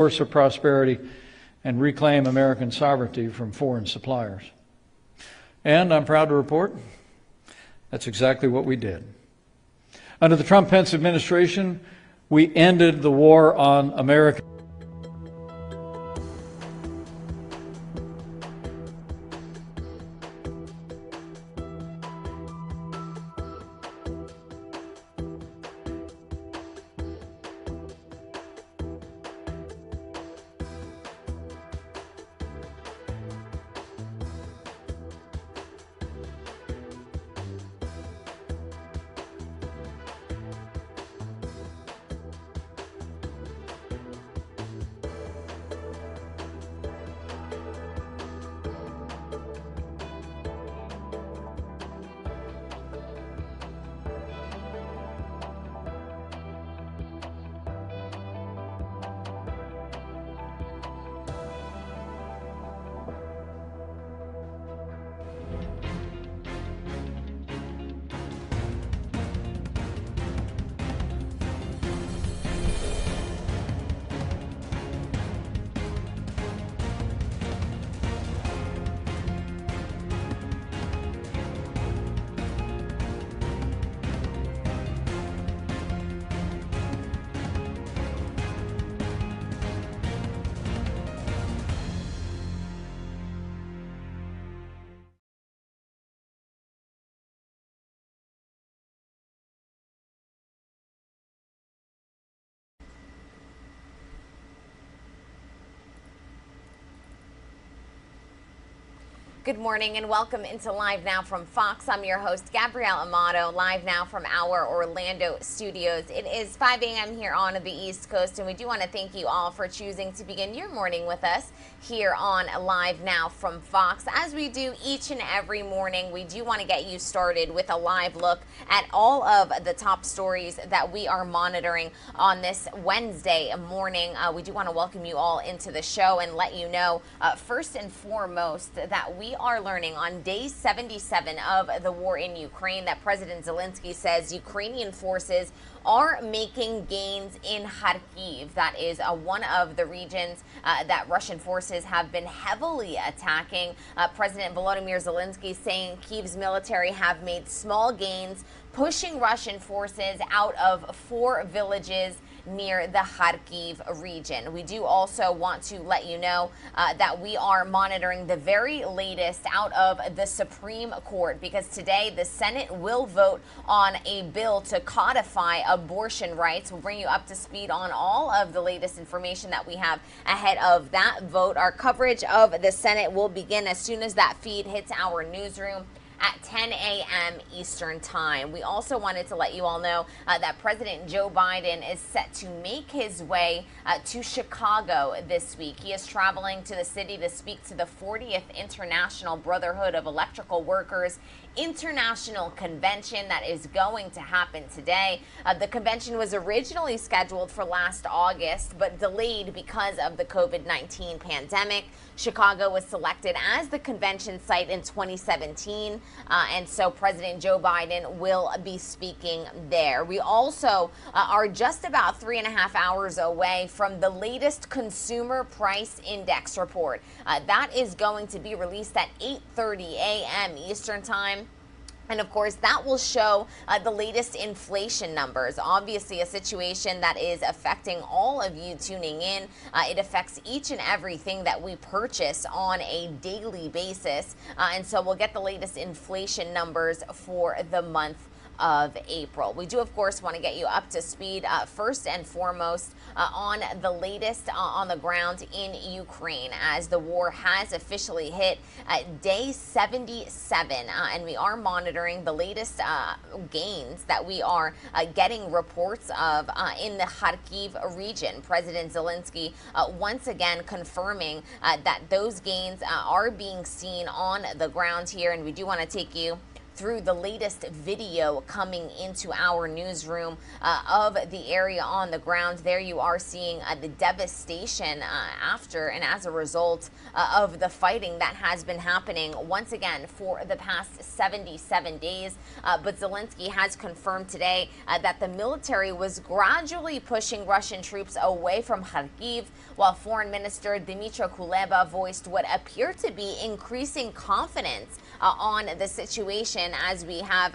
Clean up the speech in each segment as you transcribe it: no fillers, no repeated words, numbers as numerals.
source of prosperity and reclaim American sovereignty from foreign suppliers. And I'm proud to report that's exactly what we did. Under the Trump-Pence administration, we ended the war on America. Good morning and welcome into Live Now from Fox. I'm your host, Gabrielle Amato, live now from our Orlando studios. It is 5 a.m. here on the East Coast, and we do want to thank you all for choosing to begin your morning with us here on Live Now from Fox. As we do each and every morning, we do want to get you started with a live look at all of the top stories that we are monitoring on this Wednesday morning. We do want to welcome you all into the show and let you know, first and foremost, that we are learning on day 77 of the war in Ukraine that President Zelensky says Ukrainian forces are making gains in Kharkiv. That is one of the regions that Russian forces have been heavily attacking. President Volodymyr Zelensky saying Kyiv's military have made small gains, pushing Russian forces out of 4 villages near the Kharkiv region. We do also want to let you know that we are monitoring the very latest out of the Supreme Court, because today the Senate will vote on a bill to codify abortion rights. We'll bring you up to speed on all of the latest information that we have ahead of that vote. Our coverage of the Senate will begin as soon as that feed hits our newsroom at 10 a.m. Eastern Time. We also wanted to let you all know that President Joe Biden is set to make his way to Chicago this week. He is traveling to the city to speak to the 40th International Brotherhood of Electrical Workers International Convention that is going to happen today. The convention was originally scheduled for last August, but delayed because of the COVID-19 pandemic. Chicago was selected as the convention site in 2017, and so President Joe Biden will be speaking there. We also are just about 3.5 hours away from the latest Consumer Price Index report. That is going to be released at 8:30 a.m. Eastern Time. And of course, that will show the latest inflation numbers. Obviously, a situation that is affecting all of you tuning in. It affects each and everything that we purchase on a daily basis. And so we'll get the latest inflation numbers for the month of April. We do, of course, want to get you up to speed first and foremost on the latest on the ground in Ukraine, as the war has officially hit day 77, and we are monitoring the latest gains that we are getting reports of in the Kharkiv region. President Zelensky once again confirming that those gains are being seen on the ground here, and we do want to take you through the latest video coming into our newsroom of the area on the ground. There you are seeing the devastation after and as a result of the fighting that has been happening once again for the past 77 days. But Zelensky has confirmed today that the military was gradually pushing Russian troops away from Kharkiv, while Foreign Minister Dmytro Kuleba voiced what appeared to be increasing confidence on the situation as we have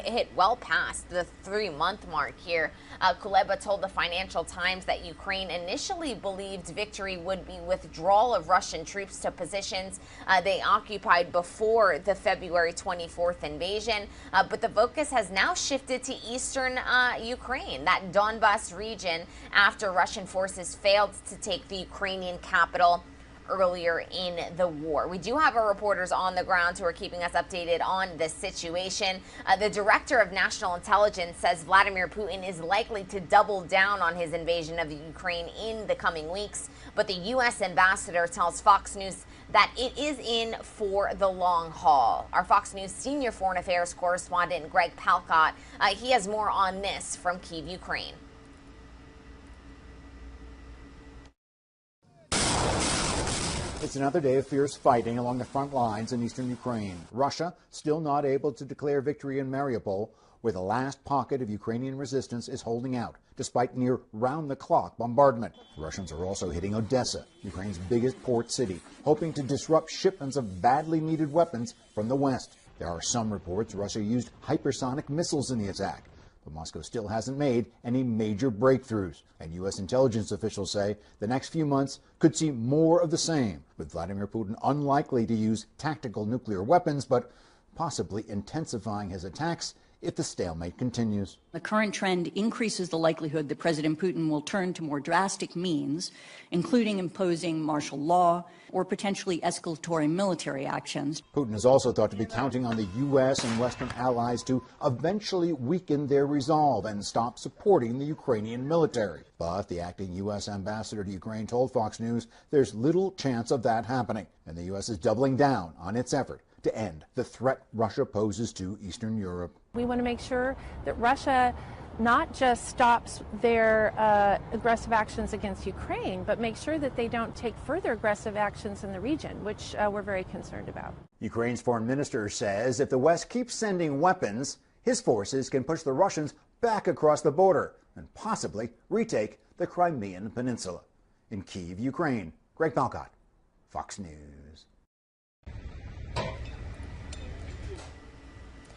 hit well past the 3-month mark here. Kuleba told the Financial Times that Ukraine initially believed victory would be withdrawal of Russian troops to positions they occupied before the February 24th invasion, but the focus has now shifted to eastern Ukraine, that Donbas region, after Russian forces failed to take the Ukrainian capital earlier in the war. We do have our reporters on the ground who are keeping us updated on the situation. The director of national intelligence says Vladimir Putin is likely to double down on his invasion of Ukraine in the coming weeks, but the U.S. ambassador tells Fox News that it is in for the long haul. Our Fox News senior foreign affairs correspondent Greg Palcott, he has more on this from Kyiv, Ukraine. It's another day of fierce fighting along the front lines in eastern Ukraine. Russia still not able to declare victory in Mariupol, where the last pocket of Ukrainian resistance is holding out, despite near round-the-clock bombardment. The Russians are also hitting Odessa, Ukraine's biggest port city, hoping to disrupt shipments of badly needed weapons from the west. There are some reports Russia used hypersonic missiles in the attack, but Moscow still hasn't made any major breakthroughs. And U.S. intelligence officials say the next few months could see more of the same, with Vladimir Putin unlikely to use tactical nuclear weapons, but possibly intensifying his attacks if the stalemate continues. The current trend increases the likelihood that President Putin will turn to more drastic means, including imposing martial law or potentially escalatory military actions. Putin is also thought to be counting on the U.S. and Western allies to eventually weaken their resolve and stop supporting the Ukrainian military. But the acting U.S. ambassador to Ukraine told Fox News there's little chance of that happening, and the U.S. is doubling down on its effort to end the threat Russia poses to Eastern Europe. We want to make sure that Russia not just stops their aggressive actions against Ukraine, but make sure that they don't take further aggressive actions in the region, which we're very concerned about. Ukraine's foreign minister says if the West keeps sending weapons, his forces can push the Russians back across the border and possibly retake the Crimean Peninsula. In Kyiv, Ukraine, Greg Palcott, Fox News.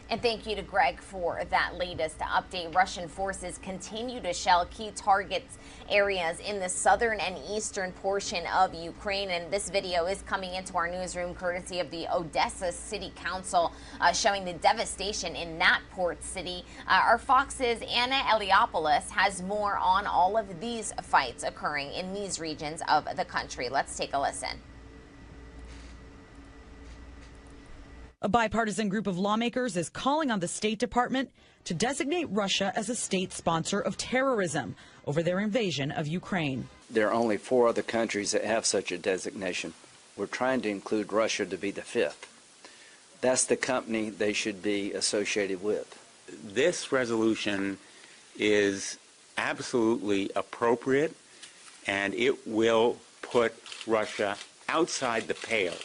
And thank you to Greg for that latest update. Russian forces continue to shell key targets areas in the southern and eastern portion of Ukraine. And this video is coming into our newsroom courtesy of the Odessa City Council, showing the devastation in that port city. Our Fox's Anna Eliopoulos has more on all of these fights occurring in these regions of the country. Let's take a listen. A bipartisan group of lawmakers is calling on the State Department to designate Russia as a state sponsor of terrorism over their invasion of Ukraine. There are only 4 other countries that have such a designation. We're trying to include Russia to be the 5th. That's the company they should be associated with. This resolution is absolutely appropriate, and it will put Russia outside the pale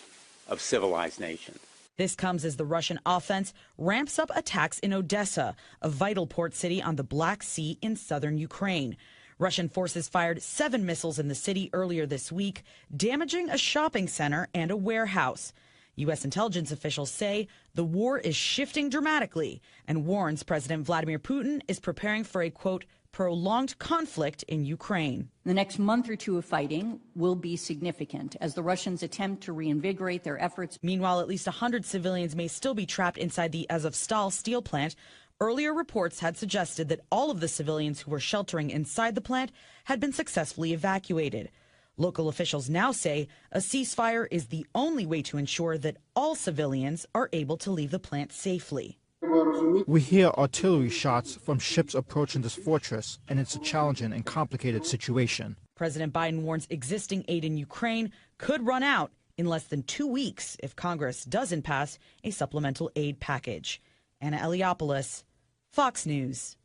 of civilized nations. This comes as the Russian offense ramps up attacks in Odessa, a vital port city on the Black Sea in southern Ukraine. Russian forces fired 7 missiles in the city earlier this week, damaging a shopping center and a warehouse. U.S. intelligence officials say the war is shifting dramatically and warns President Vladimir Putin is preparing for a, quote, prolonged conflict in Ukraine. The next month or two of fighting will be significant as the Russians attempt to reinvigorate their efforts. Meanwhile, at least 100 civilians may still be trapped inside the Azovstal steel plant. Earlier reports had suggested that all of the civilians who were sheltering inside the plant had been successfully evacuated. Local officials now say a ceasefire is the only way to ensure that all civilians are able to leave the plant safely. We hear artillery shots from ships approaching this fortress, and it's a challenging and complicated situation. President Biden warns existing aid in Ukraine could run out in less than 2 weeks if Congress doesn't pass a supplemental aid package. Anna Eliopoulos, Fox News.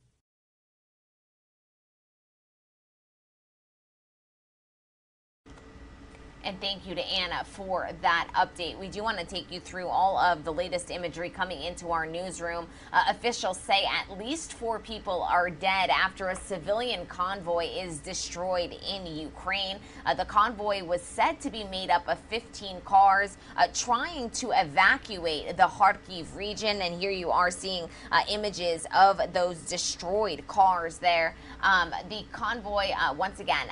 And thank you to Anna for that update. We do want to take you through all of the latest imagery coming into our newsroom. Officials say at least 4 people are dead after a civilian convoy is destroyed in Ukraine. The convoy was said to be made up of 15 cars trying to evacuate the Kharkiv region. And here you are seeing images of those destroyed cars there. The convoy, once again,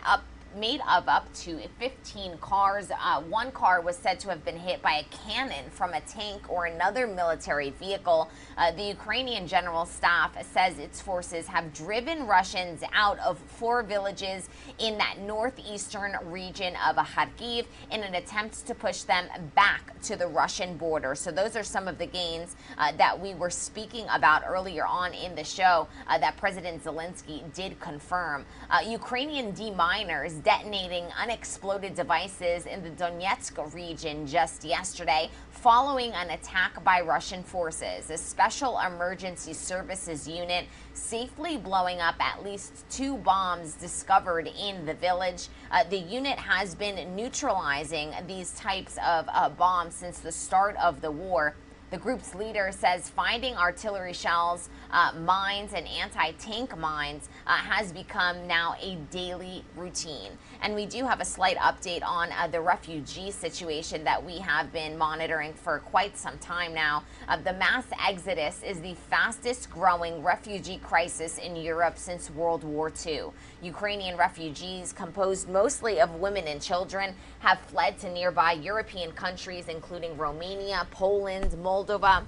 made of up to 15 cars. One car was said to have been hit by a cannon from a tank or another military vehicle. The Ukrainian General Staff says its forces have driven Russians out of 4 villages in that northeastern region of Kharkiv in an attempt to push them back to the Russian border. So those are some of the gains that we were speaking about earlier on in the show that President Zelensky did confirm. Ukrainian deminers detonating unexploded devices in the Donetsk region just yesterday following an attack by Russian forces. A special emergency services unit safely blowing up at least 2 bombs discovered in the village. The unit has been neutralizing these types of bombs since the start of the war. The group's leader says finding artillery shells, mines, and anti-tank mines has become now a daily routine. And we do have a slight update on the refugee situation that we have been monitoring for quite some time now. The mass exodus is the fastest growing refugee crisis in Europe since World War II. Ukrainian refugees, composed mostly of women and children, have fled to nearby European countries, including Romania, Poland, Moldova,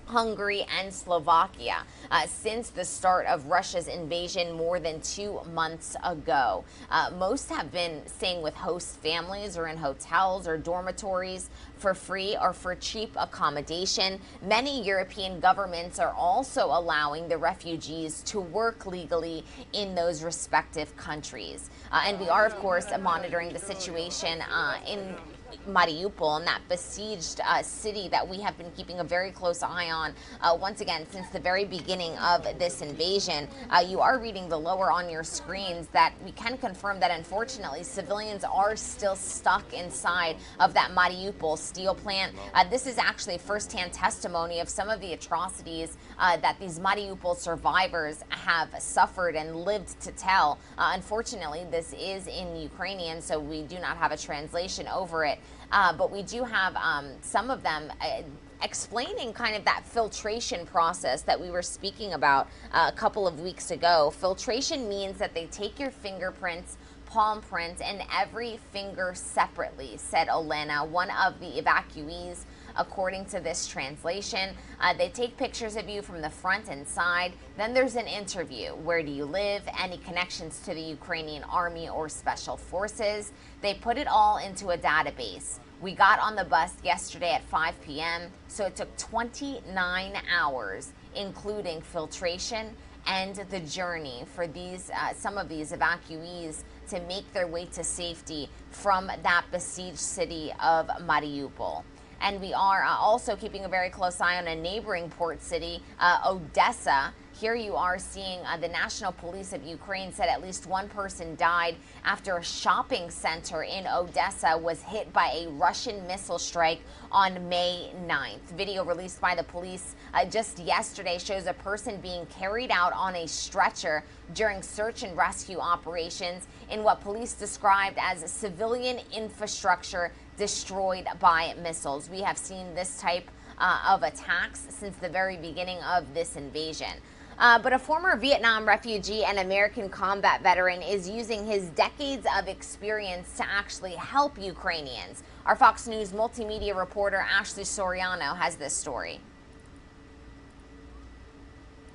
Hungary, and Slovakia since the start of Russia's invasion more than 2 months ago. Most have been staying with host families or in hotels or dormitories for free or for cheap accommodation. Many European governments are also allowing the refugees to work legally in those respective countries. And we are, of course, monitoring the situation in Mariupol, and that besieged city that we have been keeping a very close eye on once again since the very beginning of this invasion. You are reading the lower on your screens that we can confirm that unfortunately civilians are still stuck inside of that Mariupol steel plant. This is actually firsthand testimony of some of the atrocities that these Mariupol survivors have suffered and lived to tell. Unfortunately, this is in Ukrainian, so we do not have a translation over it. But we do have some of them explaining kind of that filtration process that we were speaking about a couple of weeks ago. Filtration means that they take your fingerprints, palm prints, and every finger separately, said Olena, one of the evacuees. According to this translation, they take pictures of you from the front and side. Then there's an interview. Where do you live? Any connections to the Ukrainian army or special forces? They put it all into a database. We got on the bus yesterday at 5 p.m., so it took 29 hours, including filtration and the journey for these some of these evacuees to make their way to safety from that besieged city of Mariupol. And we are also keeping a very close eye on a neighboring port city, Odessa. Here you are seeing the National Police of Ukraine said at least 1 person died after a shopping center in Odessa was hit by a Russian missile strike on May 9th. Video released by the police just yesterday shows a person being carried out on a stretcher during search and rescue operations in what police described as civilian infrastructure destroyed by missiles. We have seen this type of attacks since the very beginning of this invasion. But a former Vietnam refugee and American combat veteran is using his decades of experience to actually help Ukrainians. Our Fox News multimedia reporter Ashley Soriano has this story.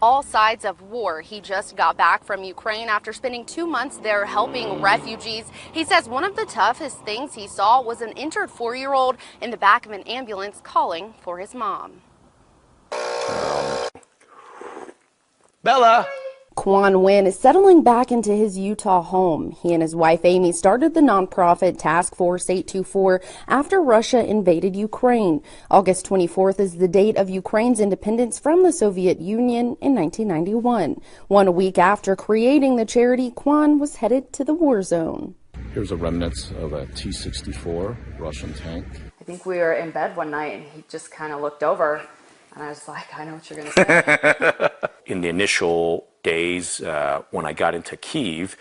All sides of war. He just got back from Ukraine after spending 2 months there helping refugees. He says one of the toughest things he saw was an injured 4-year-old in the back of an ambulance calling for his mom. Bella! Quan Nguyen is settling back into his Utah home. He and his wife Amy started the nonprofit Task Force 824 after Russia invaded Ukraine. August 24th is the date of Ukraine's independence from the Soviet Union in 1991. 1 week after creating the charity, Quan was headed to the war zone. Here's the remnants of a T-64 Russian tank. I think we were in bed one night and he just kind of looked over and I was like, I know what you're going to say. In the initial days when I got into Kyiv,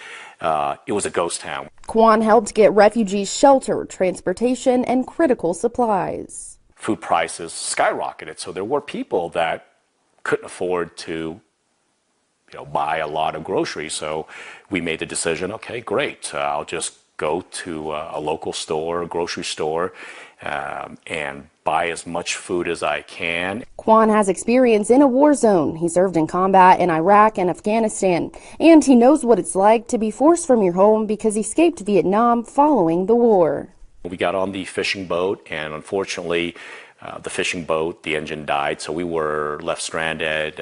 it was a ghost town. Quan helped get refugees shelter, transportation, and critical supplies. Food prices skyrocketed, so there were people that couldn't afford to buy a lot of groceries. So we made the decision, okay, great, I'll just go to a local store, a grocery store, and buy as much food as I can. Quan has experience in a war zone. He served in combat in Iraq and Afghanistan, and he knows what it's like to be forced from your home because he escaped Vietnam following the war. We got on the fishing boat, and unfortunately, the fishing boat, the engine died, so we were left stranded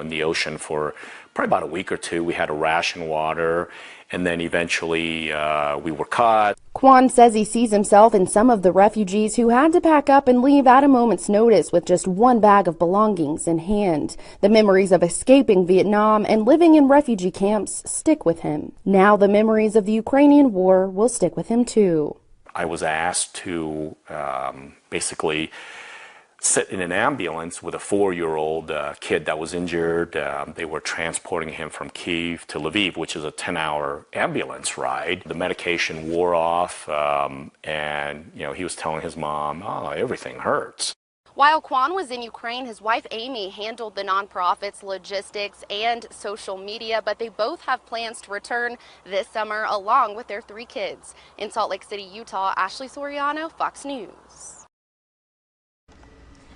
in the ocean for probably about a week or two. We had to ration water, and then eventually we were caught. Quan says he sees himself in some of the refugees who had to pack up and leave at a moment's notice with just one bag of belongings in hand. The memories of escaping Vietnam and living in refugee camps stick with him. Now the memories of the Ukrainian war will stick with him too. I was asked to basically sit in an ambulance with a 4-year-old kid that was injured. They were transporting him from Kyiv to Lviv, which is a 10-hour ambulance ride. The medication wore off, and he was telling his mom, "Oh, everything hurts." While Quan was in Ukraine, his wife Amy handled the nonprofit's logistics and social media, but they both have plans to return this summer along with their 3 kids. In Salt Lake City, Utah, Ashley Soriano, Fox News.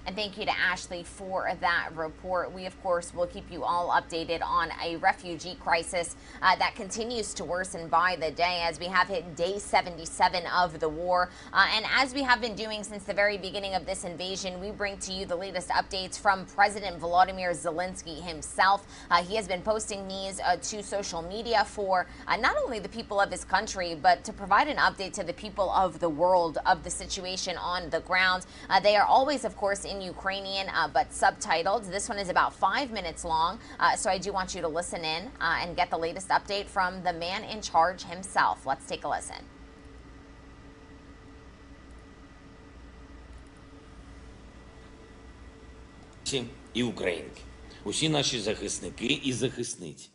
And thank you to Ashley for that report. We, of course, will keep you all updated on a refugee crisis that continues to worsen by the day as we have hit day 77 of the war. And as we have been doing since the very beginning of this invasion, we bring to you the latest updates from President Volodymyr Zelensky himself. He has been posting these to social media for not only the people of his country, but to provide an update to the people of the world of the situation on the ground. They are always, of course, in Ukrainian, but subtitled. This one is about 5 minutes long, so I do want you to listen in and get the latest update from the man in charge himself. Let's take a listen. І українки, усі наші захисники і захисниці.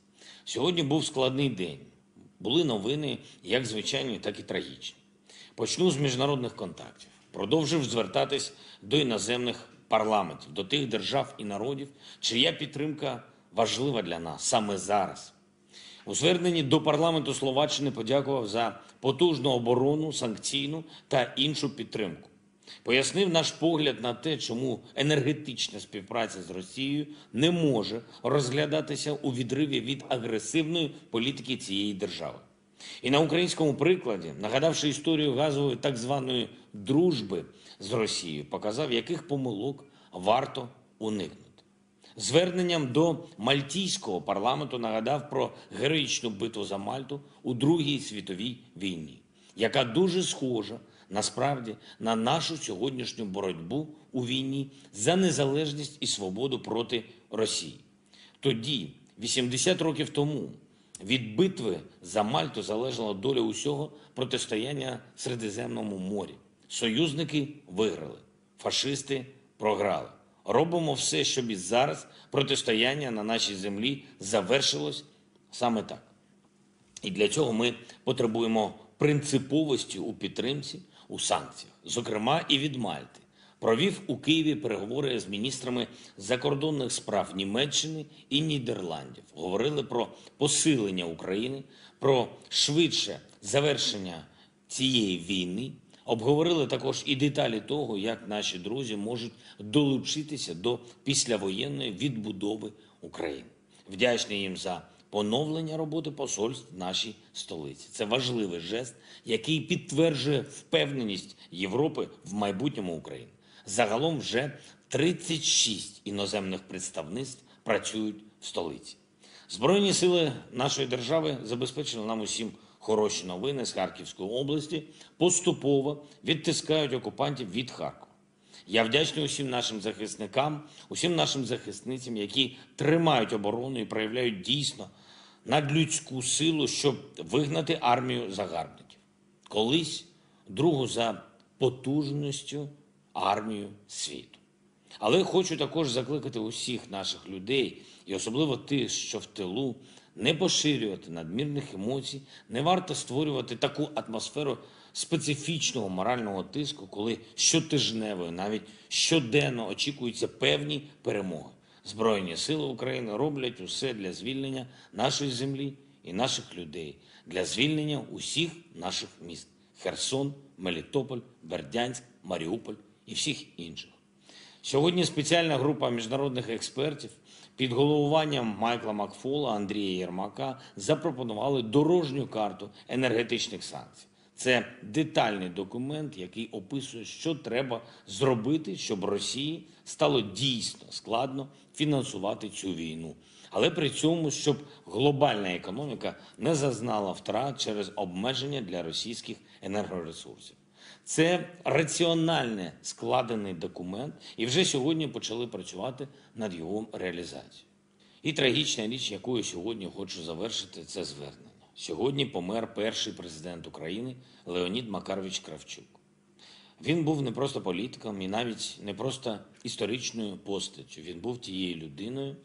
Сьогодні був складний день. Були новини, як звичайні, так і трагічні. Почну з міжнародних контактів. Продовжив звертатись до іноземних парламентів, до тих держав і народів, чия підтримка важлива для нас саме зараз. У зверненні до парламенту Словаччини подякував за потужну оборону, санкційну та іншу підтримку. Пояснив наш погляд на те, чому енергетична співпраця з Росією не може розглядатися у відриві від агресивної політики цієї держави. І на українському прикладі, нагадавши історію газової так званої дружби з Росією, показав, яких помилок варто уникнути. Зверненням до мальтійського парламенту нагадав про героїчну битву за Мальту у Другій світовій війні, яка дуже схожа, насправді, на нашу сьогоднішню боротьбу у війні за незалежність і свободу проти Росії. Тоді, 80 років тому, від битви за Мальту залежала доля усього протистояння в Середземному морі. Союзники виграли, фашисти програли. Робимо все, щоб і зараз протистояння на нашій землі завершилось саме так. І для цього ми потребуємо принциповості у підтримці, у санкціях, зокрема і від Мальти. Провів у Києві переговори з міністрами закордонних справ Німеччини і Нідерландів. Говорили про посилення України, про швидше завершення цієї війни. Обговорили також і деталі того, як наші друзі можуть долучитися до післявоєнної відбудови України. Вдячний їм за поновлення роботи посольств в нашій столиці. Це важливий жест, який підтверджує впевненість Європи в майбутньому України. Загалом вже 36 іноземних представництв працюють в столиці. Збройні сили нашої держави забезпечили нам усім хороші новини з Харківської області, поступово відтискають окупантів від Харкова. Я вдячний усім нашим захисникам, усім нашим захисницям, які тримають оборону і проявляють дійсно надлюдську силу, щоб вигнати армію загарбників. Колись другу за потужністю армію світу. Але хочу також закликати усіх наших людей, і особливо тих, що в тилу, не поширювати надмірних емоцій, не варто створювати таку атмосферу специфічного морального тиску, коли щотижнево, навіть щоденно очікуються певні перемоги. Збройні сили України роблять усе для звільнення нашої землі і наших людей, для звільнення усіх наших міст – Херсон, Мелітополь, Бердянськ, Маріуполь і всіх інших. Сьогодні спеціальна група міжнародних експертів під головуванням Майкла Макфола, Андрія Єрмака запропонували дорожню карту енергетичних санкцій. Це детальний документ, який описує, що треба зробити, щоб Росії стало дійсно складно фінансувати цю війну. Але при цьому, щоб глобальна економіка не зазнала втрат через обмеження для російських енергоресурсів. Це раціонально складений документ, і вже сьогодні почали працювати над його реалізацією. І трагічна річ, якою сьогодні хочу завершити, це звернення. Сьогодні помер перший президент України Леонід Макарович Кравчук. Він був не просто політиком і навіть не просто історичною постаттю. Він був тією людиною,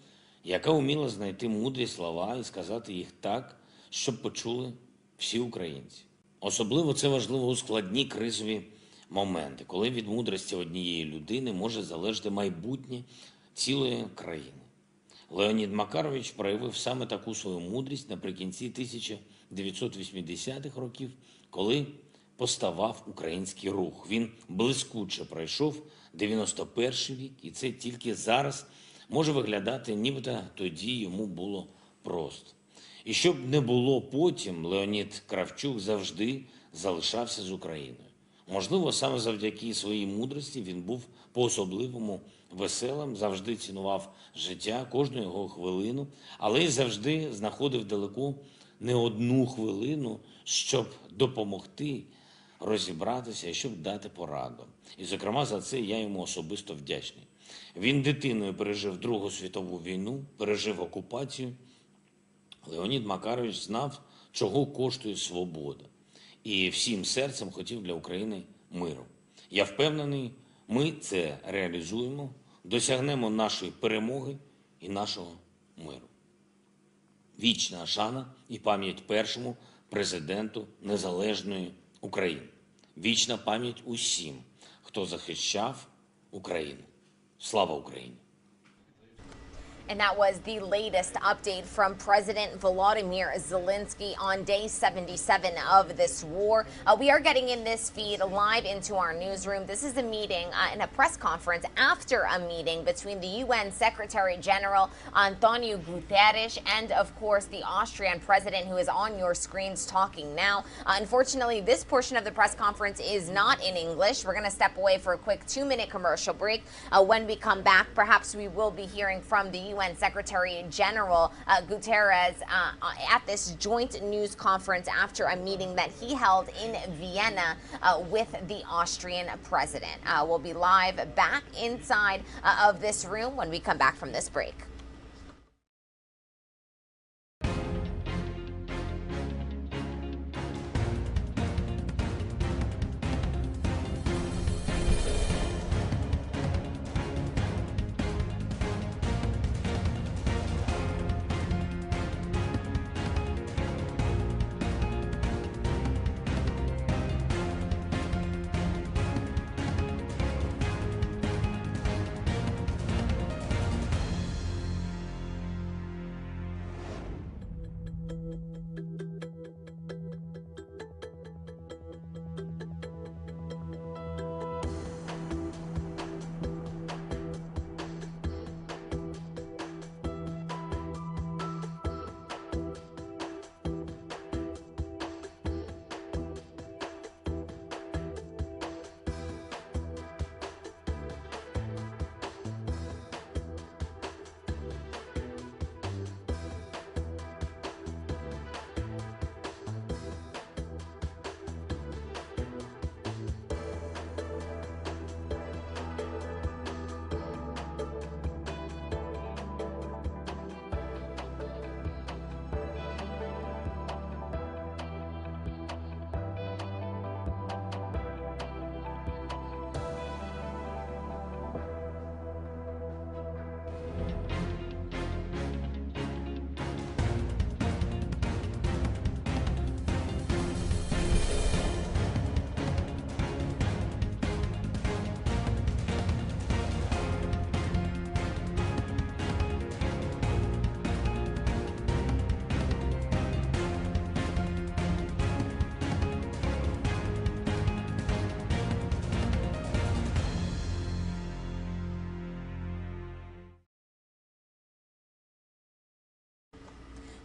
яка вміла знайти мудрі слова і сказати їх так, щоб почули всі українці. Особливо це важливо у складні кризові моменти, коли від мудрості однієї людини може залежати майбутнє цілої країни. Леонід Макарович проявив саме таку свою мудрість наприкінці 1980-х років, коли поставав український рух. Він блискуче пройшов 91-й рік, і це тільки зараз може виглядати, нібито тоді йому було просто. І щоб не було потім, Леонід Кравчук завжди залишався з Україною. Можливо, саме завдяки своїй мудрості він був по-особливому веселим, завжди цінував життя, кожну його хвилину, але й завжди знаходив далеко не одну хвилину, щоб допомогти розібратися і щоб дати пораду. І, зокрема, за це я йому особисто вдячний. Він дитиною пережив Другу світову війну, пережив окупацію. Леонід Макарович знав, чого коштує свобода. І всім серцем хотів для України миру. Я впевнений, ми це реалізуємо, досягнемо нашої перемоги і нашого миру. Вічна шана і пам'ять першому президенту незалежної України. Вічна пам'ять усім, хто захищав Україну. Слава Україні! And that was the latest update from President Volodymyr Zelensky on day 77 of this war. We are getting in this feed live into our newsroom. This is a meeting and a press conference after a meeting between the UN Secretary General Antonio Guterres and, of course, the Austrian president, who is on your screens talking now. Unfortunately, this portion of the press conference is not in English. We're going to step away for a quick 2-minute commercial break. When we come back, perhaps we will be hearing from the UN Secretary General Guterres at this joint news conference after a meeting that he held in Vienna with the Austrian president. We'll be live back inside of this room when we come back from this break.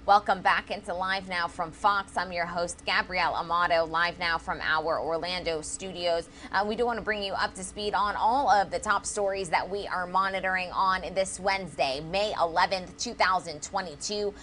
Welcome back into Live Now from Fox. I'm your host, Gabrielle Amato, live now from our Orlando studios. We do want to bring you up to speed on all of the top stories that we are monitoring on this Wednesday, May 11th, 2022.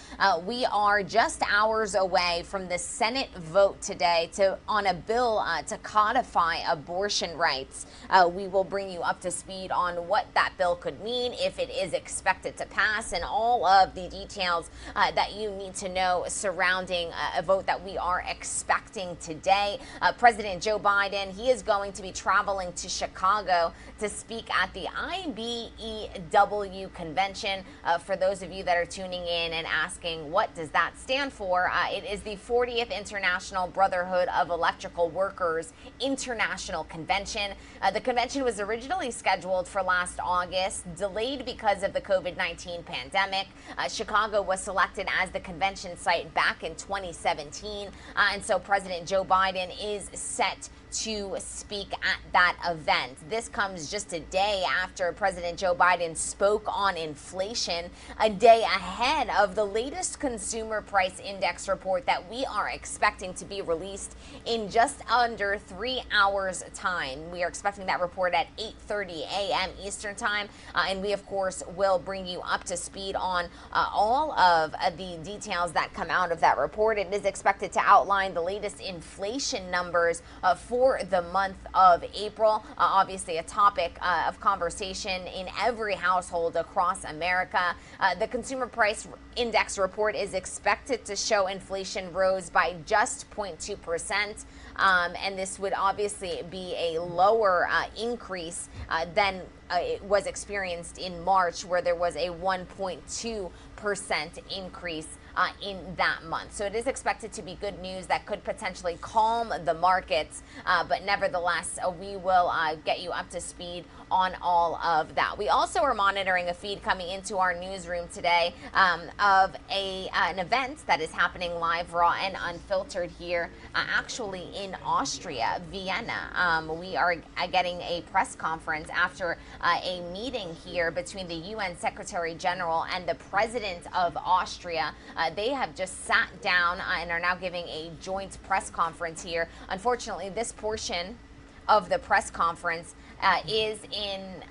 We are just hours away from the Senate vote today on a bill to codify abortion rights. We will bring you up to speed on what that bill could mean, if it is expected to pass, and all of the details that you need to know surrounding a vote that we are expecting today. President Joe Biden, he is going to be traveling to Chicago to speak at the IBEW convention. For those of you that are tuning in and asking, what does that stand for? It is the 40th International Brotherhood of Electrical Workers International Convention. The convention was originally scheduled for last August, delayed because of the COVID-19 pandemic. Chicago was selected as the convention site back in 2017, and so President Joe Biden is set to speak at that event. This comes just a day after President Joe Biden spoke on inflation, a day ahead of the latest consumer price index report that we are expecting to be released in just under 3 hours time. We are expecting that report at 8:30 a.m. Eastern time, and we of course will bring you up to speed on all of the details that come out of that report. It is expected to outline the latest inflation numbers for the month of April. Obviously a topic of conversation in every household across America. The Consumer Price Index report is expected to show inflation rose by just 0.2%, and this would obviously be a lower increase than it was experienced in March, where there was a 1.2% increase in that month. So it is expected to be good news that could potentially calm the markets, but nevertheless, we will get you up to speed on all of that. We also are monitoring a feed coming into our newsroom today of an event that is happening live, raw, and unfiltered here, actually in Austria, Vienna. We are getting a press conference after a meeting here between the UN Secretary General and the President of Austria. They have just sat down and are now giving a joint press conference here. Unfortunately, this portion of the press conference is in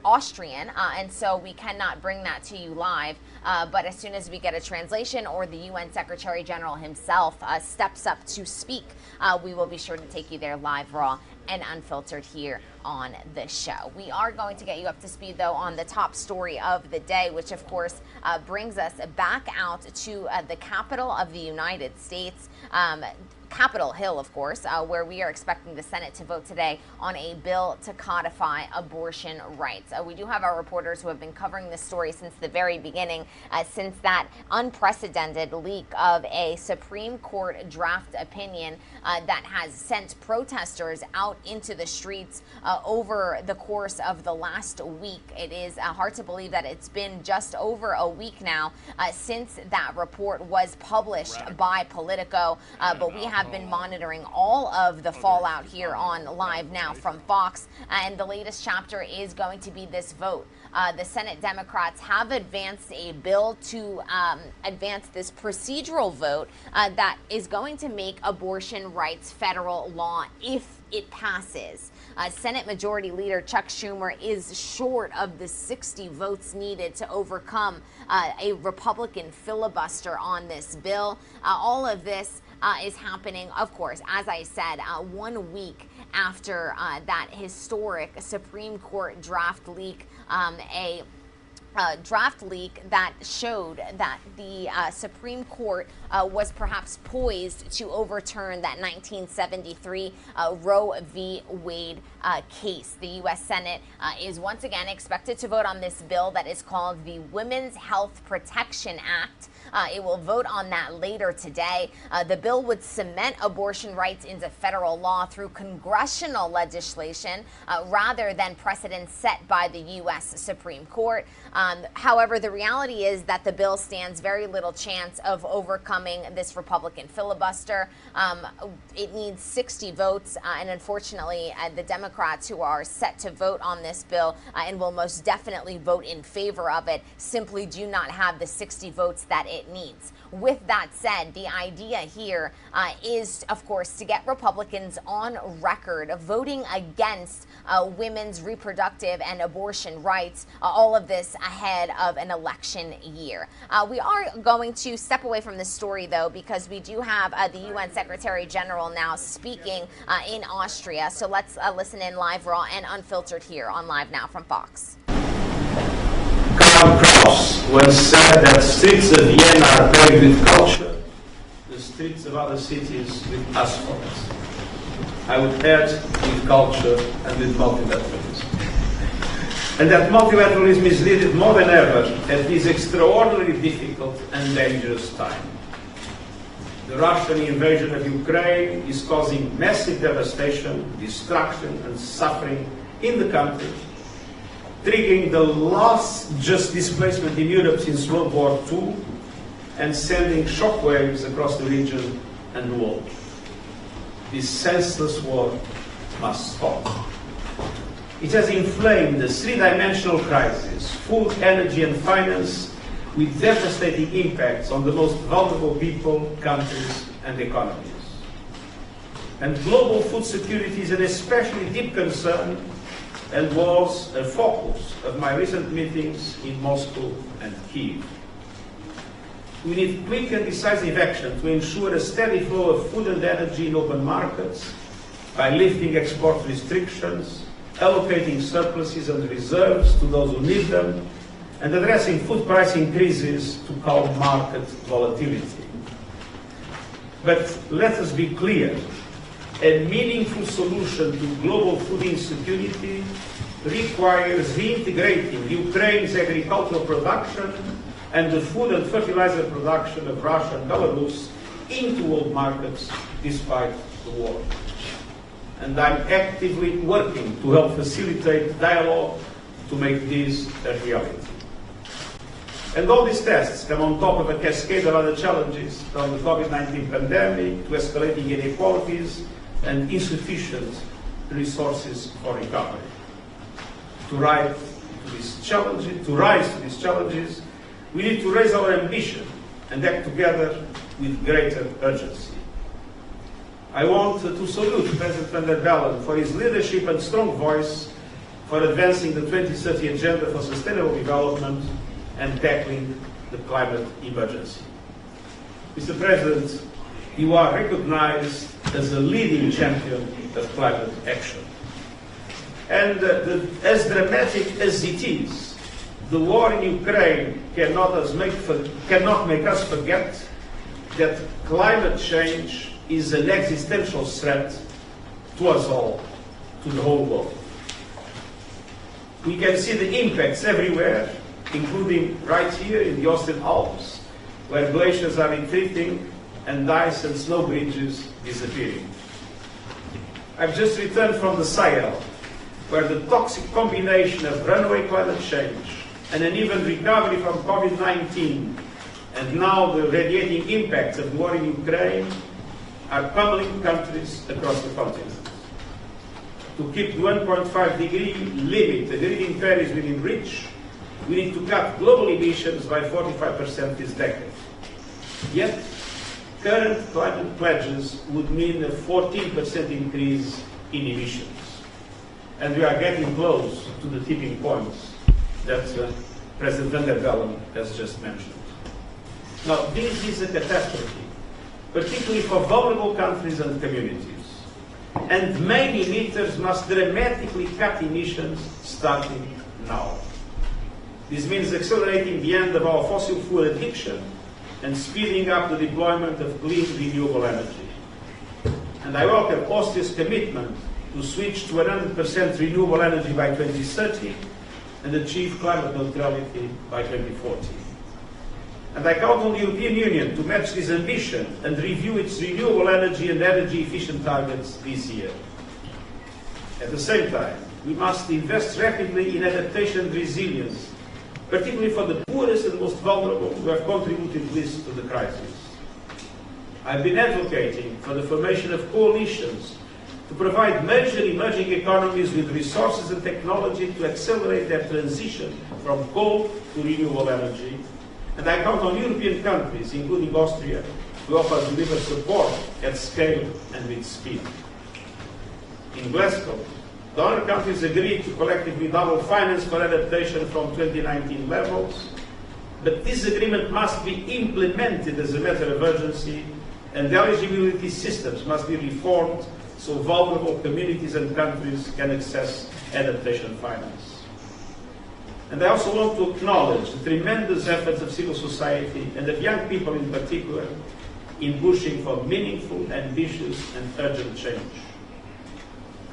Austrian, and so we cannot bring that to you live, but as soon as we get a translation or the UN Secretary General himself steps up to speak, we will be sure to take you there live, raw, and unfiltered here on the show. We are going to get you up to speed, though, on the top story of the day, which of course brings us back out to the capital of the United States, Capitol Hill, of course, where we are expecting the Senate to vote today on a bill to codify abortion rights. We do have our reporters who have been covering this story since the very beginning, since that unprecedented leak of a Supreme Court draft opinion that has sent protesters out into the streets over the course of the last week. It is hard to believe that it's been just over a week now since that report was published by Politico, but we have been monitoring all of the fallout here on Live Now from Fox, and the latest chapter is going to be this vote. The Senate Democrats have advanced a bill to advance this procedural vote that is going to make abortion rights federal law if it passes. Senate Majority Leader Chuck Schumer is short of the 60 votes needed to overcome a Republican filibuster on this bill. All of this is happening, of course, as I said, 1 week after that historic Supreme Court draft leak, a draft leak that showed that the Supreme Court was perhaps poised to overturn that 1973 Roe v. Wade case. The U.S. Senate is once again expected to vote on this bill that is called the Women's Health Protection Act. It will vote on that later today. The bill would cement abortion rights into federal law through congressional legislation rather than precedents set by the U.S. Supreme Court. However, the reality is that the bill stands very little chance of overcoming this Republican filibuster. It needs 60 votes, and unfortunately, the Democrats who are set to vote on this bill and will most definitely vote in favor of it simply do not have the 60 votes that it needs. With that said, the idea here is, of course, to get Republicans on record of voting against women's reproductive and abortion rights, all of this ahead of an election year. We are going to step away from this story, though, because we do have the UN Secretary General now speaking in Austria. So let's listen in live, raw, and unfiltered here on Live Now from Fox. Karl Kraus once said that streets of Vienna are paved with culture, the streets of other cities with asphalt. I would add with culture and with multilateralism. And that multilateralism is needed more than ever at this extraordinarily difficult and dangerous time. The Russian invasion of Ukraine is causing massive devastation, destruction, and suffering in the country, triggering the last just displacement in Europe since World War II, and sending shockwaves across the region and the world. This senseless war must stop. It has inflamed the three-dimensional crisis, food, energy, and finance, with devastating impacts on the most vulnerable people, countries, and economies. And global food security is an especially deep concern and was a focus of my recent meetings in Moscow and Kyiv. We need quick and decisive action to ensure a steady flow of food and energy in open markets by lifting export restrictions, allocating surpluses and reserves to those who need them, and addressing food price increases to calm market volatility. But let us be clear, a meaningful solution to global food insecurity requires reintegrating Ukraine's agricultural production and the food and fertilizer production of Russia and Belarus into world markets despite the war. And I'm actively working to help facilitate dialogue to make this a reality. And all these tests come on top of a cascade of other challenges, from the COVID-19 pandemic to escalating inequalities and insufficient resources for recovery. To rise to these challenges, we need to raise our ambition and act together with greater urgency. I want to salute President van der Bellen for his leadership and strong voice for advancing the 2030 Agenda for Sustainable Development and tackling the climate emergency. Mr. President, you are recognized as a leading champion of climate action. And as dramatic as it is, the war in Ukraine cannot make us forget that climate change is an existential threat to us all, to the whole world. We can see the impacts everywhere, including right here in the Austrian Alps, where glaciers are retreating and ice and snow bridges disappearing. I've just returned from the Sahel, where the toxic combination of runaway climate change and an uneven recovery from COVID-19 and now the radiating impacts of the war in Ukraine are pummeling countries across the continent. To keep the 1.5 degree limit agreed in Paris within reach, we need to cut global emissions by 45% this decade. Yet, current climate pledges would mean a 14% increase in emissions. And we are getting close to the tipping points that President van der Bellen has just mentioned. Now, this is a catastrophe, particularly for vulnerable countries and communities. And many emitters must dramatically cut emissions starting now. This means accelerating the end of our fossil fuel addiction and speeding up the deployment of clean, renewable energy. And I welcome Austria's commitment to switch to 100% renewable energy by 2030 and achieve climate neutrality by 2040. And I count on the European Union to match this ambition and review its renewable energy and energy efficient targets this year. At the same time, we must invest rapidly in adaptation and resilience, particularly for the poorest and most vulnerable who have contributed least to the crisis. I've been advocating for the formation of coalitions to provide major emerging economies with resources and technology to accelerate their transition from coal to renewable energy. And I count on European countries, including Austria, to offer deliver support at scale and with speed. In Glasgow, donor countries agreed to collectively double finance for adaptation from 2019 levels, but this agreement must be implemented as a matter of urgency, and the eligibility systems must be reformed so vulnerable communities and countries can access adaptation finance. And I also want to acknowledge the tremendous efforts of civil society and of young people in particular in pushing for meaningful, ambitious and urgent change.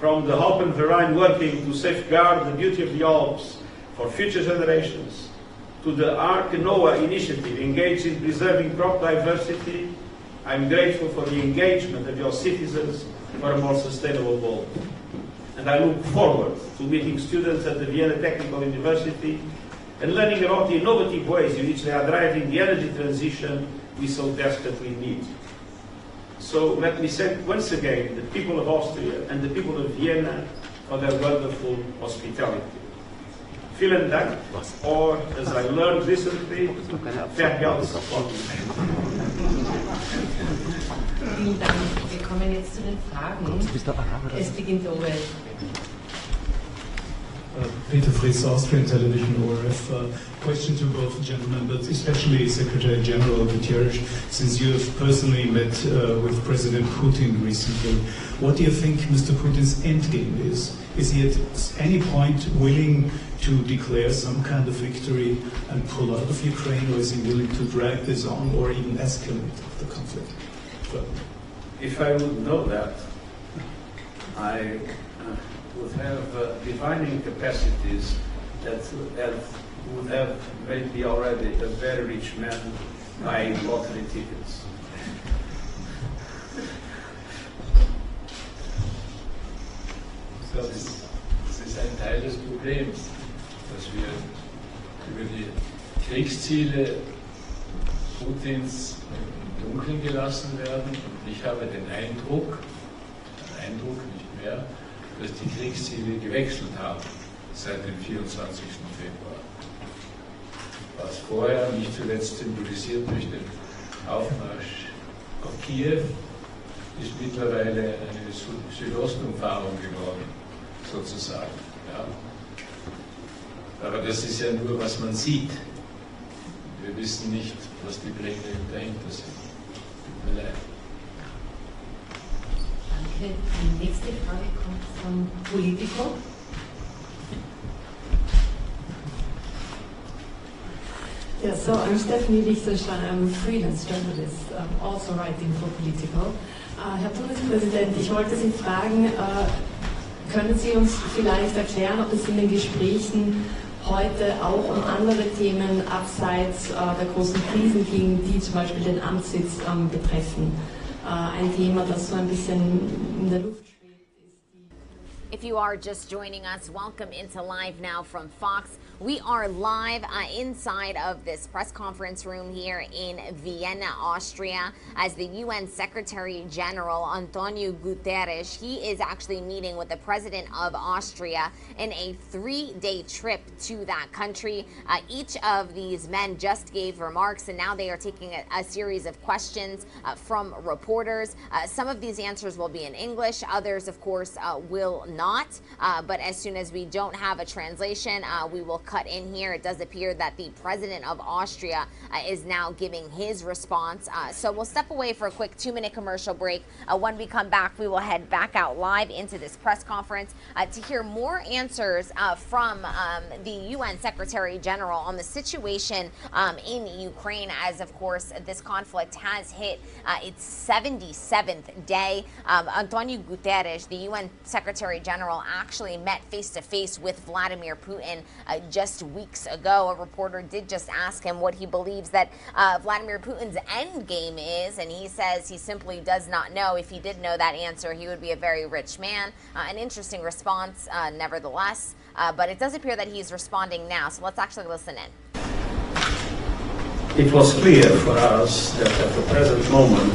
From the Alpenverein working to safeguard the beauty of the Alps for future generations, to the Arc Noah initiative engaged in preserving crop diversity, I'm grateful for the engagement of your citizens for a more sustainable world. And I look forward to meeting students at the Vienna Technical University and learning about the innovative ways in which they are driving the energy transition we so desperately need. So let me thank once again the people of Austria and the people of Vienna for their wonderful hospitality. Vielen Dank, or as I learned recently, vergelt's Gott. Vielen Dank. Wir kommen jetzt zu den Fragen. Es beginnt Orwell. Peter Fritz, Austrian Television, ORF. Question to both gentlemen, but especially Secretary General Guterres, since you have personally met with President Putin recently. What do you think Mr. Putin's endgame is? Is he at any point willing to declare some kind of victory and pull out of Ukraine, or is he willing to drag this on or even escalate the conflict? But if I would know that, I would have divining capacities that would have made me already a very rich man buying lottery tickets. Das ist ein Teil des Problems, dass wir über die Kriegsziele Putins im Dunkeln gelassen werden. Und ich habe den Eindruck nicht mehr, dass die Kriegsziele gewechselt haben seit dem 24. Februar. Was vorher nicht zuletzt symbolisiert durch den Aufmarsch auf Kiew, ist mittlerweile eine Südostumfahrung geworden, sozusagen. Ja. Aber das ist ja nur, was man sieht. Wir wissen nicht, was die Pläne dahinter sind. Tut mir leid. Danke. Die nächste Frage kommt von Politico. Yeah, so I'm Stephanie Lichtenstein. I'm a freelance journalist, also writing for Politico. Herr Bundespräsident, ich wollte Sie fragen, können Sie uns vielleicht erklären, ob es in den Gesprächen heute auch um andere Themen abseits der großen Krisen ging, die zum Beispiel den Amtssitz betreffen? Ein Thema, das so ein bisschen in der Luft. If you are just joining us, welcome into Live Now from Fox. We are live inside of this press conference room here in Vienna, Austria, as the UN Secretary General Antonio Guterres, he is actually meeting with the President of Austria in a 3-day trip to that country. Each of these men just gave remarks, and now they are taking a series of questions from reporters. Some of these answers will be in English, others, of course, will not. But as soon as we don't have a translation, we will cut in here. It does appear that the President of Austria is now giving his response. So we'll step away for a quick 2-minute commercial break. When we come back, we will head back out live into this press conference to hear more answers from the UN Secretary General on the situation in Ukraine, as of course this conflict has hit its 77th day. Antonio Guterres, the UN Secretary General, actually met face-to-face with Vladimir Putin just weeks ago. A reporter did just ask him what he believes that Vladimir Putin's end game is, and he says he simply does not know. If he did know that answer, he would be a very rich man. An interesting response, nevertheless, but it does appear that he's responding now, so let's actually listen in. It was clear for us that at the present moment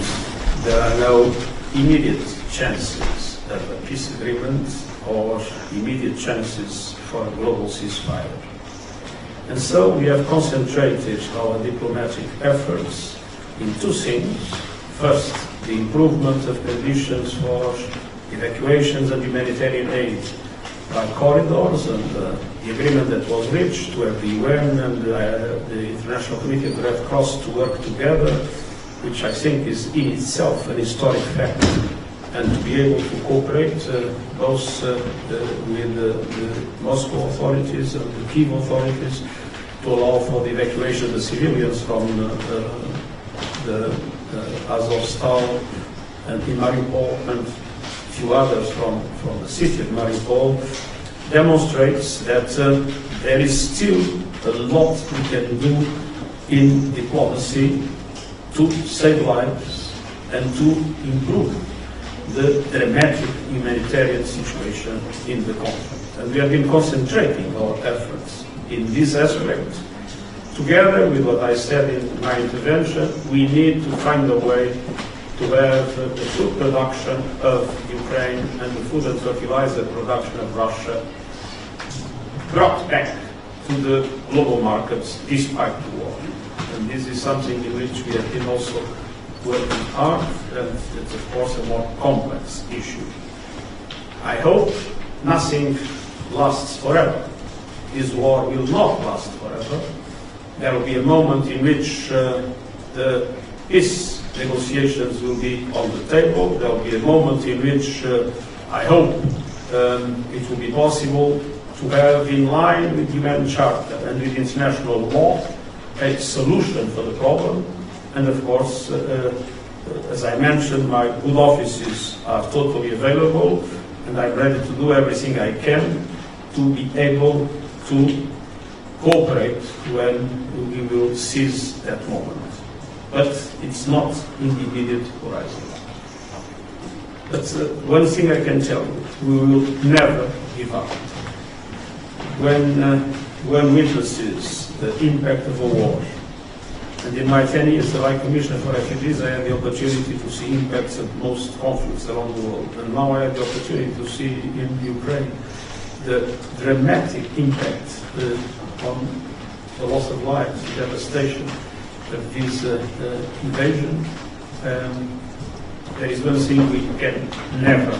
there are no immediate chances of a peace agreement or immediate chances for a global ceasefire. And so we have concentrated our diplomatic efforts in two things. First, the improvement of conditions for evacuations and humanitarian aid by corridors, and the agreement that was reached to have the UN and the International Committee of the Red Cross to work together, which I think is in itself an historic fact, and to be able to cooperate both with the Moscow authorities and the Kyiv authorities to allow for the evacuation of the civilians from the Azovstal and in Mariupol, and a few others from the city of Mariupol, demonstrates that there is still a lot we can do in diplomacy to save lives and to improve the dramatic humanitarian situation in the conflict. And we have been concentrating our efforts in this aspect. Together with what I said in my intervention, we need to find a way to have the food production of Ukraine and the food and fertilizer production of Russia brought back to the global markets despite the war. And this is something in which we have been also working hard, and it's of course a more complex issue. I hope nothing lasts forever. This war will not last forever. There will be a moment in which the peace negotiations will be on the table. There will be a moment in which I hope it will be possible to have, in line with the UN Charter and with international law, a solution for the problem. And of course, as I mentioned, my good offices are totally available, and I'm ready to do everything I can to be able to cooperate when we will seize that moment. But it's not in the immediate horizon. But one thing I can tell you, we will never give up. When one witnesses the impact of a war, and in my 10 years as High Commissioner for Refugees, I had the opportunity to see impacts of most conflicts around the world. And now I have the opportunity to see in Ukraine the dramatic impact on the loss of lives, the devastation of this invasion. There is one thing we can never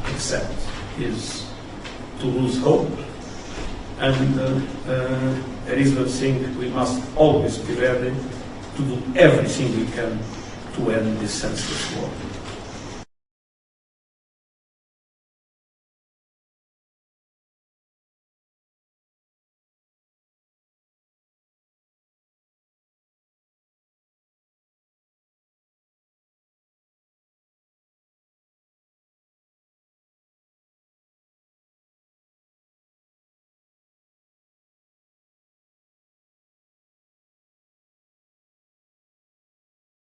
accept, is to lose hope. And there is one thing we must always be ready to do everything we can to end this senseless war.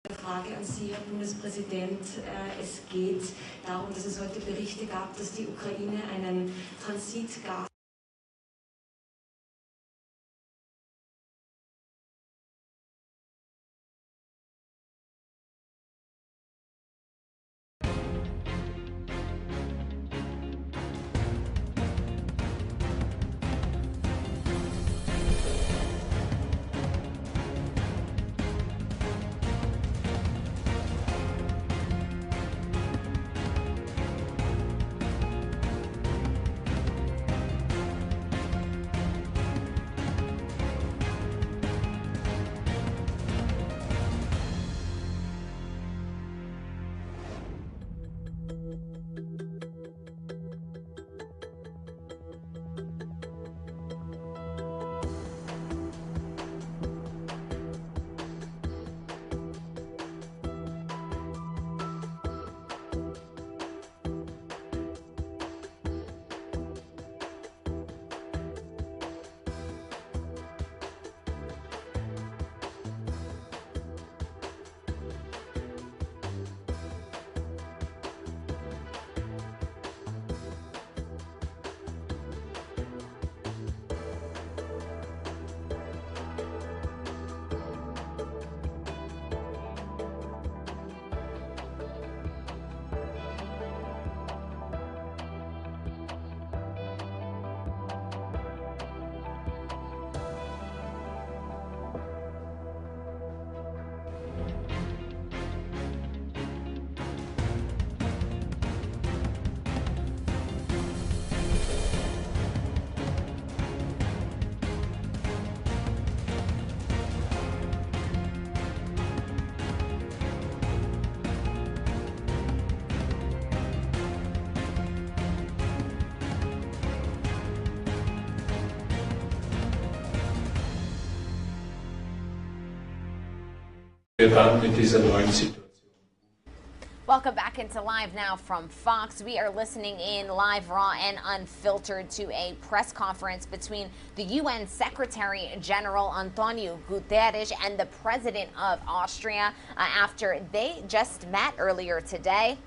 Frage an Sie, Herr Bundespräsident. Es geht darum, dass es heute Berichte gab, dass die Ukraine einen Transitgas Welcome back into Live Now from Fox. We are listening in live, raw, and unfiltered to a press conference between the UN Secretary General Antonio Guterres and the President of Austria after they just met earlier today.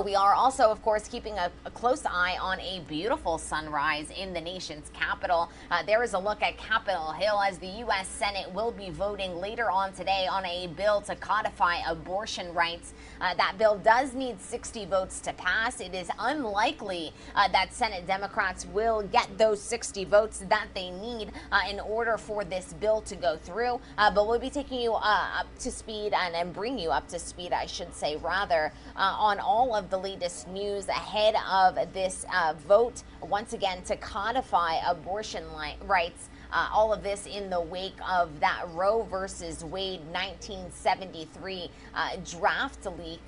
We are also, of course, keeping a close eye on a beautiful sunrise in the nation's capital. There is a look at Capitol Hill as the U.S. Senate will be voting later on today on a bill to codify abortion rights. That bill does need 60 votes to pass. It is unlikely that Senate Democrats will get those 60 votes that they need in order for this bill to go through. But we'll be taking you up to speed and bring you up to speed, I should say, rather, on all of the latest news ahead of this vote, once again, to codify abortion rights. All of this in the wake of that Roe versus Wade 1973 draft leak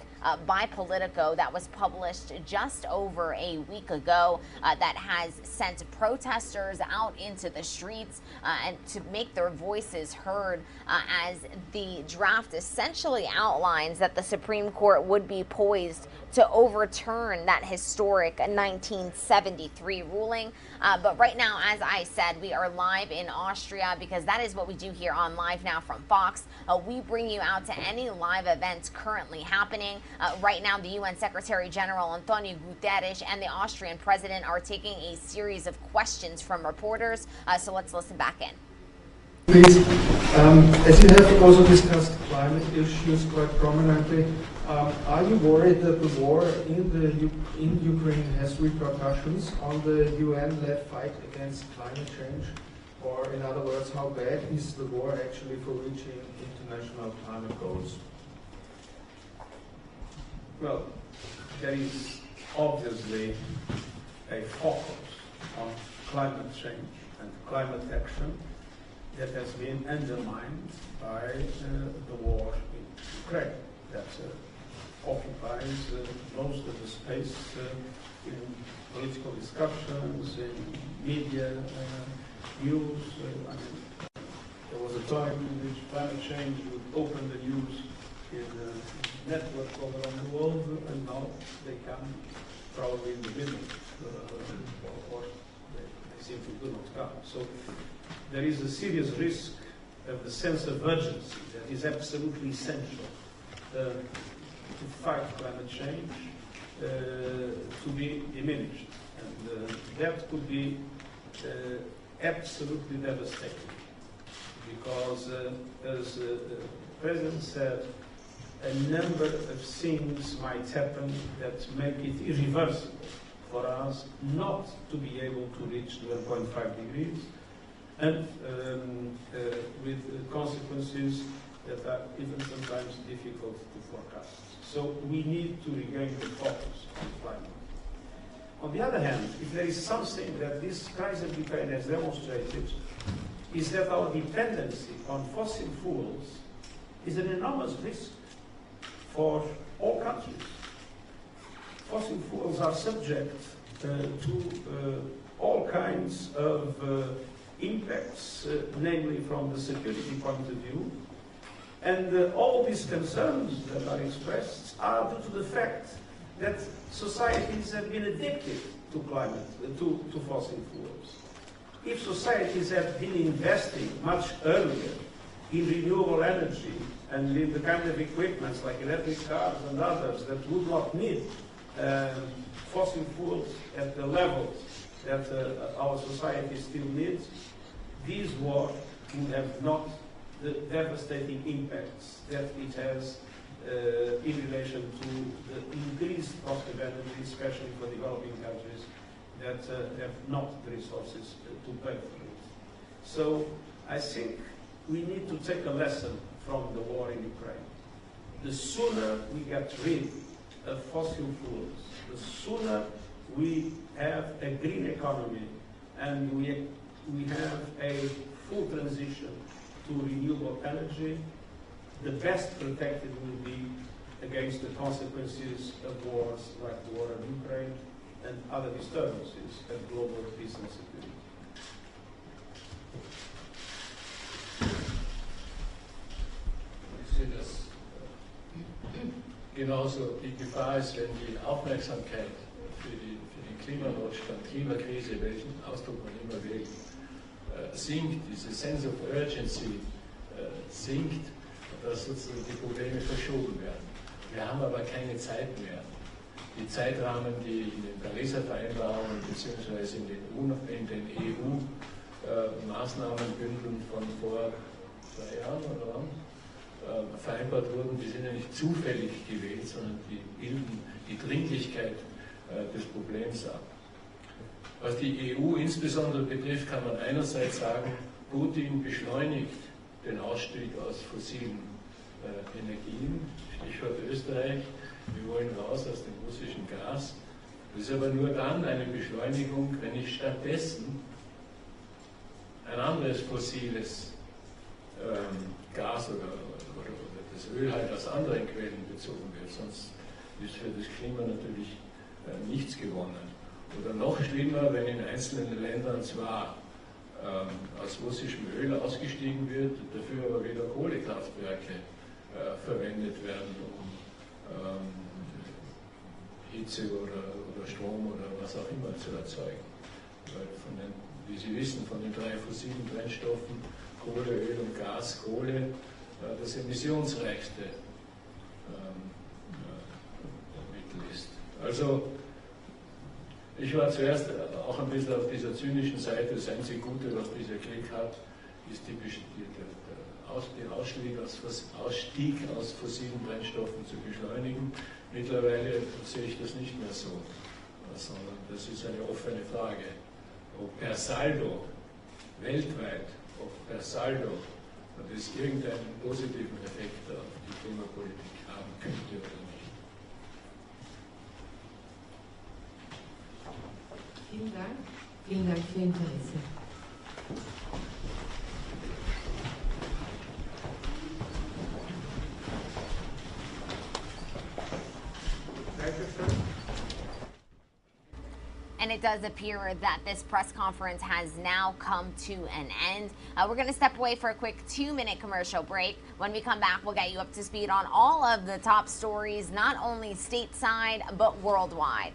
by Politico that was published just over a week ago that has sent protesters out into the streets and to make their voices heard as the draft essentially outlines that the Supreme Court would be poised to overturn that historic 1973 ruling. But right now, as I said, we are live in Austria because that is what we do here on Live Now from Fox. We bring you out to any live events currently happening. Right now, the UN Secretary General Antonio Guterres and the Austrian president are taking a series of questions from reporters. So let's listen back in. Please, as you have also discussed climate issues quite prominently, are you worried that the war in Ukraine has repercussions on the UN-led fight against climate change? Or in other words, how bad is the war actually for reaching international climate goals? Well, there is obviously a focus on climate change and climate action that has been undermined by the war in Ukraine. That occupies most of the space in political discussions, in media news. There was a time in which climate change would open the news in networks all around the world, and now they come probably in the middle, or they simply do not come. So there is a serious risk of the sense of urgency that is absolutely essential to fight climate change to be diminished. And that could be absolutely devastating because, as the President said, a number of things might happen that make it irreversible for us not to be able to reach 1.5 degrees and with consequences that are even sometimes difficult to forecast. So we need to regain the focus on climate. On the other hand, if there is something that this crisis of Ukraine has demonstrated, is that our dependency on fossil fuels is an enormous risk for all countries. Fossil fuels are subject to all kinds of impacts, namely from the security point of view. And all these concerns that are expressed are due to the fact that societies have been addicted to to fossil fuels. If societies had been investing much earlier in renewable energy and in the kind of equipments like electric cars and others that would not need fossil fuels at the levels that our society still needs, this war would have not the devastating impacts that it has in relation to the increased cost of energy, especially for developing countries that have not the resources to pay for it. So I think we need to take a lesson from the war in Ukraine. The sooner we get rid of fossil fuels, the sooner we have a green economy and we have a full transition to renewable energy, the best protected will be against the consequences of wars like the war in Ukraine and other disturbances of global peace and security. Ich sehe das genauso die Gefahr ist, wenn die Aufmerksamkeit für den Klimanotstand, Klimakrise, welchen Ausdruck man immer wählt, sinkt, diese Sense of Urgency sinkt, dass sozusagen die Probleme verschoben werden. Wir haben aber keine Zeit mehr. Die Zeitrahmen, die in den Pariser Vereinbarungen bzw. in den EU-Maßnahmenbündeln von vor 2 Jahren oder wann vereinbart wurden, die sind ja nicht zufällig gewählt, sondern die bilden die Dringlichkeit des Problems ab. Was die EU insbesondere betrifft, kann man einerseits sagen, Putin beschleunigt den Ausstieg aus fossilen Energien, Stichwort Österreich, wir wollen raus aus dem russischen Gas. Das ist aber nur dann eine Beschleunigung, wenn nicht stattdessen ein anderes fossiles Gas oder das Öl halt aus anderen Quellen bezogen wird, sonst ist für das Klima natürlich nichts gewonnen. Oder noch schlimmer, wenn in einzelnen Ländern zwar aus russischem Öl ausgestiegen wird, dafür aber wieder Kohlekraftwerke verwendet werden, um Hitze oder Strom oder was auch immer zu erzeugen. Weil wie Sie wissen, von den 3 fossilen Brennstoffen, Kohle, Öl und Gas, Kohle, das emissionsreichste Mittel ist. Also, ich war zuerst auch ein bisschen auf dieser zynischen Seite. Das einzige Gute, was dieser Krieg hat, ist der Ausstieg aus fossilen Brennstoffen zu beschleunigen. Mittlerweile sehe ich das nicht mehr so, sondern das ist eine offene Frage, ob per Saldo, weltweit, ob per Saldo das irgendeinen positiven Effekt auf die Klimapolitik haben könnte oder nicht. Vielen Dank. Vielen Dank für Ihr Interesse. And it does appear that this press conference has now come to an end. We're going to step away for a quick 2-minute commercial break. When we come back, we'll get you up to speed on all of the top stories, not only stateside, but worldwide.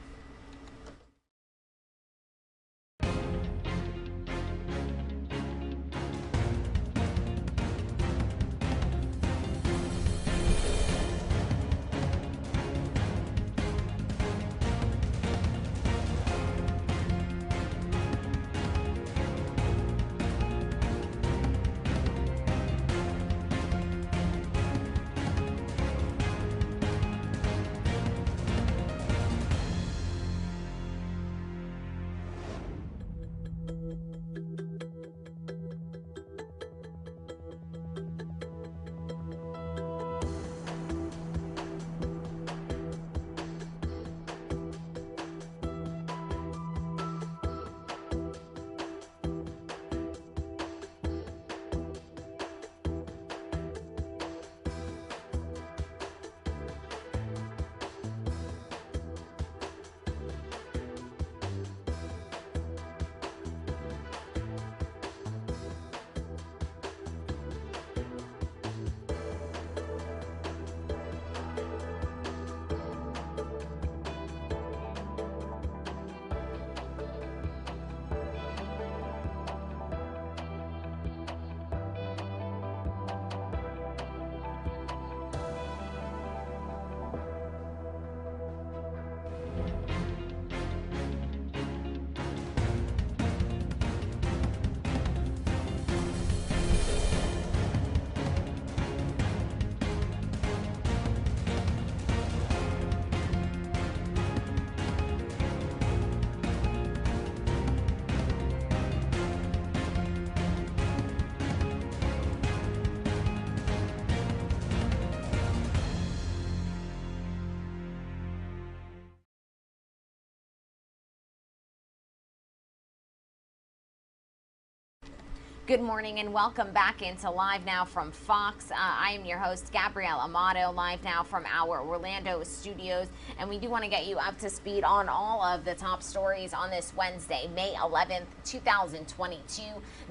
Good morning and welcome back into Live Now from Fox. I am your host, Gabrielle Amato, live now from our Orlando studios. And we do want to get you up to speed on all of the top stories on this Wednesday, May 11th, 2022.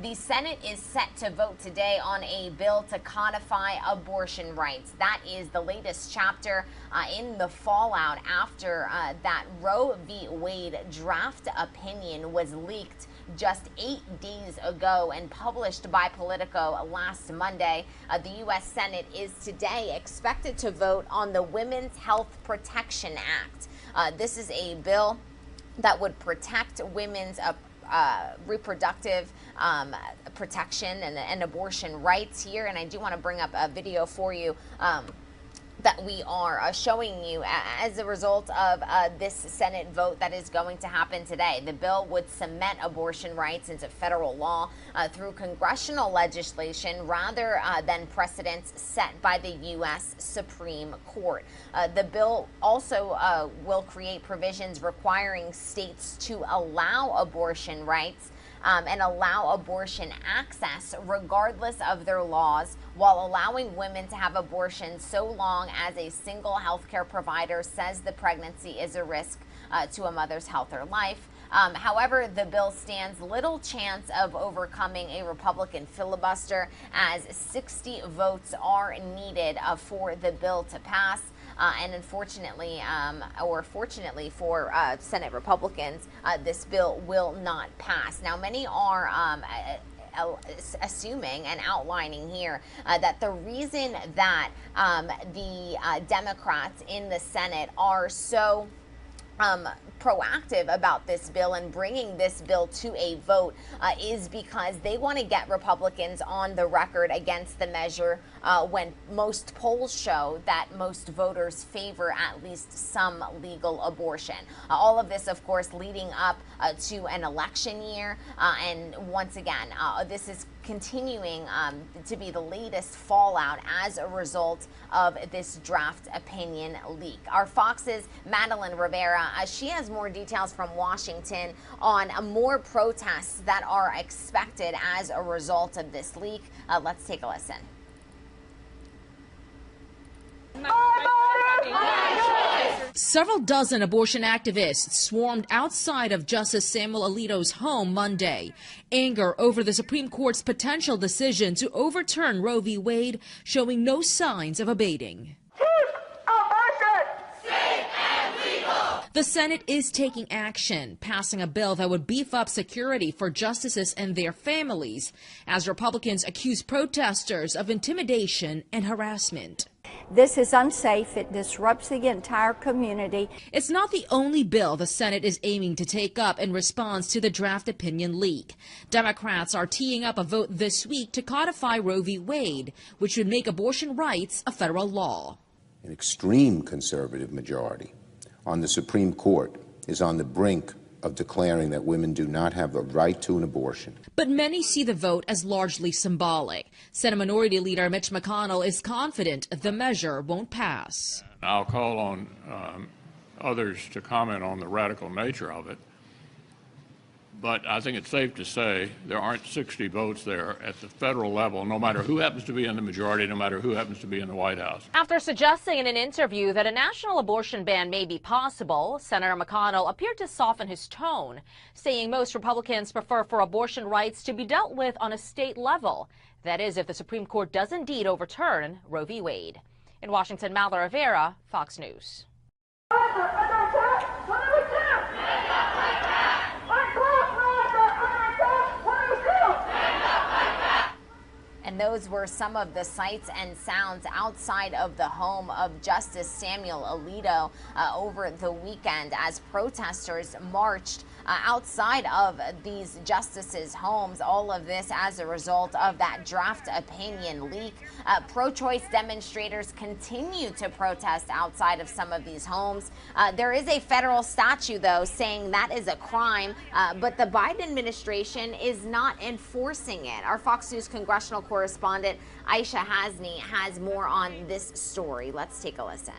The Senate is set to vote today on a bill to codify abortion rights. That is the latest chapter in the fallout after that Roe v. Wade draft opinion was leaked just 8 days ago and published by Politico last Monday. The U.S. Senate is today expected to vote on the Women's Health Protection Act. This is a bill that would protect women's reproductive protection and abortion rights here. And I do want to bring up a video for you that we are showing you as a result of this Senate vote that is going to happen today. The bill would cement abortion rights into federal law through congressional legislation rather than precedents set by the U.S. Supreme Court. The bill also will create provisions requiring states to allow abortion rights and allow abortion access regardless of their laws, while allowing women to have abortion so long as a single healthcare provider says the pregnancy is a risk to a mother's health or life. However, the bill stands little chance of overcoming a Republican filibuster, as 60 votes are needed for the bill to pass. And unfortunately, or fortunately for Senate Republicans, this bill will not pass. Now, many are assuming and outlining here that the reason that the Democrats in the Senate are so proactive about this bill and bringing this bill to a vote is because they want to get Republicans on the record against the measure when most polls show that most voters favor at least some legal abortion. All of this, of course, leading up to an election year. And once again, this is continuing to be the latest fallout as a result of this draft opinion leak. Our Fox's Madeline Rivera, she has more details from Washington on more protests that are expected as a result of this leak. Let's take a listen. Several dozen abortion activists swarmed outside of Justice Samuel Alito's home Monday. Anger over the Supreme Court's potential decision to overturn Roe v. Wade showing no signs of abating. The Senate is taking action, passing a bill that would beef up security for justices and their families, as Republicans accuse protesters of intimidation and harassment. This is unsafe. It disrupts the entire community. It's not the only bill the Senate is aiming to take up in response to the draft opinion leak. Democrats are teeing up a vote this week to codify Roe v. Wade, which would make abortion rights a federal law. An extreme conservative majority on the Supreme Court is on the brink of declaring that women do not have the right to an abortion. But many see the vote as largely symbolic. Senate Minority Leader Mitch McConnell is confident the measure won't pass. I'll call on others to comment on the radical nature of it. But I think it's safe to say there aren't 60 votes there at the federal level, no matter who happens to be in the majority, no matter who happens to be in the White House. After suggesting in an interview that a national abortion ban may be possible, Senator McConnell appeared to soften his tone, saying most Republicans prefer for abortion rights to be dealt with on a state level. That is, if the Supreme Court does indeed overturn Roe v. Wade. In Washington, Madeline Rivera, Fox News. And those were some of the sights and sounds outside of the home of Justice Samuel Alito over the weekend as protesters marched outside of these justices' homes. All of this as a result of that draft opinion leak. Pro-choice demonstrators continue to protest outside of some of these homes. There is a federal statute, though, saying that is a crime, but the Biden administration is not enforcing it. Our Fox News congressional correspondent Aisha Hasni has more on this story. Let's take a listen.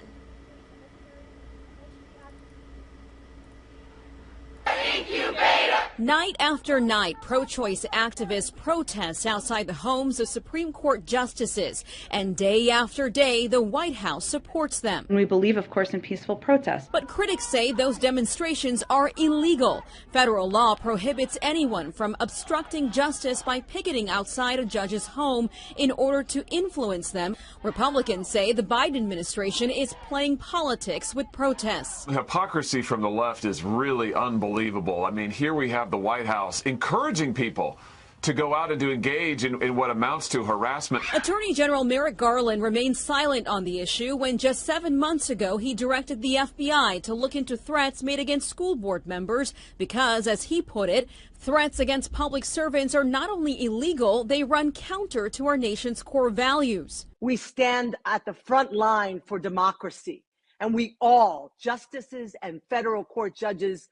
Incubator. Night after night, pro-choice activists protest outside the homes of Supreme Court justices, and day after day, the White House supports them. And we believe, of course, in peaceful protest. But critics say those demonstrations are illegal. Federal law prohibits anyone from obstructing justice by picketing outside a judge's home in order to influence them. Republicans say the Biden administration is playing politics with protests. The hypocrisy from the left is really unbelievable. I mean, here we have the White House encouraging people to go out and to engage in what amounts to harassment. Attorney General Merrick Garland remains silent on the issue when just 7 months ago he directed the FBI to look into threats made against school board members because, as he put it, threats against public servants are not only illegal, they run counter to our nation's core values. We stand at the front line for democracy, and we all, justices and federal court judges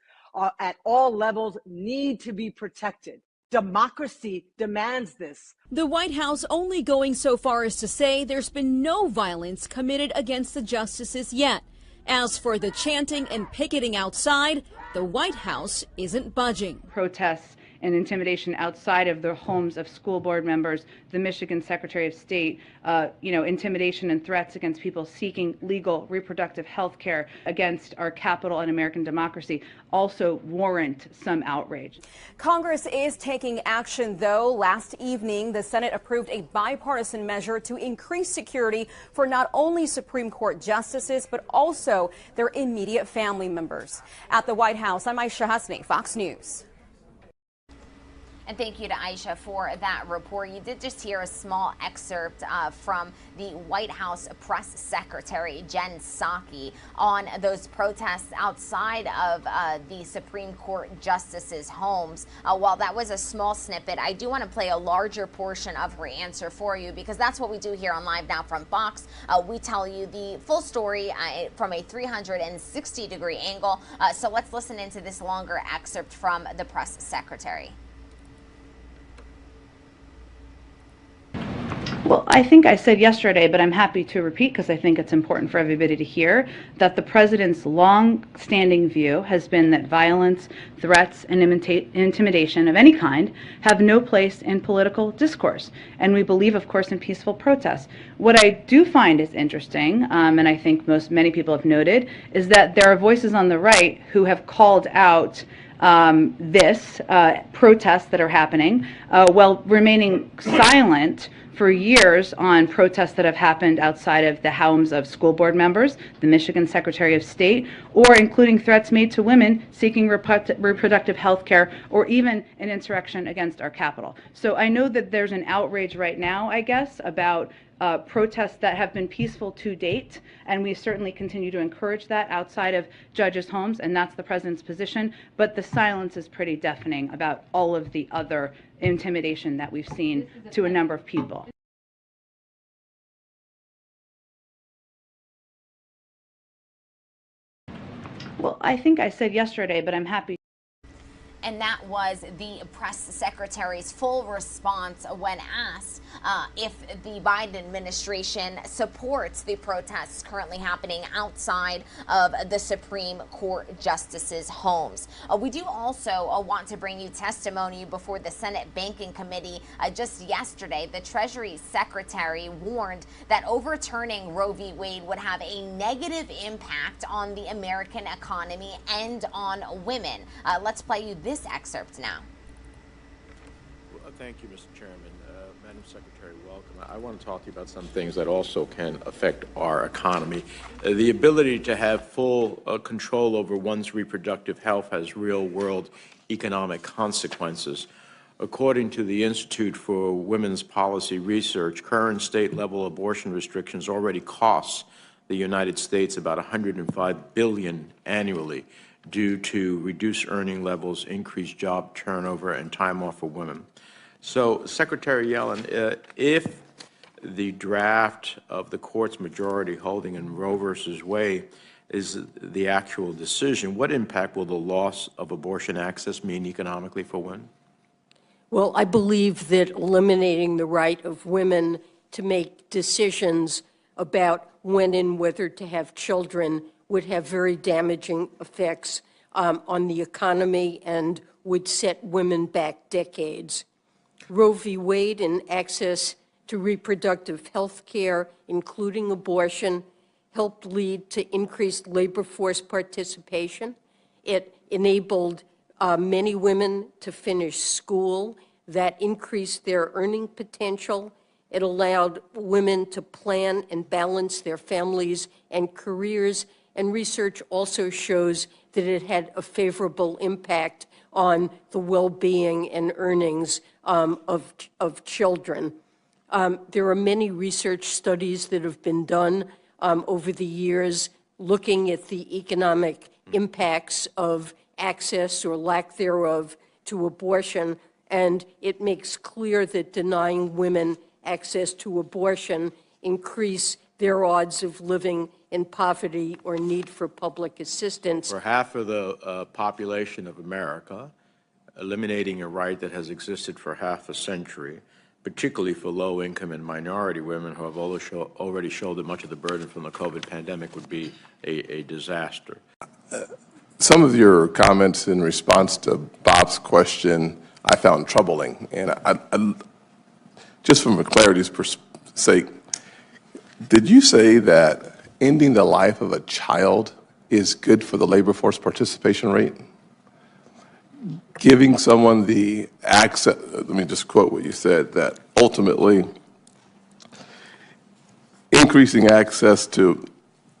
at all levels, need to be protected. Democracy demands this. The White House only going so far as to say there's been no violence committed against the justices yet. As for the chanting and picketing outside, the White House isn't budging. Protests and intimidation outside of the homes of school board members, the Michigan Secretary of State, intimidation and threats against people seeking legal reproductive health care against our capital and American democracy also warrant some outrage. Congress is taking action, though. Last evening, the Senate approved a bipartisan measure to increase security for not only Supreme Court justices, but also their immediate family members. At the White House, I'm Aisha Hasni, Fox News. And thank you to Aisha for that report. You did just hear a small excerpt from the White House Press Secretary, Jen Psaki, on those protests outside of the Supreme Court justices' homes. While that was a small snippet, I do want to play a larger portion of her answer for you, because that's what we do here on Live Now from Fox. We tell you the full story from a 360-degree angle. So let's listen into this longer excerpt from the press secretary. Well, I think I said yesterday, but I'm happy to repeat because I think it's important for everybody to hear, that the president's long-standing view has been that violence, threats, and intimidation of any kind have no place in political discourse. And we believe, of course, in peaceful protest. What I do find is interesting, and I think many people have noted, is that there are voices on the right who have called out protests that are happening while remaining silent for years on protests that have happened outside of the homes of school board members, the Michigan Secretary of State, or including threats made to women seeking reproductive health care, or even an insurrection against our Capitol. So I know that there's an outrage right now, I guess, about protests that have been peaceful to date, and we certainly continue to encourage that outside of judges' homes, and that's the president's position. But the silence is pretty deafening about all of the other intimidation that we've seen to a number of people. Well, I think I said yesterday, but I'm happy. And that was the press secretary's full response when asked if the Biden administration supports the protests currently happening outside of the Supreme Court justices' homes. We do also want to bring you testimony before the Senate Banking Committee. Just yesterday, the Treasury Secretary warned that overturning Roe v. Wade would have a negative impact on the American economy and on women. Let's play you this excerpt now. Well, thank you, Mr. Chairman. Madam Secretary, welcome. I want to talk to you about some things that also can affect our economy. The ability to have full control over one's reproductive health has real-world economic consequences. According to the Institute for Women's Policy Research, current state-level abortion restrictions already cost the United States about $105 billion annually, due to reduced earning levels, increased job turnover, and time off for women. So, Secretary Yellen, if the draft of the court's majority holding in Roe versus Wade is the actual decision, what impact will the loss of abortion access mean economically for women? Well, I believe that eliminating the right of women to make decisions about when and whether to have children would have very damaging effects on the economy and would set women back decades. Roe v. Wade and access to reproductive health care, including abortion, helped lead to increased labor force participation. It enabled many women to finish school. That increased their earning potential. It allowed women to plan and balance their families and careers. And research also shows that it had a favorable impact on the well-being and earnings of children. There are many research studies that have been done over the years looking at the economic impacts of access or lack thereof to abortion, and it makes clear that denying women access to abortion increase their odds of living in poverty or need for public assistance. For half of the population of America, eliminating a right that has existed for half a century, particularly for low-income and minority women who have already shouldered much of the burden from the COVID pandemic, would be a disaster. Some of your comments in response to Bob's question I found troubling, and I just from a clarity's sake, did you say that ending the life of a child is good for the labor force participation rate? Giving someone the access, let me just quote what you said, that ultimately increasing access to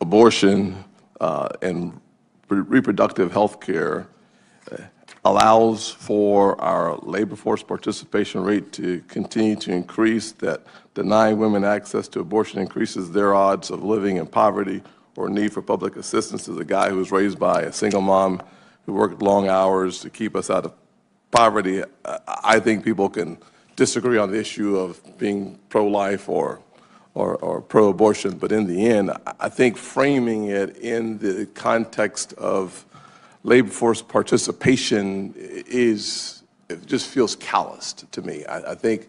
abortion and reproductive health care allows for our labor force participation rate to continue to increase, that denying women access to abortion increases their odds of living in poverty or need for public assistance. As a guy who was raised by a single mom who worked long hours to keep us out of poverty, I think people can disagree on the issue of being pro-life or pro-abortion, but in the end, I think framing it in the context of labor force participation it just feels calloused to me. I think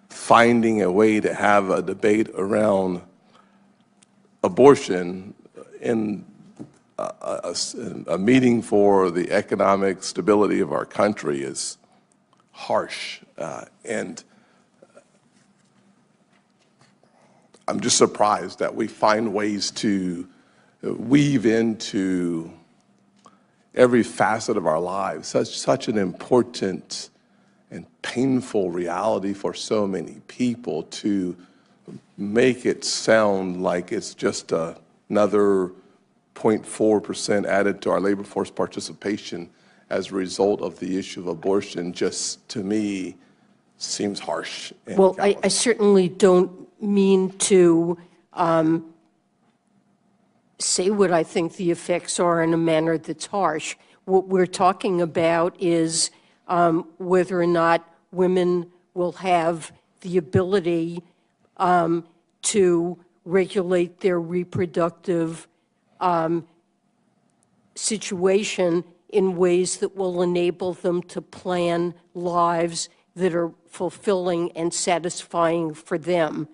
finding a way to have a debate around abortion in a meeting for the economic stability of our country is harsh, and I'm just surprised that we find ways to weave into every facet of our lives such an important and painful reality for so many people, to make it sound like it's just another 0.4% added to our labor force participation as a result of the issue of abortion. Just to me seems harsh. Well, I certainly don't mean to say what I think the effects are in a manner that's harsh. What we're talking about is whether or not women will have the ability to regulate their reproductive situation in ways that will enable them to plan lives that are fulfilling and satisfying for them.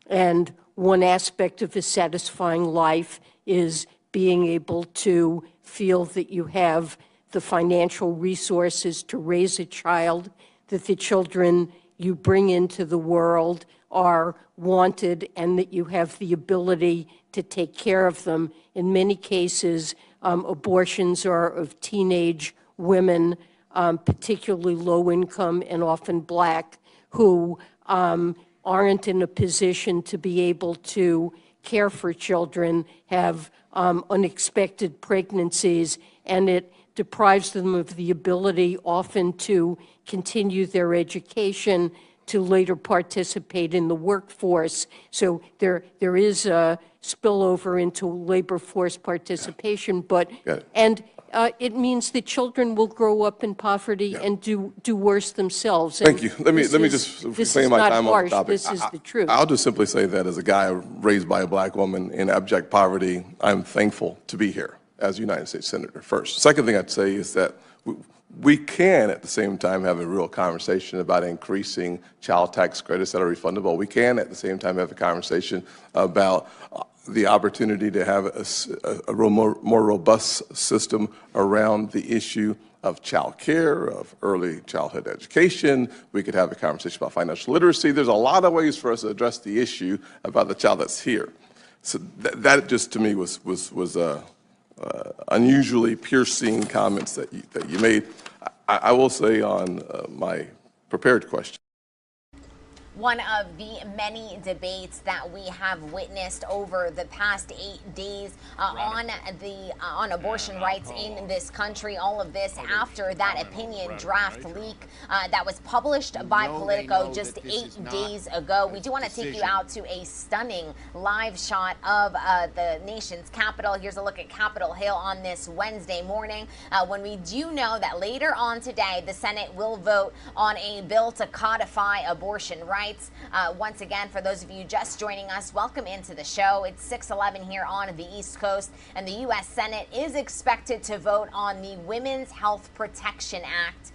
And one aspect of a satisfying life is being able to feel that you have the financial resources to raise a child, that the children you bring into the world are wanted, and that you have the ability to take care of them. In many cases, abortions are of teenage women, particularly low income and often Black, who aren't in a position to be able to care for children, have unexpected pregnancies, and it deprives them of the ability often to continue their education, to later participate in the workforce. So there is a spillover into labor force participation, but it means that children will grow up in poverty and do worse themselves. Thank you. Let me just reclaim my time on the topic. This is the truth. I'll just simply say that as a guy raised by a Black woman in abject poverty, I'm thankful to be here as a United States Senator first. Second thing I'd say is that we can at the same time have a real conversation about increasing child tax credits that are refundable. We can at the same time have a conversation about the opportunity to have a more robust system around the issue of child care, of early childhood education. We could have a conversation about financial literacy. There's a lot of ways for us to address the issue about the child that's here. So that just to me was unusually piercing comments that you made. I will say on my prepared question. One of the many debates that we have witnessed over the past 8 days on abortion rights in this country. All of this after that opinion draft leak that was published by Politico just 8 days ago. We do want to take you out to a stunning live shot of the nation's capital. Here's a look at Capitol Hill on this Wednesday morning when we do know that later on today the Senate will vote on a bill to codify abortion rights. Once again, for those of you just joining us, welcome into the show. It's 6:11 here on the East Coast, and the U.S. Senate is expected to vote on the Women's Health Protection Act.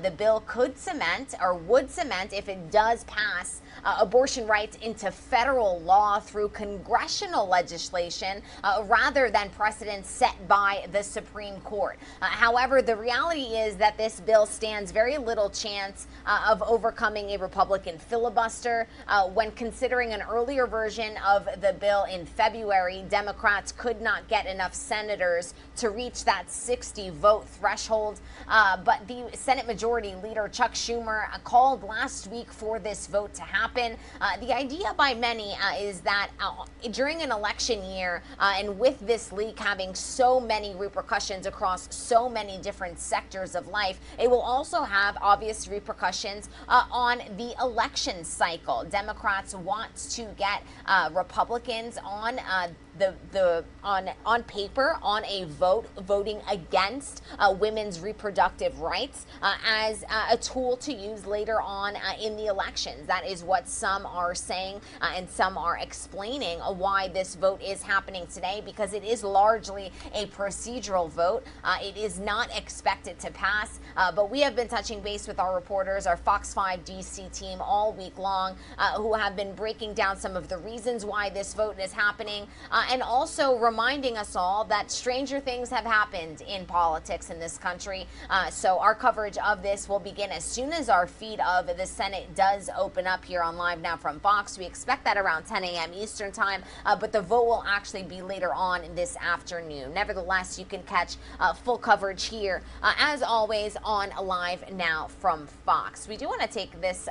The bill could cement, or would cement if it does pass, abortion rights into federal law through congressional legislation rather than precedents set by the Supreme Court. However, the reality is that this bill stands very little chance of overcoming a Republican filibuster. When considering an earlier version of the bill in February, Democrats could not get enough senators to reach that 60-vote threshold. But the Senate Majority Leader Chuck Schumer called last week for this vote to happen. The idea by many is that during an election year and with this leak having so many repercussions across so many different sectors of life, it will also have obvious repercussions on the election cycle. Democrats want to get Republicans on on paper on a voting against women's reproductive rights as a tool to use later on in the elections. That is what some are saying, and some are explaining why this vote is happening today, because it is largely a procedural vote. It is not expected to pass, but we have been touching base with our reporters, our Fox 5 DC team all week long, who have been breaking down some of the reasons why this vote is happening, and also reminding us all that stranger things have happened in politics in this country. So our coverage of this will begin as soon as our feed of the Senate does open up here on Live Now from Fox. We expect that around 10 a.m. Eastern time, but the vote will actually be later on this afternoon. Nevertheless, you can catch full coverage here, as always, on Live Now from Fox. We do want to take this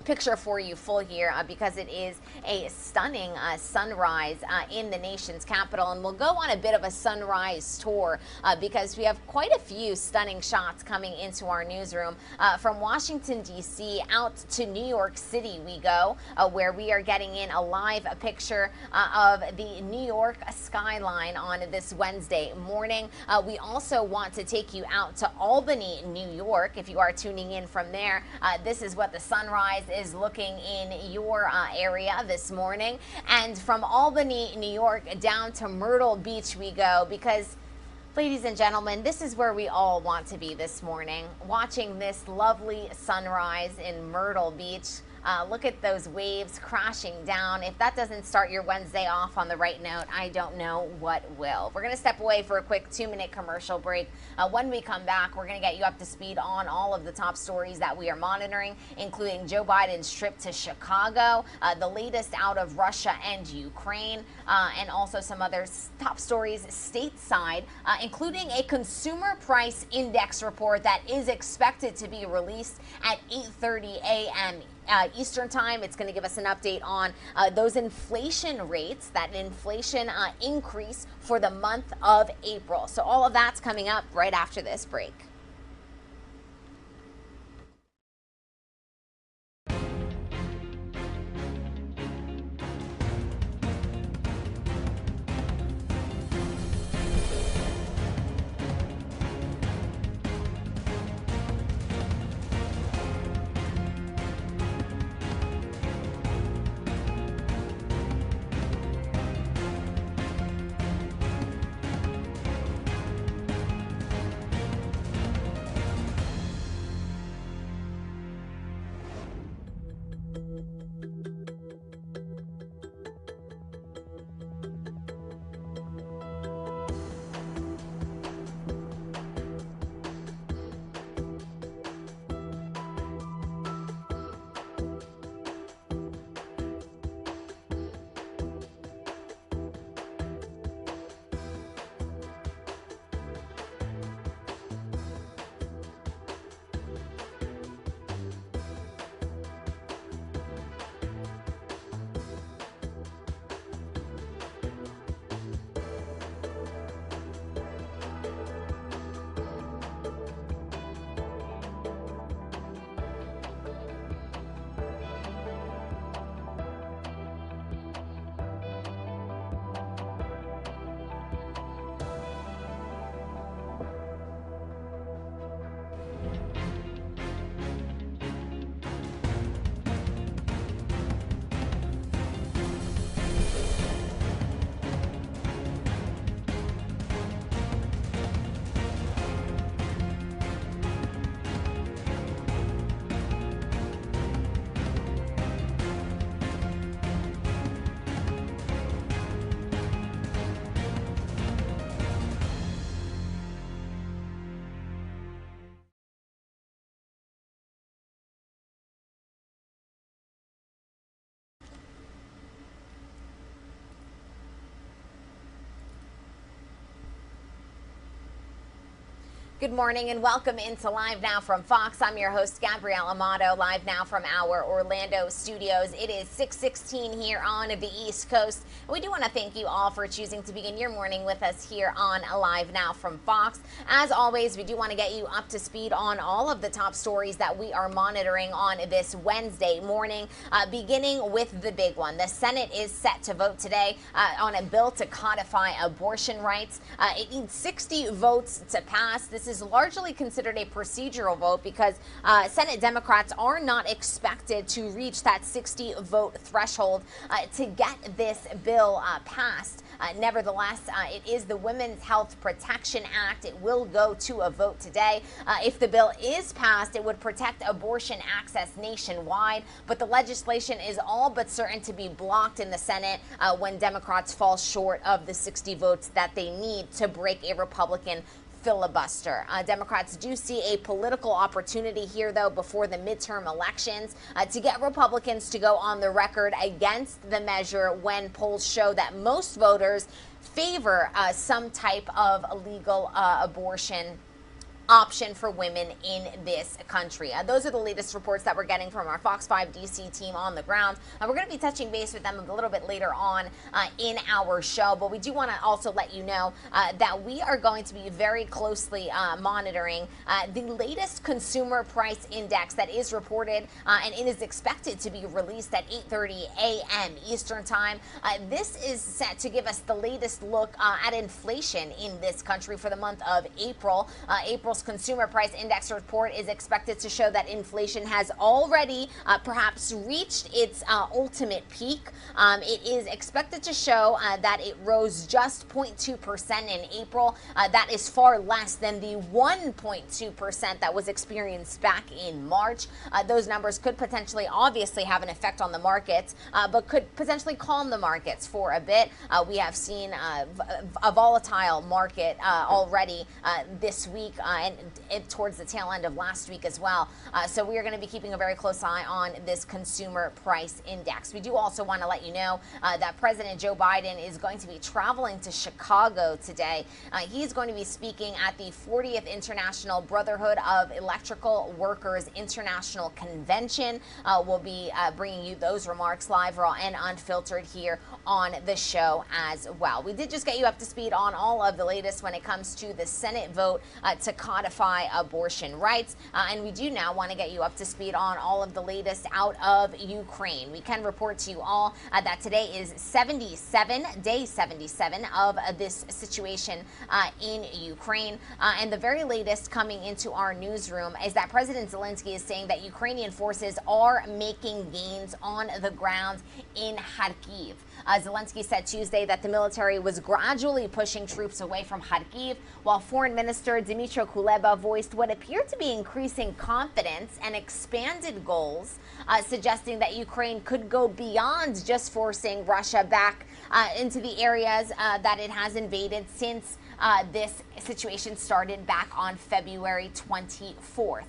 picture for you full here because it is a stunning sunrise in the nation's capital, and we'll go on a bit of a sunrise tour because we have quite a few stunning shots coming into our newsroom. From Washington D.C. out to New York City we go, where we are getting in a live picture of the New York skyline on this Wednesday morning. We also want to take you out to Albany, New York. If you are tuning in from there, this is what the sunrise is looking in your area this morning. And from Albany, New York, down to Myrtle Beach we go, because, ladies and gentlemen, this is where we all want to be this morning, watching this lovely sunrise in Myrtle Beach. Look at those waves crashing down. If that doesn't start your Wednesday off on the right note, I don't know what will. We're going to step away for a quick 2-minute commercial break. When we come back, we're going to get you up to speed on all of the top stories that we are monitoring, including Joe Biden's trip to Chicago, the latest out of Russia and Ukraine, and also some other top stories stateside, including a consumer price index report that is expected to be released at 8:30 a.m. Eastern time. It's going to give us an update on those inflation rates, that inflation increase for the month of April. So all of that's coming up right after this break. Good morning and welcome into Live Now from Fox. I'm your host, Gabrielle Amato, live now from our Orlando studios. It is 6:16 here on the East Coast. And we do want to thank you all for choosing to begin your morning with us here on Live Now from Fox. As always, we do want to get you up to speed on all of the top stories that we are monitoring on this Wednesday morning, beginning with the big one. The Senate is set to vote today on a bill to codify abortion rights. It needs 60 votes to pass. This is largely considered a procedural vote because Senate Democrats are not expected to reach that 60 vote threshold to get this bill passed. Nevertheless, it is the Women's Health Protection Act. It will go to a vote today. If the bill is passed, it would protect abortion access nationwide, but the legislation is all but certain to be blocked in the Senate when Democrats fall short of the 60 votes that they need to break a Republican filibuster. Democrats do see a political opportunity here, though, before the midterm elections to get Republicans to go on the record against the measure when polls show that most voters favor some type of legal abortion option for women in this country. Those are the latest reports that we're getting from our Fox 5 DC team on the ground. We're going to be touching base with them a little bit later on in our show, but we do want to also let you know that we are going to be very closely monitoring the latest consumer price index that is reported and it is expected to be released at 8:30 a.m. Eastern Time. This is set to give us the latest look at inflation in this country for the month of April. April's Consumer Price Index report is expected to show that inflation has already perhaps reached its ultimate peak. It is expected to show that it rose just 0.2% in April. That is far less than the 1.2% that was experienced back in March. Those numbers could potentially obviously have an effect on the markets, but could potentially calm the markets for a bit. We have seen a volatile market already this week and towards the tail end of last week as well. So we are going to be keeping a very close eye on this consumer price index. We do also want to let you know that President Joe Biden is going to be traveling to Chicago today. He's going to be speaking at the 40th International Brotherhood of Electrical Workers International Convention. We'll be bringing you those remarks live, raw, and unfiltered here on the show as well. We did just get you up to speed on all of the latest when it comes to the Senate vote to codify abortion rights. And we do now want to get you up to speed on all of the latest out of Ukraine. We can report to you all that today is day 77 of this situation in Ukraine. And the very latest coming into our newsroom is that President Zelensky is saying that Ukrainian forces are making gains on the ground in Kharkiv. Zelensky said Tuesday that the military was gradually pushing troops away from Kharkiv, while Foreign Minister Dmytro Kuleba voiced what appeared to be increasing confidence and expanded goals, suggesting that Ukraine could go beyond just forcing Russia back into the areas that it has invaded since this situation started back on February 24th.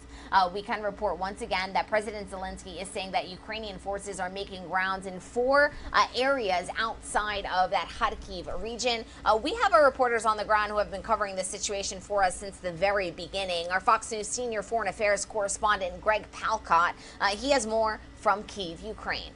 We can report once again that President Zelensky is saying that Ukrainian forces are making grounds in 4 areas outside of that Kharkiv region. We have our reporters on the ground who have been covering this situation for us since the very beginning. Our Fox News senior foreign affairs correspondent, Greg Palcott, he has more from Kyiv, Ukraine.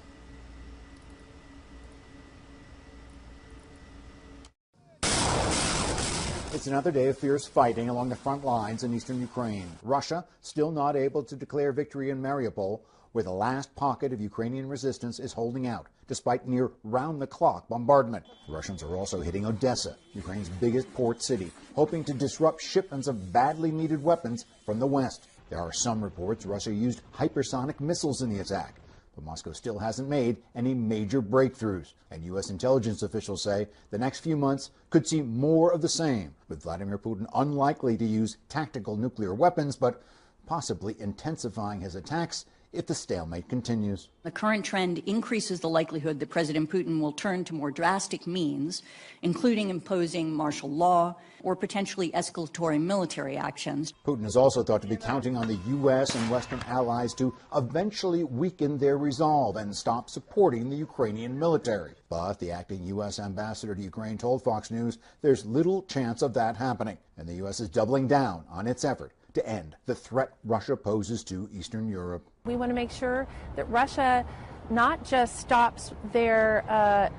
It's another day of fierce fighting along the front lines in eastern Ukraine. Russia still not able to declare victory in Mariupol, where the last pocket of Ukrainian resistance is holding out, despite near round-the-clock bombardment. The Russians are also hitting Odessa, Ukraine's biggest port city, hoping to disrupt shipments of badly needed weapons from the west. There are some reports Russia used hypersonic missiles in the attack, but Moscow still hasn't made any major breakthroughs. And U.S. intelligence officials say the next few months could see more of the same, with Vladimir Putin unlikely to use tactical nuclear weapons, but possibly intensifying his attacks if the stalemate continues. The current trend increases the likelihood that President Putin will turn to more drastic means, including imposing martial law or potentially escalatory military actions. Putin is also thought to be counting on the U.S. and Western allies to eventually weaken their resolve and stop supporting the Ukrainian military. But the acting U.S. ambassador to Ukraine told Fox News there's little chance of that happening, and the U.S. is doubling down on its effort to end the threat Russia poses to Eastern Europe. We want to make sure that Russia not just stops their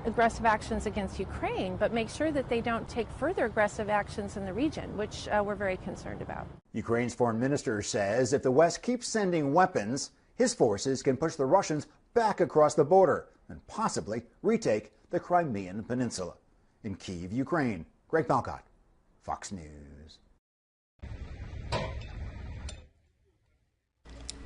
aggressive actions against Ukraine, but make sure that they don't take further aggressive actions in the region, which we're very concerned about. Ukraine's foreign minister says if the West keeps sending weapons, his forces can push the Russians back across the border and possibly retake the Crimean Peninsula. In Kyiv, Ukraine, Greg Balcott, Fox News.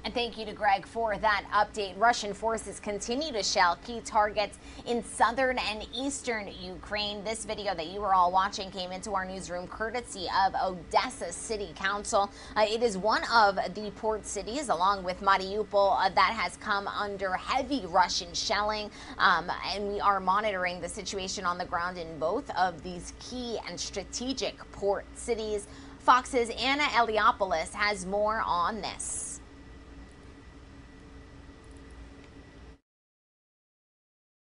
And thank you to Greg for that update. Russian forces continue to shell key targets in southern and eastern Ukraine. This video that you were all watching came into our newsroom courtesy of Odessa City Council. It is one of the port cities, along with Mariupol, that has come under heavy Russian shelling. And we are monitoring the situation on the ground in both of these key and strategic port cities. Fox's Anna Eliopoulos has more on this.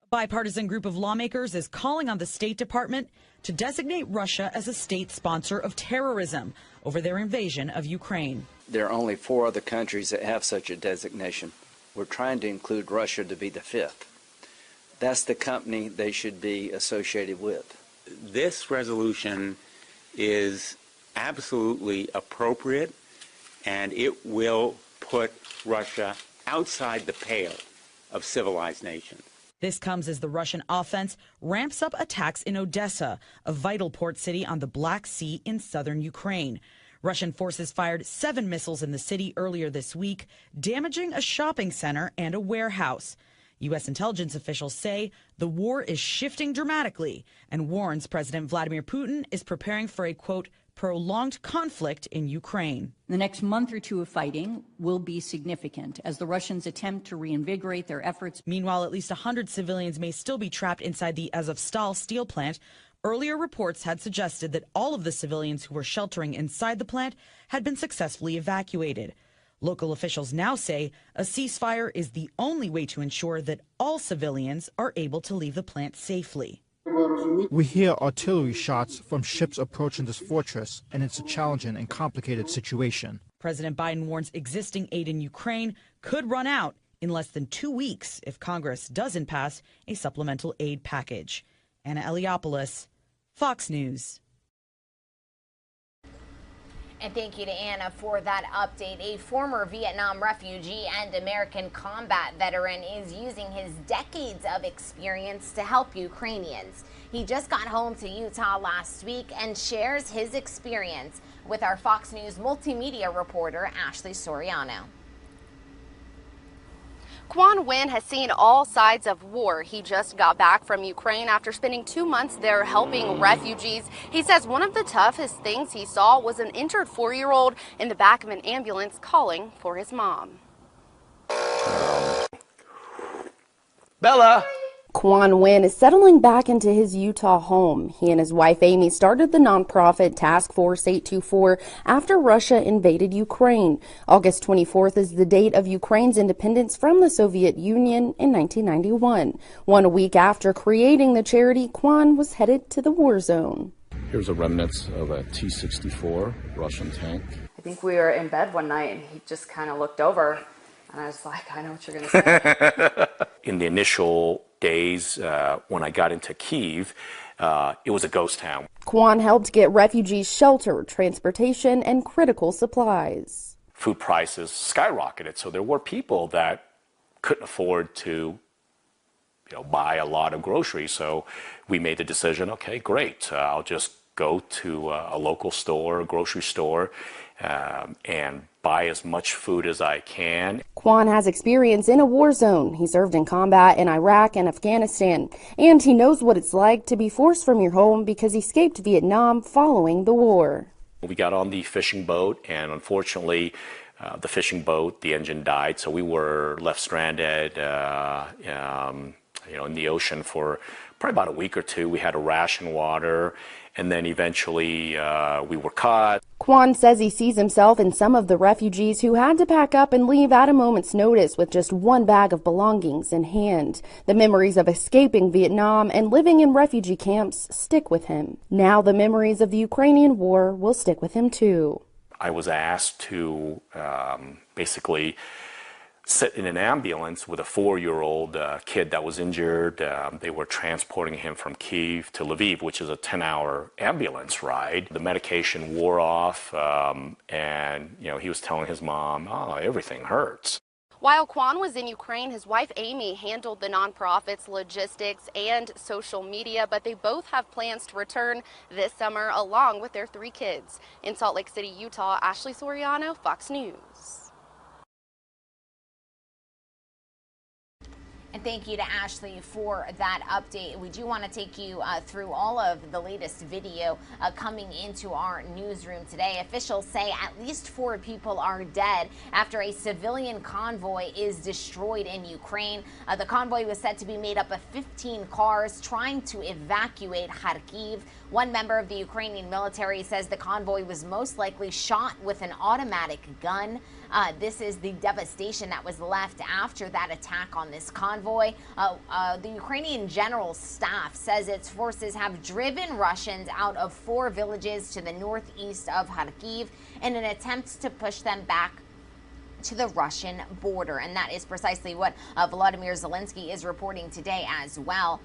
A bipartisan group of lawmakers is calling on the State Department to designate Russia as a state sponsor of terrorism over their invasion of Ukraine. There are only 4 other countries that have such a designation. We're trying to include Russia to be the 5th. That's the company they should be associated with. This resolution is absolutely appropriate, and it will put Russia outside the pale of civilized nations. This comes as the Russian offense ramps up attacks in Odessa, a vital port city on the Black Sea in southern Ukraine. Russian forces fired 7 missiles in the city earlier this week, damaging a shopping center and a warehouse. U.S. intelligence officials say the war is shifting dramatically and warns President Vladimir Putin is preparing for a, quote, prolonged conflict in Ukraine. The next month or two of fighting will be significant as the Russians attempt to reinvigorate their efforts. Meanwhile, at least 100 civilians may still be trapped inside the Azovstal steel plant. Earlier reports had suggested that all of the civilians who were sheltering inside the plant had been successfully evacuated. Local officials now say a ceasefire is the only way to ensure that all civilians are able to leave the plant safely. We hear artillery shots from ships approaching this fortress, and it's a challenging and complicated situation. President Biden warns existing aid in Ukraine could run out in less than 2 weeks if Congress doesn't pass a supplemental aid package. Anna Eliopoulos, Fox News. And thank you to Anna for that update. A former Vietnam refugee and American combat veteran is using his decades of experience to help Ukrainians. He just got home to Utah last week and shares his experience with our Fox News multimedia reporter, Ashley Soriano. Quan Nguyen has seen all sides of war. He just got back from Ukraine after spending 2 months there helping refugees. He says one of the toughest things he saw was an injured 4-year-old in the back of an ambulance calling for his mom. Bella! Quan Nguyen is settling back into his Utah home. He and his wife Amy started the nonprofit Task Force 824 after Russia invaded Ukraine. August 24th is the date of Ukraine's independence from the Soviet Union in 1991. 1 week after creating the charity, Quan was headed to the war zone. Here's the remnants of a T-64 Russian tank. I think we were in bed one night and he just kind of looked over and I was like, I know what you're going to say. In the initial days when I got into Kyiv, it was a ghost town. Quan helped get refugees shelter, transportation, and critical supplies. Food prices skyrocketed, so there were people that couldn't afford to buy a lot of groceries. So we made the decision, okay, great, I'll just go to a local store, a grocery store, and buy as much food as I can. Quan has experience in a war zone. He served in combat in Iraq and Afghanistan, and he knows what it's like to be forced from your home because he escaped Vietnam following the war. We got on the fishing boat, and unfortunately, the fishing boat, the engine died, so we were left stranded, in the ocean for probably about a week or two. We had to ration water, and then eventually we were caught. Kwan says he sees himself in some of the refugees who had to pack up and leave at a moment's notice with just one bag of belongings in hand. The memories of escaping Vietnam and living in refugee camps stick with him. Now the memories of the Ukrainian war will stick with him too. I was asked to basically sit in an ambulance with a 4-year-old kid that was injured. They were transporting him from Kyiv to Lviv, which is a 10-hour ambulance ride. The medication wore off, and he was telling his mom, "Oh, everything hurts." While Kwan was in Ukraine, his wife Amy handled the nonprofit's logistics and social media, but they both have plans to return this summer along with their 3 kids. In Salt Lake City, Utah, Ashley Soriano, Fox News. And thank you to Ashley for that update. We do want to take you through all of the latest video coming into our newsroom today. Officials say at least 4 people are dead after a civilian convoy is destroyed in Ukraine. The convoy was said to be made up of 15 cars trying to evacuate Kharkiv. One member of the Ukrainian military says the convoy was most likely shot with an automatic gun. This is the devastation that was left after that attack on this convoy. The Ukrainian General Staff says its forces have driven Russians out of 4 villages to the northeast of Kharkiv in an attempt to push them back to the Russian border. And that is precisely what Volodymyr Zelensky is reporting today as well.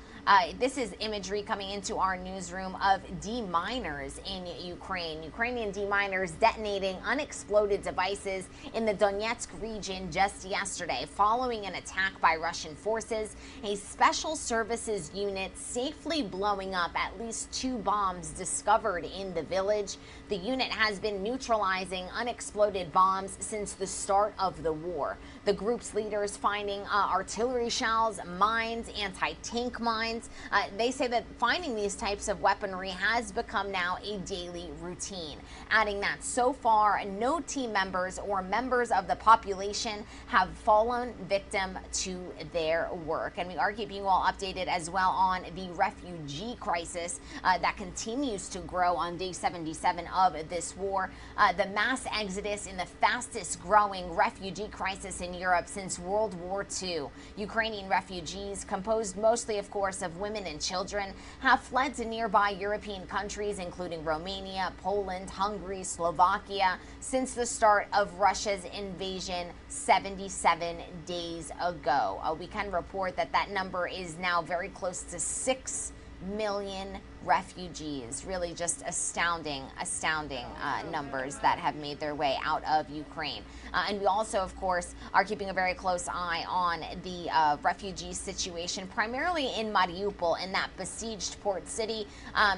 This is imagery coming into our newsroom of deminers in Ukraine. Ukrainian deminers detonating unexploded devices in the Donetsk region just yesterday following an attack by Russian forces. A special services unit safely blowing up at least 2 bombs discovered in the village. The unit has been neutralizing unexploded bombs since the start of the war. The group's leaders finding artillery shells, mines, anti-tank mines. They say that finding these types of weaponry has become now a daily routine, adding that so far no team members or members of the population have fallen victim to their work. And we are keeping you all updated as well on the refugee crisis that continues to grow on day 77 of this war. The mass exodus in the fastest growing refugee crisis in Europe since World War II. Ukrainian refugees, composed mostly, of course, of women and children, have fled to nearby European countries, including Romania, Poland, Hungary, Slovakia, since the start of Russia's invasion 77 days ago. We can report that that number is now very close to 6 million refugees. Really just astounding numbers that have made their way out of Ukraine. And we also, of course, are keeping a very close eye on the refugee situation, primarily in Mariupol, in that besieged port city.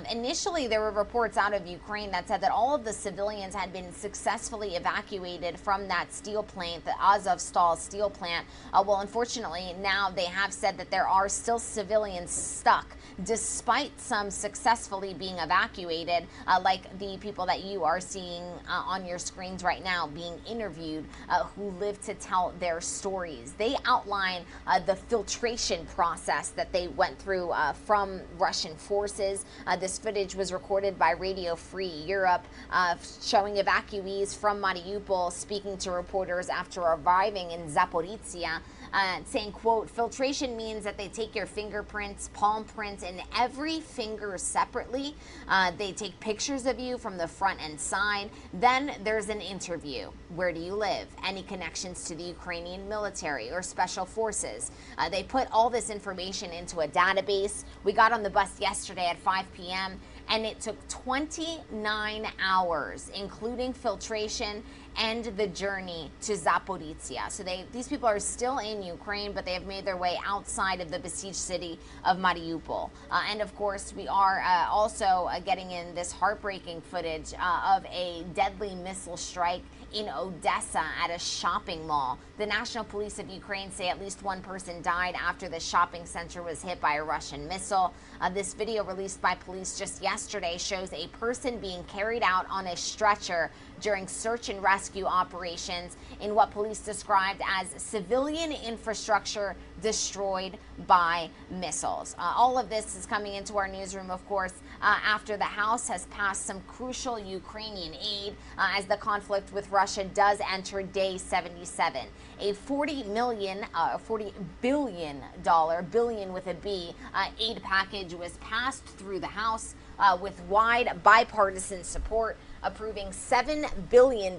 Initially, there were reports out of Ukraine that said that all of the civilians had been successfully evacuated from that steel plant, the Azovstal steel plant. Well, unfortunately, now they have said that there are still civilians stuck, despite some successfully being evacuated, like the people that you are seeing on your screens right now being interviewed, who live to tell their stories. They outline the filtration process that they went through from Russian forces. This footage was recorded by Radio Free Europe, showing evacuees from Mariupol speaking to reporters after arriving in Zaporizhia, saying, quote, "Filtration means that they take your fingerprints, palm prints, and every finger separately. They take pictures of you from the front and side. Then there's an interview. Where do you live? Any connections to the Ukrainian military or special forces?" They put all this information into a database. We got on the bus yesterday at 5 p.m. and it took 29 hours, including filtration and the journey to Zaporizhia. So these people are still in Ukraine, but they have made their way outside of the besieged city of Mariupol. And of course, we are also getting in this heartbreaking footage of a deadly missile strike in Odessa at a shopping mall. The National Police of Ukraine say at least 1 person died after the shopping center was hit by a Russian missile. This video released by police just yesterday shows a person being carried out on a stretcher during search and rescue rescue operations in what police described as civilian infrastructure destroyed by missiles. All of this is coming into our newsroom, of course, after the House has passed some crucial Ukrainian aid as the conflict with Russia does enter day 77. A $40 billion, billion with a B, aid package was passed through the House with wide bipartisan support, approving $7 billion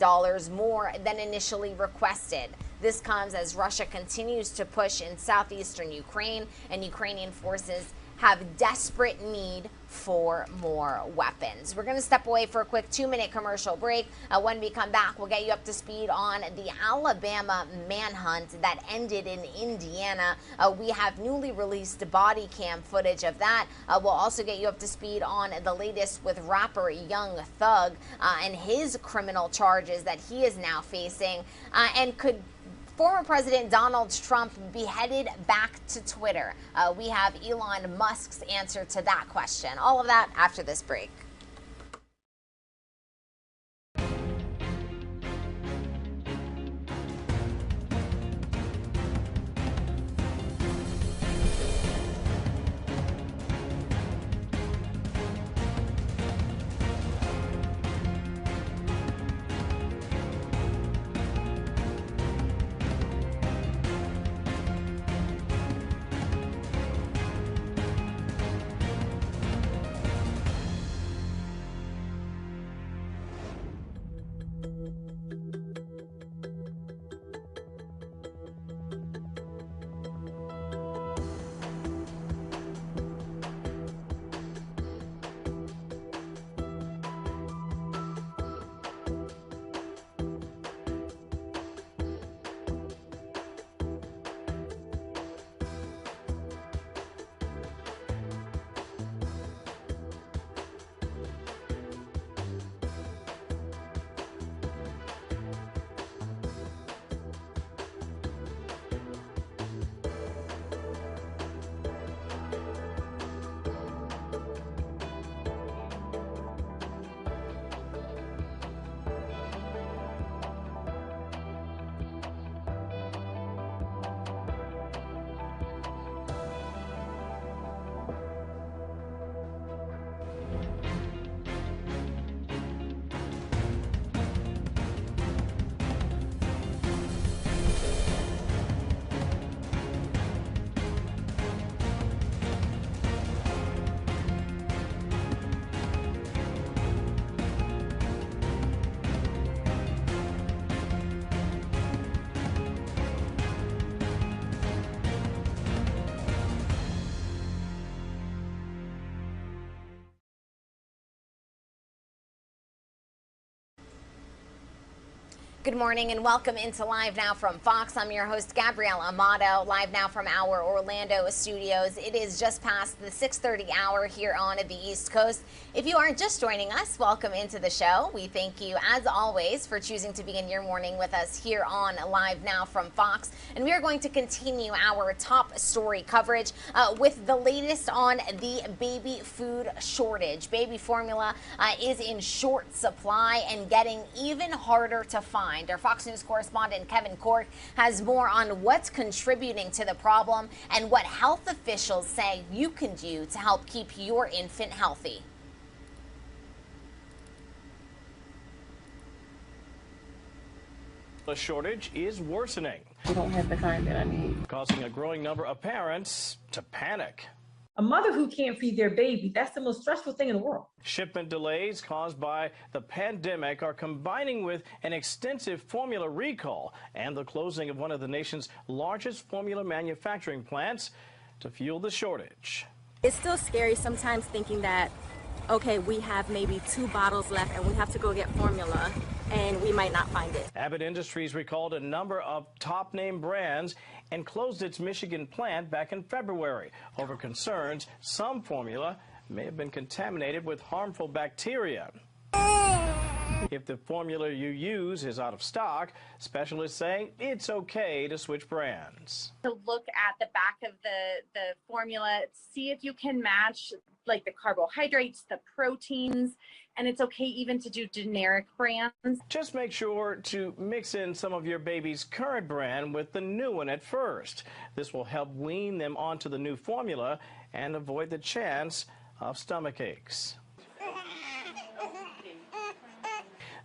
more than initially requested. This comes as Russia continues to push in southeastern Ukraine, and Ukrainian forces have desperate need for more weapons. We're going to step away for a quick 2-minute commercial break. When we come back, we'll get you up to speed on the Alabama manhunt that ended in Indiana. We have newly released body cam footage of that. We'll also get you up to speed on the latest with rapper Young Thug and his criminal charges that he is now facing. And could former President Donald Trump be headed back to Twitter? We have Elon Musk's answer to that question. All of that after this break. Good morning and welcome into Live Now from Fox. I'm your host, Gabrielle Amato, live now from our Orlando studios. It is just past the 6:30 hour here on the East Coast. If you are just joining us, welcome into the show. We thank you, as always, for choosing to begin your morning with us here on Live Now from Fox. And we are going to continue our top story coverage with the latest on the baby food shortage. Baby formula is in short supply and getting even harder to find. Our Fox News correspondent Kevin Cork has more on what's contributing to the problem and what health officials say you can do to help keep your infant healthy. The shortage is worsening. We don't have the kind that I need. Causing a growing number of parents to panic. A mother who can't feed their baby, that's the most stressful thing in the world. Shipment delays caused by the pandemic are combining with an extensive formula recall and the closing of one of the nation's largest formula manufacturing plants to fuel the shortage. It's still scary sometimes thinking that, okay, we have maybe 2 bottles left and we have to go get formula and we might not find it. Abbott Industries recalled a number of top name brands and closed its Michigan plant back in February over concerns some formula may have been contaminated with harmful bacteria. If the formula you use is out of stock, specialists say it's okay to switch brands. To look at the back of the formula, see if you can match like the carbohydrates, the proteins, and it's okay even to do generic brands. Just make sure to mix in some of your baby's current brand with the new one at first. This will help wean them onto the new formula and avoid the chance of stomach aches.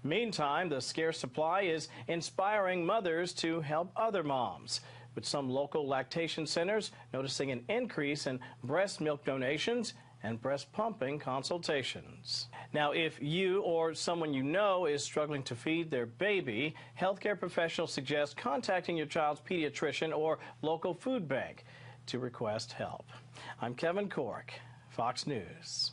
Meantime, the scarce supply is inspiring mothers to help other moms, with some local lactation centers noticing an increase in breast milk donations and breast pumping consultations. Now, if you or someone you know is struggling to feed their baby, healthcare professionals suggest contacting your child's pediatrician or local food bank to request help. I'm Kevin Cork, Fox News.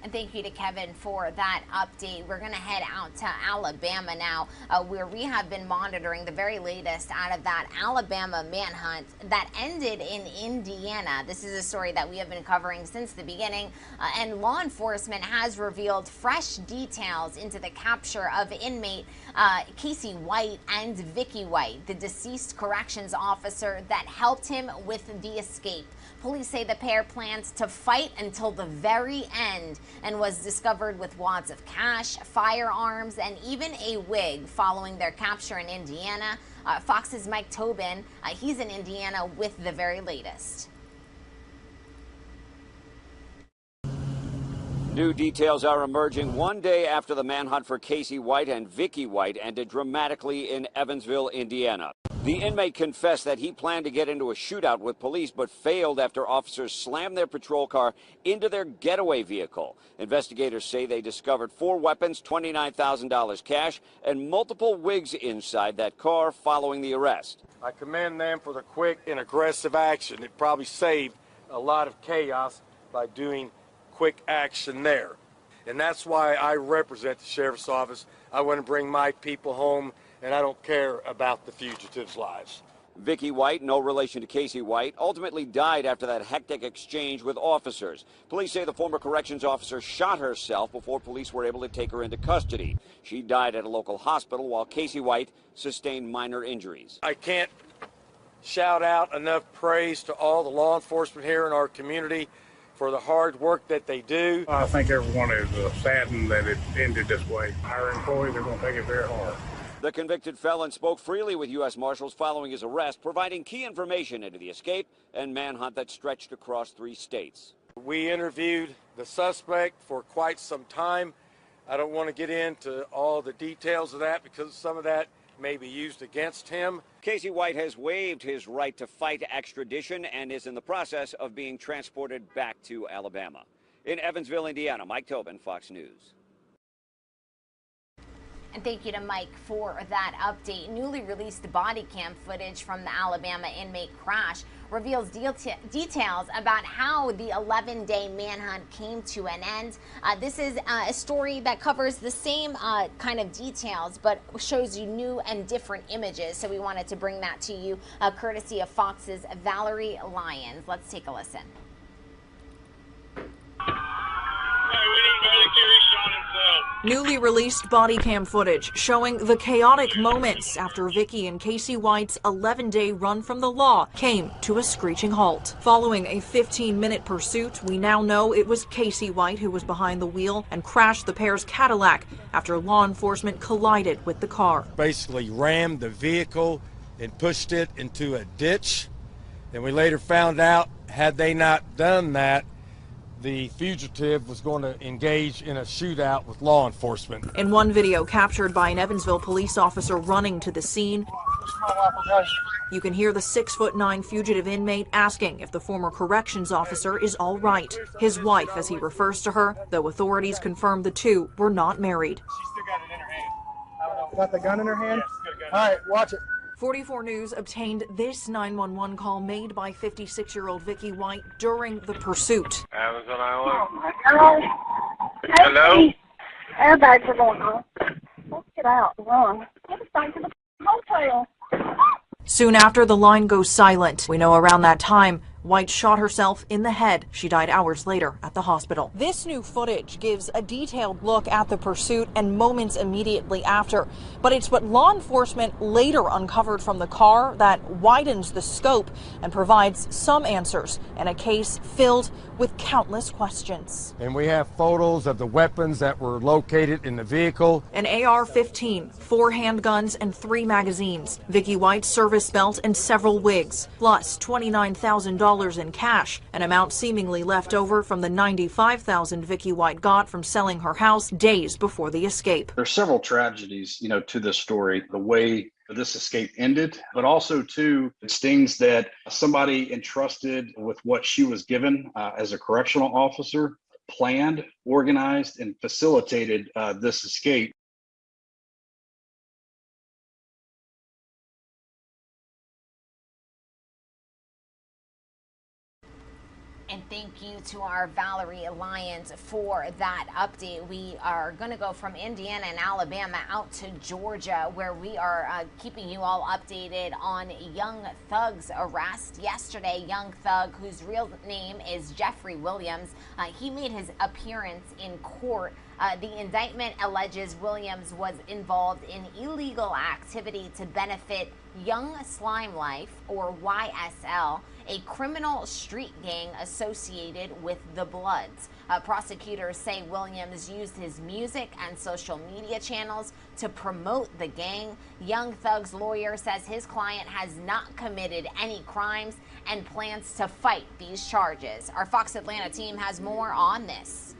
And thank you to Kevin for that update. We're going to head out to Alabama now, where we have been monitoring the very latest out of that Alabama manhunt that ended in Indiana. This is a story that we have been covering since the beginning, and law enforcement has revealed fresh details into the capture of inmate Casey White and Vicky White, the deceased corrections officer that helped him with the escape. Police say the pair planned to fight until the very end and was discovered with wads of cash, firearms, and even a wig following their capture in Indiana. Fox's Mike Tobin, he's in Indiana with the very latest. New details are emerging one day after the manhunt for Casey White and Vicky White ended dramatically in Evansville, Indiana. The inmate confessed that he planned to get into a shootout with police but failed after officers slammed their patrol car into their getaway vehicle. Investigators say they discovered 4 weapons, $29,000 cash, and multiple wigs inside that car following the arrest. I commend them for the quick and aggressive action. It probably saved a lot of chaos by doing quick action there. And that's why I represent the sheriff's office. I want to bring my people home, and I don't care about the fugitives' lives. Vicky White, no relation to Casey White, ultimately died after that hectic exchange with officers. Police say the former corrections officer shot herself before police were able to take her into custody. She died at a local hospital while Casey White sustained minor injuries. I can't shout out enough praise to all the law enforcement here in our community for the hard work that they do. I think everyone is saddened that it ended this way. Our employees are going to take it very hard. The convicted felon spoke freely with U.S. Marshals following his arrest, providing key information into the escape and manhunt that stretched across 3 states. We interviewed the suspect for quite some time. I don't want to get into all the details of that because some of that may be used against him. Casey White has waived his right to fight extradition and is in the process of being transported back to Alabama. In Evansville, Indiana, Mike Tobin, Fox News. And thank you to Mike for that update. Newly released body cam footage from the Alabama inmate crash reveals details about how the 11-day manhunt came to an end. This is a story that covers the same kind of details, but shows you new and different images. So we wanted to bring that to you, courtesy of Fox's Valerie Lyons. Let's take a listen. Newly released body cam footage showing the chaotic moments after Vicky and Casey White's 11-day run from the law came to a screeching halt. Following a 15-minute pursuit, we now know it was Casey White who was behind the wheel and crashed the pair's Cadillac after law enforcement collided with the car. Basically rammed the vehicle and pushed it into a ditch. And we later found out, had they not done that, the fugitive was going to engage in a shootout with law enforcement. In one video captured by an Evansville police officer running to the scene, you can hear the 6'9" fugitive inmate asking if the former corrections officer is all right. His wife, as he refers to her, though authorities confirmed the two were not married. She's still got it in her hand. Got the gun in her hand? Yes, all right, watch it. 44 News obtained this 911 call made by 56-year-old Vicky White during the pursuit. Amazon Island. Hello? Airbags are going on. Let's get out and run. Get us back to the hotel. Soon after, the line goes silent. We know around that time, White shot herself in the head. She died hours later at the hospital. This new footage gives a detailed look at the pursuit and moments immediately after. But it's what law enforcement later uncovered from the car that widens the scope and provides some answers in a case filled with countless questions. And we have photos of the weapons that were located in the vehicle. An AR-15, 4 handguns, and 3 magazines, Vicky White's service belt, and several wigs, plus $29,000 in cash, an amount seemingly left over from the $95,000 Vicky White got from selling her house days before the escape. There's several tragedies, to this story. The way this escape ended, but also too, it stings that somebody entrusted with what she was given as a correctional officer planned, organized, and facilitated this escape. And thank you to our Valerie Alliance for that update. We are going to go from Indiana and Alabama out to Georgia, where we are keeping you all updated on Young Thug's arrest. Yesterday, Young Thug, whose real name is Jeffrey Williams, he made his appearance in court. The indictment alleges Williams was involved in illegal activity to benefit Young Slime Life, or YSL, a criminal street gang associated with the Bloods. Prosecutors say Williams used his music and social media channels to promote the gang. Young Thug's lawyer says his client has not committed any crimes and plans to fight these charges. Our Fox Atlanta team has more on this.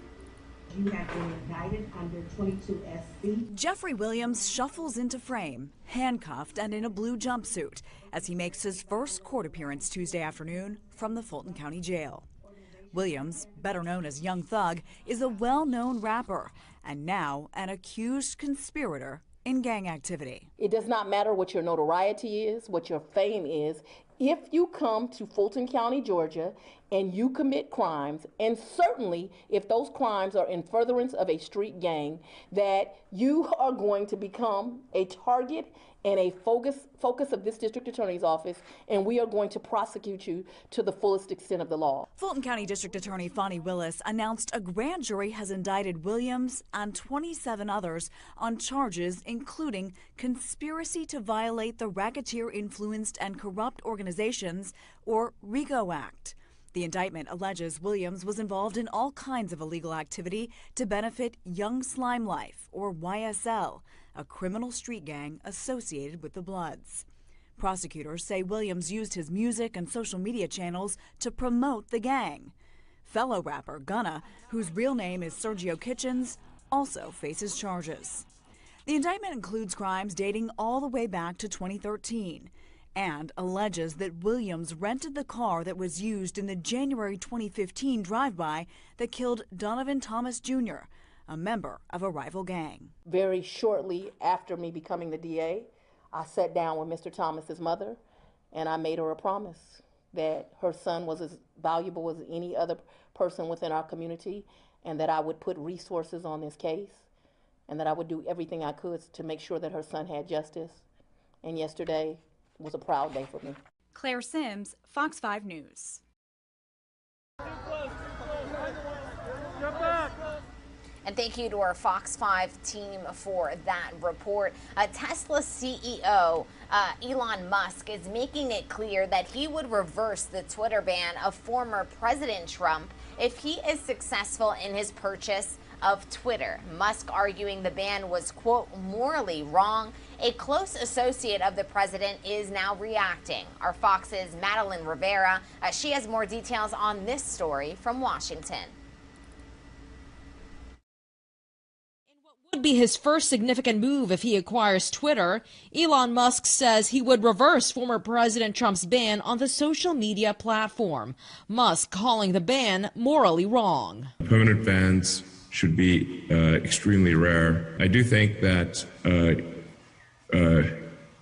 You have been indicted under 22 SC. Jeffrey Williams shuffles into frame, handcuffed and in a blue jumpsuit, as he makes his first court appearance Tuesday afternoon from the Fulton County Jail. Williams, better known as Young Thug, is a well-known rapper and now an accused conspirator in gang activity. It does not matter what your notoriety is, what your fame is. If you come to Fulton County, Georgia, and you commit crimes, and certainly if those crimes are in furtherance of a street gang, that you are going to become a target and a focus of this district attorney's office, and we are going to prosecute you to the fullest extent of the law. Fulton County District Attorney Fonnie Willis announced a grand jury has indicted Williams and 27 others on charges including conspiracy to violate the Racketeer Influenced and Corrupt Organizations, or RICO Act. The indictment alleges Williams was involved in all kinds of illegal activity to benefit Young Slime Life, or YSL, a criminal street gang associated with the Bloods. Prosecutors say Williams used his music and social media channels to promote the gang. Fellow rapper Gunna, whose real name is Sergio Kitchens, also faces charges. The indictment includes crimes dating all the way back to 2013 and alleges that Williams rented the car that was used in the January 2015 drive-by that killed Donovan Thomas Jr., a member of a rival gang. Very shortly after me becoming the DA, I sat down with Mr. Thomas's mother, and I made her a promise that her son was as valuable as any other person within our community, and that I would put resources on this case, and that I would do everything I could to make sure that her son had justice. And yesterday was a proud day for me. Claire Sims, Fox 5 News. And thank you to our Fox 5 team for that report. Tesla CEO Elon Musk is making it clear that he would reverse the Twitter ban of former President Trump if he is successful in his purchase of Twitter. Musk arguing the ban was, quote, morally wrong. A close associate of the president is now reacting. Our Fox's Madeline Rivera, she has more details on this story from Washington. Would be his first significant move if he acquires Twitter. Elon Musk says he would reverse former President Trump's ban on the social media platform. Musk calling the ban morally wrong. Permanent bans should be extremely rare. I do think that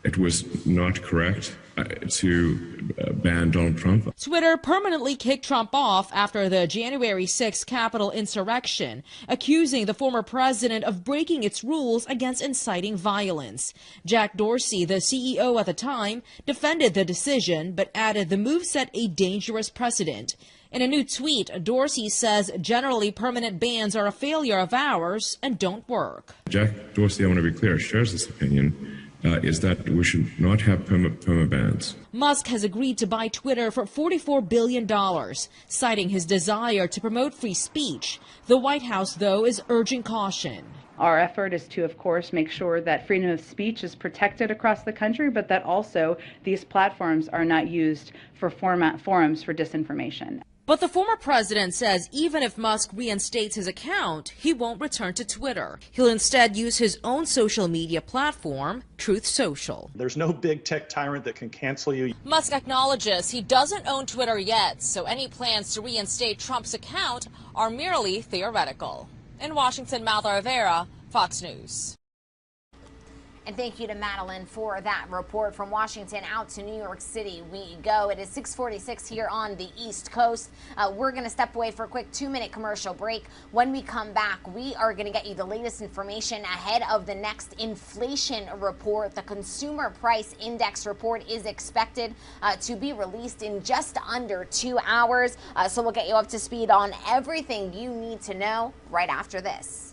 it was not correct to ban Donald Trump. Twitter permanently kicked Trump off after the January 6th Capitol insurrection, accusing the former president of breaking its rules against inciting violence. Jack Dorsey, the CEO at the time, defended the decision, but added the move set a dangerous precedent. In a new tweet, Dorsey says generally permanent bans are a failure of ours and don't work. Jack Dorsey, I want to be clear, shares this opinion. Is that we should not have perma bans. Musk has agreed to buy Twitter for $44 billion, citing his desire to promote free speech. The White House, though, is urging caution. Our effort is to, of course, make sure that freedom of speech is protected across the country, but that also these platforms are not used for forums for disinformation. But the former president says even if Musk reinstates his account, he won't return to Twitter. He'll instead use his own social media platform, Truth Social. There's no big tech tyrant that can cancel you. Musk acknowledges he doesn't own Twitter yet, so any plans to reinstate Trump's account are merely theoretical. In Washington, Malta Rivera, Fox News. And thank you to Madeline for that report. From Washington out to New York City we go. It is 6:46 here on the East Coast. We're going to step away for a quick 2-minute commercial break. When we come back, we are going to get you the latest information ahead of the next inflation report. The Consumer Price Index report is expected to be released in just under 2 hours. So we'll get you up to speed on everything you need to know right after this.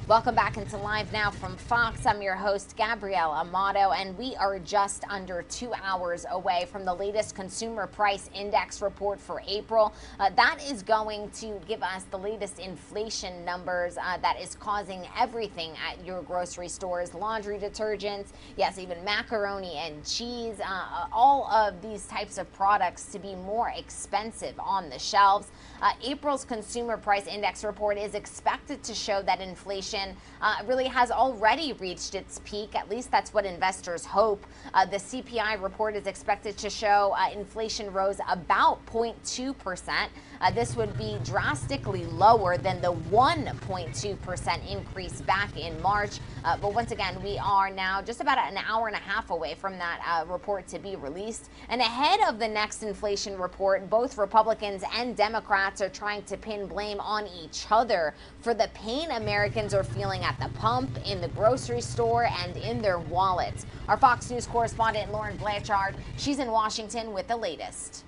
Welcome back into Live Now from Fox. I'm your host, Gabrielle Amato, and we are just under 2 hours away from the latest Consumer Price Index report for April. That is going to give us the latest inflation numbers that is causing everything at your grocery stores, laundry detergents, yes, even macaroni and cheese, all of these types of products to be more expensive on the shelves. April's Consumer Price Index report is expected to show that inflation really has already reached its peak. At least that's what investors hope. The CPI report is expected to show inflation rose about 0.2%. This would be drastically lower than the 1.2% increase back in March. But once again, we are now just about an hour and a half away from that report to be released. And ahead of the next inflation report, both Republicans and Democrats are trying to pin blame on each other for the pain Americans are feeling at the pump, in the grocery store, and in their wallets. Our Fox News correspondent Lauren Blanchard, she's in Washington with the latest.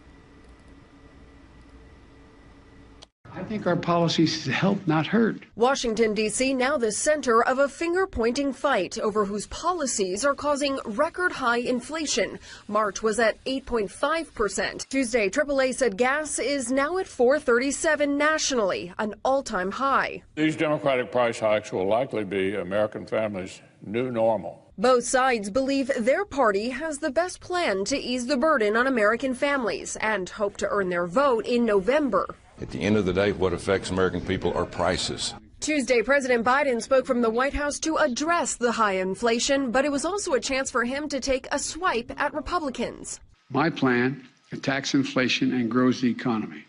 I think our policies help, not hurt. Washington, D.C. now the center of a finger-pointing fight over whose policies are causing record-high inflation. March was at 8.5%. Tuesday, AAA said gas is now at $4.37 nationally, an all-time high. These Democratic price hikes will likely be American families' new normal. Both sides believe their party has the best plan to ease the burden on American families and hope to earn their vote in November. At the end of the day, what affects American people are prices. Tuesday, President Biden spoke from the White House to address the high inflation, but it was also a chance for him to take a swipe at Republicans. My plan attacks inflation and grows the economy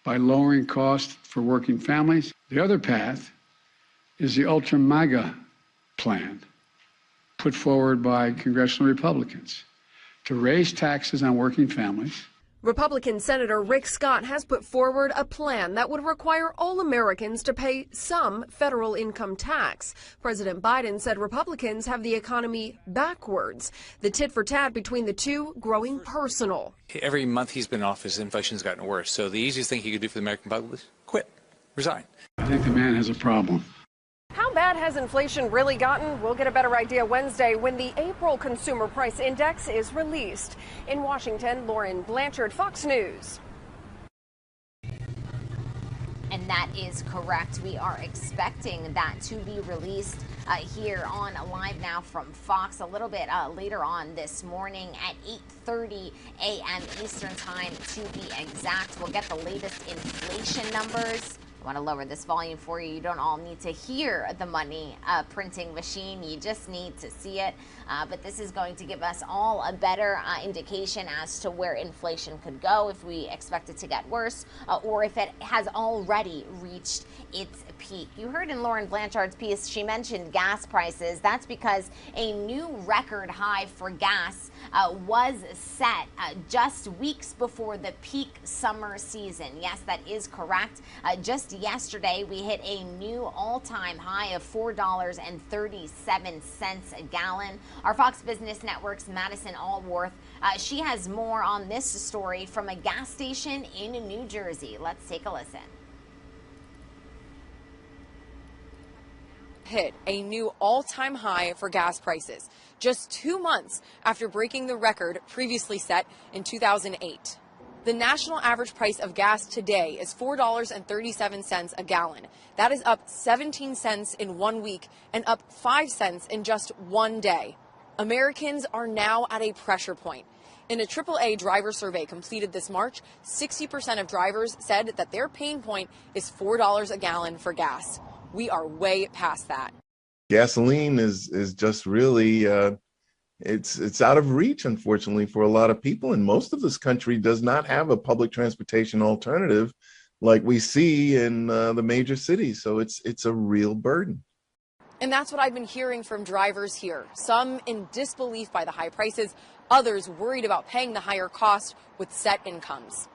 by lowering costs for working families. The other path is the ultra MAGA plan put forward by congressional Republicans to raise taxes on working families. Republican Senator Rick Scott has put forward a plan that would require all Americans to pay some federal income tax. President Biden said Republicans have the economy backwards, the tit-for-tat between the two growing personal. Every month he's been in office, inflation's gotten worse. So the easiest thing he could do for the American public is quit, resign. I think the man has a problem. How bad has inflation really gotten? We'll get a better idea Wednesday when the April Consumer Price Index is released. In Washington, Lauren Blanchard, Fox News. And that is correct. We are expecting that to be released here on Live Now from Fox a little bit later on this morning at 8:30 a.m. Eastern Time to be exact. We'll get the latest inflation numbers. I want to lower this volume for you. You don't all need to hear the money printing machine. You just need to see it. But this is going to give us all a better indication as to where inflation could go, if we expect it to get worse, or if it has already reached its peak. You heard in Lauren Blanchard's piece, she mentioned gas prices. That's because a new record high for gas was set just weeks before the peak summer season. Yes, that is correct. Just yesterday, we hit a new all-time high of $4.37 a gallon. Our Fox Business Network's Madison Allworth, she has more on this story from a gas station in New Jersey. Let's take a listen. Hit a new all-time high for gas prices, just 2 months after breaking the record previously set in 2008. The national average price of gas today is $4.37 a gallon. That is up 17 cents in 1 week and up 5 cents in just 1 day. Americans are now at a pressure point. In a AAA driver survey completed this March, 60% of drivers said that their pain point is $4 a gallon for gas. We are way past that. Gasoline is just really, it's out of reach, unfortunately, for a lot of people. And most of this country does not have a public transportation alternative like we see in the major cities. So it's a real burden. And that's what I've been hearing from drivers here. Some in disbelief by the high prices, others worried about paying the higher cost with set incomes.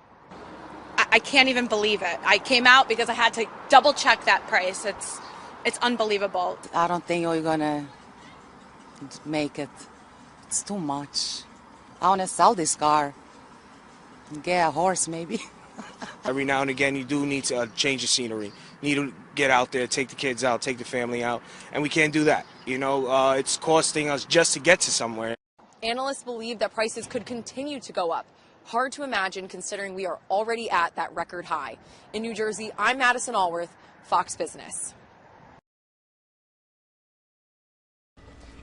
I can't even believe it. I came out because I had to double check that price. It's unbelievable. I don't think you're gonna make it. It's too much. I want to sell this car and get a horse maybe. Every now and again, you do need to change the scenery. You need to get out there, take the kids out, take the family out, and we can't do that. You know, it's costing us just to get to somewhere. Analysts believe that prices could continue to go up. Hard to imagine considering we are already at that record high. In New Jersey, I'm Madison Allworth, Fox Business.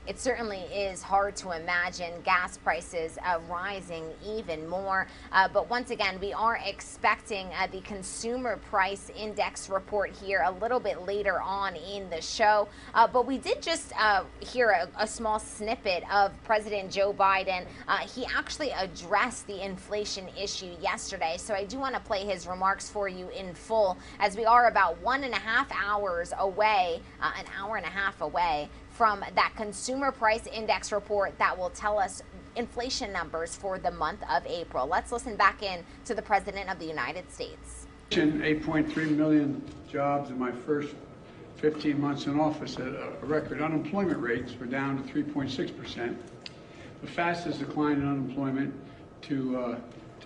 It certainly is hard to imagine gas prices rising even more. But once again, we are expecting the Consumer Price Index report here a little bit later on in the show. But we did just hear a small snippet of President Joe Biden. He actually addressed the inflation issue yesterday. So I do want to play his remarks for you in full, as we are about 1.5 hours away, an hour and a half away from that Consumer Price Index report that will tell us inflation numbers for the month of April. Let's listen back in to the President of the United States. 8.3 million jobs in my first 15 months in office at a record. Unemployment rates were down to 3.6%, the fastest decline in unemployment to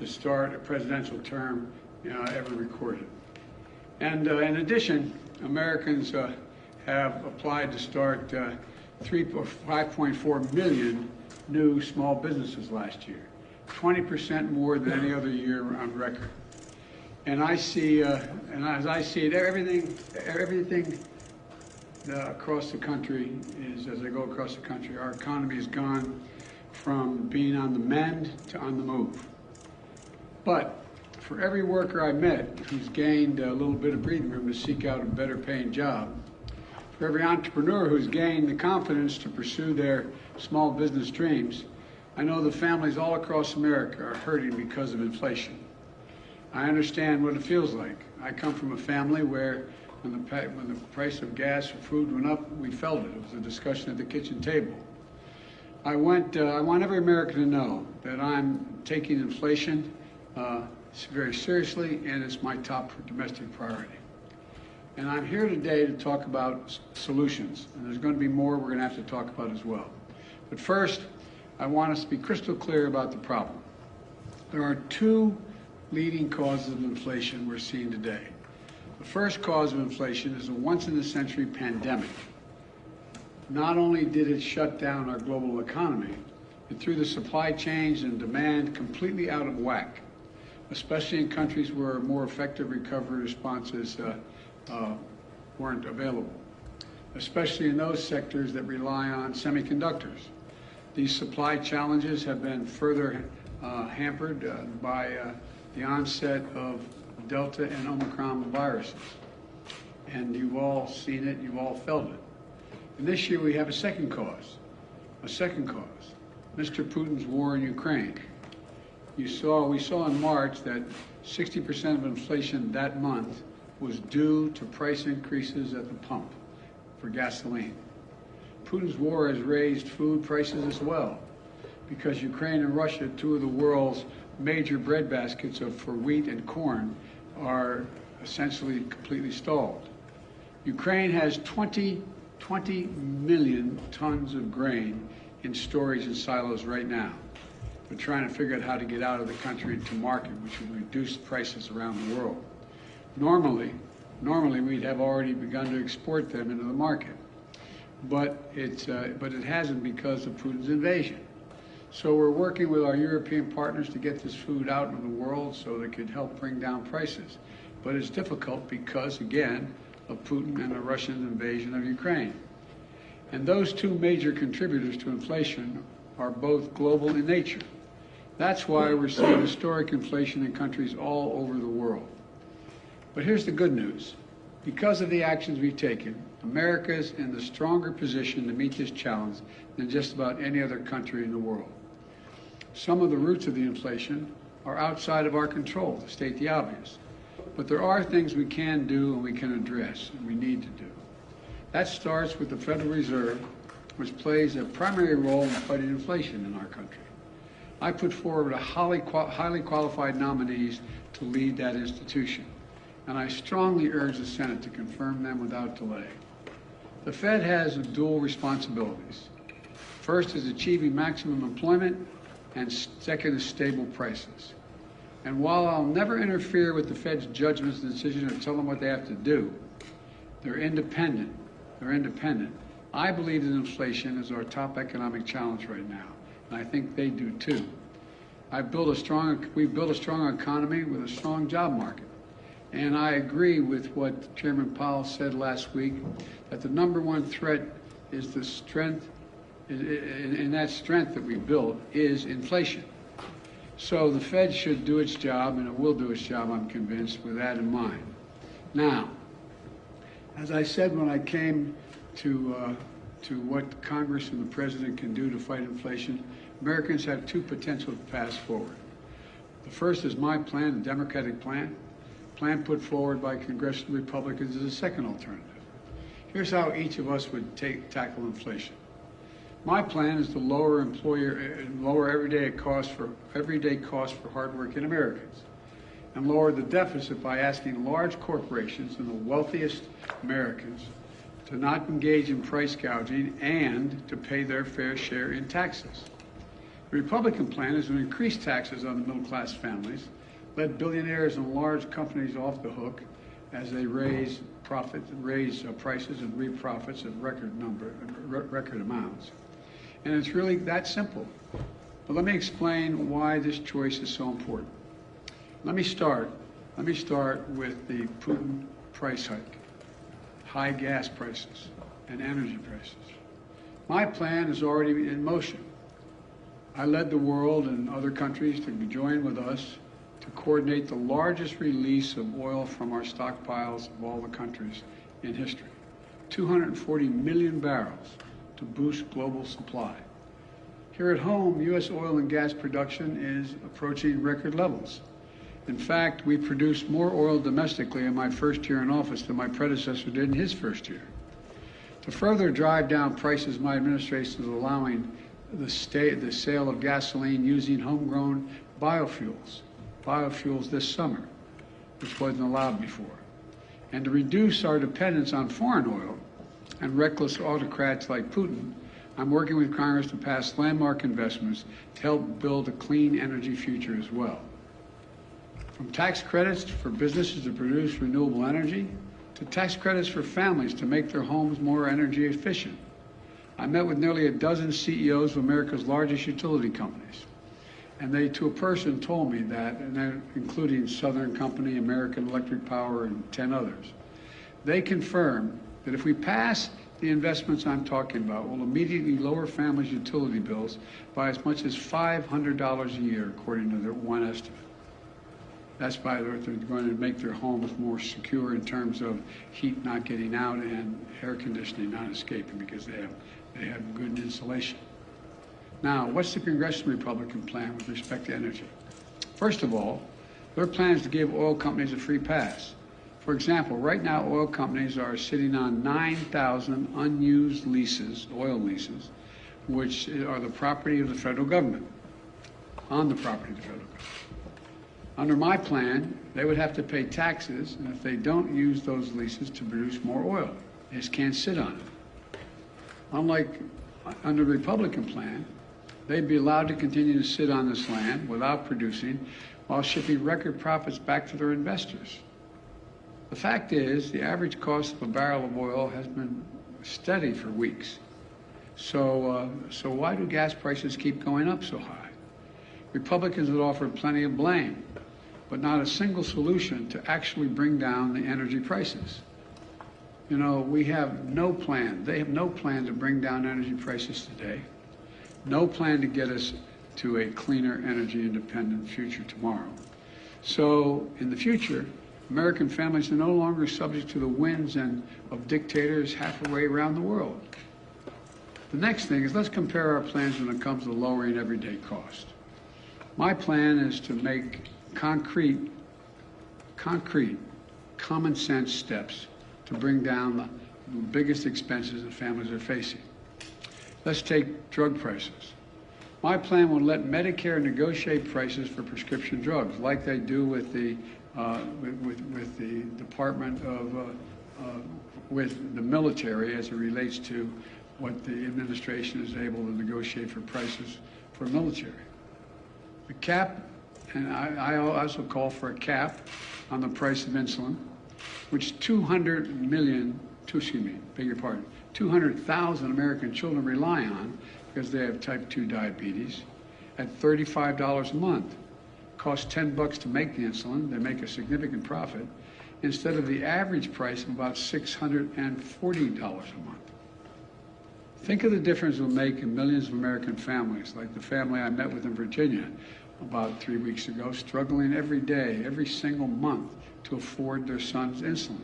start a presidential term ever recorded. And in addition, Americans have applied to start 5.4 million new small businesses last year, 20% more than any other year on record. And I see, and as I see it, everything across the country is, as I go across the country, our economy has gone from being on the mend to on the move. But for every worker I met who's gained a little bit of breathing room to seek out a better paying job, for every entrepreneur who's gained the confidence to pursue their small business dreams, I know the families all across America are hurting because of inflation. I understand what it feels like. I come from a family where when the price of gas or food went up, we felt it. It was a discussion at the kitchen table. I want every American to know that I'm taking inflation very seriously, and it's my top domestic priority. And I'm here today to talk about solutions, and there's going to be more we're going to have to talk about as well. But first, I want us to be crystal clear about the problem. There are two leading causes of inflation we're seeing today. The first cause of inflation is a once-in-a-century pandemic. Not only did it shut down our global economy, it threw the supply chains and demand completely out of whack, especially in countries where more effective recovery responses weren't available, especially in those sectors that rely on semiconductors. These supply challenges have been further hampered by the onset of Delta and Omicron viruses. And you've all seen it, you've all felt it. And this year we have a second cause, Mr. Putin's war in Ukraine. We saw in March that 60% of inflation that month was due to price increases at the pump for gasoline. Putin's war has raised food prices as well, because Ukraine and Russia, two of the world's major bread baskets for wheat and corn, are essentially completely stalled. Ukraine has 20 million tons of grain in storage in silos right now. We're trying to figure out how to get out of the country to market, which would reduce prices around the world. Normally we'd have already begun to export them into the market, but it hasn't because of Putin's invasion. So we're working with our European partners to get this food out into the world so that it could help bring down prices. But it's difficult because, again, of Putin and the Russian invasion of Ukraine. And those two major contributors to inflation are both global in nature. That's why we're seeing historic inflation in countries all over the world. But here's the good news. Because of the actions we've taken, America is in the stronger position to meet this challenge than just about any other country in the world. Some of the roots of the inflation are outside of our control, to state the obvious. But there are things we can do and we can address and we need to do. That starts with the Federal Reserve, which plays a primary role in fighting inflation in our country. I put forward a highly qualified nominees to lead that institution, and I strongly urge the Senate to confirm them without delay. The Fed has dual responsibilities. First is achieving maximum employment, and second is stable prices. And while I'll never interfere with the Fed's judgments and decisions or tell them what they have to do, they're independent. I believe that inflation is our top economic challenge right now, and I think they do too. We've built a strong economy with a strong job market. And I agree with what Chairman Powell said last week, that the number one threat is the strength, and that strength that we built is inflation. So the Fed should do its job, and it will do its job, I'm convinced, with that in mind. Now, as I said when I came to what Congress and the President can do to fight inflation, Americans have two potential paths forward. The first is my plan, the Democratic plan. Plan put forward by congressional Republicans is a second alternative. Here's how each of us would tackle inflation. My plan is to lower everyday costs for hardworking Americans, and lower the deficit by asking large corporations and the wealthiest Americans to not engage in price gouging and to pay their fair share in taxes. The Republican plan is to increase taxes on the middle-class families, let billionaires and large companies off the hook, as they raise prices and reap profits at record amounts. And it's really that simple. But let me explain why this choice is so important. Let me start with the Putin price hike, high gas prices, and energy prices. My plan is already in motion. I led the world and other countries to join with us to coordinate the largest release of oil from our stockpiles of all the countries in history. 240 million barrels to boost global supply. Here at home, U.S. oil and gas production is approaching record levels. In fact, we produced more oil domestically in my first year in office than my predecessor did in his first year. To further drive down prices, my administration is allowing the sale of gasoline using homegrown biofuels this summer, which wasn't allowed before. And to reduce our dependence on foreign oil and reckless autocrats like Putin, I'm working with Congress to pass landmark investments to help build a clean energy future as well. From tax credits for businesses to produce renewable energy, to tax credits for families to make their homes more energy efficient. I met with nearly a dozen CEOs of America's largest utility companies. And they, to a person, told me that, and including Southern Company, American Electric Power, and 10 others. They confirmed that if we pass the investments I'm talking about, we'll immediately lower families' utility bills by as much as $500 a year, according to their one estimate. That's by they're going to make their homes more secure in terms of heat not getting out and air conditioning not escaping because they have good insulation. Now, what's the Congressional Republican plan with respect to energy? First of all, their plan is to give oil companies a free pass. For example, right now oil companies are sitting on 9,000 unused leases, oil leases, which are the property of the federal government, on the property of the federal government. Under my plan, they would have to pay taxes, and if they don't use those leases to produce more oil, they just can't sit on it. Unlike under the Republican plan, they'd be allowed to continue to sit on this land without producing while shipping record profits back to their investors. The fact is, the average cost of a barrel of oil has been steady for weeks. So why do gas prices keep going up so high? Republicans have offered plenty of blame, but not a single solution to actually bring down the energy prices. You know, we have no plan. They have no plan to bring down energy prices today. No plan to get us to a cleaner, energy independent future tomorrow. So in the future, American families are no longer subject to the whims of dictators halfway around the world. The next thing is, let's compare our plans when it comes to lowering everyday cost. My plan is to make concrete, common sense steps to bring down the biggest expenses that families are facing. Let's take drug prices. My plan will let Medicare negotiate prices for prescription drugs, like they do with the Department of with the military as it relates to what the administration is able to negotiate for prices for military. The cap, and I also call for a cap on the price of insulin, which 200,000 American children rely on because they have type 2 diabetes at $35 a month. It costs $10 to make the insulin. They make a significant profit instead of the average price of about $640 a month. Think of the difference it will make in millions of American families, like the family I met with in Virginia about 3 weeks ago, struggling every day, every single month to afford their son's insulin.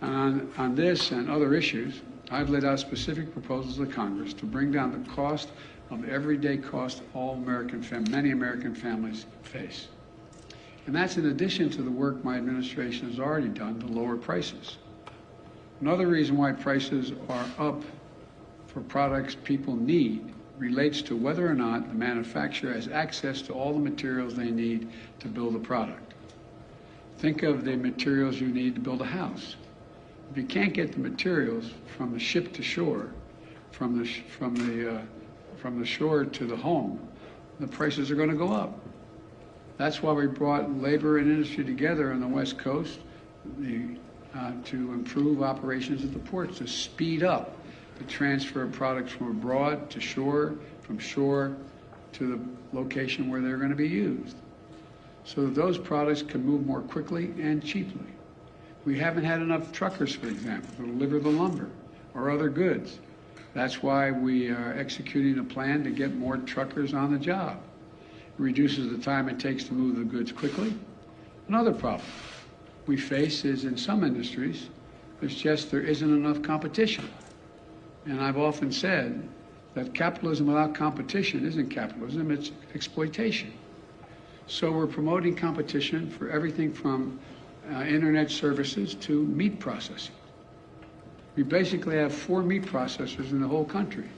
And on this and other issues, I've laid out specific proposals to Congress to bring down the cost of everyday cost many American families face. And that's in addition to the work my administration has already done to lower prices. Another reason why prices are up for products people need relates to whether or not the manufacturer has access to all the materials they need to build a product. Think of the materials you need to build a house. If you can't get the materials from the ship to shore, from the shore to the home, the prices are going to go up. That's why we brought labor and industry together on the West Coast to improve operations at the ports, to speed up the transfer of products from abroad to shore, from shore to the location where they're going to be used, so that those products can move more quickly and cheaply. We haven't had enough truckers, for example, to deliver the lumber or other goods. That's why we are executing a plan to get more truckers on the job. It reduces the time it takes to move the goods quickly. Another problem we face is in some industries, there isn't enough competition. And I've often said that capitalism without competition isn't capitalism, it's exploitation. So we're promoting competition for everything from internet services to meat processing. We basically have 4 meat processors in the whole country.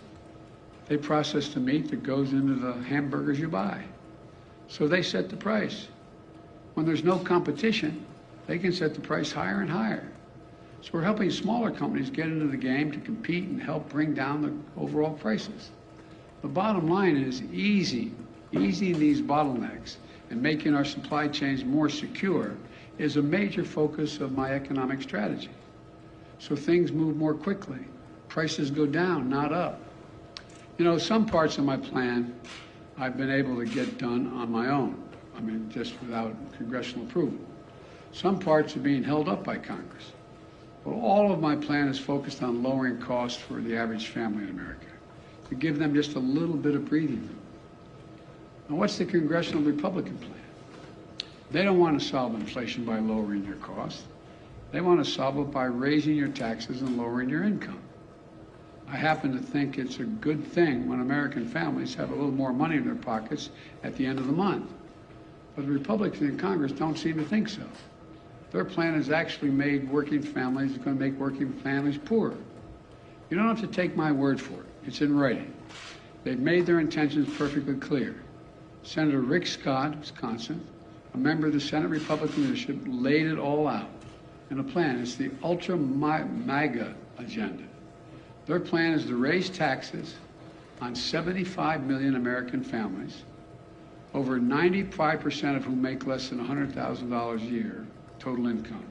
They process the meat that goes into the hamburgers you buy. So they set the price. When there's no competition, they can set the price higher and higher. So we're helping smaller companies get into the game to compete and help bring down the overall prices. The bottom line is easing these bottlenecks and making our supply chains more secure is a major focus of my economic strategy. So things move more quickly. Prices go down, not up. You know, some parts of my plan I've been able to get done on my own. I mean, just without congressional approval. Some parts are being held up by Congress. But all of my plan is focused on lowering costs for the average family in America, to give them just a little bit of breathing room. Now, what's the congressional Republican plan? They don't want to solve inflation by lowering your costs. They want to solve it by raising your taxes and lowering your income. I happen to think it's a good thing when American families have a little more money in their pockets at the end of the month. But the Republicans in Congress don't seem to think so. Their plan has actually made working families, it's going to make working families poorer. You don't have to take my word for it. It's in writing. They've made their intentions perfectly clear. Senator Rick Scott, of Wisconsin, a member of the Senate Republican leadership, laid it all out in a plan. It's the ultra-MAGA agenda. Their plan is to raise taxes on 75 million American families, over 95% of whom make less than $100,000 a year total income.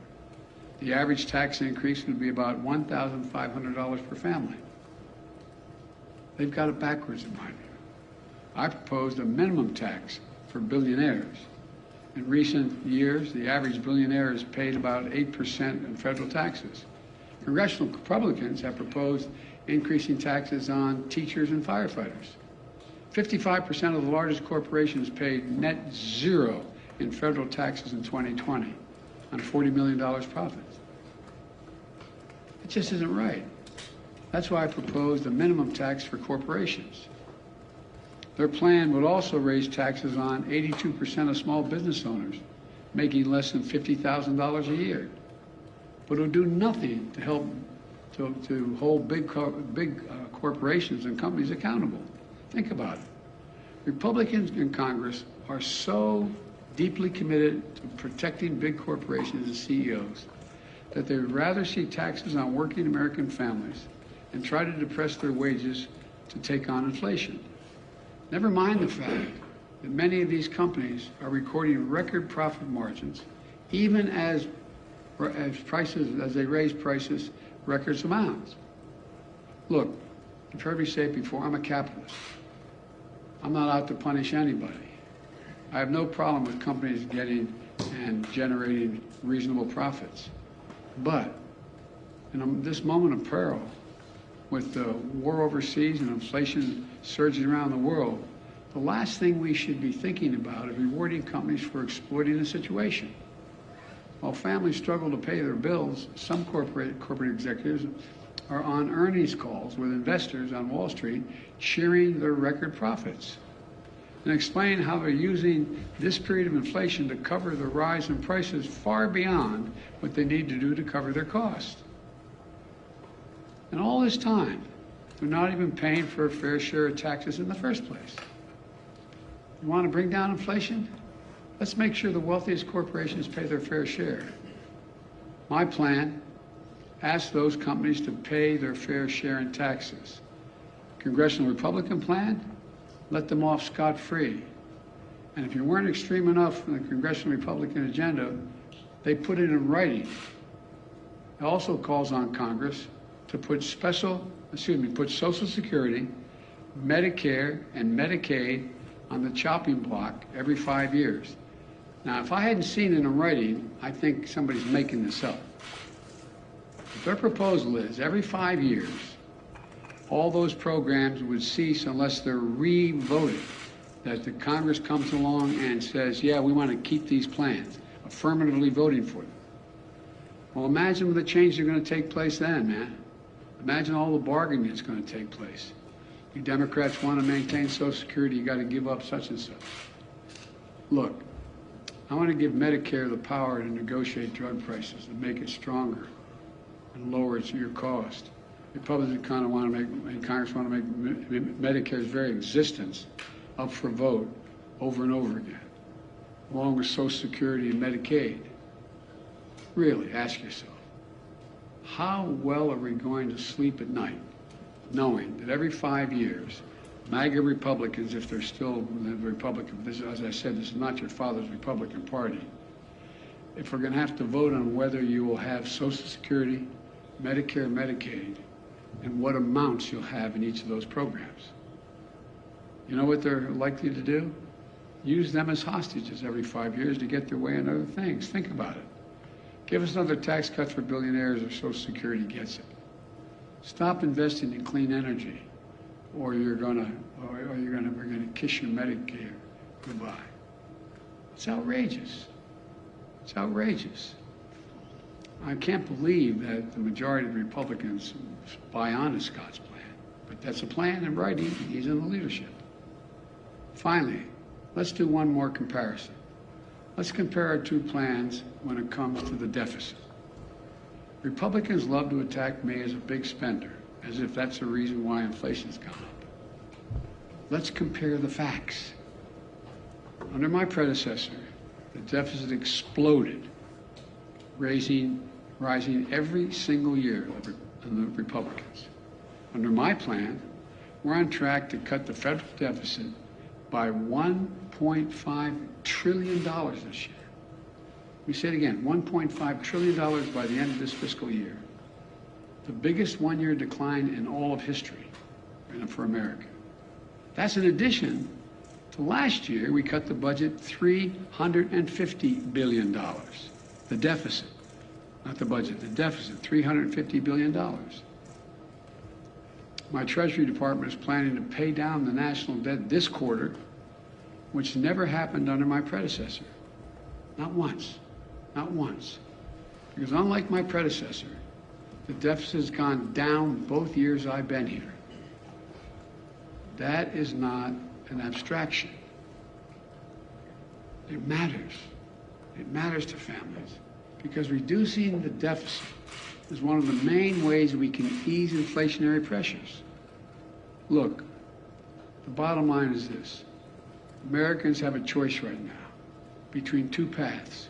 The average tax increase would be about $1,500 per family. They've got it backwards in my view. I proposed a minimum tax for billionaires. In recent years, the average billionaire has paid about 8% in federal taxes. Congressional Republicans have proposed increasing taxes on teachers and firefighters. 55% of the largest corporations paid net zero in federal taxes in 2020 on $40 million profits. It just isn't right. That's why I proposed a minimum tax for corporations. Their plan would also raise taxes on 82% of small business owners making less than $50,000 a year. But it would do nothing to help to hold big corporations and companies accountable. Think about it. Republicans in Congress are so deeply committed to protecting big corporations and CEOs that they would rather see taxes on working American families and try to depress their wages to take on inflation. Never mind the fact that many of these companies are recording record profit margins, even as they raise prices record amounts. Look, you've heard me say it before, I'm a capitalist. I'm not out to punish anybody. I have no problem with companies getting and generating reasonable profits. But in this moment of peril, with the war overseas and inflation surging around the world, the last thing we should be thinking about is rewarding companies for exploiting the situation. While families struggle to pay their bills, some corporate executives are on earnings calls with investors on Wall Street cheering their record profits and explain how they're using this period of inflation to cover the rise in prices far beyond what they need to do to cover their costs. And all this time, they're not even paying for a fair share of taxes in the first place. You want to bring down inflation? Let's make sure the wealthiest corporations pay their fair share. My plan asks those companies to pay their fair share in taxes. Congressional Republican plan, let them off scot-free. And if you weren't extreme enough in the Congressional Republican agenda, They put it in writing. It also calls on Congress to put put Social Security, Medicare, and Medicaid on the chopping block every 5 years. Now, if I hadn't seen it in writing, I think somebody's making this up. But their proposal is every 5 years, all those programs would cease unless they're re-voted. That the Congress comes along and says, yeah, we want to keep these plans, affirmatively voting for them. Well, imagine the changes that are going to take place then, man. Imagine all the bargaining that's going to take place. You Democrats want to maintain Social Security, you got to give up such and such. Look, I want to give Medicare the power to negotiate drug prices and make it stronger and lower your cost. Republicans kind of want to make, and Congress want to make Medicare's very existence up for vote over and over again, along with Social Security and Medicaid. Really, ask yourself, how well are we going to sleep at night knowing that every 5 years, MAGA Republicans, if they're still the Republican, this, as I said, this is not your father's Republican Party, if we're going to have to vote on whether you will have Social Security, Medicare, Medicaid, and what amounts you'll have in each of those programs. You know what they're likely to do? Use them as hostages every 5 years to get their way on other things. Think about it. Give us another tax cut for billionaires if Social Security gets it. Stop investing in clean energy, or we're gonna kiss your Medicare goodbye. It's outrageous. It's outrageous. I can't believe that the majority of the Republicans buy on to Scott's plan, but that's a plan in writing. He's in the leadership. Finally, let's do one more comparison. Let's compare our two plans when it comes to the deficit. Republicans love to attack me as a big spender, as if that's the reason why inflation's gone up. Let's compare the facts. Under my predecessor, the deficit exploded, rising every single year of the Republicans. Under my plan, we're on track to cut the federal deficit by $1.5 trillion this year. Let me say it again, $1.5 trillion by the end of this fiscal year. The biggest one-year decline in all of history for America. That's in addition to last year, we cut the budget $350 billion. The deficit, not the budget, the deficit, $350 billion. My Treasury Department is planning to pay down the national debt this quarter, which never happened under my predecessor. Not once. Not once. Because unlike my predecessor, the deficit has gone down both years I've been here. That is not an abstraction. It matters. It matters to families. Because reducing the deficit is one of the main ways we can ease inflationary pressures. Look, the bottom line is this. Americans have a choice right now between two paths,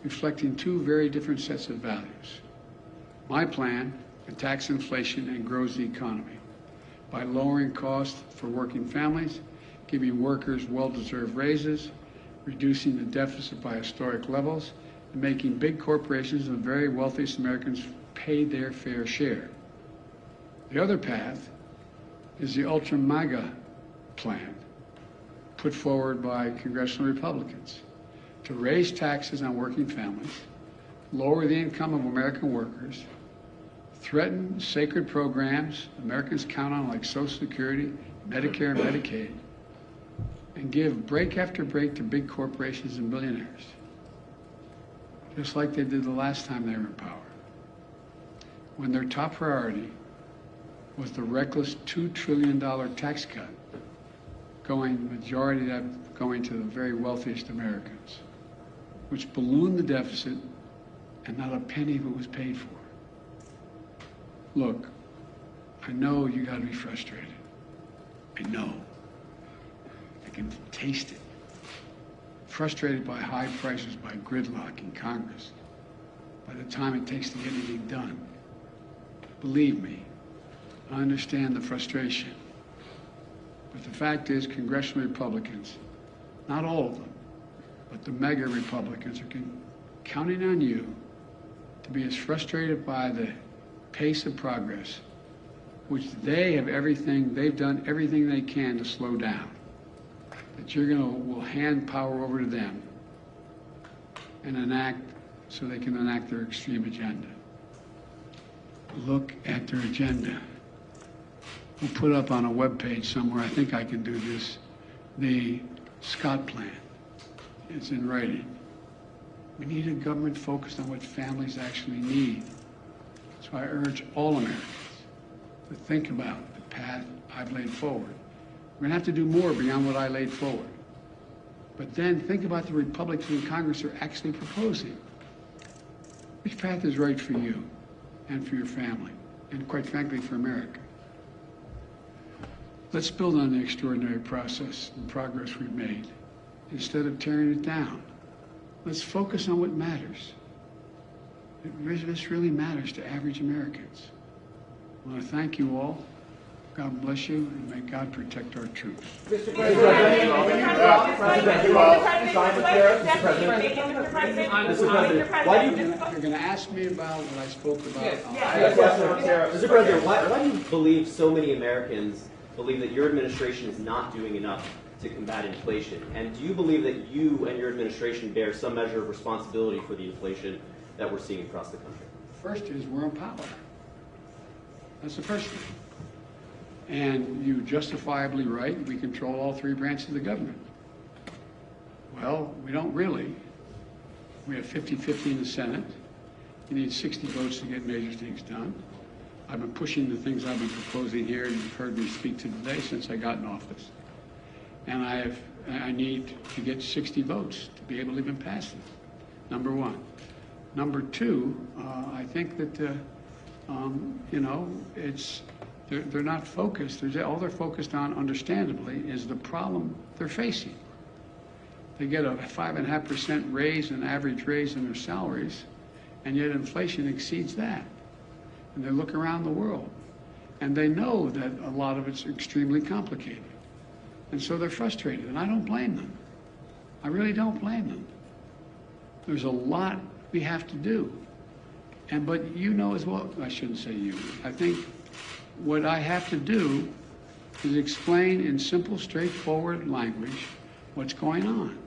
reflecting two very different sets of values. My plan attacks inflation and grows the economy by lowering costs for working families, giving workers well-deserved raises, reducing the deficit by historic levels, and making big corporations and the very wealthiest Americans pay their fair share. The other path is the ultra-MAGA plan put forward by congressional Republicans to raise taxes on working families, lower the income of American workers, threaten sacred programs Americans count on like Social Security, Medicare, and Medicaid, and give break after break to big corporations and billionaires, just like they did the last time they were in power, when their top priority was the reckless $2 trillion tax cut, majority of that going to the very wealthiest Americans, which ballooned the deficit and not a penny of it was paid for. Look, I know you gotta be frustrated. I know. I can taste it. Frustrated by high prices, by gridlock in Congress, by the time it takes to get anything done. Believe me, I understand the frustration. But the fact is, congressional Republicans, not all of them, but the mega Republicans are counting on you to be as frustrated by the pace of progress, which they've done everything they can to slow down, that will hand power over to them and enact so they can enact their extreme agenda. Look at their agenda. We'll put up on a webpage somewhere, I think I can do this, the Scott Plan. It's in writing. We need a government focused on what families actually need. So I urge all Americans to think about the path I've laid forward. We're going to have to do more beyond what I laid forward. But then think about the Republicans in Congress are actually proposing. Which path is right for you and for your family, and quite frankly, for America? Let's build on the extraordinary process and progress we've made instead of tearing it down. Let's focus on what matters. This really matters to average Americans. I want to thank you all. God bless you, and may God protect our troops. Mr. President, why do you... You're going to ask me about what I spoke about. Mr. President, why do you believe so many Americans believe that your administration is not doing enough to combat inflation? And do you believe that you and your administration bear some measure of responsibility for the inflation that we're seeing across the country? First is we're in power. That's the first thing. And you justifiably right, we control all three branches of the government. Well, we don't really. We have 50-50 in the Senate. You need 60 votes to get major things done. I've been pushing the things I've been proposing here, and you've heard me speak to today since I got in office. And I need to get 60 votes to be able to even pass them, number one. Number two, I think that, they're not focused. All they're focused on, understandably, is the problem they're facing. They get a 5.5% raise, an average raise in their salaries, and yet inflation exceeds that. And they look around the world, and they know that a lot of it's extremely complicated. And so they're frustrated, and I don't blame them. I really don't blame them. There's a lot we have to do. But you know as well, I shouldn't say you, I think what I have to do is explain in simple, straightforward language what's going on.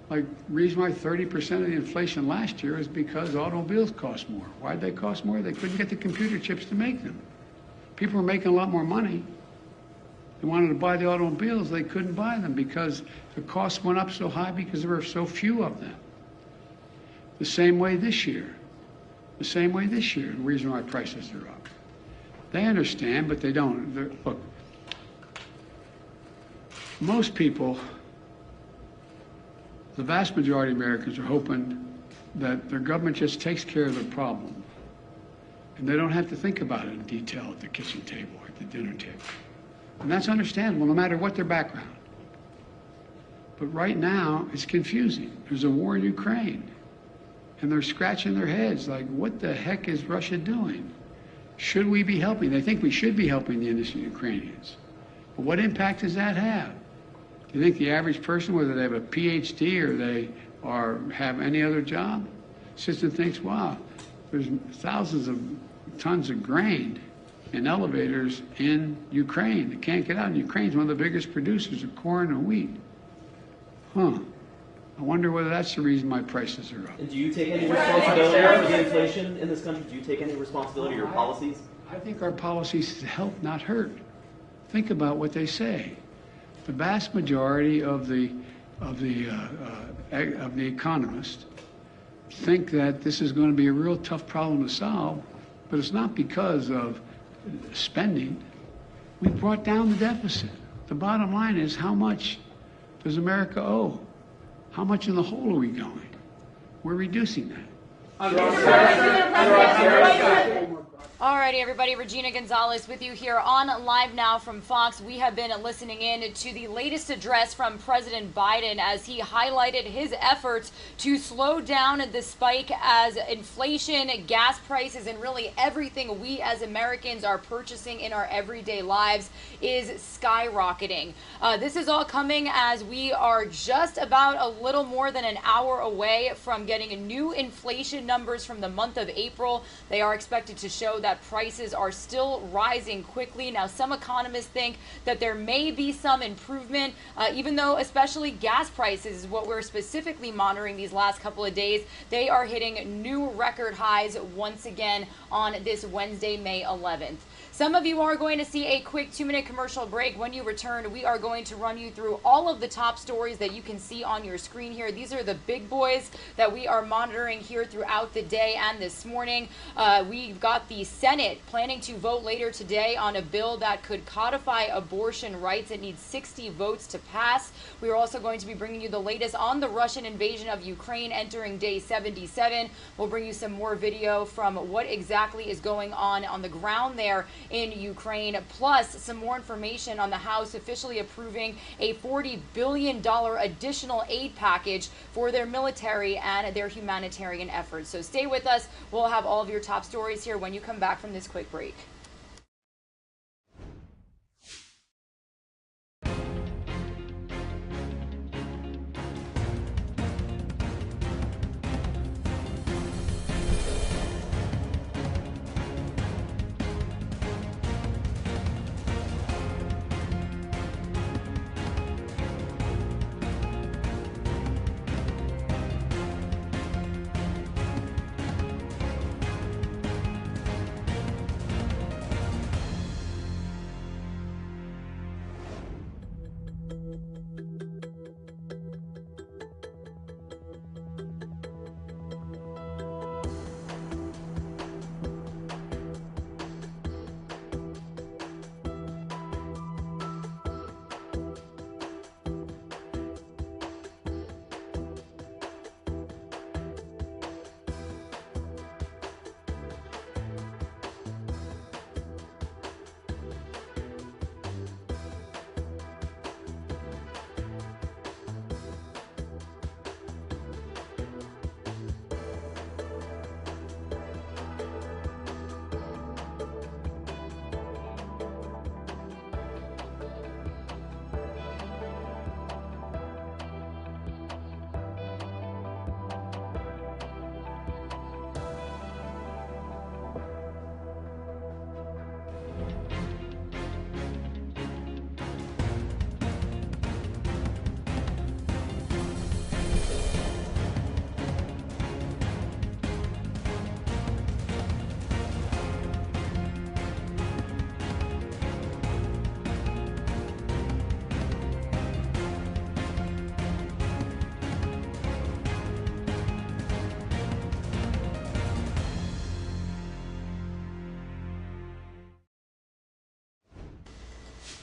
Like, the reason why 30% of the inflation last year is because automobiles cost more. Why'd they cost more? They couldn't get the computer chips to make them. People were making a lot more money. They wanted to buy the automobiles, they couldn't buy them because the costs went up so high because there were so few of them. The same way this year. The same way this year. The reason why prices are up. They understand, but they don't. Look, most people, the vast majority of Americans are hoping that their government just takes care of the problem and they don't have to think about it in detail at the kitchen table or at the dinner table. And that's understandable, no matter what their background. But right now, it's confusing. There's a war in Ukraine, and they're scratching their heads like, what the heck is Russia doing? Should we be helping? They think we should be helping the innocent Ukrainians. But what impact does that have? Do you think the average person, whether they have a PhD or they have any other job, sits and thinks, wow, there's thousands of tons of grain in elevators in Ukraine that can't get out. And Ukraine's one of the biggest producers of corn and wheat. I wonder whether that's the reason my prices are up. And do you take any responsibility for the inflation in this country? Do you take any responsibility for your policies? I think our policies help, not hurt. Think about what they say. The vast majority of the economists think that this is going to be a real tough problem to solve, but it's not because of spending. We brought down the deficit. The bottom line is, how much does America owe? How much in the hole are we going? We're reducing that. Alrighty, everybody. Regina Gonzalez with you here on Live Now from Fox. We have been listening in to the latest address from President Biden as he highlighted his efforts to slow down the spike as inflation, gas prices, and really everything we as Americans are purchasing in our everyday lives is skyrocketing. This is all coming as we are just about a little more than an hour away from getting new inflation numbers from the month of April. They are expected to show that prices are still rising quickly. Now, some economists think that there may be some improvement, even though especially gas prices is what we're specifically monitoring these last couple of days. They are hitting new record highs once again on this Wednesday, May 11th. Some of you are going to see a quick 2-minute commercial break. When you return, we are going to run you through all of the top stories that you can see on your screen here. These are the big boys that we are monitoring here throughout the day and this morning. We've got the Senate planning to vote later today on a bill that could codify abortion rights. It needs 60 votes to pass. We are also going to be bringing you the latest on the Russian invasion of Ukraine entering day 77. We'll bring you some more video from what exactly is going on the ground there in Ukraine, plus some more information on the House officially approving a $40 billion additional aid package for their military and their humanitarian efforts. So stay with us. We'll have all of your top stories here when you come back from this quick break.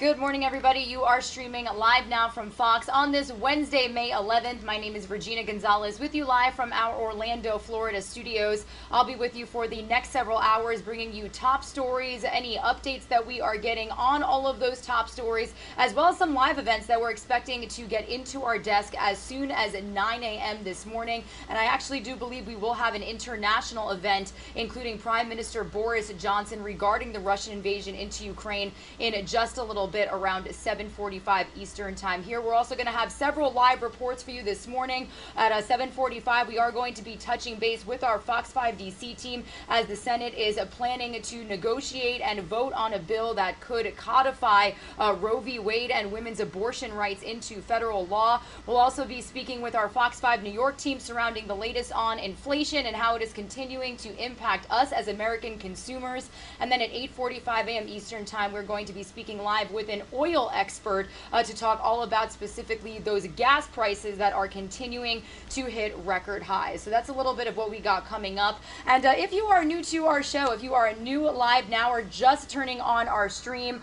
Good morning, everybody. You are streaming live now from Fox on this Wednesday, May 11th. My name is Regina Gonzalez with you live from our Orlando, Florida studios. I'll be with you for the next several hours, bringing you top stories, any updates that we are getting on all of those top stories, as well as some live events that we're expecting to get into our desk as soon as 9 a.m. this morning. And I actually do believe we will have an international event, including Prime Minister Boris Johnson, regarding the Russian invasion into Ukraine in just a little bit, around 7:45 Eastern time here. We're also going to have several live reports for you this morning. At 7:45, we are going to be touching base with our Fox 5 DC team as the Senate is planning to negotiate and vote on a bill that could codify Roe v. Wade and women's abortion rights into federal law. We'll also be speaking with our Fox 5 New York team surrounding the latest on inflation and how it is continuing to impact us as American consumers. And then at 8:45 a.m. Eastern time, we're going to be speaking live with an oil expert to talk all about specifically those gas prices that are continuing to hit record highs. So that's a little bit of what we got coming up. And if you are new to our show, if you are a new Live Now or just turning on our stream,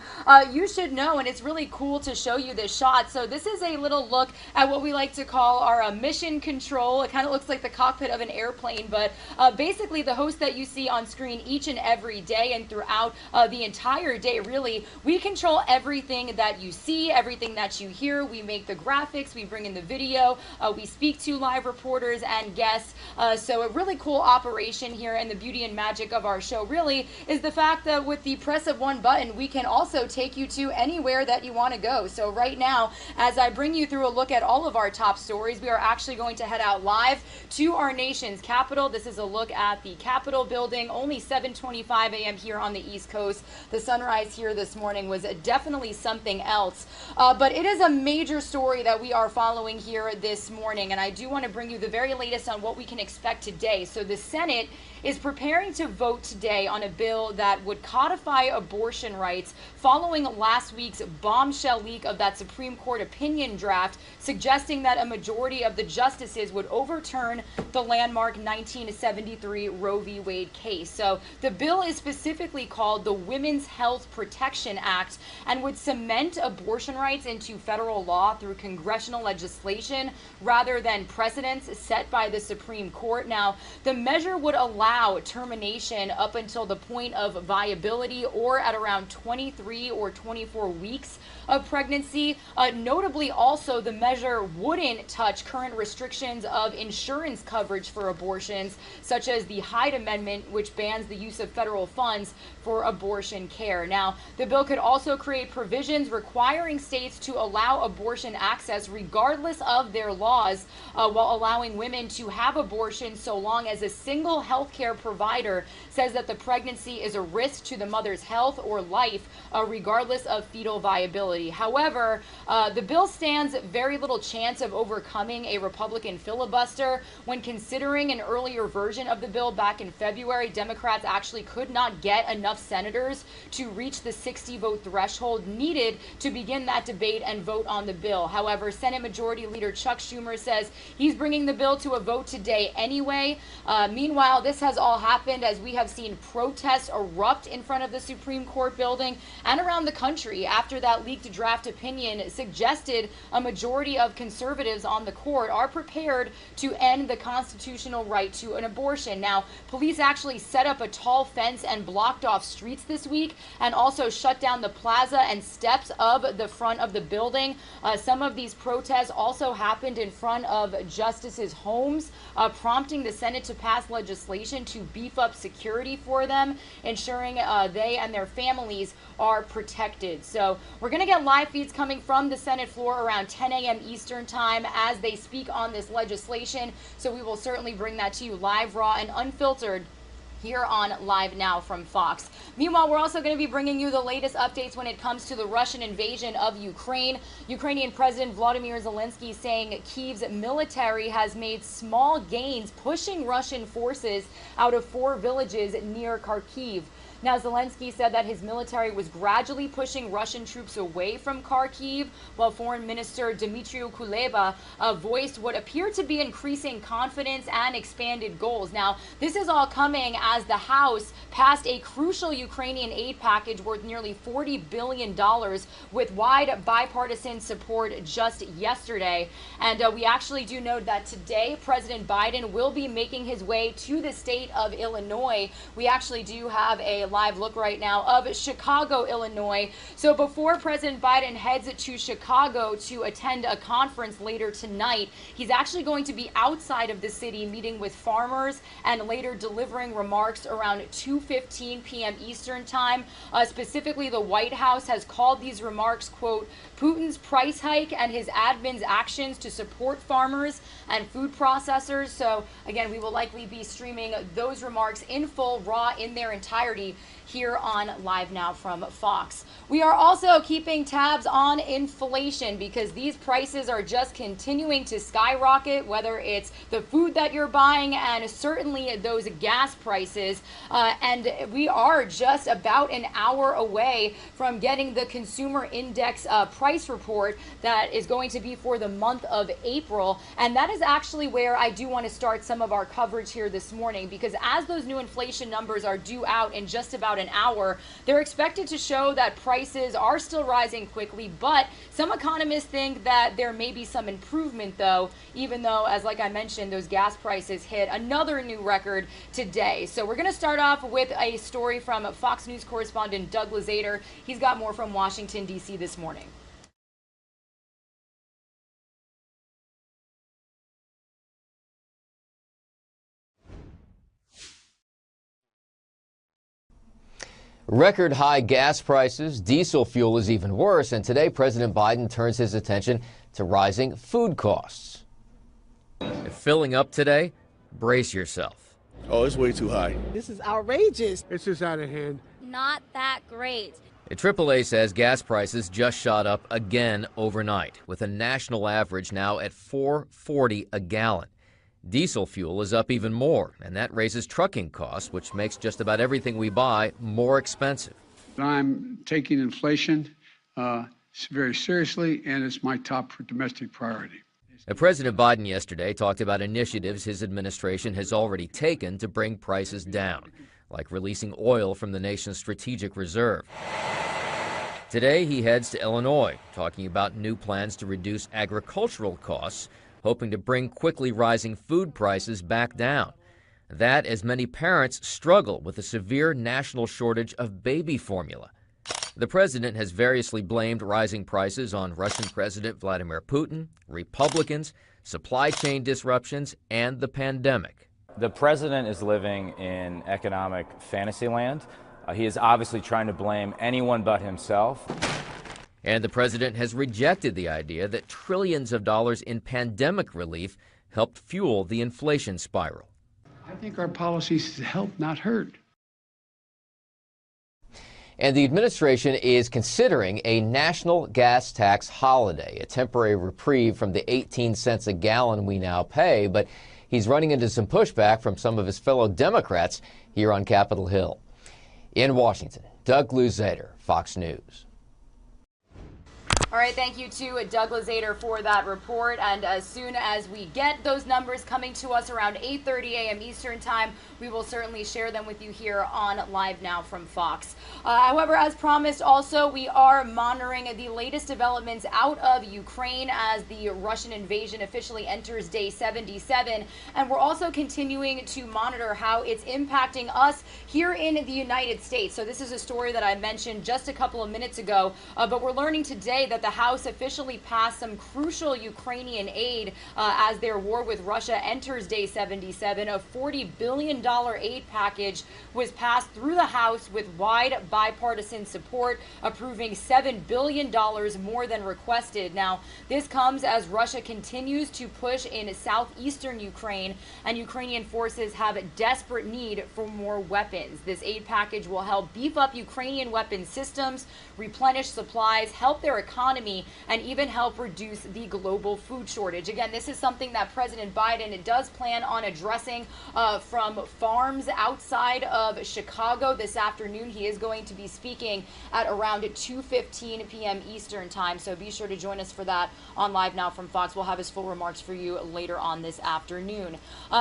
you should know, and it's really cool to show you this shot. So this is a little look at what we like to call our mission control. It kind of looks like the cockpit of an airplane, but basically the host that you see on screen each and every day and throughout the entire day, really, we control everything that you see, everything that you hear. We make the graphics, we bring in the video, we speak to live reporters and guests. So a really cool operation here, and the beauty and magic of our show really is the fact that with the press of one button, we can also take you to anywhere that you want to go. So right now, as I bring you through a look at all of our top stories, we are actually going to head out live to our nation's capital. This is a look at the Capitol building. Only 7:25 a.m. here on the East Coast. The sunrise here this morning was definitely something else. But it is a major story that we are following here this morning, and I do want to bring you the very latest on what we can expect today. So the Senate is preparing to vote today on a bill that would codify abortion rights following last week's bombshell leak of that Supreme Court opinion draft suggesting that a majority of the justices would overturn the landmark 1973 Roe v. Wade case. So the bill is specifically called the Women's Health Protection Act and would cement abortion rights into federal law through congressional legislation rather than precedents set by the Supreme Court. Now, the measure would allow termination up until the point of viability or at around 23 or 24 weeks of pregnancy. Notably, also, the measure wouldn't touch current restrictions of insurance coverage for abortions, such as the Hyde Amendment, which bans the use of federal funds for abortion care. Now, the bill could also create provisions requiring states to allow abortion access regardless of their laws, while allowing women to have abortion so long as a single healthcare provider says that the pregnancy is a risk to the mother's health or life, regardless of fetal viability. However, the bill stands very little chance of overcoming a Republican filibuster. When considering an earlier version of the bill back in February, Democrats actually could not get enough senators to reach the 60-vote threshold needed to begin that debate and vote on the bill. However, Senate Majority Leader Chuck Schumer says he's bringing the bill to a vote today anyway. Meanwhile, this has all happened as we have seen protests erupt in front of the Supreme Court building and around the country after that leaked draft opinion suggested a majority of conservatives on the court are prepared to end the constitutional right to an abortion. Now, police actually set up a tall fence and blocked off streets this week and also shut down the plaza and steps of the front of the building. Some of these protests also happened in front of justices' homes, prompting the Senate to pass legislation to beef up security for them, ensuring they and their families are protected. So we're going to get live feeds coming from the Senate floor around 10 a.m. Eastern time as they speak on this legislation. So we will certainly bring that to you live, raw, and unfiltered here on Live Now from Fox. Meanwhile, we're also going to be bringing you the latest updates when it comes to the Russian invasion of Ukraine. Ukrainian President Volodymyr Zelensky saying Kyiv's military has made small gains pushing Russian forces out of 4 villages near Kharkiv. Now, Zelensky said that his military was gradually pushing Russian troops away from Kharkiv, while Foreign Minister Dmitry Kuleba voiced what appeared to be increasing confidence and expanded goals. Now, this is all coming as the House passed a crucial Ukrainian aid package worth nearly $40 billion with wide bipartisan support just yesterday. And we actually do know that today President Biden will be making his way to the state of Illinois. We actually do have a live look right now of Chicago, Illinois. So before President Biden heads to Chicago to attend a conference later tonight, he's actually going to be outside of the city meeting with farmers and later delivering remarks around 2:15 p.m. Eastern time. Specifically, the White House has called these remarks, quote, Putin's price hike and his admin's actions to support farmers and food processors. So again, we will likely be streaming those remarks in full, raw, in their entirety here on Live Now from Fox. We are also keeping tabs on inflation because these prices are just continuing to skyrocket, whether it's the food that you're buying and certainly those gas prices. And we are just about an hour away from getting the Consumer Index price report that is going to be for the month of April. And that is actually where I do want to start some of our coverage here this morning, because as those new inflation numbers are due out in just about an hour, they're expected to show that prices are still rising quickly, but some economists think that there may be some improvement though, even though, as like I mentioned, those gas prices hit another new record today. So we're going to start off with a story from Fox News correspondent Doug Lazater. He's got more from Washington, D.C. this morning. Record high gas prices, diesel fuel is even worse, and today President Biden turns his attention to rising food costs. Filling up today? Brace yourself. Oh, it's way too high. This is outrageous. It's just out of hand. Not that great. AAA says gas prices just shot up again overnight, with a national average now at $4.40 a gallon. Diesel fuel is up even more, and that raises trucking costs, which makes just about everything we buy more expensive. I'm taking inflation very seriously, and it's my top domestic priority. President Biden yesterday talked about initiatives his administration has already taken to bring prices down, like releasing oil from the nation's strategic reserve. Today, he heads to Illinois, talking about new plans to reduce agricultural costs, hoping to bring quickly rising food prices back down. That as many parents struggle with a severe national shortage of baby formula. The president has variously blamed rising prices on Russian President Vladimir Putin, Republicans, supply chain disruptions, and the pandemic. The president is living in economic fantasy land. He is obviously trying to blame anyone but himself. And the president has rejected the idea that trillions of dollars in pandemic relief helped fuel the inflation spiral. I think our policies help, not hurt. And the administration is considering a national gas tax holiday, a temporary reprieve from the 18 cents a gallon we now pay. But he's running into some pushback from some of his fellow Democrats here on Capitol Hill. In Washington, Doug Lazater, Fox News. All right, thank you to Doug Lazater for that report. And as soon as we get those numbers coming to us around 8:30 a.m. Eastern Time, we will certainly share them with you here on Live Now from Fox. However, as promised, also, we are monitoring the latest developments out of Ukraine as the Russian invasion officially enters day 77. And we're also continuing to monitor how it's impacting us here in the United States. So this is a story that I mentioned just a couple of minutes ago, but we're learning today that the House officially passed some crucial Ukrainian aid as their war with Russia enters day 77. A $40 billion aid package was passed through the House with wide bipartisan support, approving $7 billion more than requested. Now, this comes as Russia continues to push in southeastern Ukraine, and Ukrainian forces have a desperate need for more weapons. This aid package will help beef up Ukrainian weapon systems, replenish supplies, help their economy, and even help reduce the global food shortage. Again, this is something that President Biden does plan on addressing from farms outside of Chicago this afternoon. He is going to be speaking at around 2:15 p.m. Eastern Time, so be sure to join us for that on Live Now from Fox. We'll have his full remarks for you later on this afternoon.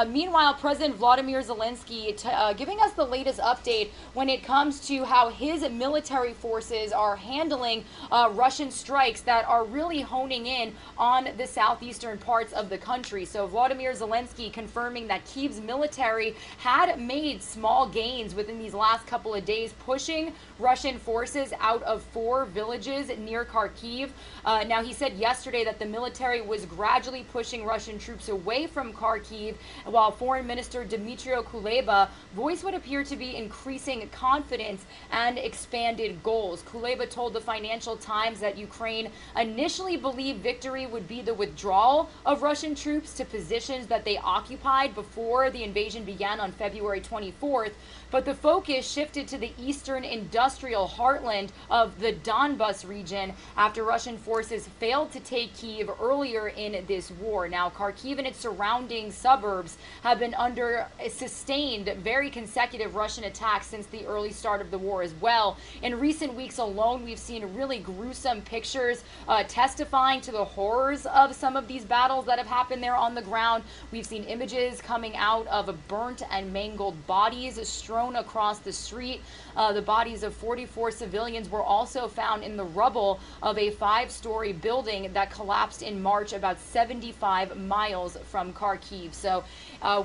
Meanwhile, President Vladimir Zelensky giving us the latest update when it comes to how his military forces are handling Russian strikes that are really honing in on the southeastern parts of the country. So Vladimir Zelensky confirming that Kyiv's military had made small gains within these last couple of days, pushing Russian forces out of 4 villages near Kharkiv. Now, he said yesterday that the military was gradually pushing Russian troops away from Kharkiv, while Foreign Minister Dmytro Kuleba voiced what appeared to be increasing confidence and expanded goals. Kuleba told the Financial Times that Ukraine Ukraine initially believed victory would be the withdrawal of Russian troops to positions that they occupied before the invasion began on February 24th. But the focus shifted to the eastern industrial heartland of the Donbas region after Russian forces failed to take Kyiv earlier in this war. Now, Kharkiv and its surrounding suburbs have been under sustained, very consecutive Russian attacks since the early start of the war as well. In recent weeks alone, we've seen really gruesome pictures testifying to the horrors of some of these battles that have happened there on the ground. We've seen images coming out of burnt and mangled bodies strewn across the street. The bodies of 44 civilians were also found in the rubble of a 5-story building that collapsed in March about 75 miles from Kharkiv. So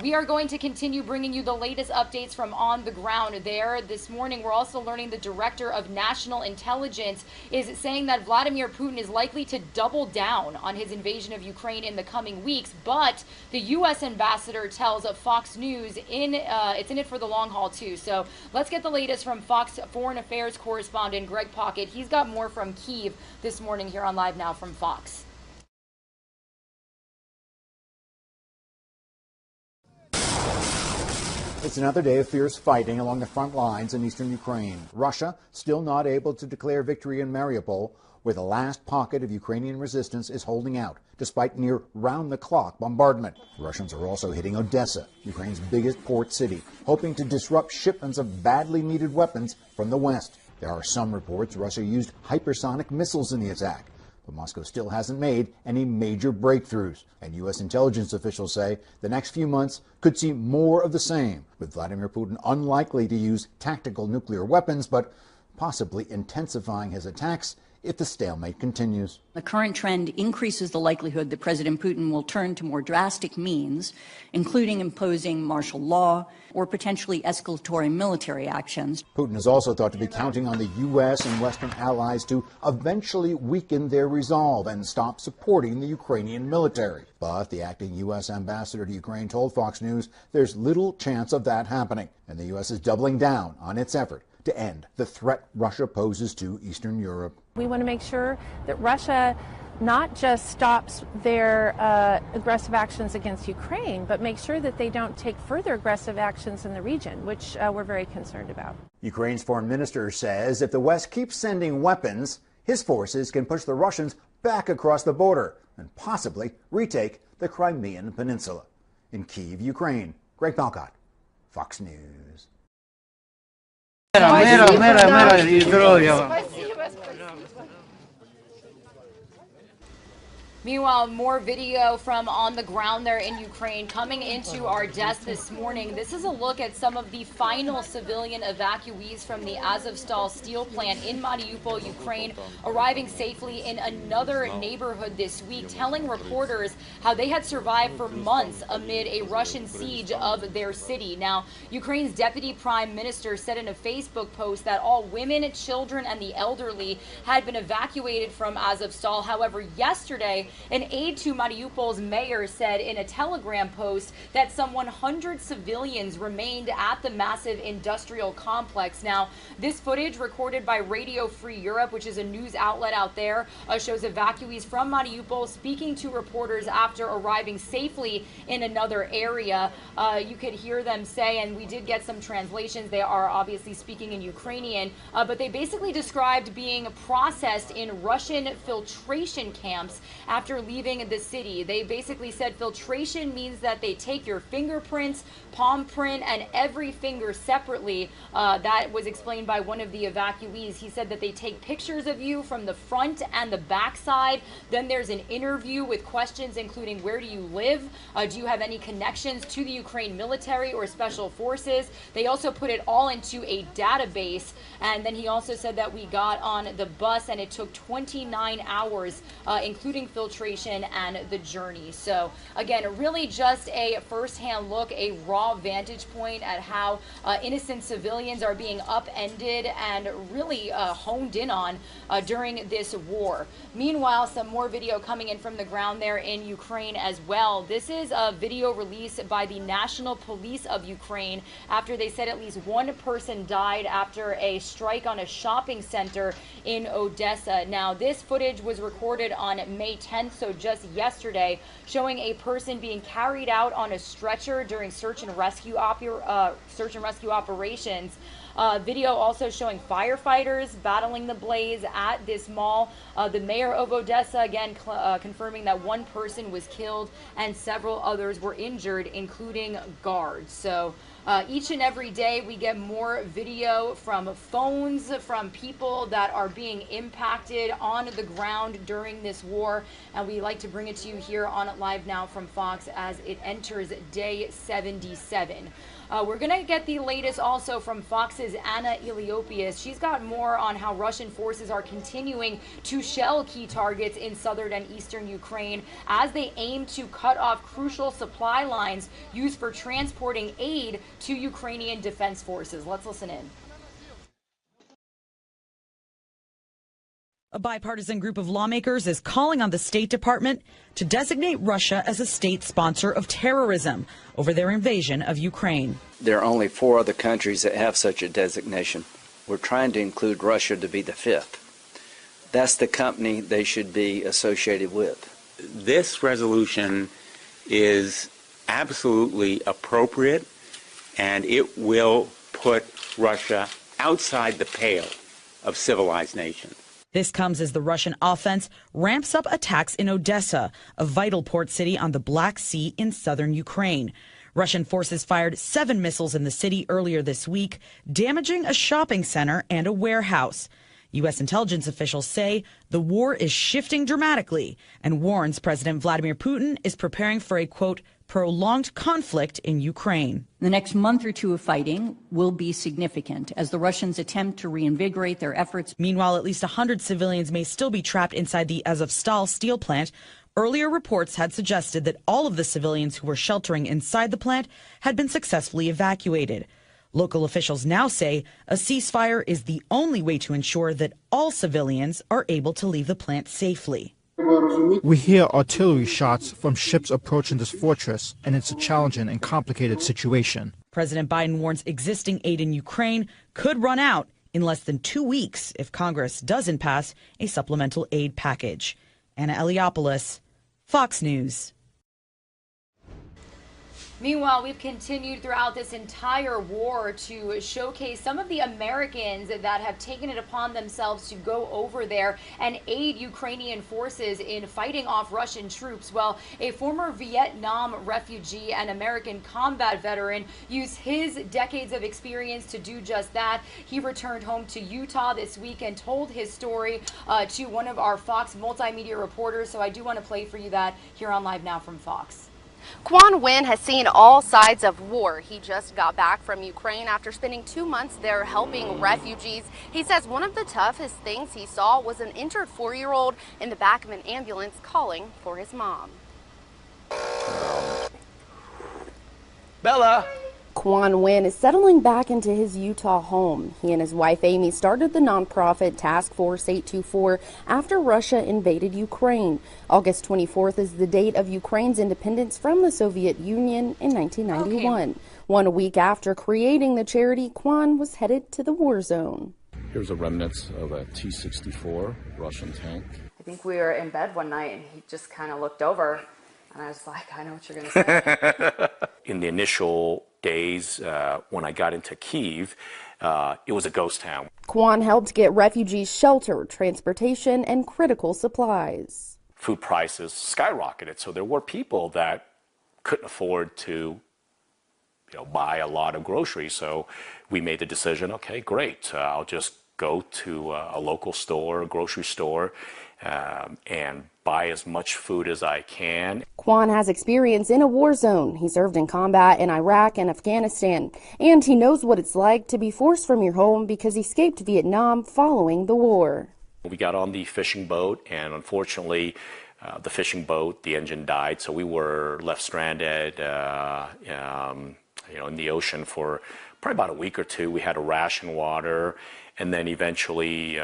we are going to continue bringing you the latest updates from on the ground there. This morning, we're also learning the director of national intelligence is saying that Vladimir Putin is likely to double down on his invasion of Ukraine in the coming weeks. But the U.S. ambassador tells Fox News it's in it for the long haul, too. So let's get the latest from Fox Foreign Affairs correspondent Greg Pocket. He's got more from Kyiv this morning here on Live Now from Fox. It's another day of fierce fighting along the front lines in eastern Ukraine. Russia still not able to declare victory in Mariupol, where the last pocket of Ukrainian resistance is holding out, despite near round-the-clock bombardment. The Russians are also hitting Odessa, Ukraine's biggest port city, hoping to disrupt shipments of badly needed weapons from the west. There are some reports Russia used hypersonic missiles in the attack, but Moscow still hasn't made any major breakthroughs. And U.S. intelligence officials say the next few months could see more of the same, with Vladimir Putin unlikely to use tactical nuclear weapons, but possibly intensifying his attacks if the stalemate continues. The current trend increases the likelihood that President Putin will turn to more drastic means, including imposing martial law or potentially escalatory military actions. Putin is also thought to be counting on the U.S. and Western allies to eventually weaken their resolve and stop supporting the Ukrainian military. But the acting U.S. ambassador to Ukraine told Fox News there's little chance of that happening, and the U.S. is doubling down on its effort to end the threat Russia poses to Eastern Europe. We want to make sure that Russia not just stops their aggressive actions against Ukraine, but make sure that they don't take further aggressive actions in the region, which we're very concerned about. Ukraine's foreign minister says if the West keeps sending weapons, his forces can push the Russians back across the border and possibly retake the Crimean Peninsula. In Kyiv, Ukraine, Greg Palcott, Fox News. Meanwhile, more video from on the ground there in Ukraine coming into our desk this morning. This is a look at some of the final civilian evacuees from the Azovstal steel plant in Mariupol, Ukraine, arriving safely in another neighborhood this week, telling reporters how they had survived for months amid a Russian siege of their city. Now, Ukraine's deputy prime minister said in a Facebook post that all women, children, and the elderly had been evacuated from Azovstal. However, yesterday, an aide to Mariupol's mayor said in a Telegram post that some 100 civilians remained at the massive industrial complex. Now, this footage recorded by Radio Free Europe, which is a news outlet out there, shows evacuees from Mariupol speaking to reporters after arriving safely in another area. You could hear them say, and we did get some translations, they are obviously speaking in Ukrainian, but they basically described being processed in Russian filtration camps after leaving the city. They basically said filtration means that they take your fingerprints, palm print, and every finger separately. That was explained by one of the evacuees. He said that they take pictures of you from the front and the back side. Then there's an interview with questions including where do you live? Do you have any connections to the Ukraine military or special forces? They also put it all into a database. And then he also said that we got on the bus and it took 29 hours, including filtration, infiltration and the journey. So again, really just a firsthand look, a raw vantage point at how innocent civilians are being upended and really honed in on during this war. Meanwhile, some more video coming in from the ground there in Ukraine as well. This is a video released by the National Police of Ukraine after they said at least one person died after a strike on a shopping center in Odessa. Now, this footage was recorded on May 10th, so just yesterday, showing a person being carried out on a stretcher during search and rescue operations. Video also showing firefighters battling the blaze at this mall. The mayor of Odessa, again, confirming that one person was killed and several others were injured, including guards. So each and every day we get more video from phones, from people that are being impacted on the ground during this war. And we like to bring it to you here on Live Now from Fox as it enters day 77. We're going to get the latest also from Fox's Anna Iliopoulos. She's got more on how Russian forces are continuing to shell key targets in southern and eastern Ukraine as they aim to cut off crucial supply lines used for transporting aid to Ukrainian defense forces. Let's listen in. A bipartisan group of lawmakers is calling on the State Department to designate Russia as a state sponsor of terrorism over their invasion of Ukraine. There are only 4 other countries that have such a designation. We're trying to include Russia to be the 5th. That's the company they should be associated with. This resolution is absolutely appropriate, and it will put Russia outside the pale of civilized nations. This comes as the Russian offense ramps up attacks in Odessa, a vital port city on the Black Sea in southern Ukraine. Russian forces fired 7 missiles in the city earlier this week, damaging a shopping center and a warehouse. U.S. intelligence officials say the war is shifting dramatically and warns President Vladimir Putin is preparing for a, quote, prolonged conflict in Ukraine. The next month or two of fighting will be significant as the Russians attempt to reinvigorate their efforts. Meanwhile, at least 100 civilians may still be trapped inside the Azovstal steel plant. Earlier reports had suggested that all of the civilians who were sheltering inside the plant had been successfully evacuated. Local officials now say a ceasefire is the only way to ensure that all civilians are able to leave the plant safely. We hear artillery shots from ships approaching this fortress, and it's a challenging and complicated situation. President Biden warns existing aid in Ukraine could run out in less than 2 weeks if Congress doesn't pass a supplemental aid package. Anna Iliopoulos, Fox News. Meanwhile, we've continued throughout this entire war to showcase some of the Americans that have taken it upon themselves to go over there and aid Ukrainian forces in fighting off Russian troops. Well, a former Vietnam refugee and American combat veteran used his decades of experience to do just that. He returned home to Utah this week and told his story to one of our Fox multimedia reporters. So I do want to play for you that here on Live Now from Fox. Quan Nguyen has seen all sides of war. He just got back from Ukraine after spending 2 months there helping refugees. He says one of the toughest things he saw was an injured 4-year-old in the back of an ambulance calling for his mom. Bella! Quan Nguyen is settling back into his Utah home. He and his wife Amy started the nonprofit Task Force 824 after Russia invaded Ukraine. August 24th is the date of Ukraine's independence from the Soviet Union in 1991. Okay. 1 week after creating the charity, Quan was headed to the war zone. Here's the remnants of a T-64 Russian tank. I think we were in bed one night and he just kind of looked over and I was like, I know what you're going to say. In the initial days when I got into Kyiv, it was a ghost town. Quan helped get refugees shelter, transportation, and critical supplies. Food prices skyrocketed, so there were people that couldn't afford to buy a lot of groceries. So we made the decision, okay, great, I'll just go to a local store, a grocery store, and buy as much food as I can. Quan has experience in a war zone. He served in combat in Iraq and Afghanistan, and he knows what it's like to be forced from your home because he escaped Vietnam following the war. We got on the fishing boat, and unfortunately, the fishing boat, the engine died, so we were left stranded, in the ocean for probably about a week or two. We had to ration water, and then eventually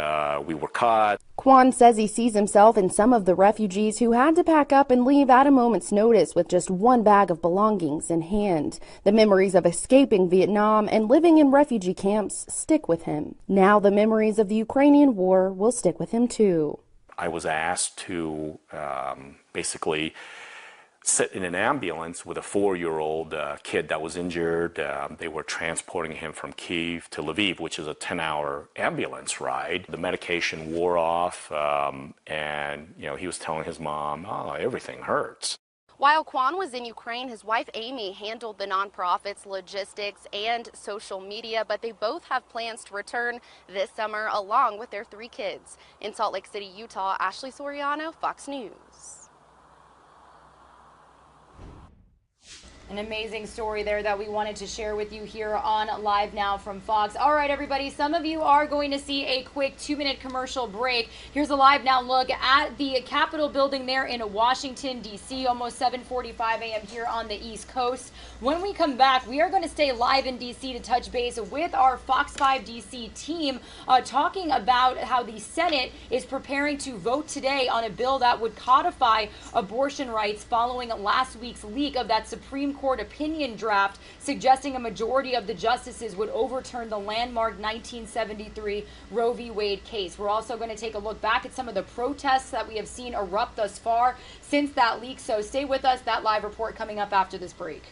we were caught. Kwan says he sees himself in some of the refugees who had to pack up and leave at a moment's notice with just one bag of belongings in hand. The memories of escaping Vietnam and living in refugee camps stick with him. Now the memories of the Ukrainian war will stick with him too. I was asked to basically sit in an ambulance with a 4-year-old kid that was injured. They were transporting him from Kyiv to Lviv, which is a 10-hour ambulance ride. The medication wore off, and he was telling his mom, "Oh, everything hurts." While Kwan was in Ukraine, his wife Amy handled the nonprofit's logistics and social media, but they both have plans to return this summer along with their 3 kids. In Salt Lake City, Utah, Ashley Soriano, Fox News. An amazing story there that we wanted to share with you here on Live Now from Fox. All right, everybody, some of you are going to see a quick 2-minute commercial break. Here's a Live Now look at the Capitol building there in Washington, D.C., almost 7:45 a.m. here on the East Coast. When we come back, we are going to stay live in D.C. to touch base with our Fox 5 D.C. team, talking about how the Senate is preparing to vote today on a bill that would codify abortion rights following last week's leak of that Supreme Court opinion draft suggesting a majority of the justices would overturn the landmark 1973 Roe v. Wade case. We're also going to take a look back at some of the protests that we have seen erupt thus far since that leak. So stay with us. That live report coming up after this break.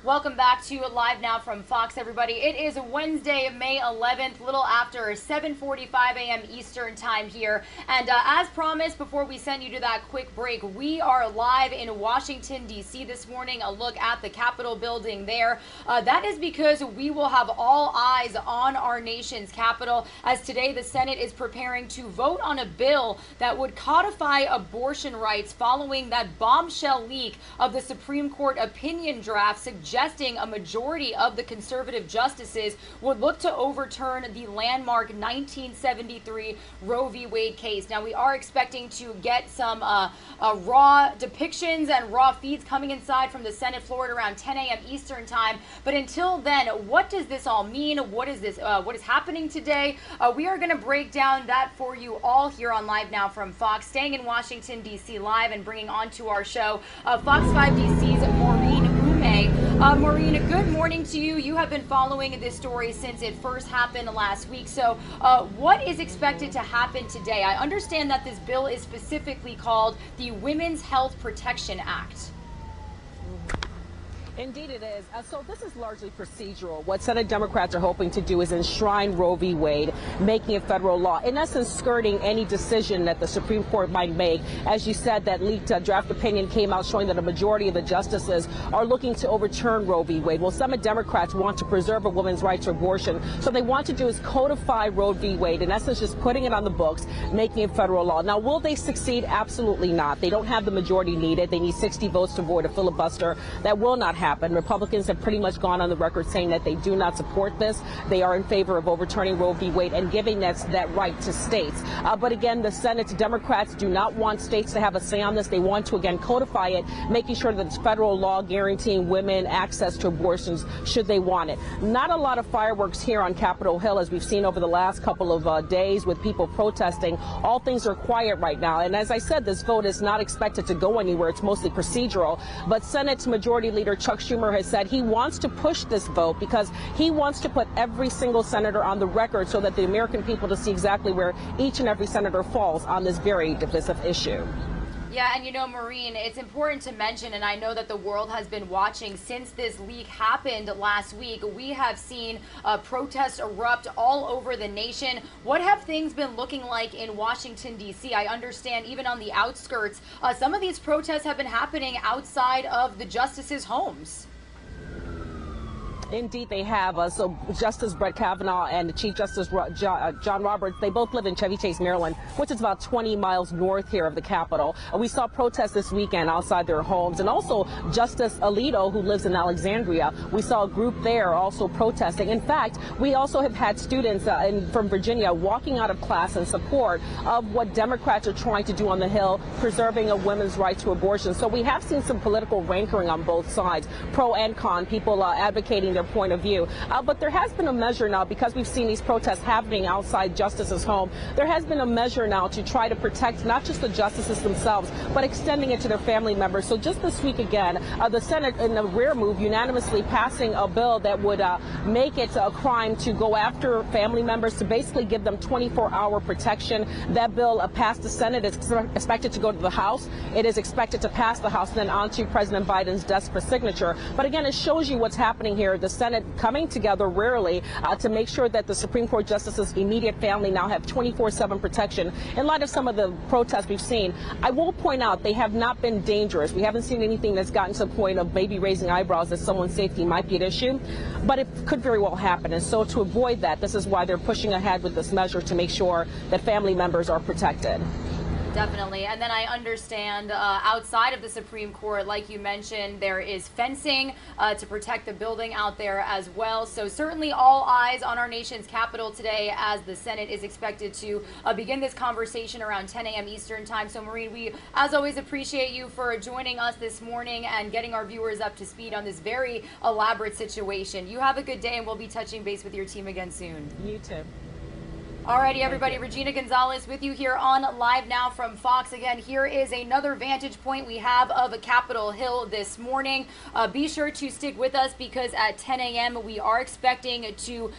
Welcome back to Live Now from Fox, everybody. It is Wednesday, May 11th, little after 7:45 a.m. Eastern time here. And as promised, before we send you to that quick break, we are live in Washington, D.C. this morning. A look at the Capitol building there. That is because we will have all eyes on our nation's Capitol, as today the Senate is preparing to vote on a bill that would codify abortion rights following that bombshell leak of the Supreme Court opinion draft suggesting suggesting a majority of the conservative justices would look to overturn the landmark 1973 Roe v. Wade case. Now, we are expecting to get some raw depictions and raw feeds coming inside from the Senate floor at around 10 a.m. Eastern time. But until then, what does this all mean? What is this? What is happening today? We are going to break down that for you all here on Live Now from Fox, staying in Washington, D.C. live and bringing onto our show Fox 5 DC's Maureen Ume. Maureen, good morning to you. You have been following this story since it first happened last week. So what is expected to happen today? I understand that this bill is specifically called the Women's Health Protection Act. Indeed it is. So this is largely procedural. What Senate Democrats are hoping to do is enshrine Roe v. Wade, making it federal law, in essence skirting any decision that the Supreme Court might make. As you said, that leaked draft opinion came out showing that a majority of the justices are looking to overturn Roe v. Wade. Well, some Democrats want to preserve a woman's right to abortion. So they want to do is codify Roe v. Wade, in essence just putting it on the books, making it federal law. Now, will they succeed? Absolutely not. They don't have the majority needed. They need 60 votes to avoid a filibuster. That will not happen. Republicans have pretty much gone on the record saying that they do not support this. They are in favor of overturning Roe v. Wade and giving that right to states. But again, the Senate Democrats do not want states to have a say on this. They want to, again, codify it, making sure that it's federal law guaranteeing women access to abortions should they want it. Not a lot of fireworks here on Capitol Hill, as we've seen over the last couple of days with people protesting. All things are quiet right now. And as I said, this vote is not expected to go anywhere. It's mostly procedural. But Senate's Majority Leader Chuck Schumer has said he wants to push this vote because he wants to put every single senator on the record so that the American people to see exactly where each and every senator falls on this very divisive issue. Yeah, and you know, Maureen, it's important to mention, and I know that the world has been watching since this leak happened last week. We have seen protests erupt all over the nation. What have things been looking like in Washington, D.C.? I understand even on the outskirts, some of these protests have been happening outside of the justices' homes. Indeed, they have. So Justice Brett Kavanaugh and Chief Justice John Roberts, they both live in Chevy Chase, Maryland, which is about 20 miles north here of the Capitol. We saw protests this weekend outside their homes. And also Justice Alito, who lives in Alexandria, we saw a group there also protesting. In fact, we also have had students from Virginia walking out of class in support of what Democrats are trying to do on the Hill, preserving a women's right to abortion. So we have seen some political rancor on both sides, pro and con, people advocating their point of view. But there has been a measure now, because we've seen these protests happening outside justices' home, there has been a measure now to try to protect not just the justices themselves, but extending it to their family members. So just this week again, the Senate, in a rare move, unanimously passing a bill that would make it a crime to go after family members, to basically give them 24-hour protection. That bill passed the Senate. It's expected to go to the House. It is expected to pass the House and then on to President Biden's desk for signature. But again, it shows you what's happening here. The Senate coming together rarely to make sure that the Supreme Court justices' immediate family now have 24/7 protection. In light of some of the protests we've seen, I will point out they have not been dangerous. We haven't seen anything that's gotten to the point of maybe raising eyebrows that someone's safety might be at issue, but it could very well happen. And so to avoid that, this is why they're pushing ahead with this measure to make sure that family members are protected. Definitely. And then I understand outside of the Supreme Court, like you mentioned, there is fencing to protect the building out there as well. So certainly all eyes on our nation's capital today as the Senate is expected to begin this conversation around 10 a.m. Eastern time. So Maureen, we as always appreciate you for joining us this morning and getting our viewers up to speed on this very elaborate situation. You have a good day, and we'll be touching base with your team again soon. You too. Alrighty, everybody, Regina Gonzalez with you here on Live Now from Fox. Again, here is another vantage point we have of Capitol Hill this morning. Be sure to stick with us because at 10 a.m. we are expecting to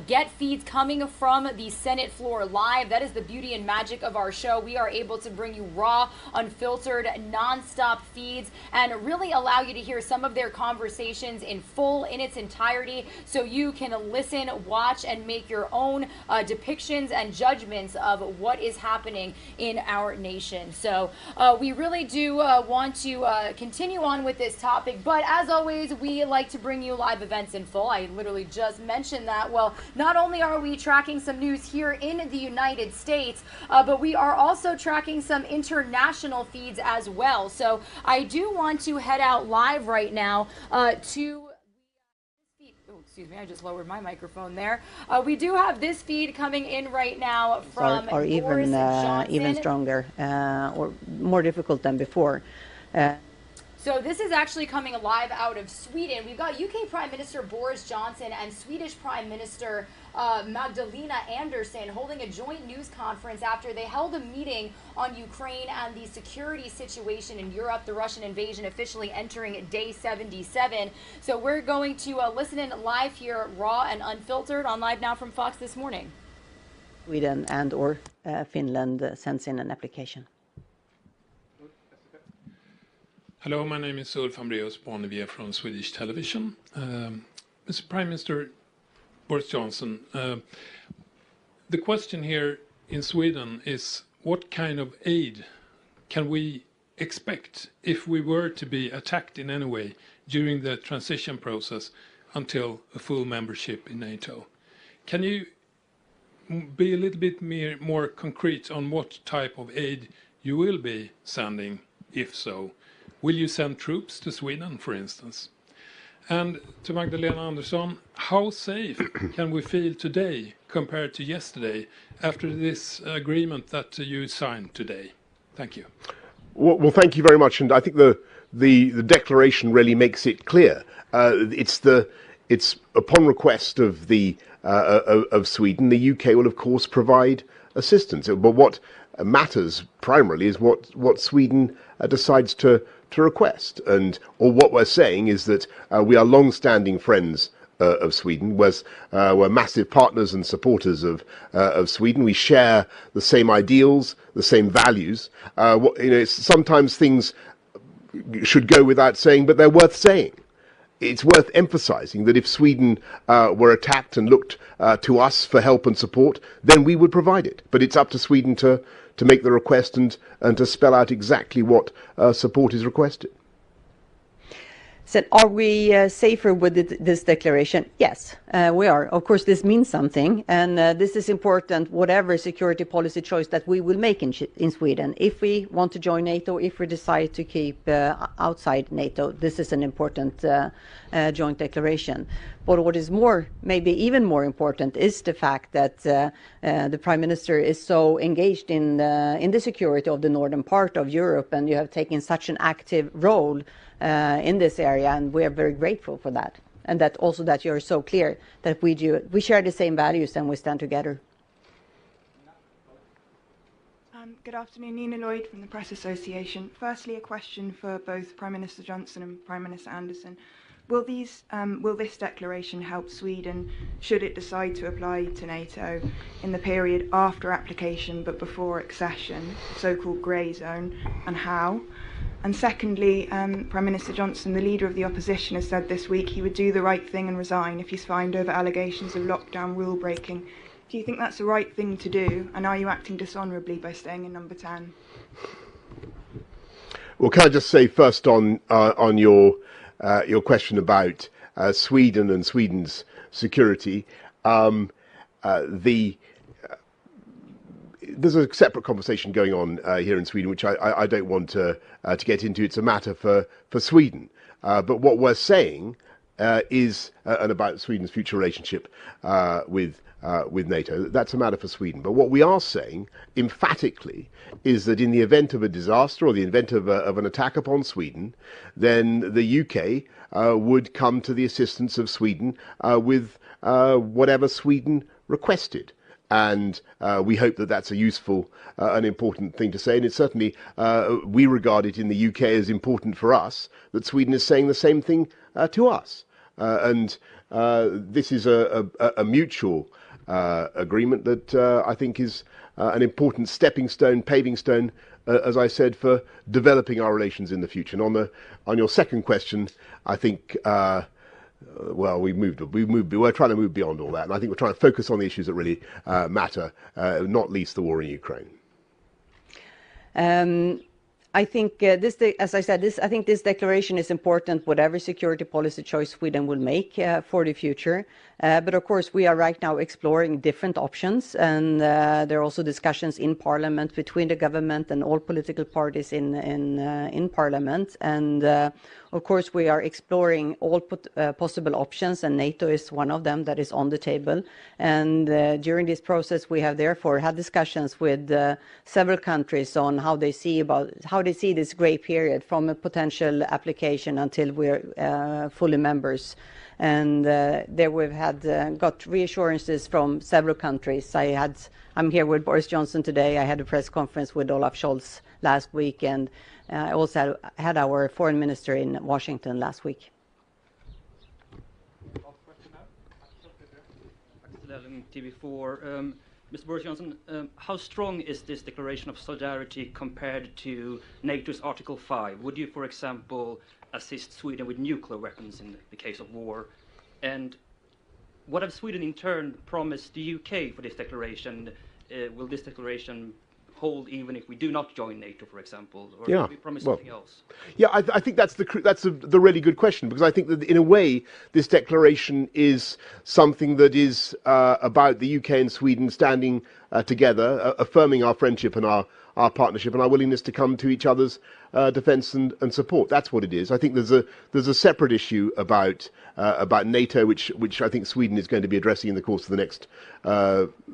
get feeds coming from the Senate floor live. That is the beauty and magic of our show. We are able to bring you raw, unfiltered, nonstop feeds and really allow you to hear some of their conversations in full, in its entirety, so you can listen, watch, and make your own depictions and judgments of what is happening in our nation. So we really do want to continue on with this topic, but as always, we like to bring you live events in full. I literally just mentioned that. Well, not only are we tracking some news here in the United States, but we are also tracking some international feeds as well. So I do want to head out live right now to Excuse me, I just lowered my microphone there. We do have this feed coming in right now from or even Boris Johnson. even stronger or more difficult than before. So this is actually coming live out of Sweden. We've got UK Prime Minister Boris Johnson and Swedish Prime Minister Magdalena Andersson holding a joint news conference after they held a meeting on Ukraine and the security situation in Europe, the Russian invasion officially entering day 77. So we're going to listen in live here, raw and unfiltered, on Live Now from Fox this morning. Sweden and or Finland sends in an application. Hello, my name is Ulf Ambreus Bonnevie from Swedish television. Mr. Prime Minister Boris Johnson, the question here in Sweden is what kind of aid can we expect if we were to be attacked in any way during the transition process until a full membership in NATO? Can you be a little bit more concrete on what type of aid you will be sending, if so? Will you send troops to Sweden, for instance? And to Magdalena Andersson, how safe can we feel today compared to yesterday after this agreement that you signed today? Thank you. Well, thank you very much. And I think the declaration really makes it clear. It's upon request of of Sweden, the UK will of course provide assistance. But what matters primarily is what Sweden decides to request, or what we're saying is that we are long-standing friends of Sweden. We're massive partners and supporters of Sweden. We share the same ideals, the same values. Sometimes things should go without saying, but they're worth saying. It's worth emphasizing that if Sweden were attacked and looked to us for help and support, then we would provide it. But it's up to Sweden to make the request and to spell out exactly what support is requested. So are we safer with this declaration? Yes, we are. Of course, this means something, and this is important, whatever security policy choice that we will make in Sweden. If we want to join NATO, if we decide to keep outside NATO, this is an important joint declaration. But what is maybe even more important is the fact that the Prime Minister is so engaged in the security of the northern part of Europe, and you have taken such an active role in this area, and we are very grateful for that. And that also that you're so clear that we share the same values and we stand together. Good afternoon, Nina Lloyd from the Press Association. Firstly, a question for both Prime Minister Johnson and Prime Minister Andersson. Will this declaration help Sweden, should it decide to apply to NATO, in the period after application but before accession, so-called grey zone, and how? And secondly, Prime Minister Johnson, the leader of the opposition, has said this week he would do the right thing and resign if he's fined over allegations of lockdown rule breaking. Do you think that's the right thing to do, and are you acting dishonourably by staying in number 10? Well, can I just say first on your question about Sweden and Sweden's security, there's a separate conversation going on here in Sweden, which I don't want to get into. It's a matter for Sweden. But what we're saying is, and about Sweden's future relationship with NATO, that's a matter for Sweden. But what we are saying emphatically is that in the event of a disaster or the event of an attack upon Sweden, then the UK would come to the assistance of Sweden with whatever Sweden requested. And we hope that that's a useful and important thing to say. And it's certainly, we regard it in the UK as important for us that Sweden is saying the same thing to us. And this is a mutual agreement that I think is an important stepping stone, paving stone, as I said, for developing our relations in the future. And on your second question, I think well, we're trying to move beyond all that, and I think we're trying to focus on the issues that really matter, not least the war in Ukraine. I think as I said, I think this declaration is important, whatever security policy choice Sweden will make for the future. But of course, we are right now exploring different options, and there are also discussions in Parliament between the government and all political parties in Parliament. And of course, we are exploring all possible options, and NATO is one of them that is on the table. And during this process, we have therefore had discussions with several countries on how they see this grey period from a potential application until we're fully members. And there we've had got reassurances from several countries. I'm here with Boris Johnson today. I had a press conference with Olaf Scholz last week, and I also had our foreign minister in Washington last week. TV4. Mr. Boris Johnson, how strong is this declaration of solidarity compared to NATO's Article 5? Would you, for example, assist Sweden with nuclear weapons in the case of war? And what have Sweden in turn promised the UK for this declaration? Will this declaration hold even if we do not join NATO, for example, or will we promise something else? Yeah, I think that's the really good question, because I think that in a way this declaration is something that is about the UK and Sweden standing together, affirming our friendship and our partnership and our willingness to come to each other's defence and support. That's what it is. I think there's a separate issue about NATO, which I think Sweden is going to be addressing in the course of the next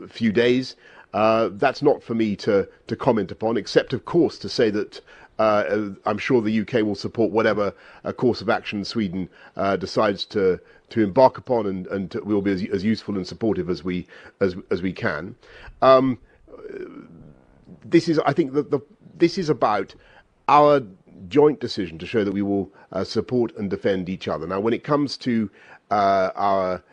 few days. That's not for me to comment upon, except of course to say that I'm sure the UK will support whatever course of action Sweden decides to embark upon, and we'll be as useful and supportive as we can. This is, I think, this is about our joint decision to show that we will support and defend each other. Now, when it comes to our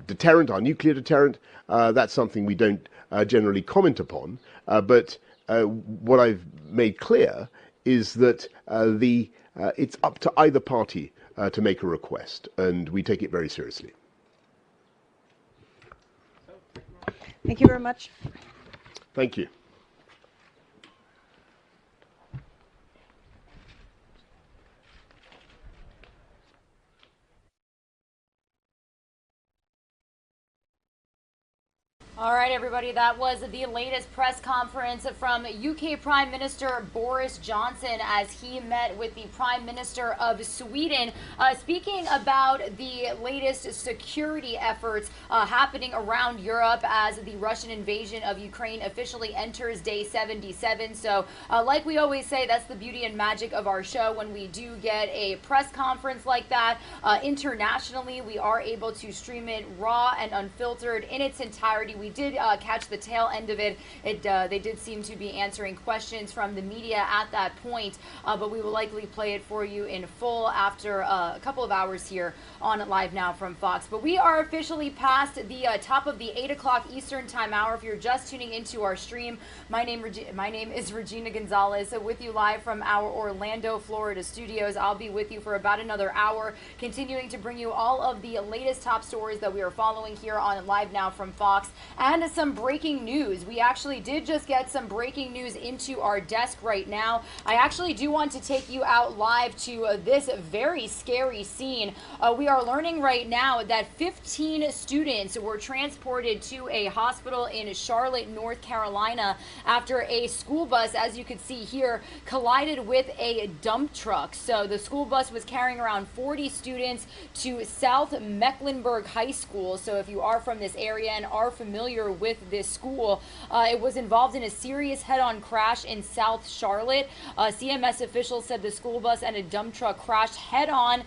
deterrent, our nuclear deterrent, that's something we don't generally comment upon. But what I've made clear is that it's up to either party to make a request, and we take it very seriously. Thank you very much. Thank you. All right, everybody, that was the latest press conference from UK Prime Minister Boris Johnson as he met with the Prime Minister of Sweden, speaking about the latest security efforts happening around Europe as the Russian invasion of Ukraine officially enters day 77. So like we always say, that's the beauty and magic of our show. When we do get a press conference like that internationally, we are able to stream it raw and unfiltered in its entirety. We did catch the tail end of it. They did seem to be answering questions from the media at that point, but we will likely play it for you in full after a couple of hours here on Live Now from Fox. But we are officially past the top of the 8 o'clock Eastern Time hour. If you're just tuning into our stream, my name is Regina Gonzalez, with you live from our Orlando, Florida studios. I'll be with you for about another hour, continuing to bring you all of the latest top stories that we are following here on Live Now from Fox. And some breaking news. We actually did just get some breaking news into our desk right now. I actually do want to take you out live to this very scary scene. We are learning right now that 15 students were transported to a hospital in Charlotte, North Carolina after a school bus, as you can see here, collided with a dump truck. So the school bus was carrying around 40 students to South Mecklenburg High School. So if you are from this area and are familiar with this school, it was involved in a serious head-on crash in South Charlotte. CMS officials said the school bus and a dump truck crashed head-on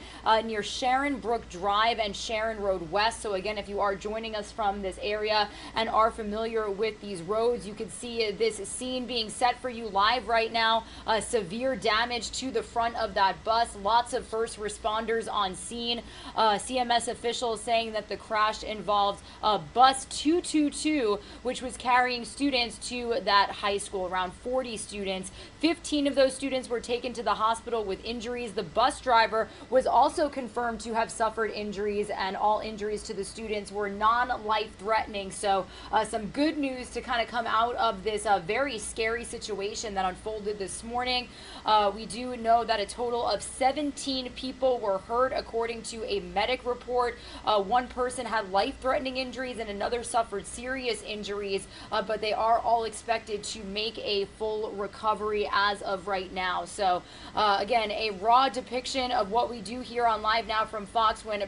near Sharon Brook Drive and Sharon Road West. So again, if you are joining us from this area and are familiar with these roads, you can see this scene being set for you live right now. Severe damage to the front of that bus. Lots of first responders on scene. CMS officials saying that the crash involved bus 222 22, which was carrying students to that high school, around 40 students. 15 of those students were taken to the hospital with injuries. The bus driver was also confirmed to have suffered injuries, and all injuries to the students were non-life-threatening. So some good news to kind of come out of this very scary situation that unfolded this morning. We do know that a total of 17 people were hurt, according to a medic report. One person had life-threatening injuries and another suffered serious injuries, but they are all expected to make a full recovery as of right now. So again, a raw depiction of what we do here on Live Now from Fox. When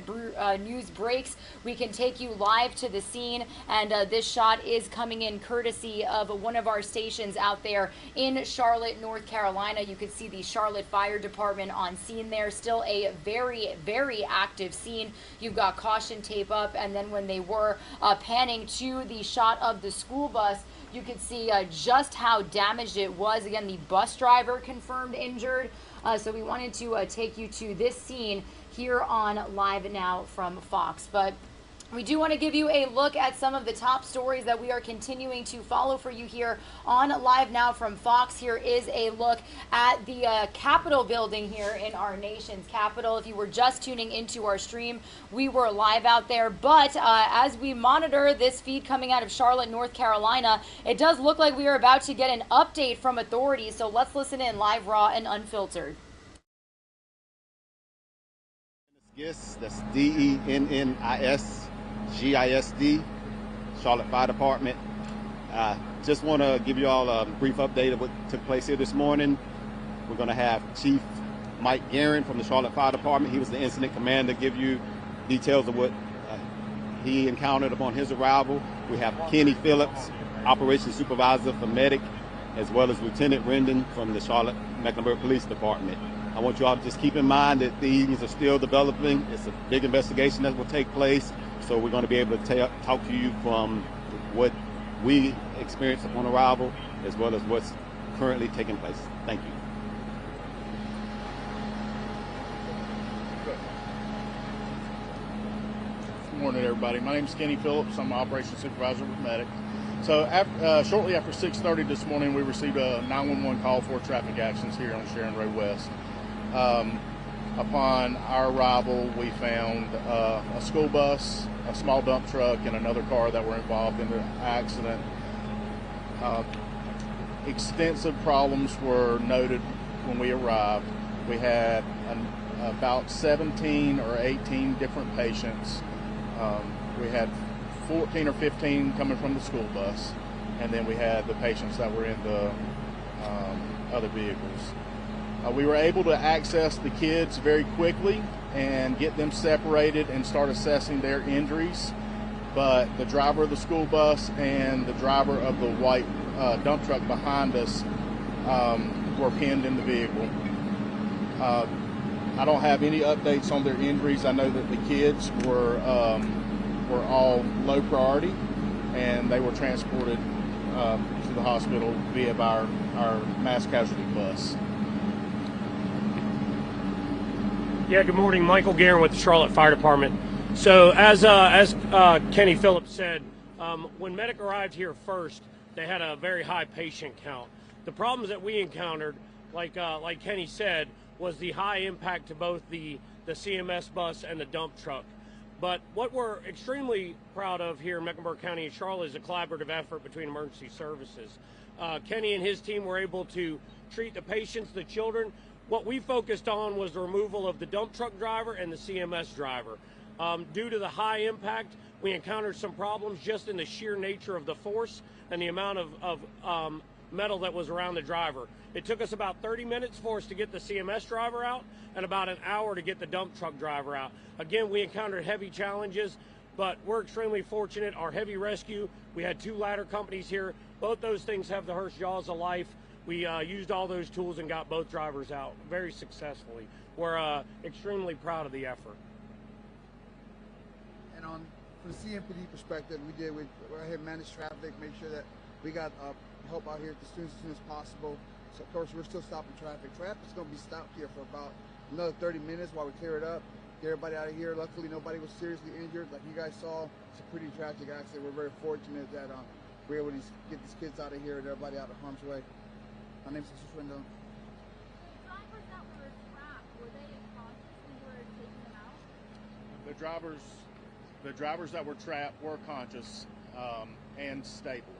news breaks, we can take you live to the scene, and this shot is coming in courtesy of one of our stations out there in Charlotte, North Carolina. You can see the Charlotte Fire Department on scene there. Still a very, very active scene. You've got caution tape up, and then when they were panning to the shot of the school bus, you could see just how damaged it was. Again, the bus driver confirmed injured. So we wanted to take you to this scene here on Live Now from Fox. But we do want to give you a look at some of the top stories that we are continuing to follow for you here on Live Now from Fox. Here is a look at the Capitol building here in our nation's capital. If you were just tuning into our stream, we were live out there. But as we monitor this feed coming out of Charlotte, North Carolina, it does look like we are about to get an update from authorities. So let's listen in live, raw, and unfiltered. Yes, that's DENNISGISD, Charlotte Fire Department. Just want to give you all a brief update of what took place here this morning. We're going to have Chief Mike Guerin from the Charlotte Fire Department. He was the incident commander, give you details of what he encountered upon his arrival. We have Kenny Phillips, Operations Supervisor for Medic, as well as Lieutenant Rendon from the Charlotte Mecklenburg Police Department. I want you all to just keep in mind that these are still developing. It's a big investigation that will take place, so we're going to be able to talk to you from what we experienced upon arrival, as well as what's currently taking place. Thank you. Good morning, everybody. My name is Kenny Phillips. I'm Operations Supervisor with Medic. So shortly after 6:30 this morning, we received a 911 call for traffic actions here on Sharon Road West. Upon our arrival, we found a school bus, a small dump truck, and another car that were involved in the accident. Extensive problems were noted when we arrived. We had about 17 or 18 different patients. We had 14 or 15 coming from the school bus, and then we had the patients that were in the other vehicles. We were able to access the kids very quickly and get them separated and start assessing their injuries, but the driver of the school bus and the driver of the white dump truck behind us were pinned in the vehicle. I don't have any updates on their injuries. I know that the kids were all low priority, and they were transported to the hospital via our mass casualty bus. Yeah, good morning. Michael Guerin with the Charlotte Fire Department. So as Kenny Phillips said, when Medic arrived here first, they had a very high patient count. The problems that we encountered, like Kenny said, was the high impact to both the CMS bus and the dump truck. But what we're extremely proud of here in Mecklenburg County and Charlotte is a collaborative effort between emergency services. Kenny and his team were able to treat the patients, the children. What we focused on was the removal of the dump truck driver and the CMS driver. Due to the high impact, we encountered some problems just in the sheer nature of the force and the amount of metal that was around the driver. It took us about 30 minutes for us to get the CMS driver out and about an hour to get the dump truck driver out. Again, we encountered heavy challenges, but we're extremely fortunate. Our heavy rescue, we had 2 ladder companies here. Both those things have the Hirsch jaws of life. We used all those tools and got both drivers out very successfully. We're extremely proud of the effort. And from the CMPD perspective, we went ahead and managed traffic, made sure that we got help out here at the students as soon as possible. So of course we're still stopping traffic. Traffic's going to be stopped here for about another 30 minutes while we clear it up. get everybody out of here. Luckily, nobody was seriously injured. Like you guys saw, it's a pretty tragic accident. We're very fortunate that we were able to get these kids out of here and everybody out of harm's way. My name's Jesus Window. The drivers that were trapped were conscious and stable.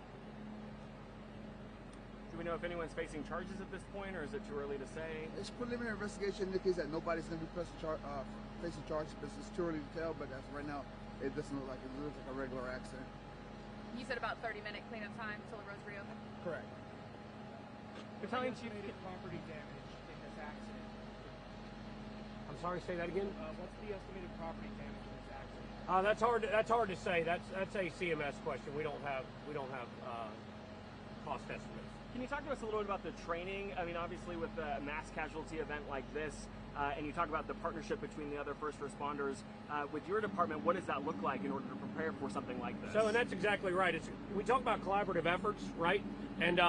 Do we know if anyone's facing charges at this point, or is it too early to say? It's preliminary investigation indicates that nobody's going to be facing charges, but it's too early to tell. But as of right now, it doesn't look like it. It looks like a regular accident. You said about 30-minute cleanup time until the roads reopen? Correct. Battalion Chief, property damage in this accident? I'm sorry, say that again? What's the estimated property damage in this accident? That's hard to say. That's a CMS question. We don't have cost estimates. Can you talk to us a little bit about the training? I mean, obviously with a mass casualty event like this, and you talk about the partnership between the other first responders, with your department, what does that look like in order to prepare for something like this? So, and that's exactly right. We talk about collaborative efforts, right? And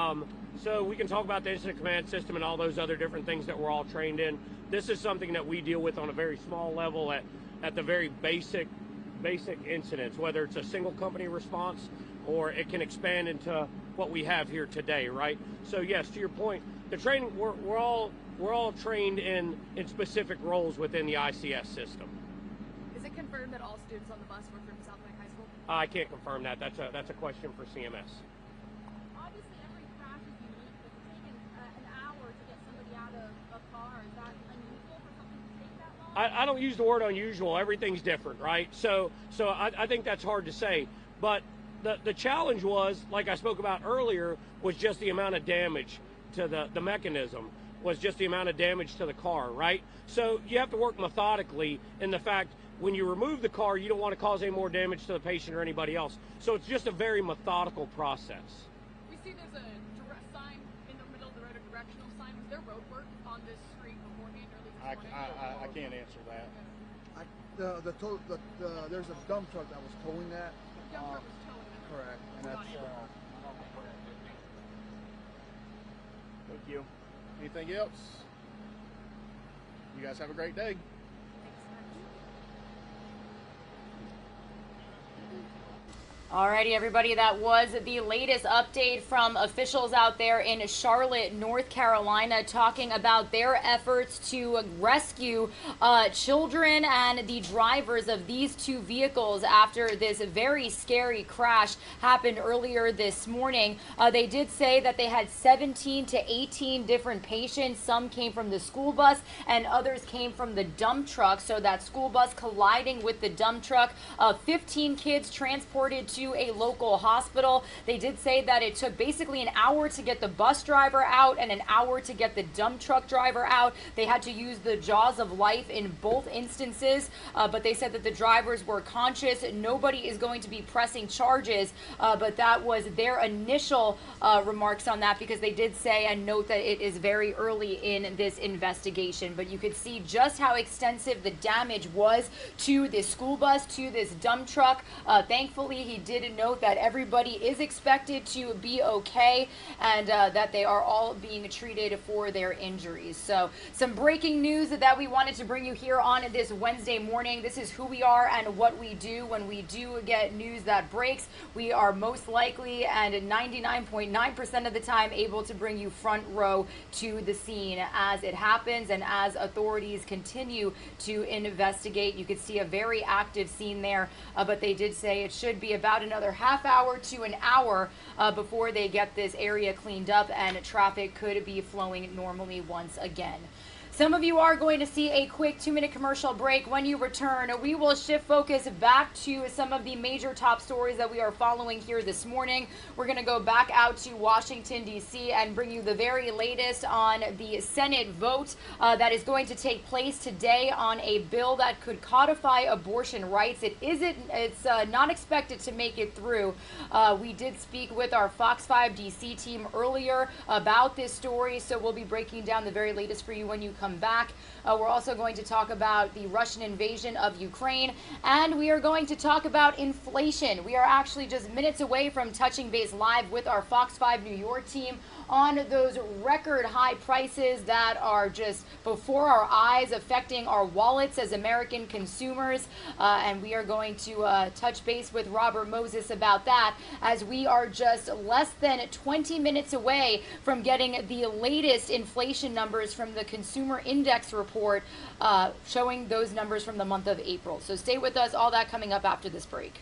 so we can talk about the incident command system and all those other different things that we're all trained in. This is something that we deal with on a very small level at the very basic incidents, whether it's a single company response or it can expand into what we have here today, right? So yes, to your point, the training, we're all trained in specific roles within the ICS system. Is it confirmed that all students on the bus were from South Lake High School? I can't confirm that. That's a question for CMS. Obviously, every crash is unique. It's taken an hour to get somebody out of a car. Is that unusual for something to take that long? I don't use the word unusual. Everything's different, right? So I think that's hard to say. But the challenge was, like I spoke about earlier, was just the amount of damage to the mechanism, was just the amount of damage to the car, right? So you have to work methodically in the fact when you remove the car, you don't want to cause any more damage to the patient or anybody else. So it's just a very methodical process. We see there's a direct sign in the middle of the road, a directional sign. Was there road work on this street beforehand or at least this morning? I can't answer that. There's a dump truck that was towing that. The dump truck was towing it. Correct. And that's. Thank you. Anything else? You guys have a great day. Alrighty, everybody, that was the latest update from officials out there in Charlotte, North Carolina, talking about their efforts to rescue children and the drivers of these two vehicles after this very scary crash happened earlier this morning. They did say that they had 17 to 18 different patients. Some came from the school bus and others came from the dump truck. So that school bus colliding with the dump truck. 15 kids transported to a local hospital. They did say that it took basically an hour to get the bus driver out and an hour to get the dump truck driver out. They had to use the jaws of life in both instances, but they said that the drivers were conscious. Nobody is going to be pressing charges, but that was their initial remarks on that, because they did say and note that it is very early in this investigation. But you could see just how extensive the damage was to this school bus, to this dump truck. Thankfully, he did note that everybody is expected to be okay and that they are all being treated for their injuries. So some breaking news that we wanted to bring you here on this Wednesday morning. This is who we are and what we do. When we do get news that breaks, we are most likely and 99.9% of the time able to bring you front row to the scene as it happens and as authorities continue to investigate. You could see a very active scene there, but they did say it should be about another half hour to an hour before they get this area cleaned up and traffic could be flowing normally once again. Some of you are going to see a quick 2-minute commercial break. When you return, we will shift focus back to some of the major top stories that we are following here this morning. We're going to go back out to Washington, D.C. and bring you the very latest on the Senate vote that is going to take place today on a bill that could codify abortion rights. It's not expected to make it through. We did speak with our Fox 5 D.C. team earlier about this story, so we'll be breaking down the very latest for you when you come back. We're also going to talk about the Russian invasion of Ukraine, and we are going to talk about inflation. We are actually just minutes away from touching base live with our Fox 5 New York team on those record high prices that are just before our eyes, affecting our wallets as American consumers. And we are going to touch base with Robert Moses about that, as we are just less than 20 minutes away from getting the latest inflation numbers from the Consumer Index report, showing those numbers from the month of April. So stay with us, all that coming up after this break.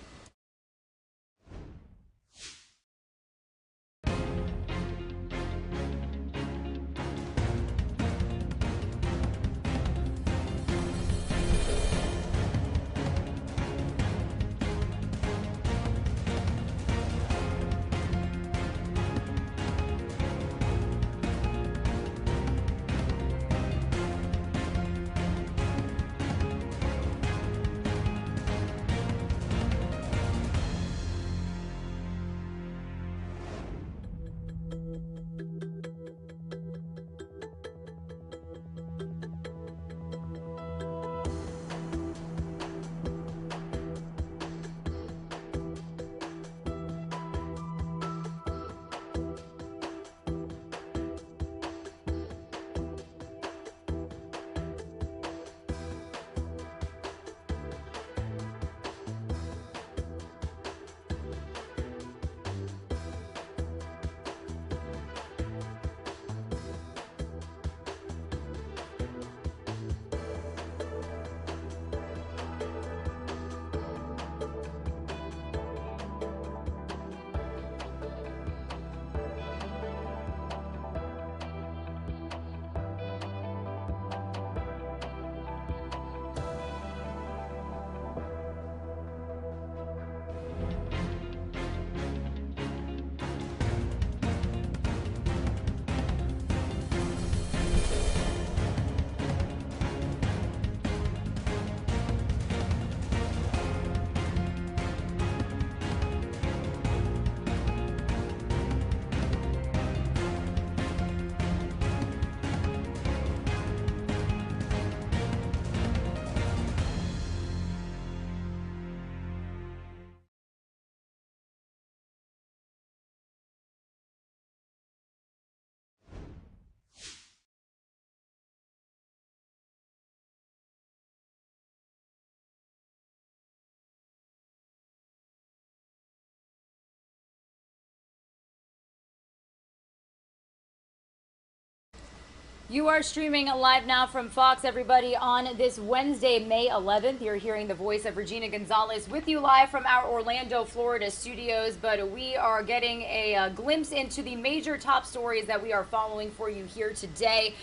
You are streaming live now from Fox, everybody, on this Wednesday, May 11th. You're hearing the voice of Regina Gonzalez with you live from our Orlando, Florida studios. But we are getting a glimpse into the major top stories that we are following for you here today.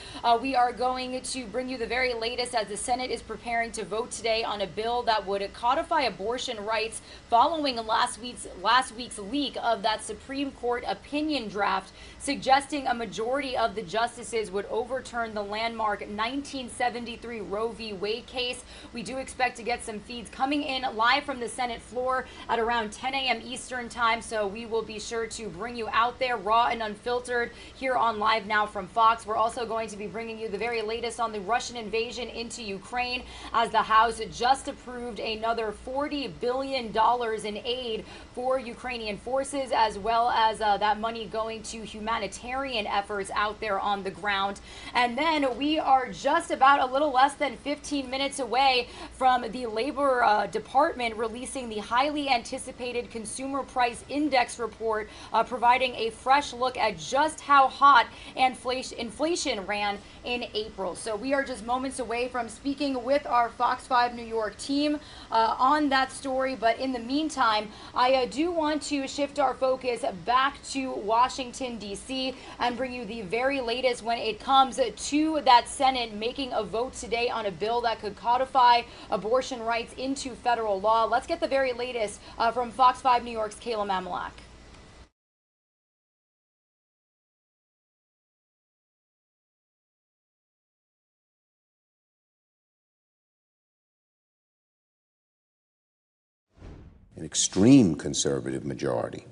We are going to bring you the very latest as the Senate is preparing to vote today on a bill that would codify abortion rights following last week's leak of that Supreme Court opinion draft, suggesting a majority of the justices would overturn the landmark 1973 Roe v. Wade case. We do expect to get some feeds coming in live from the Senate floor at around 10 a.m. Eastern time, so we will be sure to bring you out there raw and unfiltered here on Live Now from Fox. We're also going to be bringing you the very latest on the Russian invasion into Ukraine, as the House just approved another $40 billion in aid for Ukrainian forces, as well as that money going to humanitarian efforts out there on the ground. And then we are just about a little less than 15 minutes away from the Labor Department releasing the highly anticipated Consumer Price Index report, providing a fresh look at just how hot inflation ran in April. So we are just moments away from speaking with our Fox 5 New York team on that story. But in the meantime, I do want to shift our focus back to Washington, D.C. and bring you the very latest when it comes to that Senate making a vote today on a bill that could codify abortion rights into federal law. Let's get the very latest from Fox 5 New York's Kayla Mamalak. An extreme conservative majority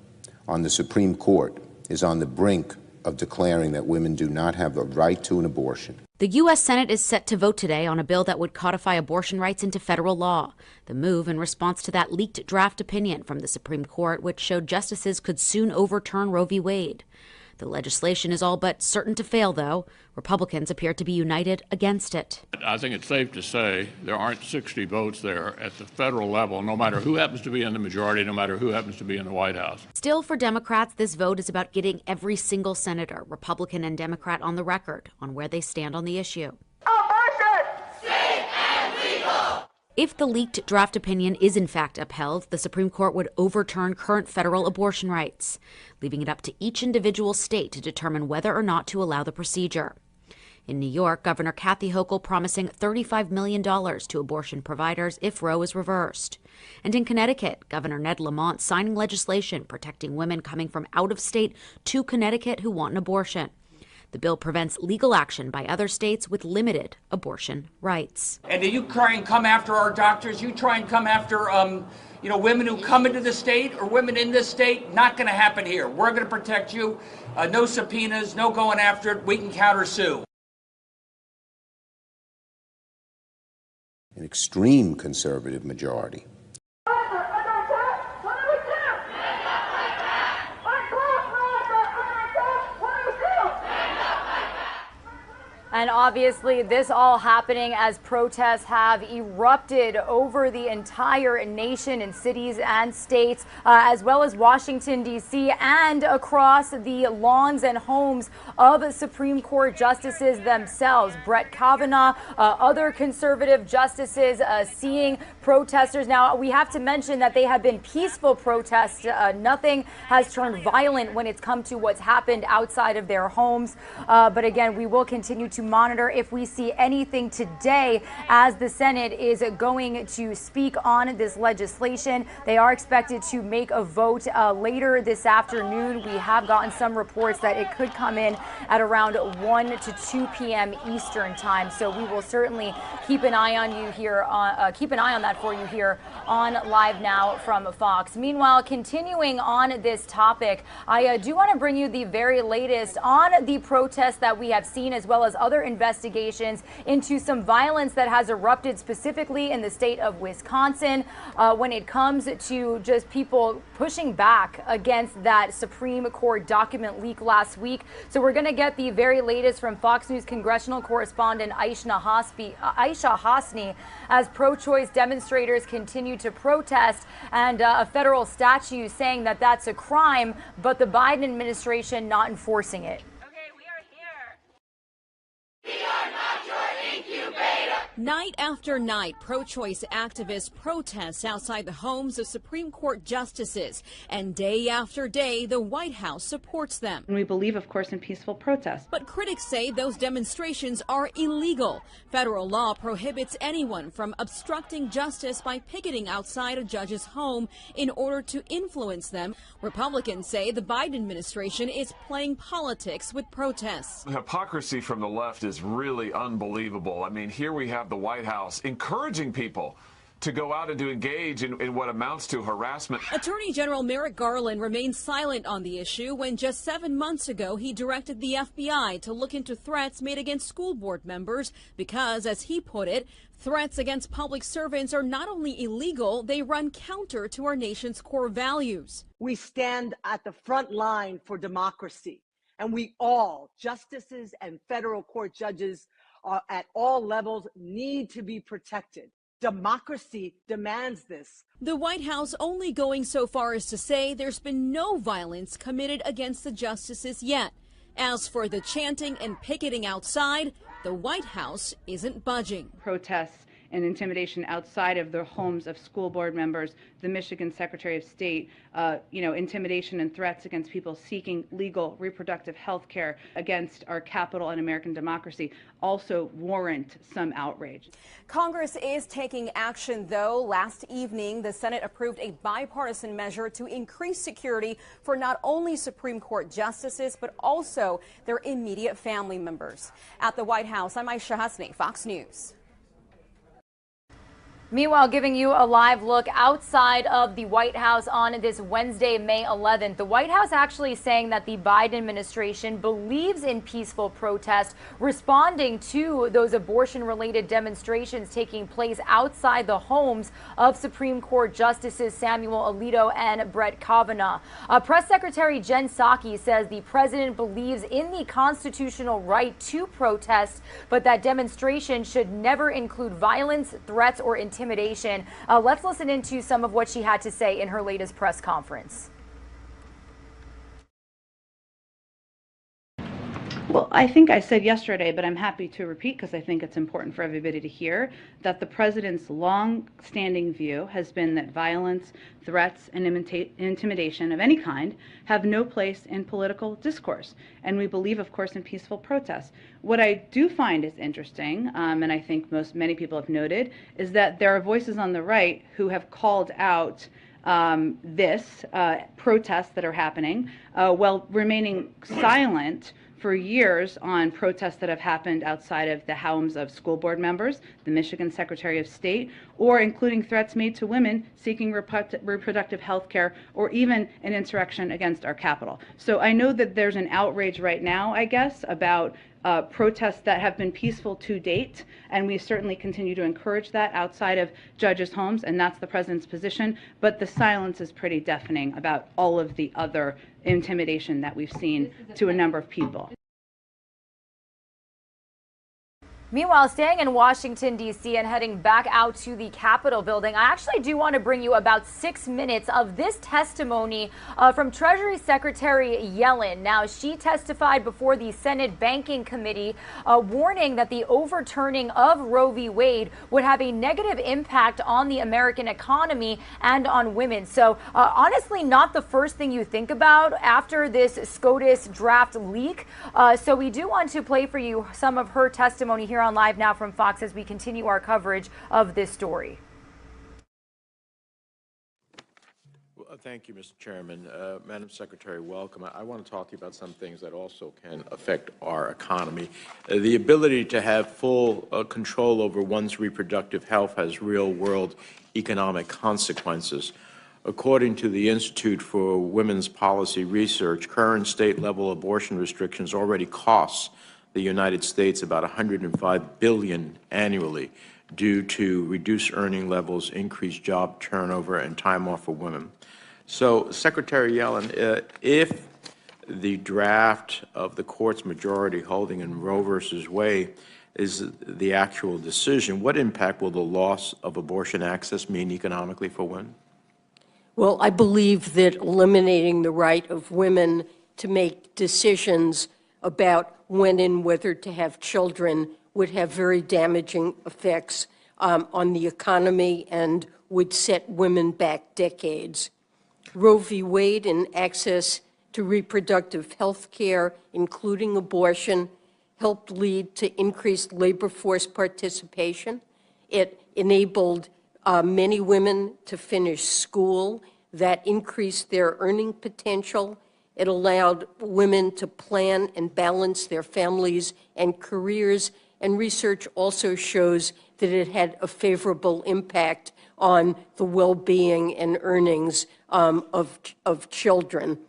on the Supreme Court is on the brink of declaring that women do not have the right to an abortion. The U.S. Senate is set to vote today on a bill that would codify abortion rights into federal law. The move in response to that leaked draft opinion from the Supreme Court, which showed justices could soon overturn Roe v. Wade. The legislation is all but certain to fail, though. Republicans appear to be united against it. I think it's safe to say there aren't 60 votes there at the federal level, no matter who happens to be in the majority, no matter who happens to be in the White House. Still, for Democrats, this vote is about getting every single senator, Republican and Democrat, on the record on where they stand on the issue. If the leaked draft opinion is in fact upheld, the Supreme Court would overturn current federal abortion rights, leaving it up to each individual state to determine whether or not to allow the procedure. In New York, Governor Kathy Hochul promising $35 million to abortion providers if Roe is reversed. And in Connecticut, Governor Ned Lamont signing legislation protecting women coming from out of state to Connecticut who want an abortion. The bill prevents legal action by other states with limited abortion rights. And you try and come after our doctors, you try and come after women who come into the state or women in this state, not going to happen here. We're going to protect you. No subpoenas, no going after it. We can countersue. An extreme conservative majority. And obviously, this all happening as protests have erupted over the entire nation in cities and states, as well as Washington, D.C., and across the lawns and homes of Supreme Court justices themselves. Brett Kavanaugh, other conservative justices seeing protesters. Now, we have to mention that they have been peaceful protests. Nothing has turned violent when it's come to what's happened outside of their homes. But again, we will continue to monitor if we see anything today as the Senate is going to speak on this legislation. They are expected to make a vote later this afternoon. We have gotten some reports that it could come in at around 1 to 2 p.m. Eastern time. So we will certainly keep an eye on you here, keep an eye on that for you here on Live Now from Fox. Meanwhile, continuing on this topic, I do want to bring you the very latest on the protests that we have seen, as well as other investigations into some violence that has erupted specifically in the state of Wisconsin when it comes to just people pushing back against that Supreme Court document leak last week. So we're going to get the very latest from Fox News congressional correspondent Aisha Hasni as pro-choice demonstrators continue to protest, and a federal statute saying that that's a crime, but the Biden administration not enforcing it. Night after night, pro-choice activists protest outside the homes of Supreme Court justices, and day after day, the White House supports them. And we believe, of course, in peaceful protest. But critics say those demonstrations are illegal. Federal law prohibits anyone from obstructing justice by picketing outside a judge's home in order to influence them. Republicans say the Biden administration is playing politics with protests. The hypocrisy from the left is really unbelievable. I mean, here we have the White House encouraging people to go out and to engage in what amounts to harassment. Attorney General Merrick Garland remained silent on the issue when just 7 months ago he directed the FBI to look into threats made against school board members because, as he put it, threats against public servants are not only illegal, they run counter to our nation's core values. We stand at the front line for democracy, and we all, justices and federal court judges, at all levels, need to be protected. Democracy demands this. The White House only going so far as to say there's been no violence committed against the justices yet. As for the chanting and picketing outside, the White House isn't budging. Protests and intimidation outside of the homes of school board members, the Michigan Secretary of State, intimidation and threats against people seeking legal reproductive health care against our capital and American democracy also warrant some outrage. Congress is taking action, though. Last evening, the Senate approved a bipartisan measure to increase security for not only Supreme Court justices, but also their immediate family members. At the White House, I'm Aisha Hasni, Fox News. Meanwhile, giving you a live look outside of the White House on this Wednesday, May 11th. The White House actually saying that the Biden administration believes in peaceful protest, responding to those abortion-related demonstrations taking place outside the homes of Supreme Court Justices Samuel Alito and Brett Kavanaugh. Press Secretary Jen Psaki says the president believes in the constitutional right to protest, but that demonstration should never include violence, threats, or intimidation. Let's listen into some of what she had to say in her latest press conference. Well, I think I said yesterday, but I'm happy to repeat because I think it's important for everybody to hear, that the president's long-standing view has been that violence, threats, and intimidation of any kind have no place in political discourse. And we believe, of course, in peaceful protests. What I do find is interesting, and I think many people have noted, is that there are voices on the right who have called out protests that are happening while remaining silent for years on protests that have happened outside of the homes of school board members, the Michigan Secretary of State, or including threats made to women seeking reproductive health care, or even an insurrection against our Capitol. So I know that there's an outrage right now, I guess, about protests that have been peaceful to date, and we certainly continue to encourage that outside of judges' homes, and that's the president's position, but the silence is pretty deafening about all of the other intimidation that we've seen to a number of people. Meanwhile, staying in Washington, D.C. and heading back out to the Capitol building, I actually do want to bring you about 6 minutes of this testimony from Treasury Secretary Yellen. Now, she testified before the Senate Banking Committee, warning that the overturning of Roe v. Wade would have a negative impact on the American economy and on women. So, honestly, not the first thing you think about after this SCOTUS draft leak. So we do want to play for you some of her testimony here on Live Now from Fox as we continue our coverage of this story. Well, thank you, Mr. Chairman. Madam Secretary, welcome. I want to talk to you about some things that also can affect our economy. The ability to have full control over one's reproductive health has real-world economic consequences. According to the Institute for Women's Policy Research, current state-level abortion restrictions already cost the United States about $105 billion annually due to reduced earning levels, increased job turnover, and time off for women. So, Secretary Yellen, if the draft of the court's majority holding in Roe v. Wade is the actual decision, what impact will the loss of abortion access mean economically for women? Well, I believe that eliminating the right of women to make decisions about when and whether to have children would have very damaging effects on the economy and would set women back decades. Roe v. Wade and access to reproductive health care, including abortion, helped lead to increased labor force participation. It enabled many women to finish school. That increased their earning potential. It allowed women to plan and balance their families and careers, and research also shows that it had a favorable impact on the well-being and earnings of children.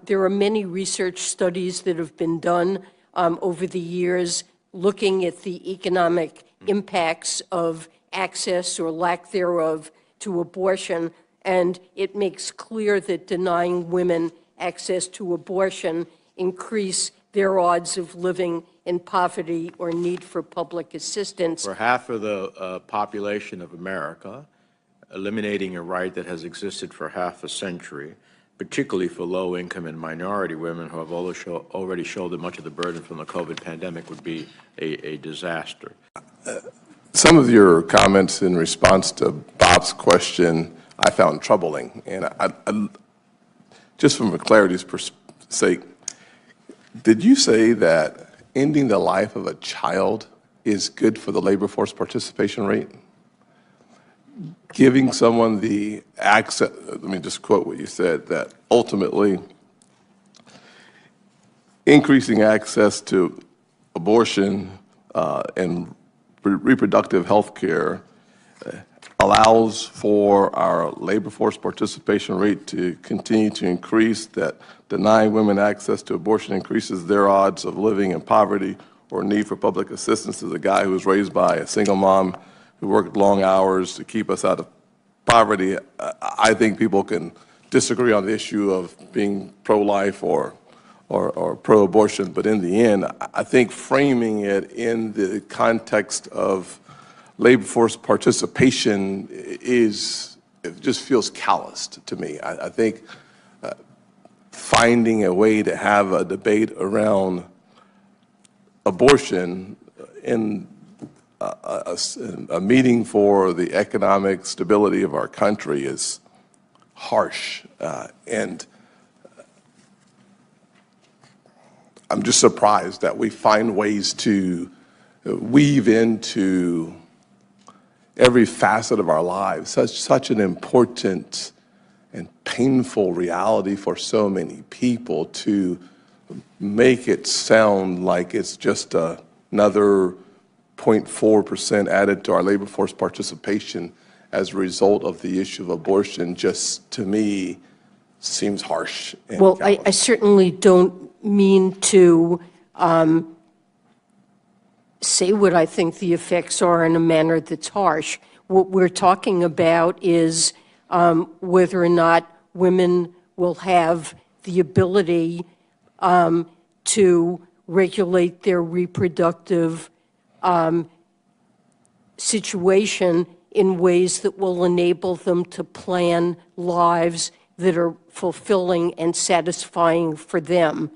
There are many research studies that have been done over the years looking at the economic impacts of access or lack thereof to abortion, and it makes clear that denying women access to abortion increase their odds of living in poverty or need for public assistance. For half of the population of America, eliminating a right that has existed for half a century, particularly for low-income and minority women who have already shouldered much of the burden from the COVID pandemic, would be a disaster. Some of your comments in response to Bob's question I found troubling, and I just from a clarity's sake, did you say that ending the life of a child is good for the labor force participation rate? Giving someone the access, let me just quote what you said, that ultimately increasing access to abortion and reproductive health care allows for our labor force participation rate to continue to increase, that denying women access to abortion increases their odds of living in poverty or need for public assistance. As a guy who was raised by a single mom who worked long hours to keep us out of poverty, I think people can disagree on the issue of being pro-life or pro-abortion, but in the end, I think framing it in the context of labor force participation it just feels calloused to me. I think finding a way to have a debate around abortion in a meeting for the economic stability of our country is harsh, and I'm just surprised that we find ways to weave into every facet of our lives such an important and painful reality for so many people, to make it sound like it's just another 0.4% added to our labor force participation as a result of the issue of abortion. Just to me seems harsh. And well, I certainly don't mean to say what I think the effects are in a manner that's harsh. What we're talking about is whether or not women will have the ability to regulate their reproductive situation in ways that will enable them to plan lives that are fulfilling and satisfying for them.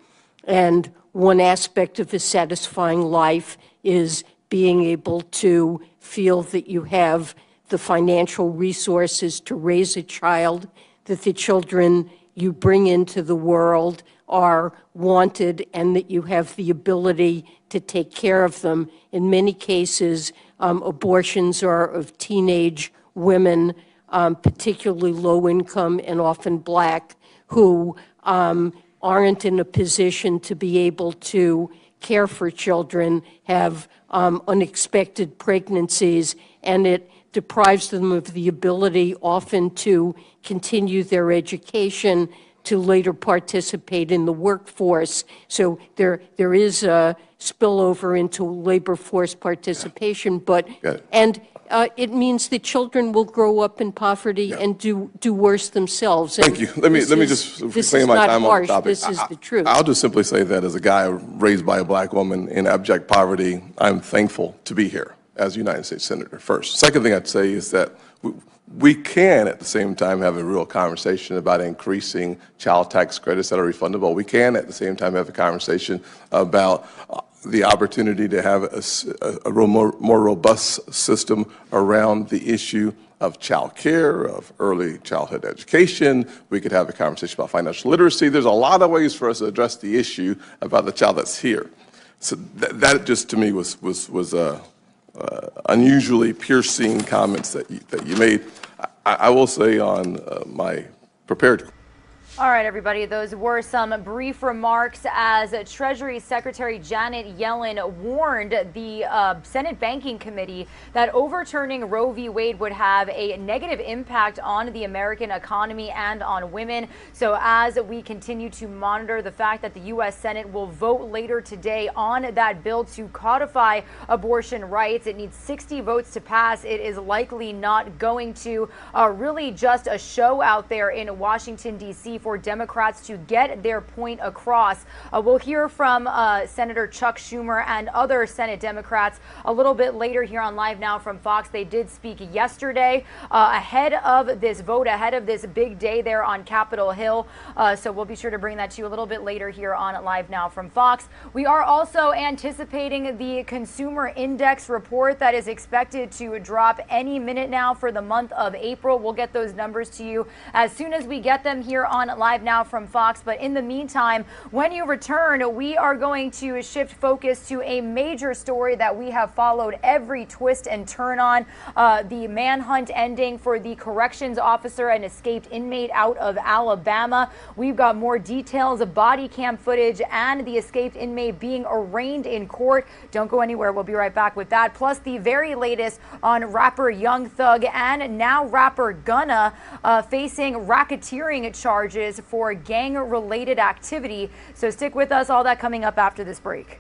And one aspect of a satisfying life is being able to feel that you have the financial resources to raise a child, that the children you bring into the world are wanted, and that you have the ability to take care of them. In many cases, abortions are of teenage women, particularly low income and often black, who aren't in a position to be able to care for children, have unexpected pregnancies, and it deprives them of the ability often to continue their education, to later participate in the workforce. So there is a spillover into labor force participation, but it means that children will grow up in poverty and do worse themselves. Thank you. Let me just reclaim my time on the topic. This is the truth. I'll just simply say that as a guy raised by a black woman in abject poverty, I'm thankful to be here as United States Senator first. Second thing I'd say is that we can at the same time have a real conversation about increasing child tax credits that are refundable. We can at the same time have a conversation about the opportunity to have a more robust system around the issue of child care, of early childhood education. We could have a conversation about financial literacy. There's a lot of ways for us to address the issue about the child that's here. So that just to me was unusually piercing comments that you made. I will say on my prepared. All right, everybody, those were some brief remarks as Treasury Secretary Janet Yellen warned the Senate Banking Committee that overturning Roe v. Wade would have a negative impact on the American economy and on women. So as we continue to monitor the fact that the U.S. Senate will vote later today on that bill to codify abortion rights, it needs 60 votes to pass. It is likely not going to really just a show out there in Washington, D.C. for Democrats to get their point across. We'll hear from Senator Chuck Schumer and other Senate Democrats a little bit later here on Live Now from Fox. They did speak yesterday ahead of this vote, ahead of this big day there on Capitol Hill. So we'll be sure to bring that to you a little bit later here on Live Now from Fox. We are also anticipating the Consumer Index report that is expected to drop any minute now for the month of April. We'll get those numbers to you as soon as we get them here on Live Now from Fox. But in the meantime, when you return, we are going to shift focus to a major story that we have followed every twist and turn on, the manhunt ending for the corrections officer, an escaped inmate out of Alabama. We've got more details of body cam footage and the escaped inmate being arraigned in court. Don't go anywhere. We'll be right back with that. Plus the very latest on rapper Young Thug and now rapper Gunna facing racketeering charges for gang-related activity. So stick with us. All that coming up after this break.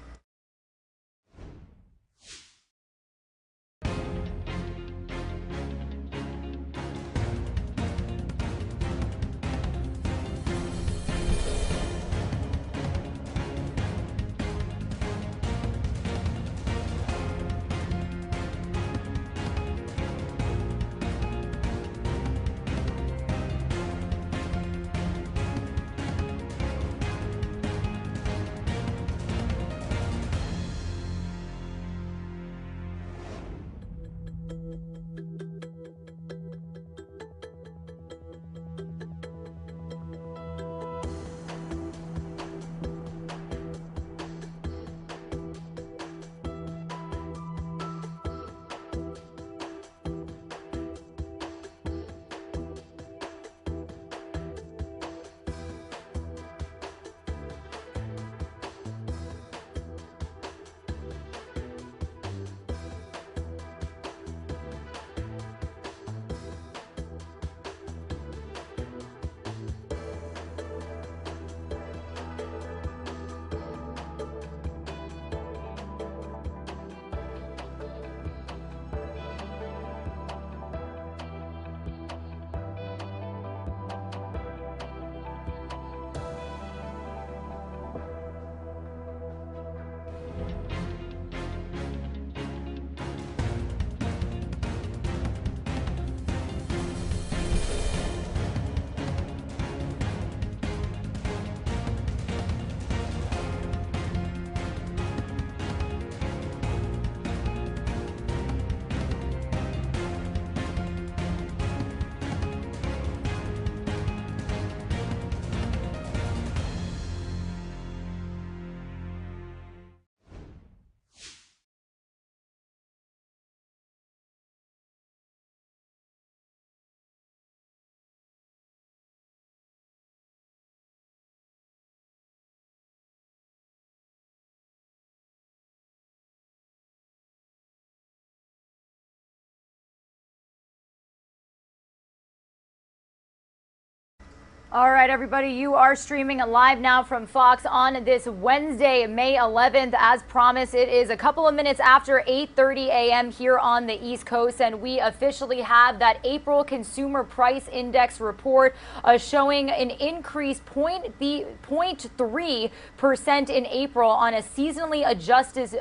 All right, everybody, you are streaming live now from Fox on this Wednesday, May 11th. As promised, it is a couple of minutes after 8:30 a.m. here on the East Coast, and we officially have that April Consumer Price Index report showing an increase 0.3% in April on a seasonally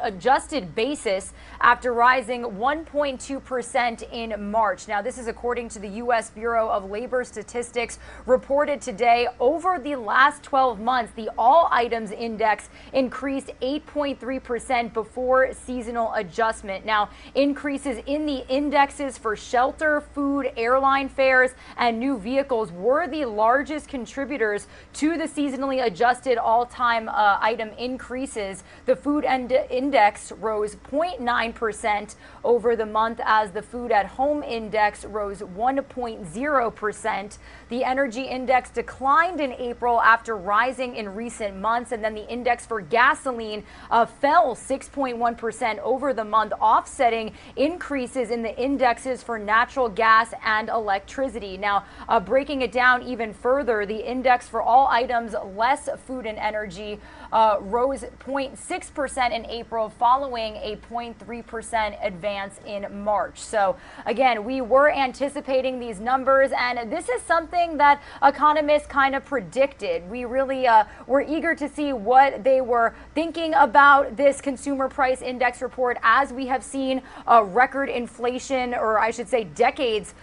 adjusted basis after rising 1.2% in March. Now, this is according to the U.S. Bureau of Labor Statistics, reported today. Over the last 12 months, the all items index increased 8.3% before seasonal adjustment. Now, increases in the indexes for shelter, food, airline fares, and new vehicles were the largest contributors to the seasonally adjusted all-time item increases. The food index rose 0.9% over the month, as the food at home index rose 1.0%. The energy index declined in April after rising in recent months, and then the index for gasoline fell 6.1% over the month, offsetting increases in the indexes for natural gas and electricity. Now, breaking it down even further, the index for all items less food and energy rose 0.6% in April, following a 0.3% advance in March. So again, we were anticipating these numbers, and this is something that economists kind of predicted. We really were eager to see what they were thinking about this consumer price index report, as we have seen record inflation, or I should say decades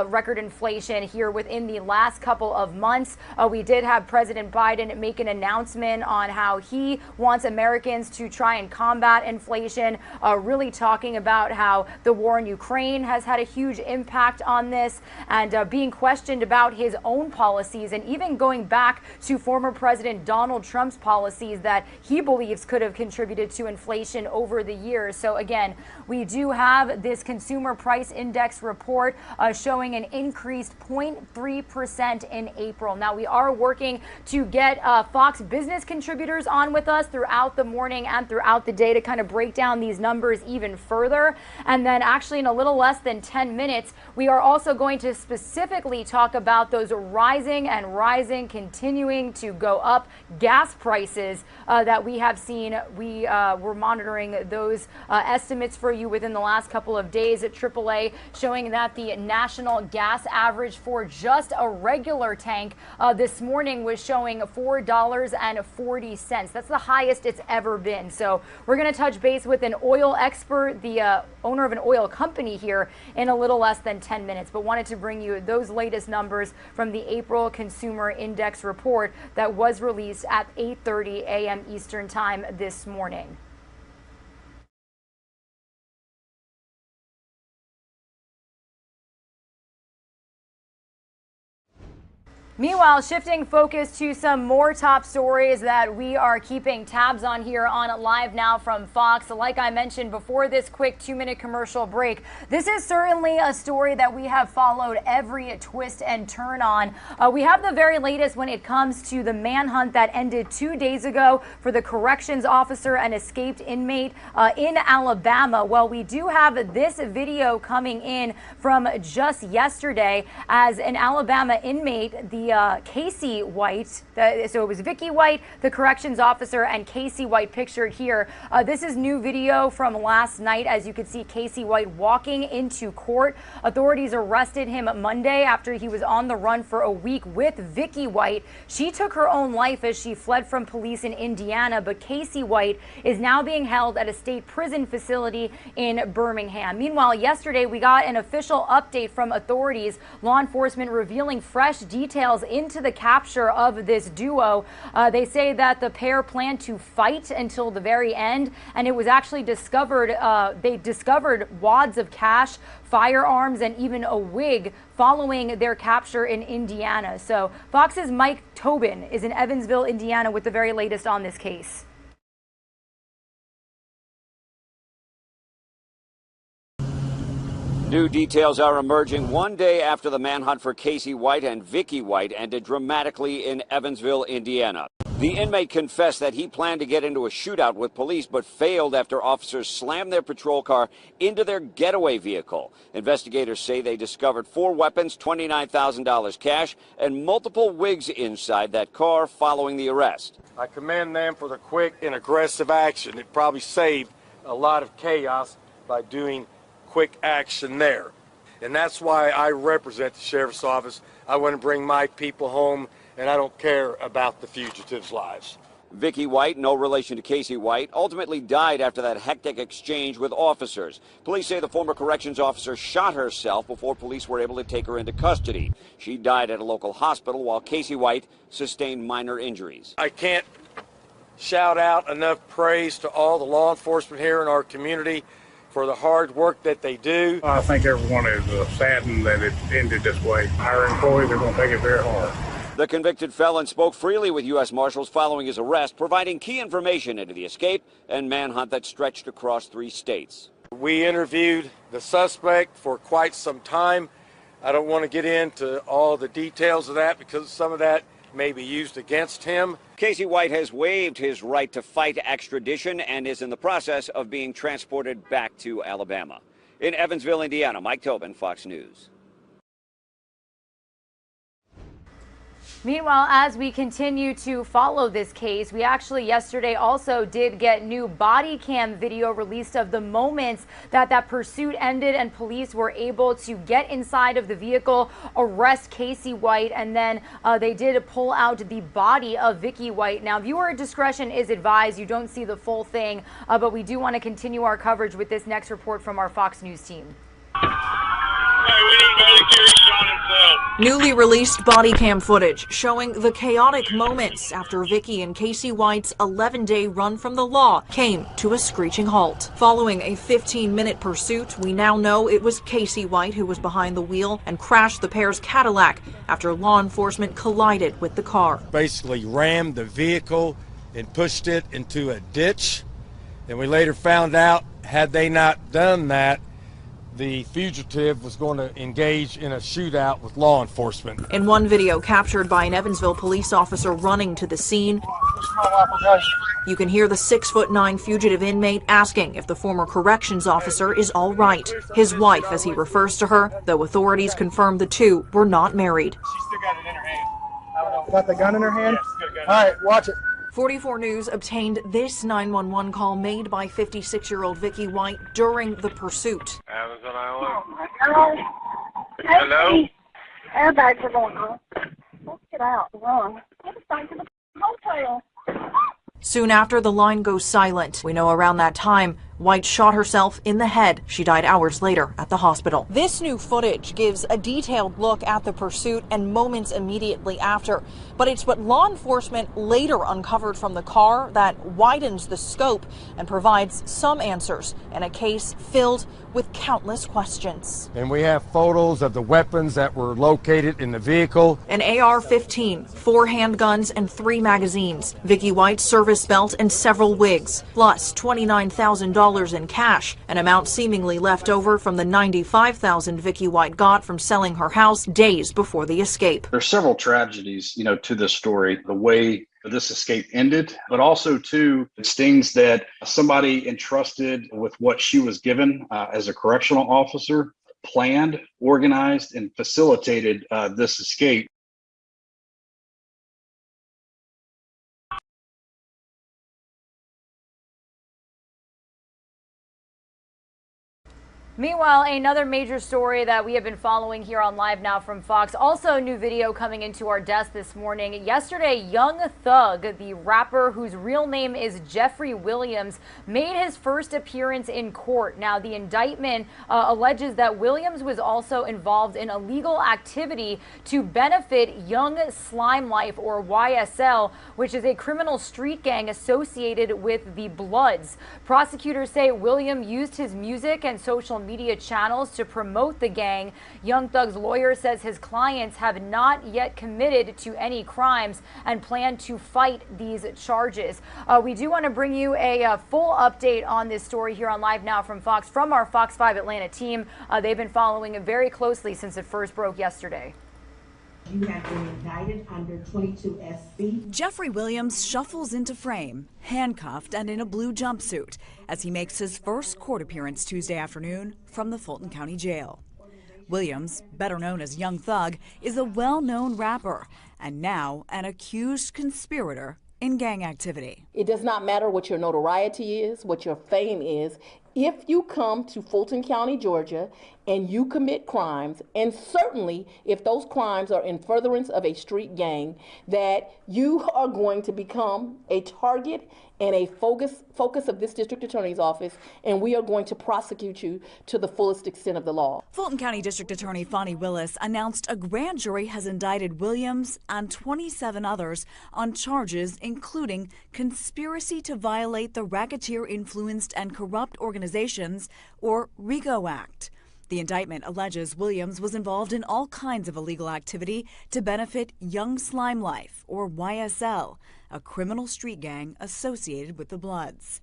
record inflation here within the last couple of months. We did have President Biden make an announcement on how he wants Americans to try and combat inflation, really talking about how the war in Ukraine has had a huge impact on this, and being questioned about his own policies, and even going back to former President Donald Trump's policies that he believes could have contributed to inflation over the years. So again, we do have this consumer price index report showing an increased 0.3% in April. Now, we are working to get Fox Business contributors on with us throughout the morning and throughout the day to kind of break down these numbers even further. And then actually in a little less than 10 minutes, we are also going to specifically talk about those rising, continuing to go up gas prices that we have seen. We were monitoring those estimates for you within the last couple of days at AAA, showing that the national gas average for just a regular tank this morning was showing $4.40. That's the highest it's ever been. So we're going to touch base with an oil expert, the owner of an oil company here, in a little less than 10 minutes, but wanted to bring you those latest numbers from the April Consumer Index report that was released at 8:30 a.m. Eastern Time this morning. Meanwhile, shifting focus to some more top stories that we are keeping tabs on here on Live Now from Fox. Like I mentioned before this quick 2-minute commercial break, this is certainly a story that we have followed every twist and turn on. We have the very latest when it comes to the manhunt that ended 2 days ago for the corrections officer and escaped inmate in Alabama. Well, we do have this video coming in from just yesterday as an Alabama inmate, the Casey White, so it was Vicky White, the corrections officer, and Casey White pictured here. This is new video from last night. As you can see, Casey White walking into court. Authorities arrested him Monday after he was on the run for a week with Vicky White. She took her own life as she fled from police in Indiana, but Casey White is now being held at a state prison facility in Birmingham. Meanwhile, yesterday we got an official update from authorities, law enforcement revealing fresh details into the capture of this duo. They say that the pair planned to fight until the very end, and it was actually discovered, they discovered wads of cash, firearms, and even a wig following their capture in Indiana. So Fox's Mike Tobin is in Evansville, Indiana, with the very latest on this case. New details are emerging 1 day after the manhunt for Casey White and Vicky White ended dramatically in Evansville, Indiana. The inmate confessed that he planned to get into a shootout with police but failed after officers slammed their patrol car into their getaway vehicle. Investigators say they discovered 4 weapons, $29,000 cash, and multiple wigs inside that car following the arrest. I commend them for the quick and aggressive action. It probably saved a lot of chaos by doing quick action there. And that's why I represent the sheriff's office. I want to bring my people home, and I don't care about the fugitives' lives. Vicky White, no relation to Casey White, ultimately died after that hectic exchange with officers. Police say the former corrections officer shot herself before police were able to take her into custody. She died at a local hospital while Casey White sustained minor injuries. I can't shout out enough praise to all the law enforcement here in our community for the hard work that they do. I think everyone is saddened that it ended this way. Our employees are going to take it very hard. The convicted felon spoke freely with U.S. Marshals following his arrest, providing key information into the escape and manhunt that stretched across 3 states. We interviewed the suspect for quite some time. I don't want to get into all the details of that because some of that may be used against him. Casey White has waived his right to fight extradition and is in the process of being transported back to Alabama. In Evansville, Indiana, Mike Tobin, Fox News. Meanwhile, as we continue to follow this case, we actually yesterday also did get new body cam video released of the moments that that pursuit ended and police were able to get inside of the vehicle, arrest Casey White, and then they did pull out the body of Vicky White. Now, viewer discretion is advised. You don't see the full thing, but we do want to continue our coverage with this next report from our Fox News team. All right, we need medication. Newly released body cam footage showing the chaotic moments after Vicky and Casey White's 11-day run from the law came to a screeching halt. Following a 15-minute pursuit, we now know it was Casey White who was behind the wheel and crashed the pair's Cadillac after law enforcement collided with the car. Basically rammed the vehicle and pushed it into a ditch. And we later found out, had they not done that, the fugitive was going to engage in a shootout with law enforcement. In one video captured by an Evansville police officer running to the scene, you can hear the 6'9" fugitive inmate asking if the former corrections officer is all right. His wife, as he refers to her, though authorities confirmed the two were not married. She's still got it in her hand. Got the gun in her hand? All right, watch it. 44 News obtained this 911 call made by 56-year-old Vicky White during the pursuit. Amazon Island. Hello? Airbags are going on. Let's get out. Run. Get us back to the hotel. Soon after, the line goes silent. We know around that time, White shot herself in the head. She died hours later at the hospital. This new footage gives a detailed look at the pursuit and moments immediately after. But it's what law enforcement later uncovered from the car that widens the scope and provides some answers in a case filled with countless questions. And we have photos of the weapons that were located in the vehicle. An AR-15, 4 handguns, and 3 magazines, Vicky White's service belt, and several wigs, plus $29,000 in cash, an amount seemingly left over from the $95,000 Vicky White got from selling her house days before the escape. There's several tragedies, to this story, the way this escape ended, but also too, it stings that somebody entrusted with what she was given as a correctional officer planned, organized, and facilitated this escape. Meanwhile, another major story that we have been following here on Live Now from Fox. Also, new video coming into our desk this morning. Yesterday, Young Thug, the rapper whose real name is Jeffrey Williams, made his first appearance in court. Now, the indictment alleges that Williams was also involved in illegal activity to benefit Young Slime Life, or YSL, which is a criminal street gang associated with the Bloods. Prosecutors say Williams used his music and social media channels to promote the gang. Young Thug's lawyer says his clients have not yet committed to any crimes and plan to fight these charges. We do want to bring you a full update on this story here on Live Now from Fox, from our Fox 5 Atlanta team. They've been following it very closely since it first broke yesterday. You have been indicted under 22 SC. Jeffrey Williams shuffles into frame, handcuffed and in a blue jumpsuit, as he makes his first court appearance Tuesday afternoon from the Fulton County Jail. Williams, better known as Young Thug, is a well-known rapper and now an accused conspirator in gang activity. It does not matter what your notoriety is, what your fame is. If you come to Fulton County, Georgia, and you commit crimes, and certainly if those crimes are in furtherance of a street gang, that you are going to become a target and a focus of this district attorney's office, and we are going to prosecute you to the fullest extent of the law. Fulton County District Attorney Fonnie Willis announced a grand jury has indicted Williams and 27 others on charges including conspiracy to violate the Racketeer-Influenced and Corrupt Organizations, or RICO Act. The indictment alleges Williams was involved in all kinds of illegal activity to benefit Young Slime Life, or YSL, a criminal street gang associated with the Bloods.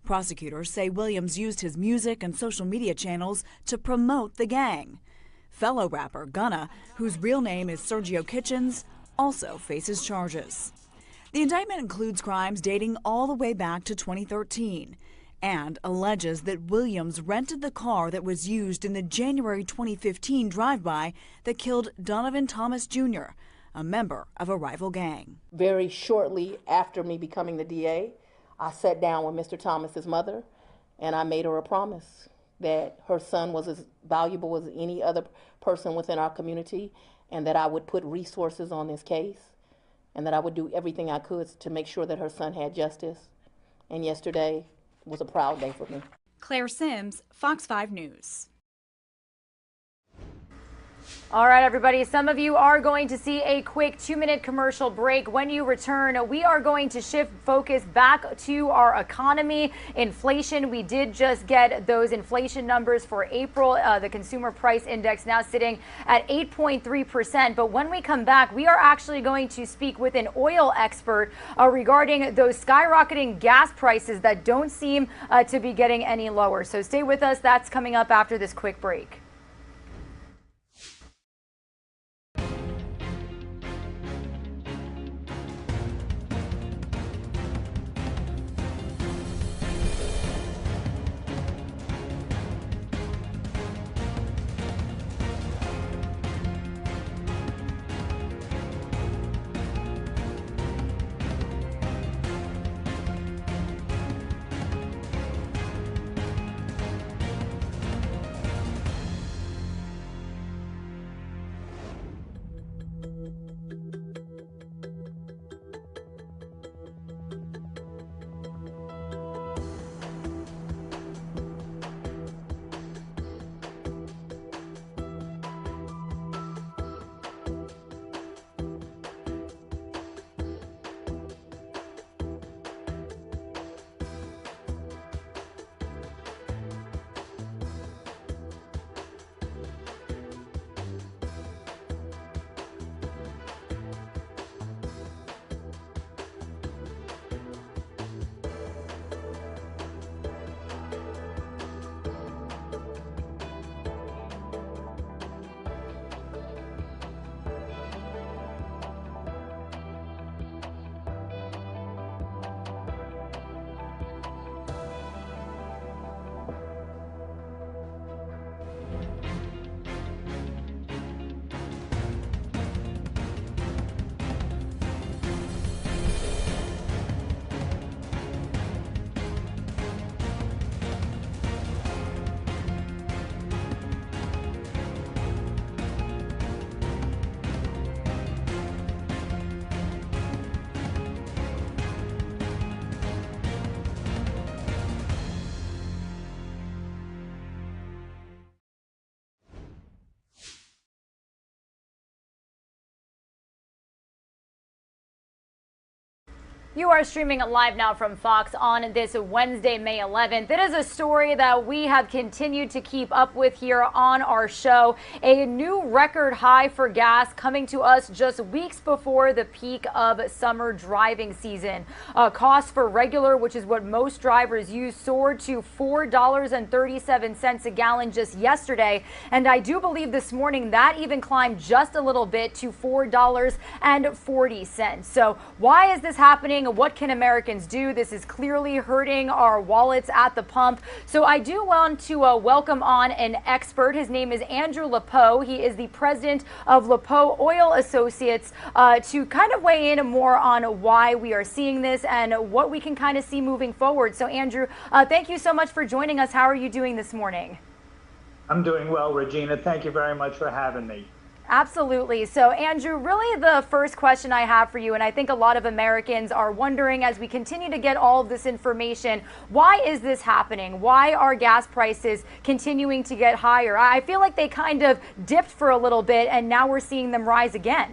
Prosecutors say Williams used his music and social media channels to promote the gang. Fellow rapper Gunna, whose real name is Sergio Kitchens, also faces charges. The indictment includes crimes dating all the way back to 2013. And alleges that Williams rented the car that was used in the January 2015 drive-by that killed Donovan Thomas Jr., a member of a rival gang. Very shortly after me becoming the DA, I sat down with Mr. Thomas's mother, and I made her a promise that her son was as valuable as any other person within our community, and that I would put resources on this case, and that I would do everything I could to make sure that her son had justice. And yesterday was a proud day for me. Claire Sims, Fox 5 News. All right, everybody. Some of you are going to see a quick 2-minute commercial break. When you return, we are going to shift focus back to our economy. Inflation, we did just get those inflation numbers for April. The consumer price index now sitting at 8.3%. But when we come back, we are actually going to speak with an oil expert regarding those skyrocketing gas prices that don't seem to be getting any lower. So stay with us. That's coming up after this quick break. You are streaming live now from Fox on this Wednesday, May 11th. It is a story that we have continued to keep up with here on our show. A new record high for gas coming to us just weeks before the peak of summer driving season. Cost for regular, which is what most drivers use, soared to $4.37 a gallon just yesterday. And I do believe this morning that even climbed just a little bit to $4.40. So why is this happening? What can Americans do? This is clearly hurting our wallets at the pump. So I do want to welcome on an expert. His name is Andrew Lepeau. He is the president of Lepeau Oil Associates to kind of weigh in more on why we are seeing this and what we can kind of see moving forward. So Andrew, thank you so much for joining us. How are you doing this morning? I'm doing well, Regina. Thank you very much for having me. Absolutely. So, Andrew, really the first question I have for you, and I think a lot of Americans are wondering as we continue to get all of this information, why is this happening? Why are gas prices continuing to get higher? I feel like they kind of dipped for a little bit, and now we're seeing them rise again.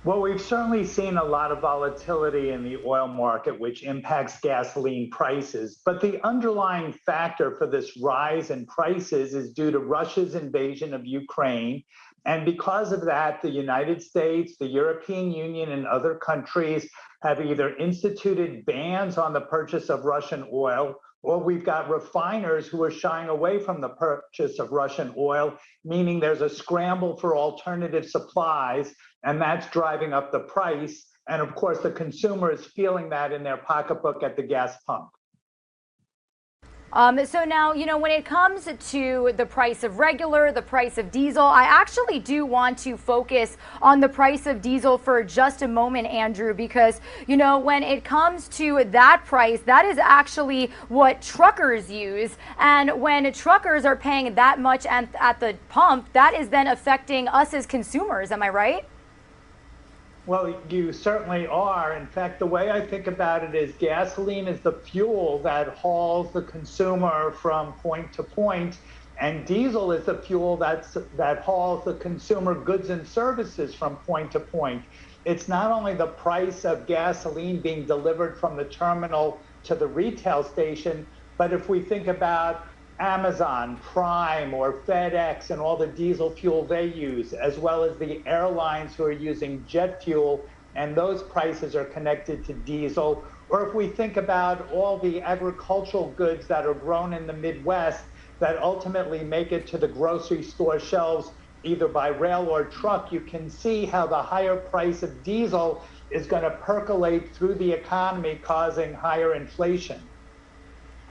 Well, we've certainly seen a lot of volatility in the oil market, which impacts gasoline prices. But the underlying factor for this rise in prices is due to Russia's invasion of Ukraine. And because of that, the United States, the European Union, and other countries have either instituted bans on the purchase of Russian oil, or we've got refiners who are shying away from the purchase of Russian oil, meaning there's a scramble for alternative supplies, and that's driving up the price. And of course, the consumer is feeling that in their pocketbook at the gas pump. So now, when it comes to the price of regular, the price of diesel, I actually do want to focus on the price of diesel for just a moment, Andrew, because, when it comes to that price, that is actually what truckers use. And when truckers are paying that much at the pump, that is then affecting us as consumers. Am I right? Well, you certainly are. In fact, the way I think about it is gasoline is the fuel that hauls the consumer from point to point. And diesel is the fuel that hauls the consumer goods and services from point to point. It's not only the price of gasoline being delivered from the terminal to the retail station, but if we think about Amazon, Prime, or FedEx and all the diesel fuel they use, as well as the airlines who are using jet fuel, and those prices are connected to diesel. Or if we think about all the agricultural goods that are grown in the Midwest that ultimately make it to the grocery store shelves, either by rail or truck, you can see how the higher price of diesel is going to percolate through the economy, causing higher inflation.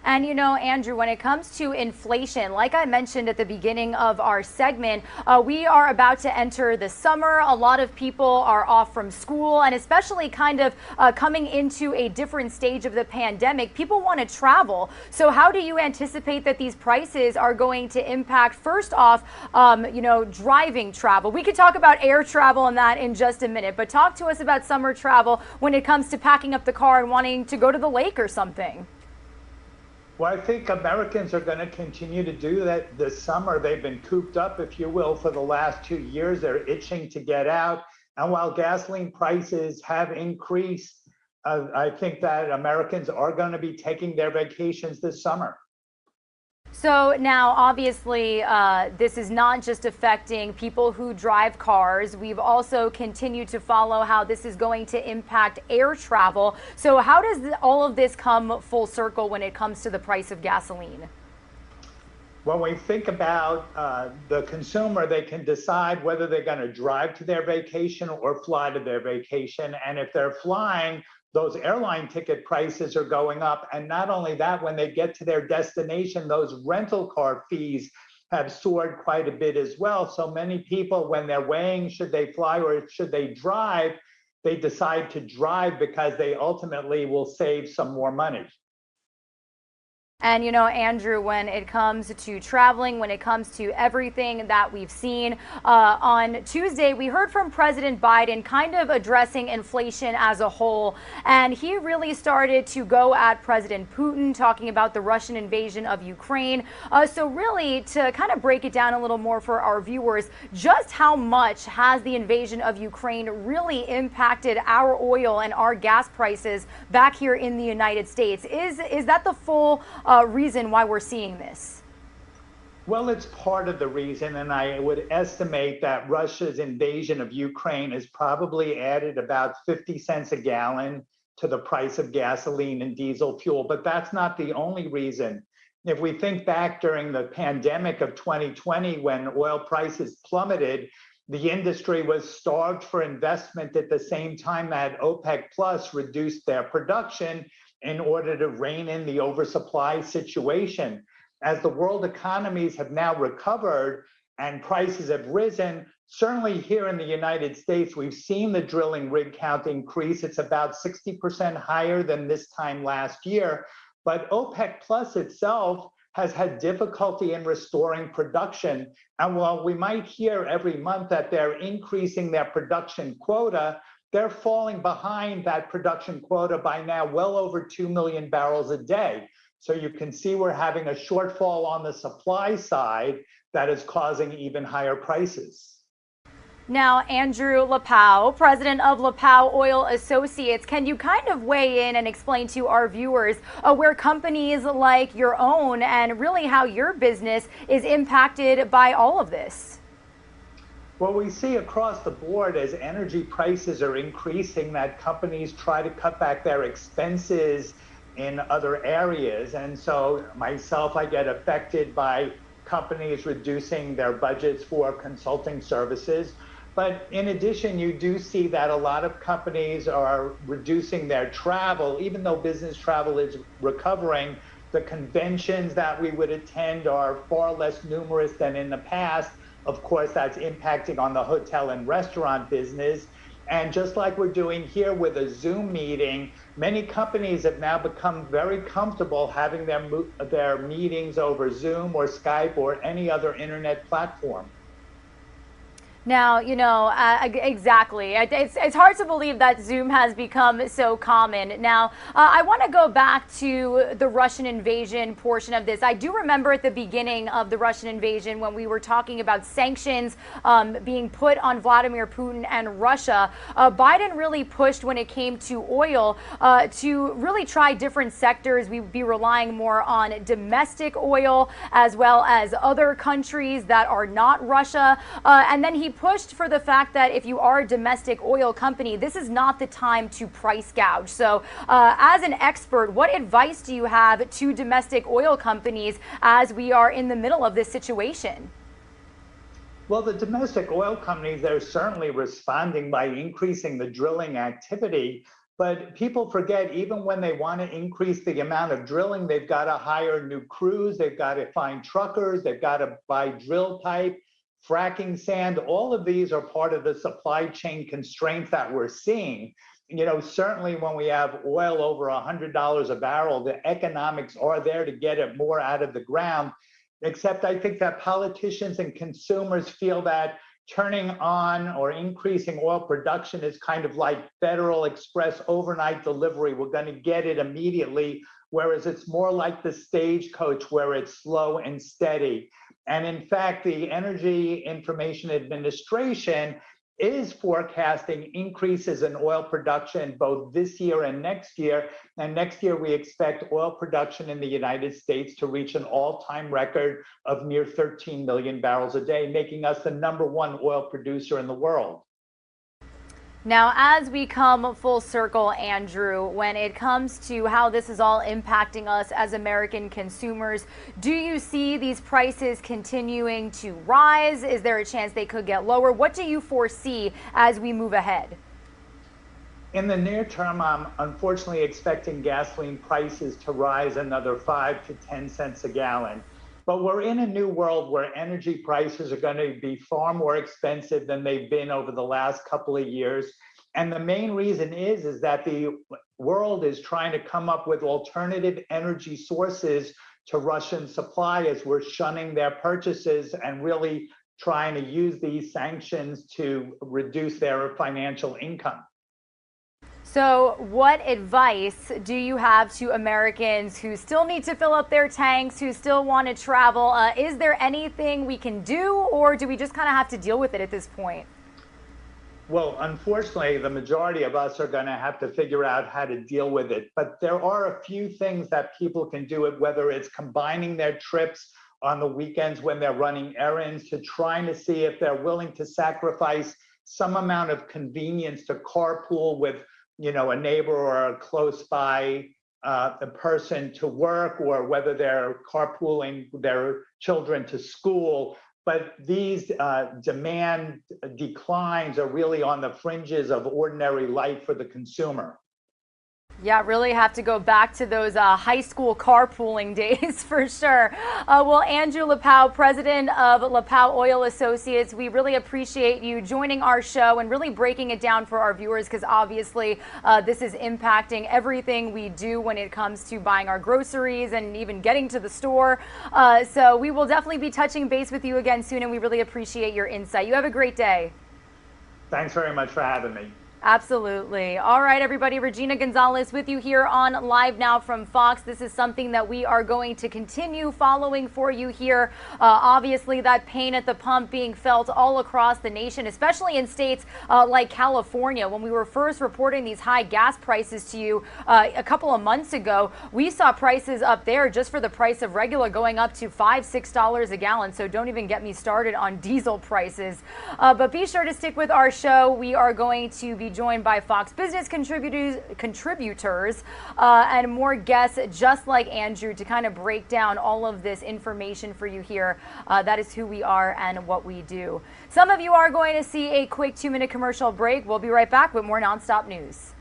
And you know, Andrew, when it comes to inflation, like I mentioned at the beginning of our segment, we are about to enter the summer. A lot of people are off from school, and especially kind of coming into a different stage of the pandemic, people want to travel. So how do you anticipate that these prices are going to impact, first off, you know, driving travel? We could talk about air travel and that in just a minute, but talk to us about summer travel when it comes to packing up the car and wanting to go to the lake or something. Well, I think Americans are going to continue to do that this summer. They've been cooped up, if you will, for the last 2 years. They're itching to get out. And while gasoline prices have increased, I think that Americans are going to be taking their vacations this summer. So now, obviously, this is not just affecting people who drive cars. We've also continued to follow how this is going to impact air travel. So how does all of this come full circle when it comes to the price of gasoline? When we think about the consumer, they can decide whether they're going to drive to their vacation or fly to their vacation. And if they're flying, those airline ticket prices are going up. And not only that, when they get to their destination, those rental car fees have soared quite a bit as well. So many people, when they're weighing should they fly or should they drive, they decide to drive because they ultimately will save some more money. And, you know, Andrew, when it comes to traveling, when it comes to everything that we've seen, on Tuesday, we heard from President Biden kind of addressing inflation as a whole. And he really started to go at President Putin, talking about the Russian invasion of Ukraine. So really, to kind of break it down a little more for our viewers, just how much has the invasion of Ukraine really impacted our oil and our gas prices back here in the United States? Is that the full reason why we're seeing this? Well, it's part of the reason, and I would estimate that Russia's invasion of Ukraine has probably added about 50 cents a gallon to the price of gasoline and diesel fuel, but that's not the only reason. If we think back during the pandemic of 2020, when oil prices plummeted, the industry was starved for investment at the same time that OPEC Plus reduced their production in order to rein in the oversupply situation. As the world economies have now recovered and prices have risen, certainly here in the United States, we've seen the drilling rig count increase. It's about 60% higher than this time last year. But OPEC Plus itself has had difficulty in restoring production. And while we might hear every month that they're increasing their production quota, they're falling behind that production quota by now well over 2 million barrels a day. So you can see we're having a shortfall on the supply side that is causing even higher prices. Now, Andrew Lapau, president of Lapau Oil Associates, can you kind of weigh in and explain to our viewers where companies like your own and really how your business is impacted by all of this? Well, we see across the board as energy prices are increasing that companies try to cut back their expenses in other areas. And so myself, I get affected by companies reducing their budgets for consulting services. But in addition, you do see that a lot of companies are reducing their travel, even though business travel is recovering. The conventions that we would attend are far less numerous than in the past. Of course, that's impacting on the hotel and restaurant business. And just like we're doing here with a Zoom meeting, many companies have now become very comfortable having their meetings over Zoom or Skype or any other internet platform. Now, exactly. It's hard to believe that Zoom has become so common. Now, I want to go back to the Russian invasion portion of this. I do remember at the beginning of the Russian invasion when we were talking about sanctions being put on Vladimir Putin and Russia, Biden really pushed when it came to oil to really try different sectors. We'd be relying more on domestic oil as well as other countries that are not Russia. And then he pushed for the fact that if you are a domestic oil company, this is not the time to price gouge. So as an expert, what advice do you have to domestic oil companies as we are in the middle of this situation? Well, the domestic oil companies, they're certainly responding by increasing the drilling activity. But people forget, even when they want to increase the amount of drilling, they've got to hire new crews, they've got to find truckers, they've got to buy drill pipe, fracking sand. All of these are part of the supply chain constraints that we're seeing. Certainly when we have oil over $100 a barrel, the economics are there to get it more out of the ground. Except I think that politicians and consumers feel that turning on or increasing oil production is kind of like Federal Express overnight delivery. We're going to get it immediately, whereas it's more like the stagecoach where it's slow and steady. And in fact, the Energy Information Administration is forecasting increases in oil production both this year and next year. And next year, we expect oil production in the United States to reach an all-time record of near 13 million barrels a day, making us the #1 oil producer in the world. Now, as we come full circle, Andrew, when it comes to how this is all impacting us as American consumers, do you see these prices continuing to rise? Is there a chance they could get lower? What do you foresee as we move ahead? In the near term, I'm unfortunately expecting gasoline prices to rise another 5 to 10 cents a gallon. But we're in a new world where energy prices are going to be far more expensive than they've been over the last couple of years. And the main reason is that the world is trying to come up with alternative energy sources to Russian supply as we're shunning their purchases and really trying to use these sanctions to reduce their financial income. So what advice do you have to Americans who still need to fill up their tanks, who still want to travel? Is there anything we can do, or do we just kind of have to deal with it at this point? Well, unfortunately, the majority of us are going to have to figure out how to deal with it. But there are a few things that people can do, whether it's combining their trips on the weekends when they're running errands, to trying to see if they're willing to sacrifice some amount of convenience to carpool with a neighbor or a close by a person to work, or whether they're carpooling their children to school. But these demand declines are really on the fringes of ordinary life for the consumer. Yeah, really have to go back to those high school carpooling days for sure. Well, Andrew Lepau, president of Lepau Oil Associates, we really appreciate you joining our show and really breaking it down for our viewers, because obviously this is impacting everything we do when it comes to buying our groceries and even getting to the store. So we will definitely be touching base with you again soon, and we really appreciate your insight. You have a great day. Thanks very much for having me. Absolutely. All right, everybody. Regina Gonzalez with you here on Live Now from Fox. This is something that we are going to continue following for you here. Obviously, that pain at the pump being felt all across the nation, especially in states like California. When we were first reporting these high gas prices to you a couple of months ago, we saw prices up there just for the price of regular going up to $5, $6 a gallon. So don't even get me started on diesel prices. But be sure to stick with our show. We are going to be joined by Fox Business contributors and more guests just like Andrew to kind of break down all of this information for you here. That is who we are and what we do. Some of you are going to see a quick 2-minute commercial break. We'll be right back with more nonstop news.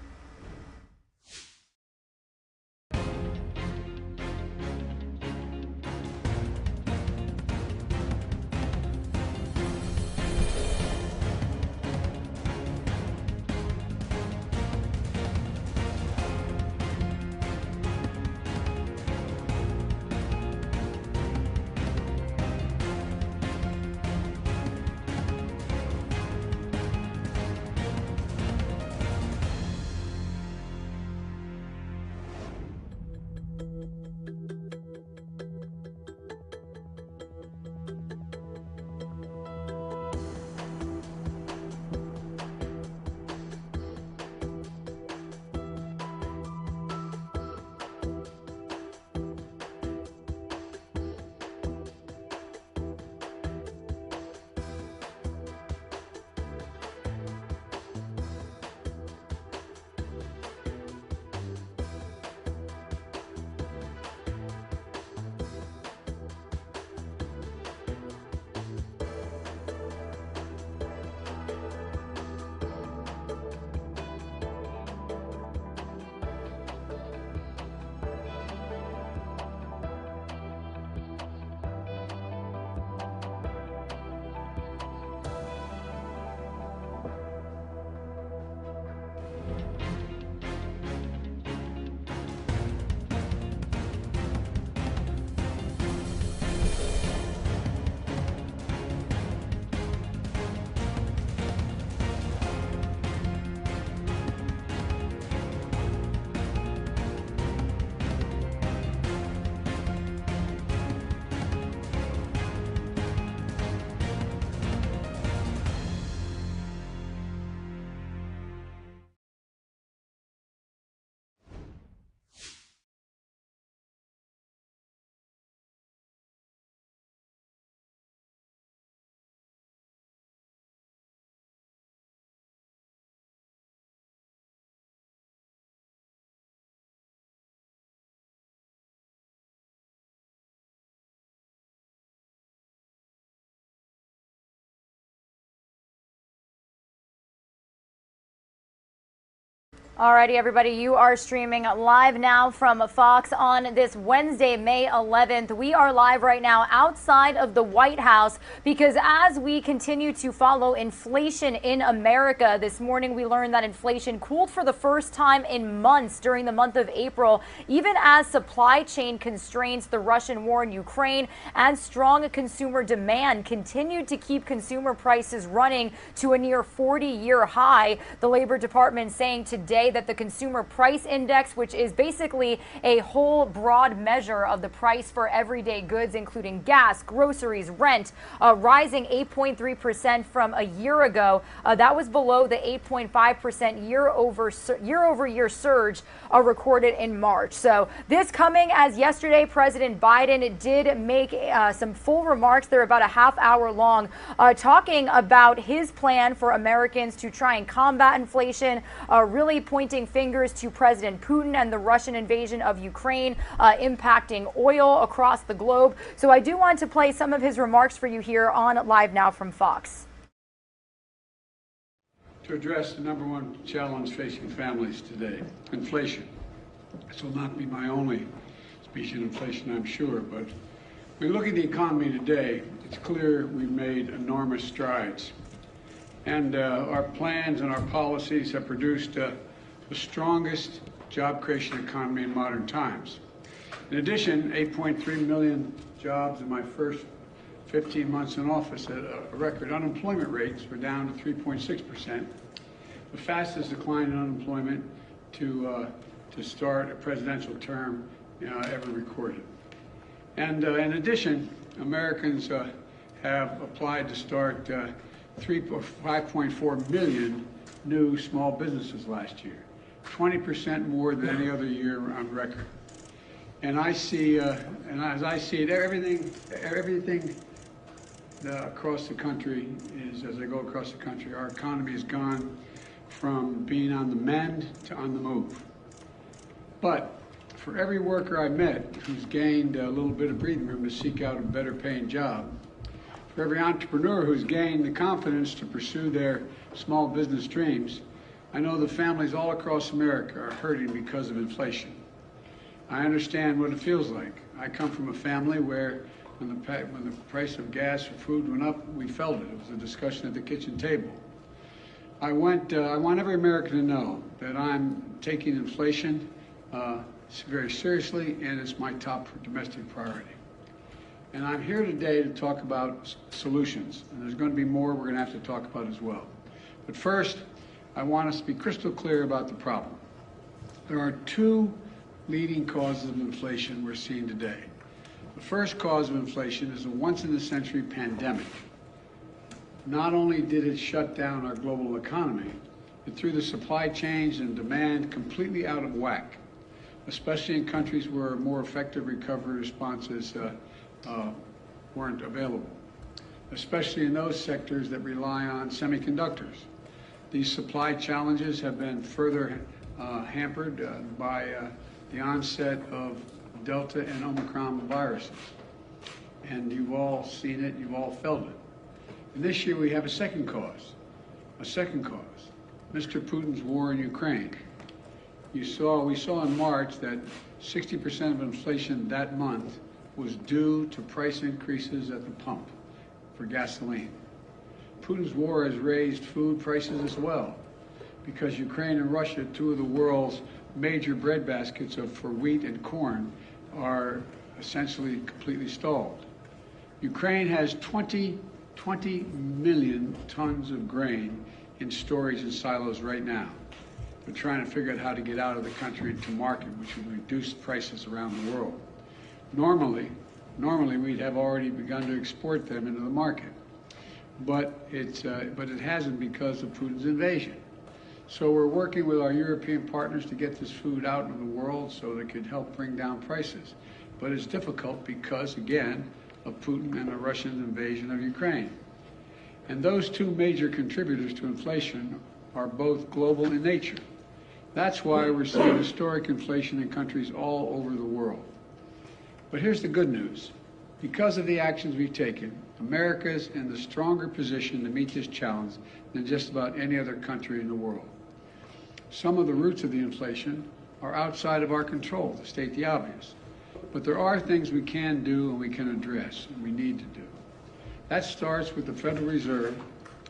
Alrighty, everybody, you are streaming live now from Fox on this Wednesday, May 11th. We are live right now outside of the White House because as we continue to follow inflation in America, this morning we learned that inflation cooled for the first time in months during the month of April, even as supply chain constraints, the Russian war in Ukraine, and strong consumer demand continued to keep consumer prices running to a near 40-year high. The Labor Department saying today that the Consumer Price Index, which is basically a whole broad measure of the price for everyday goods, including gas, groceries, rent, rising 8.3% from a year ago. That was below the 8.5% year-over-year surge recorded in March. So this coming as yesterday, President Biden did make some full remarks. They're about a half hour long, talking about his plan for Americans to try and combat inflation, really pointing fingers to President Putin and the Russian invasion of Ukraine, impacting oil across the globe. So I do want to play some of his remarks for you here on Live Now from Fox. To address the number one challenge facing families today, inflation. This will not be my only speech on inflation, I'm sure, but when we look at the economy today, it's clear we've made enormous strides. And our plans and our policies have produced the strongest job creation economy in modern times. In addition, 8.3 million jobs in my first 15 months in office at a record. Unemployment rates were down to 3.6%, the fastest decline in unemployment to start a presidential term ever recorded. And in addition, Americans have applied to start 5.4 million new small businesses last year, 20% more than any other year on record. And I see, and as I see it, everything across the country is, as I go across the country, our economy has gone from being on the mend to on the move. But for every worker I met who's gained a little bit of breathing room to seek out a better paying job, for every entrepreneur who's gained the confidence to pursue their small business dreams, I know the families all across America are hurting because of inflation. I understand what it feels like. I come from a family where when the price of gas or food went up, we felt it. It was a discussion at the kitchen table. I want every American to know that I'm taking inflation very seriously, and it's my top domestic priority. And I'm here today to talk about solutions, and there's going to be more we're going to have to talk about as well. But first, I want us to be crystal clear about the problem. There are two leading causes of inflation we're seeing today. The first cause of inflation is a once-in-a-century pandemic. Not only did it shut down our global economy, it threw the supply chains and demand completely out of whack, especially in countries where more effective recovery responses weren't available, especially in those sectors that rely on semiconductors. These supply challenges have been further hampered by the onset of Delta and Omicron viruses. And you've all seen it, you've all felt it. And this year we have a second cause, Mr. Putin's war in Ukraine. We saw in March that 60% of inflation that month was due to price increases at the pump for gasoline. Putin's war has raised food prices as well, because Ukraine and Russia, two of the world's major bread baskets for wheat and corn, are essentially completely stalled. Ukraine has 20 million tons of grain in storage in silos right now. They're trying to figure out how to get out of the country into market, which would reduce prices around the world. Normally we'd have already begun to export them into the market, but it hasn't because of Putin's invasion. So we're working with our European partners to get this food out into the world so that it could help bring down prices. But it's difficult because, again, of Putin and the Russian invasion of Ukraine. And those two major contributors to inflation are both global in nature. That's why we're seeing historic inflation in countries all over the world. But here's the good news. Because of the actions we've taken, America's in the stronger position to meet this challenge than just about any other country in the world. Some of the roots of the inflation are outside of our control, to state the obvious. But there are things we can do and we can address and we need to do. That starts with the Federal Reserve,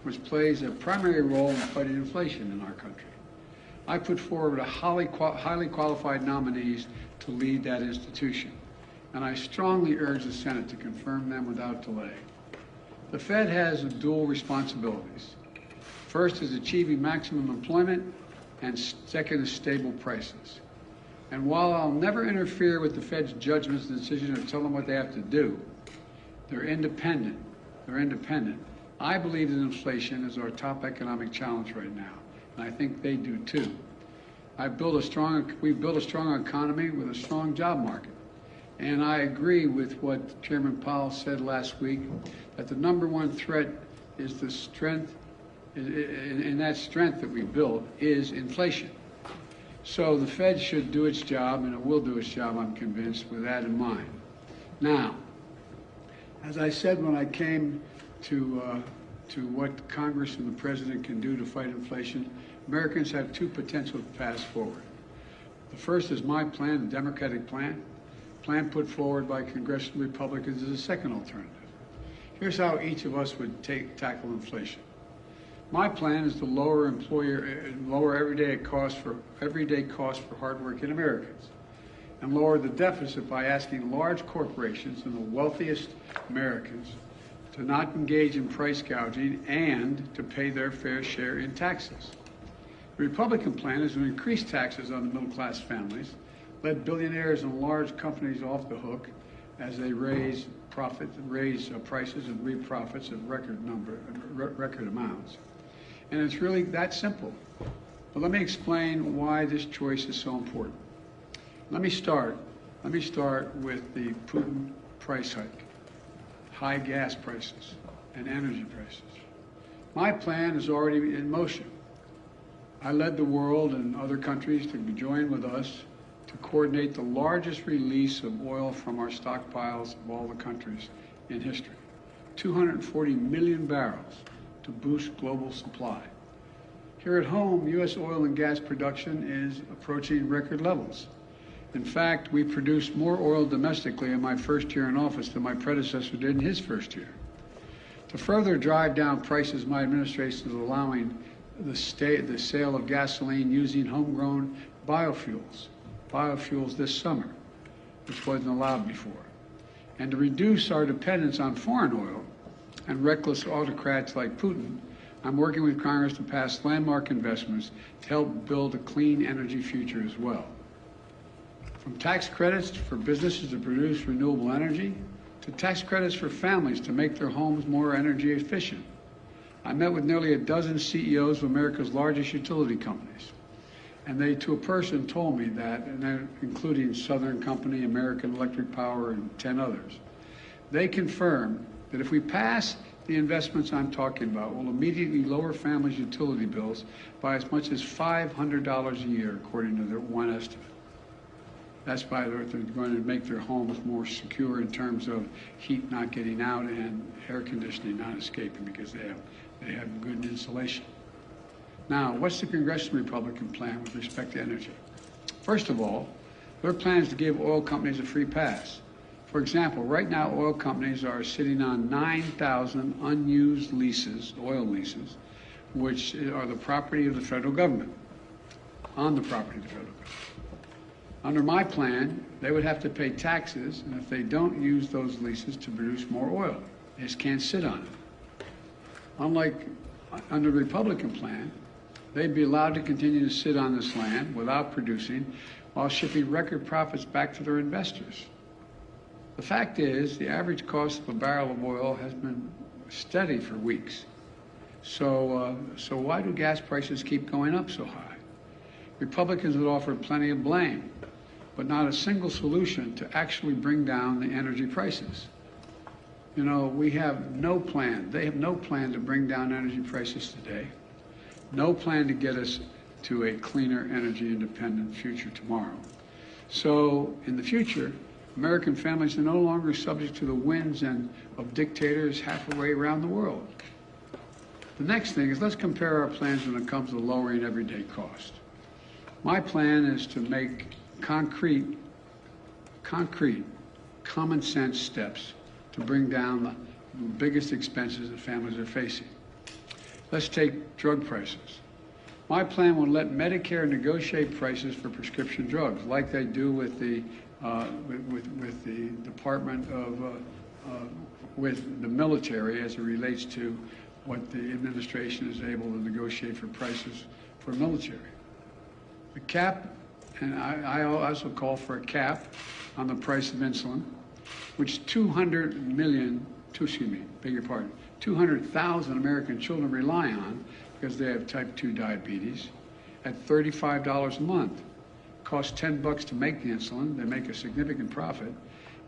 which plays a primary role in fighting inflation in our country. I put forward highly qualified nominees to lead that institution, and I strongly urge the Senate to confirm them without delay. The Fed has dual responsibilities. First is achieving maximum employment, and second is stable prices. And while I'll never interfere with the Fed's judgments and decisions or tell them what they have to do, they're independent. They're independent. I believe that inflation is our top economic challenge right now, and I think they do too. We've built a strong economy with a strong job market. And I agree with what Chairman Powell said last week, that the number one threat is the strength, and that strength that we built is inflation. So the Fed should do its job, and it will do its job, I'm convinced, with that in mind. Now, as I said when I came to what Congress and the President can do to fight inflation, Americans have two potential paths forward. The first is my plan, the Democratic plan. Plan put forward by congressional Republicans is a second alternative. Here's how each of us would tackle inflation. My plan is to lower everyday costs for hardworking Americans, and lower the deficit by asking large corporations and the wealthiest Americans to not engage in price gouging and to pay their fair share in taxes. The Republican plan is to increase taxes on the middle-class families, let billionaires and large companies off the hook as they raise prices and reap profits at record amounts. And it's really that simple. But let me explain why this choice is so important. Let me start with the Putin price hike, high gas prices, and energy prices. My plan is already in motion. I led the world and other countries to join with us to coordinate the largest release of oil from our stockpiles of all the countries in history, 240 million barrels to boost global supply. Here at home, U.S. oil and gas production is approaching record levels. In fact, we produced more oil domestically in my first year in office than my predecessor did in his first year. To further drive down prices, my administration is allowing the sale of gasoline using homegrown biofuels this summer, which wasn't allowed before. And to reduce our dependence on foreign oil and reckless autocrats like Putin, I'm working with Congress to pass landmark investments to help build a clean energy future as well. From tax credits for businesses to produce renewable energy, to tax credits for families to make their homes more energy efficient. I met with nearly a dozen CEOs of America's largest utility companies. And they, to a person, told me that, and including Southern Company, American Electric Power, and 10 others. They confirmed that if we pass the investments I'm talking about, we'll immediately lower families' utility bills by as much as $500 a year, according to their one estimate. That's by they're going to make their homes more secure in terms of heat not getting out and air conditioning not escaping because they have good insulation. Now, what's the congressional Republican plan with respect to energy? First of all, their plan is to give oil companies a free pass. For example, right now oil companies are sitting on 9,000 unused leases, oil leases, which are the property of the federal government, on the property of the federal government. Under my plan, they would have to pay taxes, and if they don't use those leases to produce more oil, they just can't sit on it. Unlike under the Republican plan, they'd be allowed to continue to sit on this land without producing while shipping record profits back to their investors. The fact is, the average cost of a barrel of oil has been steady for weeks. So why do gas prices keep going up so high? Republicans have offered plenty of blame, but not a single solution to actually bring down the energy prices. You know, we have no plan. They have no plan to bring down energy prices today. No plan to get us to a cleaner, energy independent future tomorrow. So in the future, American families are no longer subject to the whims of dictators halfway around the world. The next thing is let's compare our plans when it comes to lowering everyday cost. My plan is to make concrete, common sense steps to bring down the biggest expenses that families are facing. Let's take drug prices. My plan will let Medicare negotiate prices for prescription drugs, like they do with the Department of with the military, as it relates to what the administration is able to negotiate for prices for military. The cap, and I also call for a cap on the price of insulin, which 200,000 American children rely on because they have type 2 diabetes, at $35 a month. Costs $10 to make the insulin. They make a significant profit,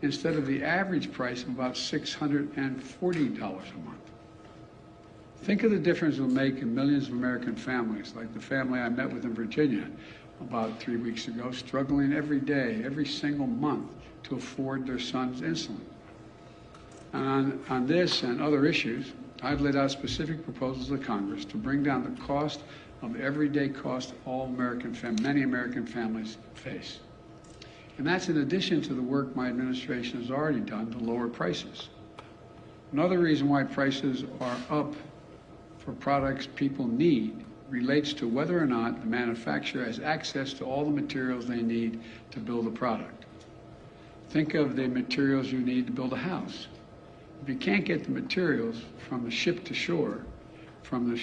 instead of the average price of about $640 a month. Think of the difference it will make in millions of American families, like the family I met with in Virginia about 3 weeks ago, struggling every day, every single month, to afford their son's insulin. And on this and other issues, I've laid out specific proposals to Congress to bring down the cost of everyday cost many American families face. And that's in addition to the work my administration has already done to lower prices. Another reason why prices are up for products people need relates to whether or not the manufacturer has access to all the materials they need to build a product. Think of the materials you need to build a house. If you can't get the materials from the ship to shore, from the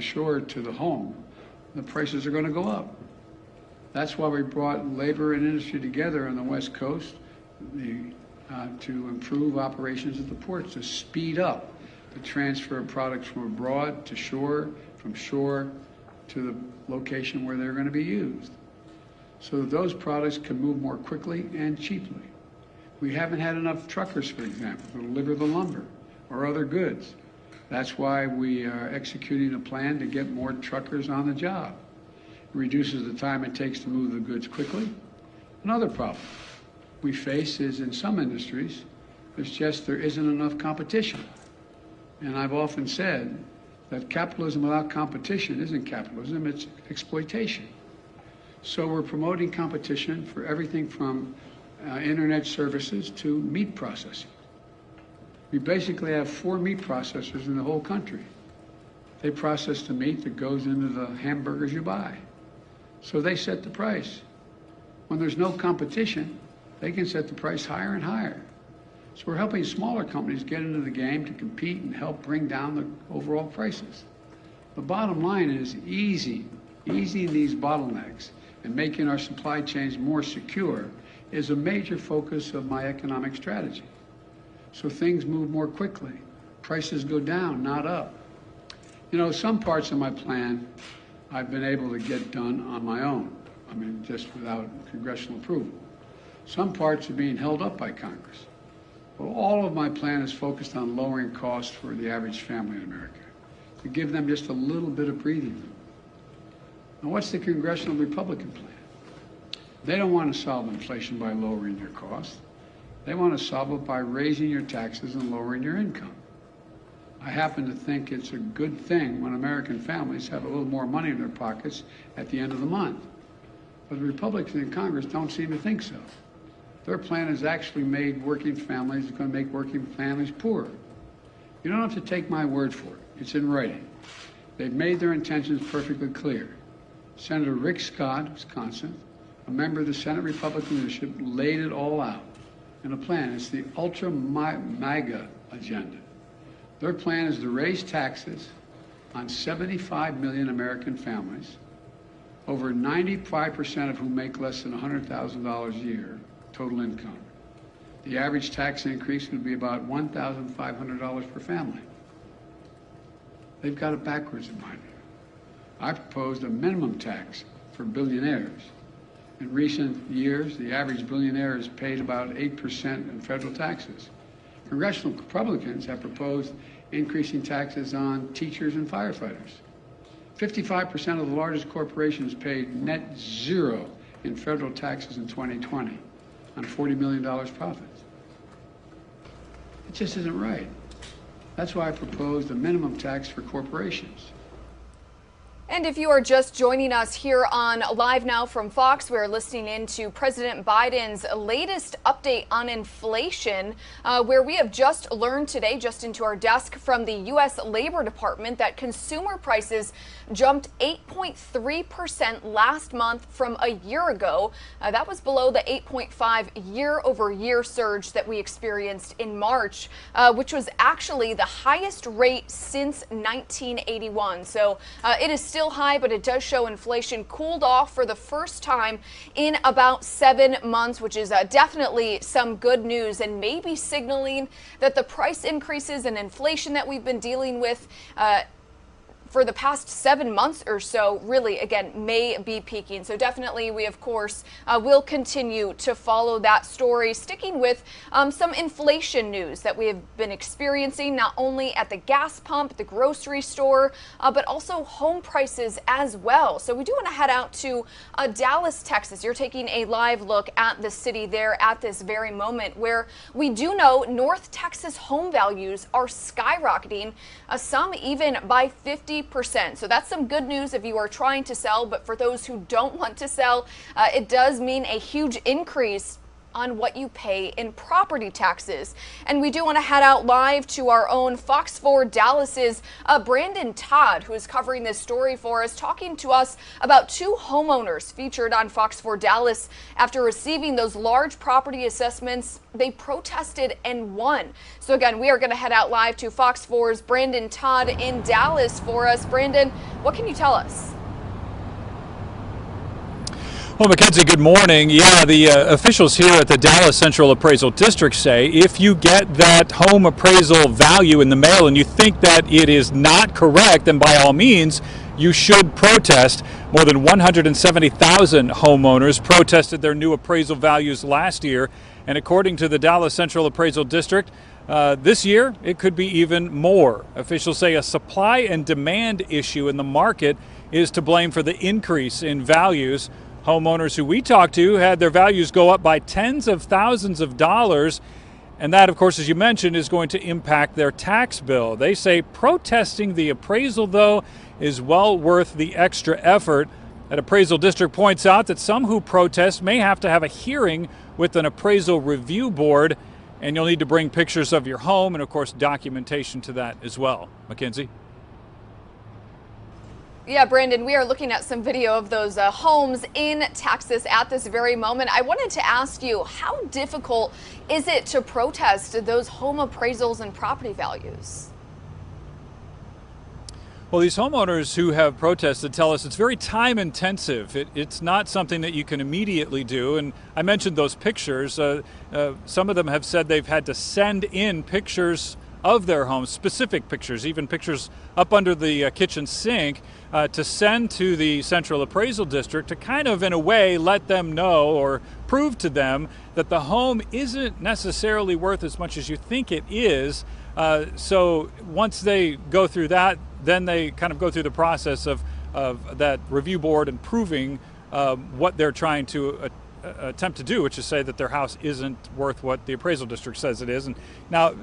shore to the home, the prices are going to go up. That's why we brought labor and industry together on the West Coast to improve operations at the ports, to speed up the transfer of products from abroad to shore, from shore to the location where they're going to be used, so that those products can move more quickly and cheaply. We haven't had enough truckers, for example, to deliver the lumber or other goods. That's why we are executing a plan to get more truckers on the job. It reduces the time it takes to move the goods quickly. Another problem we face is in some industries, there isn't enough competition. And I've often said that capitalism without competition isn't capitalism, it's exploitation. So we're promoting competition for everything from internet services to meat processing. We basically have 4 meat processors in the whole country. They process the meat that goes into the hamburgers you buy. So they set the price. When there's no competition, they can set the price higher and higher. So we're helping smaller companies get into the game to compete and help bring down the overall prices. The bottom line is easing these bottlenecks and making our supply chains more secure is a major focus of my economic strategy. So things move more quickly. Prices go down, not up. You know, some parts of my plan I've been able to get done on my own. I mean, just without congressional approval. Some parts are being held up by Congress. Well, all of my plan is focused on lowering costs for the average family in America, to give them just a little bit of breathing room. Now, what's the congressional Republican plan? They don't want to solve inflation by lowering your costs. They want to solve it by raising your taxes and lowering your income. I happen to think it's a good thing when American families have a little more money in their pockets at the end of the month. But the Republicans in Congress don't seem to think so. Their plan has actually made working families, it's going to make working families poorer. You don't have to take my word for it. It's in writing. They've made their intentions perfectly clear. Senator Rick Scott, Wisconsin, a member of the Senate Republican leadership, laid it all out in a plan. It's the ultra-MAGA agenda. Their plan is to raise taxes on 75 million American families, over 95% of whom make less than $100,000 a year total income. The average tax increase would be about $1,500 per family. They've got it backwards in my view. I proposed a minimum tax for billionaires. In recent years, the average billionaire has paid about 8% in federal taxes. Congressional Republicans have proposed increasing taxes on teachers and firefighters. 55% of the largest corporations paid net zero in federal taxes in 2020 on $40 million profits. It just isn't right. That's why I proposed a minimum tax for corporations. And if you are just joining us here on Live Now from Fox, we're listening in to President Biden's latest update on inflation, where we have just learned today, just into our desk from the U.S. Labor Department, that consumer prices jumped 8.3% last month from a year ago. That was below the 8.5 year-over-year surge that we experienced in March, which was actually the highest rate since 1981. So it is still high, but it does show inflation cooled off for the first time in about 7 months, which is definitely some good news and maybe signaling that the price increases and inflation that we've been dealing with for the past 7 months or so really, again, may be peaking. So definitely we, of course, will continue to follow that story, sticking with some inflation news that we have been experiencing not only at the gas pump, the grocery store, but also home prices as well. So we do want to head out to Dallas, Texas. You're taking a live look at the city there at this very moment, where we do know North Texas home values are skyrocketing, some even by 50%. So that's some good news if you are trying to sell, but for those who don't want to sell, it does mean a huge increase on what you pay in property taxes. And we do want to head out live to our own Fox 4 Dallas's Brandon Todd, who is covering this story for us, talking to us about 2 homeowners featured on Fox 4 Dallas after receiving those large property assessments. They protested and won. So again, we are going to head out live to Fox 4's Brandon Todd in Dallas for us. Brandon, what can you tell us? Well, Mackenzie, good morning. Yeah, the officials here at the Dallas Central Appraisal District say if you get that home appraisal value in the mail and you think that it is not correct, then by all means, you should protest. More than 170,000 homeowners protested their new appraisal values last year. And according to the Dallas Central Appraisal District, this year it could be even more. Officials say a supply and demand issue in the market is to blame for the increase in values. Homeowners who we talked to had their values go up by tens of thousands of dollars. And that, of course, as you mentioned, is going to impact their tax bill. They say protesting the appraisal, though, is well worth the extra effort. That appraisal district points out that some who protest may have to have a hearing with an appraisal review board, and you'll need to bring pictures of your home and, of course, documentation to that as well. Mackenzie? Yeah, Brandon, we are looking at some video of those homes in Texas at this very moment. I wanted to ask you, how difficult is it to protest those home appraisals and property values? Well, these homeowners who have protested tell us it's very time intensive. It's not something that you can immediately do. And I mentioned those pictures. Some of them have said they've had to send in pictures of their homes, specific pictures, even pictures up under the kitchen sink, to send to the Central Appraisal District to kind of, in a way, let them know or prove to them that the home isn't necessarily worth as much as you think it is. So once they go through that, then they kind of go through the process of that review board and proving what they're trying to attempt to do, which is say that their house isn't worth what the appraisal district says it is. And now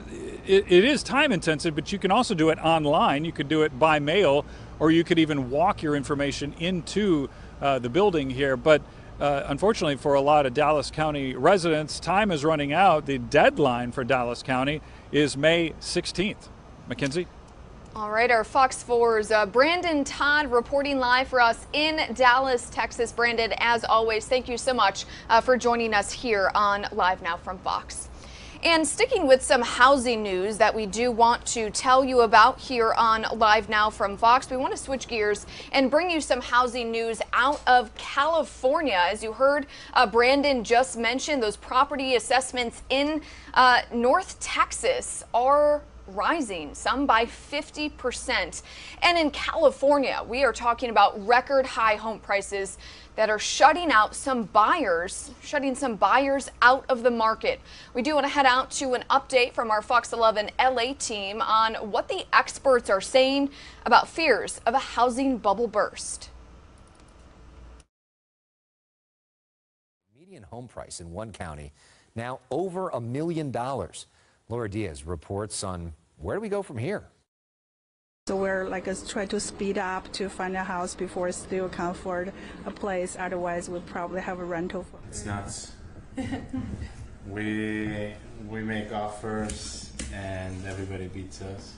it is time intensive, but you can also do it online. You could do it by mail, or you could even walk your information into the building here. But unfortunately for a lot of Dallas County residents, time is running out. The deadline for Dallas County is May 16th. Mackenzie? All right, our Fox 4's Brandon Todd reporting live for us in Dallas, Texas. Brandon, as always, thank you so much for joining us here on Live Now from Fox. And sticking with some housing news that we do want to tell you about here on Live Now from Fox, we want to switch gears and bring you some housing news out of California. As you heard Brandon just mention, those property assessments in North Texas are rising, some by 50%. And in California, we are talking about record high home prices that are shutting some buyers out of the market. We do want to head out to an update from our Fox 11 LA team on what the experts are saying about fears of a housing bubble burst. Median home price in one county now over $1 million. Laura Diaz reports on where do we go from here? So we're try to speed up to find a house before we still can afford a place. Otherwise, we'll probably have a rental. It's nuts. we make offers and everybody beats us.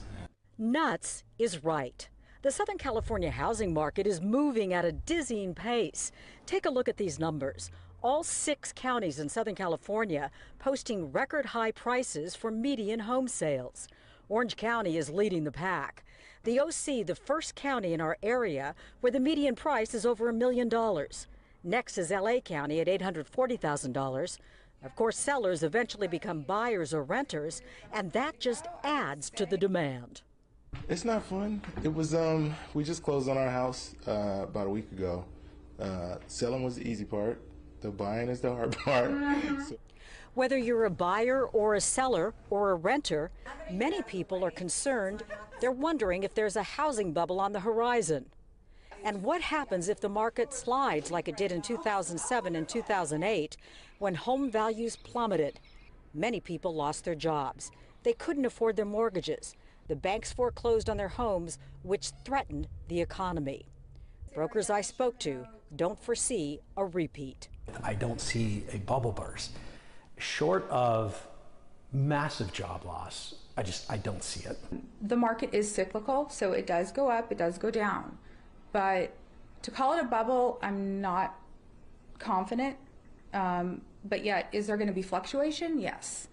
Nuts is right. The Southern California housing market is moving at a dizzying pace. Take a look at these numbers. All 6 counties in Southern California posting record high prices for median home sales. Orange County is leading the pack. The OC, the first county in our area where the median price is over $1 million. Next is LA County at $840,000. Of course, sellers eventually become buyers or renters, and that just adds to the demand. It's not fun. It was, we just closed on our house about a week ago. Selling was the easy part. The buying is the hard part. Whether you're a buyer or a seller or a renter, many people are concerned. They're wondering if there's a housing bubble on the horizon. And what happens if the market slides like it did in 2007 and 2008 when home values plummeted? Many people lost their jobs. They couldn't afford their mortgages. The banks foreclosed on their homes, which threatened the economy. Brokers I spoke to don't foresee a repeat. I don't see a bubble burst. Short of massive job loss, I don't see it. The market is cyclical, so it does go up, it does go down. But to call it a bubble, I'm not confident. But yet, is there going to be fluctuation? Yes.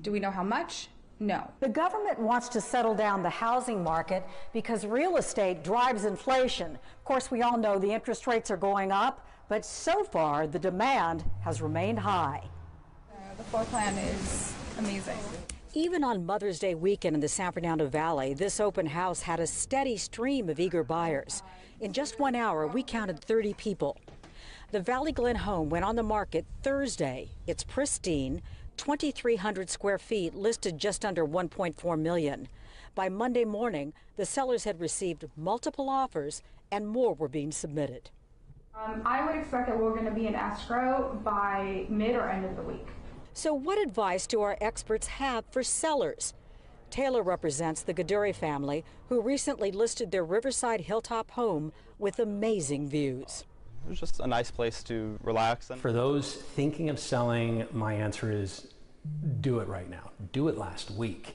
Do we know how much? No. The government wants to settle down the housing market because real estate drives inflation. Of course, we all know the interest rates are going up, but so far the demand has remained high. The floor plan is amazing. Even on Mother's Day weekend in the San Fernando Valley, this open house had a steady stream of eager buyers. In just 1 hour, we counted 30 people. The Valley Glen home went on the market Thursday. It's pristine, 2,300 square feet, listed just under $1.4 million. By Monday morning, the sellers had received multiple offers and more were being submitted. I would expect that we're going to be in escrow by mid or end of the week. So what advice do our experts have for sellers? Taylor represents the Gaduri family, who recently listed their Riverside Hilltop home with amazing views. It was just a nice place to relax. For those thinking of selling, my answer is do it right now. Do it last week,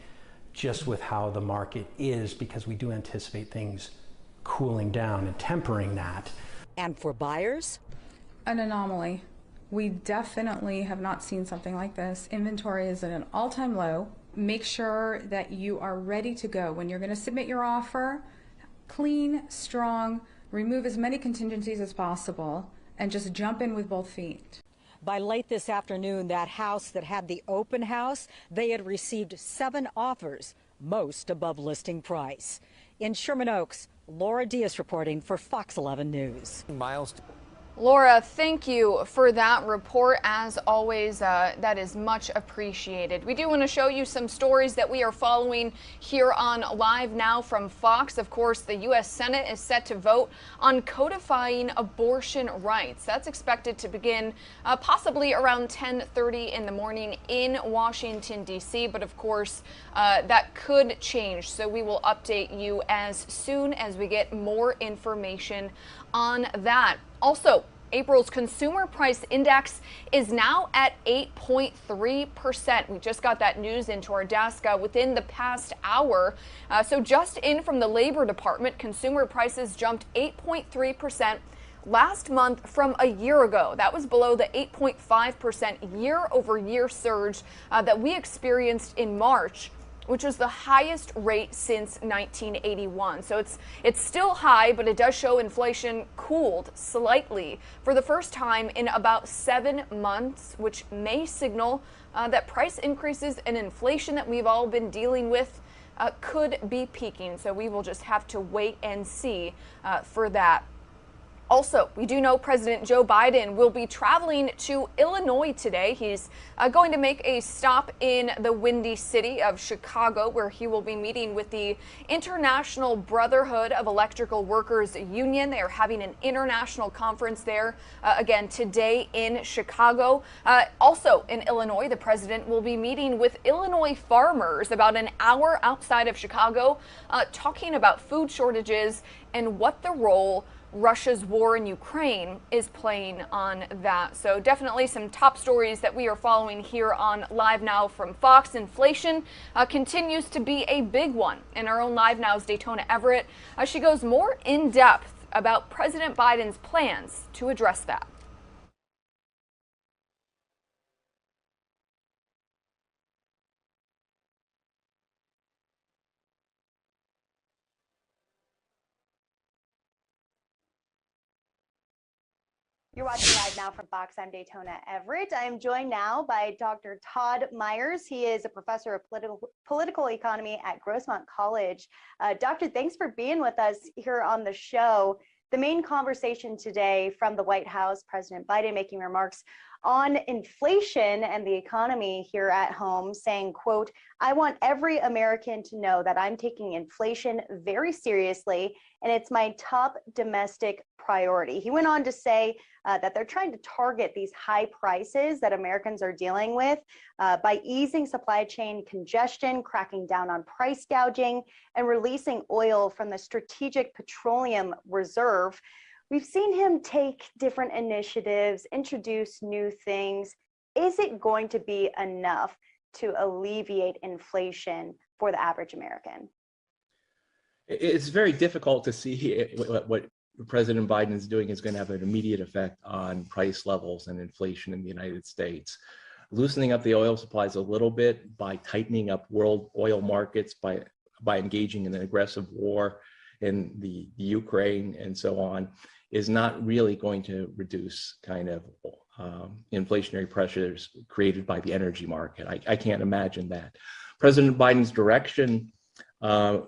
just with how the market is, because we do anticipate things cooling down and tempering that. And for buyers? An anomaly. We definitely have not seen something like this. Inventory is at an all-time low. Make sure that you are ready to go. When you're going to submit your offer, clean, strong, remove as many contingencies as possible, and just jump in with both feet. By late this afternoon, that house that had the open house, they had received 7 offers, most above listing price. In Sherman Oaks, Laura Diaz reporting for Fox 11 News. Miles. Laura, thank you for that report. As always, that is much appreciated. We do want to show you some stories that we are following here on Live Now from Fox. Of course, the U.S. Senate is set to vote on codifying abortion rights. That's expected to begin possibly around 10:30 in the morning in Washington, D.C. But of course, that could change. So we will update you as soon as we get more information on that. Also, April's consumer price index is now at 8.3%. We just got that news into our desk within the past hour. So just in from the Labor Department, consumer prices jumped 8.3% last month from a year ago. That was below the 8.5% year-over-year surge that we experienced in March, which was the highest rate since 1981. So it's still high, but it does show inflation cooled slightly for the first time in about 7 months, which may signal that price increases and inflation that we've all been dealing with could be peaking. So we will just have to wait and see for that. Also, we do know President Joe Biden will be traveling to Illinois today. He's going to make a stop in the windy city of Chicago, where he will be meeting with the International Brotherhood of Electrical Workers Union. They are having an international conference there again today in Chicago. Also in Illinois, the president will be meeting with Illinois farmers about an hour outside of Chicago, talking about food shortages and what the role Russia's war in Ukraine is playing on that. So definitely some top stories that we are following here on Live Now from Fox. Inflation continues to be a big one. In our own Live Now's Daytona Everett, she goes more in depth about President Biden's plans to address that. You're watching Live Now from Fox. I'm Daytona Everett. I am joined now by Dr. Todd Myers. He is a professor of political economy at Grossmont College. Doctor, thanks for being with us here on the show. The main conversation today from the White House, President Biden making remarks on inflation and the economy here at home, saying, quote, "I want every American to know that I'm taking inflation very seriously, and it's my top domestic priority." He went on to say that they're trying to target these high prices that Americans are dealing with by easing supply chain congestion, cracking down on price gouging, and releasing oil from the Strategic Petroleum Reserve. We've seen him take different initiatives, introduce new things. Is it going to be enough to alleviate inflation for the average American? It's very difficult to see what President Biden is doing is going to have an immediate effect on price levels and inflation in the United States. Loosening up the oil supplies a little bit by tightening up world oil markets, by engaging in an aggressive war in the Ukraine and so on, is not really going to reduce kind of inflationary pressures created by the energy market. I can't imagine that. President Biden's direction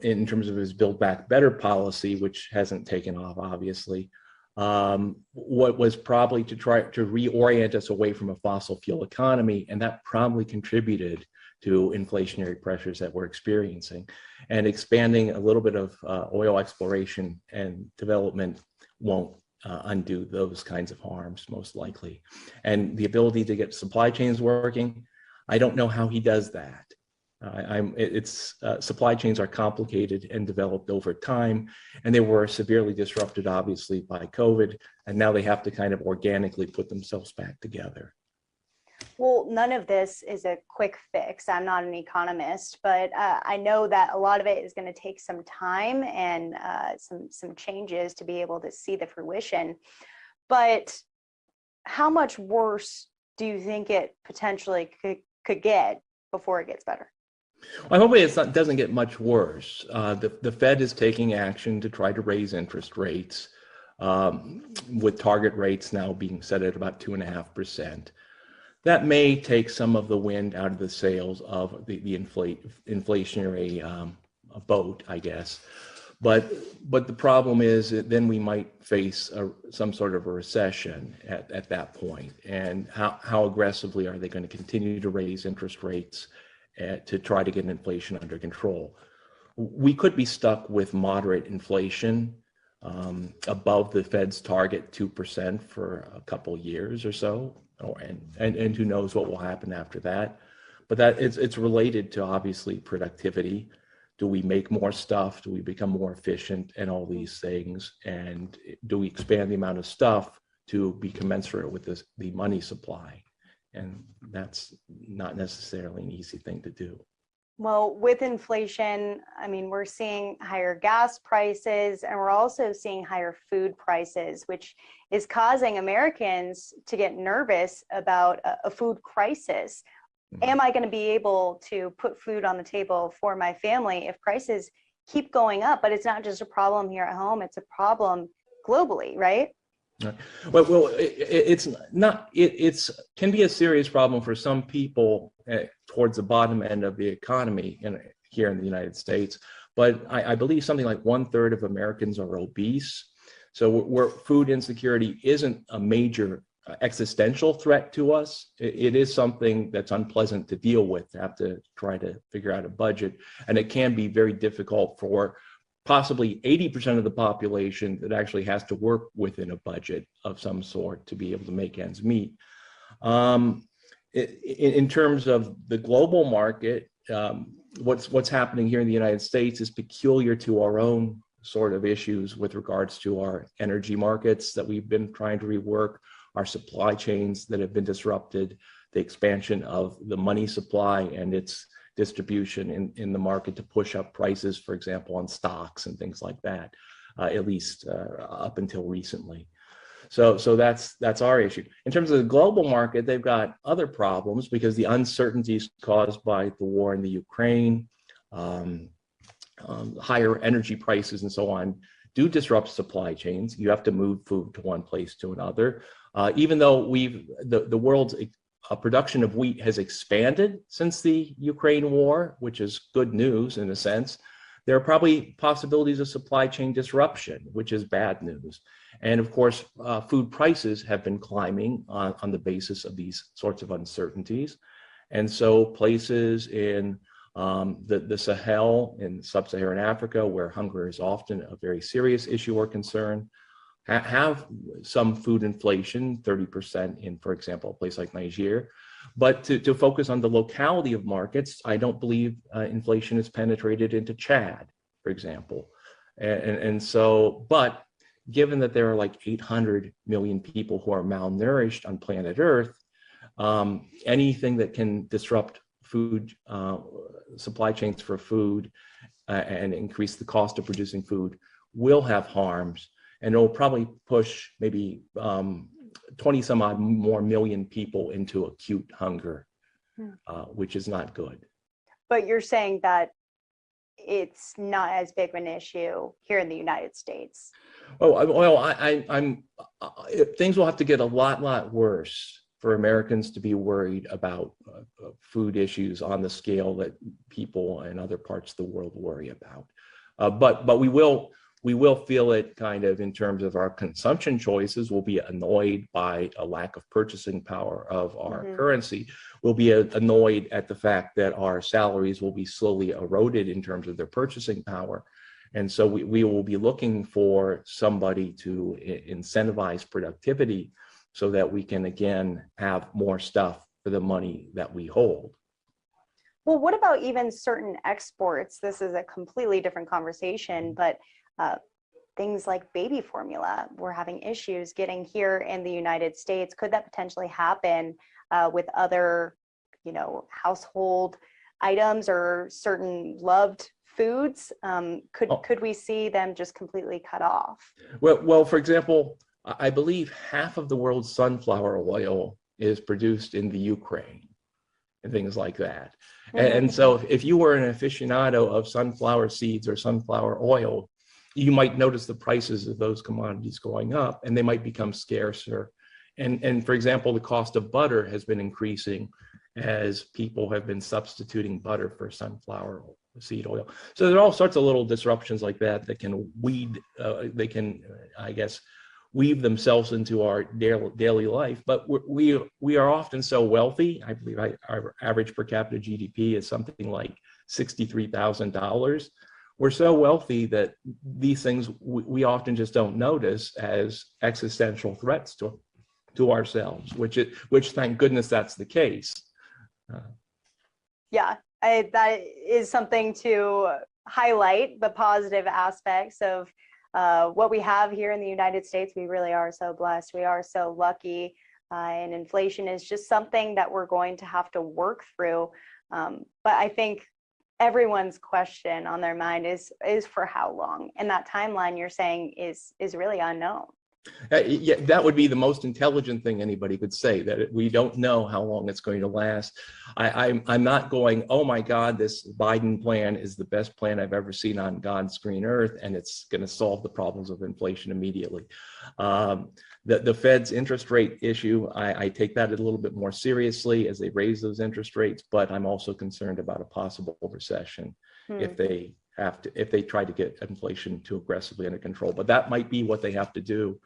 in terms of his Build Back Better policy, which hasn't taken off, obviously, what was probably to try to reorient us away from a fossil fuel economy, and that probably contributed to inflationary pressures that we're experiencing. And expanding a little bit of oil exploration and development won't undo those kinds of harms, most likely. And the ability to get supply chains working, I don't know how he does that. Supply chains are complicated and developed over time, and they were severely disrupted, obviously, by COVID, and now they have to kind of organically put themselves back together. Well, none of this is a quick fix. I'm not an economist, but I know that a lot of it is going to take some time and some changes to be able to see the fruition. But how much worse do you think it potentially could get before it gets better? Well, I hope it doesn't get much worse. The Fed is taking action to try to raise interest rates, with target rates now being set at about 2.5%. That may take some of the wind out of the sails of the inflationary boat, I guess. But the problem is that then we might face some sort of a recession at that point. And how aggressively are they going to continue to raise interest rates to try to get inflation under control? We could be stuck with moderate inflation above the Fed's target 2% for a couple years or so, and who knows what will happen after that. But that it's related to, obviously, productivity. Do we make more stuff? Do we become more efficient, and all these things? And do we expand the amount of stuff to be commensurate with the money supply? And that's not necessarily an easy thing to do. Well, with inflation, I mean, we're seeing higher gas prices, and we're also seeing higher food prices, which is causing Americans to get nervous about a food crisis. Am I going to be able to put food on the table for my family if prices keep going up? But it's not just a problem here at home, it's a problem globally, right? Well, it's not. It can be a serious problem for some people towards the bottom end of the economy here in the United States. But I believe something like 1/3 of Americans are obese. So where food insecurity isn't a major existential threat to us, it is something that's unpleasant to deal with, to have to try to figure out a budget. And it can be very difficult for possibly 80% of the population that actually has to work within a budget of some sort to be able to make ends meet. In terms of the global market, what's happening here in the United States is peculiar to our own sort of issues with regards to our energy markets that we've been trying to rework, our supply chains that have been disrupted, the expansion of the money supply and its distribution in the market to push up prices, for example, on stocks and things like that, at least up until recently. So that's our issue. In terms of the global market, they've got other problems because the uncertainties caused by the war in the Ukraine, higher energy prices and so on, do disrupt supply chains. You have to move food to one place to another. Even though the world's production of wheat has expanded since the Ukraine war, which is good news in a sense, there are probably possibilities of supply chain disruption, which is bad news. And of course, food prices have been climbing on the basis of these sorts of uncertainties. And so places in the Sahel in sub-Saharan Africa, where hunger is often a very serious issue or concern, have some food inflation, 30% in, for example, a place like Niger. But to focus on the locality of markets, I don't believe inflation has penetrated into Chad, for example. And so, but given that there are like 800 million people who are malnourished on planet Earth, anything that can disrupt food supply chains for food and increase the cost of producing food will have harms. And it will probably push maybe 20 some odd more million people into acute hunger, which is not good. But you're saying that it's not as big of an issue here in the United States. I'm things will have to get a lot worse for Americans to be worried about food issues on the scale that people in other parts of the world worry about. But we will feel it kind of in terms of our consumption choices. We'll be annoyed by a lack of purchasing power of our currency. We'll be annoyed at the fact that our salaries will be slowly eroded in terms of their purchasing power. And so we will be looking for somebody to incentivize productivity so that we can, again, have more stuff for the money that we hold. Well, what about even certain exports? This is a completely different conversation, but things like baby formula, we're having issues getting here in the United States. Could that potentially happen with other, household items or certain loved foods? Could we see them just completely cut off? Well, for example, I believe half of the world's sunflower oil is produced in the Ukraine and things like that. And so if you were an aficionado of sunflower seeds or sunflower oil, you might notice the prices of those commodities going up and they might become scarcer. And for example, the cost of butter has been increasing as people have been substituting butter for sunflower seed oil. So there are all sorts of little disruptions like that that can weave themselves into our daily life. But we are often so wealthy. I believe our average per capita GDP is something like $63,000. We're so wealthy that these things we often just don't notice as existential threats to ourselves, which thank goodness that's the case. Yeah, that is something to highlight, the positive aspects of what we have here in the United States. We really are so blessed. We are so lucky, and inflation is just something that we're going to have to work through. But I think everyone's question on their mind is for how long, and that timeline you're saying is really unknown. Yeah, that would be the most intelligent thing anybody could say, that we don't know how long it's going to last. I'm not going, oh my God, this Biden plan is the best plan I've ever seen on God's green earth, and it's going to solve the problems of inflation immediately. The Fed's interest rate issue, I take that a little bit more seriously as they raise those interest rates, but I'm also concerned about a possible recession if they if they try to get inflation too aggressively under control. But that might be what they have to do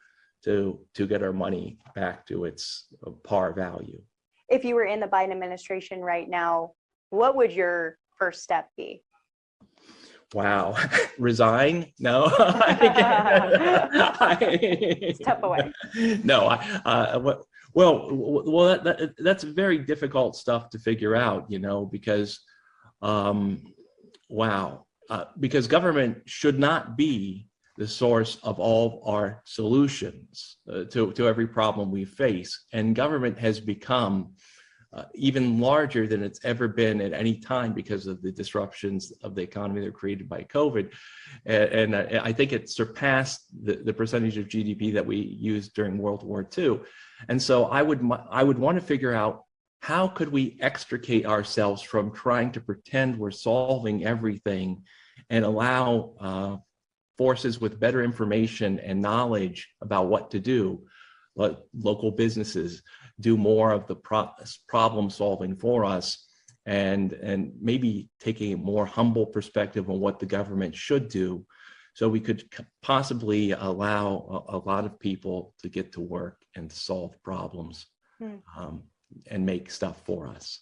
to get our money back to its par value. If you were in the Biden administration right now, what would your first step be? Wow, resign? No. Step away. No, that's very difficult stuff to figure out, because, because government should not be the source of all our solutions to every problem we face. And government has become even larger than it's ever been at any time because of the disruptions of the economy that are created by COVID. And I think it surpassed the percentage of GDP that we used during World War II. And so I would want to figure out, how could we extricate ourselves from trying to pretend we're solving everything and allow forces with better information and knowledge about what to do, like local businesses, do more of the problem solving for us, and maybe taking a more humble perspective on what the government should do, so we could possibly allow a lot of people to get to work and to solve problems and make stuff for us.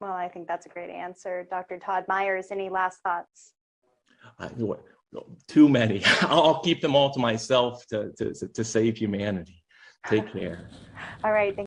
Well, I think that's a great answer. Dr. Todd Myers, any last thoughts? Too many. I'll keep them all to myself to save humanity. Take care. All right. Thank you.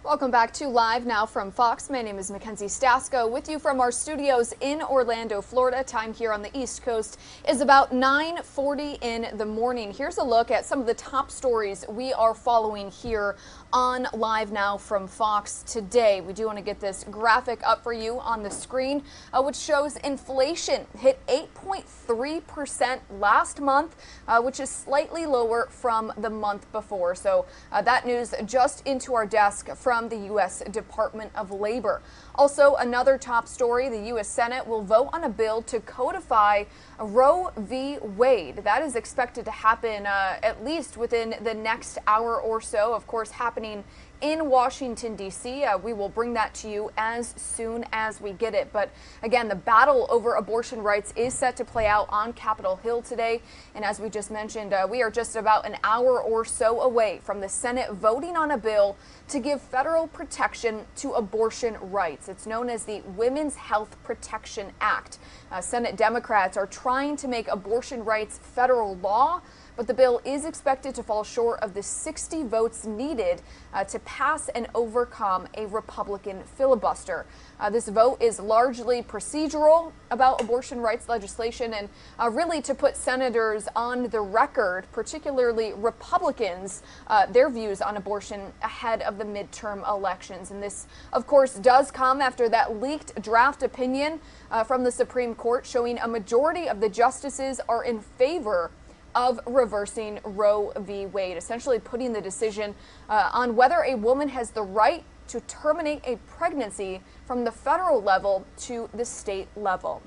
Welcome back to Live Now from Fox. My name is Mackenzie Stasko with you from our studios in Orlando, Florida. Time here on the East Coast is about 9:40 in the morning. Here's a look at some of the top stories we are following here on Live Now from Fox today. We do want to get this graphic up for you on the screen, which shows inflation hit 8.3% last month, which is slightly lower from the month before. So that news just into our desk from the U.S. Department of Labor. Also, another top story, the U.S. Senate will vote on a bill to codify Roe v. Wade. That is expected to happen at least within the next hour or so, of course, happening in Washington, D.C. We will bring that to you as soon as we get it. But again, the battle over abortion rights is set to play out on Capitol Hill today. And as we just mentioned, we are just about an hour or so away from the Senate voting on a bill to give federal protection to abortion rights. It's known as the Women's Health Protection Act. Senate Democrats are trying to make abortion rights federal law, but the bill is expected to fall short of the 60 votes needed to pass and overcome a Republican filibuster. This vote is largely procedural about abortion rights legislation and really to put senators on the record, particularly Republicans, their views on abortion ahead of the midterm elections. And this, of course, does come after that leaked draft opinion from the Supreme Court showing a majority of the justices are in favor of reversing Roe v. Wade, essentially putting the decision on whether a woman has the right to terminate a pregnancy from the federal level to the state level.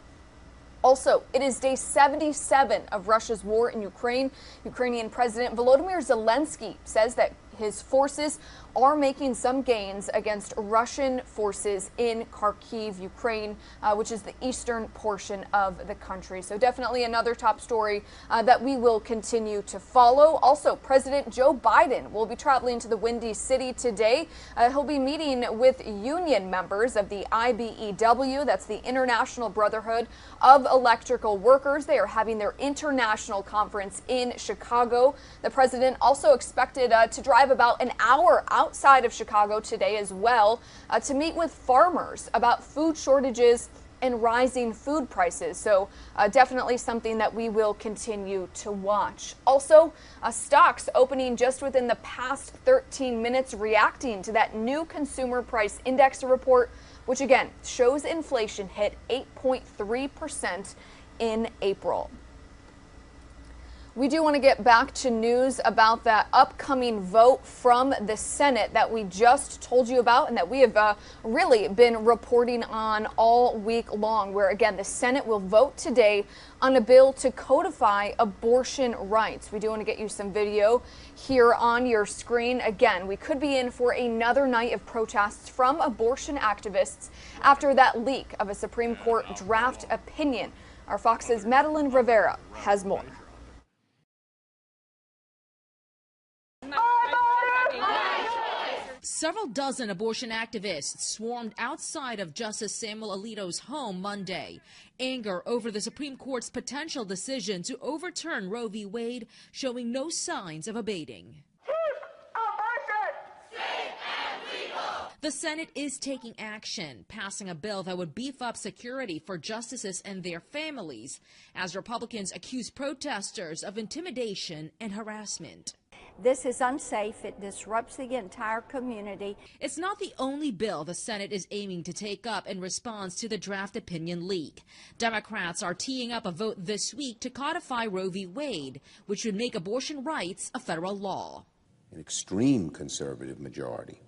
Also, it is day 77 of Russia's war in Ukraine. Ukrainian President Volodymyr Zelensky says that his forces are making some gains against Russian forces in Kharkiv, Ukraine, which is the eastern portion of the country. So definitely another top story that we will continue to follow. Also, President Joe Biden will be traveling to the Windy City today. He'll be meeting with union members of the IBEW, that's the International Brotherhood of Electrical Workers. They are having their international conference in Chicago. The president also expected to drive about an hour outside of Chicago today as well to meet with farmers about food shortages and rising food prices. So definitely something that we will continue to watch. Also, stocks opening just within the past 13 minutes reacting to that new consumer price index report, which again shows inflation hit 8.3% in April. We do want to get back to news about that upcoming vote from the Senate that we just told you about and that we have really been reporting on all week long, where again the Senate will vote today on a bill to codify abortion rights. We do want to get you some video here on your screen. Again, we could be in for another night of protests from abortion activists after that leak of a Supreme Court draft opinion. Our Fox's Madeline Rivera has more. Several dozen abortion activists swarmed outside of Justice Samuel Alito's home Monday. Anger over the Supreme Court's potential decision to overturn Roe v. Wade showing no signs of abating. The Senate is taking action, passing a bill that would beef up security for justices and their families, as Republicans accuse protesters of intimidation and harassment. This is unsafe. It disrupts the entire community. It's not the only bill the Senate is aiming to take up in response to the draft opinion leak. Democrats are teeing up a vote this week to codify Roe v. Wade, which would make abortion rights a federal law. An extreme conservative majority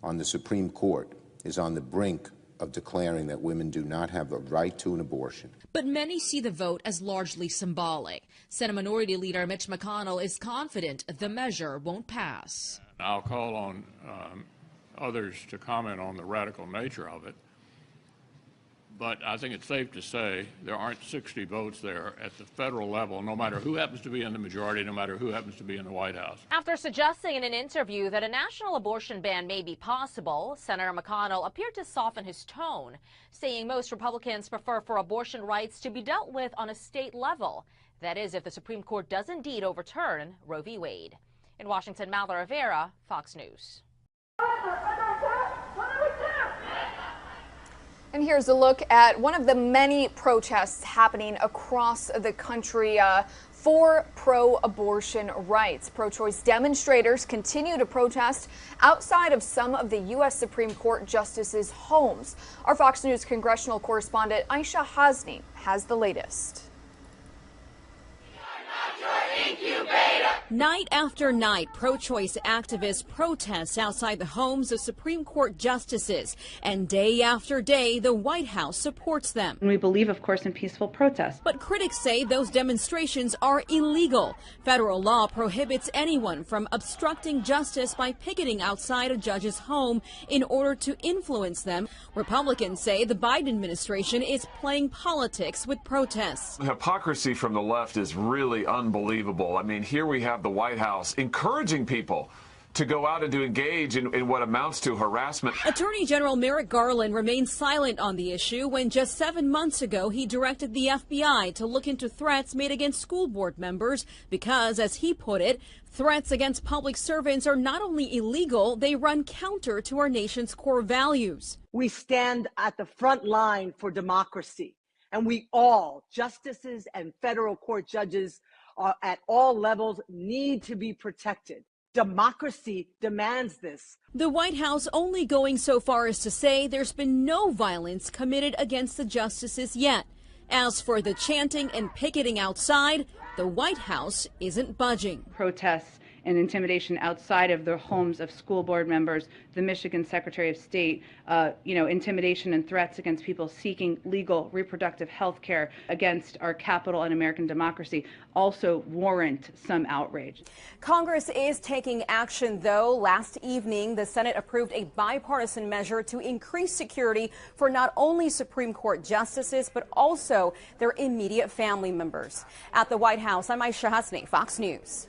on the Supreme Court is on the brink of declaring that women do not have a right to an abortion. But many see the vote as largely symbolic. Senate Minority Leader Mitch McConnell is confident the measure won't pass. I'll call on others to comment on the radical nature of it. But I think it's safe to say there aren't 60 votes there at the federal level, no matter who happens to be in the majority, no matter who happens to be in the White House. After suggesting in an interview that a national abortion ban may be possible, Senator McConnell appeared to soften his tone, saying most Republicans prefer for abortion rights to be dealt with on a state level. That is, if the Supreme Court does indeed overturn Roe v. Wade. In Washington, Madeline Rivera, Fox News. And here's a look at one of the many protests happening across the country for pro-abortion rights. Pro-choice demonstrators continue to protest outside of some of the U.S. Supreme Court justices' homes. Our Fox News congressional correspondent Aisha Hasni has the latest. Night after night, pro-choice activists protest outside the homes of Supreme Court justices, and day after day, the White House supports them. We believe, of course, in peaceful protest. But critics say those demonstrations are illegal. Federal law prohibits anyone from obstructing justice by picketing outside a judge's home in order to influence them. Republicans say the Biden administration is playing politics with protests. The hypocrisy from the left is really unbelievable. I mean, here we have the White House encouraging people to go out and to engage in what amounts to harassment. Attorney General Merrick Garland remained silent on the issue when just 7 months ago he directed the FBI to look into threats made against school board members because, as he put it, threats against public servants are not only illegal, they run counter to our nation's core values. We stand at the front line for democracy, and we all, justices and federal court judges at all levels, need to be protected. Democracy demands this. The White House only going so far as to say there's been no violence committed against the justices yet. As for the chanting and picketing outside, the White House isn't budging. Protests and intimidation outside of the homes of school board members, the Michigan Secretary of State, intimidation and threats against people seeking legal reproductive health care against our capital and American democracy also warrant some outrage. Congress is taking action, though. Last evening, the Senate approved a bipartisan measure to increase security for not only Supreme Court justices, but also their immediate family members. At the White House, I'm Aisha Hasni, Fox News.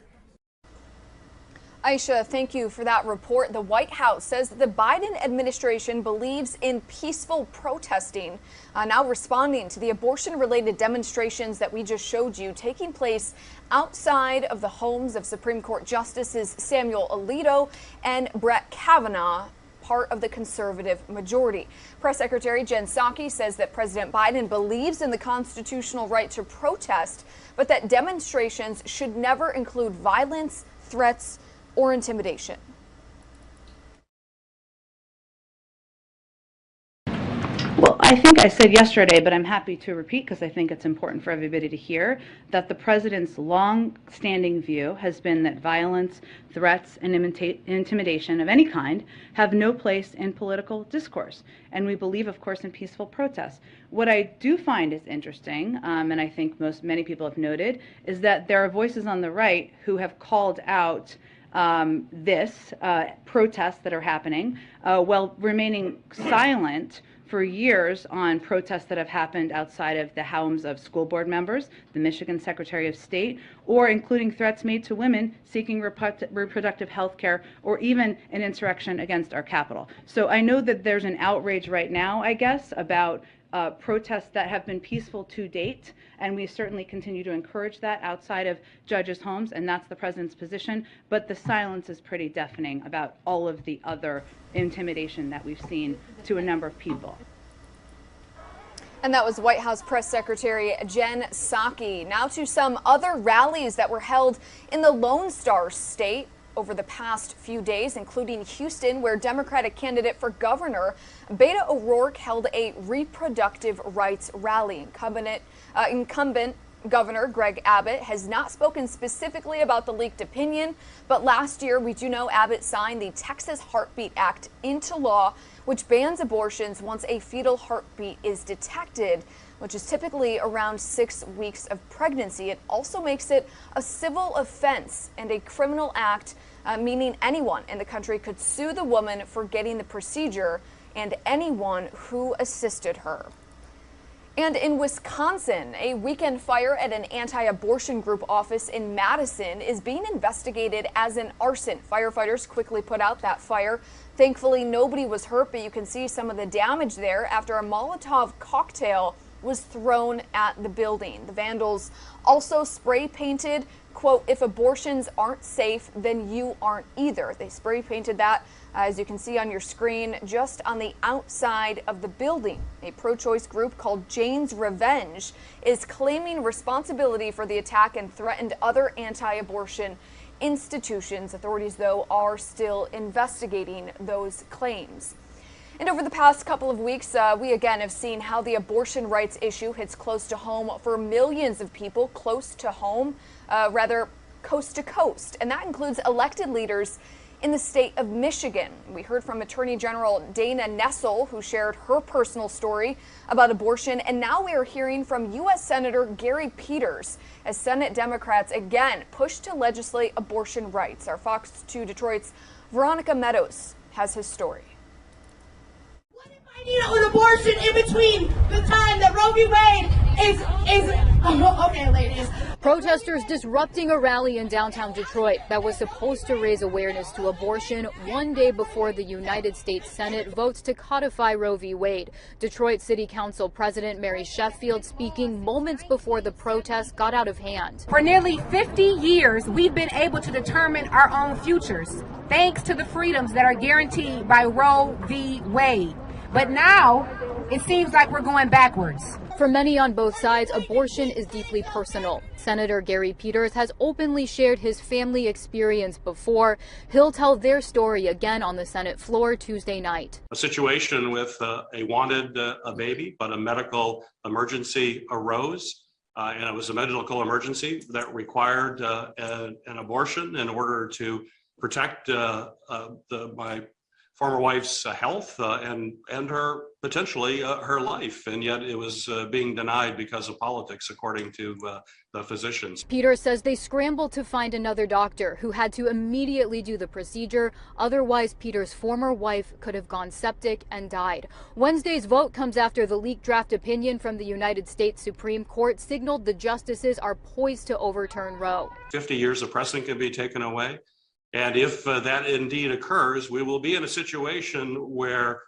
Aisha, thank you for that report. The White House says the Biden administration believes in peaceful protesting, now responding to the abortion-related demonstrations that we just showed you taking place outside of the homes of Supreme Court Justices Samuel Alito and Brett Kavanaugh, part of the conservative majority. Press Secretary Jen Psaki says that President Biden believes in the constitutional right to protest, but that demonstrations should never include violence, threats, or intimidation. Well, I think I said yesterday, but I'm happy to repeat because I think it's important for everybody to hear, that the president's long-standing view has been that violence, threats, and intimidation of any kind have no place in political discourse. And we believe, of course, in peaceful protests. What I do find is interesting, and I think many people have noted, is that there are voices on the right who have called out protests that are happening while remaining silent for years on protests that have happened outside of the homes of school board members, the Michigan Secretary of State, or including threats made to women seeking reproductive health care, or even an insurrection against our Capitol. So I know that there's an outrage right now, I guess, about protests that have been peaceful to date, and we certainly continue to encourage that outside of judges' homes, and that's the president's position. But the silence is pretty deafening about all of the other intimidation that we've seen to a number of people. And that was White House Press Secretary Jen Psaki. Now to some other rallies that were held in the Lone Star State over the past few days, including Houston, where Democratic candidate for governor Beto O'Rourke held a reproductive rights rally. Incumbent Governor Greg Abbott has not spoken specifically about the leaked opinion, but last year we do know Abbott signed the Texas Heartbeat Act into law, which bans abortions once a fetal heartbeat is detected, which is typically around 6 weeks of pregnancy. It also makes it a civil offense and a criminal act, meaning anyone in the country could sue the woman for getting the procedure and anyone who assisted her. And in Wisconsin, a weekend fire at an anti-abortion group office in Madison is being investigated as an arson. Firefighters quickly put out that fire. Thankfully, nobody was hurt, but you can see some of the damage there after a Molotov cocktail was thrown at the building. The vandals also spray painted, quote, "If abortions aren't safe, then you aren't either." They spray painted that, as you can see on your screen, just on the outside of the building. A pro-choice group called Jane's Revenge is claiming responsibility for the attack and threatened other anti-abortion institutions. Authorities, though, are still investigating those claims. And over the past couple of weeks, we again have seen how the abortion rights issue hits close to home for millions of people, close to home, rather coast to coast. And that includes elected leaders in the state of Michigan. We heard from Attorney General Dana Nessel, who shared her personal story about abortion. And now we are hearing from U.S. Senator Gary Peters as Senate Democrats again push to legislate abortion rights. Our Fox 2 Detroit's Veronica Meadows has his story. I need an abortion in between the time that Roe v. Wade Okay, ladies. Protesters disrupting a rally in downtown Detroit that was supposed to raise awareness to abortion one day before the United States Senate votes to codify Roe v. Wade. Detroit City Council President Mary Sheffield speaking moments before the protest got out of hand. For nearly 50 years, we've been able to determine our own futures, thanks to the freedoms that are guaranteed by Roe v. Wade. But now, it seems like we're going backwards. For many on both sides, abortion is deeply personal. Senator Gary Peters has openly shared his family experience before. He'll tell their story again on the Senate floor Tuesday night. A situation with a wanted a baby, but a medical emergency arose. And it was a medical emergency that required an abortion in order to protect my former wife's health and her potentially her life, and yet it was being denied because of politics, according to the physicians. Peters says they scrambled to find another doctor who had to immediately do the procedure. Otherwise, Peters' former wife could have gone septic and died. Wednesday's vote comes after the leaked draft opinion from the United States Supreme Court signaled the justices are poised to overturn Roe. 50 years of precedent can be taken away. And if that indeed occurs, we will be in a situation where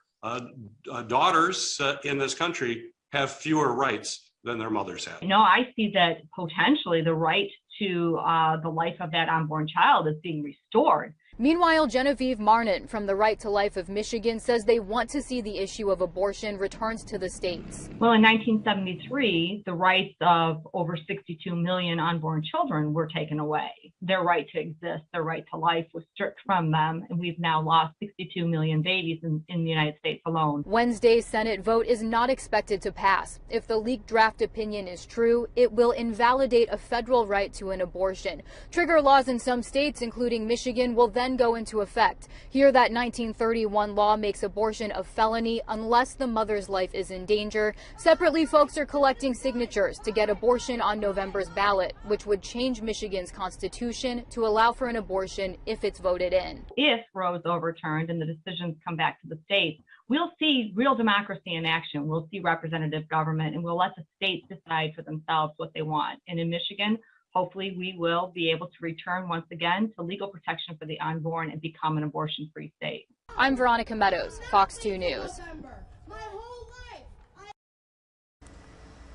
daughters in this country have fewer rights than their mothers have. No, I see that potentially the right to the life of that unborn child is being restored. Meanwhile, Genevieve Marnin from the Right to Life of Michigan says they want to see the issue of abortion returned to the states. Well, in 1973, the rights of over 62 million unborn children were taken away. Their right to exist, their right to life was stripped from them, and we've now lost 62 million babies in the United States alone. Wednesday's Senate vote is not expected to pass. If the leaked draft opinion is true, it will invalidate a federal right to an abortion. Trigger laws in some states, including Michigan, will then go into effect. Here, that 1931 law makes abortion a felony unless the mother's life is in danger. Separately, folks are collecting signatures to get abortion on November's ballot, which would change Michigan's constitution to allow for an abortion if it's voted in. If Roe is overturned and the decisions come back to the states, we'll see real democracy in action. We'll see representative government, and we'll let the states decide for themselves what they want. And in Michigan, hopefully we will be able to return once again to legal protection for the unborn and become an abortion-free state. I'm Veronica Meadows, Fox 2 News.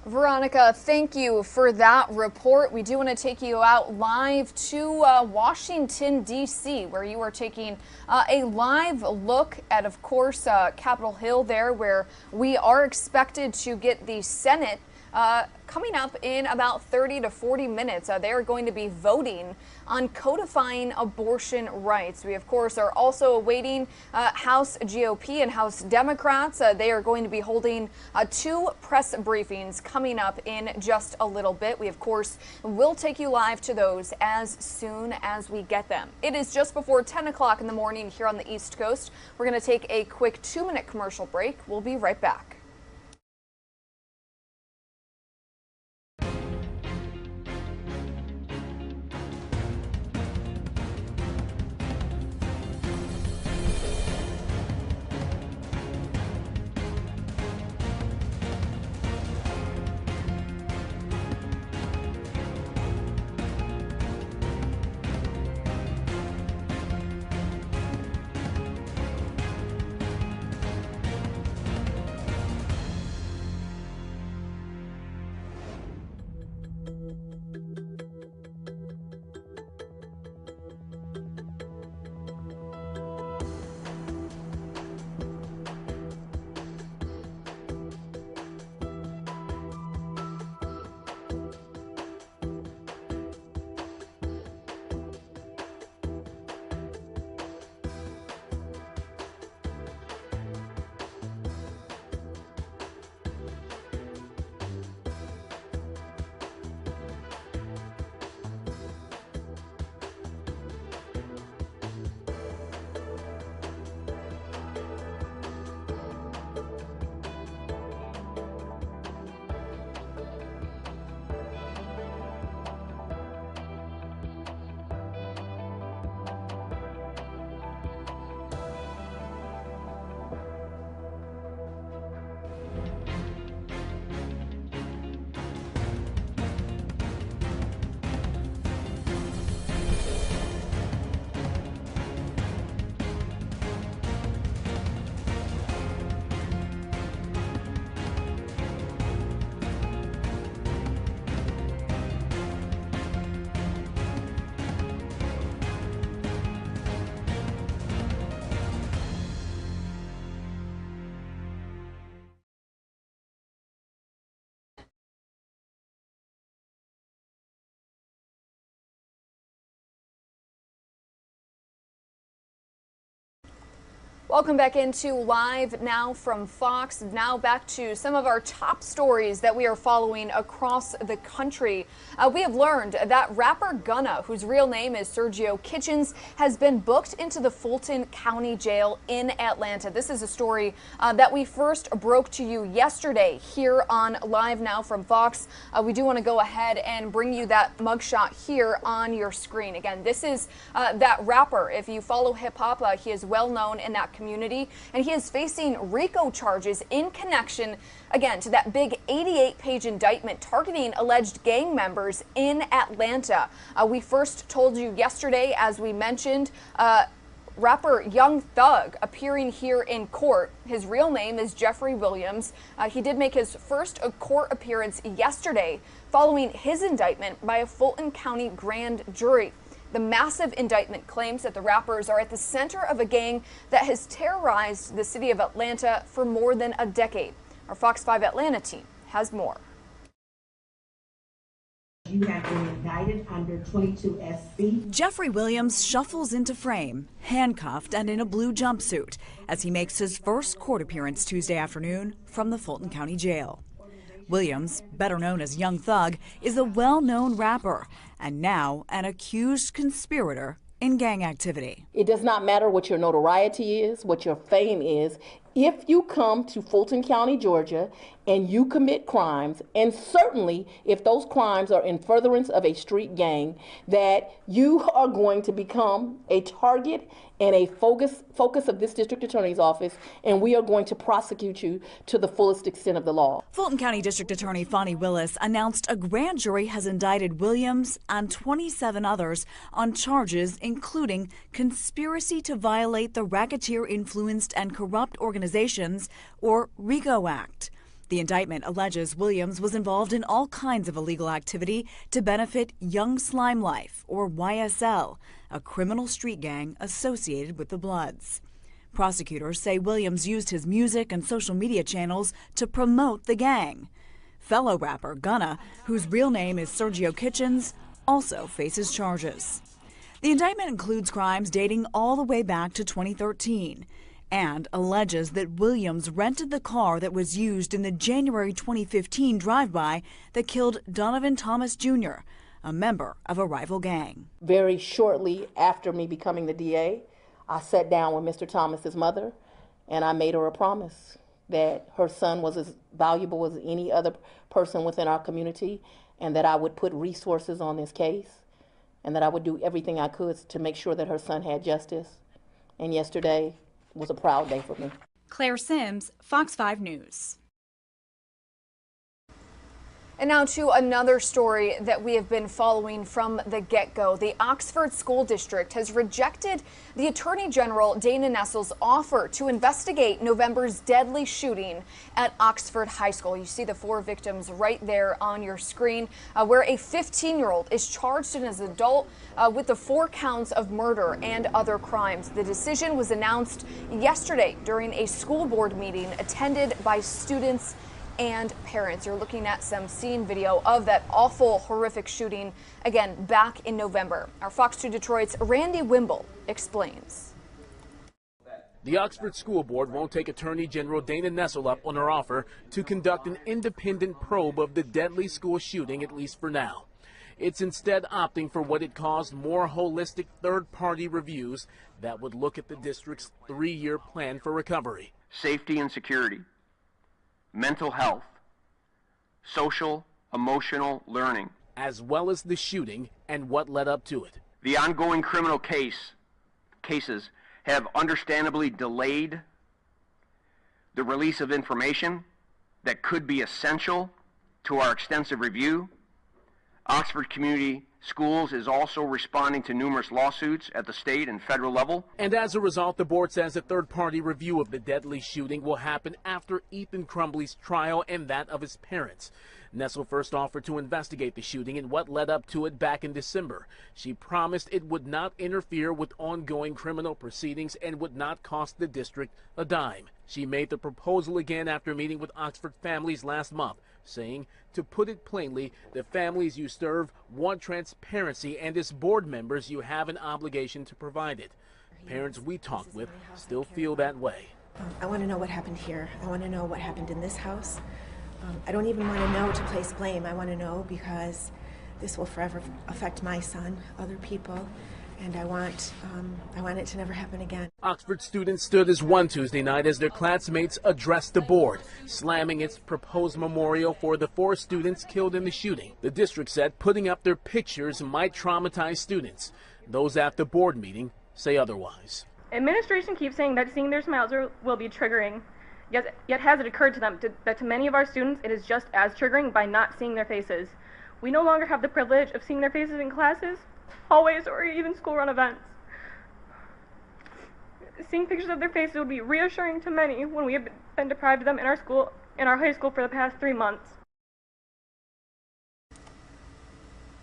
Veronica, thank you for that report. We do want to take you out live to Washington, D.C., where you are taking a live look at, of course, Capitol Hill there, where we are expected to get the Senate coming up in about 30 to 40 minutes. They are going to be voting on codifying abortion rights. We, of course, are also awaiting House GOP and House Democrats. They are going to be holding 2 press briefings coming up in just a little bit. We, of course, will take you live to those as soon as we get them. It is just before 10 o'clock in the morning here on the East Coast. We're going to take a quick 2-minute commercial break. We'll be right back. Welcome back into Live Now from Fox. Now back to some of our top stories that we are following across the country. We have learned that rapper Gunna, whose real name is Sergio Kitchens, has been booked into the Fulton County Jail in Atlanta. This is a story that we first broke to you yesterday here on Live Now from Fox. We do want to go ahead and bring you that mugshot here on your screen. Again, this is that rapper. If you follow hip-hop, he is well known in that community, and he is facing RICO charges in connection, again, to that big 88-page indictment targeting alleged gang members in Atlanta. We first told you yesterday, as we mentioned, rapper Young Thug appearing here in court. His real name is Jeffrey Williams. He did make his first court appearance yesterday following his indictment by a Fulton County grand jury. The massive indictment claims that the rappers are at the center of a gang that has terrorized the city of Atlanta for more than a decade. Our Fox 5 Atlanta team has more. You have been indicted under 22 SC. Jeffrey Williams shuffles into frame, handcuffed and in a blue jumpsuit, as he makes his first court appearance Tuesday afternoon from the Fulton County Jail. Williams, better known as Young Thug, is a well-known rapper and now an accused conspirator in gang activity. It does not matter what your notoriety is, what your fame is. If you come to Fulton County, Georgia, and you commit crimes, and certainly if those crimes are in furtherance of a street gang, that you are going to become a target and a focus of this district attorney's office, and we are going to prosecute you to the fullest extent of the law. Fulton County District Attorney Fonnie Willis announced a grand jury has indicted Williams and 27 others on charges including conspiracy to violate the Racketeer-Influenced and Corrupt Organizations, or RICO Act. The indictment alleges Williams was involved in all kinds of illegal activity to benefit Young Slime Life, or YSL, a criminal street gang associated with the Bloods. Prosecutors say Williams used his music and social media channels to promote the gang. Fellow rapper Gunna, whose real name is Sergio Kitchens, also faces charges. The indictment includes crimes dating all the way back to 2013. And alleges that Williams rented the car that was used in the January 2015 drive-by that killed Donovan Thomas Jr., a member of a rival gang. Very shortly after me becoming the DA, I sat down with Mr. Thomas's mother, and I made her a promise that her son was as valuable as any other person within our community, and that I would put resources on this case, and that I would do everything I could to make sure that her son had justice. And yesterday was a proud day for me. Claire Sims, Fox 5 News. And now to another story that we have been following from the get-go. The Oxford School District has rejected the Attorney General Dana Nessel's offer to investigate November's deadly shooting at Oxford High School. You see the 4 victims right there on your screen, where a 15-year-old is charged as an adult with the 4 counts of murder and other crimes. The decision was announced yesterday during a school board meeting attended by students and parents. You're looking at some scene video of that awful, horrific shooting, again, back in November. Our Fox 2 Detroit's Randy Wimble explains. The Oxford School Board won't take Attorney General Dana Nessel up on her offer to conduct an independent probe of the deadly school shooting, at least for now. It's instead opting for what it calls more holistic third-party reviews that would look at the district's 3-year plan for recovery. Safety and security, mental health, social, emotional learning, as well as the shooting and what led up to it. The ongoing criminal cases have understandably delayed the release of information that could be essential to our extensive review. Oxford Community Schools is also responding to numerous lawsuits at the state and federal level. And as a result, the board says a third-party review of the deadly shooting will happen after Ethan Crumbley's trial and that of his parents. Nessel first offered to investigate the shooting and what led up to it back in December. She promised it would not interfere with ongoing criminal proceedings and would not cost the district a dime. She made the proposal again after meeting with Oxford families last month, saying, to put it plainly, the families you serve want transparency, and as board members you have an obligation to provide it. Parents we talked with still feel that way. I want to know what happened here. I want to know what happened in this house. I don't even want to know to place blame. I want to know because this will forever affect my son, other people, and I want it to never happen again. Oxford students stood as one Tuesday night as their classmates addressed the board, slamming its proposed memorial for the 4 students killed in the shooting. The district said putting up their pictures might traumatize students. Those at the board meeting say otherwise. Administration keeps saying that seeing their smiles will be triggering, yet has it occurred to them that to many of our students it is just as triggering by not seeing their faces. We no longer have the privilege of seeing their faces in classes, hallways, or even school-run events. Seeing pictures of their faces would be reassuring to many when we have been deprived of them in our high school for the past 3 months.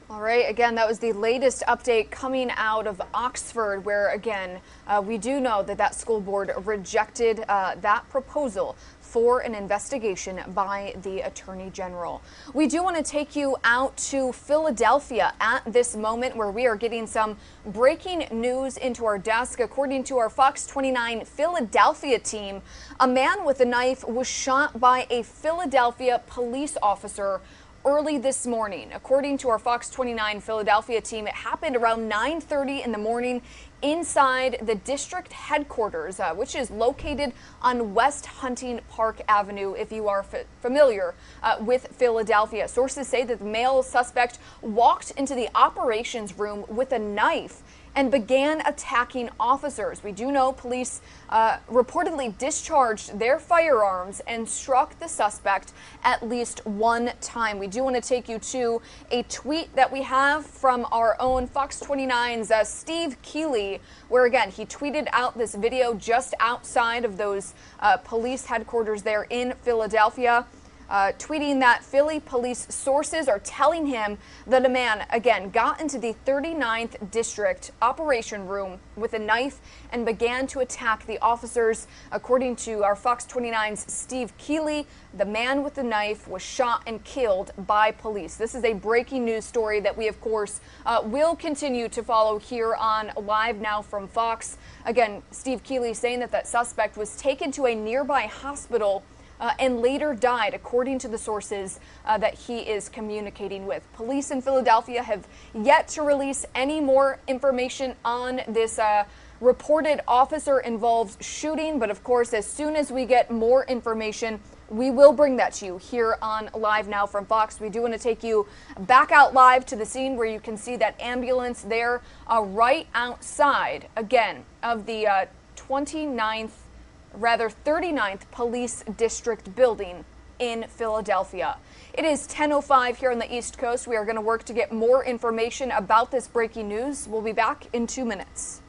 All right, again, that was the latest update coming out of Oxford, where, again, we do know that school board rejected that proposal for an investigation by the Attorney General. We do want to take you out to Philadelphia at this moment, where we are getting some breaking news into our desk. According to our Fox 29 Philadelphia team, a man with a knife was shot by a Philadelphia police officer early this morning. According to our Fox 29 Philadelphia team, it happened around 9:30 in the morning inside the district headquarters, which is located on West Hunting Park Avenue, if you are familiar with Philadelphia. Sources say that the male suspect walked into the operations room with a knife and began attacking officers. We do know police reportedly discharged their firearms and struck the suspect at least one time. We do want to take you to a tweet that we have from our own Fox 29's Steve Keeley, where again, he tweeted out this video just outside of those police headquarters there in Philadelphia. Tweeting that Philly police sources are telling him that a man, again, got into the 39th District operation room with a knife and began to attack the officers. According to our Fox 29's Steve Keeley, the man with the knife was shot and killed by police. This is a breaking news story that we, of course, will continue to follow here on Live Now from Fox. Again, Steve Keeley saying that suspect was taken to a nearby hospital and later died, according to the sources that he is communicating with. Police in Philadelphia have yet to release any more information on this reported officer-involved shooting, but of course, as soon as we get more information, we will bring that to you here on Live Now from Fox. We do want to take you back out live to the scene where you can see that ambulance there right outside, again, of the 39th Police District building in Philadelphia. It is 10:05 here on the East Coast. We are going to work to get more information about this breaking news. We'll be back in 2 minutes.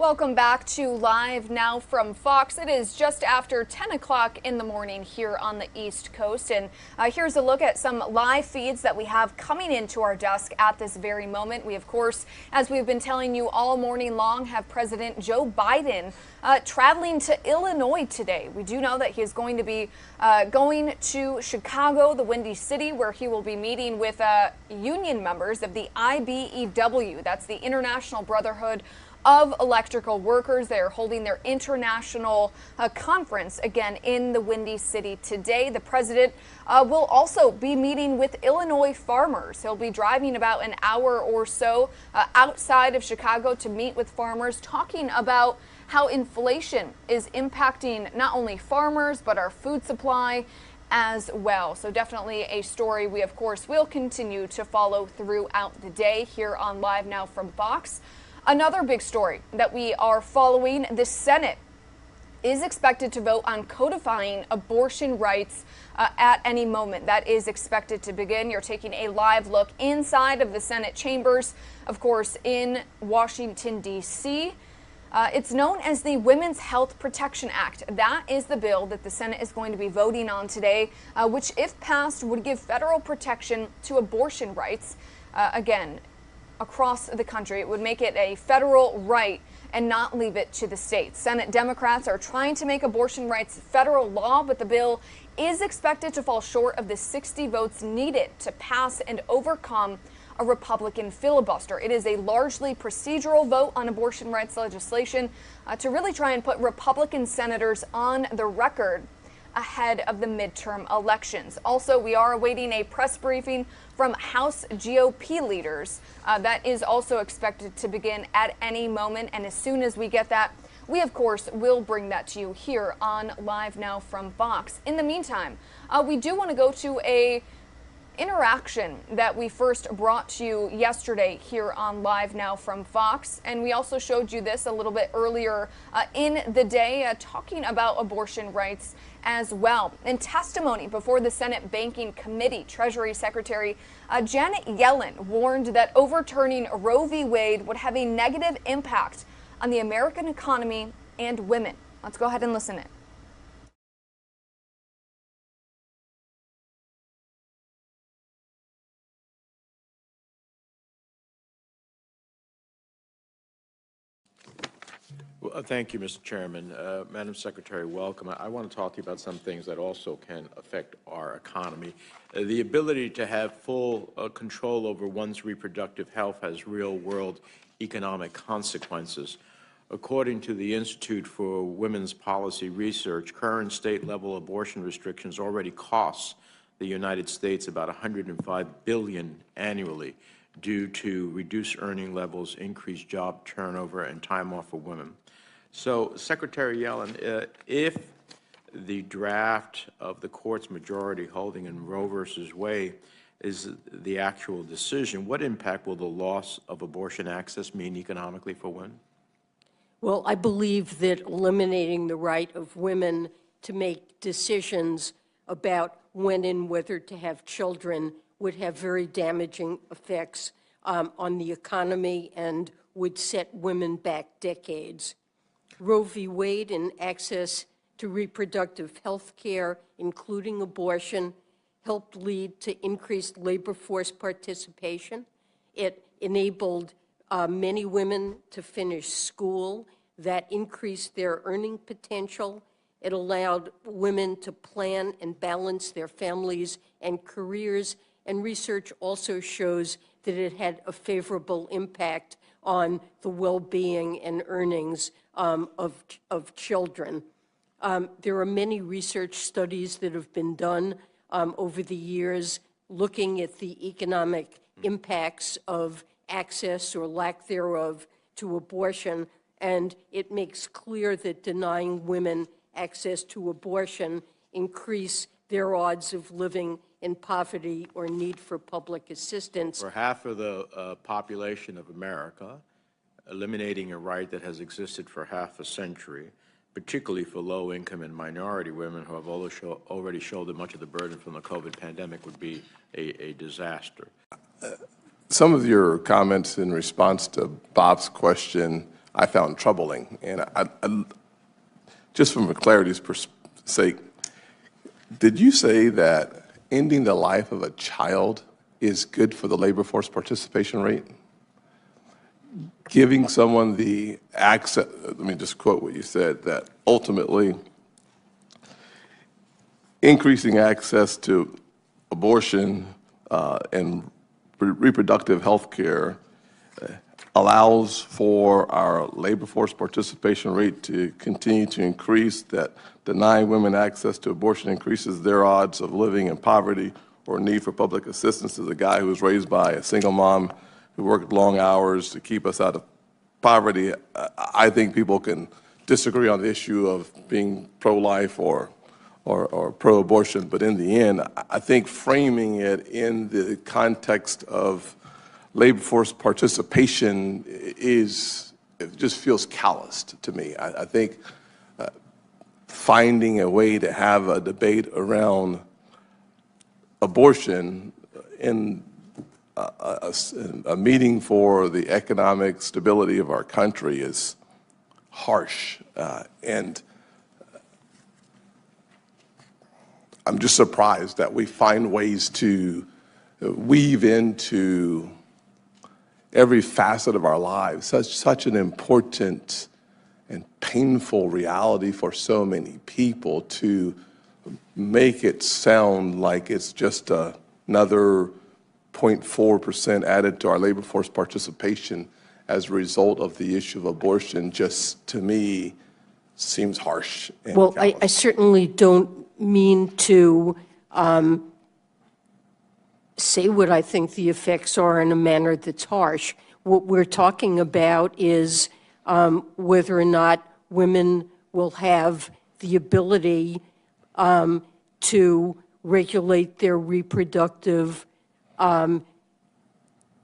Welcome back to Live Now from Fox. It is just after 10 o'clock in the morning here on the East Coast. And here's a look at some live feeds that we have coming into our desk at this very moment. We, of course, as we've been telling you all morning long, have President Joe Biden traveling to Illinois today. We do know that he is going to be going to Chicago, the Windy City, where he will be meeting with union members of the IBEW. That's the International Brotherhood of Electrical Workers. They are holding their international conference again in the Windy City today. The president will also be meeting with Illinois farmers. He'll be driving about an hour or so outside of Chicago to meet with farmers, talking about how inflation is impacting not only farmers, but our food supply as well. So definitely a story we, of course, will continue to follow throughout the day here on Live Now from Fox. Another big story that we are following, the Senate is expected to vote on codifying abortion rights at any moment. That is expected to begin. You're taking a live look inside of the Senate chambers, of course, in Washington, D.C. It's known as the Women's Health Protection Act. That is the bill that the Senate is going to be voting on today, which, if passed, would give federal protection to abortion rights. Again, across the country. It would make it a federal right and not leave it to the states. Senate Democrats are trying to make abortion rights federal law, but the bill is expected to fall short of the 60 votes needed to pass and overcome a Republican filibuster. It is a largely procedural vote on abortion rights legislation to really try and put Republican senators on the record ahead of the midterm elections. Also, we are awaiting a press briefing from House GOP leaders. That is also expected to begin at any moment. And as soon as we get that, we, of course, will bring that to you here on Live Now from Fox. In the meantime, we do want to go to a interaction that we first brought to you yesterday here on Live Now from Fox. And we also showed you this a little bit earlier in the day, talking about abortion rights as well. In testimony before the Senate Banking Committee, Treasury Secretary Janet Yellen warned that overturning Roe v. Wade would have a negative impact on the American economy and women. Let's go ahead and listen in. Well, thank you, Mr. Chairman. Madam Secretary, welcome. I want to talk to you about some things that also can affect our economy. The ability to have full control over one's reproductive health has real-world economic consequences. According to the Institute for Women's Policy Research, current state-level abortion restrictions already cost the United States about $105 billion annually due to reduced earning levels, increased job turnover, and time off for women. So, Secretary Yellen, if the draft of the court's majority holding in Roe versus Wade is the actual decision, what impact will the loss of abortion access mean economically for women? Well, I believe that eliminating the right of women to make decisions about when and whether to have children would have very damaging effects on the economy and would set women back decades. Roe v. Wade and access to reproductive health care, including abortion, helped lead to increased labor force participation. It enabled many women to finish school. That increased their earning potential. It allowed women to plan and balance their families and careers. And research also shows that it had a favorable impact on the well-being and earnings of children. There are many research studies that have been done over the years looking at the economic impacts of access or lack thereof to abortion, and it makes clear that denying women access to abortion increase their odds of living in poverty or need for public assistance. For half of the population of America, eliminating a right that has existed for half a century, particularly for low-income and minority women who have already shouldered much of the burden from the COVID pandemic, would be a disaster. Some of your comments in response to Bob's question I found troubling. And just from a clarity's sake, did you say that ending the life of a child is good for the labor force participation rate? Giving someone the access, let me just quote what you said, that ultimately increasing access to abortion and reproductive health care allows for our labor force participation rate to continue to increase, that denying women access to abortion increases their odds of living in poverty or need for public assistance. As a guy who was raised by a single mom who worked long hours to keep us out of poverty, I think people can disagree on the issue of being pro-life or pro-abortion, but in the end, I think framing it in the context of labor force participation it just feels calloused to me. I think finding a way to have a debate around abortion in a meeting for the economic stability of our country is harsh, and I'm just surprised that we find ways to weave into every facet of our lives such an important and painful reality for so many people, to make it sound like it's just another 0.4% added to our labor force participation as a result of the issue of abortion. Just, to me, seems harsh. Well, I certainly don't mean to say what I think the effects are in a manner that's harsh. What we're talking about is whether or not women will have the ability to regulate their reproductive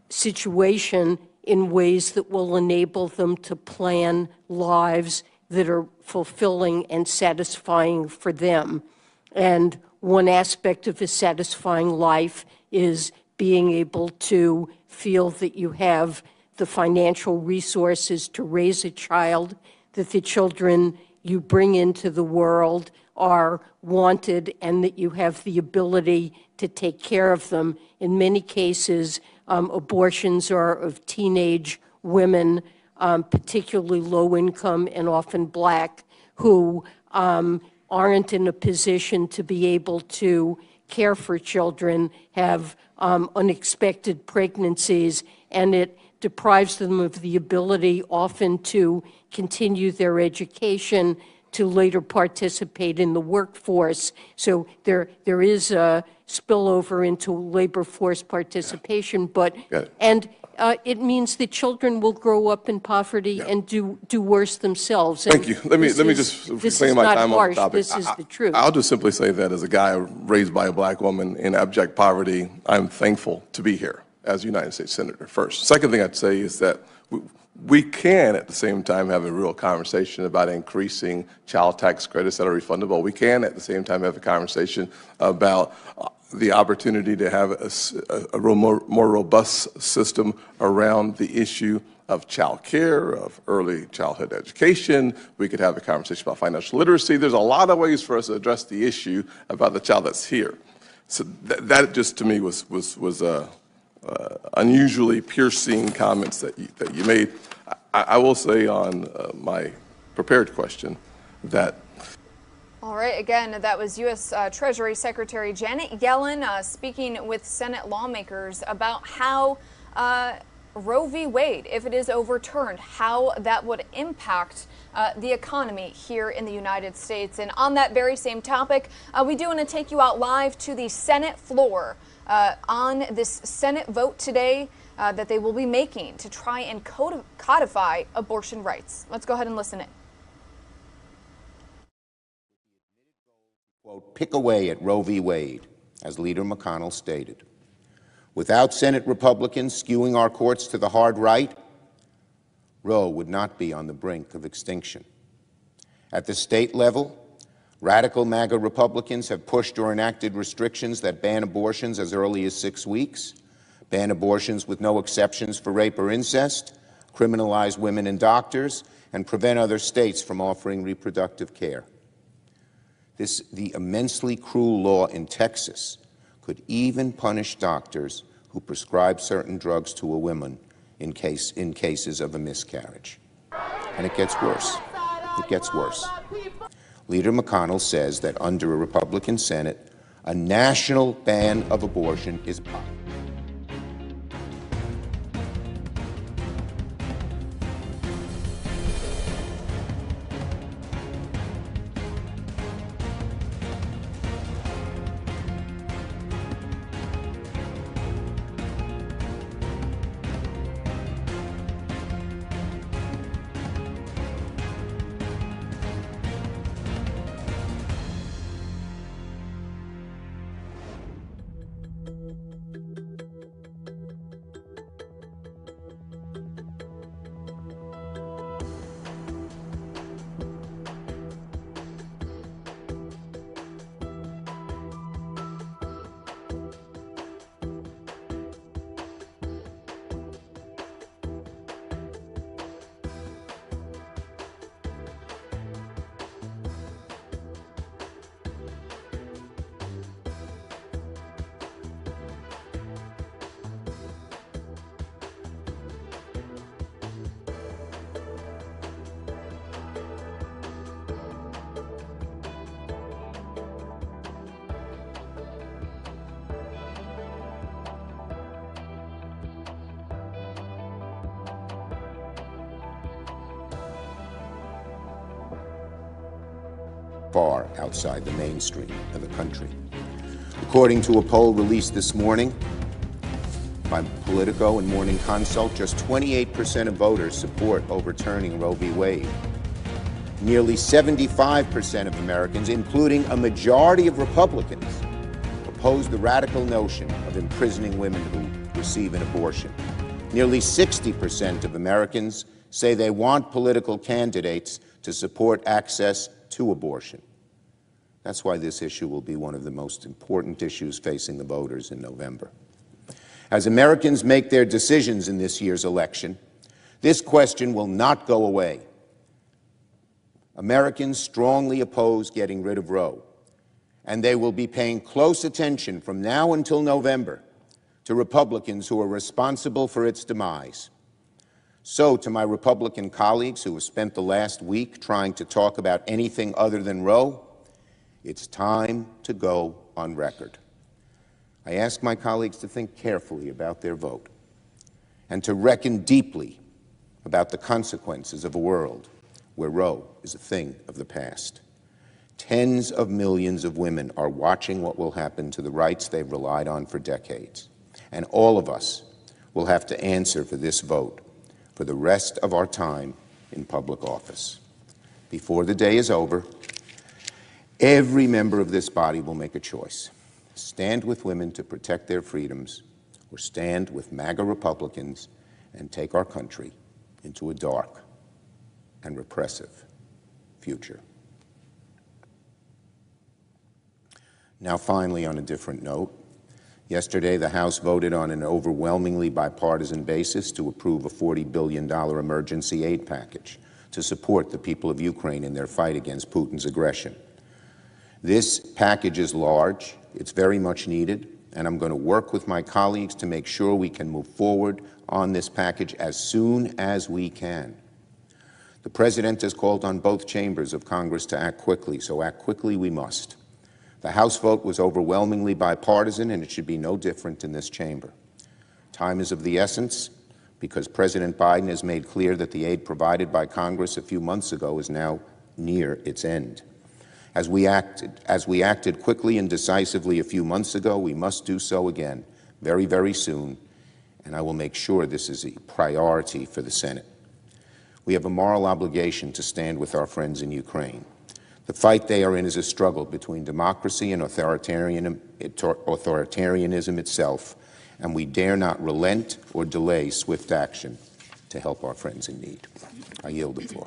situation in ways that will enable them to plan lives that are fulfilling and satisfying for them. And one aspect of a satisfying life is being able to feel that you have the financial resources to raise a child, that the children you bring into the world are wanted, and that you have the ability to take care of them. In many cases, abortions are of teenage women, particularly low income and often black, who aren't in a position to be able to care for children, have unexpected pregnancies, and it deprives them of the ability often to continue their education, to later participate in the workforce. So there is a spillover into labor force participation, but it means that children will grow up in poverty and do worse themselves. Thank you. Let me just reclaim my time on the topic. This is the truth. I'll just simply say that as a guy raised by a black woman in abject poverty, I'm thankful to be here as United States Senator first. Second thing I'd say is that we can at the same time have a real conversation about increasing child tax credits that are refundable. We can at the same time have a conversation about the opportunity to have a more robust system around the issue of child care, of early childhood education. We could have a conversation about financial literacy. There's a lot of ways for us to address the issue about the child that's here. So that just to me was unusually piercing comments that you made. I will say on my prepared question that. All right, again, that was U.S. Treasury Secretary Janet Yellen speaking with Senate lawmakers about how Roe v. Wade, if it is overturned, how that would impact the economy here in the United States. And on that very same topic, we do want to take you out live to the Senate floor on this Senate vote today that they will be making to try and codify abortion rights. Let's go ahead and listen in. Quote, pick away at Roe v. Wade, as Leader McConnell stated. Without Senate Republicans skewing our courts to the hard right, Roe would not be on the brink of extinction. At the state level, radical MAGA Republicans have pushed or enacted restrictions that ban abortions as early as 6 weeks, ban abortions with no exceptions for rape or incest, criminalize women and doctors, and prevent other states from offering reproductive care. The immensely cruel law in Texas could even punish doctors who prescribe certain drugs to a woman in cases of a miscarriage. And it gets worse. It gets worse. Leader McConnell says that under a Republican Senate, a national ban of abortion is possible. Far outside the mainstream of the country. According to a poll released this morning by Politico and Morning Consult, just 28% of voters support overturning Roe v. Wade. Nearly 75% of Americans, including a majority of Republicans, oppose the radical notion of imprisoning women who receive an abortion. Nearly 60% of Americans say they want political candidates to support access to abortion. That's why this issue will be one of the most important issues facing the voters in November. As Americans make their decisions in this year's election, this question will not go away. Americans strongly oppose getting rid of Roe, and they will be paying close attention from now until November to Republicans who are responsible for its demise. So, to my Republican colleagues who have spent the last week trying to talk about anything other than Roe, it's time to go on record. I ask my colleagues to think carefully about their vote and to reckon deeply about the consequences of a world where Roe is a thing of the past. Tens of millions of women are watching what will happen to the rights they've relied on for decades. And all of us will have to answer for this vote for the rest of our time in public office. Before the day is over, every member of this body will make a choice. Stand with women to protect their freedoms, or stand with MAGA Republicans and take our country into a dark and repressive future. Now, finally, on a different note, yesterday the House voted on an overwhelmingly bipartisan basis to approve a $40 billion emergency aid package to support the people of Ukraine in their fight against Putin's aggression. This package is large, it's very much needed, and I'm going to work with my colleagues to make sure we can move forward on this package as soon as we can. The President has called on both chambers of Congress to act quickly, so act quickly we must. The House vote was overwhelmingly bipartisan, and it should be no different in this chamber. Time is of the essence because President Biden has made clear that the aid provided by Congress a few months ago is now near its end. As we acted quickly and decisively a few months ago, we must do so again very, very soon, and I will make sure this is a priority for the Senate. We have a moral obligation to stand with our friends in Ukraine. The fight they are in is a struggle between democracy and authoritarianism itself, and we dare not relent or delay swift action to help our friends in need. I yield the floor.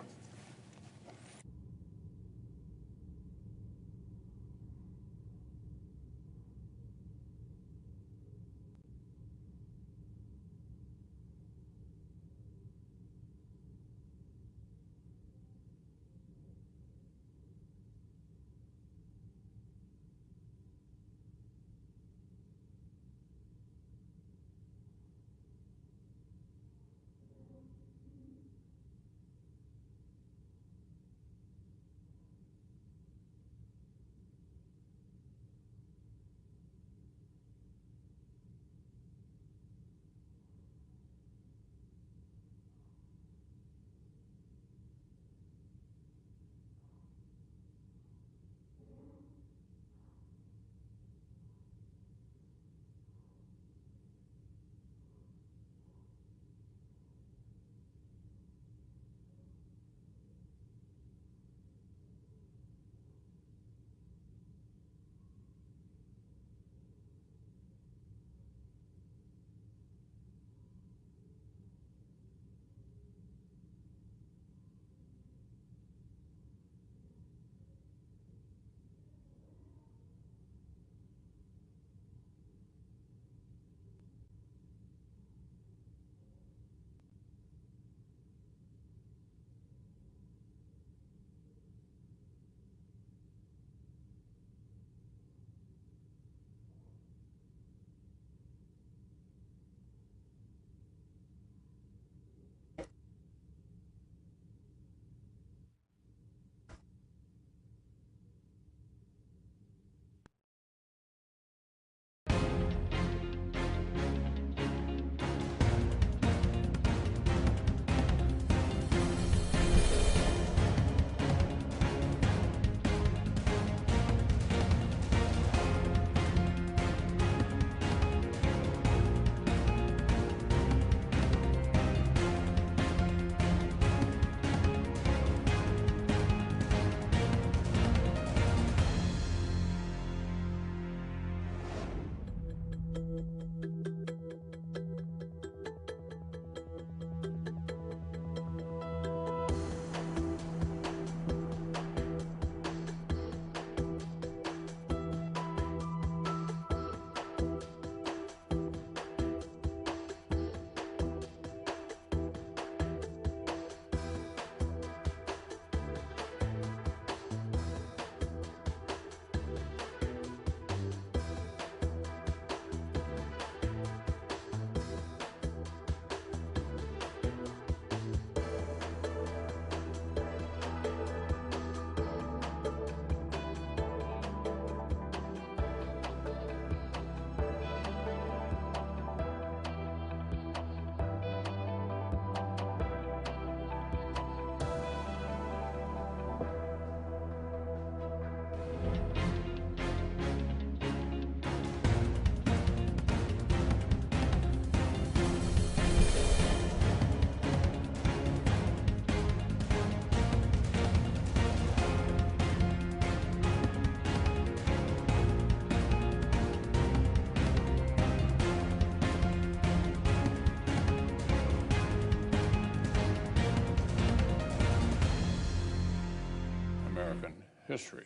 history.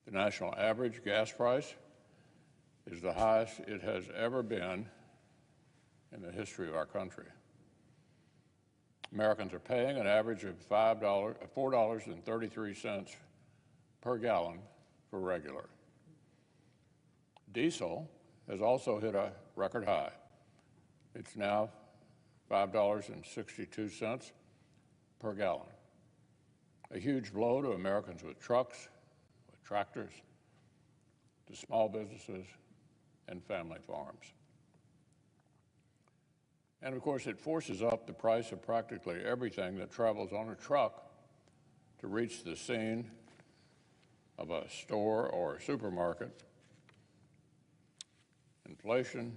The national average gas price is the highest it has ever been in the history of our country. Americans are paying an average of $4.33 per gallon for regular. Diesel has also hit a record high. It's now $5.62 per gallon. A huge blow to Americans with trucks, with tractors, to small businesses and family farms. And of course, it forces up the price of practically everything that travels on a truck to reach the scene of a store or a supermarket. Inflation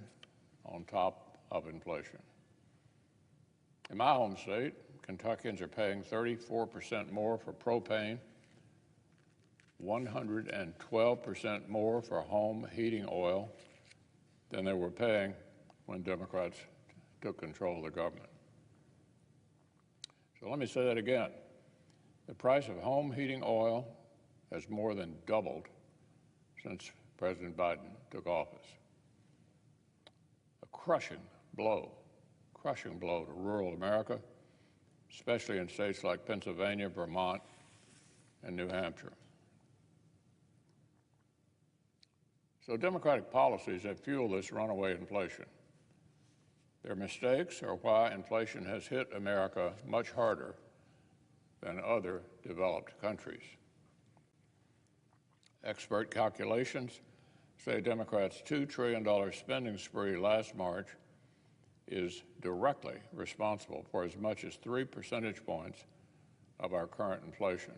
on top of inflation. In my home state, Kentuckians are paying 34% more for propane, 112% more for home heating oil than they were paying when Democrats took control of the government. So let me say that again. The price of home heating oil has more than doubled since President Biden took office. A crushing blow to rural America, especially in states like Pennsylvania, Vermont, and New Hampshire. So Democratic policies have fueled this runaway inflation. Their mistakes are why inflation has hit America much harder than other developed countries. Expert calculations say Democrats' $2 trillion spending spree last March is directly responsible for as much as 3 percentage points of our current inflation.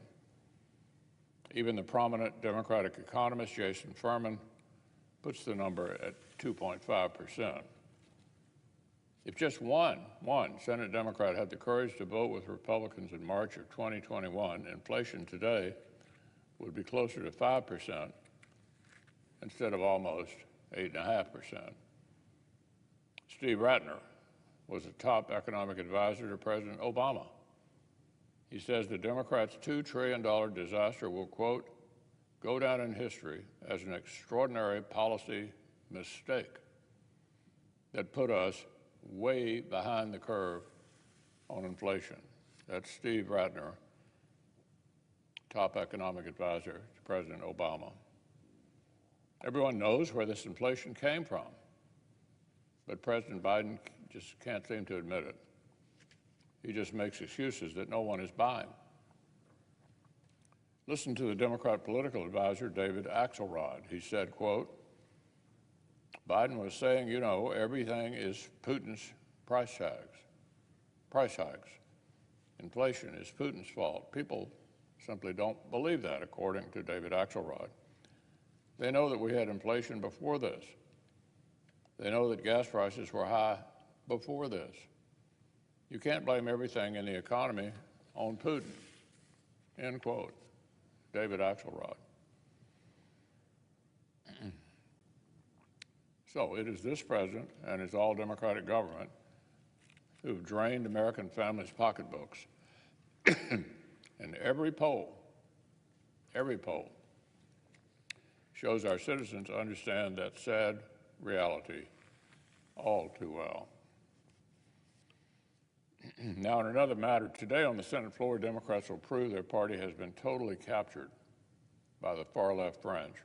Even the prominent Democratic economist Jason Furman puts the number at 2.5%. If just one Senate Democrat had the courage to vote with Republicans in March of 2021, inflation today would be closer to 5% instead of almost 8.5%. Steve Ratner was a top economic advisor to President Obama. He says the Democrats' $2 trillion disaster will, quote, go down in history as an extraordinary policy mistake that put us way behind the curve on inflation. That's Steve Ratner, top economic advisor to President Obama. Everyone knows where this inflation came from, but President Biden just can't seem to admit it. He just makes excuses that no one is buying. Listen to the Democrat political advisor, David Axelrod. He said, quote, Biden was saying, you know, everything is Putin's price hikes. Inflation is Putin's fault. People simply don't believe that, according to David Axelrod. They know that we had inflation before this. They know that gas prices were high before this. You can't blame everything in the economy on Putin, end quote. David Axelrod. So it is this president and his all-Democratic government who've drained American families' pocketbooks. And every poll shows our citizens understand that sad reality all too well. Now, in another matter, today on the Senate floor, Democrats will prove their party has been totally captured by the far-left fringe.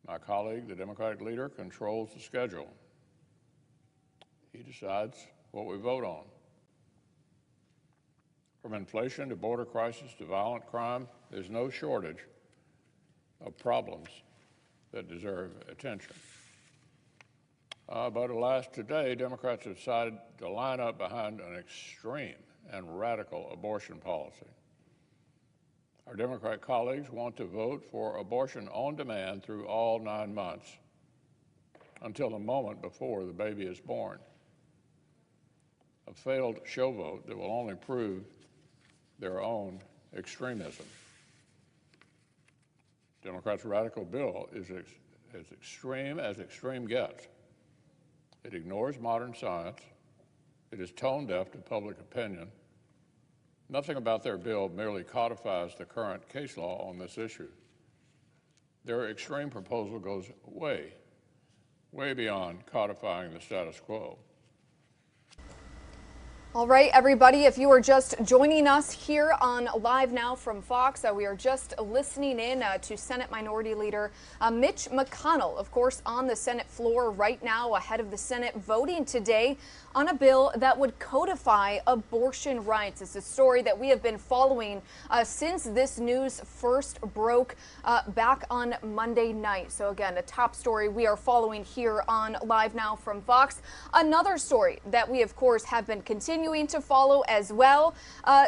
My colleague, the Democratic leader, controls the schedule. He decides what we vote on. From inflation to border crisis to violent crime, there's no shortage of problems that deserve attention. But alas, today, Democrats have decided to line up behind an extreme and radical abortion policy. Our Democrat colleagues want to vote for abortion on demand through all 9 months until the moment before the baby is born. A failed show vote that will only prove their own extremism. Democrats' radical bill is as extreme gets. It ignores modern science. It is tone deaf to public opinion. Nothing about their bill merely codifies the current case law on this issue. Their extreme proposal goes way beyond codifying the status quo. All right, everybody, if you are just joining us here on Live Now from Fox, we are just listening in to Senate Minority Leader Mitch McConnell, of course, on the Senate floor right now ahead of the Senate voting today on a bill that would codify abortion rights. It's a story that we have been following since this news first broke back on Monday night. So again, a top story we are following here on Live Now from Fox. Another story that we, of course, have been continuing to follow as well.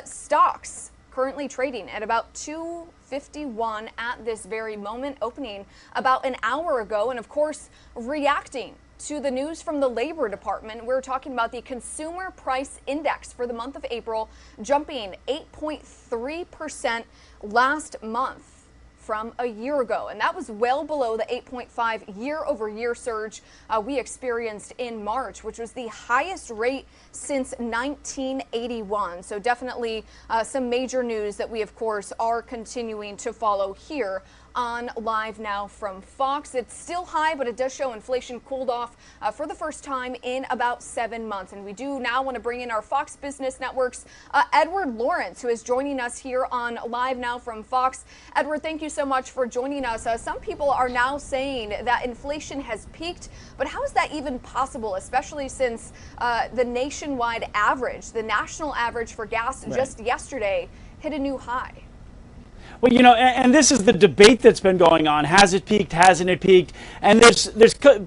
Stocks currently trading at about $251 at this very moment, opening about an hour ago, and of course reacting to the news from the Labor Department. We're talking about the Consumer Price Index for the month of April, jumping 8.3% last month from a year ago, and that was well below the 8.5 year-over-year surge we experienced in March, which was the highest rate since 1981. So definitely some major news that we, of course, are continuing to follow here on Live Now from Fox. It's still high, but it does show inflation cooled off for the first time in about 7 months. And we do now want to bring in our Fox Business Network's Edward Lawrence, who is joining us here on Live Now from Fox. Edward, thank you so much for joining us. Some people are now saying that inflation has peaked, but how is that even possible, especially since the nationwide average, the national average for gas just yesterday hit a new high? Well, you know, and this is the debate that's been going on. Has it peaked? Hasn't it peaked? And there's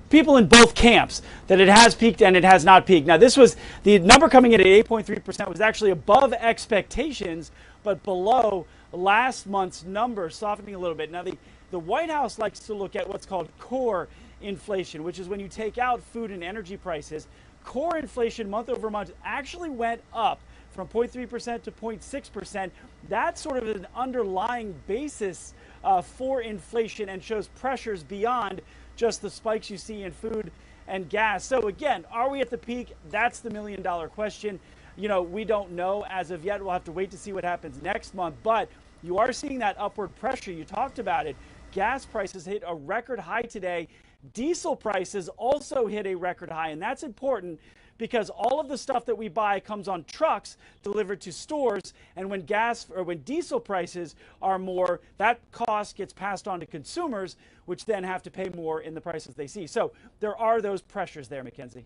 people in both camps that it has peaked and it has not peaked. Now, this was the number coming in at 8.3% was actually above expectations, but below last month's number, softening a little bit. Now, the White House likes to look at what's called core inflation, which is when you take out food and energy prices. Core inflation month over month actually went up from 0.3% to 0.6%. That's sort of an underlying basis for inflation and shows pressures beyond just the spikes you see in food and gas. So again, are we at the peak? That's the million-dollar question. You know, we don't know as of yet. We'll have to wait to see what happens next month. But you are seeing that upward pressure. You talked about it. Gas prices hit a record high today. Diesel prices also hit a record high, and that's important because all of the stuff that we buy comes on trucks delivered to stores, and when diesel prices are more, that cost gets passed on to consumers, which then have to pay more in the prices they see. So there are those pressures there, Mackenzie.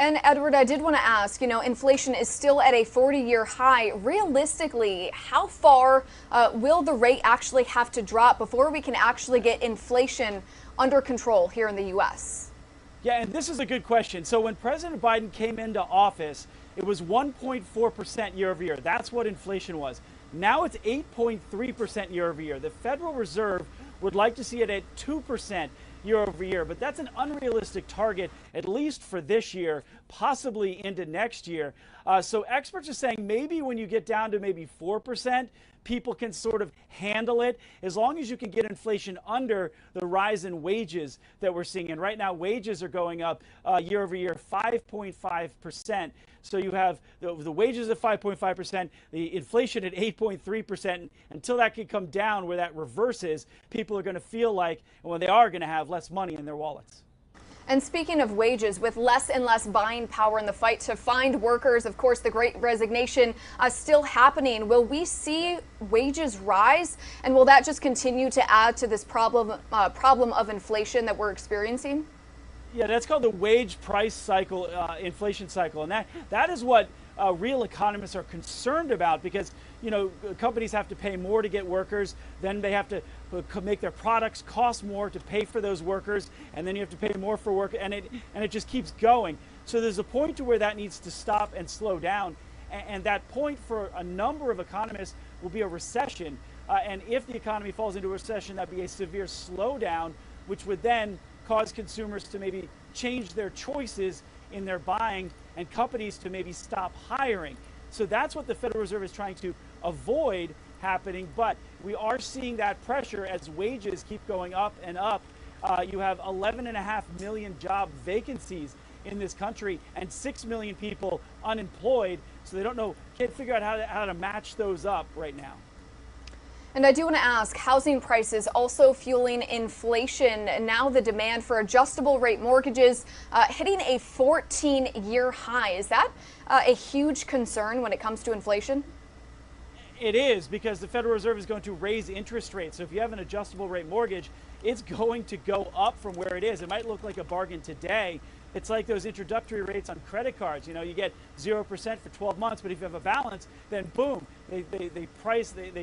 And Edward, I did want to ask, you know, inflation is still at a 40-year high. Realistically, how far will the rate actually have to drop before we can actually get inflation under control here in the U.S.? Yeah, and this is a good question. So when President Biden came into office, it was 1.4% year over year. That's what inflation was. Now it's 8.3% year over year. The Federal Reserve would like to see it at 2% year over year, but that's an unrealistic target, at least for this year, possibly into next year. So experts are saying maybe when you get down to maybe 4%, people can sort of handle it as long as you can get inflation under the rise in wages that we're seeing. And right now, wages are going up year over year 5.5%. So you have the wages at 5.5%, the inflation at 8.3%. Until that can come down where that reverses, people are going to feel like, well, they are going to have less money in their wallets. And speaking of wages, with less and less buying power in the fight to find workers, of course, the Great Resignation still happening. Will we see wages rise? And will that just continue to add to this problem of inflation that we're experiencing? Yeah, that's called the wage price cycle, inflation cycle. And that is what real economists are concerned about because, you know, companies have to pay more to get workers. Then they have to make their products cost more to pay for those workers. And then you have to pay more for work. And it just keeps going. So there's a point to where that needs to stop and slow down. And that point for a number of economists will be a recession. And if the economy falls into a recession, that'd be a severe slowdown, which would then cause consumers to maybe change their choices in their buying and companies to maybe stop hiring. So that's what the Federal Reserve is trying to avoid happening. But we are seeing that pressure as wages keep going up and up. You have 11.5 million job vacancies in this country and 6 million people unemployed. So they can't figure out how to match those up right now. And I do want to ask, housing prices also fueling inflation. Now the demand for adjustable rate mortgages hitting a 14-year high. Is that a huge concern when it comes to inflation? It is, because the Federal Reserve is going to raise interest rates. So if you have an adjustable rate mortgage, it's going to go up from where it is. It might look like a bargain today. It's like those introductory rates on credit cards. You get 0% for 12 months, but if you have a balance, then boom, they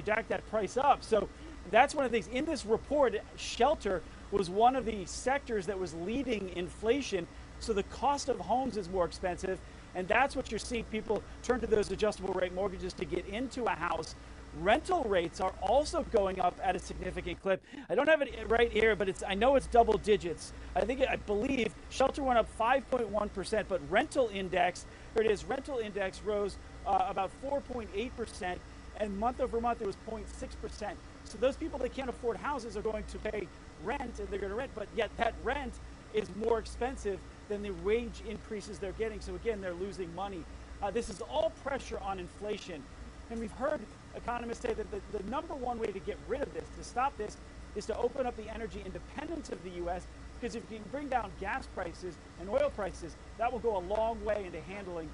jack that price up. So that's one of the things. In this report, shelter was one of the sectors that was leading inflation. So the cost of homes is more expensive, and that's what you're seeing people turn to those adjustable rate mortgages to get into a house. Rental rates are also going up at a significant clip. I don't have it right here, but I know it's double digits. I believe shelter went up 5.1%, but rental index, here it is, rental index rose about 4.8%, and month over month it was 0.6%. So those people that can't afford houses are going to pay rent, and they're going to rent, but yet that rent is more expensive than the wage increases they're getting. So again, they're losing money. This is all pressure on inflation. And we've heard economists say that the number one way to get rid of this, to stop this, is to open up the energy independence of the U.S., because if you can bring down gas prices and oil prices, that will go a long way into handling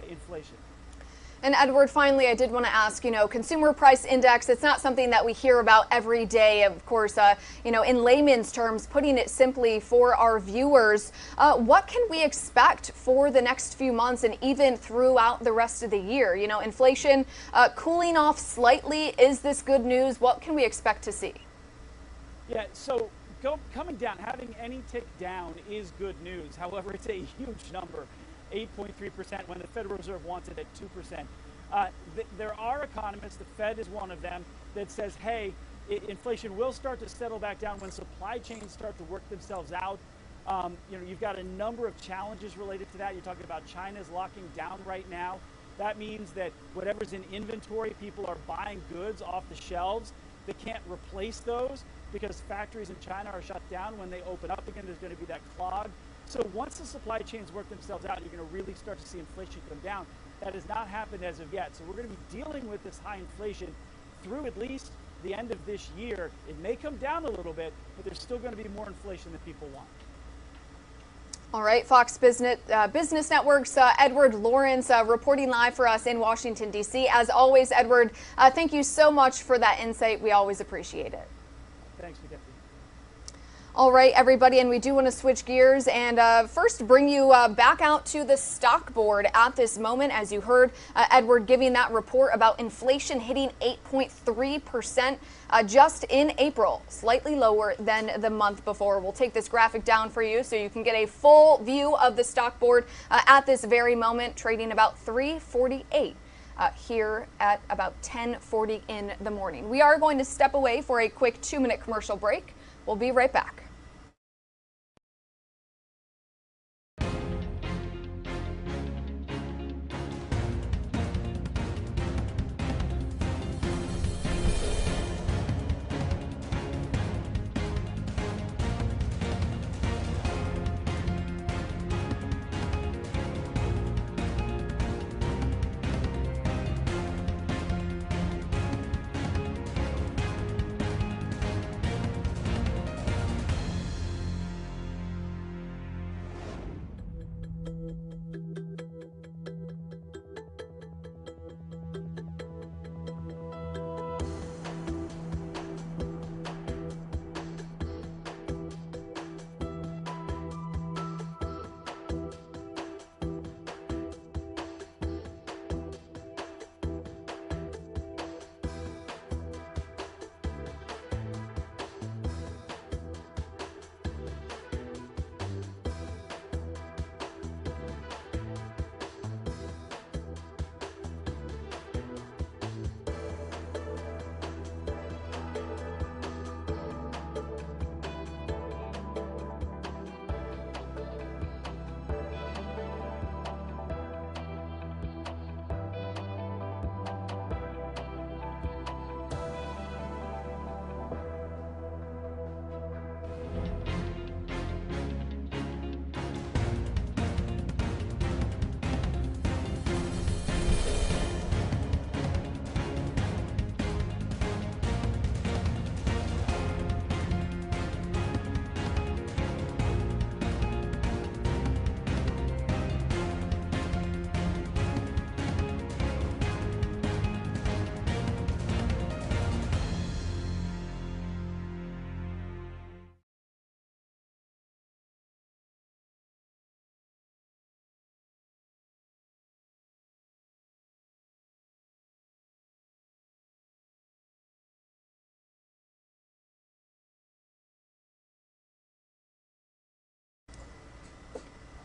inflation. And Edward, finally, I did want to ask, consumer price index, it's not something that we hear about every day. Of course, in layman's terms, putting it simply for our viewers, what can we expect for the next few months and even throughout the rest of the year? Inflation cooling off slightly. Is this good news? What can we expect to see? Yeah, so coming down, having any tick down is good news. However, it's a huge number. 8.3% when the Federal Reserve wants it at 2%. There are economists, the Fed is one of them, that says, hey, inflation will start to settle back down when supply chains start to work themselves out. You've got a number of challenges related to that. You're talking about China's locking down right now. That means that whatever's in inventory, people are buying goods off the shelves. They can't replace those because factories in China are shut down. When they open up again, there's going to be that clog. So once the supply chains work themselves out, you're going to really start to see inflation come down. That has not happened as of yet. So we're going to be dealing with this high inflation through at least the end of this year. It may come down a little bit, but there's still going to be more inflation than people want. All right, Fox Business Network's Edward Lawrence reporting live for us in Washington, D.C. As always, Edward, thank you so much for that insight. We always appreciate it. Thanks, Vicki. All right, everybody, and we do want to switch gears and first bring you back out to the stock board at this moment. As you heard Edward giving that report about inflation hitting 8.3% just in April, slightly lower than the month before. We'll take this graphic down for you so you can get a full view of the stock board at this very moment, trading about 348. Here at about 10:40 in the morning. We are going to step away for a quick 2-minute commercial break. We'll be right back.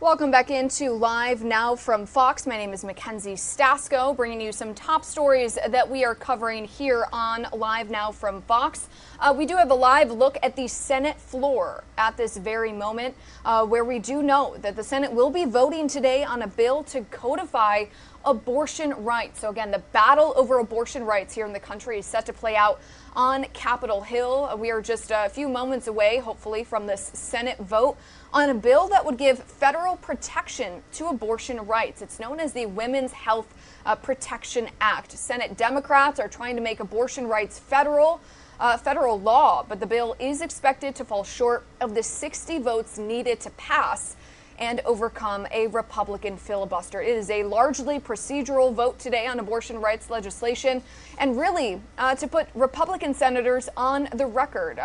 Welcome back into Live Now from Fox. My name is Mackenzie Stasko, bringing you some top stories that we are covering here on Live Now from Fox. We do have a live look at the Senate floor at this very moment, where we do know that the Senate will be voting today on a bill to codify abortion rights. So again, the battle over abortion rights here in the country is set to play out on Capitol Hill. We are just a few moments away, hopefully, from this Senate vote on a bill that would give federal protection to abortion rights. It's known as the Women's Health Protection Act. Senate Democrats are trying to make abortion rights federal law, but the bill is expected to fall short of the 60 votes needed to pass and overcome a Republican filibuster. It is a largely procedural vote today on abortion rights legislation, and really to put Republican senators on the record.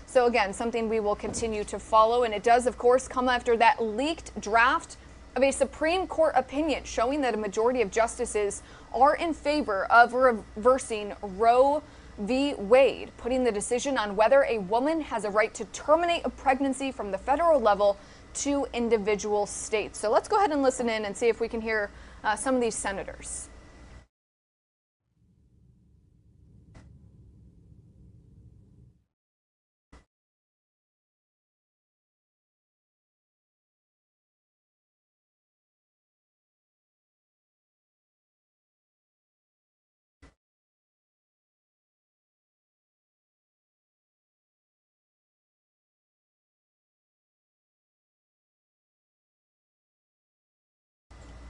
So again, something we will continue to follow, and it does, of course, come after that leaked draft of a Supreme Court opinion showing that a majority of justices are in favor of reversing Roe v. Wade, putting the decision on whether a woman has a right to terminate a pregnancy from the federal level to individual states. So let's go ahead and listen in and see if we can hear some of these senators.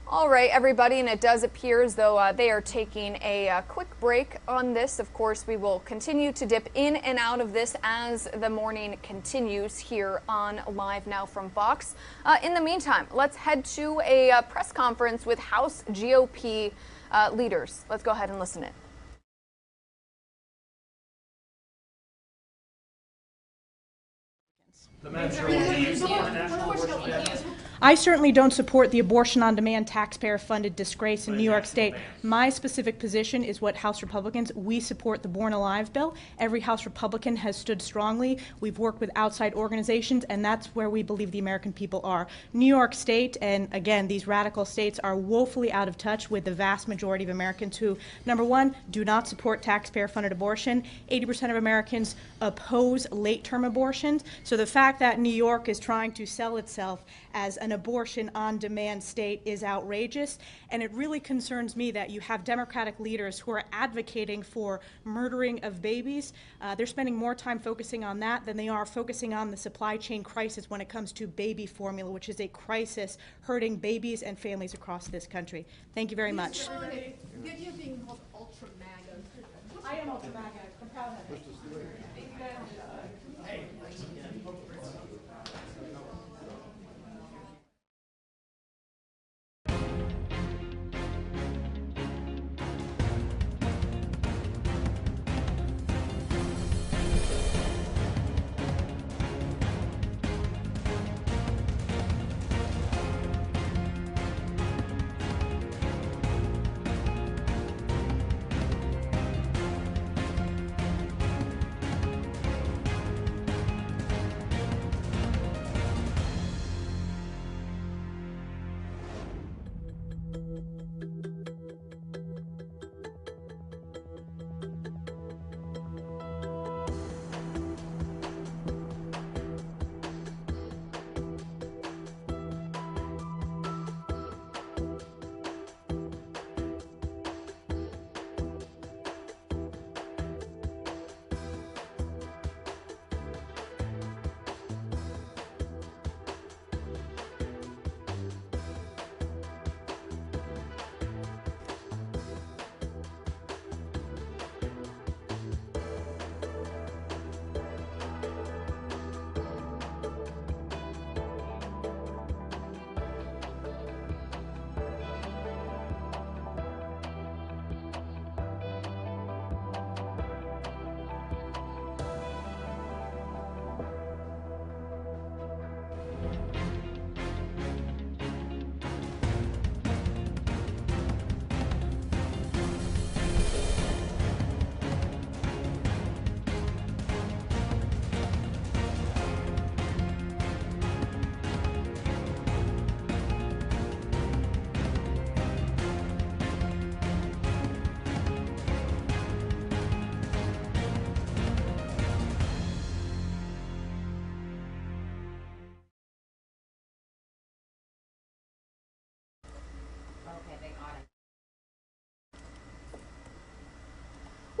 All right, everybody, and it does appear as though they are taking a quick break on this. Of course, we will continue to dip in and out of this as the morning continues here on Live Now from Fox. In the meantime, let's head to a press conference with House GOP leaders. Let's go ahead and listen in. I certainly don't support the abortion-on-demand, taxpayer-funded disgrace in New York State. My specific position is what House Republicans, we support the Born Alive bill. Every House Republican has stood strongly. We've worked with outside organizations, and that's where we believe the American people are. New York State, and again, these radical states are woefully out of touch with the vast majority of Americans who, number one, do not support taxpayer-funded abortion. 80% of Americans oppose late-term abortions. So the fact that New York is trying to sell itself as an abortion-on-demand state is outrageous, and it really concerns me that you have Democratic leaders who are advocating for murdering of babies. They're spending more time focusing on that than they are focusing on the supply chain crisis when it comes to baby formula, which is a crisis hurting babies and families across this country. Thank you very much. The idea of being called ultra MAGA. I am ultra MAGA. I'm proud of it.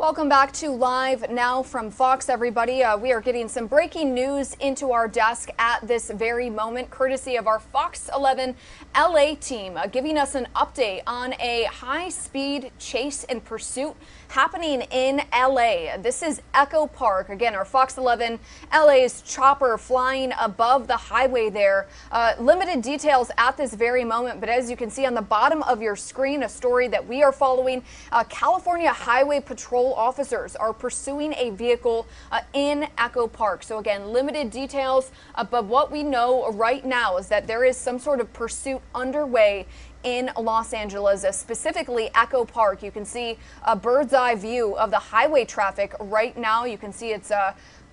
Welcome back to Live Now from Fox, everybody. We are getting some breaking news into our desk at this very moment, courtesy of our Fox 11 LA team, giving us an update on a high-speed chase and pursuit happening in LA. This is Echo Park. Again, our Fox 11 LA's chopper flying above the highway there. Limited details at this very moment, but as you can see on the bottom of your screen, a story that we are following. California Highway Patrol officers are pursuing a vehicle in Echo Park. So again, limited details, but what we know right now is that there is some sort of pursuit underway in Los Angeles, specifically Echo Park. You can see a bird's eye view of the highway traffic right now. You can see it's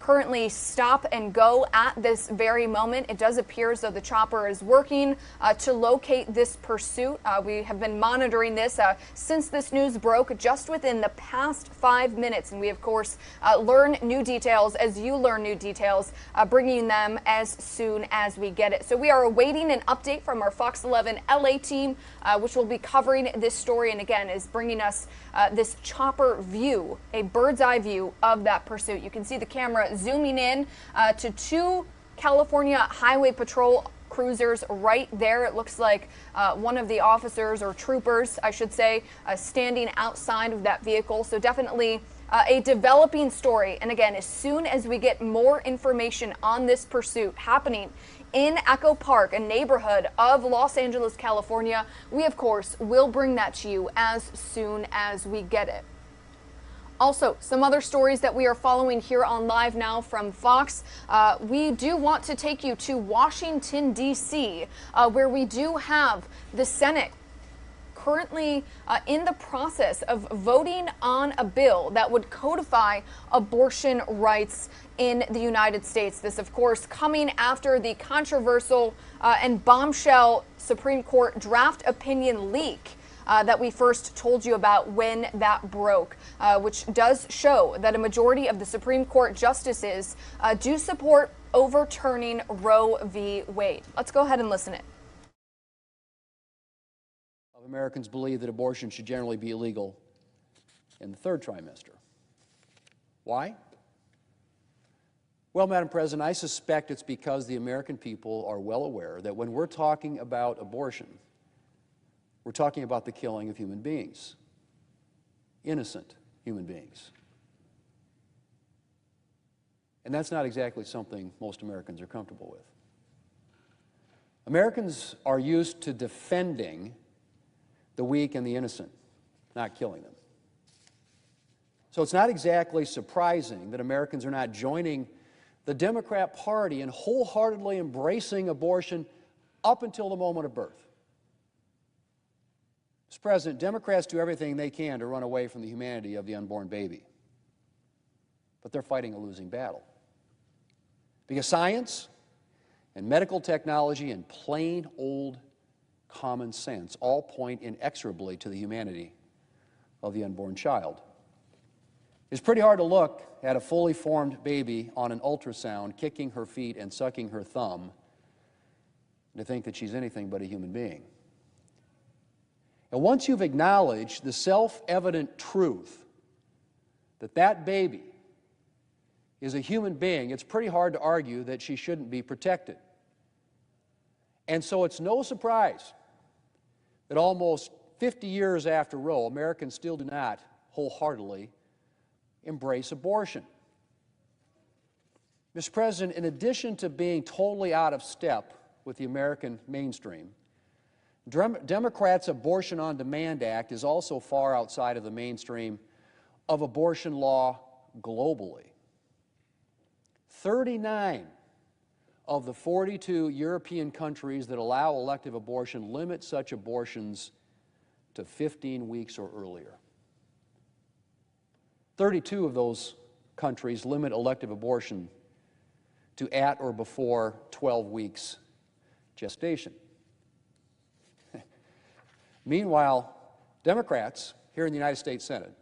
currently stop and go at this very moment. It does appear as though the chopper is working to locate this pursuit. We have been monitoring this since this news broke just within the past 5 minutes. And we, of course, learn new details as you learn new details, bringing them as soon as we get it. So we are awaiting an update from our Fox 11 LA team, which will be covering this story. And again, is bringing us this chopper view, a bird's eye view of that pursuit. You can see the camera zooming in to two California Highway Patrol cruisers right there. It looks like one of the officers, or troopers, I should say, standing outside of that vehicle. So definitely a developing story. And again, as soon as we get more information on this pursuit happening in Echo Park, a neighborhood of Los Angeles, California, we, of course, will bring that to you as soon as we get it. Also, some other stories that we are following here on Live Now from Fox. We do want to take you to Washington, D.C., where we do have the Senate currently in the process of voting on a bill that would codify abortion rights in the United States. This, of course, coming after the controversial and bombshell Supreme Court draft opinion leak that we first told you about when that broke, which does show that a majority of the Supreme Court justices do support overturning Roe v. Wade. Let's go ahead and listen in. Americans believe that abortion should generally be illegal in the third trimester. Why? Well, Madam President, I suspect it's because the American people are well aware that when we're talking about abortion, we're talking about the killing of human beings, innocent human beings. And that's not exactly something most Americans are comfortable with. Americans are used to defending the weak and the innocent, not killing them. So it's not exactly surprising that Americans are not joining the Democrat Party in wholeheartedly embracing abortion up until the moment of birth. Mr. President, Democrats do everything they can to run away from the humanity of the unborn baby. But they're fighting a losing battle. Because science and medical technology and plain old common sense all point inexorably to the humanity of the unborn child. It's pretty hard to look at a fully formed baby on an ultrasound kicking her feet and sucking her thumb and to think that she's anything but a human being. And once you've acknowledged the self-evident truth that that baby is a human being, it's pretty hard to argue that she shouldn't be protected. And so it's no surprise that almost 50 years after Roe, Americans still do not wholeheartedly embrace abortion. Mr. President, in addition to being totally out of step with the American mainstream, Democrats' Abortion on Demand Act is also far outside of the mainstream of abortion law globally. 39 of the 42 European countries that allow elective abortion limit such abortions to 15 weeks or earlier. 32 of those countries limit elective abortion to at or before 12 weeks gestation. Meanwhile, Democrats here in the United States Senate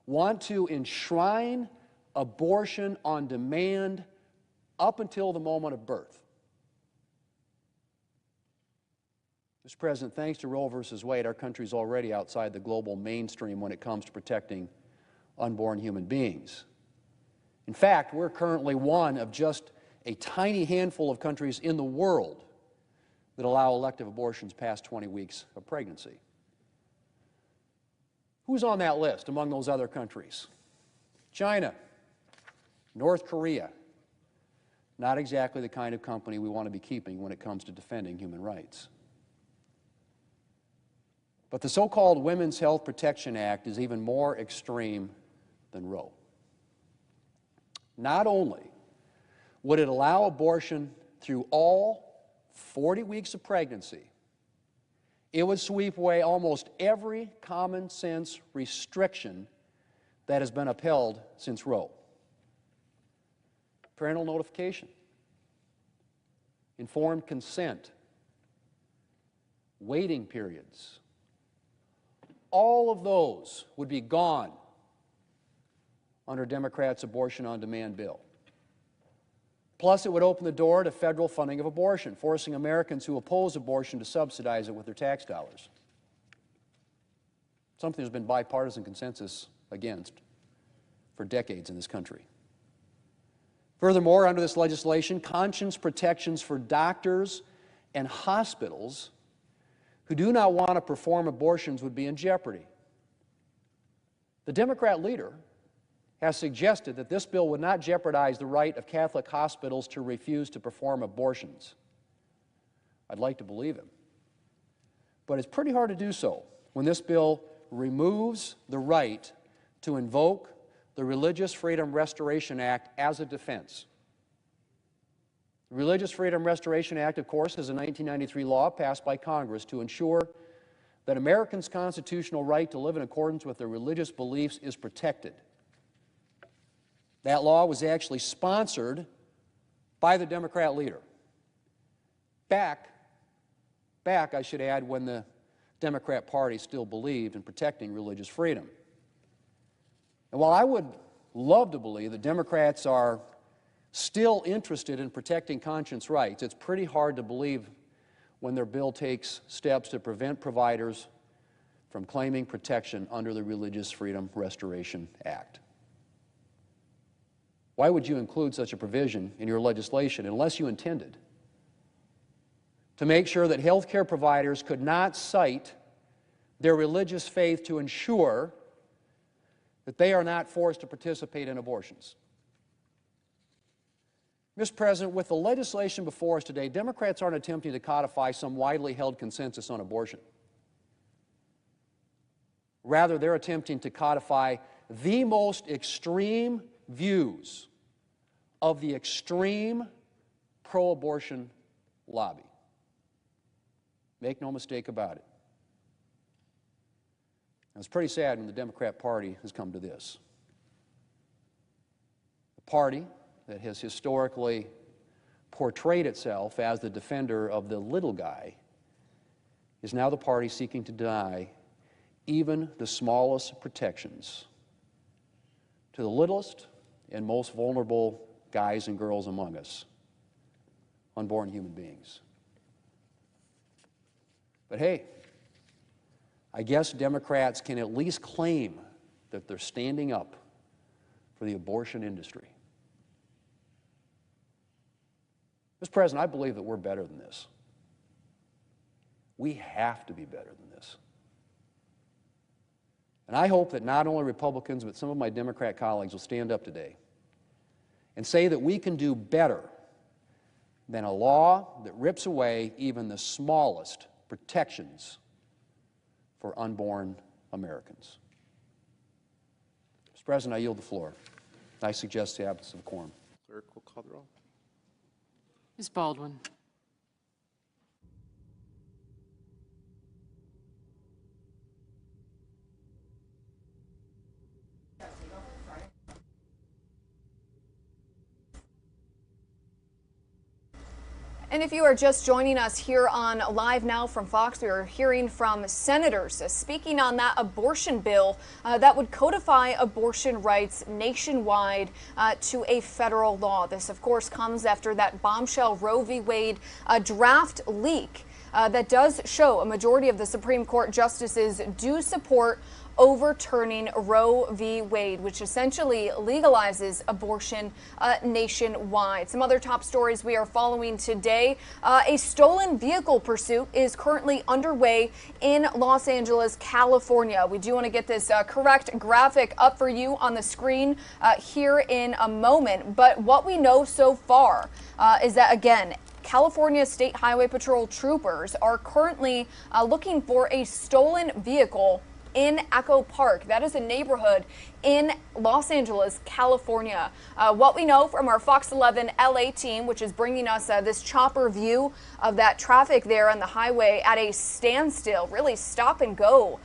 want to enshrine abortion on demand up until the moment of birth. Mr. President, thanks to Roe versus Wade, our country is already outside the global mainstream when it comes to protecting unborn human beings. In fact, we're currently one of just a tiny handful of countries in the world that allow elective abortions past 20 weeks of pregnancy. Who's on that list among those other countries? China, North Korea. Not exactly the kind of company we want to be keeping when it comes to defending human rights. But the so-called Women's Health Protection Act is even more extreme than Roe. Not only would it allow abortion through all 40 weeks of pregnancy, it would sweep away almost every common sense restriction that has been upheld since Roe. Parental notification, informed consent, waiting periods, all of those would be gone under Democrats' abortion on demand bill. Plus, it would open the door to federal funding of abortion, forcing Americans who oppose abortion to subsidize it with their tax dollars. Something there's been bipartisan consensus against for decades in this country. Furthermore, under this legislation, conscience protections for doctors and hospitals who do not want to perform abortions would be in jeopardy. The Democrat leader has suggested that this bill would not jeopardize the right of Catholic hospitals to refuse to perform abortions. I'd like to believe him. But it's pretty hard to do so when this bill removes the right to invoke the Religious Freedom Restoration Act as a defense. The Religious Freedom Restoration Act, of course, is a 1993 law passed by Congress to ensure that Americans' constitutional right to live in accordance with their religious beliefs is protected. That law was actually sponsored by the Democrat leader. Back, I should add, when the Democrat Party still believed in protecting religious freedom. And while I would love to believe that Democrats are still interested in protecting conscience rights, it's pretty hard to believe when their bill takes steps to prevent providers from claiming protection under the Religious Freedom Restoration Act. Why would you include such a provision in your legislation unless you intended to make sure that health care providers could not cite their religious faith to ensure that they are not forced to participate in abortions? Mr. President, with the legislation before us today, Democrats aren't attempting to codify some widely held consensus on abortion. Rather, they're attempting to codify the most extreme views of the extreme pro-abortion lobby. Make no mistake about it. And it's pretty sad when the Democrat Party has come to this. The party that has historically portrayed itself as the defender of the little guy is now the party seeking to deny even the smallest protections to the littlest and most vulnerable guys and girls among us, unborn human beings. But hey, I guess Democrats can at least claim that they're standing up for the abortion industry. Mr. President, I believe that we're better than this. We have to be better than this. And I hope that not only Republicans, but some of my Democrat colleagues will stand up today and say that we can do better than a law that rips away even the smallest protections for unborn Americans. Mr. President, I yield the floor. I suggest the absence of quorum. Clerk will call the roll. Ms. Baldwin. And if you are just joining us here on Live Now from Fox, we are hearing from senators speaking on that abortion bill that would codify abortion rights nationwide to a federal law. This, of course, comes after that bombshell Roe v. Wade draft leak that does show a majority of the Supreme Court justices do support overturning Roe v. Wade, which essentially legalizes abortion nationwide. Some other top stories we are following today. A stolen vehicle pursuit is currently underway in Los Angeles, California. We do want to get this correct graphic up for you on the screen here in a moment. But what we know so far is that, again, California State Highway Patrol troopers are currently looking for a stolen vehicle in Echo Park. That is a neighborhood in Los Angeles, California. What we know from our Fox 11 LA team, which is bringing us this chopper view of that traffic there on the highway at a standstill, really stop and go.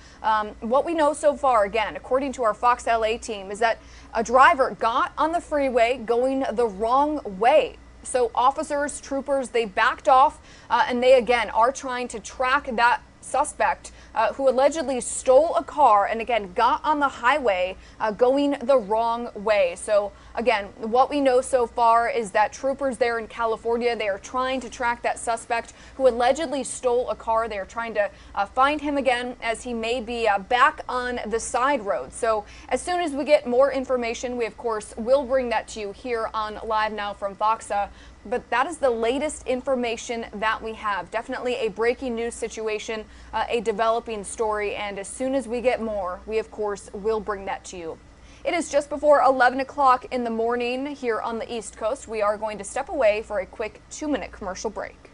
What we know so far, again, according to our Fox LA team, is that a driver got on the freeway going the wrong way. So officers, troopers, they backed off and they, again, are trying to track that suspect who allegedly stole a car and, again, got on the highway going the wrong way. So, again, what we know so far is that troopers there in California, they are trying to track that suspect who allegedly stole a car. They are trying to find him again, as he may be back on the side road. So as soon as we get more information, we, of course, will bring that to you here on Live Now from Foxa. But that is the latest information that we have. Definitely a breaking news situation, a developing story, and as soon as we get more, we, of course, will bring that to you. It is just before 11 o'clock in the morning here on the East Coast. We are going to step away for a quick 2-minute commercial break.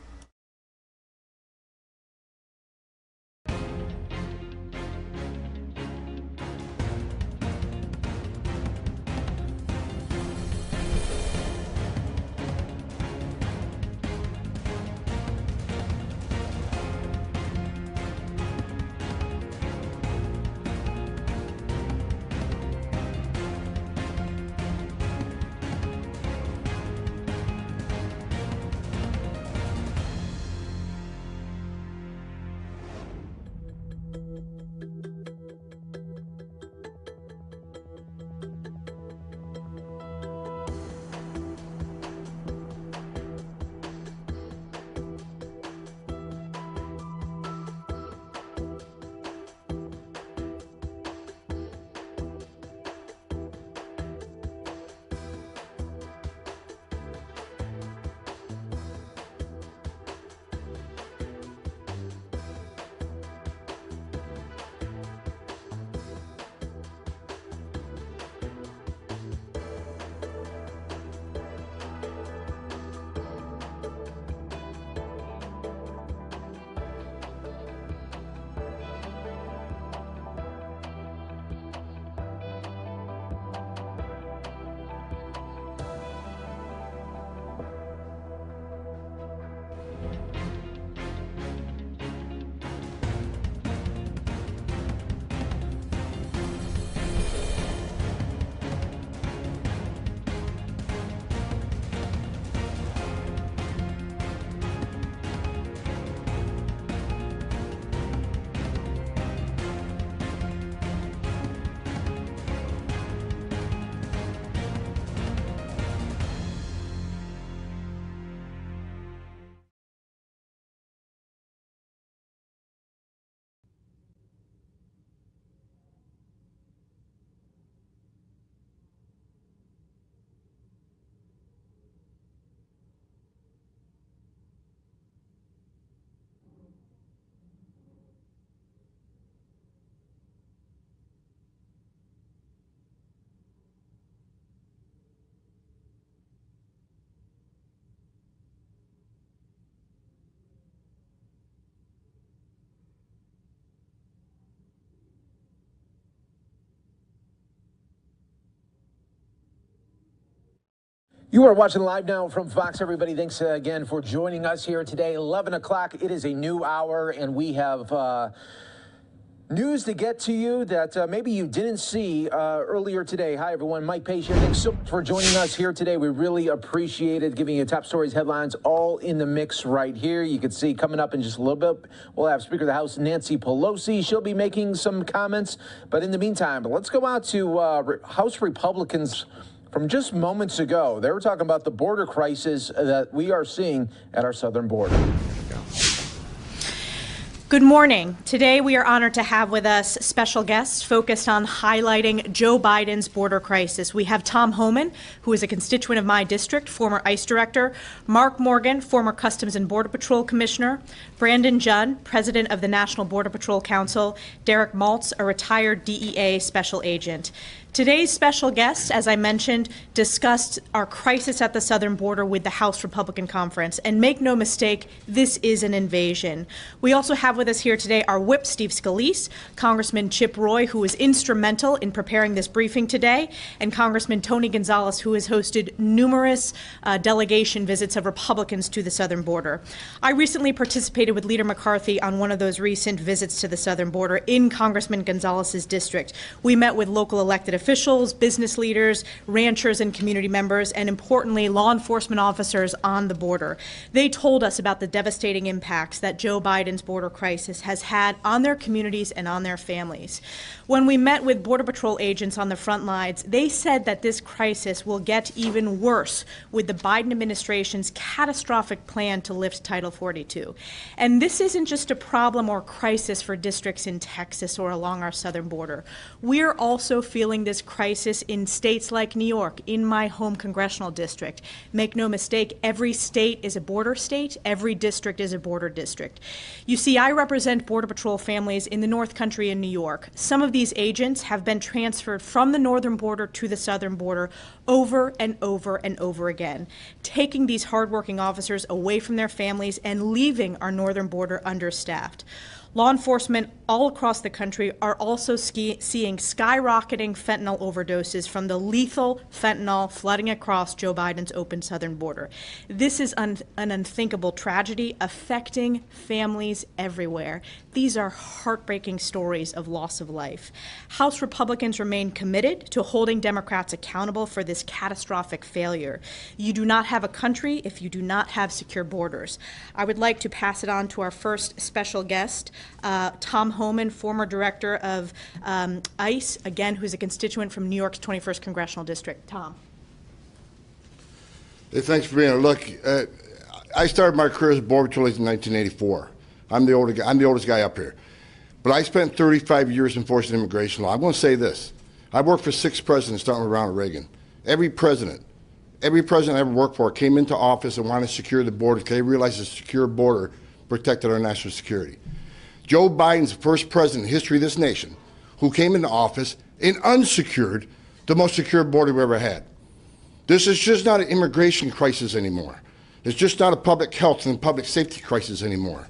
You are watching Live Now from Fox, everybody. Thanks again for joining us here today. 11 o'clock, it is a new hour, and we have news to get to you that maybe you didn't see earlier today. Hi, everyone. Mike Page here. Thanks so much for joining us here today. We really appreciate it, giving you top stories, headlines, all in the mix right here. You can see coming up in just a little bit, we'll have Speaker of the House Nancy Pelosi. She'll be making some comments. But in the meantime, let's go out to House Republicans. From just moments ago, they were talking about the border crisis that we are seeing at our southern border. Good morning. Today we are honored to have with us special guests focused on highlighting Joe Biden's border crisis. We have Tom Homan, who is a constituent of my district, former ICE director, Mark Morgan, former Customs and Border Patrol Commissioner, Brandon Junn, president of the National Border Patrol Council, Derek Maltz, a retired DEA special agent. Today's special guests, as I mentioned, discussed our crisis at the southern border with the House Republican Conference. And make no mistake, this is an invasion. We also have with us here today our whip, Steve Scalise, Congressman Chip Roy, who was instrumental in preparing this briefing today, and Congressman Tony Gonzalez, who has hosted numerous delegation visits of Republicans to the southern border. I recently participated with Leader McCarthy on one of those recent visits to the southern border in Congressman Gonzalez's district. We met with local elected officials, business leaders, ranchers, and community members, and importantly, law enforcement officers on the border. They told us about the devastating impacts that Joe Biden's border crisis has had on their communities and on their families. When we met with Border Patrol agents on the front lines, they said that this crisis will get even worse with the Biden administration's catastrophic plan to lift Title 42. And this isn't just a problem or crisis for districts in Texas or along our southern border. We're also feeling this crisis in states like New York, in my home congressional district. Make no mistake, every state is a border state, every district is a border district. You see, I represent Border Patrol families in the North Country in New York. Some of these agents have been transferred from the northern border to the southern border over and over and over again, taking these hardworking officers away from their families and leaving our northern border understaffed. Law enforcement all across the country are also seeing skyrocketing fentanyl overdoses from the lethal fentanyl flooding across Joe Biden's open southern border. This is an unthinkable tragedy affecting families everywhere. These are heartbreaking stories of loss of life. House Republicans remain committed to holding Democrats accountable for this catastrophic failure. You do not have a country if you do not have secure borders. I would like to pass it on to our first special guest, Tom Homan, former director of ICE, again, who's a constituent from New York's 21st Congressional District. Tom. Hey, thanks for being here. Look, I started my career as a Border Patrol agent in 1984. I'm the oldest guy up here. But I spent 35 years enforcing immigration law. I'm going to say this. I worked for 6 presidents, starting with Ronald Reagan. Every president I ever worked for came into office and wanted to secure the border because they realized a secure border protected our national security. Joe Biden's the first president in the history of this nation who came into office and unsecured the most secure border we ever had. This is just not an immigration crisis anymore. It's just not a public health and public safety crisis anymore.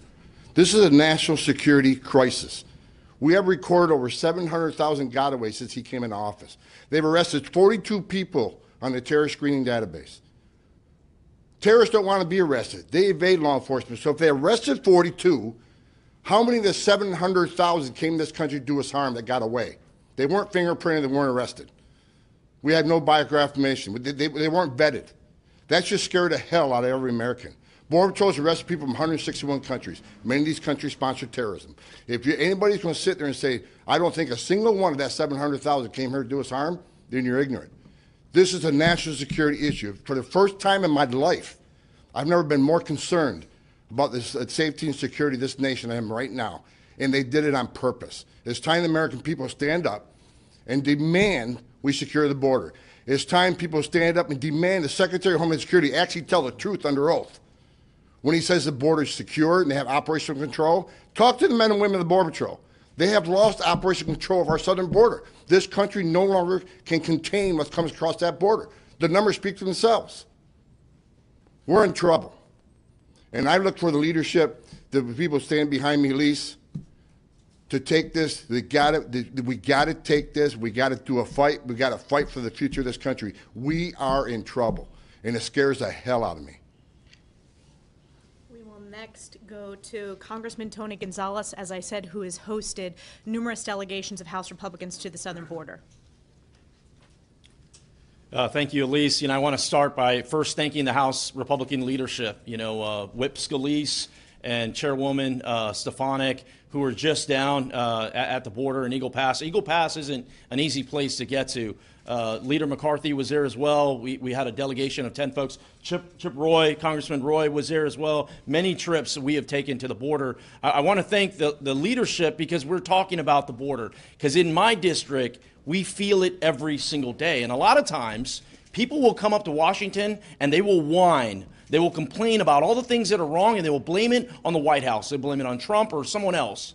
This is a national security crisis. We have recorded over 700,000 gotaways since he came into office. They've arrested 42 people on the terrorist screening database. Terrorists don't want to be arrested. They evade law enforcement. So if they arrested 42, how many of the 700,000 came to this country to do us harm that got away? They weren't fingerprinted, they weren't arrested. We had no biographic information. They weren't vetted. That just scared the hell out of every American. Border Patrol's arrested people from 161 countries. Many of these countries sponsor terrorism. If anybody's going to sit there and say, I don't think a single one of that 700,000 came here to do us harm, then you're ignorant. This is a national security issue. For the first time in my life, I've never been more concerned about the safety and security of this nation than I am right now. And they did it on purpose. It's time the American people stand up and demand we secure the border. It's time people stand up and demand the Secretary of Homeland Security actually tell the truth under oath. When he says the border is secure and they have operational control, talk to the men and women of the Border Patrol. They have lost operational control of our southern border. This country no longer can contain what comes across that border. The numbers speak for themselves. We're in trouble. And I look for the leadership, the people standing behind me, Lise, to take this. We got to take this. We got to do a fight. We got to fight for the future of this country. We are in trouble, and it scares the hell out of me. We will next go to Congressman Tony Gonzalez, as I said, who has hosted numerous delegations of House Republicans to the southern border. Thank you, Elise. I want to start by first thanking the House Republican leadership. Whip Scalise and Chairwoman Stefanik, who were just down at the border in Eagle Pass. Eagle Pass isn't an easy place to get to. Leader McCarthy was there as well. We had a delegation of 10 folks. Chip Roy, Congressman Roy was there as well. Many trips we have taken to the border. I want to thank the leadership, because we're talking about the border. Because in my district, we feel it every single day. And a lot of times, people will come up to Washington and they will whine. They will complain about all the things that are wrong, and they will blame it on the White House. They blame it on Trump or someone else.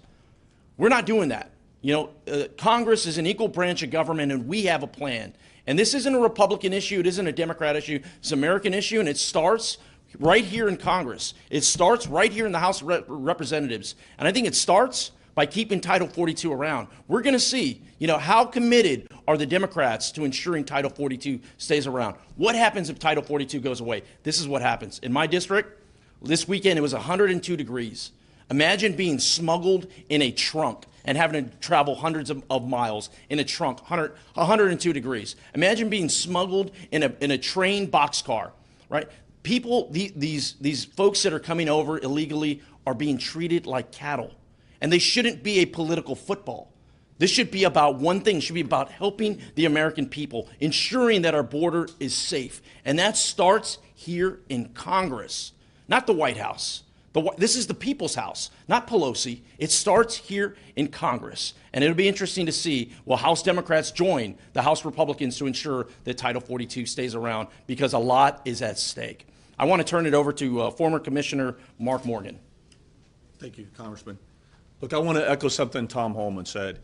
We're not doing that. You know, Congress is an equal branch of government, and we have a plan. And this isn't a Republican issue. It isn't a Democrat issue. It's an American issue, and it starts right here in Congress. It starts right here in the House of Representatives. And I think it starts by keeping Title 42 around. We're going to see, you know, how committed are the Democrats to ensuring Title 42 stays around. What happens if Title 42 goes away? This is what happens. In my district, this weekend, it was 102 degrees. Imagine being smuggled in a trunk and having to travel hundreds of miles in a trunk, 102 degrees. Imagine being smuggled in a train boxcar, right? People, these folks that are coming over illegally are being treated like cattle. And they shouldn't be a political football. This should be about one thing. It should be about helping the American people, ensuring that our border is safe. And that starts here in Congress, not the White House. This is the people's house, not Pelosi. It starts here in Congress. And it'll be interesting to see, will House Democrats join the House Republicans to ensure that Title 42 stays around, because a lot is at stake. I want to turn it over to former Commissioner Mark Morgan. Thank you, Congressman. Look, I want to echo something Tom Holman said.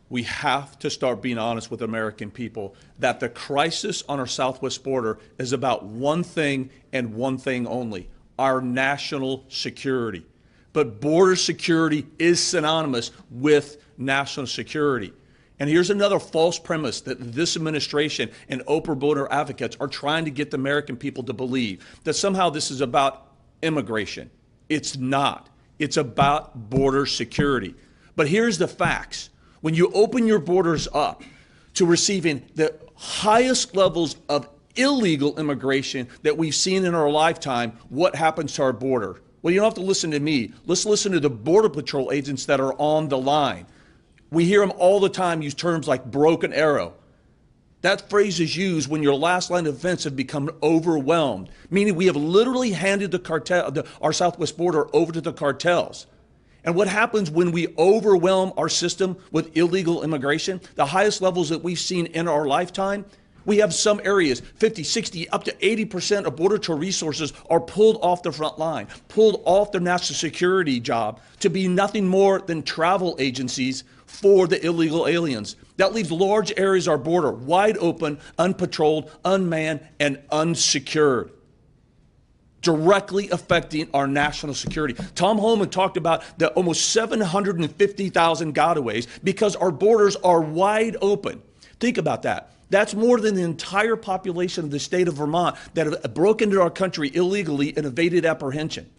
We have to start being honest with American people that the crisis on our southwest border is about one thing and one thing only: our national security. But border security is synonymous with national security. And here's another false premise that this administration and open border advocates are trying to get the American people to believe, that somehow this is about immigration. It's not. It's about border security. But here's the facts. When you open your borders up to receiving the highest levels of illegal immigration that we've seen in our lifetime, what happens to our border? Well, you don't have to listen to me. Let's listen to the Border Patrol agents that are on the line. We hear them all the time use terms like broken arrow. That phrase is used when your last line of defense have become overwhelmed, meaning we have literally handed our southwest border over to the cartels. And what happens when we overwhelm our system with illegal immigration, the highest levels that we've seen in our lifetime? We have some areas, 50, 60, up to 80% of Border Patrol resources are pulled off the front line, pulled off their national security job to be nothing more than travel agencies for the illegal aliens. That leaves large areas of our border wide open, unpatrolled, unmanned, and unsecured, directly affecting our national security. Tom Holman talked about the almost 750,000 gotaways because our borders are wide open. Think about that. That's more than the entire population of the state of Vermont that have broken into our country illegally and evaded apprehension.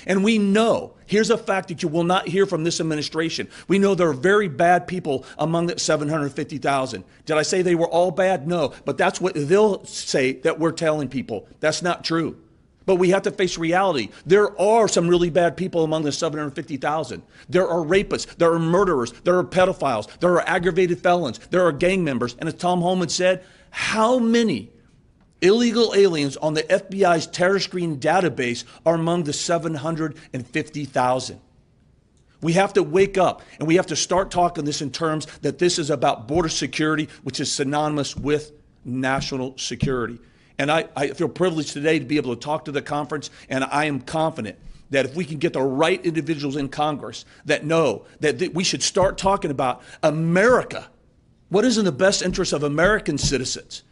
And we know, here's a fact that you will not hear from this administration. We know there are very bad people among the 750,000. Did I say they were all bad? No, but that's what they'll say that we're telling people. That's not true. But we have to face reality. There are some really bad people among the 750,000. There are rapists, there are murderers, there are pedophiles, there are aggravated felons, there are gang members. And as Tom Holman said, how many illegal aliens on the FBI's terror screen database are among the 750,000? We have to wake up and we have to start talking this in terms that this is about border security, which is synonymous with national security. And I feel privileged today to be able to talk to the conference, and I am confident that if we can get the right individuals in Congress that know that we should start talking about America, what is in the best interest of American citizens.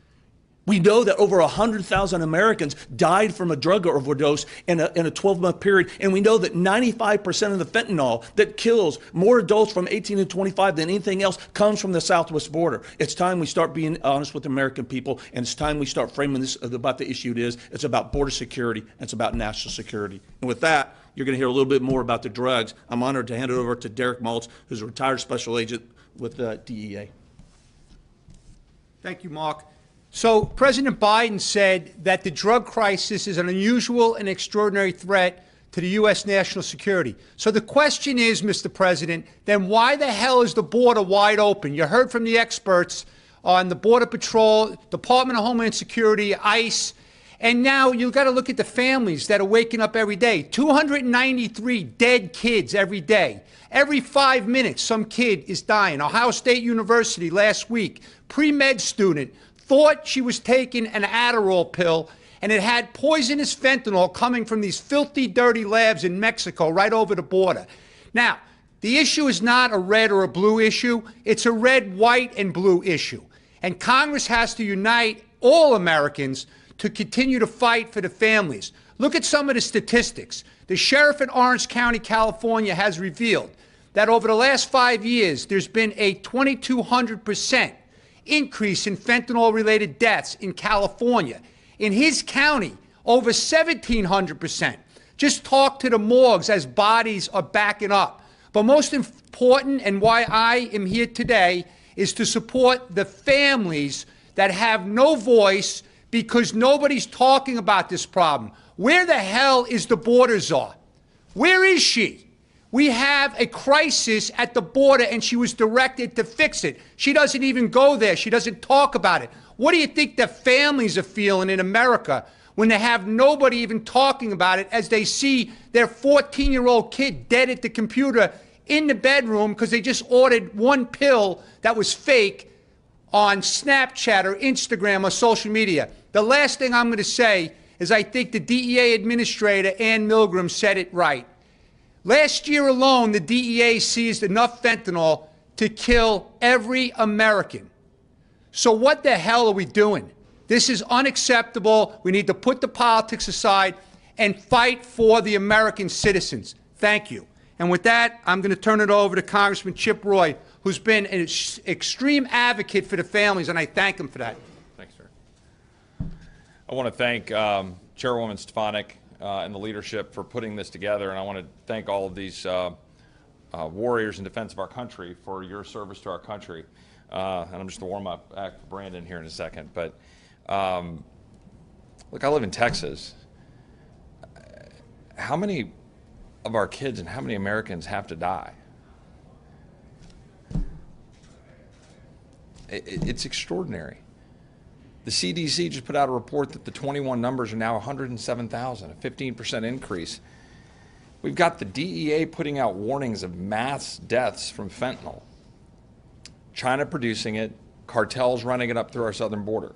We know that over 100,000 Americans died from a drug overdose in a 12-month period, and we know that 95% of the fentanyl that kills more adults from 18 to 25 than anything else comes from the southwest border. It's time we start being honest with the American people, and it's time we start framing this about the issue it is. It's about border security, and it's about national security. And with that, you're going to hear a little bit more about the drugs. I'm honored to hand it over to Derek Maltz, who's a retired special agent with the DEA. Thank you, Mark. So President Biden said that the drug crisis is an unusual and extraordinary threat to the U.S. national security. So the question is, Mr. President, then why the hell is the border wide open? You heard from the experts on the Border Patrol, Department of Homeland Security, ICE, and now you've got to look at the families that are waking up every day. 293 dead kids every day. Every 5 minutes, some kid is dying. Ohio State University last week, pre-med student, thought she was taking an Adderall pill, and it had poisonous fentanyl coming from these filthy, dirty labs in Mexico right over the border. Now, the issue is not a red or a blue issue. It's a red, white, and blue issue. And Congress has to unite all Americans to continue to fight for the families. Look at some of the statistics. The sheriff in Orange County, California, has revealed that over the last 5 years, there's been a 2,200% increase in fentanyl-related deaths in California. In his county, over 1,700%. Just talk to the morgues as bodies are backing up. But most important, and why I am here today, is to support the families that have no voice because nobody's talking about this problem. Where the hell is the border czar? Where is she? We have a crisis at the border, and she was directed to fix it. She doesn't even go there. She doesn't talk about it. What do you think the families are feeling in America when they have nobody even talking about it as they see their 14-year-old kid dead at the computer in the bedroom because they just ordered one pill that was fake on Snapchat or Instagram or social media? The last thing I'm going to say is I think the DEA administrator, Ann Milgram, said it right. Last year alone, the DEA seized enough fentanyl to kill every American. So what the hell are we doing? This is unacceptable. We need to put the politics aside and fight for the American citizens. Thank you. And with that, I'm going to turn it over to Congressman Chip Roy, who's been an extreme advocate for the families, and I thank him for that. Thanks, sir. I want to thank Chairwoman Stefanik and the leadership for putting this together, and I want to thank all of these warriors in defense of our country for your service to our country. And I'm just going to warm up act for Brandon here in a second. But look, I live in Texas. How many of our kids and how many Americans have to die? It's extraordinary. The CDC just put out a report that the 21 numbers are now 107,000, a 15% increase. We've got the DEA putting out warnings of mass deaths from fentanyl. China producing it, cartels running it up through our southern border.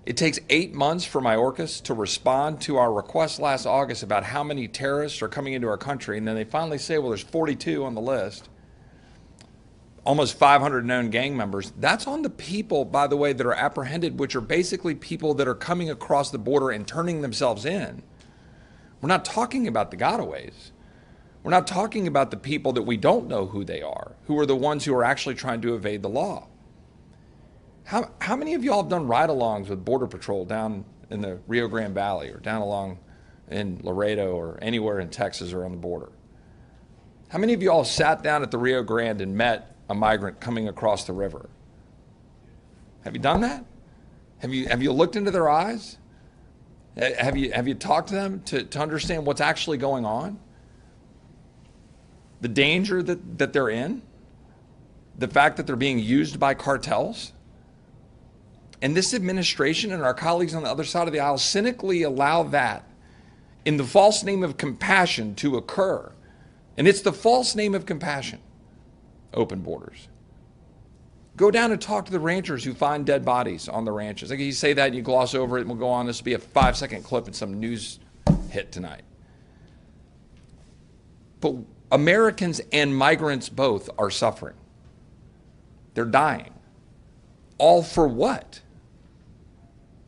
It takes 8 months for Mayorkas to respond to our request last August about how many terrorists are coming into our country, and then they finally say, well, there's 42 on the list. Almost 500 known gang members. That's on the people, by the way, that are apprehended, which are basically people that are coming across the border and turning themselves in. We're not talking about the gotaways. We're not talking about the people that we don't know who they are, who are the ones who are actually trying to evade the law. How many of y'all have done ride-alongs with Border Patrol down in the Rio Grande Valley or down along in Laredo or anywhere in Texas or on the border? How many of y'all sat down at the Rio Grande and met a migrant coming across the river? Have you done that? Have you looked into their eyes? Have you talked to them to understand what's actually going on? The danger that they're in? The fact that they're being used by cartels? And this administration and our colleagues on the other side of the aisle cynically allow that in the false name of compassion to occur. And it's the false name of compassion. Open borders. Go down and talk to the ranchers who find dead bodies on the ranches. Like you say that and you gloss over it and we'll go on. This will be a 5-second clip in some news hit tonight. But Americans and migrants both are suffering. They're dying. All for what?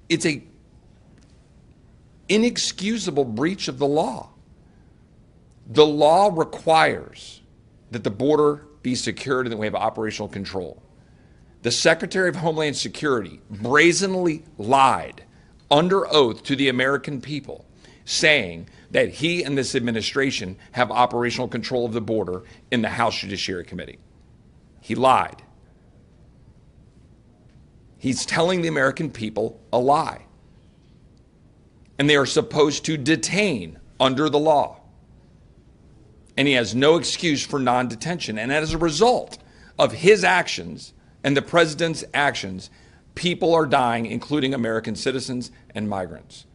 It's a inexcusable breach of the law. The law requires that the border be secured and that we have operational control. The Secretary of Homeland Security brazenly lied under oath to the American people, saying that he and this administration have operational control of the border in the House Judiciary Committee. He lied. He's telling the American people a lie. And they are supposed to detain under the law. And he has no excuse for non-detention. And as a result of his actions and the president's actions, people are dying, including American citizens and migrants.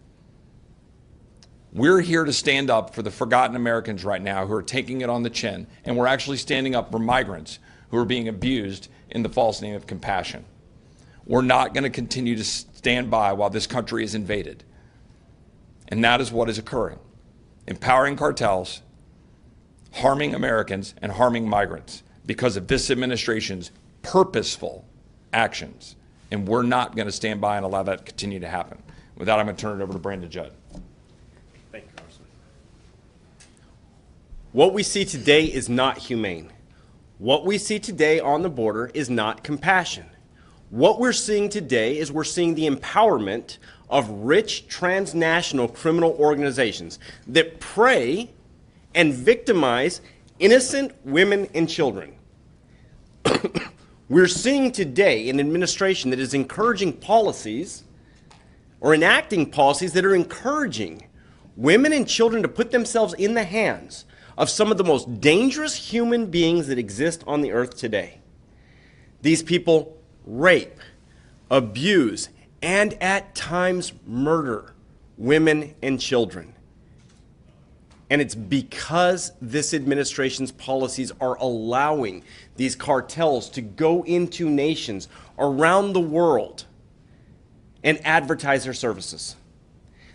We're here to stand up for the forgotten Americans right now who are taking it on the chin, and we're actually standing up for migrants who are being abused in the false name of compassion. We're not going to continue to stand by while this country is invaded. And that is what is occurring. Empowering cartels, harming Americans, and harming migrants because of this administration's purposeful actions. And we're not going to stand by and allow that to continue to happen. With that, I'm going to turn it over to Brandon Judd. Thank you, Congressman. What we see today is not humane. What we see today on the border is not compassion. What we're seeing today is we're seeing the empowerment of rich transnational criminal organizations that prey and victimize innocent women and children. We're seeing today an administration that is encouraging policies or enacting policies that are encouraging women and children to put themselves in the hands of some of the most dangerous human beings that exist on the earth today. These people rape, abuse, and at times murder women and children. And it's because this administration's policies are allowing these cartels to go into nations around the world and advertise their services.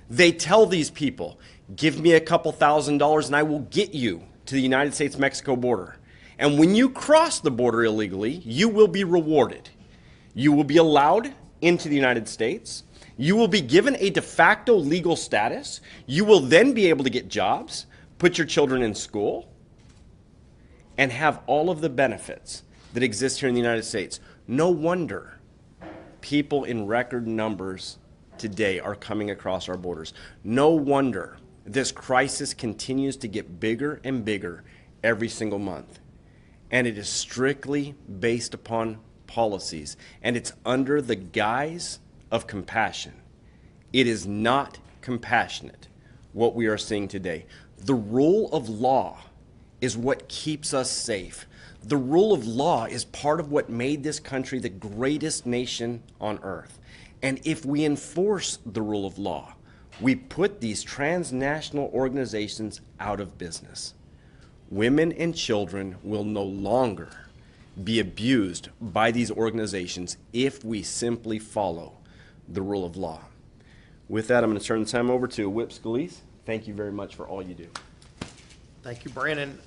They tell these people, give me a couple $1,000s and I will get you to the United States-Mexico border. And when you cross the border illegally, you will be rewarded. You will be allowed into the United States. You will be given a de facto legal status. You will then be able to get jobs, put your children in school, and have all of the benefits that exist here in the United States. No wonder people in record numbers today are coming across our borders. No wonder this crisis continues to get bigger and bigger every single month. And it is strictly based upon policies, and it's under the guise of compassion. It is not compassionate, what we are seeing today. The rule of law is what keeps us safe. The rule of law is part of what made this country the greatest nation on earth. And if we enforce the rule of law, we put these transnational organizations out of business. Women and children will no longer be abused by these organizations if we simply follow the rule of law. With that, I'm going to turn the time over to Whip Scalise. Thank you very much for all you do. Thank you, Brandon.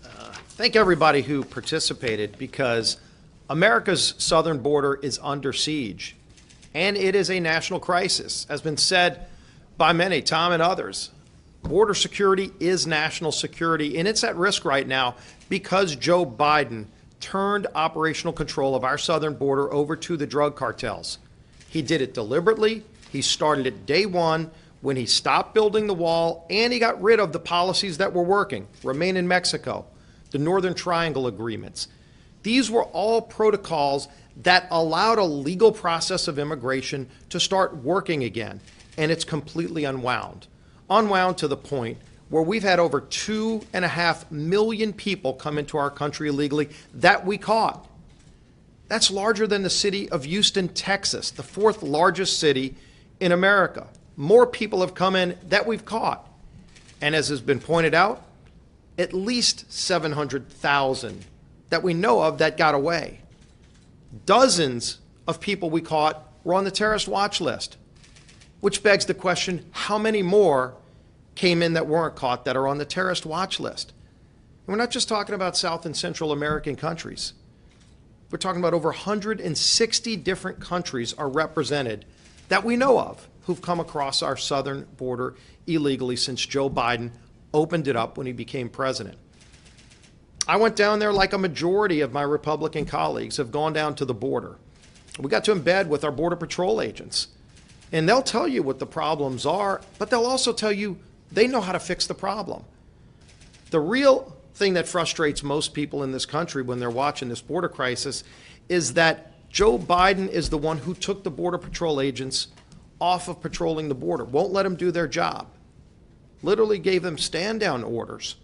Thank everybody who participated, because America's southern border is under siege, and it is a national crisis. As been said by many, Tom and others, border security is national security, and it's at risk right now because Joe Biden turned operational control of our southern border over to the drug cartels. He did it deliberately. He started it day one when he stopped building the wall, and he got rid of the policies that were working. Remain in Mexico, the Northern Triangle agreements. These were all protocols that allowed a legal process of immigration to start working again, and it's completely unwound. Unwound to the point where we've had over 2.5 million people come into our country illegally that we caught. That's larger than the city of Houston, Texas, the 4th largest city in America. More people have come in that we've caught. And as has been pointed out, at least 700,000 that we know of that got away. Dozens of people we caught were on the terrorist watch list, which begs the question, how many more came in that weren't caught that are on the terrorist watch list? And we're not just talking about South and Central American countries. We're talking about over 160 different countries are represented that we know of who've come across our southern border illegally since Joe Biden opened it up when he became president. I went down there like a majority of my Republican colleagues have gone down to the border. We got to embed with our Border Patrol agents. And they'll tell you what the problems are, but they'll also tell you they know how to fix the problem. The real thing that frustrates most people in this country when they're watching this border crisis is that Joe Biden is the one who took the Border Patrol agents off of patrolling the border, won't let them do their job. literally gave them stand-down orders.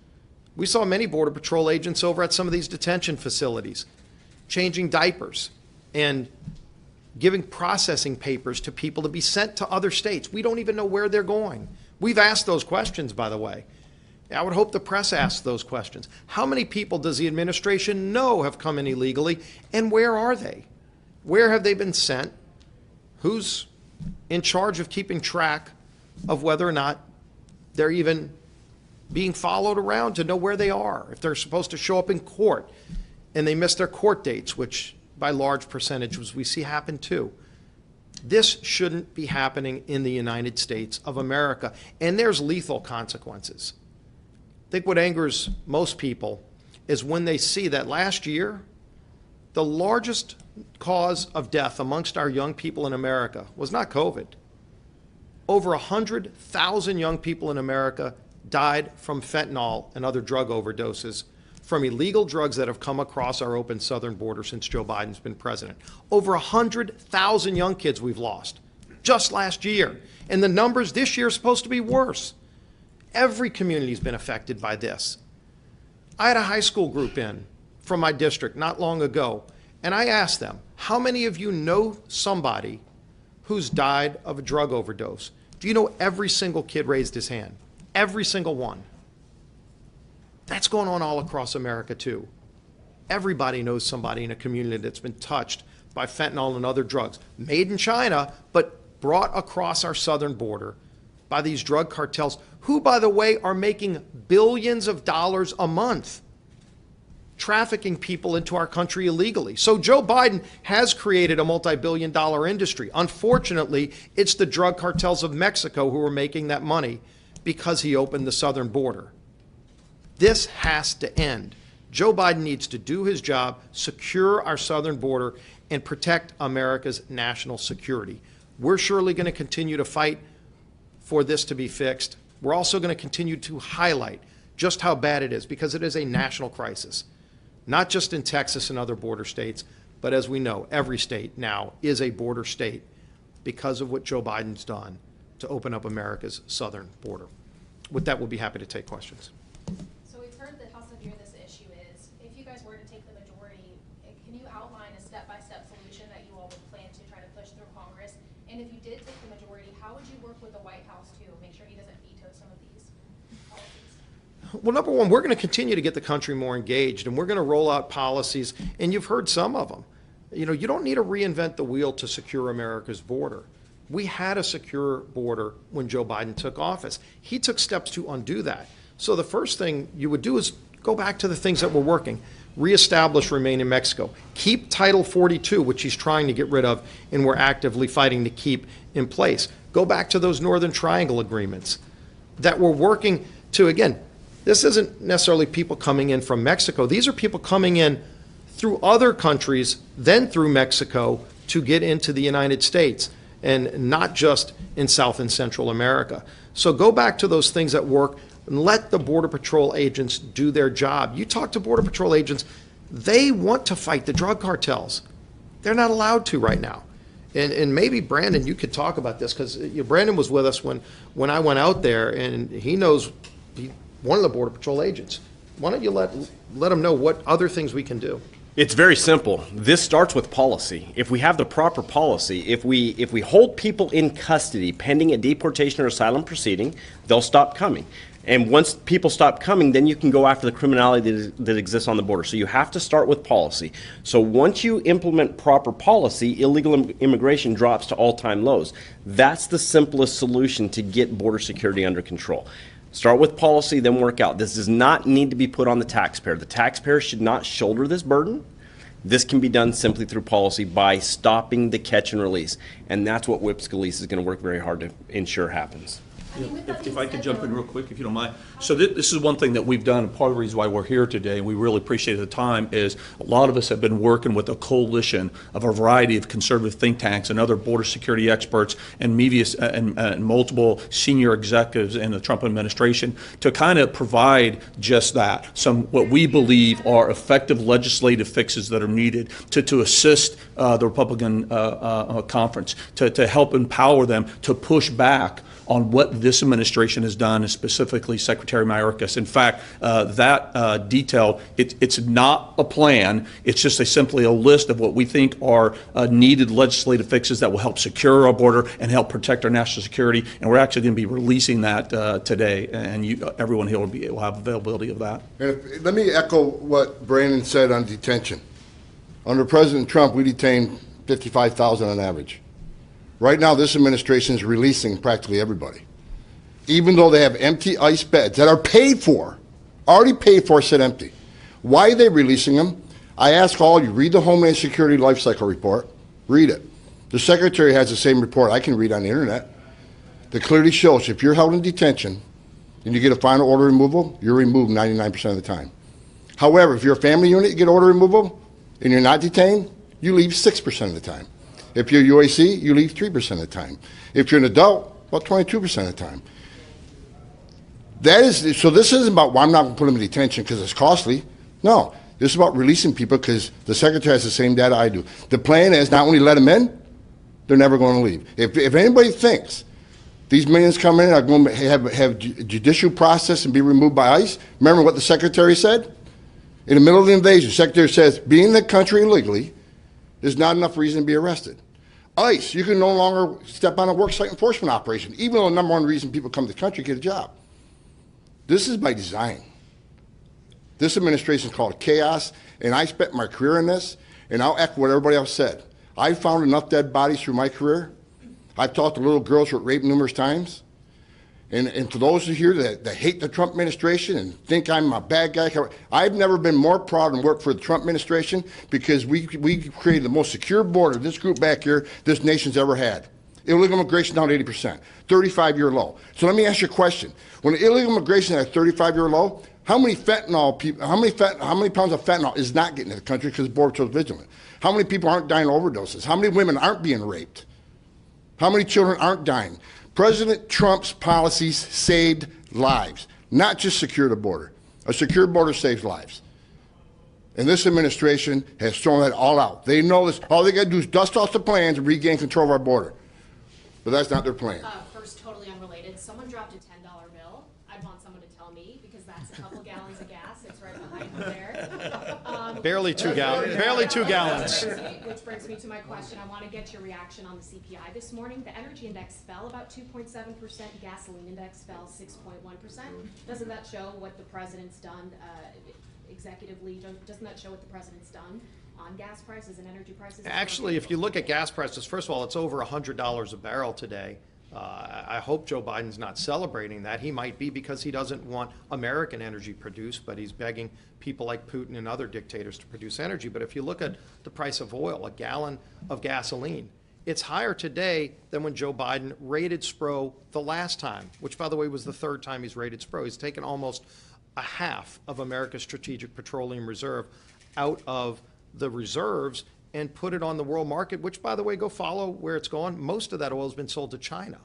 We saw many Border Patrol agents over at some of these detention facilities, changing diapers and giving processing papers to people to be sent to other states. We don't even know where they're going. We've asked those questions, by the way. I would hope the press asks those questions. How many people does the administration know have come in illegally, and where are they? Where have they been sent? Who's in charge of keeping track of whether or not they're even being followed around to know where they are? If they're supposed to show up in court and they miss their court dates, which by large percentages we see happen too. This shouldn't be happening in the United States of America, and there's lethal consequences. I think what angers most people is when they see that last year, the largest cause of death amongst our young people in America was not COVID. Over 100,000 young people in America died from fentanyl and other drug overdoses from illegal drugs that have come across our open southern border since Joe Biden's been president. Over 100,000 young kids we've lost just last year. And the numbers this year are supposed to be worse. Every community's been affected by this. I had a high school group in from my district not long ago, and I asked them, how many of you know somebody who's died of a drug overdose? Do you know every single kid raised his hand? Every single one. That's going on all across America too. Everybody knows somebody in a community that's been touched by fentanyl and other drugs, made in China, but brought across our southern border by these drug cartels, who, by the way, are making billions of dollars a month trafficking people into our country illegally. So Joe Biden has created a multi-billion-dollar industry. Unfortunately, it's the drug cartels of Mexico who are making that money because he opened the southern border. This has to end. Joe Biden needs to do his job, secure our southern border, and protect America's national security. We're surely going to continue to fight for this to be fixed. We're also going to continue to highlight just how bad it is, because it is a national crisis, not just in Texas and other border states, but as we know, every state now is a border state because of what Joe Biden's done to open up America's southern border. With that, we'll be happy to take questions. So we've heard that how severe this issue is. If you guys were to take the majority, can you outline a step-by-step solution that you all would plan to try to push through Congress? And if you did take the majority, how would you work with the White House to make sure he doesn't veto some of these policies? Well, number one, we're going to continue to get the country more engaged, and we're going to roll out policies, and you've heard some of them. You know, you don't need to reinvent the wheel to secure America's border. We had a secure border when Joe Biden took office. He took steps to undo that. So the first thing you would do is go back to the things that were working. Reestablish Remain in Mexico. Keep Title 42, which he's trying to get rid of, and we're actively fighting to keep in place. Go back to those Northern Triangle agreements that we're working to, again, this isn't necessarily people coming in from Mexico. These are people coming in through other countries, then through Mexico, to get into the United States, and not just in South and Central America. So go back to those things that work and let the Border Patrol agents do their job. You talk to Border Patrol agents, they want to fight the drug cartels. They're not allowed to right now. And maybe, Brandon, you could talk about this, because Brandon was with us when I went out there, and he knows one of the Border Patrol agents. Why don't you let him know what other things we can do? It's very simple. This starts with policy. If we have the proper policy, if we hold people in custody pending a deportation or asylum proceeding, they'll stop coming. And once people stop coming, then you can go after the criminality that exists on the border. So you have to start with policy. So once you implement proper policy, illegal immigration drops to all-time lows. That's the simplest solution to get border security under control. Start with policy, then work out. This does not need to be put on the taxpayer. The taxpayer should not shoulder this burden. This can be done simply through policy by stopping the catch and release. And that's what Whip Scalise is going to work very hard to ensure happens. If I could jump in real quick, if you don't mind. So this is one thing that we've done, and part of the reason why we're here today, and we really appreciate the time, is a lot of us have been working with a coalition of a variety of conservative think tanks and other border security experts and media and multiple senior executives in the Trump administration to kind of provide just that, some what we believe are effective legislative fixes that are needed to assist the Republican conference, to help empower them to push back on what this administration has done, and specifically Secretary Mayorkas. In fact, that detailed, it's not a plan, it's just simply a list of what we think are needed legislative fixes that will help secure our border and help protect our national security. And we're actually going to be releasing that today, and everyone here will have availability of that. Let me echo what Brandon said on detention. Under President Trump, we detained 55,000 on average. Right now, this administration is releasing practically everybody. Even though they have empty ICE beds that are paid for, already paid for, sit empty. Why are they releasing them? I ask all of you, read the Homeland Security Life Cycle Report. Read it. The Secretary has the same report I can read on the internet that clearly shows if you're held in detention and you get a final order removal, you're removed 99% of the time. However, if you're a family unit, you get order removal, and you're not detained, you leave 6% of the time. If you're UAC, you leave 3% of the time. If you're an adult, about 22% of the time. So this isn't about, well, I'm not going to put them in detention because it's costly. No, this is about releasing people because the Secretary has the same data I do. The plan is not only let them in, they're never going to leave. If anybody thinks these millions coming in are going to have judicial process and be removed by ICE, remember what the Secretary said? In the middle of the invasion, the Secretary says, being in the country illegally is not enough reason to be arrested. ICE, you can no longer step on a worksite enforcement operation, even though the number one reason people come to the country get a job. This is by design. This administration is called chaos, and I spent my career in this, and I'll echo what everybody else said. I found enough dead bodies through my career. I've talked to little girls who were raped numerous times. And for those of you here that hate the Trump administration and think I'm a bad guy, I've never been more proud and worked for the Trump administration because we created the most secure border, this group back here, this nation's ever had. Illegal immigration down 80%, 35-year low. So let me ask you a question. When illegal immigration is at 35-year low, how many pounds of fentanyl is not getting to the country because the border is vigilant? How many people aren't dying of overdoses? How many women aren't being raped? How many children aren't dying? President Trump's policies saved lives, not just secure the border. A secure border saves lives. And this administration has thrown that all out. They know this. All they got to do is dust off the plans and regain control of our border. But that's not their plan. First, totally unrelated. Someone dropped a $10 bill. I'd want someone to tell me because that's a couple gallons of gas. It's right behind you there. Barely 2 gallons. Barely 2 gallons. Which brings me to my question. I want to get your reaction on the CPI this morning. The energy index fell about 2.7%. Gasoline index fell 6.1%. Doesn't that show what the president's done executively? Doesn't that show what the president's done on gas prices and energy prices? Actually, if you look at gas prices, first of all, it's over $100 a barrel today. I hope Joe Biden's not celebrating that. He might be because he doesn't want American energy produced, but he's begging people like Putin and other dictators to produce energy. But if you look at the price of oil, a gallon of gasoline, it's higher today than when Joe Biden raided Spro the last time, which, by the way, was the third time he's raided Spro. He's taken almost a half of America's strategic petroleum reserve out of the reserves and put it on the world market, which, by the way, go follow where it's gone. Most of that oil has been sold to China.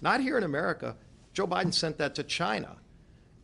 Not here in America. Joe Biden sent that to China.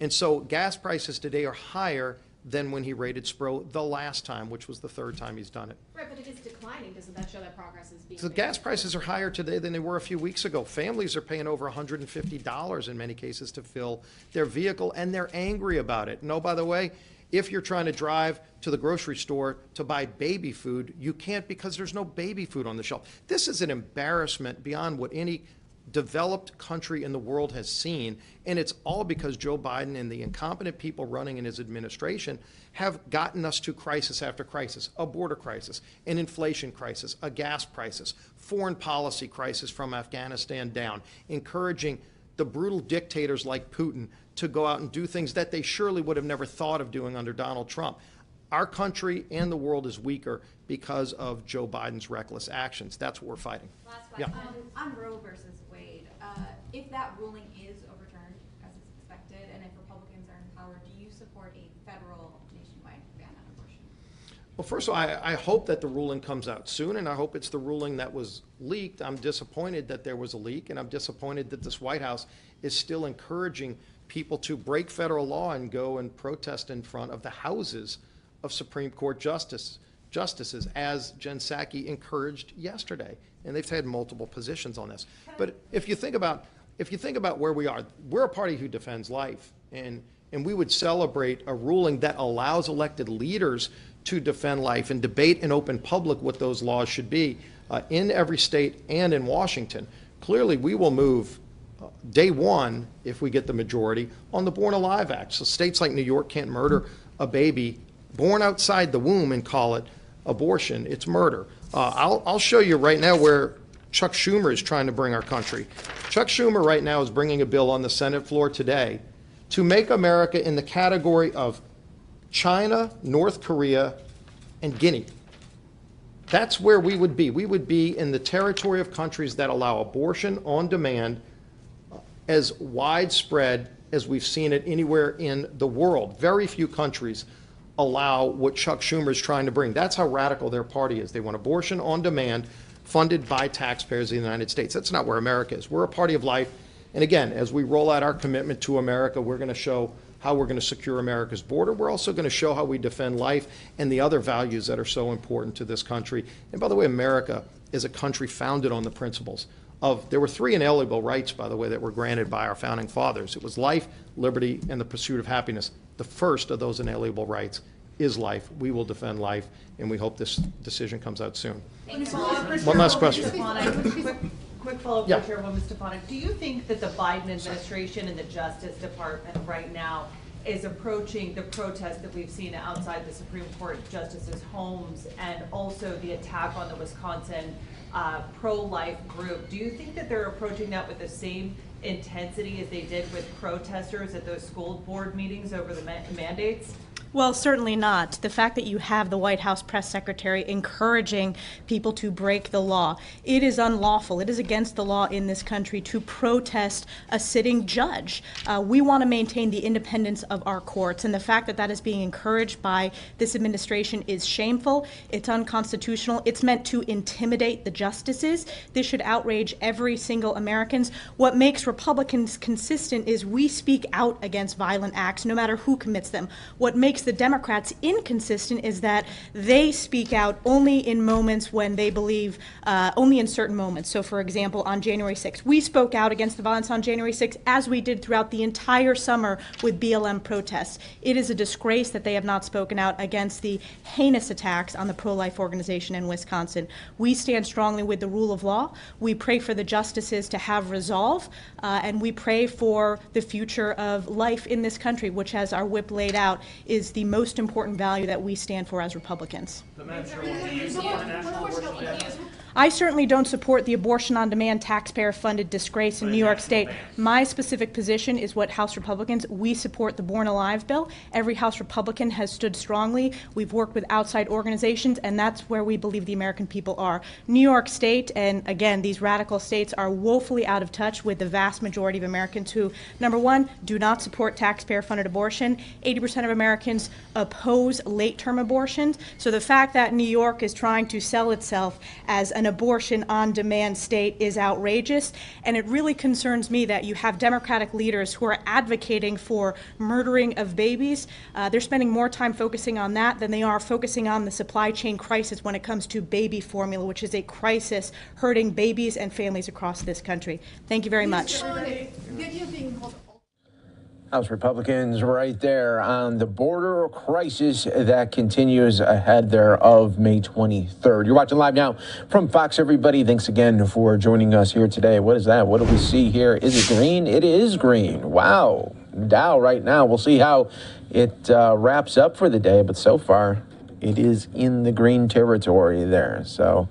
And so gas prices today are higher than when he raided Spro the last time, which was the third time he's done it. Right, but it is declining. Doesn't that show that progress is being The gas prices are higher today than they were a few weeks ago. Families are paying over $150 in many cases to fill their vehicle, and they're angry about it. No, by the way, if you're trying to drive to the grocery store to buy baby food, you can't because there's no baby food on the shelf. This is an embarrassment beyond what any developed country in the world has seen, and it's all because Joe Biden and the incompetent people running in his administration have gotten us to crisis after crisis, a border crisis, an inflation crisis, a gas crisis, foreign policy crisis from Afghanistan down, encouraging the brutal dictators like Putin to go out and do things that they surely would have never thought of doing under Donald Trump. Our country and the world is weaker because of Joe Biden's reckless actions. That's what we're fighting. Last question. On Roe versus Wade, if that ruling is overturned, as is expected, and if Republicans are in power, do you support a federal nationwide ban on abortion? Well, first of all, I hope that the ruling comes out soon, and I hope it's the ruling that was leaked. I'm disappointed that there was a leak, and I'm disappointed that this White House is still encouraging people to break federal law and go and protest in front of the houses of Supreme Court justices, as Jen Psaki encouraged yesterday. And they've had multiple positions on this. But if you think about if you think about where we are, we're a party who defends life, and we would celebrate a ruling that allows elected leaders to defend life and debate in open public what those laws should be in every state and in Washington. Clearly, we will move day one, if we get the majority, on the Born Alive Act. So states like New York can't murder a baby born outside the womb and call it abortion. It's murder. I'll show you right now where Chuck Schumer is trying to bring our country. Chuck Schumer right now is bringing a bill on the Senate floor today to make America in the category of China, North Korea, and Guinea. That's where we would be. We would be in the territory of countries that allow abortion on demand as widespread as we've seen it anywhere in the world. Very few countries allow what Chuck Schumer is trying to bring. That's how radical their party is. They want abortion on demand funded by taxpayers in the United States. That's not where America is. We're a party of life. And again, as we roll out our commitment to America, we're going to show how we're going to secure America's border. We're also going to show how we defend life and the other values that are so important to this country. And by the way, America is a country founded on the principles of, there were 3 inalienable rights, by the way, that were granted by our founding fathers. It was life, liberty, and the pursuit of happiness. The first of those inalienable rights is life. We will defend life, and we hope this decision comes out soon. One last question. Quick follow-up Yeah. for Chairwoman Stefanik. Do you think that the Biden administration and the Justice Department right now is approaching the protest that we've seen outside the Supreme Court justices' homes and also the attack on the Wisconsin pro-life group? Do you think that they're approaching that with the same intensity as they did with protesters at those school board meetings over the mandates? Well, certainly not. The fact that you have the White House press secretary encouraging people to break the law, it is unlawful. It is against the law in this country to protest a sitting judge. We want to maintain the independence of our courts, and the fact that that is being encouraged by this administration is shameful. It's unconstitutional. It's meant to intimidate the justices. This should outrage every single American. What makes Republicans consistent is we speak out against violent acts, no matter who commits them. What makes the Democrats inconsistent is that they speak out only in moments when they believe, only in certain moments. So for example, on January 6th, we spoke out against the violence on January 6th as we did throughout the entire summer with BLM protests. It is a disgrace that they have not spoken out against the heinous attacks on the pro-life organization in Wisconsin. We stand strongly with the rule of law. We pray for the justices to have resolve, and we pray for the future of life in this country, which, as our whip laid out, is the most important value that we stand for as Republicans. I certainly don't support the abortion-on-demand, taxpayer-funded disgrace in New York State. My specific position is what House Republicans, we support the Born Alive bill. Every House Republican has stood strongly. We've worked with outside organizations, and that's where we believe the American people are. New York State, and again, these radical states are woefully out of touch with the vast majority of Americans who, number one, do not support taxpayer-funded abortion. 80% of Americans oppose late-term abortions. So the fact that New York is trying to sell itself as an abortion-on-demand state is outrageous, and it really concerns me that you have Democratic leaders who are advocating for murdering of babies. They're spending more time focusing on that than they are focusing on the supply chain crisis when it comes to baby formula, which is a crisis hurting babies and families across this country. Thank you very much. House Republicans right there on the border crisis that continues ahead there of May 23rd. You're watching Live Now from Fox, everybody. Thanks again for joining us here today. What is that? What do we see here? Is it green? It is green. Wow. Dow right now. We'll see how it wraps up for the day, but so far it is in the green territory there. So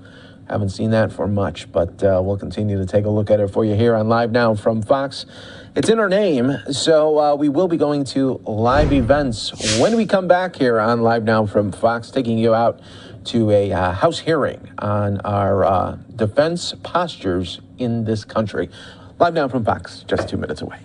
haven't seen that for much, but we'll continue to take a look at it for you here on Live Now from Fox. It's in our name, so we will be going to live events when we come back here on Live Now from Fox, taking you out to a House hearing on our defense postures in this country. Live Now from Fox, just 2 minutes away.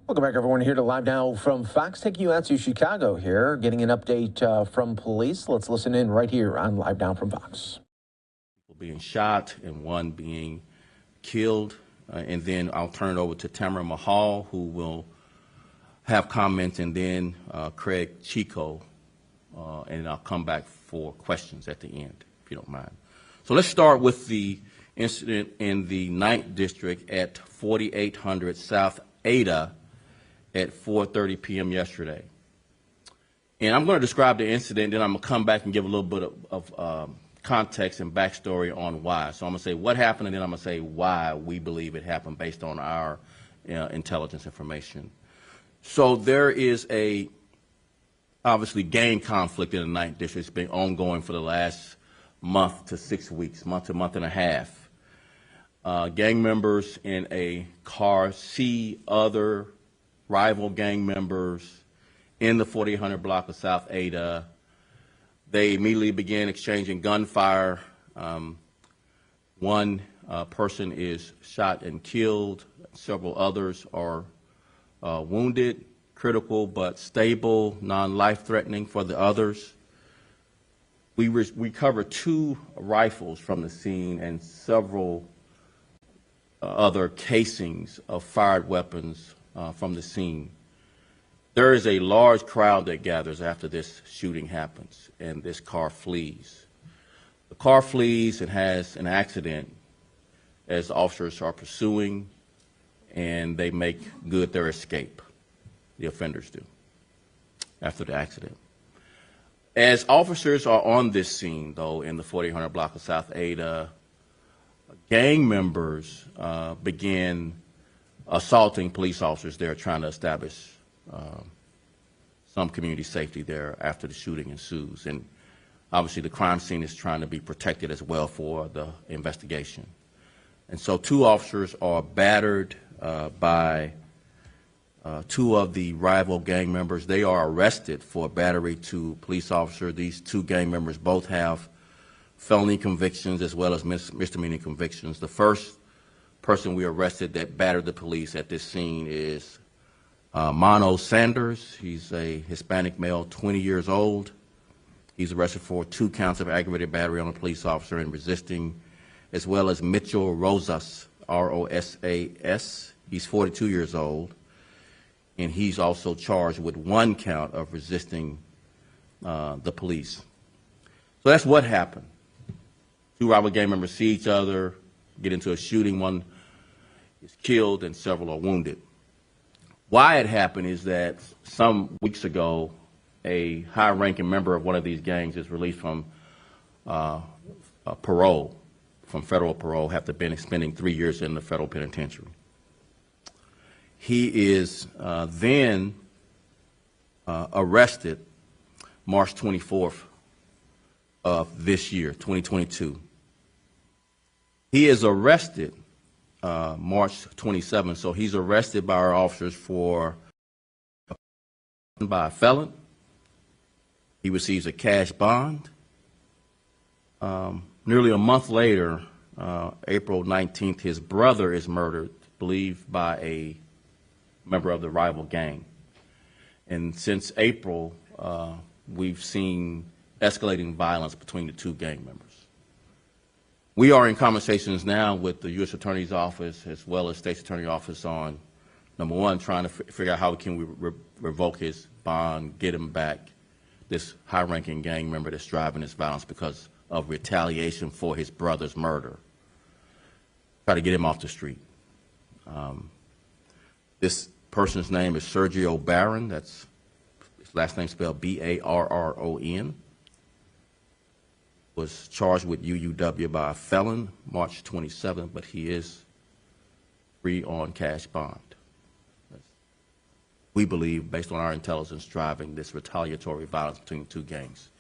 Welcome back, everyone, here to Live Now from Fox. Taking you out to Chicago here, getting an update from police. Let's listen in right here on Live Now from Fox. People being shot and one being killed. And then I'll turn it over to Tamara Mahal, who will have comments, and then Craig Chico, and I'll come back for questions at the end, if you don't mind. So let's start with the incident in the 9th District at 4800 South Ada at 4:30 p.m. yesterday. And I'm going to describe the incident, then I'm going to come back and give a little bit of context and backstory on why. So I'm going to say what happened, and then I'm going to say why we believe it happened based on our intelligence information. So there is obviously gang conflict in the 9th District. It's been ongoing for the last month to 6 weeks, month to month and a half. Gang members in a car see other rival gang members in the 4800 block of South Ada. They immediately began exchanging gunfire. One person is shot and killed. Several others are wounded, critical but stable, non-life-threatening for the others. We recovered 2 rifles from the scene and several other casings of fired weapons from the scene. There is a large crowd that gathers after this shooting happens, and this car flees. The car flees and has an accident as officers are pursuing, and they make good their escape. The offenders do after the accident. As officers are on this scene, though, in the 4800 block of South Ada, gang members begin assaulting police officers there, trying to establish some community safety there after the shooting ensues. And obviously the crime scene is trying to be protected as well for the investigation. And so 2 officers are battered by 2 of the rival gang members. They are arrested for battery to police officer. These 2 gang members both have felony convictions as well as misdemeanor convictions. The first person we arrested that battered the police at this scene is Mono Sanders. He's a Hispanic male, 20 years old. He's arrested for 2 counts of aggravated battery on a police officer and resisting, as well as Mitchell Rosas, R-O-S-A-S. He's 42 years old, and he's also charged with 1 count of resisting the police. So that's what happened. 2 rival gang members see each other, get into a shooting. 1 is killed and several are wounded. Why it happened is that some weeks ago, a high-ranking member of one of these gangs is released from parole, from federal parole, after spending 3 years in the federal penitentiary. He is then arrested March 24th of this year, 2022. He is arrested March 27th, so he's arrested by our officers by a felon. He receives a cash bond. Nearly a month later, April 19th, his brother is murdered, believed by a member of the rival gang. And since April, we've seen escalating violence between the 2 gang members. We are in conversations now with the U.S. Attorney's Office as well as State's Attorney's Office on, number 1, trying to figure out how can we revoke his bond, get him back, this high-ranking gang member that's driving this violence because of retaliation for his brother's murder. Try to get him off the street. This person's name is Sergio Barron. That's his last name spelled B-A-R-R-O-N. Was charged with UUW by a felon March 27th, but he is free on cash bond. We believe, based on our intelligence, driving this retaliatory violence between the 2 gangs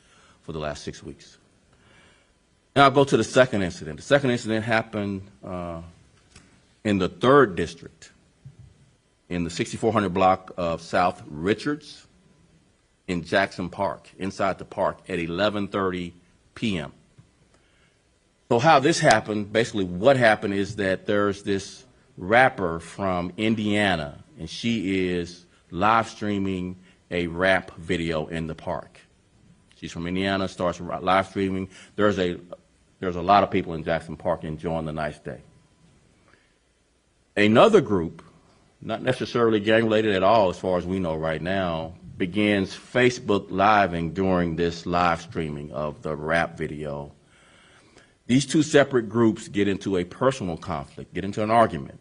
for the last 6 weeks. Now I'll go to the second incident. The second incident happened in the 3rd District, in the 6400 block of South Richards in Jackson Park, inside the park at 11:30 p.m. So how this happened, basically what happened is that there's this rapper from Indiana and she is live streaming a rap video in the park. She's from Indiana, starts live streaming. There's a lot of people in Jackson Park enjoying the nice day. Another group, not necessarily gang-related at all as far as we know right now, begins Facebook Living during this live streaming of the rap video. These two separate groups get into a personal conflict, get into an argument.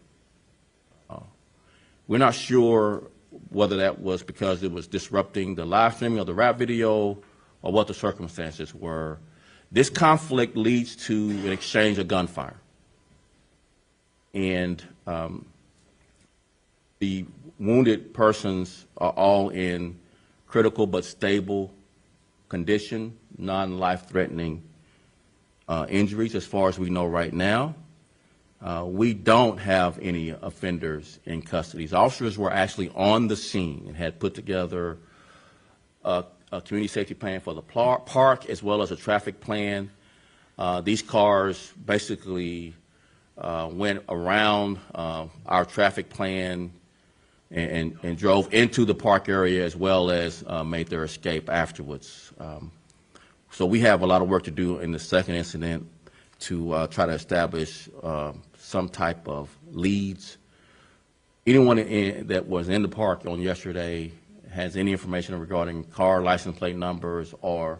We're not sure whether that was because it was disrupting the live streaming of the rap video or what the circumstances were. This conflict leads to an exchange of gunfire. And the wounded persons are all in critical but stable condition, non-life-threatening injuries as far as we know right now. We don't have any offenders in custody. The officers were actually on the scene and had put together a community safety plan for the park as well as a traffic plan. These cars basically went around our traffic plan and drove into the park area as well as made their escape afterwards. So we have a lot of work to do in the second incident to try to establish some type of leads. Anyone that was in the park on yesterday has any information regarding car license plate numbers or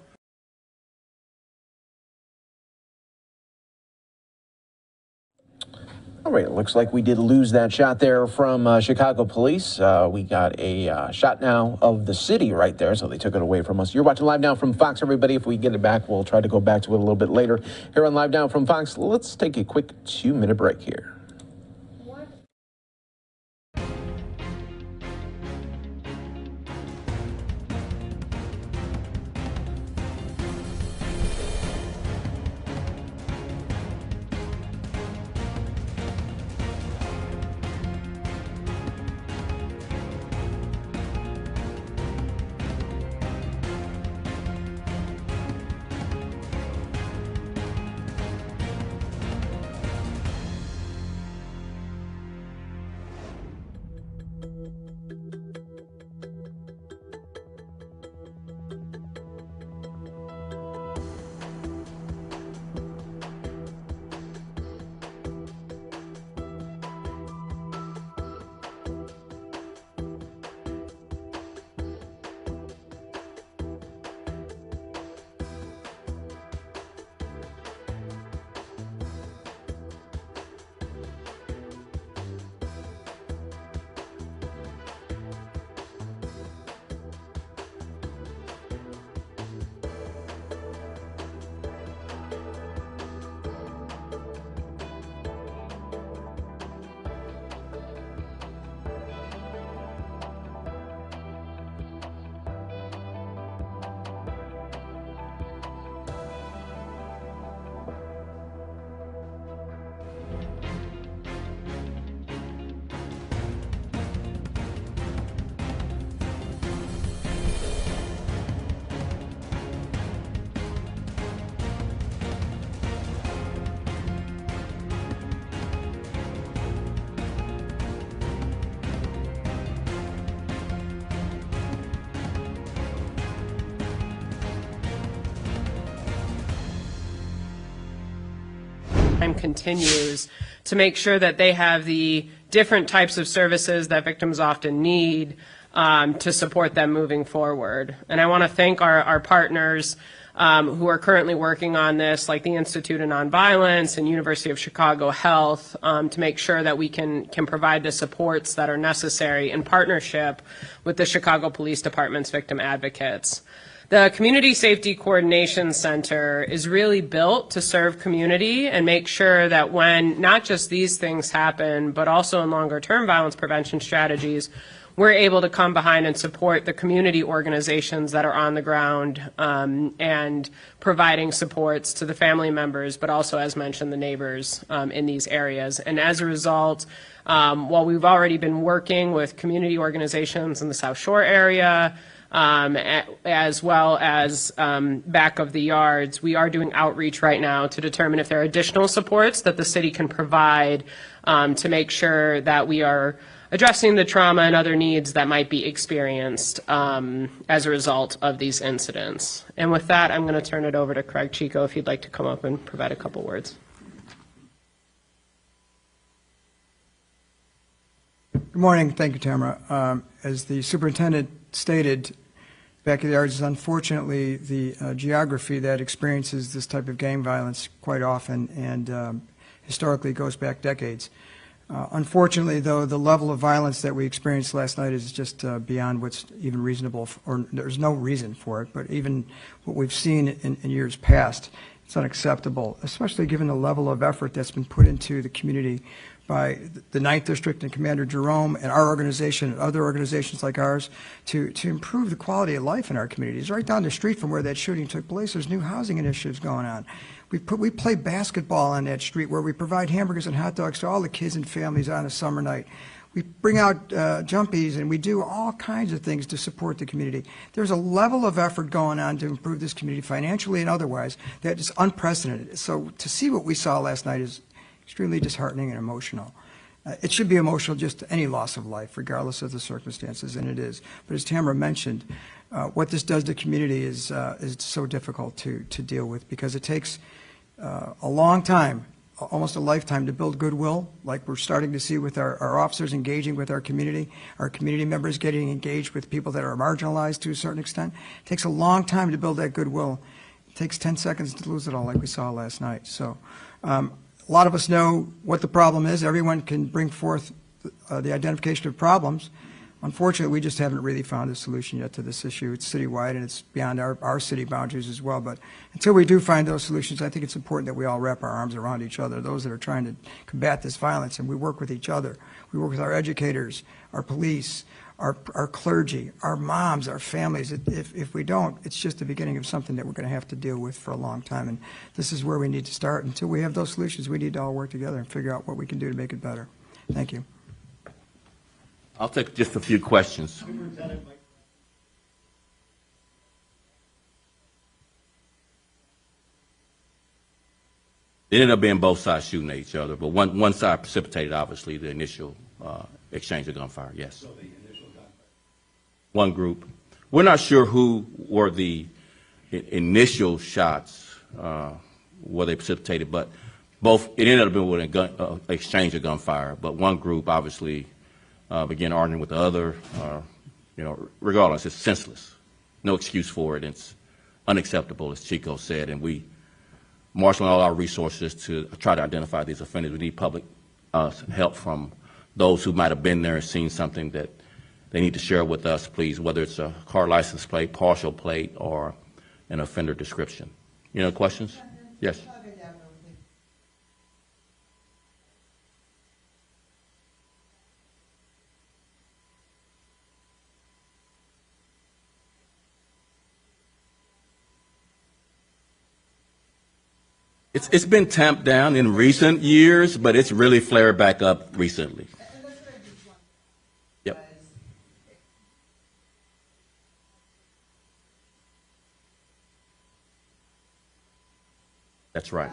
All right, it looks like we did lose that shot there from Chicago police. We got a shot now of the city right there, so they took it away from us. You're watching Live Now from Fox, everybody. If we get it back, we'll try to go back to it a little bit later. Here on Live Now from Fox, let's take a quick 2-minute break here. Continues to make sure that they have the different types of services that victims often need to support them moving forward. And I want to thank our partners who are currently working on this, like the Institute of Nonviolence and University of Chicago Health, to make sure that we can provide the supports that are necessary in partnership with the Chicago Police Department's victim advocates. The Community Safety Coordination Center is really built to serve community and make sure that when not just these things happen, but also in longer-term violence prevention strategies, we're able to come behind and support the community organizations that are on the ground and providing supports to the family members, but also, as mentioned, the neighbors in these areas. And as a result, while we've already been working with community organizations in the South Shore area, as well as back of the yards. We are doing outreach right now to determine if there are additional supports that the city can provide to make sure that we are addressing the trauma and other needs that might be experienced as a result of these incidents. And with that, I'm going to turn it over to Craig Chico if he'd like to come up and provide a couple words. Good morning. Thank you, Tamara. As the superintendent stated, back of the yards is unfortunately the geography that experiences this type of gang violence quite often, and historically goes back decades. Unfortunately, though, the level of violence that we experienced last night is just beyond what's even reasonable, or there's no reason for it, but even what we've seen in years past, it's unacceptable, especially given the level of effort that's been put into the community by the 9th District and Commander Jerome and our organization and other organizations like ours to improve the quality of life in our communities. Right down the street from where that shooting took place, there's new housing initiatives going on. We play basketball on that street where we provide hamburgers and hot dogs to all the kids and families on a summer night. We bring out jumpies, and we do all kinds of things to support the community. There's a level of effort going on to improve this community financially and otherwise that is unprecedented. So to see what we saw last night is extremely disheartening and emotional. It should be emotional just to any loss of life, regardless of the circumstances, and it is. But as Tamara mentioned, what this does to the community is so difficult to deal with, because it takes a long time, almost a lifetime, to build goodwill, like we're starting to see with our officers engaging with our community members getting engaged with people that are marginalized to a certain extent. It takes a long time to build that goodwill. It takes 10 seconds to lose it all, like we saw last night. So a lot of us know what the problem is. Everyone can bring forth the identification of problems. Unfortunately, we just haven't really found a solution yet to this issue. It's citywide, and it's beyond our city boundaries as well. But until we do find those solutions, I think it's important that we all wrap our arms around each other, those that are trying to combat this violence, and we work with each other. We work with our educators, our police, our clergy, our moms, our families. If we don't, it's just the beginning of something that we're going to have to deal with for a long time. And this is where we need to start. Until we have those solutions, we need to all work together and figure out what we can do to make it better. Thank you. I'll take just a few questions. It ended up being both sides shooting at each other, but one side precipitated, obviously, the initial exchange of gunfire, yes. So the initial gunfire. One group. We're not sure who were the initial shots, where they precipitated, but both, it ended up being with an exchange of gunfire, but one group, obviously, began arguing with the other. Regardless, it's senseless. No excuse for it. It's unacceptable, as Chico said, and we marshaling all our resources to try to identify these offenders. We need public help from those who might have been there and seen something that they need to share with us, please, whether it's a car license plate, partial plate, or an offender description. Questions? Yes. It's been tamped down in recent years, but it's really flared back up recently. Yep. That's right.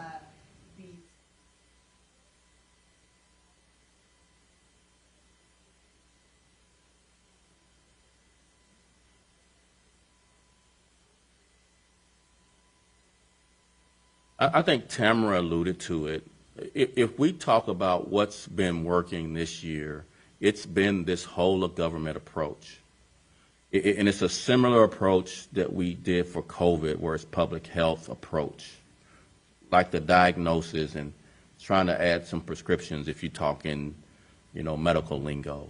I think Tamara alluded to it. If we talk about what's been working this year, it's been this whole of government approach. And it's a similar approach that we did for COVID, where it's public health approach, like the diagnosis and trying to add some prescriptions if you talk in, medical lingo.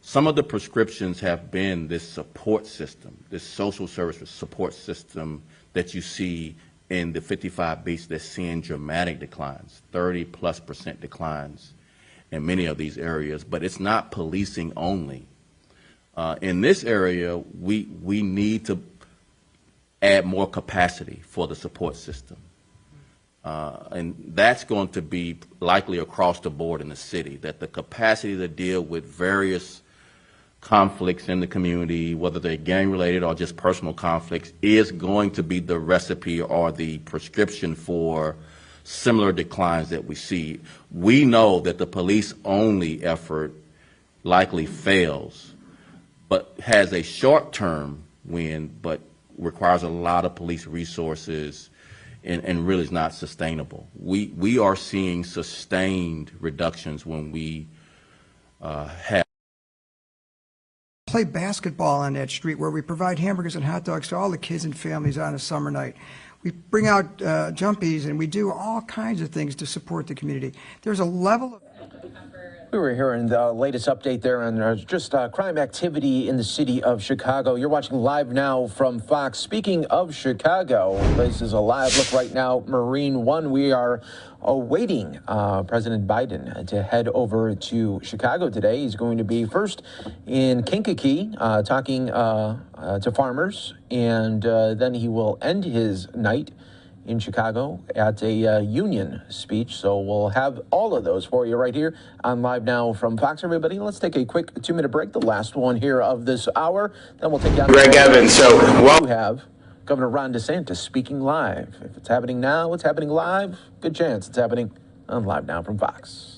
Some of the prescriptions have been this support system, this social service support system that you see in the 55 beats that's seeing dramatic declines, 30+% declines in many of these areas, but it's not policing only. In this area, we need to add more capacity for the support system. And that's going to be likely across the board in the city, that the capacity to deal with various conflicts in the community, whether they're gang-related or just personal conflicts, is going to be the recipe or the prescription for similar declines that we see. We know that the police-only effort likely fails, but has a short-term win, but requires a lot of police resources and really is not sustainable. We are seeing sustained reductions when we have play basketball on that street, where we provide hamburgers and hot dogs to all the kids and families on a summer night. We bring out jumpies, and we do all kinds of things to support the community. There's a level of... We were hearing the latest update there on just crime activity in the city of Chicago. You're watching Live Now from Fox. Speaking of Chicago, this is a live look right now. Marine One, we are awaiting President Biden to head over to Chicago today. He's going to be first in Kankakee talking to farmers, and then he will end his night in Chicago at a union speech. So we'll have all of those for you right here on Live Now from Fox. Everybody, let's take a quick 2-minute break, the last one here of this hour. Then we'll take you on. Greg Evans, you have Governor Ron DeSantis speaking live. If it's happening now, it's happening live. Good chance it's happening on Live Now from Fox.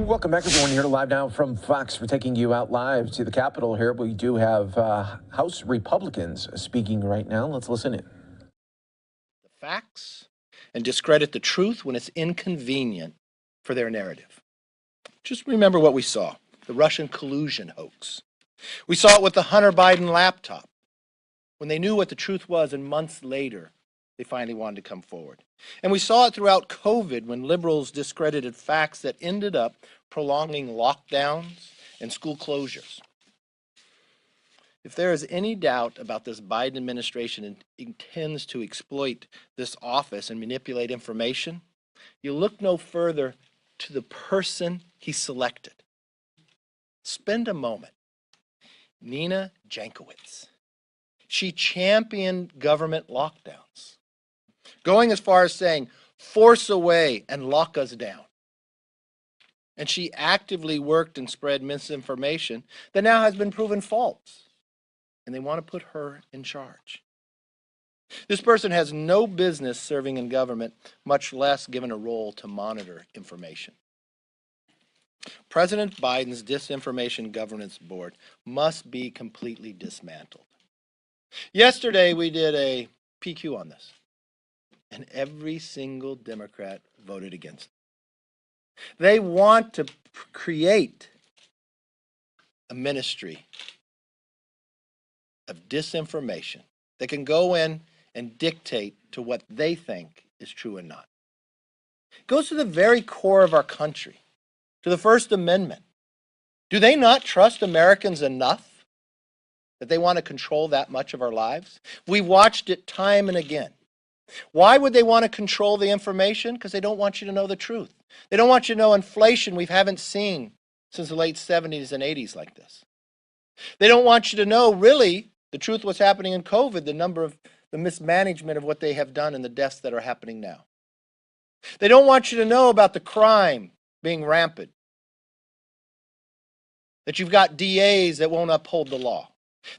Welcome back, everyone, here to Live Now from Fox. We're taking you out live to the Capitol here. We do have House Republicans speaking right now. Let's listen in. The facts and discredit the truth when it's inconvenient for their narrative. Just remember what we saw, the Russian collusion hoax. We saw it with the Hunter Biden laptop, when they knew what the truth was, and months later, they finally wanted to come forward. And we saw it throughout COVID, when liberals discredited facts that ended up prolonging lockdowns and school closures. If there is any doubt about this Biden administration intends to exploit this office and manipulate information, you look no further to the person he selected. Spend a moment. Nina Jankowicz. She championed government lockdowns, going as far as saying, force away and lock us down. And she actively worked and spread misinformation that now has been proven false. And they want to put her in charge. This person has no business serving in government, much less given a role to monitor information. President Biden's Disinformation Governance Board must be completely dismantled. Yesterday, we did a PQ on this, and every single Democrat voted against it. They want to create a ministry of disinformation that can go in and dictate to what they think is true and not. It goes to the very core of our country, to the First Amendment. Do they not trust Americans enough that they want to control that much of our lives? We've watched it time and again. Why would they want to control the information? Because they don't want you to know the truth. They don't want you to know inflation we haven't seen since the late 70s and 80s like this. They don't want you to know, really, the truth what's happening in COVID, the mismanagement of what they have done and the deaths that are happening now. They don't want you to know about the crime being rampant, that you've got DAs that won't uphold the law.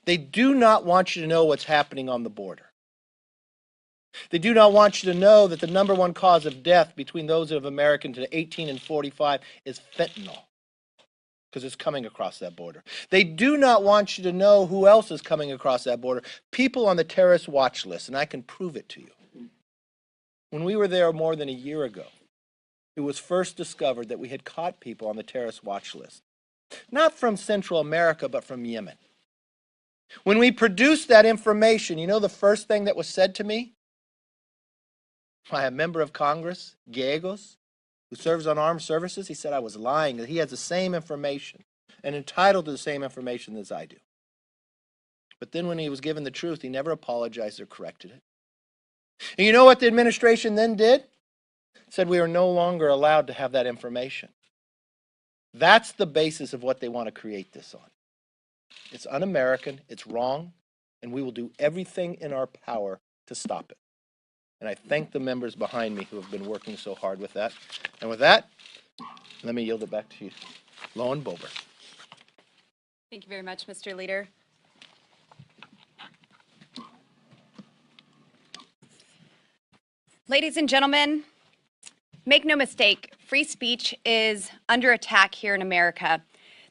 They do not want you to know what's happening on the border. They do not want you to know that the number one cause of death between those of Americans 18 and 45 is fentanyl, because it's coming across that border. They do not want you to know who else is coming across that border. People on the terrorist watch list, and I can prove it to you. When we were there more than a year ago, it was first discovered that we had caught people on the terrorist watch list, not from Central America, but from Yemen. When we produced that information, you know the first thing that was said to me? By a member of Congress, Gallegos, who serves on armed services, he said I was lying, that he has the same information and entitled to the same information as I do. But then when he was given the truth, he never apologized or corrected it. And you know what the administration then did? Said we are no longer allowed to have that information. That's the basis of what they want to create this on. It's un-American, it's wrong, and we will do everything in our power to stop it. And I thank the members behind me who have been working so hard with that. And with that, let me yield it back to you, Loan Bober. Thank you very much, Mr. Leader. Ladies and gentlemen, make no mistake, free speech is under attack here in America.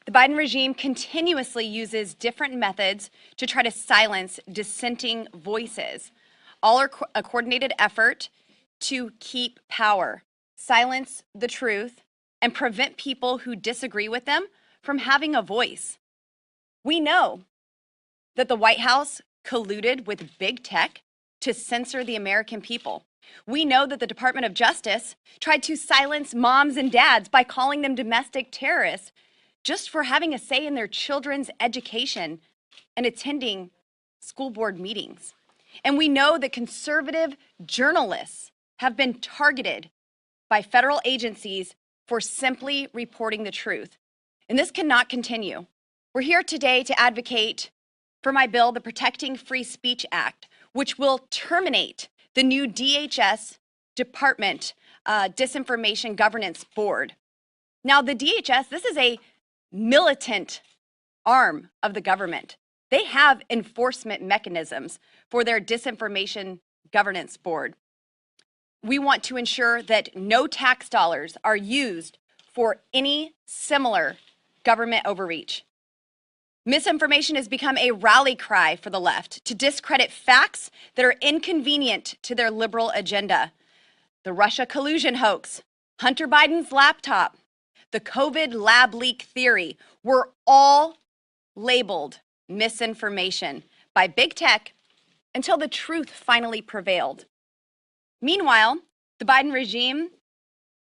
The Biden regime continuously uses different methods to try to silence dissenting voices. All are a coordinated effort to keep power, silence the truth, and prevent people who disagree with them from having a voice. We know that the White House colluded with big tech to censor the American people. We know that the Department of Justice tried to silence moms and dads by calling them domestic terrorists just for having a say in their children's education and attending school board meetings. And we know that conservative journalists have been targeted by federal agencies for simply reporting the truth. And this cannot continue. We're here today to advocate for my bill, the Protecting Free Speech Act, which will terminate the new DHS Department Disinformation Governance Board. Now, the DHS, this is a militant arm of the government. They have enforcement mechanisms for their Disinformation Governance Board. We want to ensure that no tax dollars are used for any similar government overreach. Misinformation has become a rally cry for the left to discredit facts that are inconvenient to their liberal agenda. The Russia collusion hoax, Hunter Biden's laptop, the COVID lab leak theory were all labeled misinformation by big tech until the truth finally prevailed. Meanwhile, the Biden regime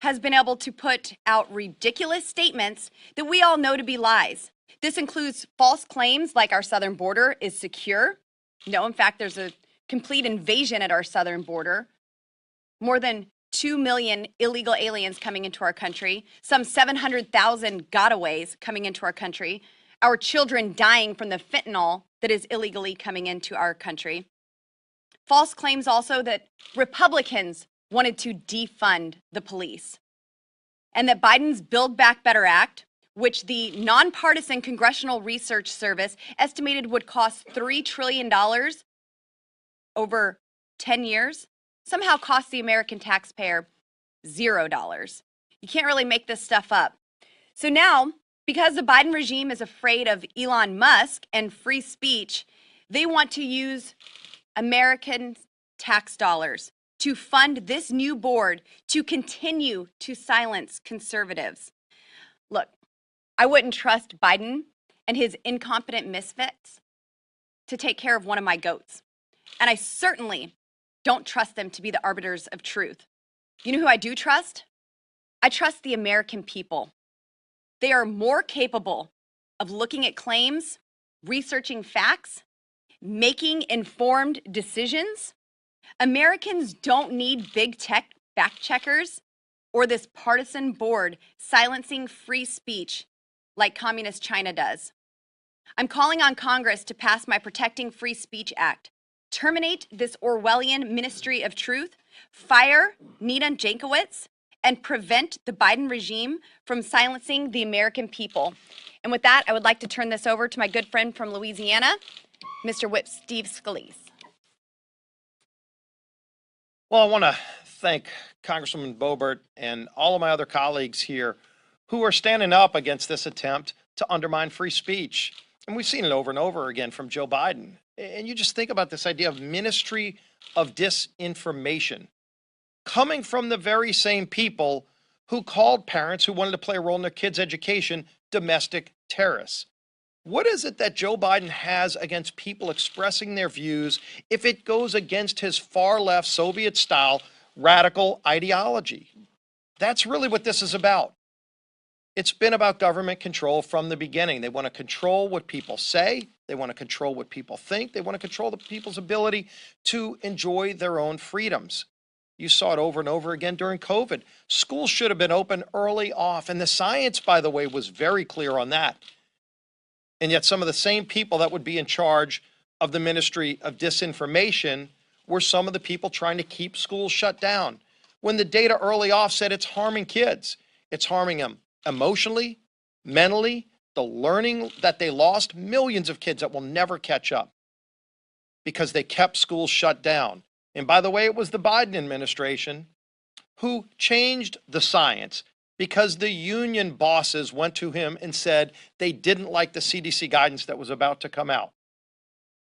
has been able to put out ridiculous statements that we all know to be lies. This includes false claims like our southern border is secure. No, in fact, there's a complete invasion at our southern border. More than 2 million illegal aliens coming into our country, some 700,000 gotaways coming into our country, our children dying from the fentanyl that is illegally coming into our country. False claims also that Republicans wanted to defund the police, and that Biden's Build Back Better Act, which the nonpartisan Congressional Research Service estimated would cost $3 trillion over 10 years, somehow cost the American taxpayer $0. You can't really make this stuff up. So now, because the Biden regime is afraid of Elon Musk and free speech, they want to use American tax dollars to fund this new board to continue to silence conservatives. Look, I wouldn't trust Biden and his incompetent misfits to take care of one of my goats. And I certainly don't trust them to be the arbiters of truth. You know who I do trust? I trust the American people. They are more capable of looking at claims, researching facts, making informed decisions. Americans don't need big tech fact checkers or this partisan board silencing free speech like communist China does. I'm calling on Congress to pass my Protecting Free Speech Act, terminate this Orwellian Ministry of Truth, fire Nina Jankowicz, and prevent the Biden regime from silencing the American people. And with that, I would like to turn this over to my good friend from Louisiana, Mr. Whip Steve Scalise. Well, I want to thank Congresswoman Boebert and all of my other colleagues here who are standing up against this attempt to undermine free speech. And we've seen it over and over again from Joe Biden. And you just think about this idea of ministry of disinformation coming from the very same people who called parents who wanted to play a role in their kids' education domestic terrorists. What is it that Joe Biden has against people expressing their views if it goes against his far-left Soviet-style radical ideology? That's really what this is about. It's been about government control from the beginning. They want to control what people say. They want to control what people think. They want to control the people's ability to enjoy their own freedoms. You saw it over and over again during COVID. Schools should have been open early off, and the science, by the way, was very clear on that. And yet some of the same people that would be in charge of the Ministry of Disinformation were some of the people trying to keep schools shut down. When the data early off said it's harming kids, it's harming them emotionally, mentally, the learning that they lost, millions of kids that will never catch up because they kept schools shut down. And by the way, it was the Biden administration who changed the science because the union bosses went to him and said they didn't like the CDC guidance that was about to come out.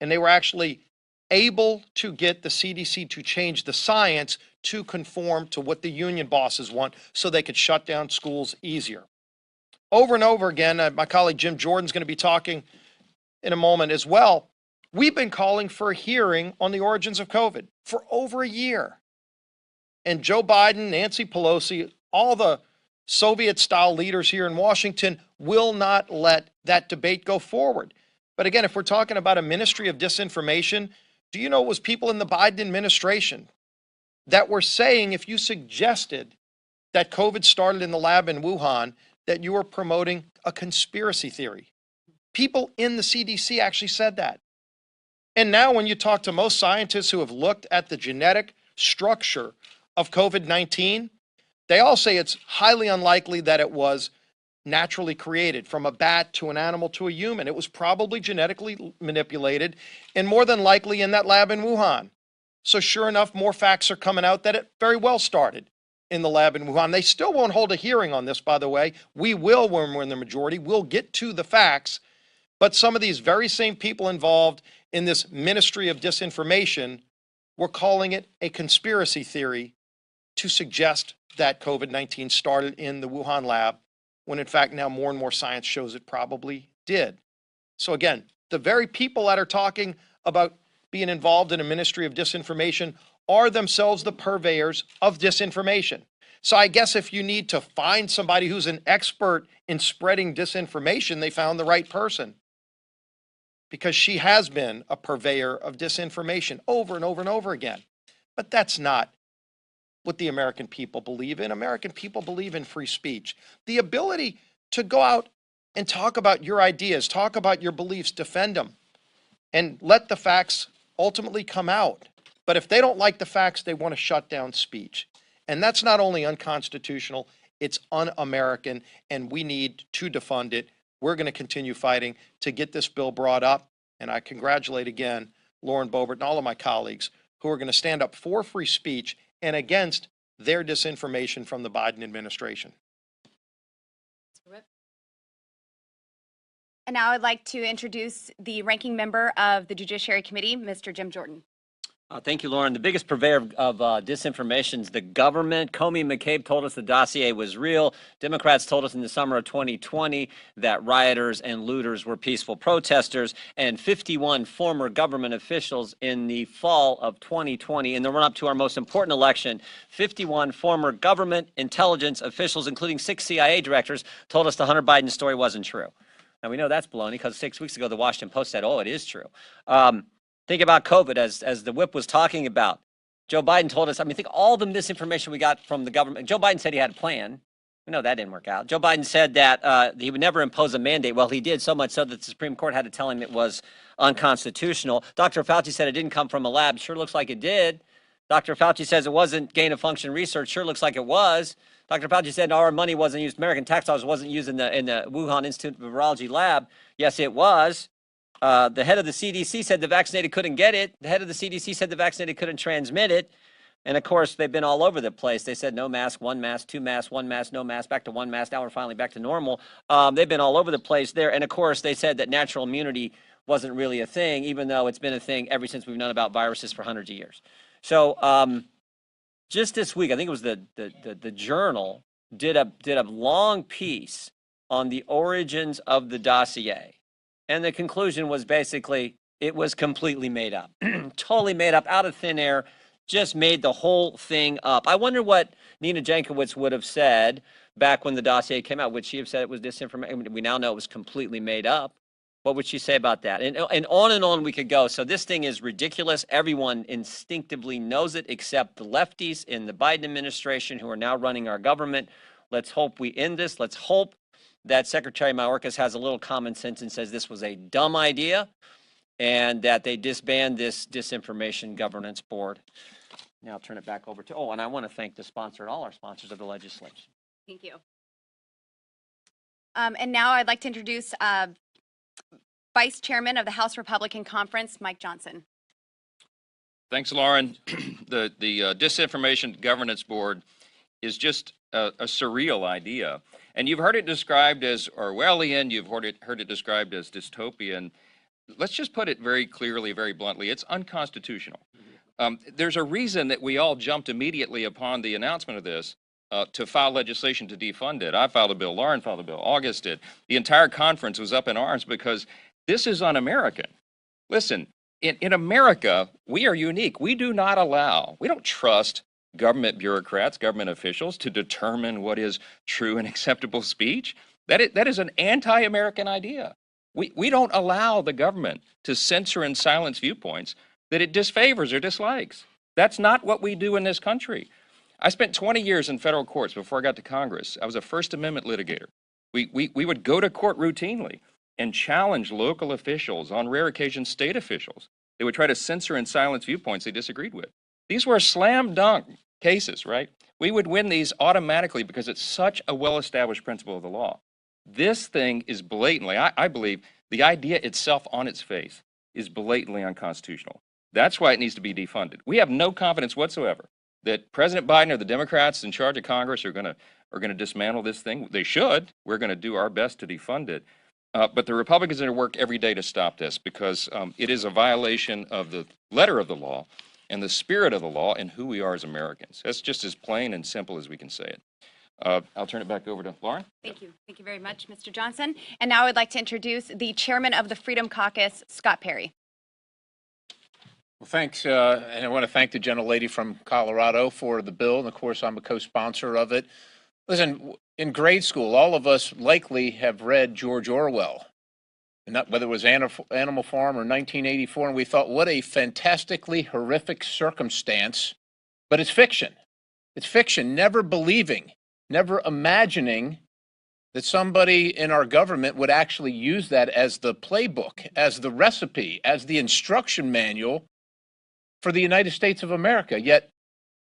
And they were actually able to get the CDC to change the science to conform to what the union bosses want so they could shut down schools easier. Over and over again, my colleague Jim Jordan's going to be talking in a moment as well. We've been calling for a hearing on the origins of COVID for over a year. And Joe Biden, Nancy Pelosi, all the Soviet-style leaders here in Washington will not let that debate go forward. But again, if we're talking about a ministry of disinformation, do you know it was people in the Biden administration that were saying if you suggested that COVID started in the lab in Wuhan, that you were promoting a conspiracy theory? People in the CDC actually said that. And now when you talk to most scientists who have looked at the genetic structure of COVID-19, they all say it's highly unlikely that it was naturally created from a bat to an animal to a human. It was probably genetically manipulated and more than likely in that lab in Wuhan. So sure enough, more facts are coming out that it very well started in the lab in Wuhan. They still won't hold a hearing on this, by the way. We will when we're in the majority. We'll get to the facts. But some of these very same people involved in this ministry of disinformation were calling it a conspiracy theory to suggest that COVID-19 started in the Wuhan lab, when in fact now more and more science shows it probably did. So again, the very people that are talking about being involved in a ministry of disinformation are themselves the purveyors of disinformation. So I guess if you need to find somebody who's an expert in spreading disinformation, they found the right person, because she has been a purveyor of disinformation over and over and over again. But that's not what the American people believe in. American people believe in free speech. The ability to go out and talk about your ideas, talk about your beliefs, defend them, and let the facts ultimately come out. But if they don't like the facts, they want to shut down speech. And that's not only unconstitutional, it's un-American, and we need to defund it. We're going to continue fighting to get this bill brought up. And I congratulate again Lauren Boebert and all of my colleagues who are going to stand up for free speech and against their disinformation from the Biden administration. And now I'd like to introduce the ranking member of the Judiciary Committee, Mr. Jim Jordan. Thank you, Lauren. The biggest purveyor of disinformation is the government. Comey and McCabe told us the dossier was real. Democrats told us in the summer of 2020 that rioters and looters were peaceful protesters. And 51 former government officials in the fall of 2020, in the run-up to our most important election, 51 former government intelligence officials, including 6 CIA directors, told us the Hunter Biden story wasn't true. Now, we know that's baloney because 6 weeks ago, the Washington Post said, oh, it is true. Think about COVID, as the whip was talking about. Joe Biden told us, think all the misinformation we got from the government. Joe Biden said he had a plan. We know that didn't work out. Joe Biden said that he would never impose a mandate. Well, he did, so much so that the Supreme Court had to tell him it was unconstitutional. Dr. Fauci said it didn't come from a lab. Sure looks like it did. Dr. Fauci says it wasn't gain-of-function research. Sure looks like it was. Dr. Fauci said our money wasn't used, American tax dollars wasn't used in the Wuhan Institute of Virology lab. Yes, it was. The head of the CDC said the vaccinated couldn't get it. The head of the CDC said the vaccinated couldn't transmit it. And of course, they've been all over the place. They said no mask, 1 mask, 2 masks, 1 mask, no mask, back to 1 mask. Now we're finally back to normal. They've been all over the place there. And of course, they said that natural immunity wasn't really a thing, even though it's been a thing ever since we've known about viruses for hundreds of years. So just this week, I think it was the Journal did a long piece on the origins of the dossier. And the conclusion was basically it was completely made up, totally made up, out of thin air, just made the whole thing up. I wonder what Nina Jankowicz would have said back when the dossier came out. Would she have said it was disinformation? We now know it was completely made up. What would she say about that? And on we could go. So this thing is ridiculous. Everyone instinctively knows it except the lefties in the Biden administration who are now running our government. Let's hope we end this. Let's hope that Secretary Mayorkas has a little common sense and says this was a dumb idea and that they disband this disinformation governance board. Now I'll turn it back over to, and I want to thank the sponsor and all our sponsors of the legislation. Thank you. And now I'd like to introduce Vice Chairman of the House Republican Conference, Mike Johnson. Thanks, Lauren. The Disinformation Governance Board is just a surreal idea. And you've heard it described as Orwellian, you've heard it described as dystopian. Let's just put it very clearly, very bluntly, it's unconstitutional. There's a reason that we all jumped immediately upon the announcement of this to file legislation to defund it. I filed a bill, Lauren filed a bill, August did. The entire conference was up in arms because this is un-American. Listen, in America, we are unique. We don't trust government bureaucrats, government officials to determine what is true and acceptable speech. That is an anti-American idea. We don't allow the government to censor and silence viewpoints that it disfavors or dislikes. That's not what we do in this country. I spent 20 years in federal courts before I got to Congress. I was a First Amendment litigator. We would go to court routinely and challenge local officials, on rare occasions state officials. They would try to censor and silence viewpoints they disagreed with. These were slam dunk cases, right? We would win these automatically because it's such a well-established principle of the law. This thing is blatantly, I believe, the idea itself on its face is blatantly unconstitutional. That's why it needs to be defunded. We have no confidence whatsoever that President Biden or the Democrats in charge of Congress are going to dismantle this thing. They should. We're going to do our best to defund it. But the Republicans are going to work every day to stop this because it is a violation of the letter of the law and the spirit of the law and who we are as Americans. That's just as plain and simple as we can say it. I'll turn it back over to Lauren. Thank you. Thank you very much, Mr. Johnson. And now I'd like to introduce the chairman of the Freedom Caucus, Scott Perry. Well, thanks. And I want to thank the gentlelady from Colorado for the bill. And of course, I'm a co-sponsor of it. Listen, in grade school, all of us likely have read George Orwell, and not, whether it was Animal Farm or 1984, and we thought, what a fantastically horrific circumstance. But it's fiction. It's fiction, never believing, never imagining that somebody in our government would actually use that as the playbook, as the recipe, as the instruction manual for the United States of America. Yet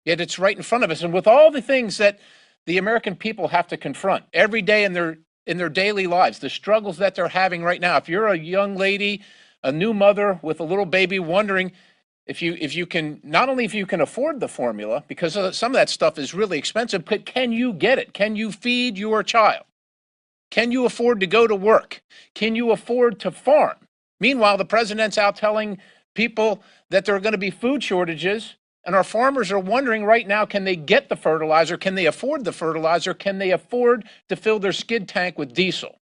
it's right in front of us. And with all the things that the American people have to confront every day in their daily lives, the struggles that they're having right now. If you're a young lady, a new mother with a little baby, wondering if you can, not only if you can afford the formula, because some of that stuff is really expensive, but can you get it? Can you feed your child? Can you afford to go to work? Can you afford to farm? Meanwhile, the president's out telling people that there are going to be food shortages, and our farmers are wondering right now, can they get the fertilizer? Can they afford the fertilizer? Can they afford to fill their skid tank with diesel?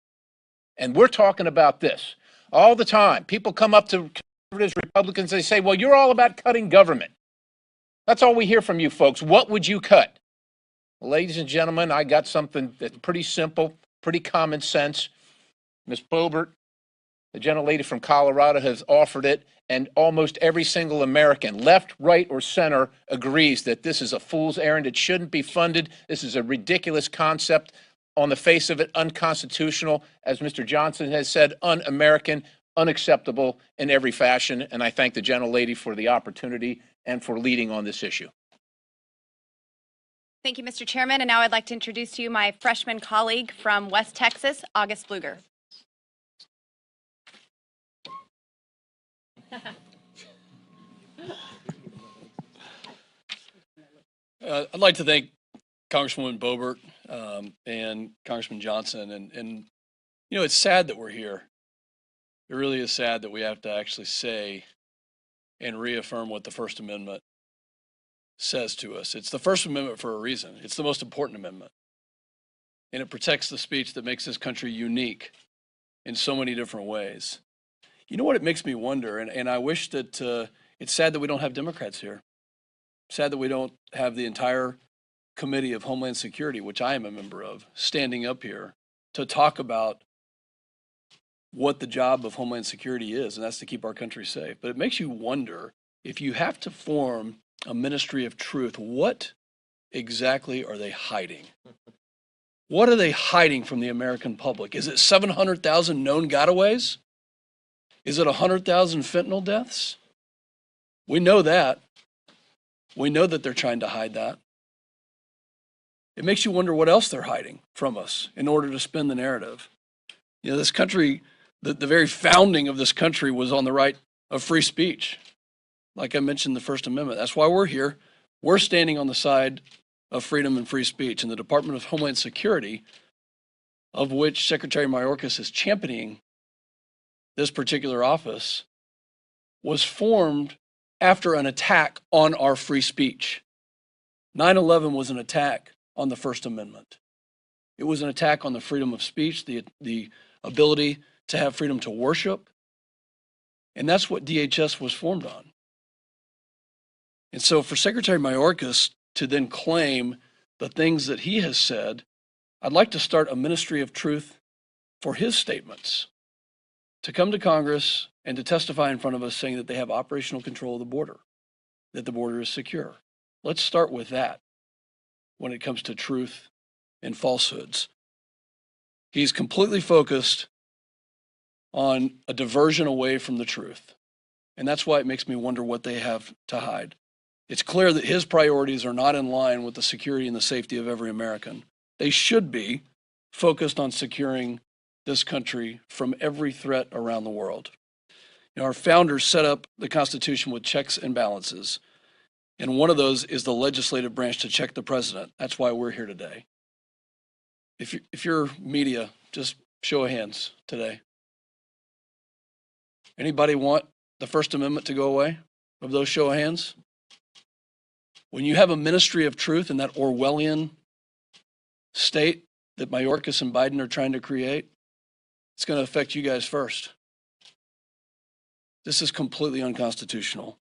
And we're talking about this all the time. People come up to conservatives, Republicans, they say, well, you're all about cutting government. That's all we hear from you folks. What would you cut? Ladies and gentlemen, I got something that's pretty simple, pretty common sense. Ms. Boebert, the gentlelady from Colorado, has offered it, and almost every single American, left, right, or center, agrees that this is a fool's errand. It shouldn't be funded. This is a ridiculous concept, on the face of it, unconstitutional, as Mr. Johnson has said, un-American, unacceptable in every fashion. And I thank the gentlelady for the opportunity and for leading on this issue. Thank you, Mr. Chairman. And now I'd like to introduce to you my freshman colleague from West Texas, August Pfluger. I'd like to thank Congresswoman Boebert and Congressman Johnson. And, you know, it's sad that we're here. It really is sad that we have to actually say and reaffirm what the First Amendment says to us. It's the First Amendment for a reason. It's the most important amendment. And it protects the speech that makes this country unique in so many different ways. You know what it makes me wonder, and I wish that it's sad that we don't have Democrats here. Sad that we don't have the entire Committee of Homeland Security, which I am a member of, standing up here to talk about what the job of Homeland Security is, and that's to keep our country safe. But it makes you wonder, if you have to form a ministry of truth, what exactly are they hiding? What are they hiding from the American public? Is it 700,000 known gotaways? Is it 100,000 fentanyl deaths? We know that. We know that they're trying to hide that. It makes you wonder what else they're hiding from us in order to spin the narrative. You know, this country, the very founding of this country was on the right of free speech. Like I mentioned, the First Amendment. That's why we're here. We're standing on the side of freedom and free speech. And the Department of Homeland Security, of which Secretary Mayorkas is championing this particular office, was formed after an attack on our free speech. 9/11 was an attack on the First Amendment. It was an attack on the freedom of speech, the ability to have freedom to worship. And that's what DHS was formed on. And so for Secretary Mayorkas to then claim the things that he has said, I'd like to start a ministry of truth for his statements, to come to Congress and to testify in front of us saying that they have operational control of the border, that the border is secure. Let's start with that when it comes to truth and falsehoods. He's completely focused on a diversion away from the truth. And that's why it makes me wonder what they have to hide. It's clear that his priorities are not in line with the security and the safety of every American. They should be focused on securing this country from every threat around the world. You know, our founders set up the Constitution with checks and balances. And one of those is the legislative branch to check the president. That's why we're here today. If you're media, just show of hands today. Anybody want the First Amendment to go away? Of those show of hands? When you have a ministry of truth in that Orwellian state that Mayorkas and Biden are trying to create, it's going to affect you guys first. This is completely unconstitutional.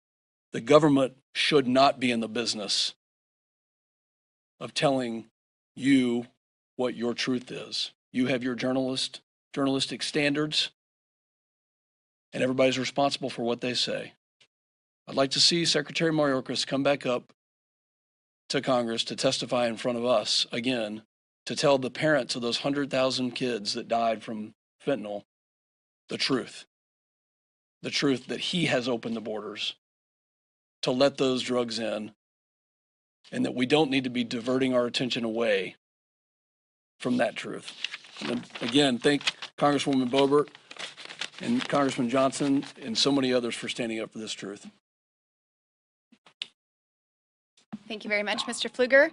The government should not be in the business of telling you what your truth is. You have your journalistic standards, and everybody's responsible for what they say. I'd like to see Secretary Mayorkas come back up to Congress to testify in front of us again, to tell the parents of those 100,000 kids that died from fentanyl the truth that he has opened the borders to let those drugs in, and that we don't need to be diverting our attention away from that truth. And again, thank Congresswoman Boebert and Congressman Johnson and so many others for standing up for this truth. Thank you very much, Mr. Pfluger.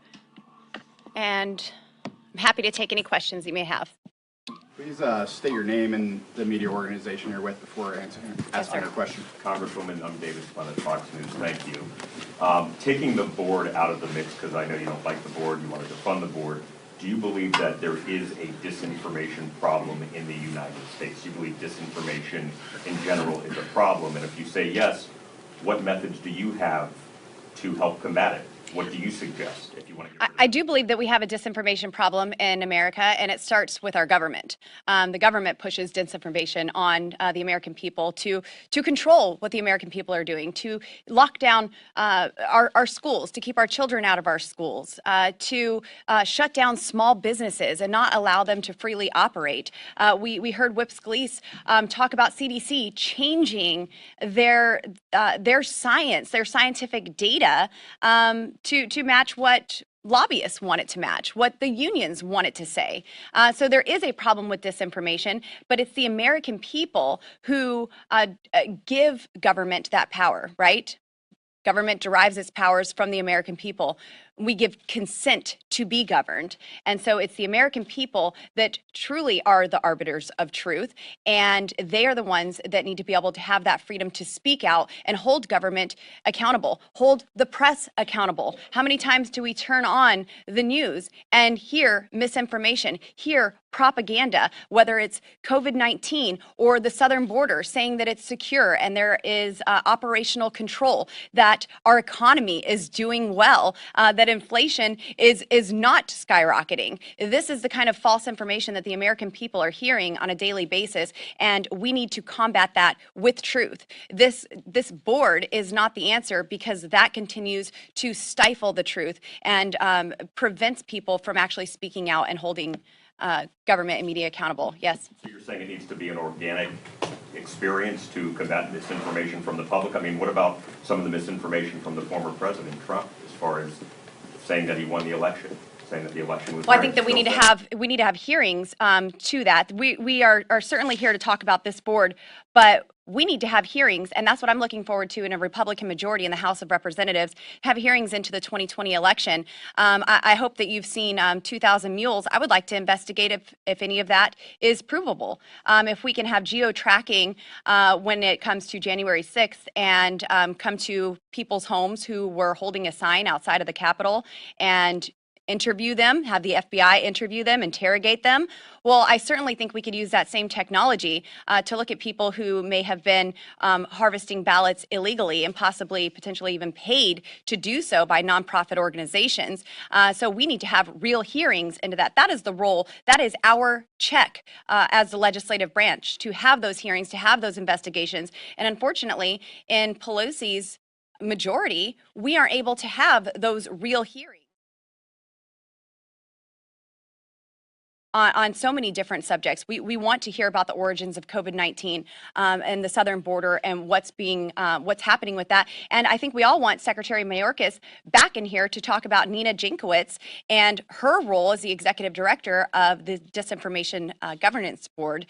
And I'm happy to take any questions you may have. Please state your name and the media organization you're with before asking your question. Congresswoman, I'm David Spun at Fox News. Thank you. Taking the board out of the mix, because I know you don't like the board, you want to defund the board, do you believe that there is a disinformation problem in the United States? Do you believe disinformation in general is a problem? And if you say yes, what methods do you have to help combat it? What do you suggest if you want to get rid of it? I do believe that we have a disinformation problem in America, and it starts with our government. The government pushes disinformation on the American people to control what the American people are doing, to lock down our schools, to keep our children out of our schools, to shut down small businesses and not allow them to freely operate. We heard Whip Scalise talk about CDC changing their science, their scientific data to match what lobbyists want it to match, what the unions want it to say. So there is a problem with disinformation, but it's the American people who give government that power, right? Government derives its powers from the American people. We give consent to be governed. And so it's the American people that truly are the arbiters of truth. And they are the ones that need to be able to have that freedom to speak out and hold government accountable, hold the press accountable. How many times do we turn on the news and hear misinformation, hear propaganda, whether it's COVID-19 or the southern border saying that it's secure and there is operational control, that our economy is doing well, that inflation is not skyrocketing. This is the kind of false information that the American people are hearing on a daily basis, and we need to combat that with truth. This board is not the answer, because that continues to stifle the truth and prevents people from actually speaking out and holding government and media accountable. Yes? So you're saying it needs to be an organic experience to combat misinformation from the public? I mean, what about some of the misinformation from the former President Trump, as far as saying that he won the election, saying that the election was? Well, I think that we need to have hearings to that. We are certainly here to talk about this board, but we need to have hearings, and that's what I'm looking forward to in a Republican majority in the House of Representatives, have hearings into the 2020 election. I hope that you've seen 2,000 Mules. I would like to investigate if any of that is provable. If we can have geo-tracking when it comes to January 6th and come to people's homes who were holding a sign outside of the Capitol and interview them, have the FBI interview them, interrogate them. Well, I certainly think we could use that same technology to look at people who may have been harvesting ballots illegally and possibly potentially even paid to do so by nonprofit organizations. So we need to have real hearings into that. That is the role, that is our check as the legislative branch, to have those hearings, to have those investigations. And unfortunately, in Pelosi's majority, we aren't able to have those real hearings on so many different subjects. We want to hear about the origins of COVID-19 and the southern border and what's happening with that. And I think we all want Secretary Mayorkas back in here to talk about Nina Jankowicz and her role as the executive director of the Disinformation Governance Board.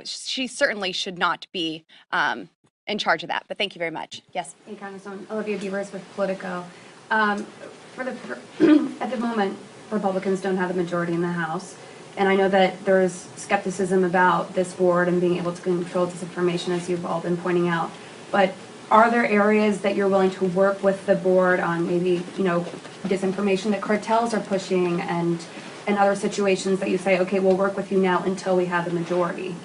She certainly should not be in charge of that. But thank you very much. Yes. Hey, Congresswoman Olivia Beavers with Politico. At the moment, Republicans don't have the majority in the House. And I know that there is skepticism about this board and being able to control disinformation, as you've all been pointing out. But are there areas that you're willing to work with the board on, maybe, disinformation that cartels are pushing and other situations that you say, okay, we'll work with you now until we have the majority?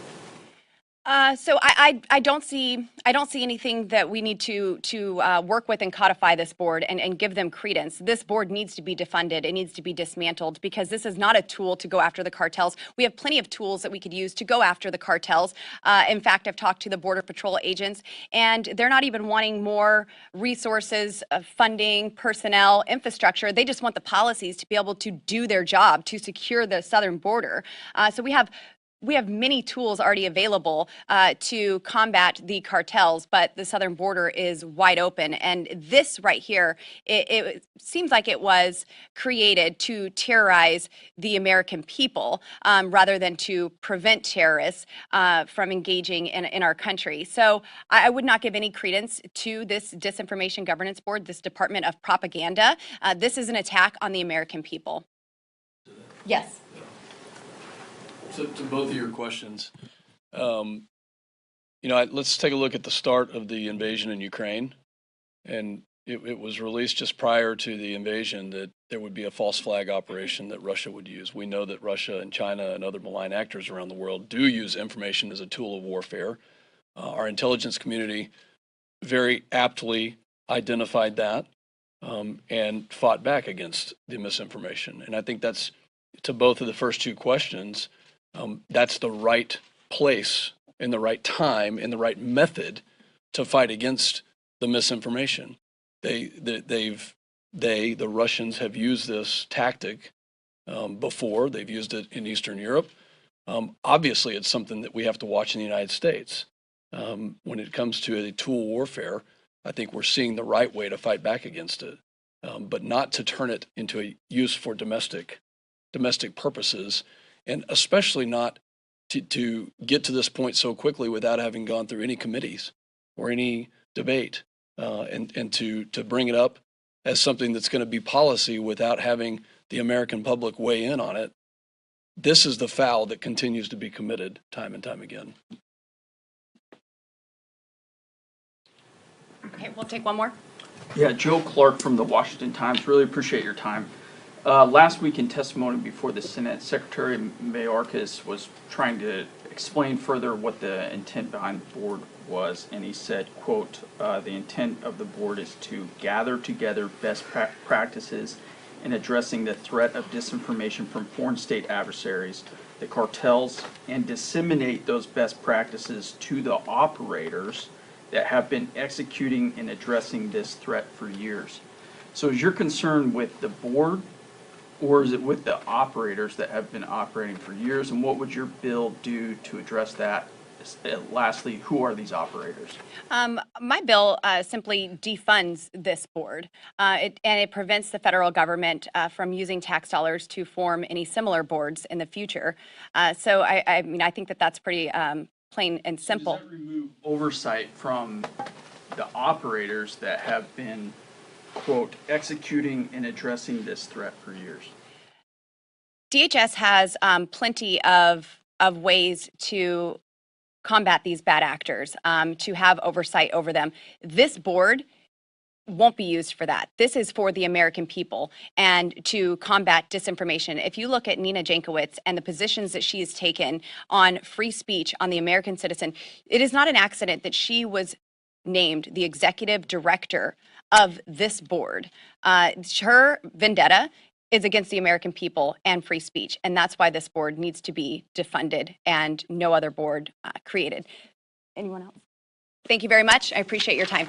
So I don't see anything that we need to work with and codify this board and give them credence. This board needs to be defunded. It needs to be dismantled, because this is not a tool to go after the cartels. We have plenty of tools that we could use to go after the cartels. In fact, I've talked to the Border Patrol agents, and they're not even wanting more resources, funding, personnel, infrastructure. They just want the policies to be able to do their job, to secure the southern border. So we have many tools already available to combat the cartels, but the southern border is wide open. And this right here, it seems like it was created to terrorize the American people rather than to prevent terrorists from engaging in our country. So I would not give any credence to this Disinformation Governance Board, this Department of Propaganda. This is an attack on the American people. Yes. To both of your questions, let's take a look at the start of the invasion in Ukraine. And it was released just prior to the invasion that there would be a false flag operation that Russia would use. We know that Russia and China and other malign actors around the world do use information as a tool of warfare. Our intelligence community very aptly identified that and fought back against the misinformation. And I think that's, to both of the first two questions, that's the right place in the right time in the right method to fight against the misinformation. The Russians have used this tactic before. They've used it in Eastern Europe. Obviously, it's something that we have to watch in the United States. When it comes to a tool warfare, I think we're seeing the right way to fight back against it, but not to turn it into a use for domestic purposes, and especially not to get to this point so quickly without having gone through any committees or any debate, and to bring it up as something that's going to be policy without having the American public weigh in on it. This is the foul that continues to be committed time and time again. Okay, we'll take one more. Yeah, Joe Clark from the Washington Times. Really appreciate your time. Last week in testimony before the Senate, Secretary Mayorkas was trying to explain further what the intent behind the board was, and he said, quote, the intent of the board is to gather together best practices in addressing the threat of disinformation from foreign state adversaries, the cartels, and disseminate those best practices to the operators that have been executing and addressing this threat for years. So is your concern with the board, or is it with the operators that have been operating for years? And what would your bill do to address that? Lastly, who are these operators? My bill simply defunds this board, and it prevents the federal government from using tax dollars to form any similar boards in the future. So I mean, I think that that's pretty plain and simple. So does that remove oversight from the operators that have been, quote, executing and addressing this threat for years? DHS has plenty of ways to combat these bad actors, to have oversight over them. This board won't be used for that. This is for the American people and to combat disinformation. If you look at Nina Jankowicz and the positions that she has taken on free speech, on the American citizen, it is not an accident that she was named the executive director of this board. Her vendetta is against the American people and free speech, and that's why this board needs to be defunded and no other board created. Anyone else? Thank you very much. I appreciate your time.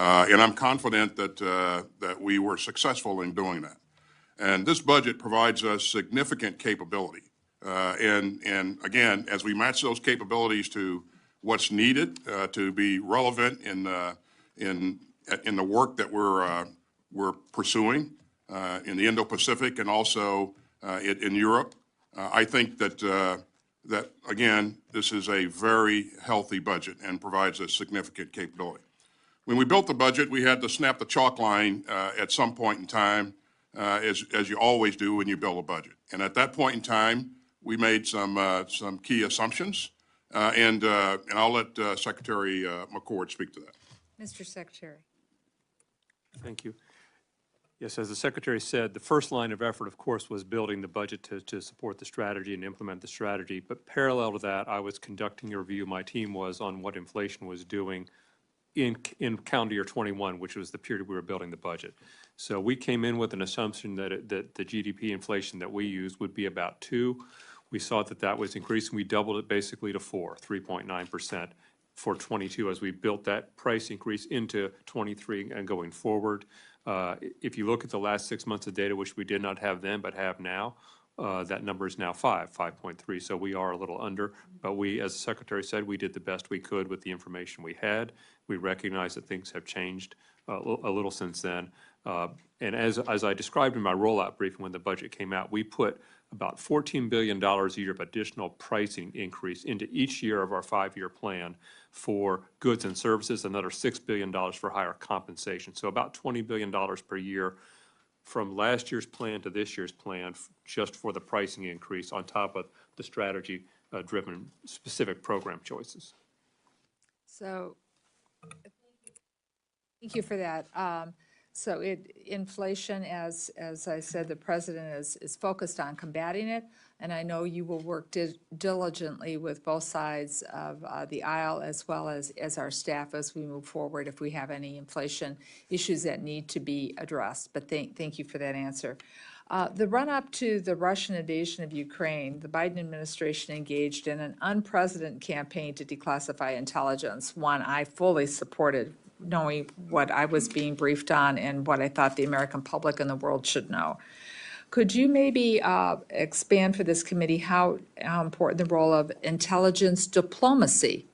And I'm confident that we were successful in doing that. And this budget provides us significant capability. And again, as we match those capabilities to what's needed to be relevant in the work that we're pursuing in the Indo-Pacific and also in Europe, I think that again, this is a very healthy budget and provides a significant capability. When we built the budget, we had to snap the chalk line at some point in time, as you always do when you build a budget. And at that point in time, we made some key assumptions, and I'll let Secretary McCord speak to that. Mr. Secretary. Thank you. Yes, as the Secretary said, the first line of effort, of course, was building the budget to support the strategy and implement the strategy. But parallel to that, I was conducting a review, my team was, on what inflation was doing in calendar year 21, which was the period we were building the budget. So we came in with an assumption that the GDP inflation that we used would be about 2. We saw that was increasing. We doubled it basically to 3.9% for 22 as we built that price increase into 23 and going forward. If you look at the last 6 months of data, which we did not have then but have now, that number is now 5.3. So we are a little under, but we, as the Secretary said, we did the best we could with the information we had. We recognize that things have changed a little since then. And as I described in my rollout briefing when the budget came out, we put about $14 billion a year of additional pricing increase into each year of our 5-year plan for goods and services, another $6 billion for higher compensation. So about $20 billion per year from last year's plan to this year's plan just for the pricing increase on top of the strategy-driven specific program choices. So thank you for that. So inflation, as I said, the president is focused on combating it, and I know you will work diligently with both sides of the aisle as well as our staff as we move forward if we have any inflation issues that need to be addressed. But thank you for that answer. The run-up to the Russian invasion of Ukraine, the Biden administration engaged in an unprecedented campaign to declassify intelligence, one I fully supported, knowing what I was being briefed on and what I thought the American public and the world should know. Could you maybe expand for this committee how important the role of intelligence diplomacy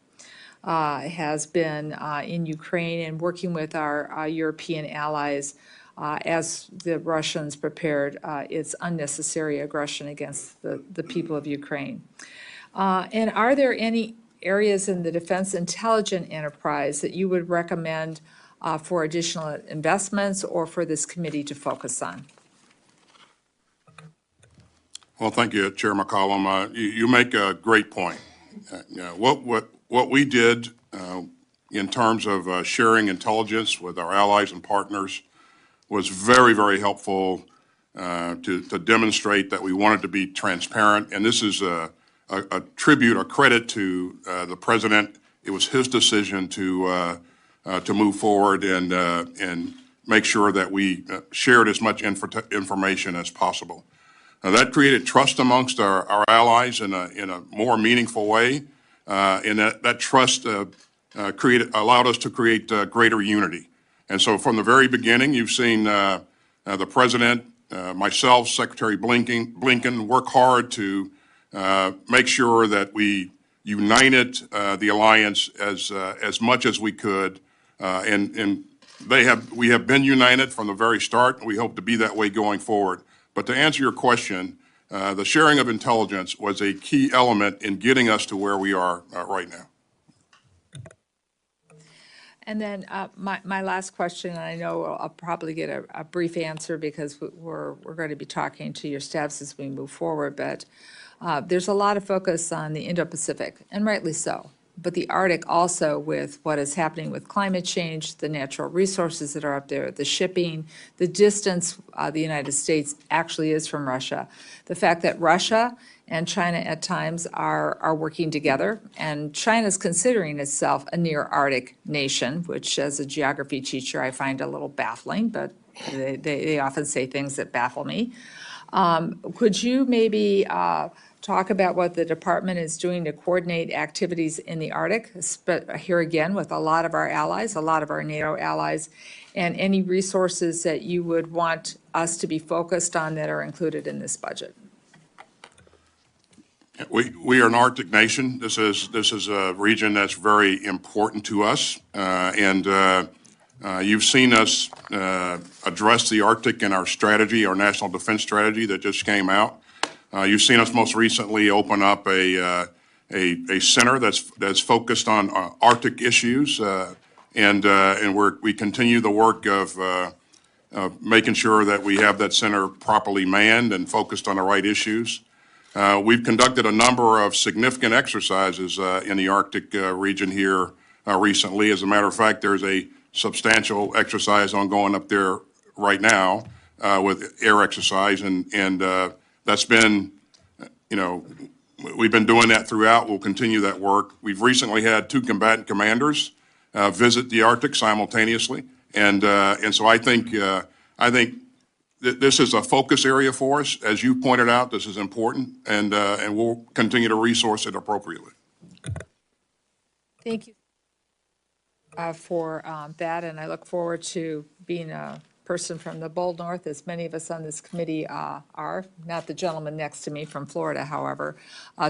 has been in Ukraine and working with our European allies as the Russians prepared its unnecessary aggression against the people of Ukraine? And are there any areas in the defense intelligence enterprise that you would recommend for additional investments or for this committee to focus on? Well, thank you, Chair McCollum. You make a great point. What we did in terms of sharing intelligence with our allies and partners was very, very helpful to demonstrate that we wanted to be transparent. And this is a tribute or credit to the president. It was his decision to move forward and make sure that we shared as much information as possible. Now, that created trust amongst our allies in a more meaningful way, and that trust allowed us to create greater unity. And so from the very beginning, you've seen the president, myself, Secretary Blinken work hard to make sure that we united the alliance as much as we could, and we have been united from the very start, and we hope to be that way going forward. But to answer your question, the sharing of intelligence was a key element in getting us to where we are right now. And then my last question, and I know I'll probably get a brief answer because we're going to be talking to your staffs as we move forward, but there's a lot of focus on the Indo-Pacific, and rightly so. But the Arctic also, with what is happening with climate change, the natural resources that are up there, the shipping, the distance the United States actually is from Russia, the fact that Russia and China at times are working together, and China's considering itself a near Arctic nation, which as a geography teacher I find a little baffling, but they often say things that baffle me. Could you maybe talk about what the department is doing to coordinate activities in the Arctic, here again with a lot of our allies, a lot of our NATO allies, and any resources that you would want us to be focused on that are included in this budget? We are an Arctic nation. This is a region that's very important to us, and you've seen us address the Arctic in our strategy, our national defense strategy that just came out. You've seen us most recently open up a center that's focused on Arctic issues, and we continue the work of making sure that we have that center properly manned and focused on the right issues. We've conducted a number of significant exercises in the Arctic region here recently. As a matter of fact, there's a substantial exercise ongoing up there right now with air exercise, and that's been, we've been doing that throughout. We'll continue that work. We've recently had 2 combatant commanders visit the Arctic simultaneously, and so I think this is a focus area for us. As you pointed out, this is important, and we'll continue to resource it appropriately. Thank you for that, and I look forward to being a person from the bold north, as many of us on this committee are, not the gentleman next to me from Florida, however,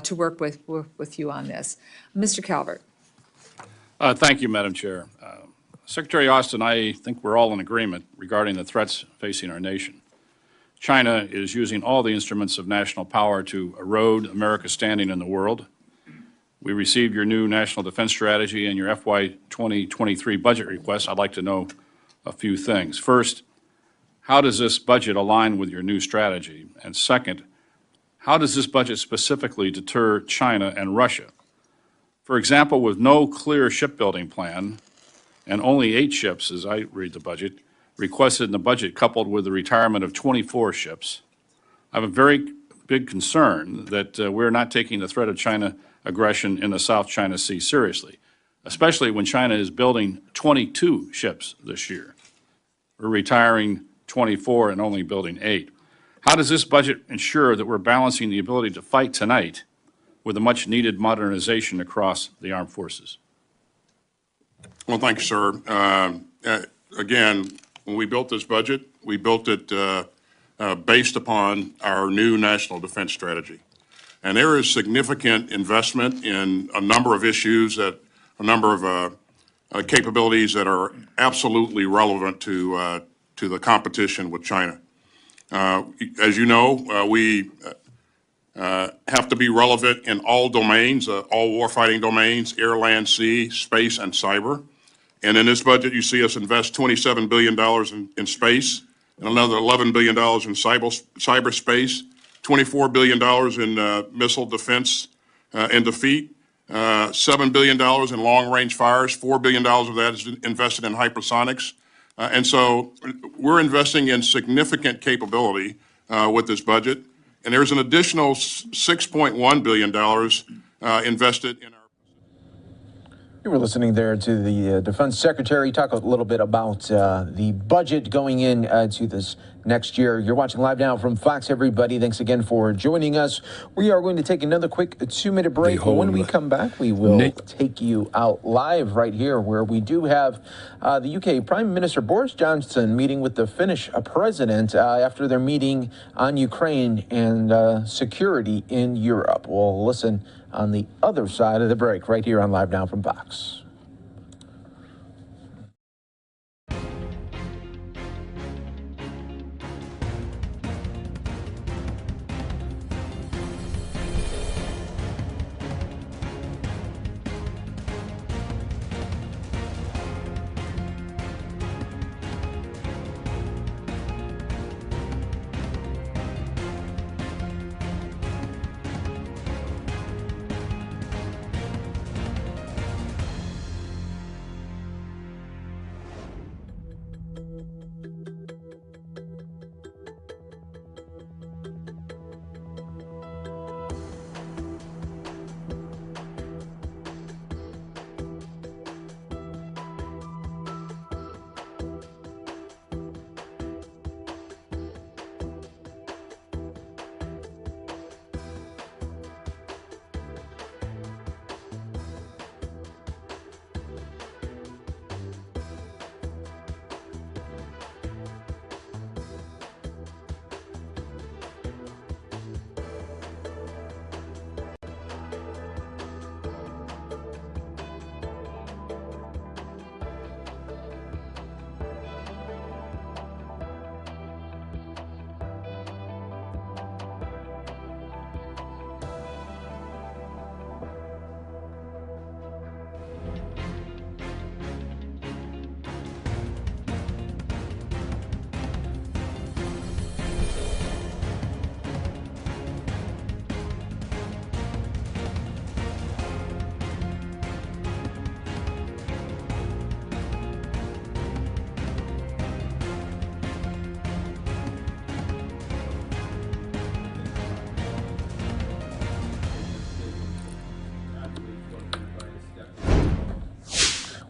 to work with you on this. Mr. Calvert. Thank you, Madam Chair. Secretary Austin, I think we're all in agreement regarding the threats facing our nation. China is using all the instruments of national power to erode America's standing in the world. We received your new national defense strategy and your FY 2023 budget request. I'd like to know a few things. First, how does this budget align with your new strategy? And second, how does this budget specifically deter China and Russia? For example, with no clear shipbuilding plan, and only 8 ships, as I read the budget, requested in the budget coupled with the retirement of 24 ships, I have a very big concern that we're not taking the threat of China aggression in the South China Sea seriously, especially when China is building 22 ships this year. We're retiring 24 and only building 8. How does this budget ensure that we're balancing the ability to fight tonight with a much-needed modernization across the armed forces? Well, thank you, sir. Again, when we built this budget, we built it based upon our new national defense strategy. And there is significant investment in a number of issues, a number of capabilities that are absolutely relevant to the competition with China. As you know, we have to be relevant in all domains, all warfighting domains, air, land, sea, space, and cyber. And in this budget, you see us invest $27 billion in space and another $11 billion in cyberspace, $24 billion in missile defense and defeat, $7 billion in long-range fires, $4 billion of that is invested in hypersonics. And so we're investing in significant capability with this budget. And there's an additional $6.1 billion invested in our. You were listening there to the Defense Secretary talk a little bit about the budget going in to this next year. You're watching Live Now from Fox, everybody. Thanks again for joining us. We are going to take another quick 2-minute break. When we come back, we will take you out live right here where we do have the UK Prime Minister Boris Johnson meeting with the Finnish president after their meeting on Ukraine and security in Europe. We'll listen on the other side of the break right here on Live Now from Fox.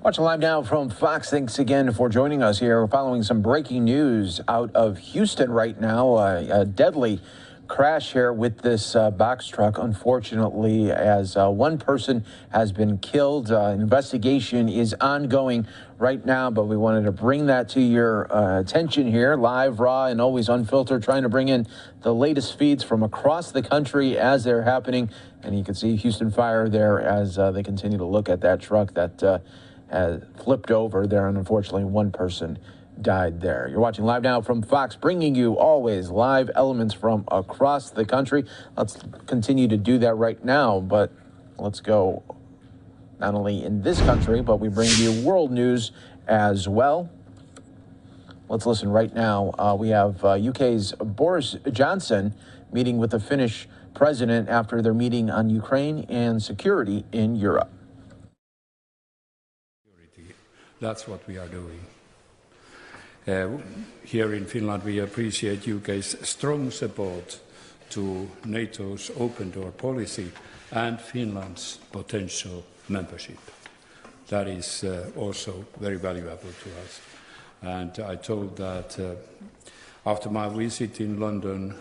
Watching live now from Fox. Thanks again for joining us here. We're following some breaking news out of Houston right now. A deadly crash here with this box truck, unfortunately, as one person has been killed. Investigation is ongoing right now, but we wanted to bring that to your attention here, live, raw, and always unfiltered, trying to bring in the latest feeds from across the country as they're happening. And you can see Houston Fire there as they continue to look at that truck that has flipped over there, and unfortunately one person died there. You're watching live now from Fox, bringing you always live elements from across the country. Let's continue to do that right now, but let's go not only in this country, but we bring you world news as well. Let's listen right now. We have UK's Boris Johnson meeting with the Finnish president after their meeting on Ukraine and security in Europe. That's what we are doing. Here in Finland, we appreciate UK's strong support to NATO's open door policy and Finland's potential membership. That is also very valuable to us. And I told that after my visit in London,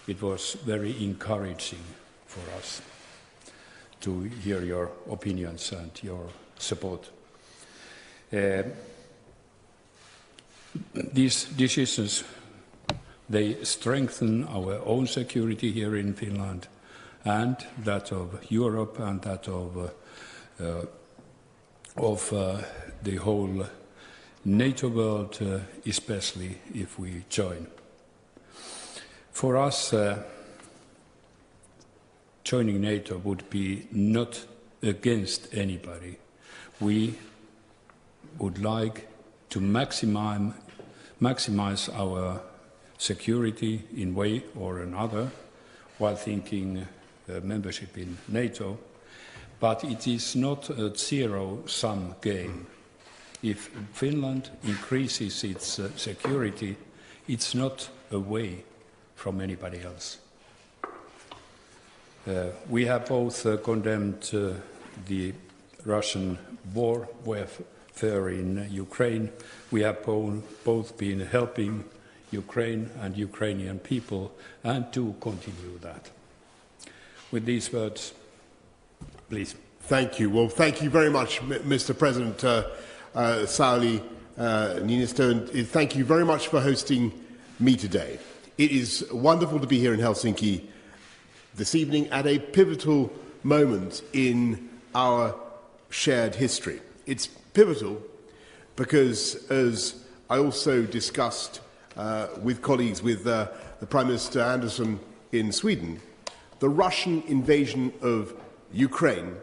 it was very encouraging for us to hear your opinions and your support. These decisions, they strengthen our own security here in Finland and that of Europe and that of the whole NATO world, especially if we join. For us, joining NATO would be not against anybody. We would like to maximize our security in way or another while thinking membership in NATO, but it is not a zero-sum game. If Finland increases its security, it's not away from anybody else. We have both condemned the Russian warfare in Ukraine. We have both been helping Ukraine and Ukrainian people and to continue that. With these words, please. Thank you. Well, thank you very much, Mr. President Sauli Niinistö, and thank you very much for hosting me today. It is wonderful to be here in Helsinki this evening at a pivotal moment in our shared history. It's pivotal because, as I also discussed with colleagues, with the Prime Minister Andersson in Sweden, the Russian invasion of Ukraine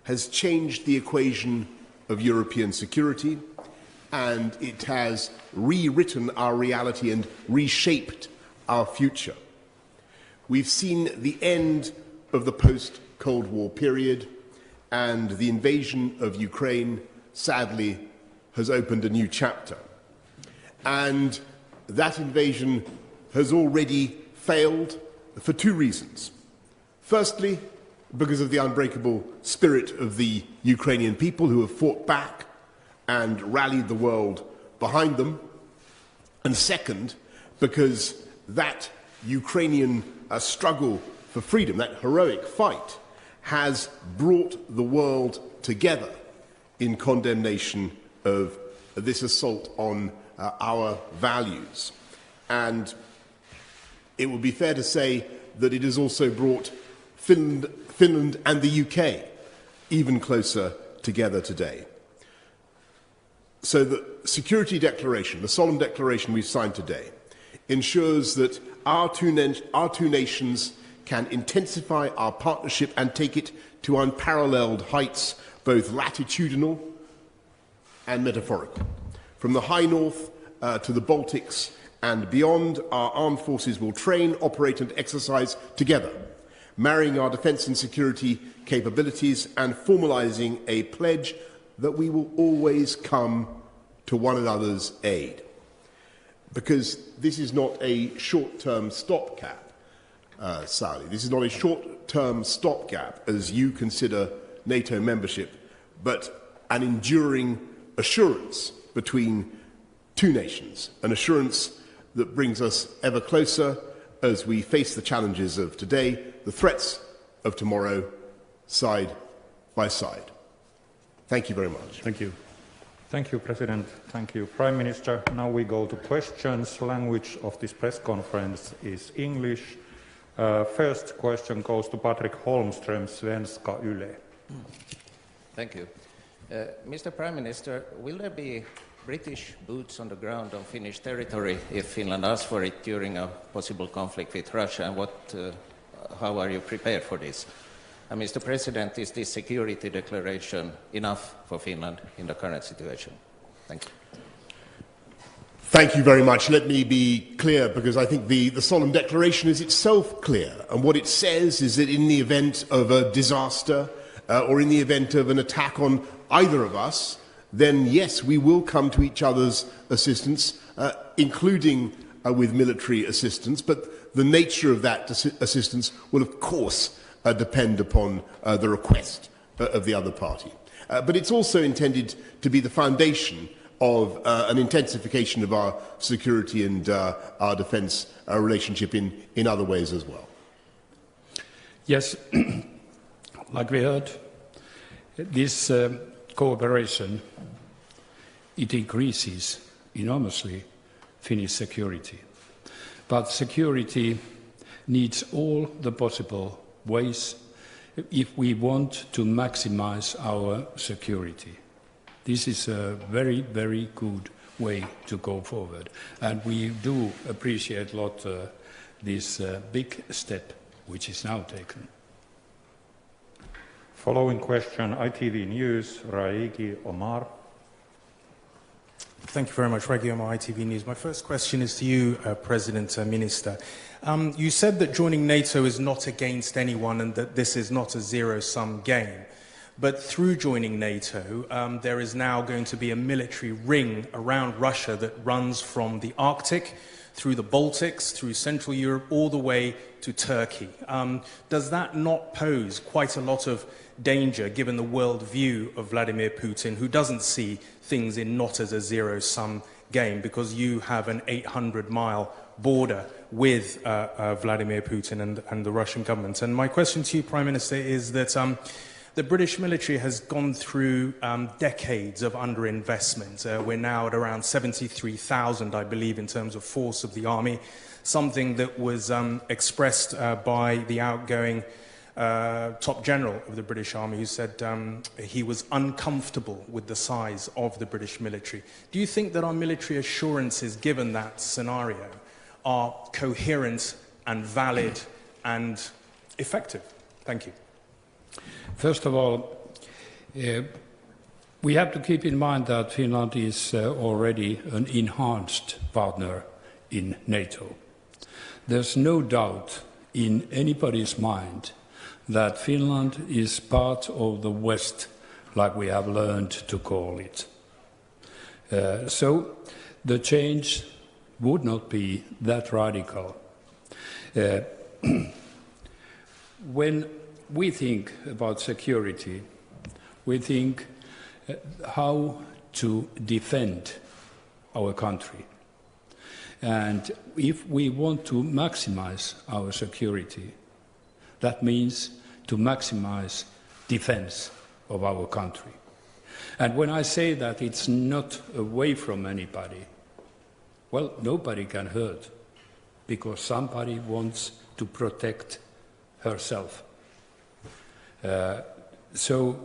has changed the equation of European security, and it has rewritten our reality and reshaped our future. We've seen the end of the post-Cold War period, and the invasion of Ukraine, sadly, has opened a new chapter. And that invasion has already failed for two reasons. Firstly, because of the unbreakable spirit of the Ukrainian people who have fought back and rallied the world behind them. And second, because that Ukrainian struggle for freedom, that heroic fight, has brought the world together in condemnation of this assault on our values. And it would be fair to say that it has also brought Finland and the UK even closer together today. So the security declaration, the solemn declaration we've signed today, ensures that our two nations can intensify our partnership and take it to unparalleled heights, both latitudinal and metaphorical. From the high north to the Baltics and beyond, our armed forces will train, operate and exercise together, marrying our defence and security capabilities and formalising a pledge that we will always come to one another's aid. Because this is not a short-term stopgap, Sally. This is not a short-term stopgap as you consider NATO membership, but an enduring assurance between two nations, an assurance that brings us ever closer as we face the challenges of today, the threats of tomorrow, side by side. Thank you very much. Thank you. Thank you, President. Thank you, Prime Minister. Now we go to questions. Language of this press conference is English. First question goes to Patrick Holmström, Svenska Yle. Thank you. Mr. Prime Minister, will there be British boots on the ground on Finnish territory if Finland asks for it during a possible conflict with Russia? And how are you prepared for this? And Mr. President, is this security declaration enough for Finland in the current situation? Thank you. Thank you very much. Let me be clear, because I think the solemn declaration is itself clear. And what it says is that in the event of a disaster or in the event of an attack on either of us, then yes, we will come to each other's assistance, including with military assistance. But the nature of that assistance will, of course, depend upon the request of the other party. But it's also intended to be the foundation of an intensification of our security and our defence relationship in other ways as well. Yes, like we heard, this cooperation, it increases enormously Finnish security. But security needs all the possible ways if we want to maximize our security. This is a very, very good way to go forward. And we do appreciate a lot this big step which is now taken. Following question, ITV News, Raigi Omar. Thank you very much, Raigi Omar, ITV News. My first question is to you, President Minister. You said that joining NATO is not against anyone and that this is not a zero-sum game. But through joining NATO, there is now going to be a military ring around Russia that runs from the Arctic, through the Baltics, through Central Europe, all the way to Turkey. Does that not pose quite a lot of danger, given the world view of Vladimir Putin, who doesn't see things not as a zero-sum game, because you have an 800-mile border with Vladimir Putin and the Russian government? And my question to you, Prime Minister, is that the British military has gone through decades of underinvestment. We're now at around 73,000, I believe, in terms of force of the army, something that was expressed by the outgoing top general of the British Army, who said he was uncomfortable with the size of the British military. Do you think that our military assurances, given that scenario, are coherent and valid and effective? Thank you. First of all, we have to keep in mind that Finland is already an enhanced partner in NATO. There's no doubt in anybody's mind that Finland is part of the West, like we have learned to call it. So the change would not be that radical. When we think about security, we think how to defend our country. And if we want to maximize our security, that means to maximize defense of our country. And when I say that it's not away from anybody, well, nobody can hurt, because somebody wants to protect herself. So,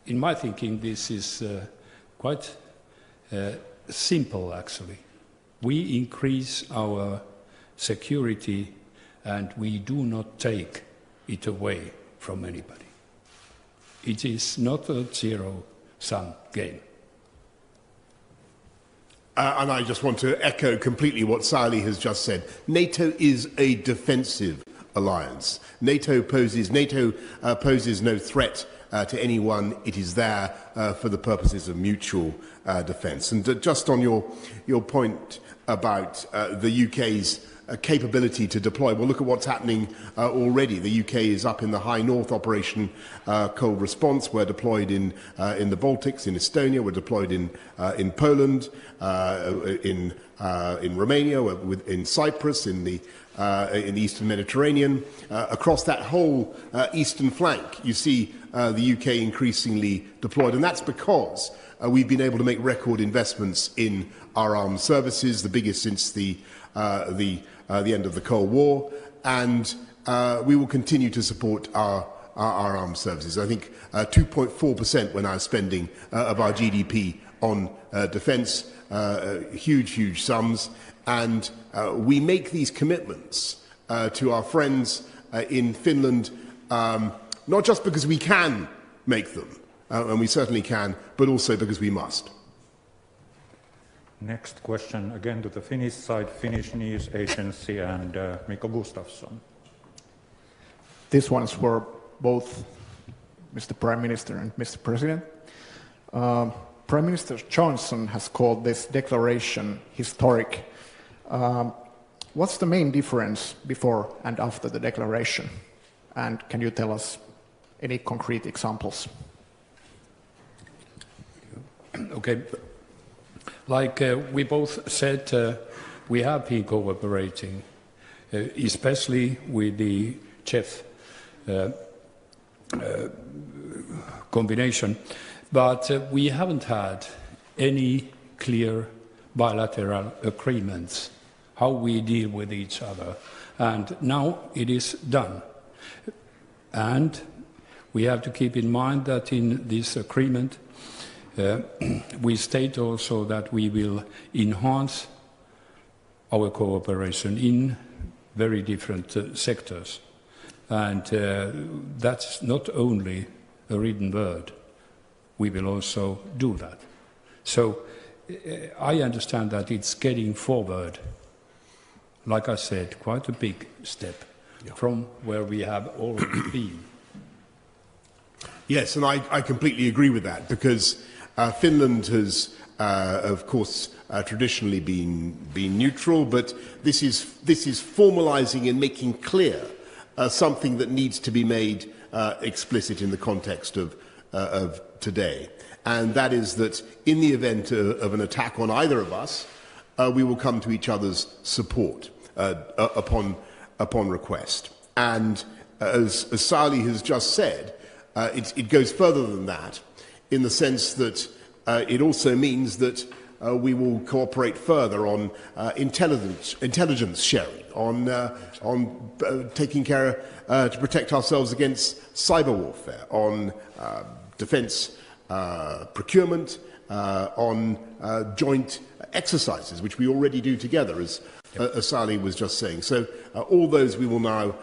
in my thinking, this is quite simple, actually. We increase our security and we do not take it away from anybody. It is not a zero-sum game. And I just want to echo completely what Sally has just said. NATO is a defensive alliance. NATO poses no threat to anyone. It is there for the purposes of mutual defence. And just on your point about the UK's capability to deploy. Well, look at what's happening already. The UK is up in the High North Operation Cold Response. We're deployed in the Baltics, in Estonia. We're deployed in Poland, in Romania, in Cyprus, in the Eastern Mediterranean. Across that whole eastern flank, you see the UK increasingly deployed, and that's because we've been able to make record investments in our armed services, the biggest since the end of the Cold War, and we will continue to support our armed services. I think 2.4% we're now spending of our GDP on defence, huge sums, and we make these commitments to our friends in Finland, not just because we can make them, and we certainly can, but also because we must. Next question, again to the Finnish side, Finnish News Agency, and Mikko Gustafsson. This one's for both Mr. Prime Minister and Mr. President. Prime Minister Johnson has called this declaration historic. What's the main difference before and after the declaration? And can you tell us any concrete examples? Okay. Like we both said, we have been cooperating, especially with the CHEF combination, but we haven't had any clear bilateral agreements how we deal with each other, and now it is done. And we have to keep in mind that in this agreement we state also that we will enhance our cooperation in very different sectors, and that's not only a written word, we will also do that. So I understand that it's getting forward, like I said, quite a big step from where we have already been. Yes, and I completely agree with that, because Finland has, of course, traditionally been neutral, but this is formalising and making clear something that needs to be made explicit in the context of today, and that is that in the event of an attack on either of us, we will come to each other's support upon request. And as Sali has just said, it goes further than that, in the sense that it also means that we will cooperate further on intelligence sharing, on taking care to protect ourselves against cyber warfare, on defence procurement, on joint exercises, which we already do together, as Sali was just saying. So all those we will now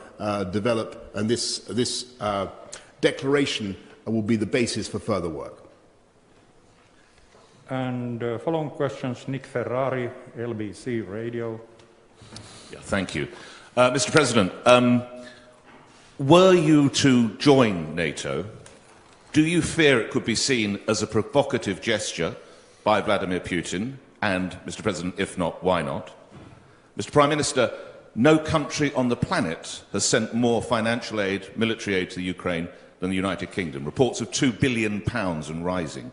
develop, and this declaration will be the basis for further work. And following questions, Nick Ferrari, LBC Radio. Yeah, thank you. Mr. President, were you to join NATO, do you fear it could be seen as a provocative gesture by Vladimir Putin? And, Mr. President, if not, why not? Mr. Prime Minister, no country on the planet has sent more financial aid, military aid to the Ukraine than the United Kingdom. Reports of £2 billion and rising.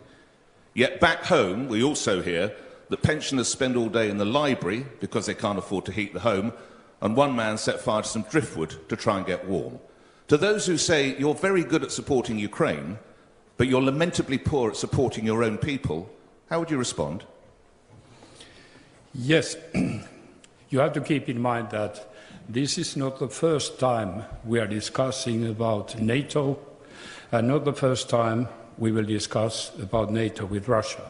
Yet back home, we also hear that pensioners spend all day in the library because they can't afford to heat the home, and one man set fire to some driftwood to try and get warm. To those who say you're very good at supporting Ukraine, but you're lamentably poor at supporting your own people, how would you respond? Yes, you have to keep in mind that this is not the first time we are discussing about NATO, and not the first time we will discuss about NATO with Russia.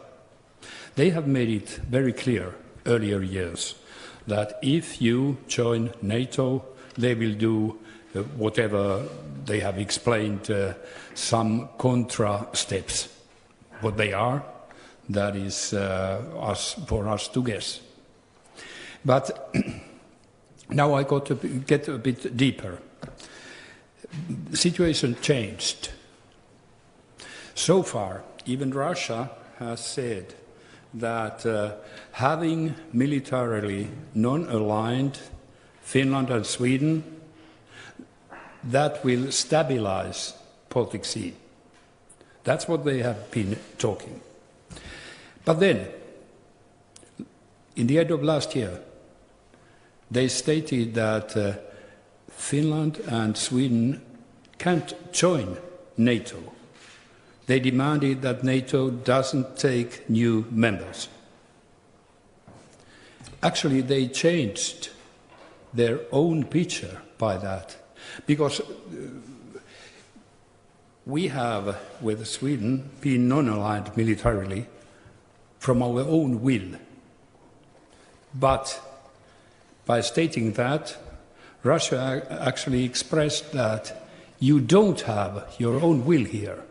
They have made it very clear earlier years that if you join NATO, they will do whatever they have explained, some contra steps. What they are, that is for us to guess. But now I got to get a bit deeper. The situation changed. So far, even Russia has said that having militarily non-aligned Finland and Sweden, that will stabilize Baltic Sea. That's what they have been talking. But then, in the end of last year, they stated that Finland and Sweden can't join NATO. They demanded that NATO doesn't take new members. Actually, they changed their own picture by that, because we have, with Sweden, been non-aligned militarily from our own will. But by stating that, Russia actually expressed that you don't have your own will here.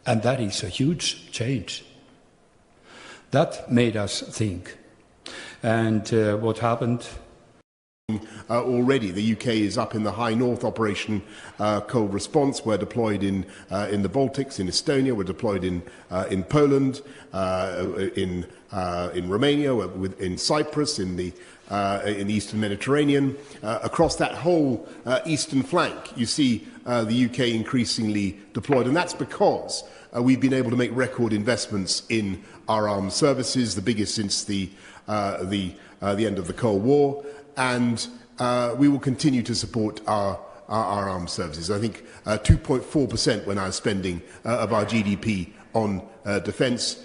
And that is a huge change. That made us think. And what happened? Already, the UK is up in the High North Operation Cold Response. We're deployed in the Baltics, in Estonia. We're deployed in Poland, in Romania, in Cyprus, in the Eastern Mediterranean. Across that whole eastern flank, you see the UK increasingly deployed, and that's because we've been able to make record investments in our armed services, the biggest since the end of the Cold War. And we will continue to support our armed services. I think 2.4% we're now spending of our GDP on defence,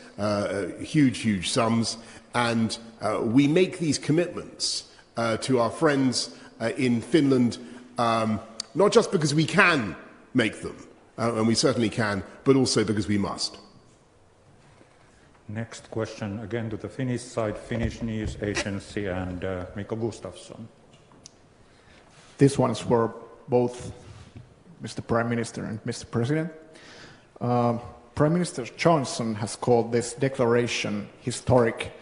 huge sums. And we make these commitments to our friends in Finland, not just because we can make them, and we certainly can, but also because we must. Next question, again to the Finnish side, Finnish News Agency, and Mikko Gustafsson. This one is for both Mr. Prime Minister and Mr. President. Prime Minister Johnson has called this declaration historic.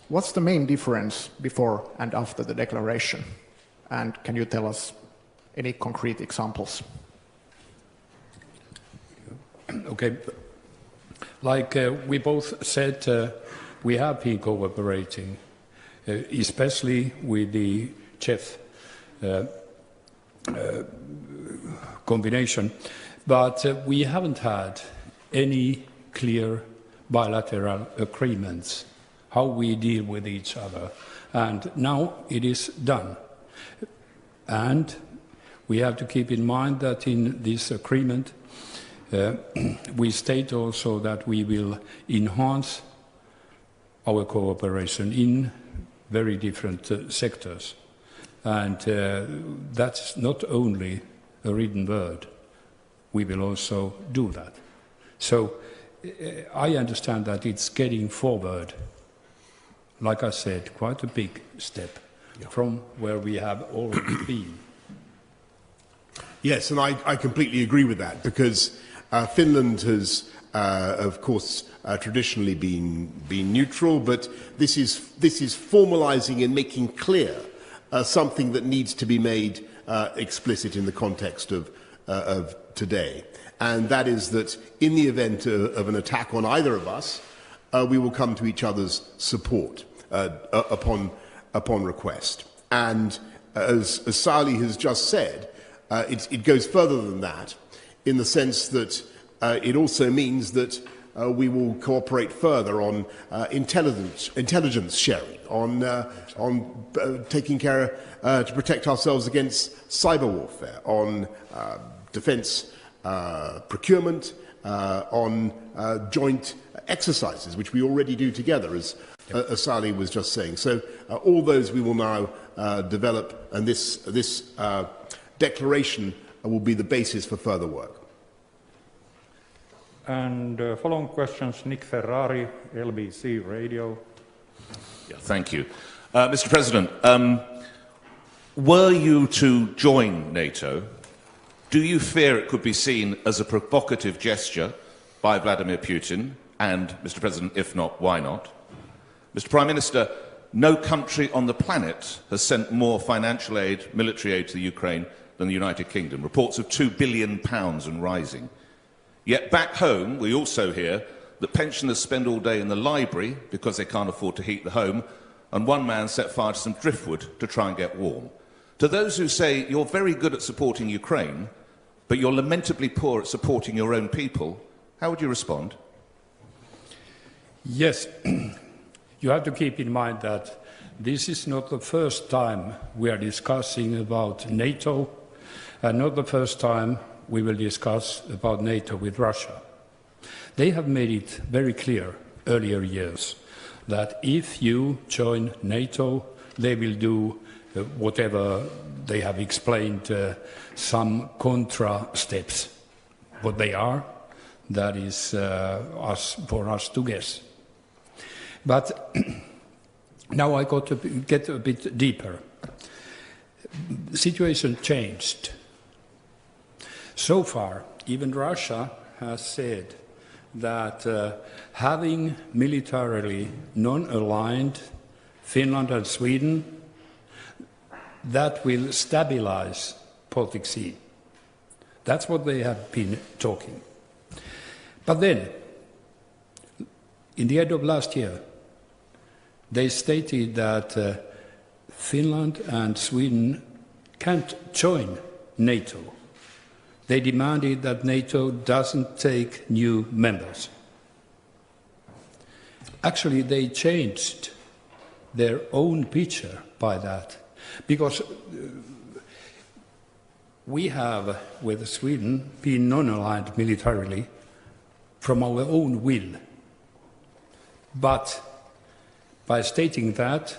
What's the main difference before and after the declaration? And can you tell us any concrete examples? Okay. Like we both said, we have been cooperating, especially with the CHEF combination, but we haven't had any clear bilateral agreements how we deal with each other, and now it is done. And we have to keep in mind that in this agreement we state also that we will enhance our cooperation in very different sectors. And that's not only a written word, we will also do that. So I understand that it's getting forward, like I said, quite a big step from where we have already been. Yes, and I completely agree with that, because Finland has, of course, traditionally been neutral, but this is formalising and making clear something that needs to be made explicit in the context of today, and that is that in the event of an attack on either of us, we will come to each other's support upon request. And as Sali has just said, it goes further than that, in the sense that it also means that we will cooperate further on intelligence sharing, on taking care to protect ourselves against cyber warfare, on defence procurement, on joint exercises, which we already do together, as Sali was just saying. So all those we will now develop, and this declaration will be the basis for further work. And following questions, Nick Ferrari, LBC Radio. Yeah, thank you. Mr. President, were you to join NATO, do you fear it could be seen as a provocative gesture by Vladimir Putin? And, Mr. President, if not, why not? Mr. Prime Minister, no country on the planet has sent more financial aid, military aid to the Ukraine than the United Kingdom. Reports of £2 billion and rising. Yet back home, we also hear that pensioners spend all day in the library because they can't afford to heat the home, and one man set fire to some driftwood to try and get warm. To those who say you're very good at supporting Ukraine, but you're lamentably poor at supporting your own people, how would you respond? Yes, you have to keep in mind that this is not the first time we are discussing about NATO, and not the first time we will discuss about NATO with Russia. They have made it very clear earlier years that if you join NATO, they will do whatever they have explained, some contra steps. What they are, that is for us to guess. But now I got to get a bit deeper. The situation changed. So far, even Russia has said that having militarily non-aligned Finland and Sweden, that will stabilize Baltic Sea. That's what they have been talking. But then, in the end of last year, they stated that Finland and Sweden can't join NATO. They demanded that NATO doesn't take new members. Actually, they changed their own picture by that, because we have, with Sweden, been non-aligned militarily from our own will. But by stating that,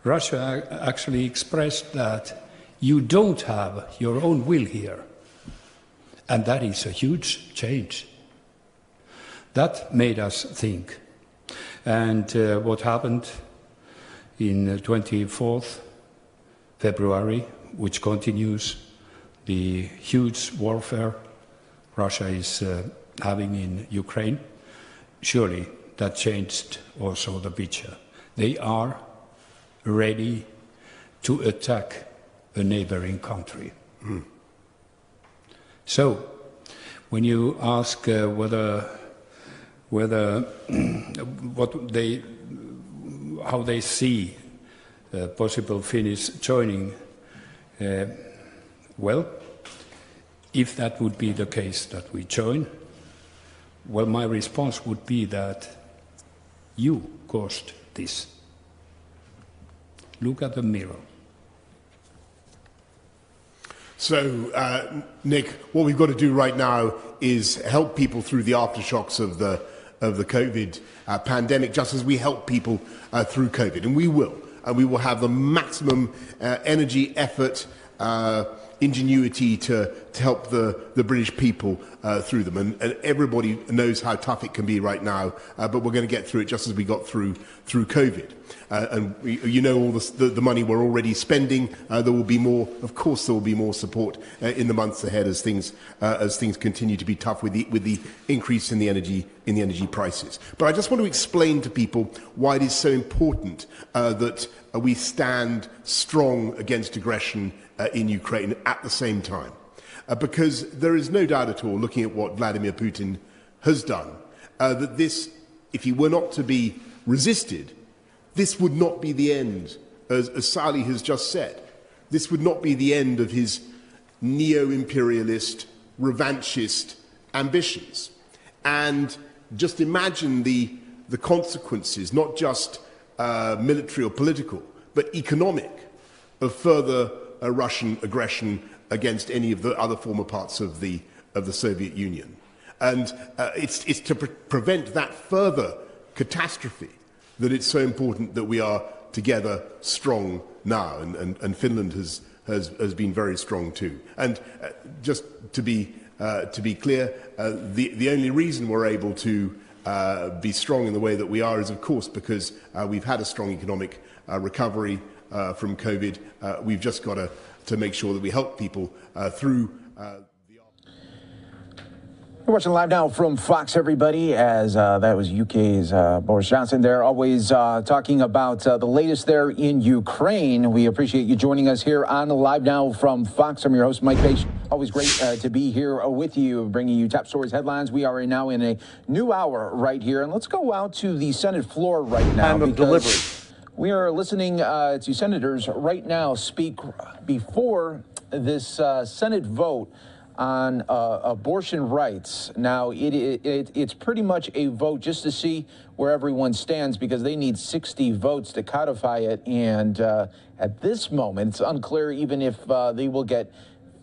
Russia actually expressed that you don't have your own will here. And that is a huge change. That made us think. And what happened in 24th February, which continues the huge warfare Russia is having in Ukraine, surely that changed also the picture. They are ready to attack a neighboring country. Mm. So, when you ask how they see possible Finnish joining, well, if that would be the case that we join, well, my response would be that you caused this. Look at the mirror. So, Nick, what we've got to do right now is help people through the aftershocks of the COVID pandemic, just as we help people through COVID, and we will. And we will have the maximum energy, effort, ingenuity to help the British people through them. And everybody knows how tough it can be right now, but we're going to get through it just as we got through COVID. And you know all the money we're already spending. There will be more, of course, there will be more support in the months ahead as things continue to be tough with the increase in the energy prices. But I just want to explain to people why it is so important that we stand strong against aggression in Ukraine at the same time. Because there is no doubt at all, looking at what Vladimir Putin has done, that this, if he were not to be resisted, this would not be the end, as Sally has just said. This would not be the end of his neo-imperialist, revanchist ambitions. And just imagine the consequences, not just military or political, but economic, of further Russian aggression against any of the other former parts of the Soviet Union. And it's to prevent that further catastrophe that it's so important that we are together strong now, and Finland has been very strong too. And just to be clear, the only reason we're able to be strong in the way that we are is, of course, because we've had a strong economic recovery from COVID. We've just got to make sure that we help people through. You're watching Live Now from Fox, everybody, as that was UK's Boris Johnson there, always talking about the latest there in Ukraine. We appreciate you joining us here on Live Now from Fox. I'm your host, Mike Page. Always great to be here with you, bringing you top stories, headlines. We are now in a new hour right here, and let's go out to the Senate floor right now. Time of delivery. We are listening to senators right now speak before this Senate vote on abortion rights. Now, it's pretty much a vote just to see where everyone stands, because they need 60 votes to codify it. And at this moment, it's unclear even if they will get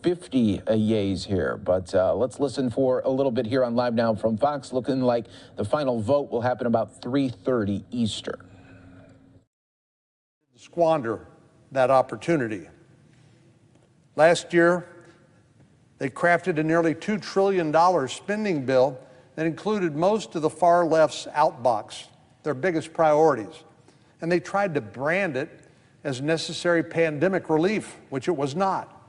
50 yeas here. But let's listen for a little bit here on Live Now from Fox. Looking like the final vote will happen about 3:30 Eastern. Squander that opportunity. Last year, they crafted a nearly $2 trillion spending bill that included most of the far left's outbox, their biggest priorities. And they tried to brand it as necessary pandemic relief, which it was not.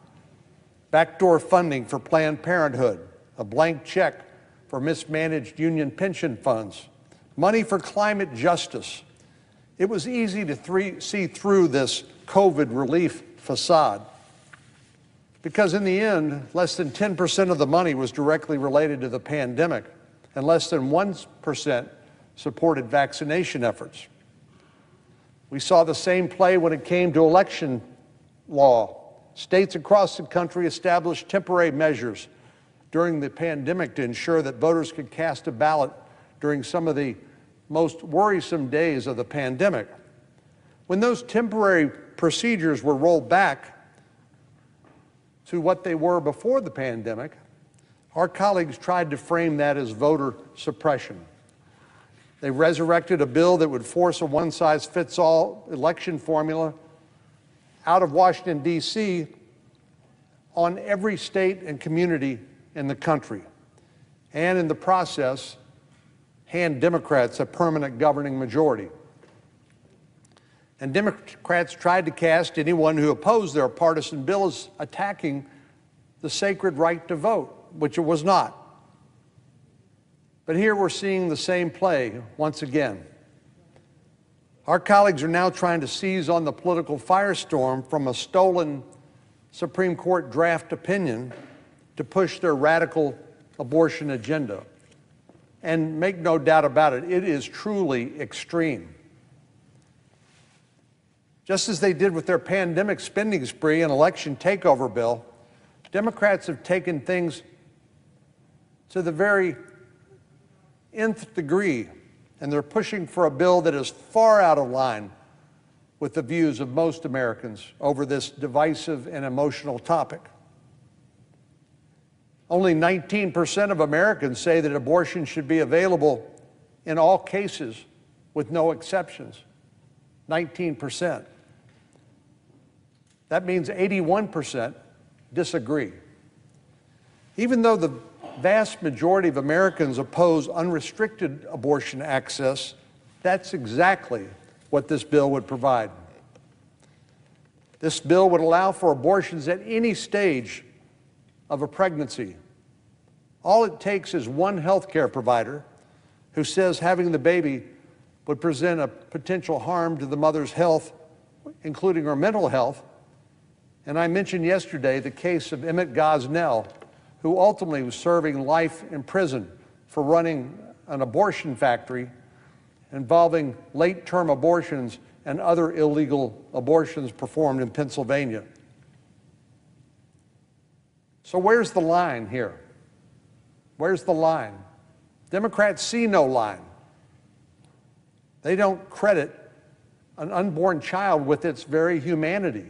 Backdoor funding for Planned Parenthood, a blank check for mismanaged union pension funds, money for climate justice. It was easy to see through this COVID relief facade, because in the end, less than 10% of the money was directly related to the pandemic, and less than 1% supported vaccination efforts. We saw the same play when it came to election law. States across the country established temporary measures during the pandemic to ensure that voters could cast a ballot during some of the most worrisome days of the pandemic. When those temporary procedures were rolled back to what they were before the pandemic, our colleagues tried to frame that as voter suppression. They resurrected a bill that would force a one-size-fits-all election formula out of Washington, D.C. on every state and community in the country, and in the process, hand Democrats a permanent governing majority. And Democrats tried to cast anyone who opposed their partisan bill as attacking the sacred right to vote, which it was not. But here we're seeing the same play once again. Our colleagues are now trying to seize on the political firestorm from a stolen Supreme Court draft opinion to push their radical abortion agenda. And make no doubt about it, it is truly extreme. Just as they did with their pandemic spending spree and election takeover bill, Democrats have taken things to the very nth degree, and they're pushing for a bill that is far out of line with the views of most Americans over this divisive and emotional topic. Only 19% of Americans say that abortion should be available in all cases with no exceptions. 19%. That means 81% disagree. Even though the vast majority of Americans oppose unrestricted abortion access, that's exactly what this bill would provide. This bill would allow for abortions at any stage of a pregnancy. All it takes is one health care provider who says having the baby would present a potential harm to the mother's health, including her mental health. And I mentioned yesterday the case of Emmett Gosnell, who ultimately was serving life in prison for running an abortion factory involving late-term abortions and other illegal abortions performed in Pennsylvania. So where's the line here? Where's the line? Democrats see no line. They don't credit an unborn child with its very humanity,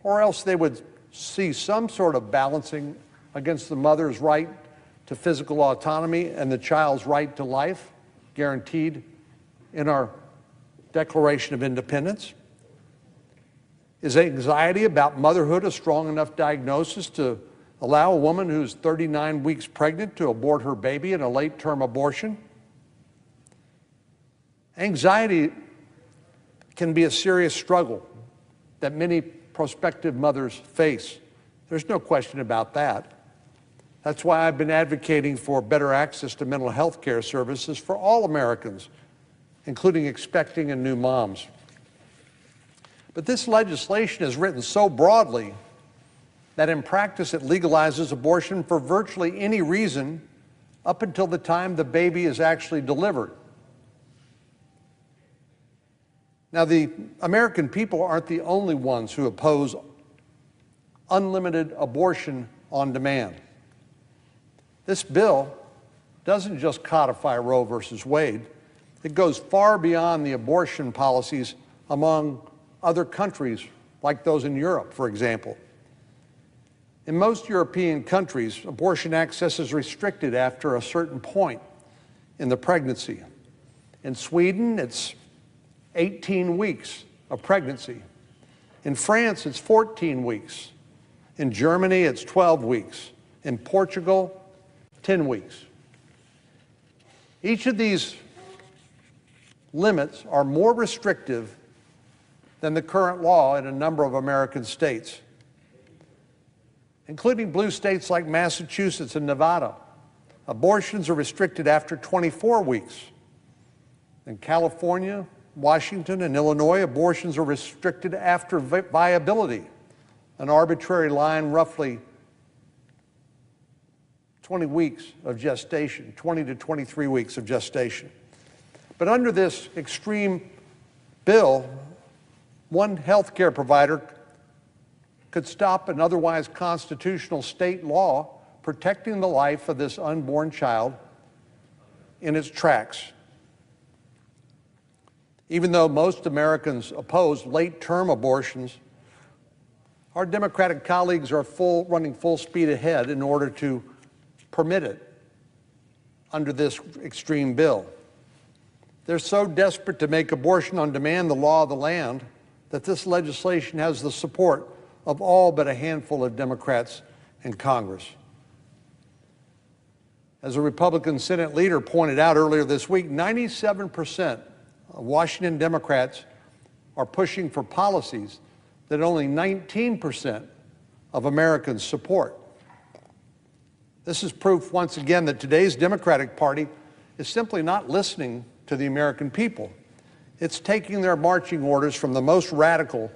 or else they would see some sort of balancing against the mother's right to physical autonomy and the child's right to life, guaranteed in our Declaration of Independence. Is anxiety about motherhood a strong enough diagnosis to allow a woman who's 39 weeks pregnant to abort her baby in a late-term abortion? Anxiety can be a serious struggle that many prospective mothers face. There's no question about that. That's why I've been advocating for better access to mental health care services for all Americans, including expecting and new moms. But this legislation is written so broadly that in practice it legalizes abortion for virtually any reason up until the time the baby is actually delivered. Now, the American people aren't the only ones who oppose unlimited abortion on demand. This bill doesn't just codify Roe versus Wade. It goes far beyond the abortion policies among other countries, like those in Europe, for example. In most European countries, abortion access is restricted after a certain point in the pregnancy. In Sweden, it's 18 weeks of pregnancy. In France, it's 14 weeks. In Germany, it's 12 weeks. In Portugal, 10 weeks. Each of these limits are more restrictive than the current law in a number of American states, including blue states like Massachusetts and Nevada. Abortions are restricted after 24 weeks. In California, Washington, and Illinois, abortions are restricted after viability, an arbitrary line roughly 20 weeks of gestation, 20 to 23 weeks of gestation. But under this extreme bill, one health care provider could stop an otherwise constitutional state law protecting the life of this unborn child in its tracks. Even though most Americans oppose late-term abortions, our Democratic colleagues are running full speed ahead in order to permit it under this extreme bill. They're so desperate to make abortion on demand the law of the land that this legislation has the support of all but a handful of Democrats in Congress. As a Republican Senate leader pointed out earlier this week, 97% of Washington Democrats are pushing for policies that only 19% of Americans support. This is proof once again that today's Democratic Party is simply not listening to the American people. It's taking their marching orders from the most radical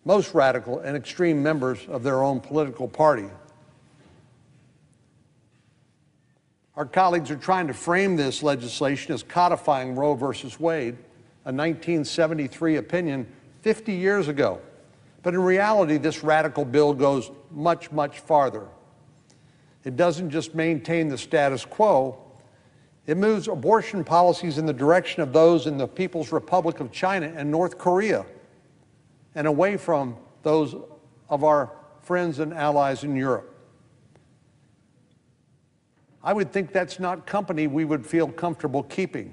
and extreme members of their own political party. Our colleagues are trying to frame this legislation as codifying Roe versus Wade, a 1973 opinion 50 years ago. But in reality, this radical bill goes much, much farther. It doesn't just maintain the status quo, it moves abortion policies in the direction of those in the People's Republic of China and North Korea, and away from those of our friends and allies in Europe. I would think that's not company we would feel comfortable keeping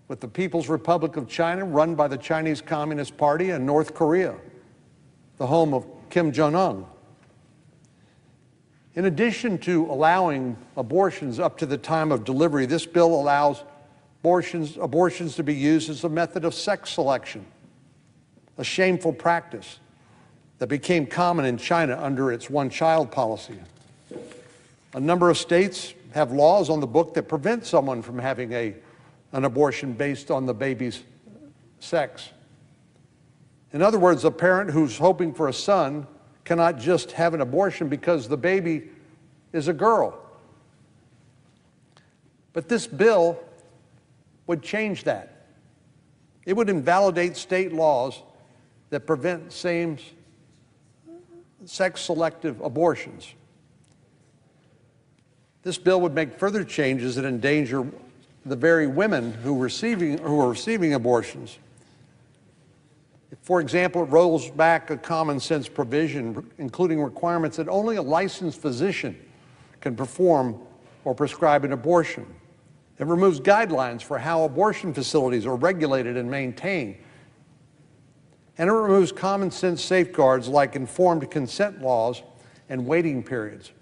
with the People's Republic of China, run by the Chinese Communist Party, and North Korea, the home of Kim Jong-un. In addition to allowing abortions up to the time of delivery, this bill allows abortions to be used as a method of sex selection, a shameful practice that became common in China under its one-child policy. A number of states have laws on the book that prevent someone from having an abortion based on the baby's sex. In other words, a parent who's hoping for a son cannot just have an abortion because the baby is a girl. But this bill would change that. It would invalidate state laws that prevent same-sex selective abortions. This bill would make further changes that endanger the very women who are receiving abortions. For example, it rolls back a common sense provision, including requirements that only a licensed physician can perform or prescribe an abortion. It removes guidelines for how abortion facilities are regulated and maintained. And it removes common sense safeguards like informed consent laws and waiting periods.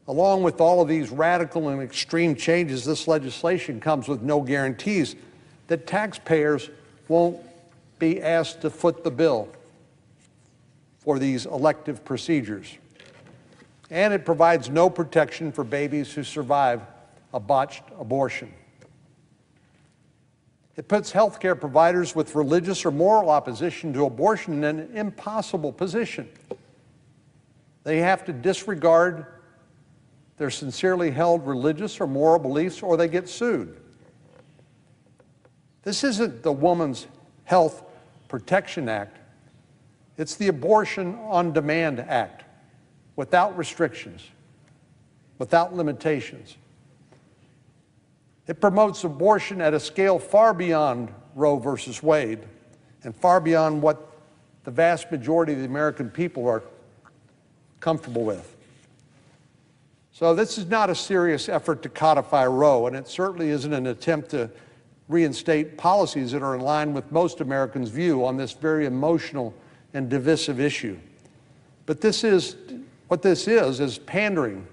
Along with all of these radical and extreme changes, this legislation comes with no guarantees that taxpayers won't be asked to foot the bill for these elective procedures. And it provides no protection for babies who survive a botched abortion. It puts healthcare providers with religious or moral opposition to abortion in an impossible position. They have to disregard their sincerely held religious or moral beliefs, or they get sued. This isn't the Woman's Health Protection Act. It's the Abortion on Demand Act, without restrictions, without limitations. It promotes abortion at a scale far beyond Roe versus Wade and far beyond what the vast majority of the American people are comfortable with. So this is not a serious effort to codify Roe, and it certainly isn't an attempt to reinstate policies that are in line with most Americans' view on this very emotional and divisive issue. But what this is pandering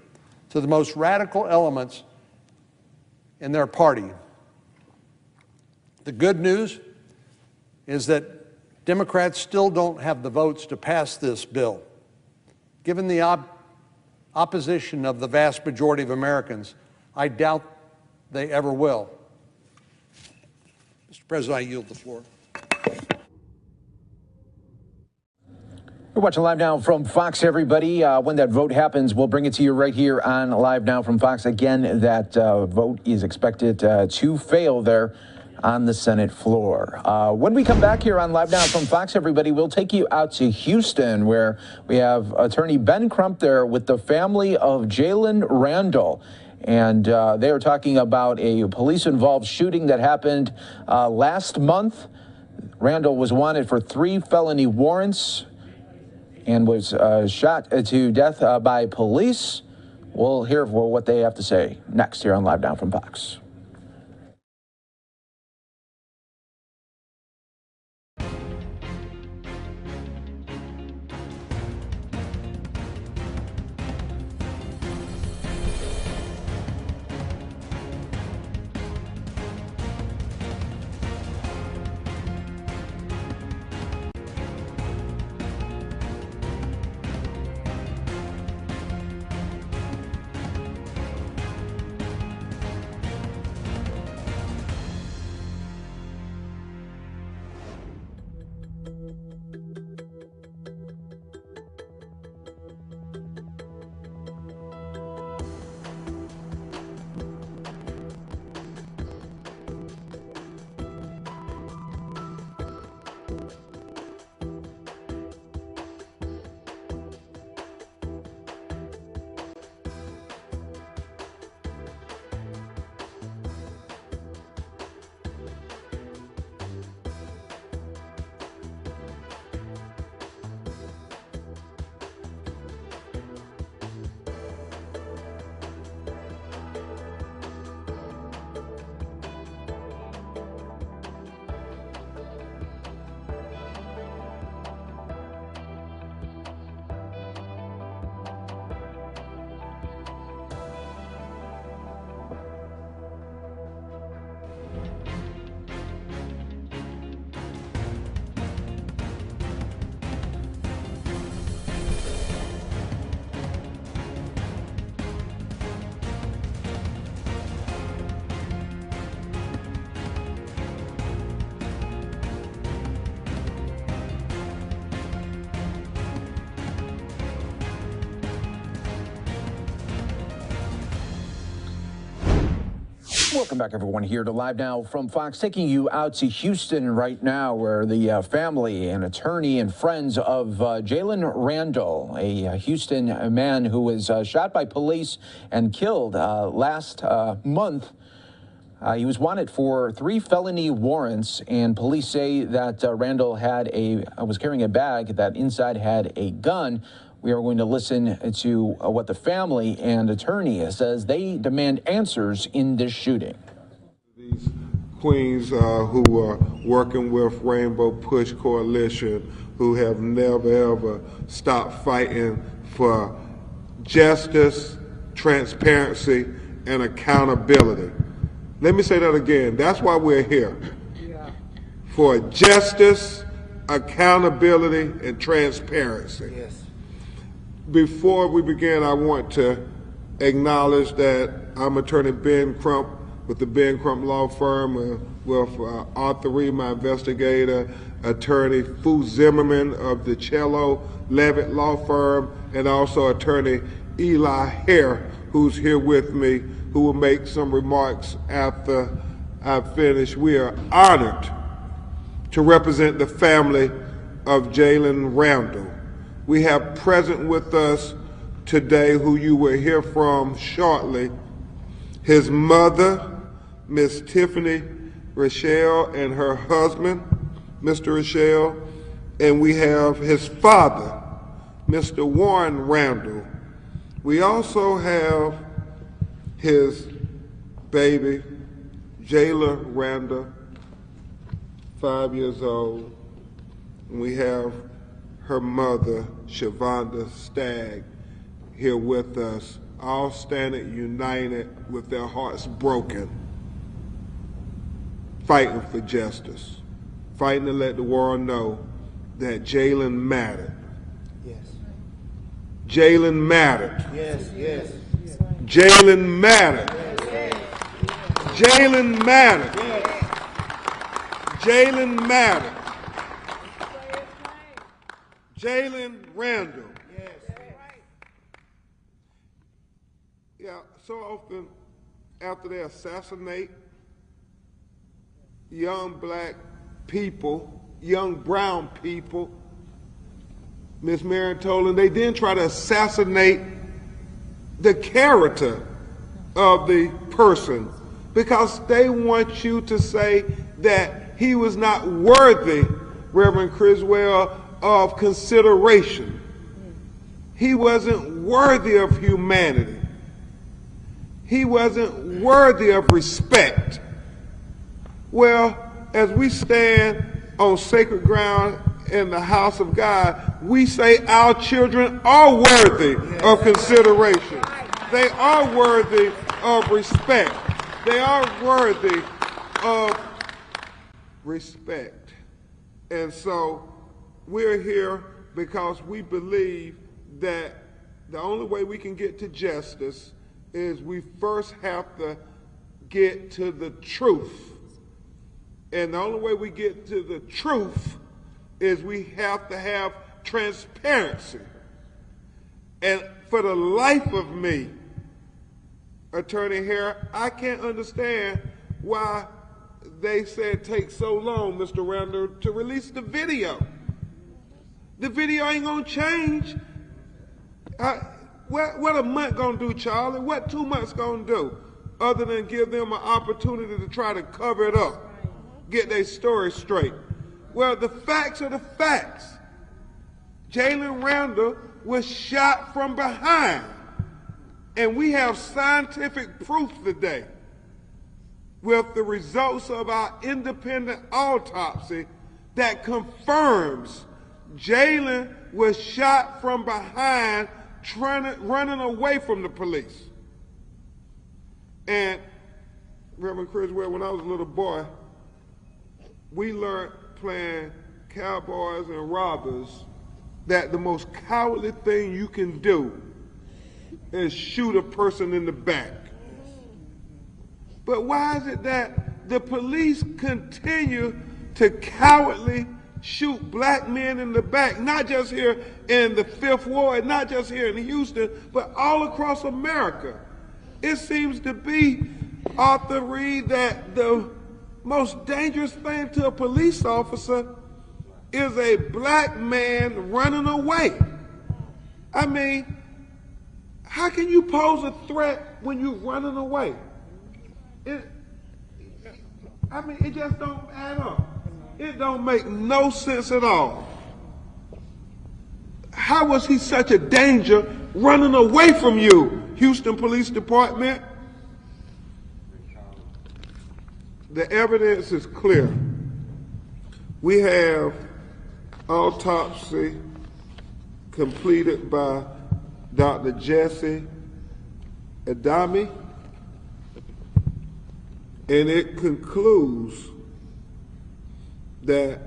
to the most radical elements in their party. The good news is that Democrats still don't have the votes to pass this bill. Given the opposition of the vast majority of Americans, I doubt they ever will. Mr. President, I yield the floor. We're watching Live Now from Fox, everybody. When that vote happens, we'll bring it to you right here on Live Now from Fox. Again, that vote is expected to fail there on the Senate floor. When we come back here on Live Now from Fox, everybody, we'll take you out to Houston, where we have attorney Ben Crump there with the family of Jalen Randall. And they are talking about a police-involved shooting that happened last month. Randall was wanted for 3 felony warrants and was shot to death by police. We'll hear what they have to say next here on Live Now from Fox. Welcome back, everyone, here to Live Now from Fox, taking you out to Houston right now, where the family and attorney and friends of Jalen Randall, a Houston man who was shot by police and killed last month. He was wanted for 3 felony warrants, and police say that Randall was carrying a bag that inside had a gun. We are going to listen to what the family and attorney says. They demand answers in this shooting. These queens who are working with Rainbow Push Coalition, who have never ever stopped fighting for justice, transparency, and accountability. Let me say that again. That's why we're here. For justice, accountability, and transparency. Yes. Before we begin, I want to acknowledge that I'm attorney Ben Crump with the Ben Crump Law Firm, with Arthur Reed, my investigator, attorney Fu Zimmerman of the Cello Levitt Law Firm, and also attorney Eli Hare, who's here with me, who will make some remarks after I finish. We are honored to represent the family of Jalen Randall. We have present with us today, who you will hear from shortly, his mother, Miss Tiffany Rochelle, and her husband, Mr. Rochelle, and we have his father, Mr. Warren Randall. We also have his baby, Jayla Randall, 5 years old. And we have her mother, Shavonda Stagg, here with us, all standing united with their hearts broken, fighting for justice, fighting to let the world know that Jalen mattered. Yes. Jalen mattered. Yes, yes. Jalen mattered. Jalen mattered. Jalen mattered. Jalen Randall. Yeah, so often after they assassinate young black people, young brown people, Miss Marion told them, they then try to assassinate the character of the person because they want you to say that he was not worthy, Reverend Criswell, of consideration. He wasn't worthy of humanity. He wasn't worthy of respect. Well, as we stand on sacred ground in the house of God, we say our children are worthy of consideration. They are worthy of respect. They are worthy of respect. And so we're here because we believe that the only way we can get to justice is we first have to get to the truth. And the only way we get to the truth is we have to have transparency. And for the life of me, Attorney Hare, I can't understand why they said it takes so long, Mr. Randall, to release the video. The video ain't gonna change. What a month gonna do, Charlie? What 2 months gonna do? Other than give them an opportunity to try to cover it up, get their story straight. Well, the facts are the facts. Jalen Randall was shot from behind. And we have scientific proof today with the results of our independent autopsy that confirms Jalen was shot from behind running away from the police. And Reverend Criswell, when I was a little boy, we learned playing cowboys and robbers that the most cowardly thing you can do is shoot a person in the back. But why is it that the police continue to cowardly shoot black men in the back, not just here in the Fifth Ward, not just here in Houston, but all across America? It seems to be, Arthur Reed, that the most dangerous thing to a police officer is a black man running away. I mean, how can you pose a threat when you're running away? It just don't add up. It don't make no sense at all. How was he such a danger running away from you, Houston Police Department? The evidence is clear. We have autopsy completed by Dr. Jesse Adami, and it concludes that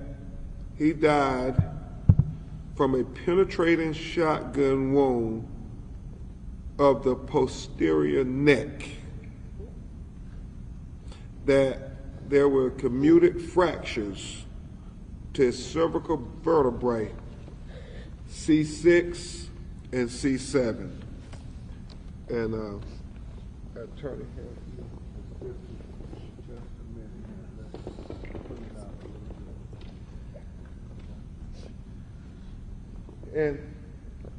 he died from a penetrating shotgun wound of the posterior neck, that there were commuted fractures to his cervical vertebrae, C6 and C7. And Attorney Harris, just a minute. And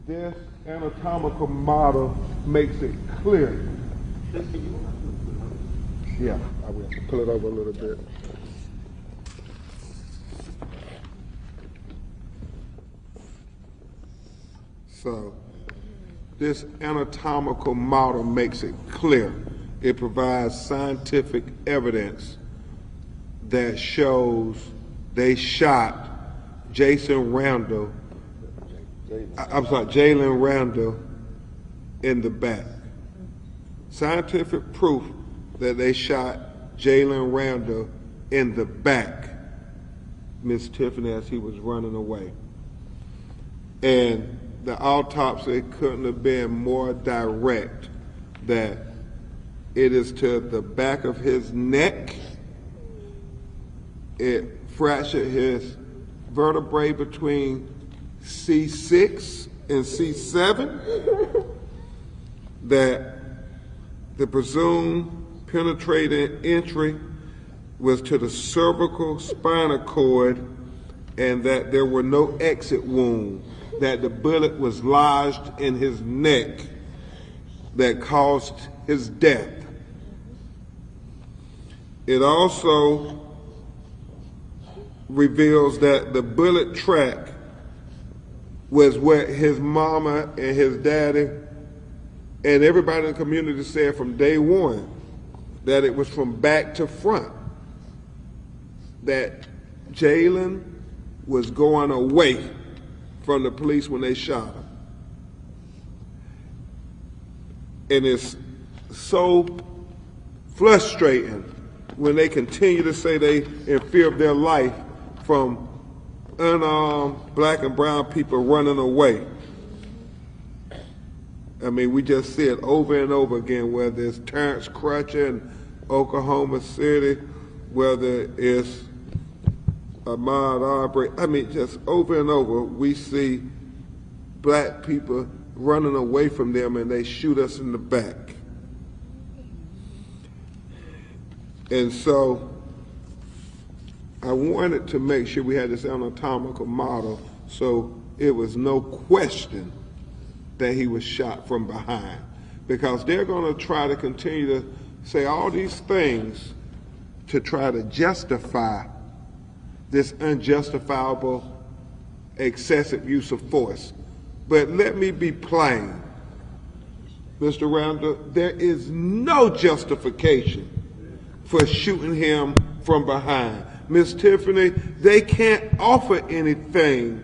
this anatomical model makes it clear. Yeah, I will pull it over a little bit. So, this anatomical model makes it clear. It provides scientific evidence that shows they shot Jalen Randall in the back. Scientific proof that they shot Jalen Randall in the back, Miss Tiffany, as he was running away. And the autopsy couldn't have been more direct that it is to the back of his neck. It fractured his vertebrae between C6 and C7, that the presumed penetrating entry was to the cervical spinal cord, and that there were no exit wounds, that the bullet was lodged in his neck that caused his death. It also reveals that the bullet track was what his mama and his daddy and everybody in the community said from day one, that it was from back to front, that Jalen was going away from the police when they shot him. And it's so frustrating when they continue to say they in fear of their life from unarmed black and brown people running away. I mean, we just see it over and over again, whether it's Terrence Crutcher in Oklahoma City, whether it's Ahmaud Arbery. I mean, just over and over, we see black people running away from them and they shoot us in the back. And so I wanted to make sure we had this anatomical model so it was no question that he was shot from behind. Because they're going to try to continue to say all these things to try to justify this unjustifiable excessive use of force. But let me be plain, Mr. Randall, there is no justification for shooting him from behind. Miss Tiffany, they can't offer anything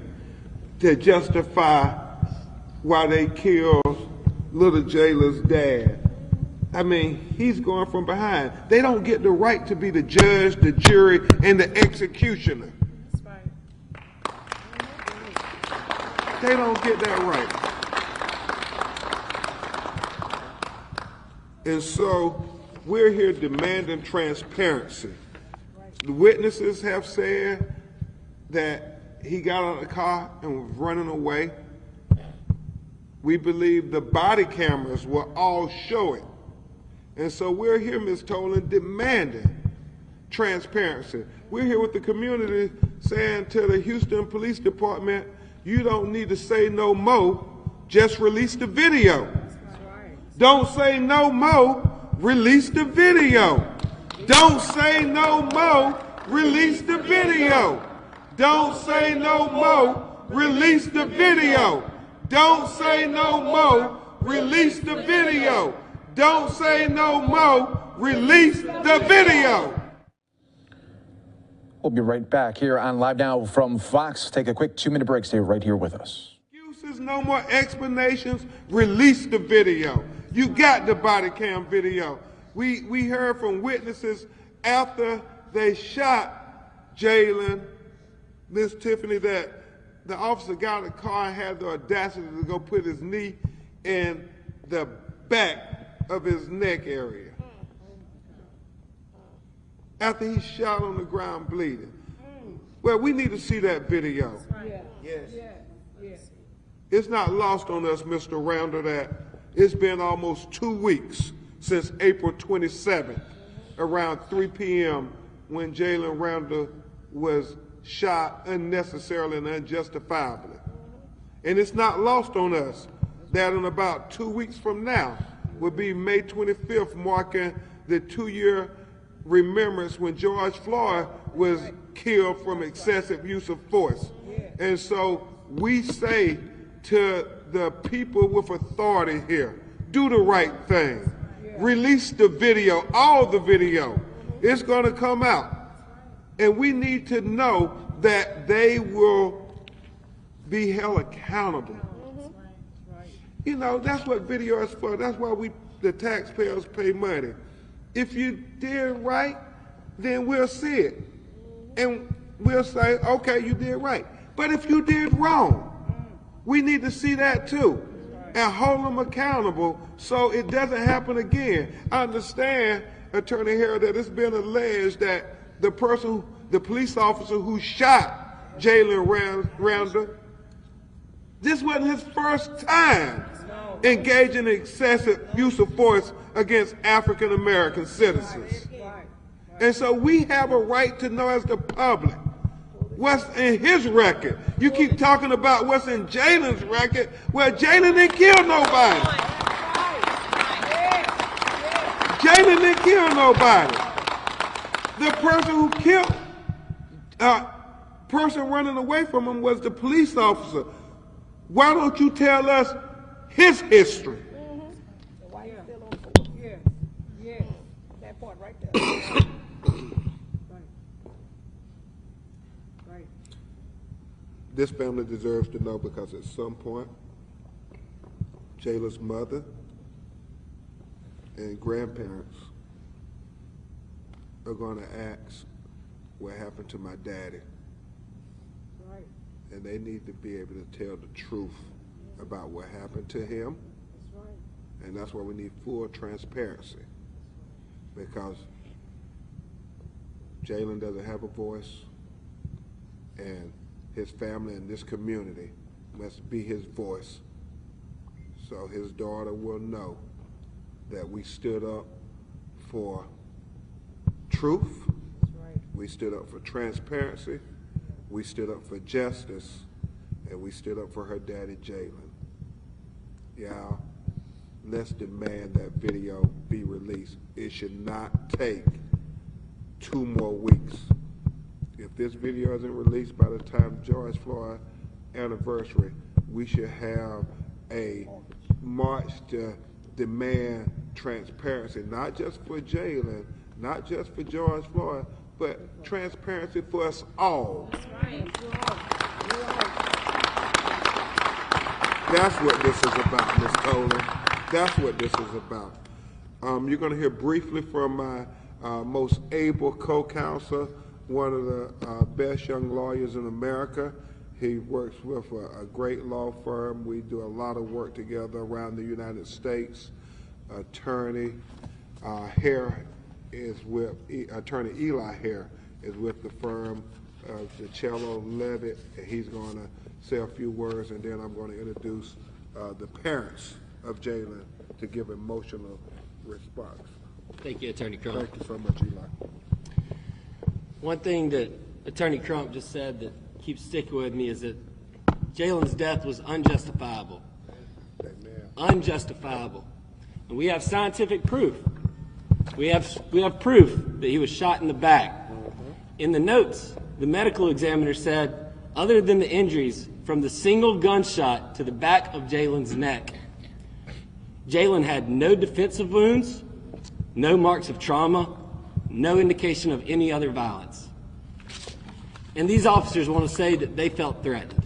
to justify why they killed little Jalen's dad. I mean, he's going from behind. They don't get the right to be the judge, the jury, and the executioner. That's right. They don't get that right. And so we're here demanding transparency. The witnesses have said that he got out of the car and was running away. We believe the body cameras will all show it. And so we're here, Ms. Tolan, demanding transparency. We're here with the community saying to the Houston Police Department, you don't need to say no more, just release the video. Don't say no more, release the video. Don't say no more, release the video. Don't say no more, release the video. Don't say no more, release the video. Don't say no more, release the video. We'll be right back here on Live Now from Fox. Take a quick 2-minute break. Stay right here with us. Excuses, no more explanations, release the video. You got the body cam video. We heard from witnesses after they shot Jalen, Miss Tiffany, that the officer got in the car and had the audacity to go put his knee in the back of his neck area after he shot on the ground bleeding. Well, we need to see that video. Yes. It's not lost on us, Mr. Randall, that it's been almost 2 weeks since April 27th, around 3 p.m., when Jalen Randall was shot unnecessarily and unjustifiably. And it's not lost on us that in about 2 weeks from now will be May 25th, marking the 2-year remembrance when George Floyd was killed from excessive use of force. And so we say to the people with authority here, do the right thing. Release the video, all the video. It's going to come out. And we need to know that they will be held accountable. You know, that's what video is for. That's why the taxpayers pay money. If you did right, then we'll see it. And we'll say, okay, you did right. But if you did wrong, we need to see that too and hold them accountable so it doesn't happen again. I understand, Attorney Harrell, that it's been alleged that the police officer who shot Jalen Randall, this wasn't his first time engaging in excessive use of force against African American citizens. And so we have a right to know as the public what's in his record. You keep talking about what's in Jalen's record. Well, Jalen didn't kill nobody. Jalen didn't kill nobody. The person who killed, person running away from him was the police officer. Why don't you tell us his history? Yeah, that part right there. This family deserves to know because at some point, Jalen's mother and grandparents are going to ask what happened to my daddy. Right. And they need to be able to tell the truth about what happened to him. That's right. And that's why we need full transparency. Because Jalen doesn't have a voice, and his family and this community must be his voice. So his daughter will know that we stood up for truth. Right. We stood up for transparency. We stood up for justice. And we stood up for her daddy, Jalen. Yeah, let's demand that video be released. It should not take 2 more weeks. If this video isn't released by the time George Floyd anniversary, we should have a march to demand transparency, not just for Jalen, not just for George Floyd, but transparency for us all. That's what this is about, Ms. Tolan. That's what this is about. You're going to hear briefly from my most able co-counsel, one of the best young lawyers in America. He works with a great law firm. We do a lot of work together around the United States. Attorney Hare is with, Attorney Eli Hare is with the firm of DeCello Levitt, and he's going to say a few words, and then I'm going to introduce the parents of Jalen to give emotional response. Thank you, Attorney Crump. Thank you so much, Eli. One thing that Attorney Crump just said that keeps sticking with me is that Jalen's death was unjustifiable. Amen. Unjustifiable. And we have scientific proof. We have proof that he was shot in the back. In the notes, the medical examiner said, other than the injuries from the single gunshot to the back of Jalen's neck, Jalen had no defensive wounds, no marks of trauma, no indication of any other violence. And these officers want to say that they felt threatened.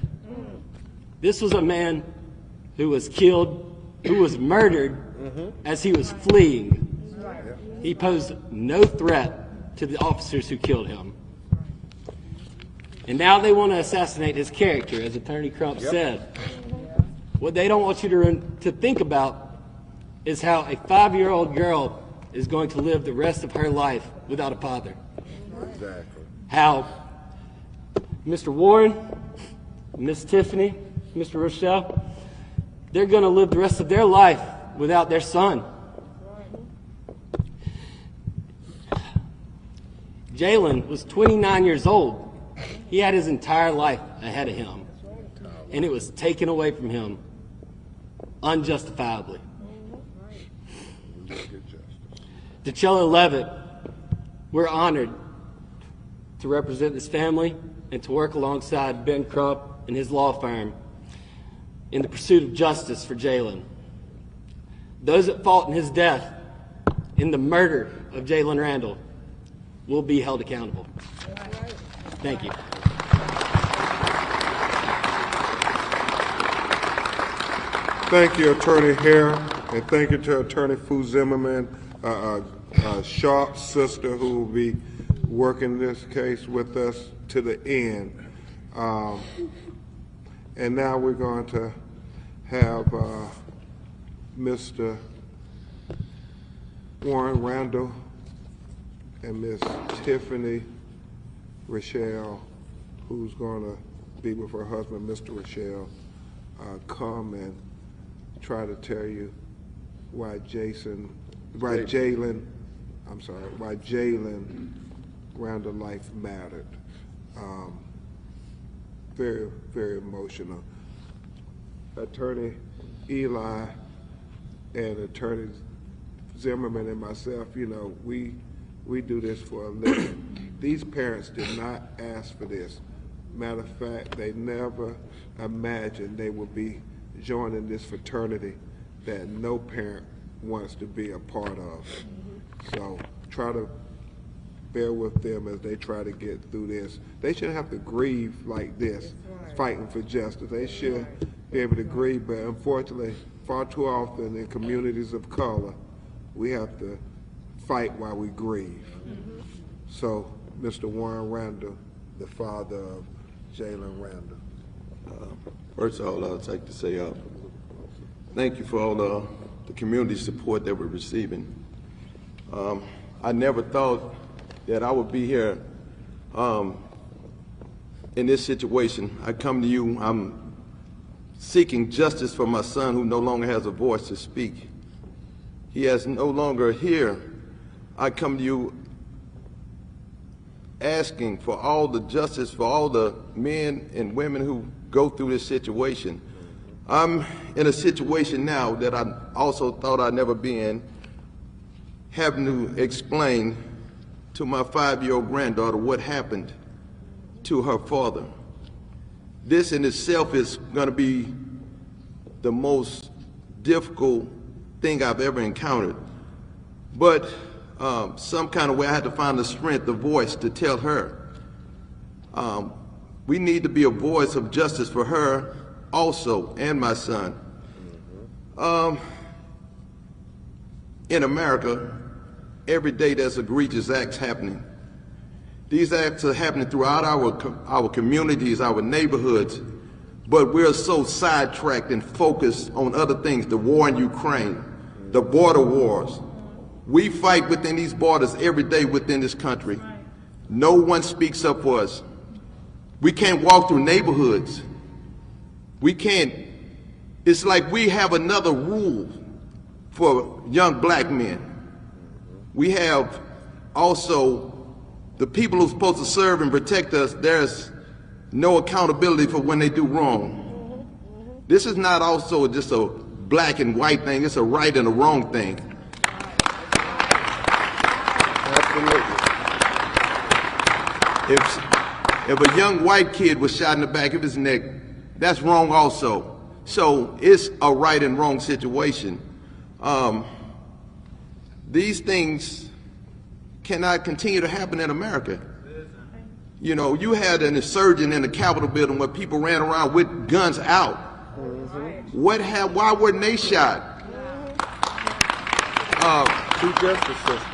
This was a man who was killed, who was murdered as he was fleeing. He posed no threat to the officers who killed him. And now they want to assassinate his character, as Attorney Crump said. What they don't want you to think about is how a 5-year-old girl is going to live the rest of her life without a father. Exactly. How Mr. Warren, Miss Tiffany, Mr. Rochelle, they're going to live the rest of their life without their son. Jalen was 29 years old. He had his entire life ahead of him. and it was taken away from him unjustifiably. To Chella Levitt, we're honored to represent this family and to work alongside Ben Krupp and his law firm in the pursuit of justice for Jalen. Those at fault in his death, in the murder of Jalen Randall, will be held accountable. Thank you. Thank you, Attorney Hare, and thank you to Attorney Fu Zimmerman, Sharp's sister, who will be working this case with us to the end. And now we're going to have Mr. Warren Randall and Miss Tiffany Rochelle, who's going to be with her husband, Mr. Rochelle, come and try to tell you why Jalen Randall life mattered. Very, very emotional. Attorney Eli and Attorney Zimmerman and myself, you know, we do this for a living. These parents did not ask for this. Matter of fact, they never imagined they would be joining this fraternity that no parent wants to be a part of. So try to bear with them as they try to get through this. They shouldn't have to grieve like this, fighting for justice. They should be able to grieve, but unfortunately, far too often in communities of color, we have to fight while we grieve. So, Mr. Warren Randall, the father of Jalen Randall. First of all, I'd like to say thank you for all the community support that we're receiving. I never thought that I would be here in this situation. I come to you, I'm seeking justice for my son who no longer has a voice to speak. He is no longer here. I come to you asking for all the justice for all the men and women who go through this situation. I'm in a situation now that I also thought I'd never be in, having to explain to my 5-year-old granddaughter what happened to her father. This in itself is going to be the most difficult thing I've ever encountered. But some kind of way I had to find the strength, the voice to tell her. We need to be a voice of justice for her also, and my son. In America, every day there's egregious acts happening. These acts are happening throughout our communities, our neighborhoods, but we're so sidetracked and focused on other things, the war in Ukraine, the border wars. We fight within these borders every day within this country. No one speaks up for us. We can't walk through neighborhoods. We can't, it's like we have another rule for young black men. We have also the people who are supposed to serve and protect us, there's no accountability for when they do wrong. This is not also just a black and white thing, it's a right and a wrong thing. Absolutely. If a young white kid was shot in the back of his neck, that's wrong also. So it's a right and wrong situation. These things cannot continue to happen in America. You know, you had an insurgent in the Capitol building where people ran around with guns out. Why weren't they shot?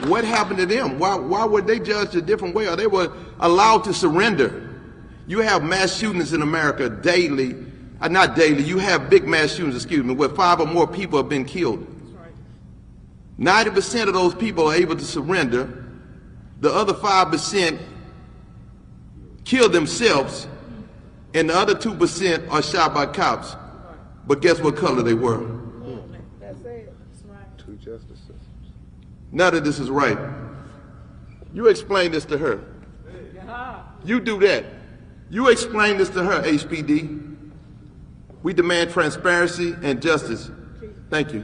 What happened to them? Why were they judged a different way? Or they were allowed to surrender? You have mass shootings in America daily, not daily, you have big mass shootings, excuse me, where 5 or more people have been killed. 90% of those people are able to surrender. The other 5% kill themselves, and the other 2% are shot by cops. But guess what color they were? That's it. That's right. Two justice systems. None of this is right. You explain this to her. You do that. You explain this to her, HPD. We demand transparency and justice. Thank you.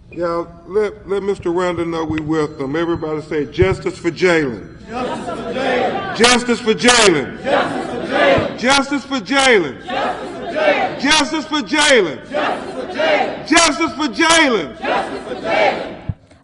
Yeah, let Mr. Randall know we with them. Everybody say justice for Jalen. Justice for Jalen. Justice for Jalen. Justice for Jalen. Justice for Jalen.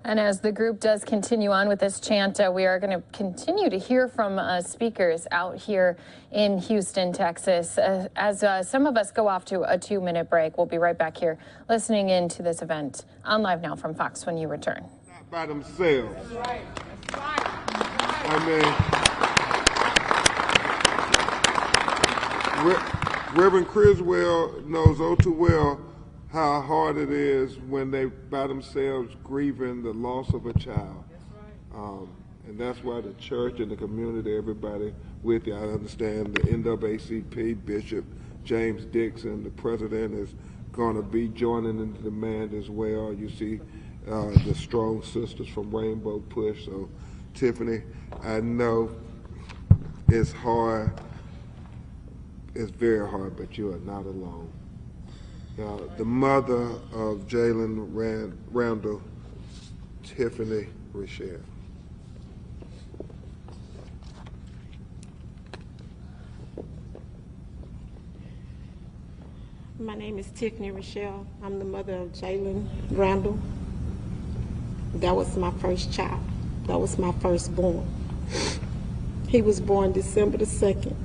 And as the group does continue on with this chant, we are going to continue to hear from speakers out here in Houston, Texas. As some of us go off to a 2-minute break, we'll be right back here listening in to this event on Live Now from Fox when you return. Not by themselves. That's right. That's right. I mean, Reverend Criswell knows all too well how hard it is when they by themselves grieving the loss of a child. And that's why the church and the community, everybody with you, I understand the NAACP, Bishop James Dixon, the president, is going to be joining in the demand as well. You see the strong sisters from Rainbow Push. So, Tiffany, I know it's hard. It's very hard, but you are not alone. The mother of Jalen Randall, Tiffany Rochelle. My name is Tiffany Rochelle. I'm the mother of Jalen Randall. That was my first child. That was my firstborn. He was born December the 2nd.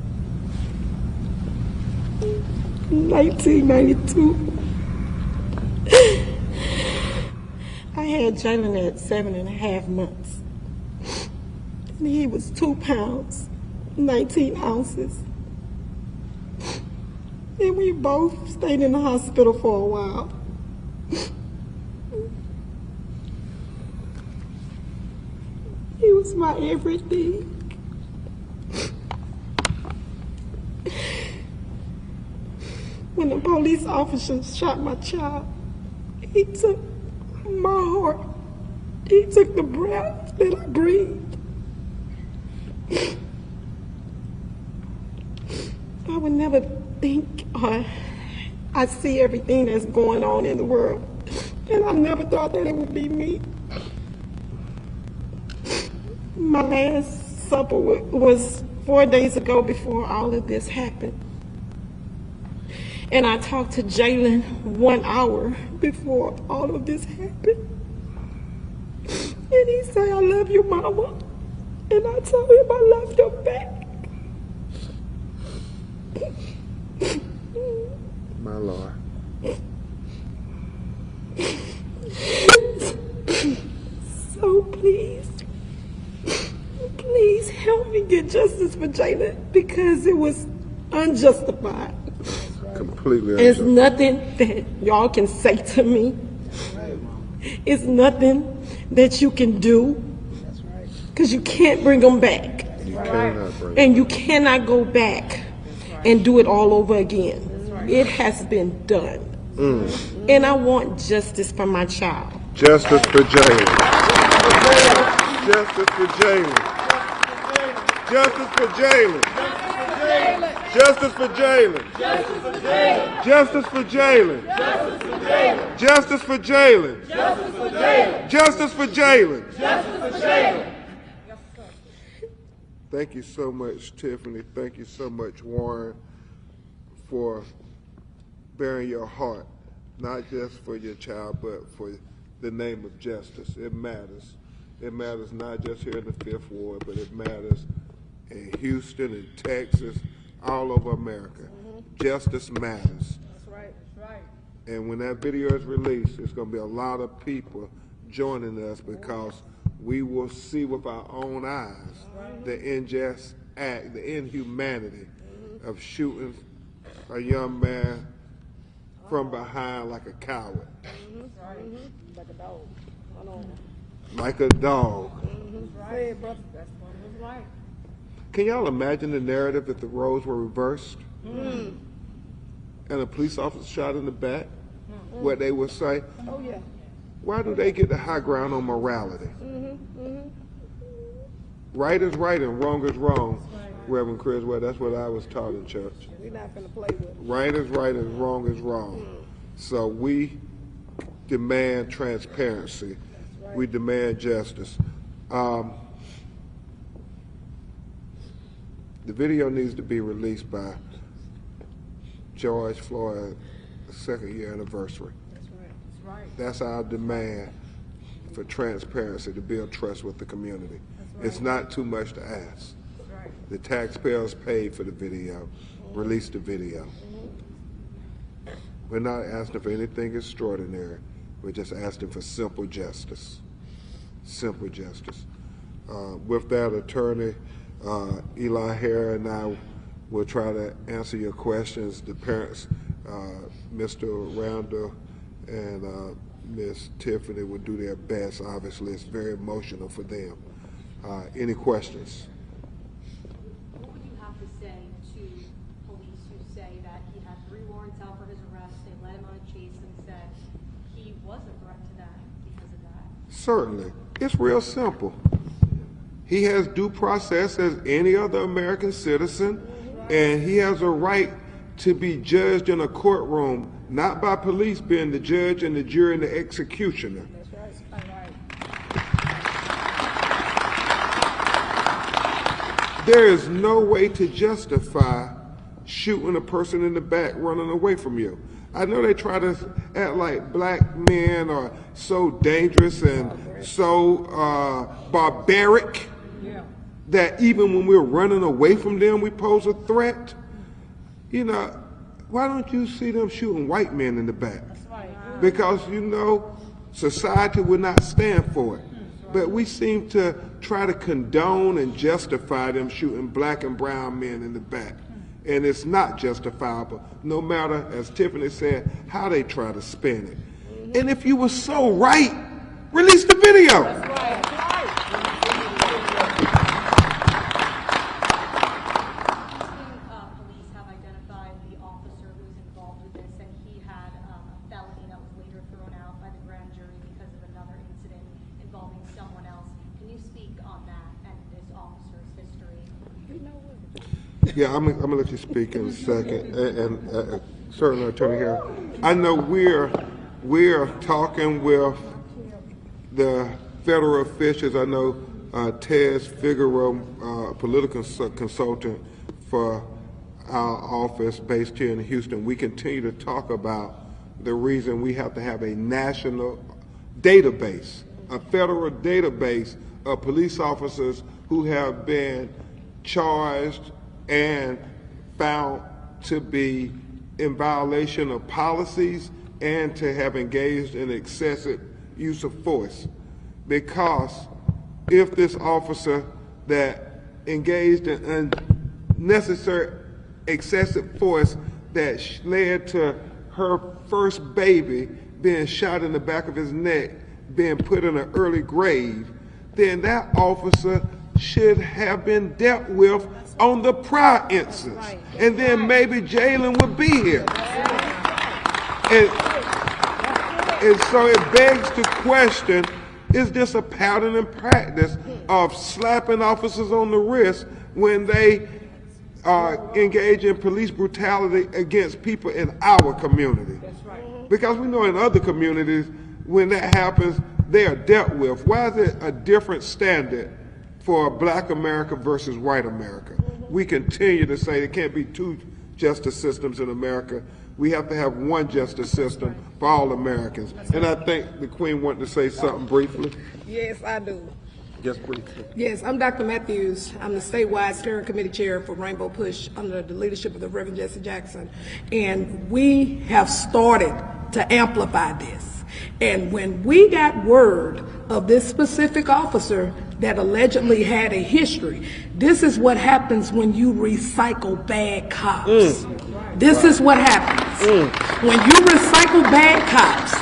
1992. I had Jalen at 7.5 months. And he was 2 pounds, 19 ounces. And we both stayed in the hospital for a while. He was my everything. When the police officers shot my child, he took my heart. He took the breath that I breathed. I would never think I see everything that's going on in the world, and I never thought that it would be me. My last supper was 4 days ago before all of this happened. And I talked to Jalen 1 hour before all of this happened. And he said, "I love you, Mama." And I told him I loved him back. My Lord. So please help me get justice for Jalen, because it was unjustified. Completely There's unjustified. nothing that y'all can say to me. It's nothing that you can do, because you can't bring them back. You cannot bring And you cannot go back and do it all over again. It has been done. And I want justice for my child. Justice for Jalen. Justice for Jalen. Justice for Jalen. Justice for Jalen. Justice for Jalen. Justice for Jalen. Justice for Jalen. Thank you so much, Tiffany. Thank you so much, Warren, for bearing your heart, not just for your child, but for the name of justice. It matters. It matters not just here in the Fifth Ward, but it matters in Houston, in Texas, all over America. Justice matters. That's right. That's right. And when that video is released, it's going to be a lot of people joining us, because we will see with our own eyes the unjust act, the inhumanity of shooting a young man from behind like a coward. Like a dog. Hold on. Like a dog. That's right, brother. That's right. Can y'all imagine the narrative if the roles were reversed and a police officer shot in the back? What they would say, Oh, yeah. Why do they get the high ground on morality? Right is right and wrong is wrong, Reverend Chris. Well, that's what I was taught in church. We're not going to play with it. Right is right and wrong is wrong. So we demand transparency. We demand justice. The video needs to be released by George Floyd's 2nd year anniversary. That's right. That's right. That's our demand for transparency, to build trust with the community. It's not too much to ask. Right. The taxpayers paid for the video. Release the video. We're not asking for anything extraordinary. We're just asking for simple justice. Simple justice. With that, Attorney Eli Hare and I will try to answer your questions. The parents, Mr. Randall and Miss Tiffany, will do their best. Obviously, it's very emotional for them. Any questions? What would you have to say to police who say that he had 3 warrants out for his arrest, they let him on a chase and said he was a threat to them because of that? Certainly. It's real simple. He has due process as any other American citizen, and he has a right to be judged in a courtroom, not by police being the judge and the jury and the executioner. There is no way to justify shooting a person in the back running away from you. I know they try to act like black men are so dangerous and so barbaric that even when we're running away from them, we pose a threat. You know, why don't you see them shooting white men in the back? Because, you know, society would not stand for it. But we seem to try to condone and justify them shooting black and brown men in the back. And it's not justifiable, no matter, as Tiffany said, how they try to spin it. And if you were so right, release the video. That's right. Police have identified the officer who was involved with this, and he had a felony that was later thrown out by the grand jury because of another incident involving someone else. Can you speak on that and this officer's history? Yeah, I'm gonna let you speak in a second, and certainly, Attorney Hare. I know we're talking with the federal officials. I know Tez Figueroa, political consultant for our office based here in Houston. We continue to talk about the reason we have to have a national database, a federal database of police officers who have been charged and found to be in violation of policies and to have engaged in excessive use of force. Because if this officer that engaged in unnecessary excessive force that led to her first baby being shot in the back of his neck, being put in an early grave, then that officer should have been dealt with on the prior instance. And then maybe Jalen would be here. And so it begs the question, is this a pattern and practice of slapping officers on the wrist when they engage in police brutality against people in our community? Because we know in other communities, when that happens, they are dealt with. Why is it a different standard for Black America versus white America? We continue to say there can't be 2 justice systems in America. We have to have one justice system for all Americans. And I think the Queen wanted to say something briefly. Yes, I do. Just briefly. Yes, I'm Dr. Matthews. I'm the statewide steering committee chair for Rainbow Push under the leadership of the Reverend Jesse Jackson. And we have started to amplify this. And when we got word of this specific officer that allegedly had a history, this is what happens when you recycle bad cops. This is what happens. When you recycle bad cops,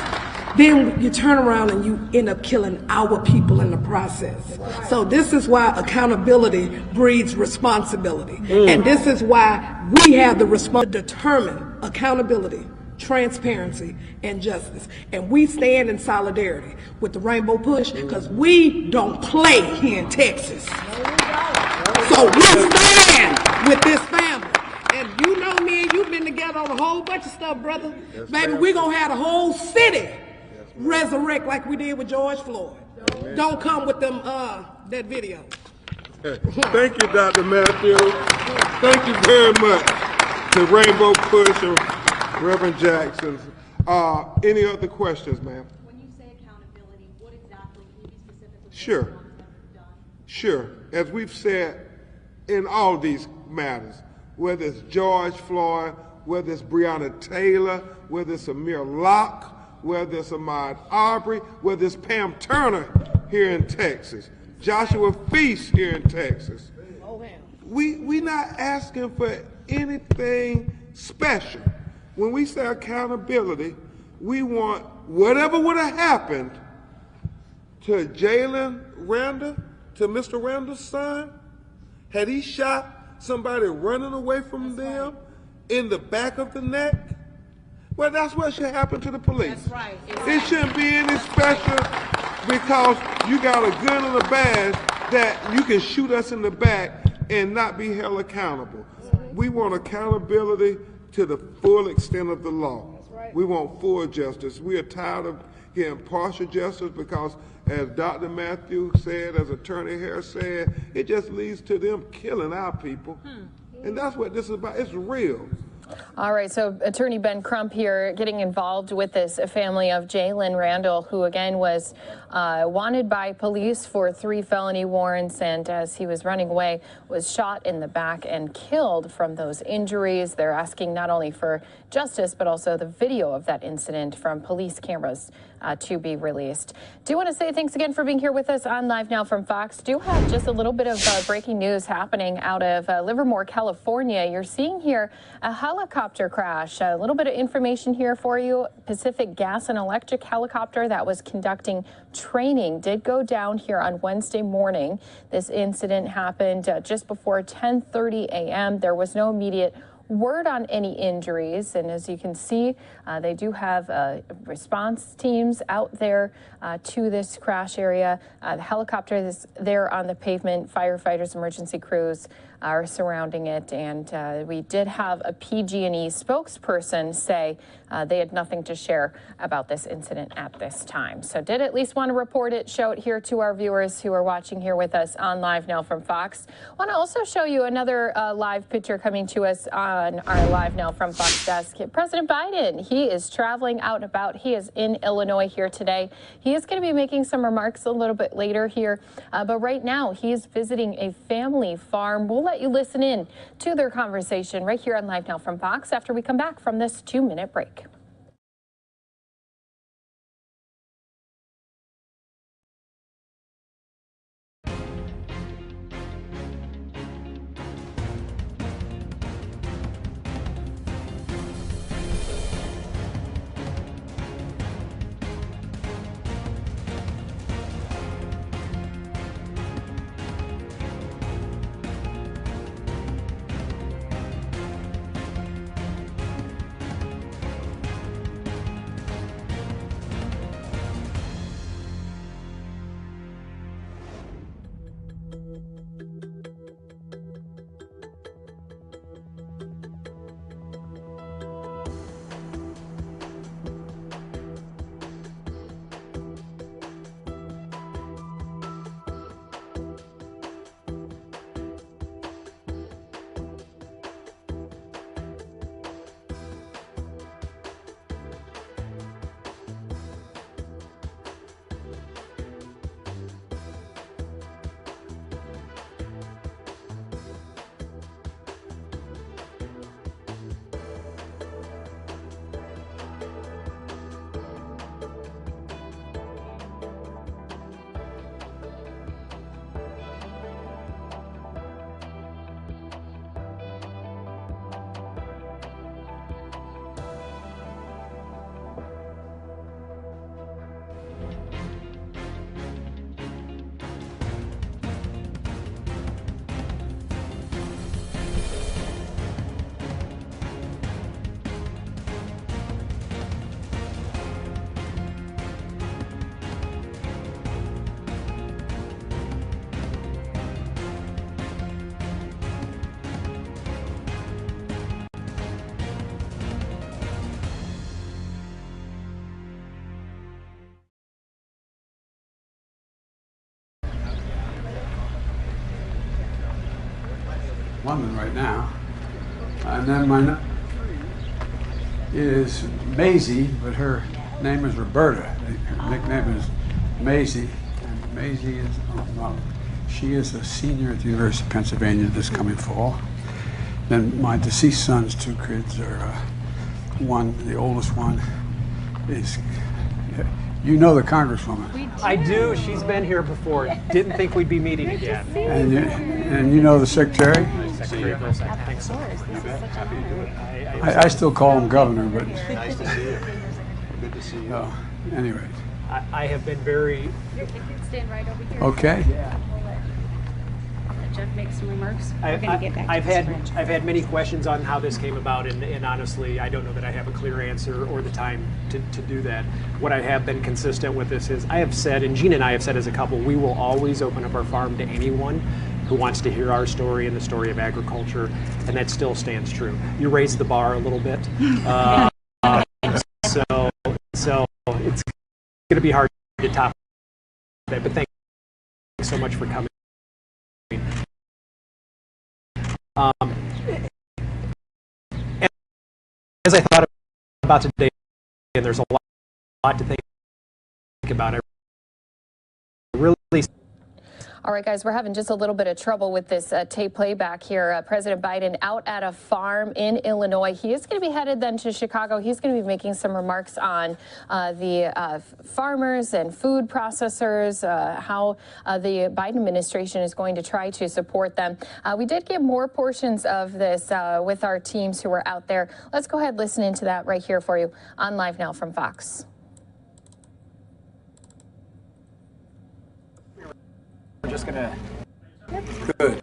then you turn around and you end up killing our people in the process. So this is why accountability breeds responsibility. And this is why we have the responsibility to determine accountability transparency, and justice. And we stand in solidarity with the Rainbow Push because we don't play here in Texas. So we stand with this family. And you know me and you've been together on a whole bunch of stuff, brother. Yes, baby, we're going to have the whole city resurrect like we did with George Floyd. Don't come with them, that video. Thank you, Dr. Matthew. Thank you very much to Rainbow Push and Reverend Jackson. Any other questions, ma'am? When you say accountability, what exactly can you be specific? Sure. Sure. As we've said in all these matters, whether it's George Floyd, whether it's Breonna Taylor, whether it's Amir Locke, whether it's Ahmaud Arbery, whether it's Pam Turner here in Texas, Joshua Feast here in Texas. We're not asking for anything special. When we say accountability, we want whatever would have happened to Jalen Randall, to Mr. Randall's son, had he shot somebody running away from them in the back of the neck, well, that's what should happen to the police. That's right. It shouldn't be any special because you got a gun and a badge that you can shoot us in the back and not be held accountable. We want accountability to the full extent of the law. We want full justice. We are tired of getting partial justice because, as Dr. Matthew said, as Attorney Harris said, it just leads to them killing our people. And that's what this is about. It's real. All right, so Attorney Ben Crump here getting involved with this family of Jalen Randall, who again was wanted by police for 3 felony warrants, and as he was running away was shot in the back and killed from those injuries. They're asking not only for justice, but also the video of that incident from police cameras to be released. Do want to say thanks again for being here with us on Live Now from Fox. Do have just a little bit of breaking news happening out of Livermore, California. You're seeing here a helicopter crash. A little bit of information here for you. Pacific Gas and Electric helicopter that was conducting training did go down here on Wednesday morning. This incident happened just before 10:30 a.m. There was no immediate word on any injuries, and as you can see, they do have response teams out there to this crash area. The helicopter is there on the pavement. Firefighters, emergency crews are surrounding it, and we did have a PG&E spokesperson say they had nothing to share about this incident at this time. So did at least want to report it, show it here to our viewers who are watching here with us on Live Now from Fox. Want to also show you another live picture coming to us on our Live Now from Fox desk. President Biden, he is traveling out and about. He is in Illinois here today. He is going to be making some remarks a little bit later here, but right now he is visiting a family farm. We'll let you listen in to their conversation right here on Live Now from Fox after we come back from this 2-minute break. London right now. And then my is Maisie, but her name is Roberta. Her nickname is Maisie. And Maisie is, well, she is a senior at the University of Pennsylvania this coming fall. Then my deceased son's two kids are, the oldest one is, you know the Congresswoman. I do. She's been here before. Didn't think we'd be meeting again. And you know the Secretary? Secretary Vilsack. Thanks so much. Happy to do it. I still call him governor, but. Nice to see you. Good to see you. Anyway. I have been very. If you could stand right over here. Okay. Yeah. We'll let Jeff make some remarks. We're going to get back I've to had many questions on how this came about, and honestly, I don't know that I have a clear answer or the time to do that. What I have been consistent with this is I have said, and Gina and I have said as a couple, we will always open up our farm to anyone who wants to hear our story and the story of agriculture, and that still stands true. You raised the bar a little bit, so it's going to be hard to top that, but thank you so much for coming. As I thought about today, and there's a lot to think about, I really. All right, guys, we're having just a little bit of trouble with this tape playback here. President Biden out at a farm in Illinois. He is going to be headed then to Chicago. He's going to be making some remarks on the farmers and food processors, how the Biden administration is going to try to support them. We did get more portions of this with our teams who were out there. Let's go ahead and listen into that right here for you on Live Now from Fox. We're just gonna. Good.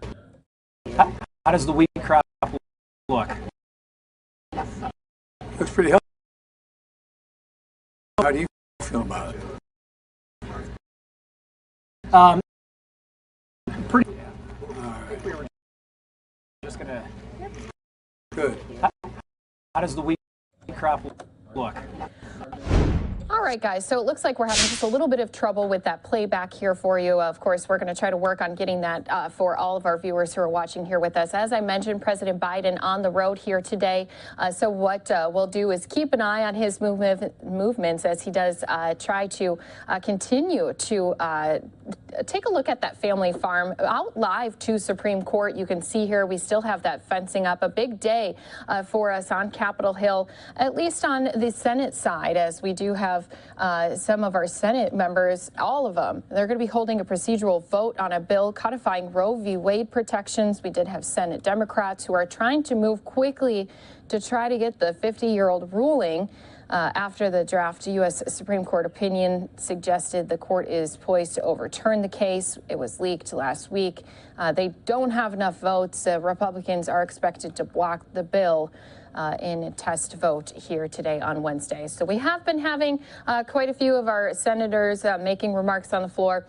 How does the wheat crop look? Looks pretty healthy. How do you feel about it? Pretty. Right. We were just gonna. Good. How does the wheat crop look? All right, guys, so it looks like we're having just a little bit of trouble with that playback here for you. Of course, we're going to try to work on getting that for all of our viewers who are watching here with us. As I mentioned, President Biden on the road here today. So what we'll do is keep an eye on his movements as he does try to continue to take a look at that family farm out live to Supreme Court. You can see here we still have that fencing up. A big day for us on Capitol Hill, at least on the Senate side, as we do have some of our Senate members, all of them, they're going to be holding a procedural vote on a bill codifying Roe v. Wade protections. We did have Senate Democrats who are trying to move quickly to try to get the 50-year-old ruling after the draft U.S. Supreme Court opinion suggested the court is poised to overturn the case. It was leaked last week. They don't have enough votes. Republicans are expected to block the bill in a test vote here today on Wednesday. So we have been having quite a few of our senators making remarks on the floor.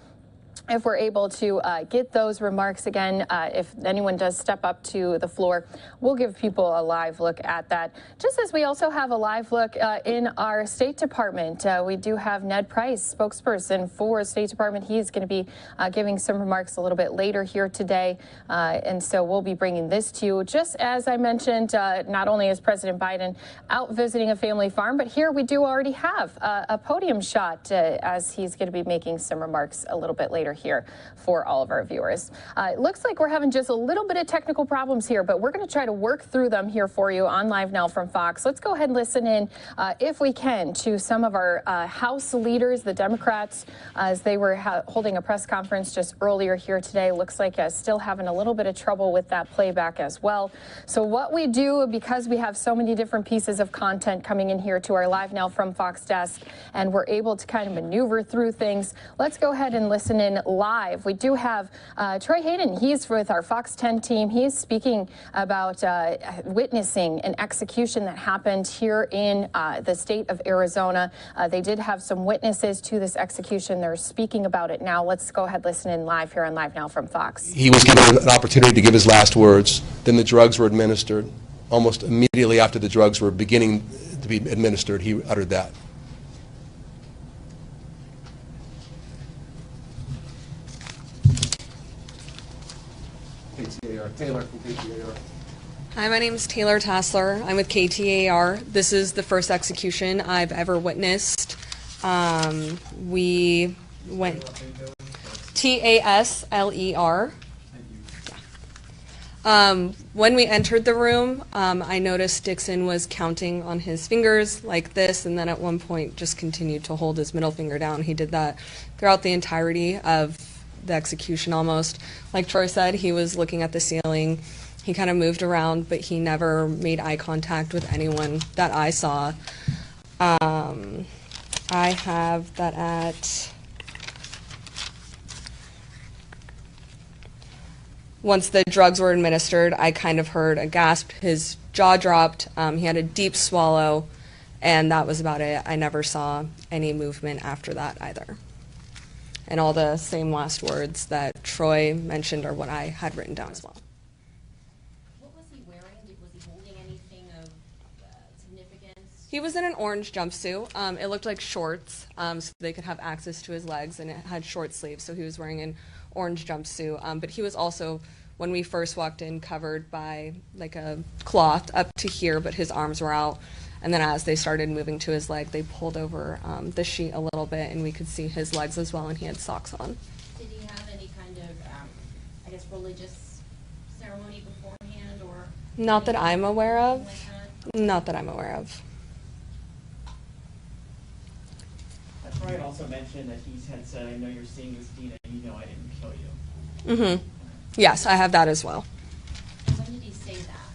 If we're able to get those remarks again, if anyone does step up to the floor, we'll give people a live look at that. Just as we also have a live look in our State Department. We do have Ned Price, spokesperson for State Department. He's going to be giving some remarks a little bit later here today. And so we'll be bringing this to you. Just as I mentioned, not only is President Biden out visiting a family farm, but here we do already have a podium shot as he's going to be making some remarks a little bit later here for all of our viewers. It looks like we're having just a little bit of technical problems here, but we're going to try to work through them here for you on Live Now from Fox. Let's go ahead and listen in, if we can, to some of our House leaders, the Democrats, as they were holding a press conference just earlier here today. Looks like still having a little bit of trouble with that playback as well. So what we do, because we have so many different pieces of content coming in here to our Live Now from Fox desk, and we're able to kind of maneuver through things, let's go ahead and listen in live. We do have Troy Hayden. He's with our Fox 10 team. He's speaking about witnessing an execution that happened here in the state of Arizona. They did have some witnesses to this execution. They're speaking about it now. Let's go ahead and listen in live here on Live Now from Fox. He was given an opportunity to give his last words. Then the drugs were administered. Almost immediately after the drugs were beginning to be administered, he uttered that. KTAR. Taylor from KTAR. Hi, my name is Taylor Tassler. I'm with KTAR. This is the first execution I've ever witnessed. We went Tasler. When we entered the room, I noticed Dixon was counting on his fingers like this, and then at one point just continued to hold his middle finger down. He did that throughout the entirety of the execution almost. Like Troy said, he was looking at the ceiling. He kind of moved around, but he never made eye contact with anyone that I saw. I have that at... Once the drugs were administered, I kind of heard a gasp. His jaw dropped. He had a deep swallow, and that was about it. I never saw any movement after that either. And all the same last words that Troy mentioned are what I had written down as well. He was in an orange jumpsuit. It looked like shorts, so they could have access to his legs, and it had short sleeves, so he was wearing an orange jumpsuit. But he was also, when we first walked in, covered by like a cloth up to here, but his arms were out. And then as they started moving to his leg, they pulled over the sheet a little bit, and we could see his legs as well, and he had socks on. Did he have any kind of, I guess, religious ceremony beforehand, or? Not that I'm aware of. Not that I'm aware of. Troy also mentioned that he had said, I know you're seeing this, Dina, and you know I didn't kill you. Mm-hmm. Yes, I have that as well. When did he say that?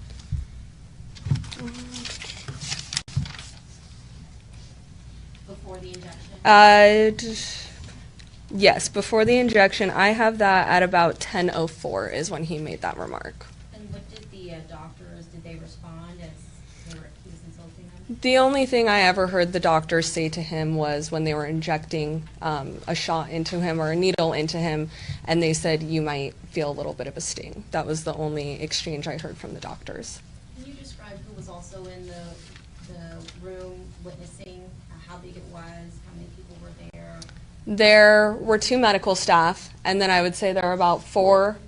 Before the injection? Yes, before the injection. I have that at about 10:04 is when he made that remark. And what did the doctors, did they respond as he was insulting them? The only thing I ever heard the doctors say to him was when they were injecting a shot into him or a needle into him, and they said, you might feel a little bit of a sting. That was the only exchange I heard from the doctors. Can you describe who was also in the room witnessing, how big it was, how many people were there? There were 2 medical staff, and then I would say there were about four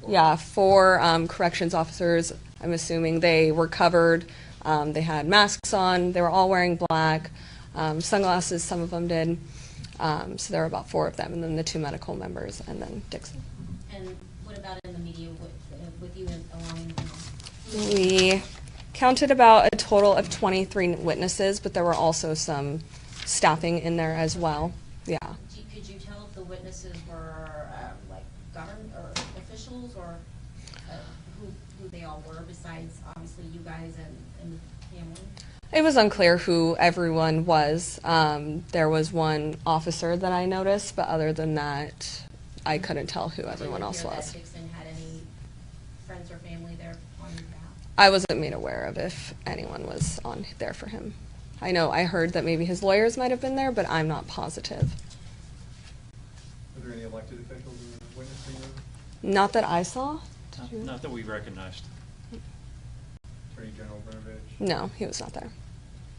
corrections officers. I'm assuming they were covered. They had masks on. They were all wearing black. Sunglasses, some of them did. So there were about 4 of them, and then the 2 medical members, and then Dixon. And what about in the media with you along? We counted about a total of 23 witnesses, but there were also some staffing in there as well. Yeah. Could you tell if the witnesses were like government or officials, or who they all were besides obviously you guys and the family? It was unclear who everyone was. There was one officer that I noticed, but other than that, I couldn't tell who everyone else was. Did Dixon had any friends or family there on your behalf? I wasn't made aware of if anyone was on there for him. I know I heard that maybe his lawyers might have been there, but I'm not positive. Were there any elected officials in the witnessing room? Not that I saw. Not that we recognized. Attorney General Brnovich? No, he was not there.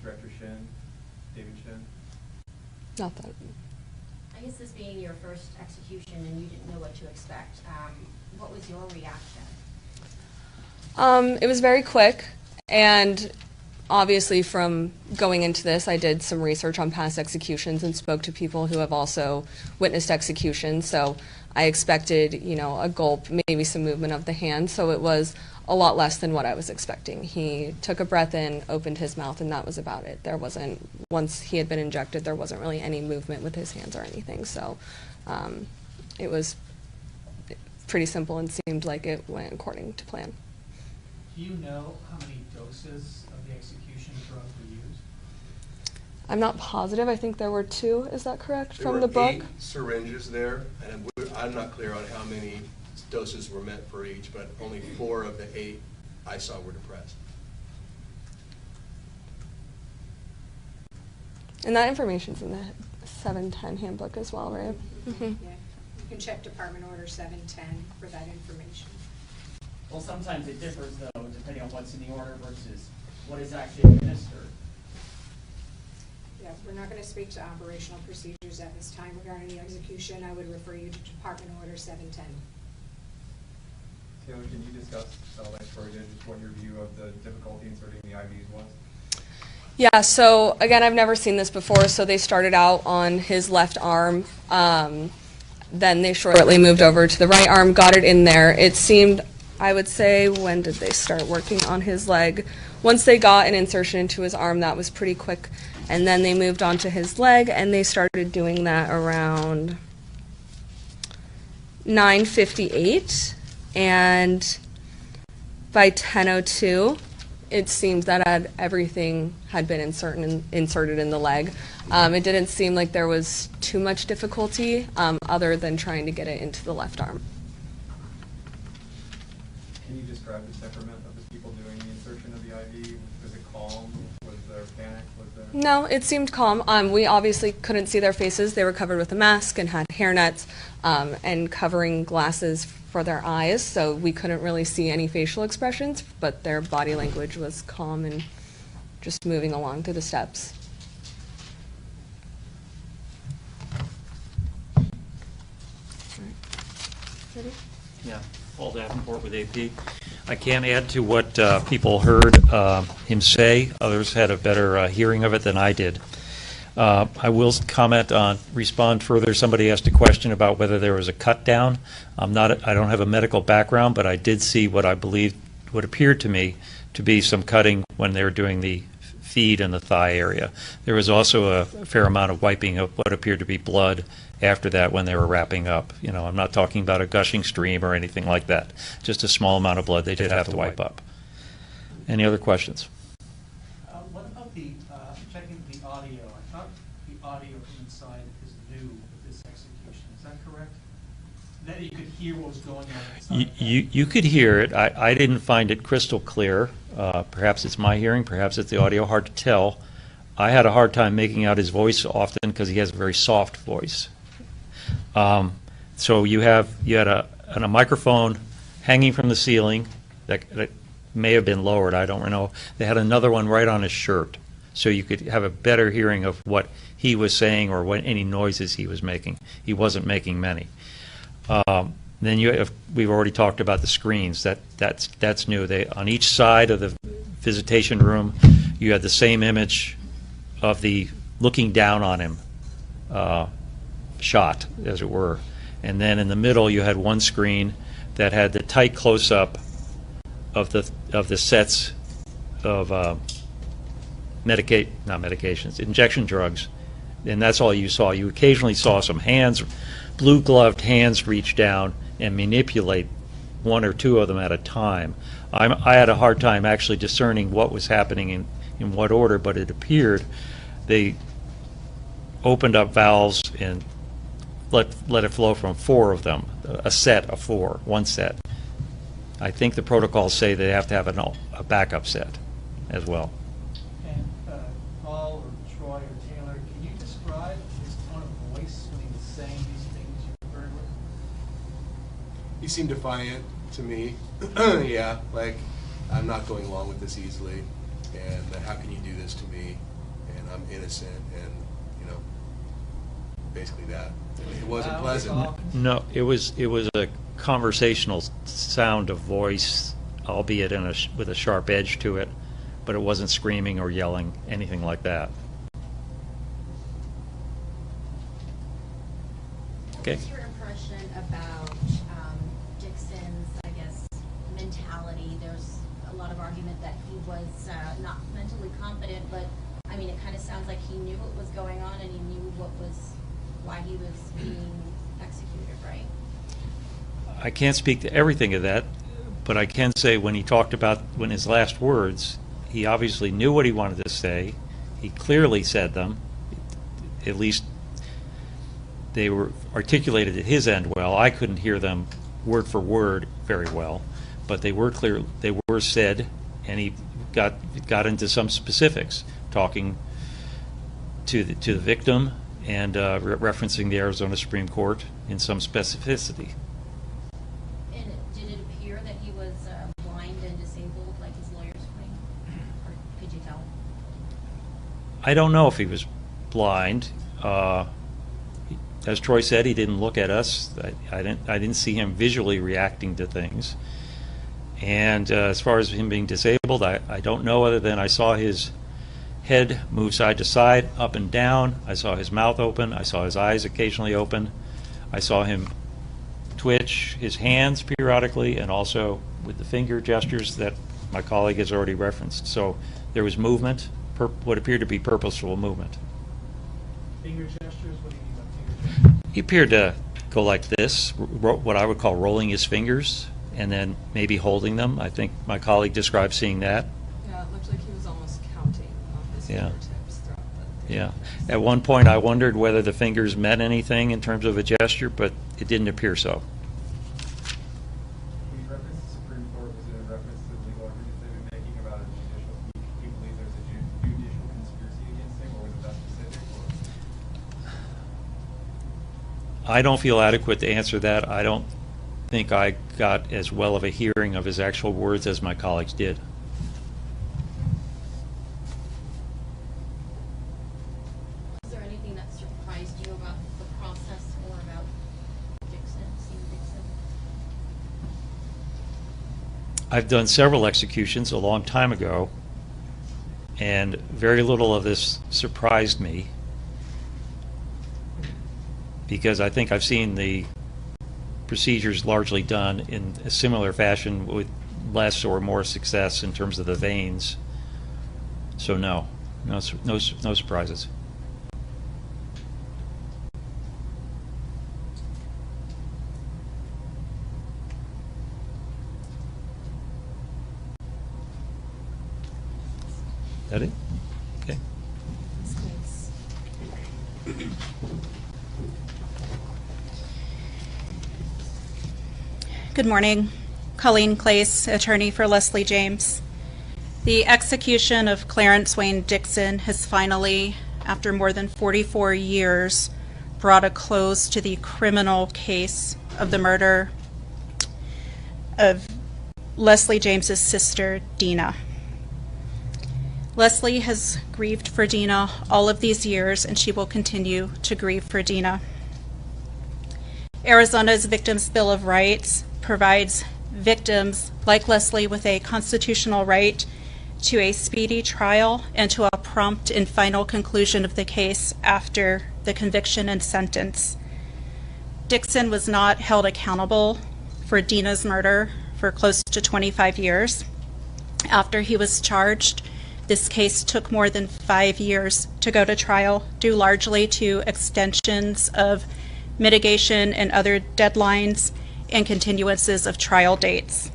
Director Shin? David Shin? Not that. I guess this being your first execution and you didn't know what to expect, what was your reaction? It was very quick, and obviously from going into this, I did some research on past executions and spoke to people who have also witnessed executions, so I expected, you know, a gulp, maybe some movement of the hand, so it was a lot less than what I was expecting. He took a breath in, opened his mouth, and that was about it. There wasn't, once he had been injected, there wasn't really any movement with his hands or anything, so it was pretty simple and seemed like it went according to plan. Do you know how many doses of the execution drug were used? I'm not positive. I think there were 2. Is that correct? There from were the book? 8 syringes there, and I'm not clear on how many doses were meant for each, but only 4 of the 8 I saw were depressed. And that information's in the 710 handbook as well, right? Yeah. You can check Department Order 710 for that information. Well, sometimes it differs, though, depending on what's in the order versus what is actually administered. Yeah, we're not going to speak to operational procedures at this time regarding the execution. I would refer you to Department Order 710. Taylor, can you discuss, like Troy did, just what your view of the difficulty inserting the IVs was? Yeah, so again, I've never seen this before, so they started out on his left arm, then they shortly moved over to the right arm, got it in there. It seemed, I would say, when did they start working on his leg? Once they got an insertion into his arm, that was pretty quick, and then they moved on to his leg, and they started doing that around 9:58, and by 10:02, it seemed that everything had been inserted in the leg. It didn't seem like there was too much difficulty other than trying to get it into the left arm. Can you describe the temperament of the people doing the insertion of the IV? Was it calm? Was there panic? Was there... No, it seemed calm. We obviously couldn't see their faces. They were covered with a mask and had hairnets and covering glasses for their eyes, so we couldn't really see any facial expressions, but their body language was calm and just moving along through the steps. Ready? Yeah, Paul Davenport with AP. I can't add to what people heard him say. Others had a better hearing of it than I did. I will respond further. Somebody asked a question about whether there was a cut down. I don't have a medical background, but I did see what I believe, what appeared to me to be some cutting when they were doing the feed in the thigh area. There was also a fair amount of wiping of what appeared to be blood after that when they were wrapping up. You know, I'm not talking about a gushing stream or anything like that. Just a small amount of blood they did have to wipe up. Any other questions? What about the checking the audio? I thought the audio from inside is new with this execution. Is that correct? That you could hear what was going on inside? You could hear it. I didn't find it crystal clear. Perhaps it's my hearing, perhaps it's the audio, hard to tell. I had a hard time making out his voice often because he has a very soft voice. So you had a microphone hanging from the ceiling that may have been lowered, I don't know. They had another one right on his shirt, so you could have a better hearing of what he was saying or what any noises he was making. He wasn't making many. Then we've already talked about the screens. That's new. On each side of the visitation room, you had the same image of the looking down on him shot, as it were. And then in the middle, you had one screen that had the tight close-up of the sets of injection drugs, and that's all you saw. You occasionally saw some hands, blue-gloved hands, reach down and manipulate one or two of them at a time. I had a hard time actually discerning what was happening in what order, but it appeared they opened up valves and let it flow from 4 of them, a set of 4, one set. I think the protocols say they have to have a backup set as well. And Paul or Troy or Taylor, can you describe his tone of voice when he was saying these things you heard with? He seemed defiant to me. Yeah, like, I'm not going along with this easily, and how can you do this to me, and I'm innocent, and, you know, basically that. It wasn't pleasant. No, it was a conversational sound of voice, albeit with a sharp edge to it, but it wasn't screaming or yelling, anything like that. Okay. What's your impression about Dixon's, I guess, mentality? There's a lot of argument that he was not mentally competent, but I mean, it kind of sounds like he knew what was going on and he knew why he was being executed, right? I can't speak to everything of that, but I can say when he talked about his last words, he obviously knew what he wanted to say. He clearly said them. At least they were articulated at his end well. I couldn't hear them word for word very well, but they were clear. They were said, and he got into some specifics, talking to the victim and referencing the Arizona Supreme Court in some specificity. And did it appear that he was blind and disabled, like his lawyers claim, or could you tell? I don't know if he was blind. As Troy said, he didn't look at us. I didn't see him visually reacting to things. And as far as him being disabled, I don't know, other than I saw his head move side to side, up and down. I saw his mouth open. I saw his eyes occasionally open. I saw him twitch his hands periodically, and also with the finger gestures that my colleague has already referenced. So there was movement, what appeared to be purposeful movement. Finger gestures? What do you mean by finger gestures? He appeared to go like this, what I would call rolling his fingers, and then maybe holding them. I think my colleague described seeing that. Yeah, it looked like he was almost counting off his fingertips throughout the... Yeah. At one point I wondered whether the fingers meant anything in terms of a gesture, but it didn't appear so. When you reference the Supreme Court, was it in reference to the legal arguments they've been making about a judicial, you believe there's a judicial conspiracy against him, or was it that specific? I don't feel adequate to answer that. I don't think I got as well of a hearing of his actual words as my colleagues did. Was there anything that surprised you about the process or about Dixon, seeing Dixon? I've done several executions a long time ago, and very little of this surprised me, because I think I've seen the procedures largely done in a similar fashion with less or more success in terms of the veins. So no surprises. That it? Okay. Good morning. Colleen Clace, attorney for Leslie James. The execution of Clarence Wayne Dixon has finally, after more than 44 years, brought a close to the criminal case of the murder of Leslie James's sister, Dina. Leslie has grieved for Dina all of these years, and she will continue to grieve for Dina. Arizona's Victims' Bill of Rights provides victims like Leslie with a constitutional right to a speedy trial and to a prompt and final conclusion of the case after the conviction and sentence. Dixon was not held accountable for Dina's murder for close to 25 years. After he was charged, this case took more than 5 years to go to trial, due largely to extensions of mitigation and other deadlines and continuances of trial dates.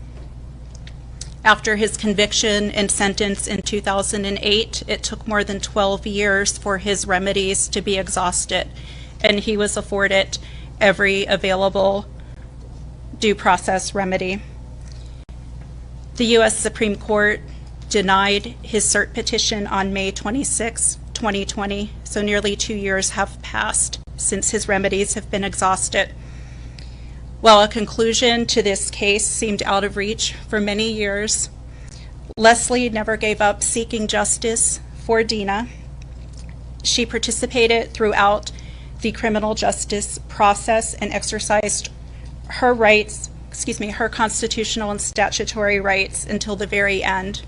After his conviction and sentence in 2008, it took more than 12 years for his remedies to be exhausted, and he was afforded every available due process remedy. The U.S. Supreme Court denied his cert petition on May 26, 2020, so nearly 2 years have passed since his remedies have been exhausted. While a conclusion to this case seemed out of reach for many years, Leslie never gave up seeking justice for Dina. She participated throughout the criminal justice process and exercised her rights, her constitutional and statutory rights until the very end.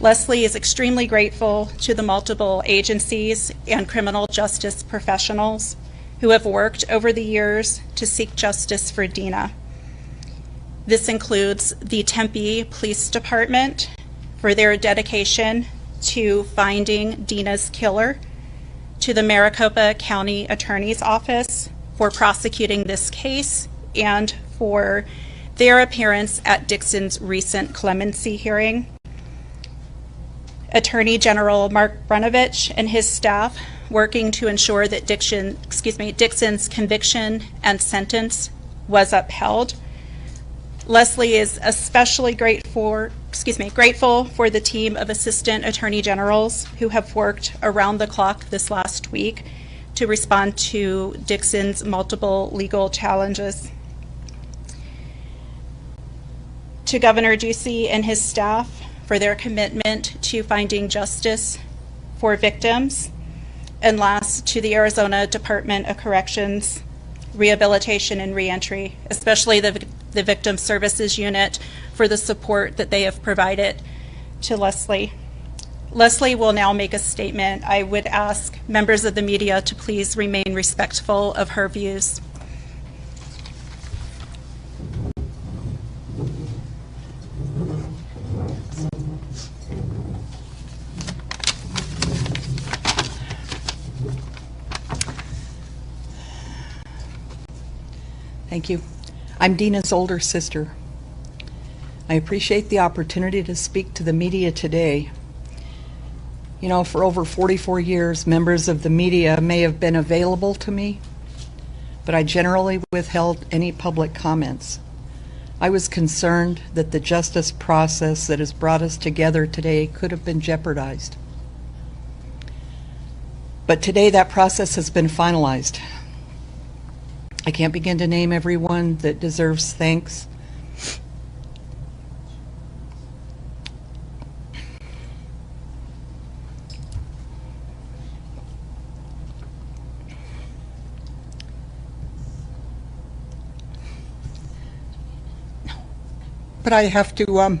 Leslie is extremely grateful to the multiple agencies and criminal justice professionals who have worked over the years to seek justice for Dina. This includes the Tempe Police Department for their dedication to finding Dina's killer, to the Maricopa County Attorney's Office for prosecuting this case, and for their appearance at Dixon's recent clemency hearing. Attorney General Mark Brunovich and his staff working to ensure that Dixon's conviction and sentence was upheld. Leslie is especially grateful for the team of Assistant Attorney Generals who have worked around the clock this last week to respond to Dixon's multiple legal challenges. To Governor Ducey and his staff for their commitment to finding justice for victims. And last, to the Arizona Department of Corrections, Rehabilitation and Reentry, especially the Victim Services Unit for the support that they have provided to Leslie. Leslie will now make a statement. I would ask members of the media to please remain respectful of her views. Thank you. I'm Dina's older sister. I appreciate the opportunity to speak to the media today. You know, for over 44 years, members of the media may have been available to me, but I generally withheld any public comments. I was concerned that the justice process that has brought us together today could have been jeopardized. But today that process has been finalized. I can't begin to name everyone that deserves thanks. But I have to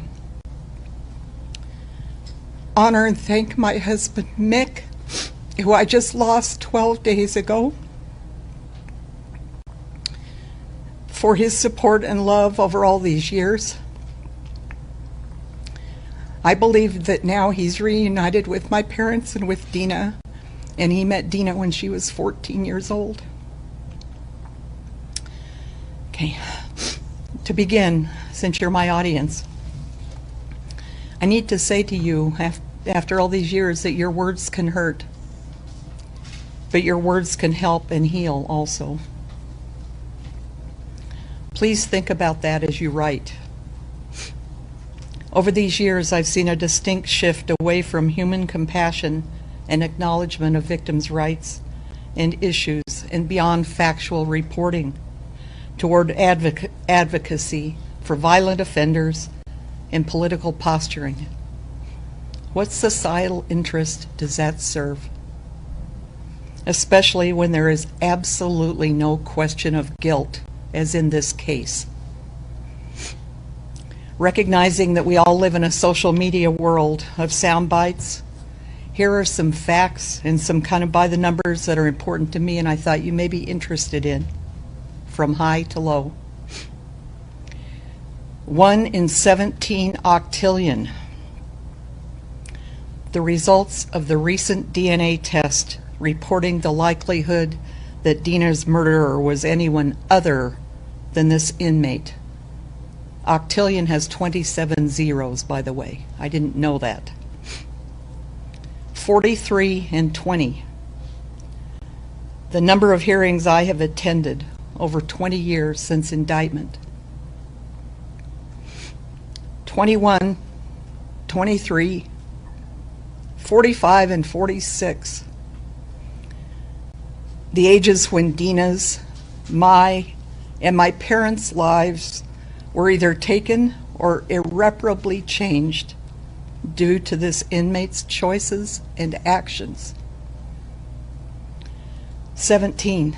honor and thank my husband, Mick, who I just lost 12 days ago, for his support and love over all these years. I believe that now he's reunited with my parents and with Dina, and he met Dina when she was 14 years old. Okay, to begin, since you're my audience, I need to say to you, after all these years, that your words can hurt, but your words can help and heal also. Please think about that as you write. Over these years, I've seen a distinct shift away from human compassion and acknowledgement of victims' rights and issues and beyond factual reporting toward advocacy for violent offenders and political posturing. What societal interest does that serve? Especially when there is absolutely no question of guilt, as in this case. Recognizing that we all live in a social media world of sound bites, here are some facts and some kind of by the numbers that are important to me and I thought you may be interested in, from high to low. 1 in 17 octillion. The results of the recent DNA test reporting the likelihood that Dina's murderer was anyone other than this inmate. Octillion has 27 zeros, by the way. I didn't know that. 43 and 20. The number of hearings I have attended over 20 years since indictment. 21, 23, 45, and 46. The ages when Dina's, my, and my parents' lives were either taken or irreparably changed due to this inmate's choices and actions. 17.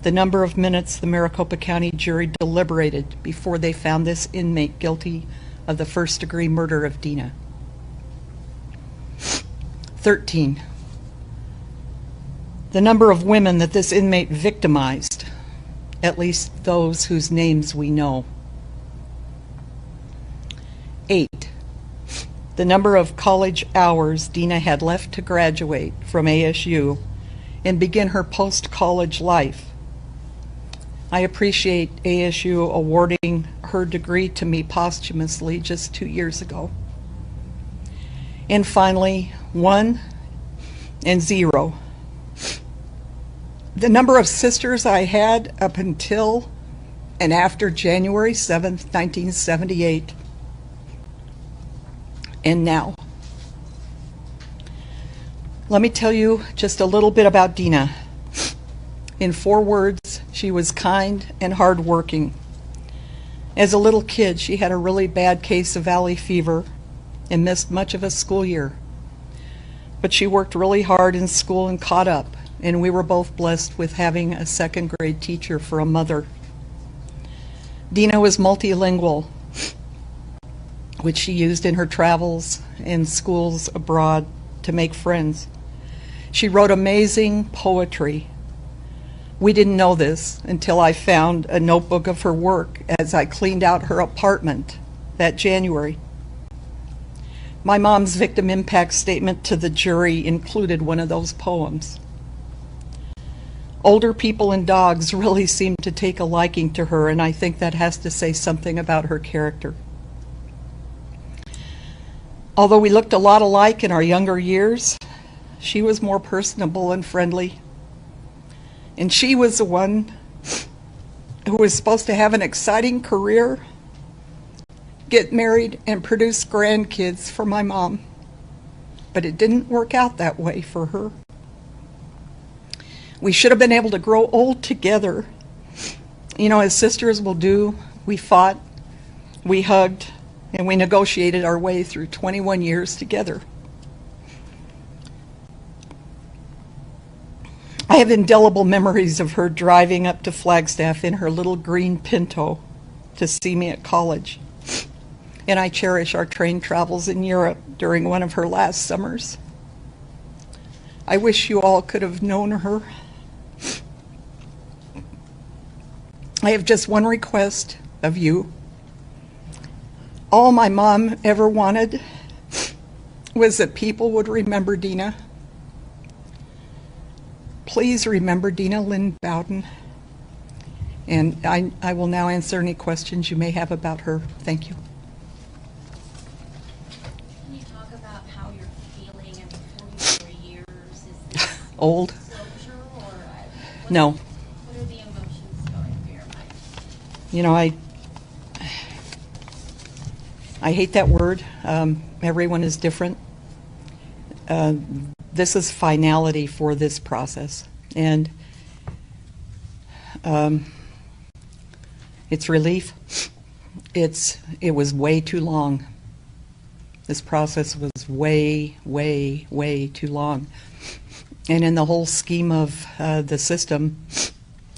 The number of minutes the Maricopa County jury deliberated before they found this inmate guilty of the first-degree murder of Dina. 13. The number of women that this inmate victimized, at least those whose names we know. 8. The number of college hours Dina had left to graduate from ASU and begin her post-college life. I appreciate ASU awarding her degree to me posthumously just 2 years ago. And finally, 1 and 0. The number of sisters I had up until and after January 7th, 1978, and now. Let me tell you just a little bit about Dina. In 4 words, she was kind and hardworking. As a little kid, she had a really bad case of valley fever and missed much of a school year. But she worked really hard in school and caught up, and we were both blessed with having a second-grade teacher for a mother. Dina was multilingual. which she used in her travels and schools abroad to make friends. She wrote amazing poetry. We didn't know this until I found a notebook of her work as I cleaned out her apartment that January. My mom's victim impact statement to the jury included one of those poems. Older people and dogs really seem to take a liking to her, and I think that has to say something about her character. Although we looked a lot alike in our younger years, she was more personable and friendly. And she was the one who was supposed to have an exciting career, get married, and produce grandkids for my mom. But it didn't work out that way for her. We should have been able to grow old together. You know, as sisters will do, we fought, we hugged, and we negotiated our way through 21 years together. I have indelible memories of her driving up to Flagstaff in her little green Pinto to see me at college. And I cherish our train travels in Europe during one of her last summers. I wish you all could have known her. I have just one request of you. All my mom ever wanted was that people would remember Dina. Please remember Dina Lynn Bowden. And I will now answer any questions you may have about her. Thank you. Can you talk about how you're feeling after 44 years? Is this Old? closure, or No. What are the emotions going through your mind? You know, I hate that word. Everyone is different. This is finality for this process, and it's relief. It was way too long. This process was way, way, way too long. And in the whole scheme of the system,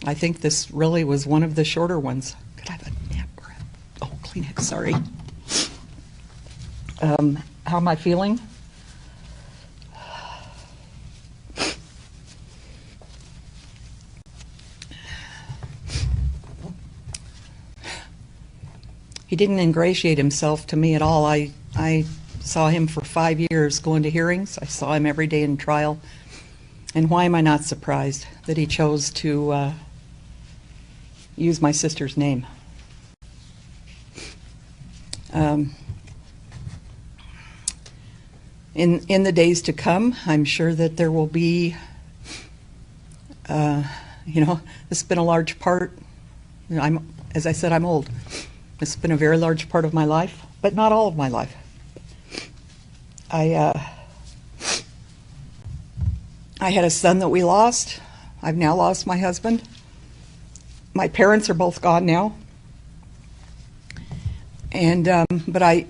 I think this really was one of the shorter ones. Could I have a nap or Kleenex, sorry. How am I feeling? He didn't ingratiate himself to me at all. I saw him for 5 years going to hearings. I saw him every day in trial. And why am I not surprised that he chose to use my sister's name? In the days to come, I'm sure that there will be, you know, this has been a large part. You know, as I said, I'm old. This has been a very large part of my life, but not all of my life. I had a son that we lost. I've now lost my husband. My parents are both gone now. And but I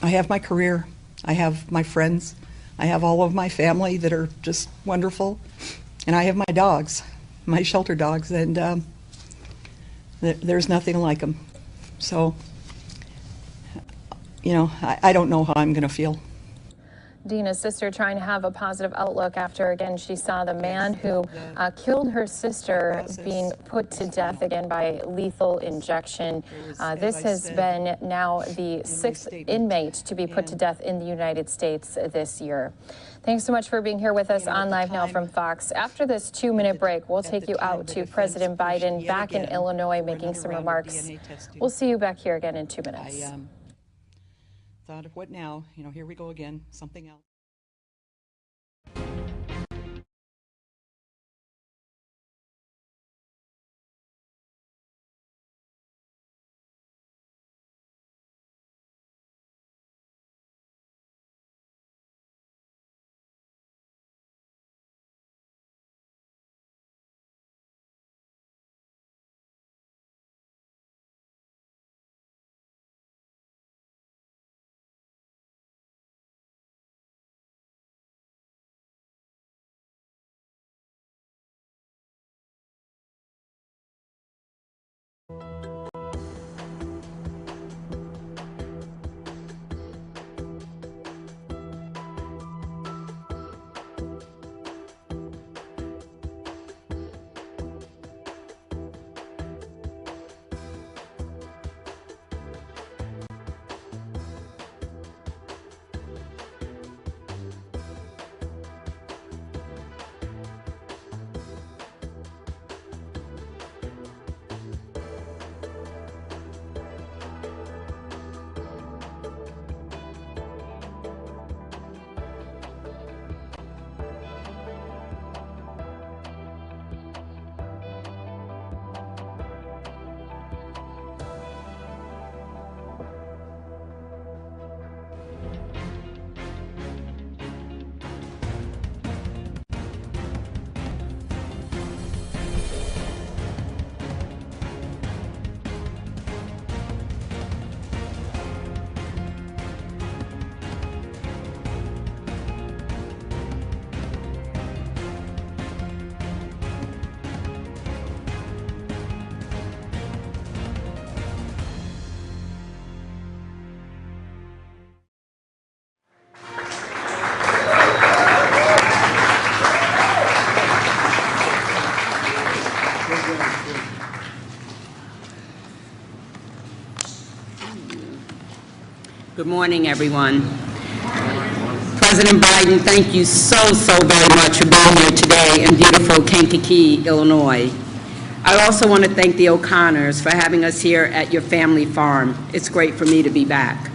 have my career. I have my friends. I have all of my family that are just wonderful. And I have my dogs, my shelter dogs, and there's nothing like them. So, you know, I don't know how I'm going to feel. Dina's sister trying to have a positive outlook after, again, she saw the man who killed her sister being put to death again by lethal injection. This has been now the 6th inmate to be put to death in the United States this year. Thanks so much for being here with us on Live Now from Fox. After this 2-minute break, we'll take you out to President Biden back in Illinois making some remarks. We'll see you back here again in 2 minutes. Thought of what now? You know, here we go again, something else. morning, everyone. President Biden, thank you so very much for being here today in beautiful Kankakee, Illinois. I also want to thank the O'Connors for having us here at your family farm. It's great for me to be back.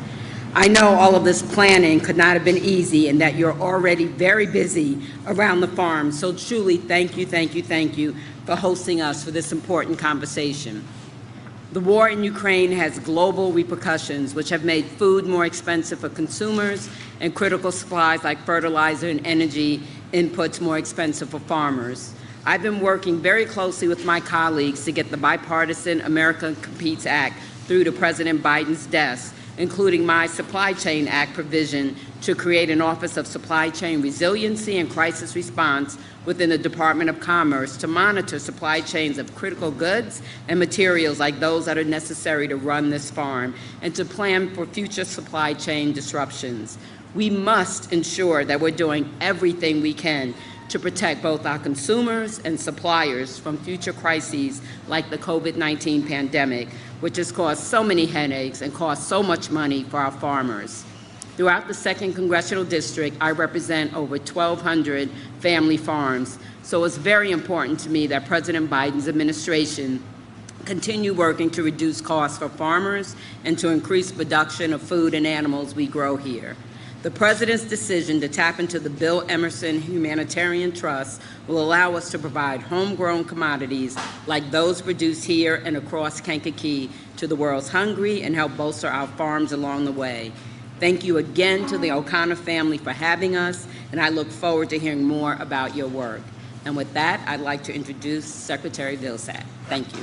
I know all of this planning could not have been easy and that you're already very busy around the farm, so truly thank you for hosting us for this important conversation. The war in Ukraine has global repercussions, which have made food more expensive for consumers and critical supplies like fertilizer and energy inputs more expensive for farmers. I've been working very closely with my colleagues to get the bipartisan America Competes Act through to President Biden's desk, including my Supply Chain Act provision to create an Office of Supply Chain Resiliency and Crisis Response within the Department of Commerce to monitor supply chains of critical goods and materials like those that are necessary to run this farm and to plan for future supply chain disruptions. We must ensure that we're doing everything we can to protect both our consumers and suppliers from future crises like the COVID-19 pandemic, which has caused so many headaches and cost so much money for our farmers. Throughout the 2nd Congressional District, I represent over 1,200 family farms, so it's very important to me that President Biden's administration continue working to reduce costs for farmers and to increase production of food and animals we grow here. The President's decision to tap into the Bill Emerson Humanitarian Trust will allow us to provide homegrown commodities like those produced here and across Kankakee to the world's hungry and help bolster our farms along the way. Thank you again to the O'Connor family for having us, and I look forward to hearing more about your work. And with that, I'd like to introduce Secretary Vilsack. Thank you.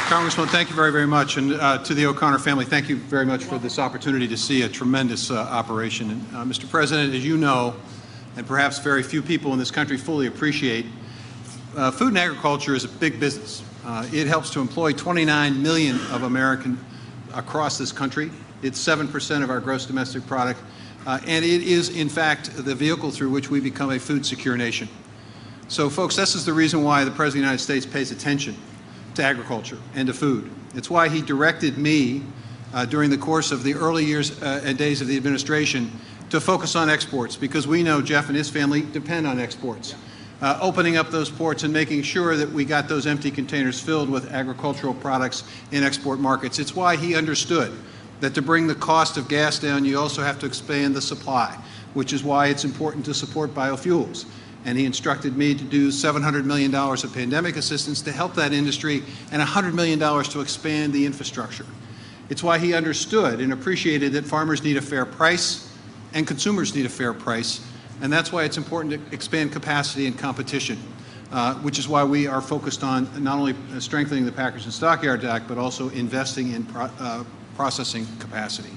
Congressman, thank you very much. And to the O'Connor family, thank you very much for this opportunity to see a tremendous operation. And, Mr. President, as you know, and perhaps very few people in this country fully appreciate, food and agriculture is a big business. It helps to employ 29 million of Americans across this country. It's 7% of our gross domestic product. And it is, in fact, the vehicle through which we become a food secure nation. So, folks, this is the reason why the President of the United States pays attention to agriculture and to food. It's why he directed me during the course of the early years and days of the administration to focus on exports, because we know Jeff and his family depend on exports. Opening up those ports and making sure that we got those empty containers filled with agricultural products in export markets. It's why he understood that to bring the cost of gas down, you also have to expand the supply, which is why it's important to support biofuels. And he instructed me to do $700 million of pandemic assistance to help that industry and $100 million to expand the infrastructure. It's why he understood and appreciated that farmers need a fair price and consumers need a fair price, and that's why it's important to expand capacity and competition, which is why we are focused on not only strengthening the Packers and Stockyards Act, but also investing in processing capacity.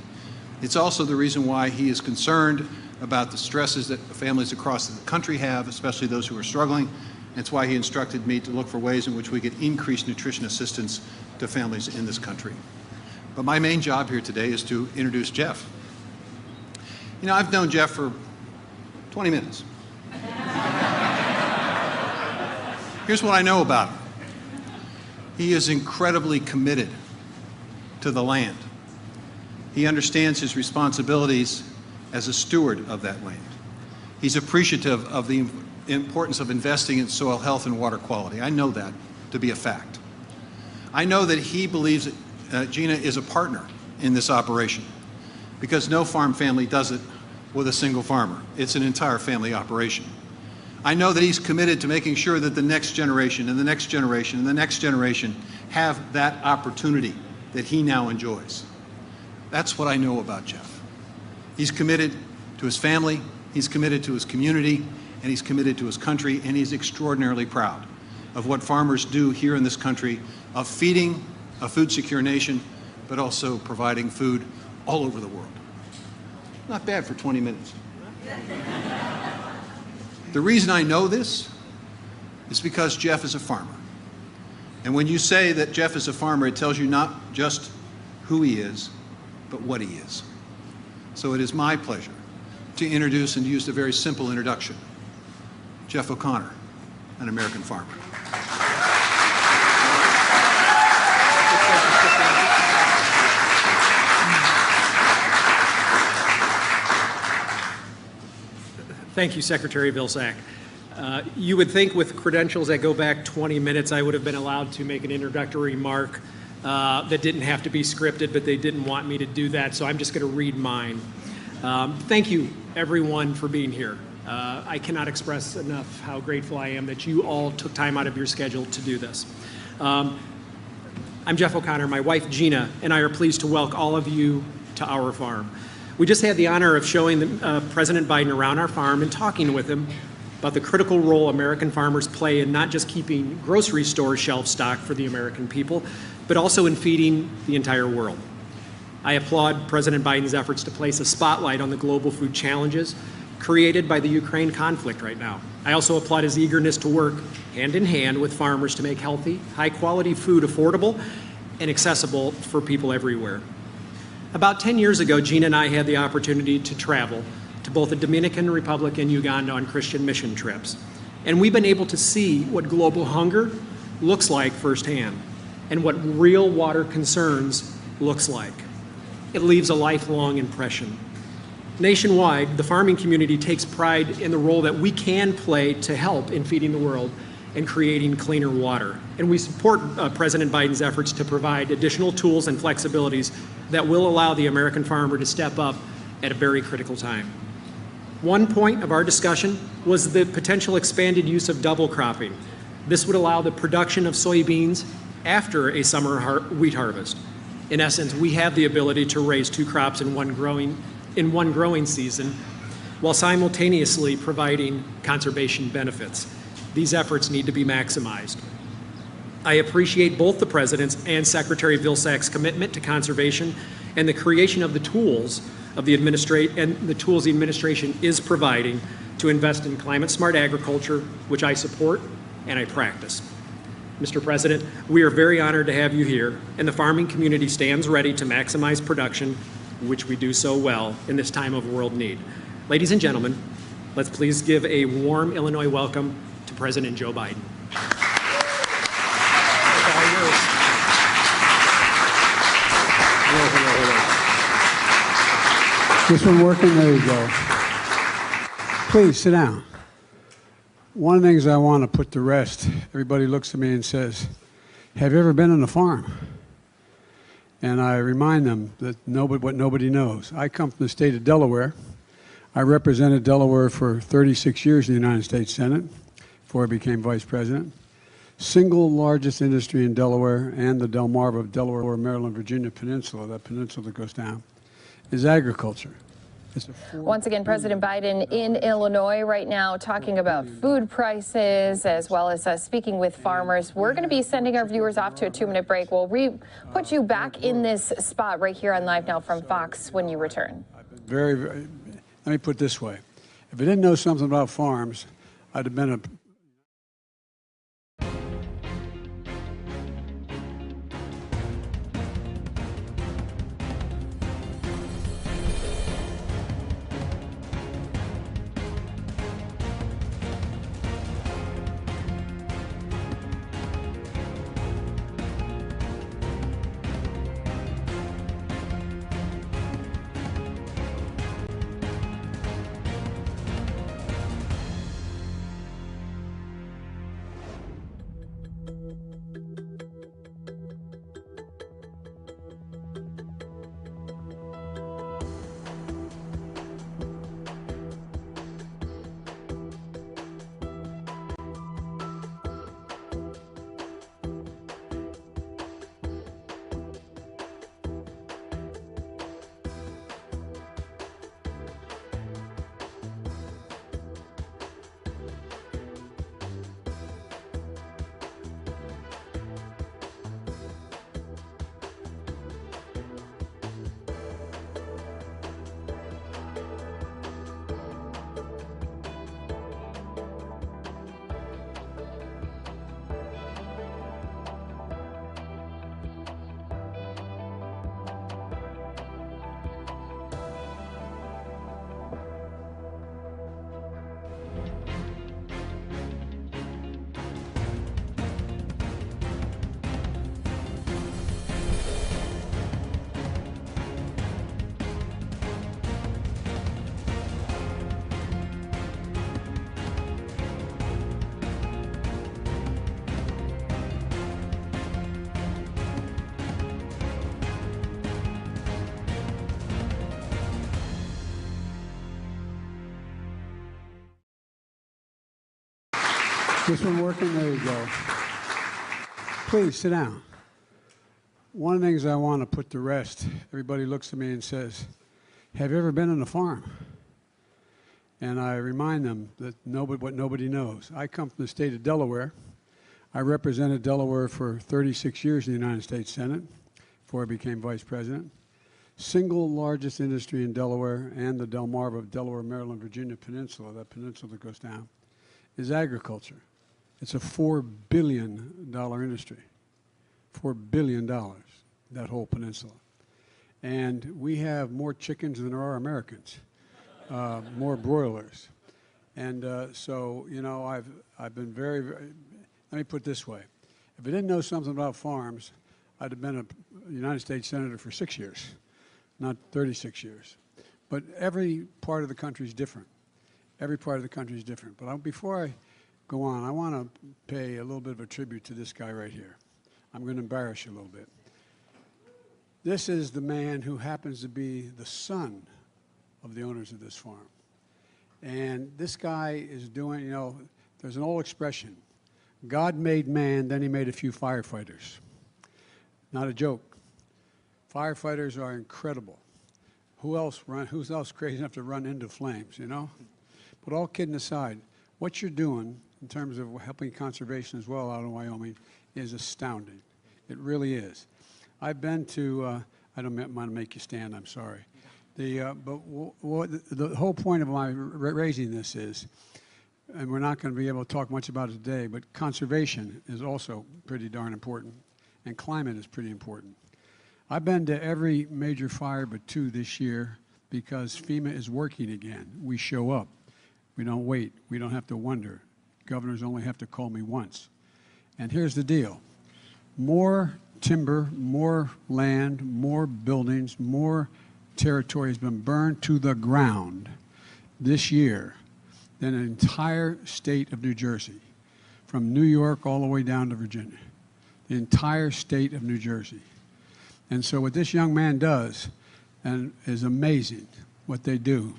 It's also the reason why he is concerned about the stresses that families across the country have, especially those who are struggling. It's why he instructed me to look for ways in which we could increase nutrition assistance to families in this country. But my main job here today is to introduce Jeff. You know, I've known Jeff for 20 minutes. Here's what I know about him. He is incredibly committed to the land. He understands his responsibilities as a steward of that land. He's appreciative of the importance of investing in soil health and water quality. I know that to be a fact. I know that he believes that Gina is a partner in this operation, because no farm family does it with a single farmer. It's an entire family operation. I know that he's committed to making sure that the next generation and the next generation and the next generation have that opportunity that he now enjoys. That's what I know about Jeff. He's committed to his family, he's committed to his community, and he's committed to his country, and he's extraordinarily proud of what farmers do here in this country, of feeding a food secure nation, but also providing food all over the world. Not bad for 20 minutes. The reason I know this is because Jeff is a farmer. And when you say that Jeff is a farmer, it tells you not just who he is, but what he is. So it is my pleasure to introduce and use a very simple introduction. Jeff O'Connor, an American farmer. Thank you, Secretary Vilsack. You would think with credentials that go back 20 minutes, I would have been allowed to make an introductory remark that didn't have to be scripted, but they didn't want me to do that, so I'm just going to read mine. Thank you, everyone, for being here. I cannot express enough how grateful I am that you all took time out of your schedule to do this. I'm Jeff O'Connor. My wife, Gina, and I are pleased to welcome all of you to our farm. We just had the honor of showing President Biden around our farm and talking with him about the critical role American farmers play in not just keeping grocery stores shelf stocked for the American people, but also in feeding the entire world. I applaud President Biden's efforts to place a spotlight on the global food challenges created by the Ukraine conflict right now. I also applaud his eagerness to work hand in hand with farmers to make healthy, high-quality food affordable and accessible for people everywhere. About 10 years ago, Gina and I had the opportunity to travel to both the Dominican Republic and Uganda on Christian mission trips. And we've been able to see what global hunger looks like firsthand and what real water concerns looks like. It leaves a lifelong impression. Nationwide, the farming community takes pride in the role that we can play to help in feeding the world and creating cleaner water. And we support President Biden's efforts to provide additional tools and flexibilities that will allow the American farmer to step up at a very critical time. One point of our discussion was the potential expanded use of double cropping. This would allow the production of soybeans after a summer wheat harvest. In essence, we have the ability to raise two crops in one growing season while simultaneously providing conservation benefits. These efforts need to be maximized. I appreciate both the President's and Secretary Vilsack's commitment to conservation and the creation of the tools of the administration is providing to invest in climate-smart agriculture, which I support and I practice. Mr. President, we are very honored to have you here, and the farming community stands ready to maximize production, which we do so well in this time of world need. Ladies and gentlemen, let's please give a warm Illinois welcome to President Joe Biden. This one working? There you go. Please sit down. One of the things I want to put to rest, everybody looks at me and says, have you ever been on a farm? And I remind them that what nobody knows. I come from the state of Delaware. I represented Delaware for 36 years in the United States Senate before I became vice president. Single largest industry in Delaware and the Delmarva, Delaware, Maryland, Virginia Peninsula, that peninsula that goes down, is agriculture. Once again, President Biden in Illinois right now talking about food prices as well as speaking with farmers. We're going to be sending our viewers off to a 2-minute break. We'll put you back in this spot right here on Live Now from Fox when you return. Let me put it this way. If I didn't know something about farms, I'd have been a This one working? There you go. Please sit down. One of the things I want to put to rest, everybody looks at me and says, have you ever been on a farm? And I remind them that what nobody knows. I come from the state of Delaware. I represented Delaware for 36 years in the United States Senate before I became vice president. Single largest industry in Delaware and the Delmarva, Delaware, Maryland, Virginia Peninsula, that peninsula that goes down, is agriculture. It's a $4 billion industry. $4 billion, that whole peninsula. And we have more chickens than there are Americans, more broilers. And so, you know, I've been very, let me put it this way. If I didn't know something about farms, I'd have been a United States Senator for 6 years, not 36 years. But every part of the country is different. Every part of the country is different. But before I go on, I want to pay a little bit of a tribute to this guy right here. I'm going to embarrass you a little bit. This is the man who happens to be the son of the owners of this farm. And this guy is doing, you know, there's an old expression, God made man, then he made a few firefighters. Not a joke. Firefighters are incredible. Who's else crazy enough to run into flames, you know? But all kidding aside, what you're doing in terms of helping conservation as well out in Wyoming is astounding. It really is. I've been to, I don't want to make you stand, I'm sorry. But the whole point of my raising this is, and we're not going to be able to talk much about it today, but conservation is also pretty darn important, and climate is pretty important. I've been to every major fire but 2 this year because FEMA is working again. We show up. We don't wait. We don't have to wonder. Governors only have to call me once. And here's the deal. More timber, more land, more buildings, more territory has been burned to the ground this year than an entire state of New Jersey, from New York all the way down to Virginia. The entire state of New Jersey. And so what this young man does and is amazing, what they do,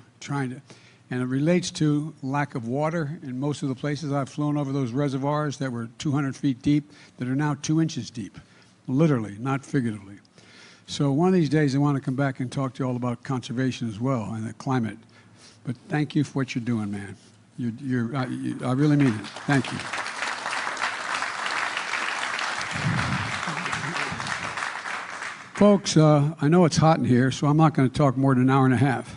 and it relates to lack of water in most of the places. I've flown over those reservoirs that were 200 feet deep that are now 2 inches deep, literally, not figuratively. So one of these days I want to come back and talk to you all about conservation as well and the climate. But thank you for what you're doing, man. I really mean it. Thank you. Folks, I know it's hot in here, so I'm not going to talk more than an hour and a half.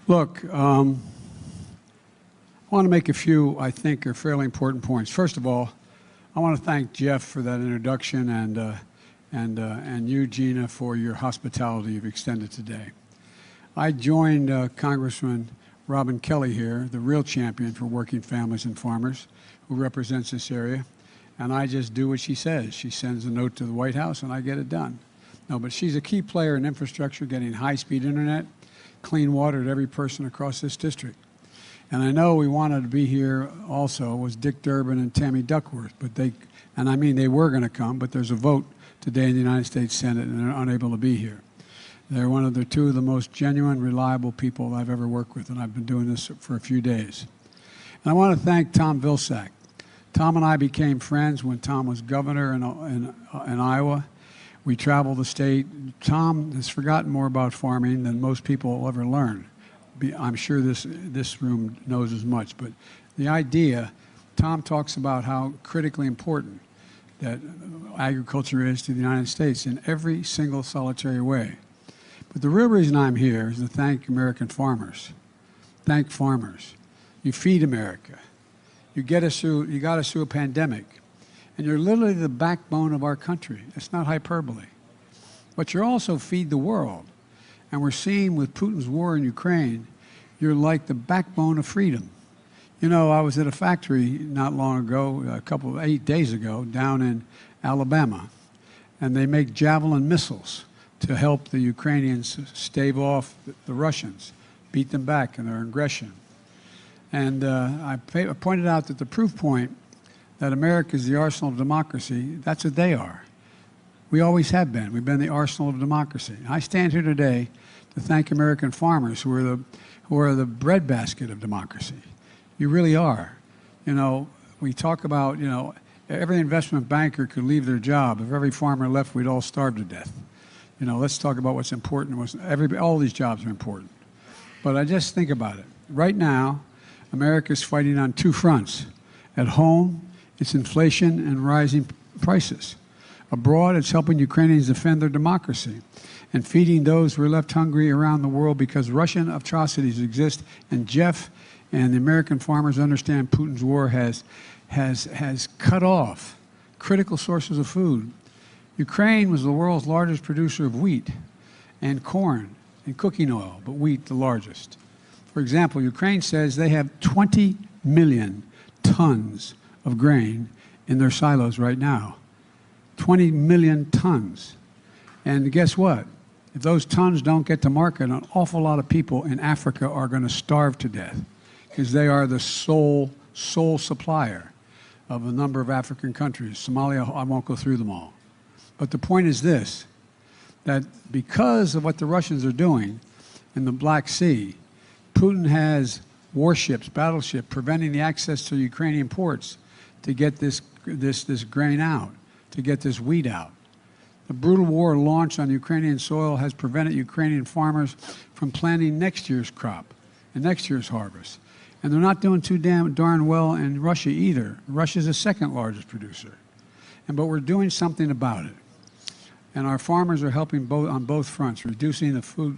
Look, I want to make a few, I think, are fairly important points. First of all, I want to thank Jeff for that introduction and you, Gina, for your hospitality you've extended today. I joined Congressman Robin Kelly here, the real champion for working families and farmers who represents this area. And I just do what she says. She sends a note to the White House, and I get it done. No, but she's a key player in infrastructure, getting high-speed internet, clean water to every person across this district. And I know we wanted to be here also was Dick Durbin and Tammy Duckworth, but they were going to come, but there's a vote today in the United States Senate, and they're unable to be here. They're two of the most genuine, reliable people I've ever worked with, and I've been doing this for a few days. And I want to thank Tom Vilsack. Tom and I became friends when Tom was governor in Iowa. We traveled the state. Tom has forgotten more about farming than most people will ever learn. I'm sure this room knows as much. But the idea, Tom talks about how critically important that agriculture is to the United States in every single solitary way. But the real reason I'm here is to thank American farmers. Thank farmers. You feed America. You got us through a pandemic, and you're literally the backbone of our country. It's not hyperbole. But you also feed the world. And we're seeing with Putin's war in Ukraine, you're like the backbone of freedom. You know, I was at a factory not long ago, 8 days ago, down in Alabama, and they make Javelin missiles to help the Ukrainians stave off the Russians, beat them back in their aggression. And I pointed out that the proof point that America is the arsenal of democracy, that's what they are. We always have been. We've been the arsenal of democracy. I stand here today to thank American farmers who are the breadbasket of democracy. You really are. You know, we talk about, you know, every investment banker could leave their job. If every farmer left, we'd all starve to death. You know, let's talk about what's important. All these jobs are important. But I just think about it. Right now, America's fighting on two fronts. At home, it's inflation and rising prices. Abroad, it's helping Ukrainians defend their democracy and feeding those who are left hungry around the world because Russian atrocities exist. And Jeff and the American farmers understand Putin's war has cut off critical sources of food. Ukraine was the world's largest producer of wheat and corn and cooking oil, but wheat the largest. For example, Ukraine says they have 20 million tons of grain in their silos right now. 20 million tons. And guess what? If those tons don't get to market, an awful lot of people in Africa are going to starve to death because they are the sole supplier of a number of African countries. Somalia, I won't go through them all. But the point is this, that because of what the Russians are doing in the Black Sea, Putin has warships, battleships, preventing the access to Ukrainian ports to get this grain out, to get this wheat out. The brutal war launched on Ukrainian soil has prevented Ukrainian farmers from planting next year's crop and next year's harvest. And they're not doing too darn well in Russia either. Russia's the second largest producer. But we're doing something about it. And our farmers are helping on both fronts, reducing the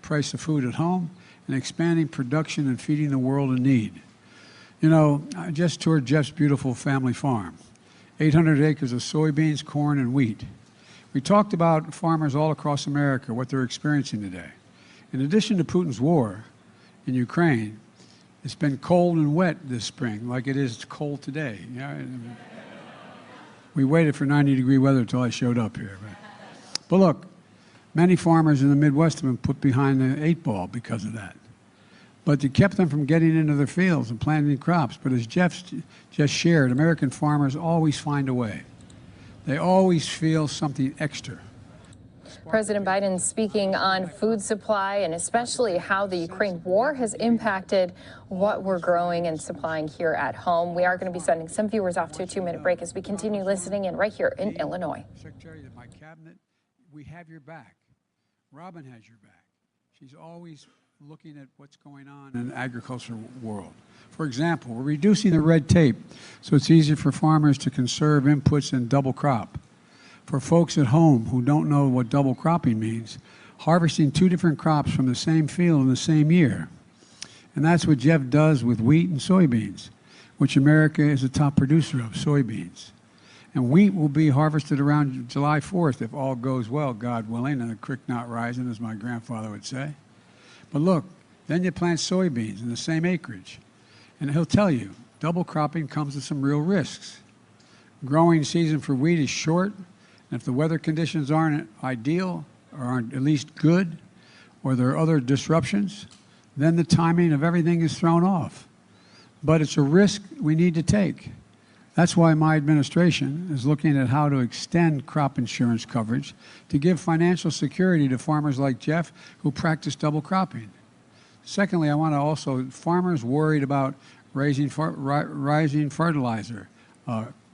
price of food at home and expanding production and feeding the world in need. You know, I just toured Jeff's beautiful family farm. 800 acres of soybeans, corn, and wheat. We talked about farmers all across America, what they're experiencing today. In addition to Putin's war in Ukraine, it's been cold and wet this spring, like it is cold today. We waited for 90-degree weather until I showed up here. But look, many farmers in the Midwest have been put behind the 8 ball because of that. But it kept them from getting into their fields and planting crops. But as Jeff just shared, American farmers always find a way. They always feel something extra. President Biden speaking on food supply and especially how the Ukraine war has impacted what we're growing and supplying here at home. We are going to be sending some viewers off to a 2-minute break as we continue listening in right here in Illinois. Secretary of my cabinet, we have your back. Robin has your back. She's always looking at what's going on in the agricultural world. For example, we're reducing the red tape so it's easier for farmers to conserve inputs and double crop. For folks at home who don't know what double cropping means, harvesting 2 different crops from the same field in the same year. And that's what Jeff does with wheat and soybeans, which America is a top producer of, soybeans. And wheat will be harvested around July 4th if all goes well, God willing, and the creek not rising, as my grandfather would say. But look, then you plant soybeans in the same acreage. And he'll tell you, double cropping comes with some real risks. Growing season for wheat is short, and if the weather conditions aren't ideal, or aren't at least good, or there are other disruptions, then the timing of everything is thrown off. But it's a risk we need to take. That's why my administration is looking at how to extend crop insurance coverage to give financial security to farmers like Jeff who practice double cropping. Secondly, I want to also, farmers worried about rising fertilizer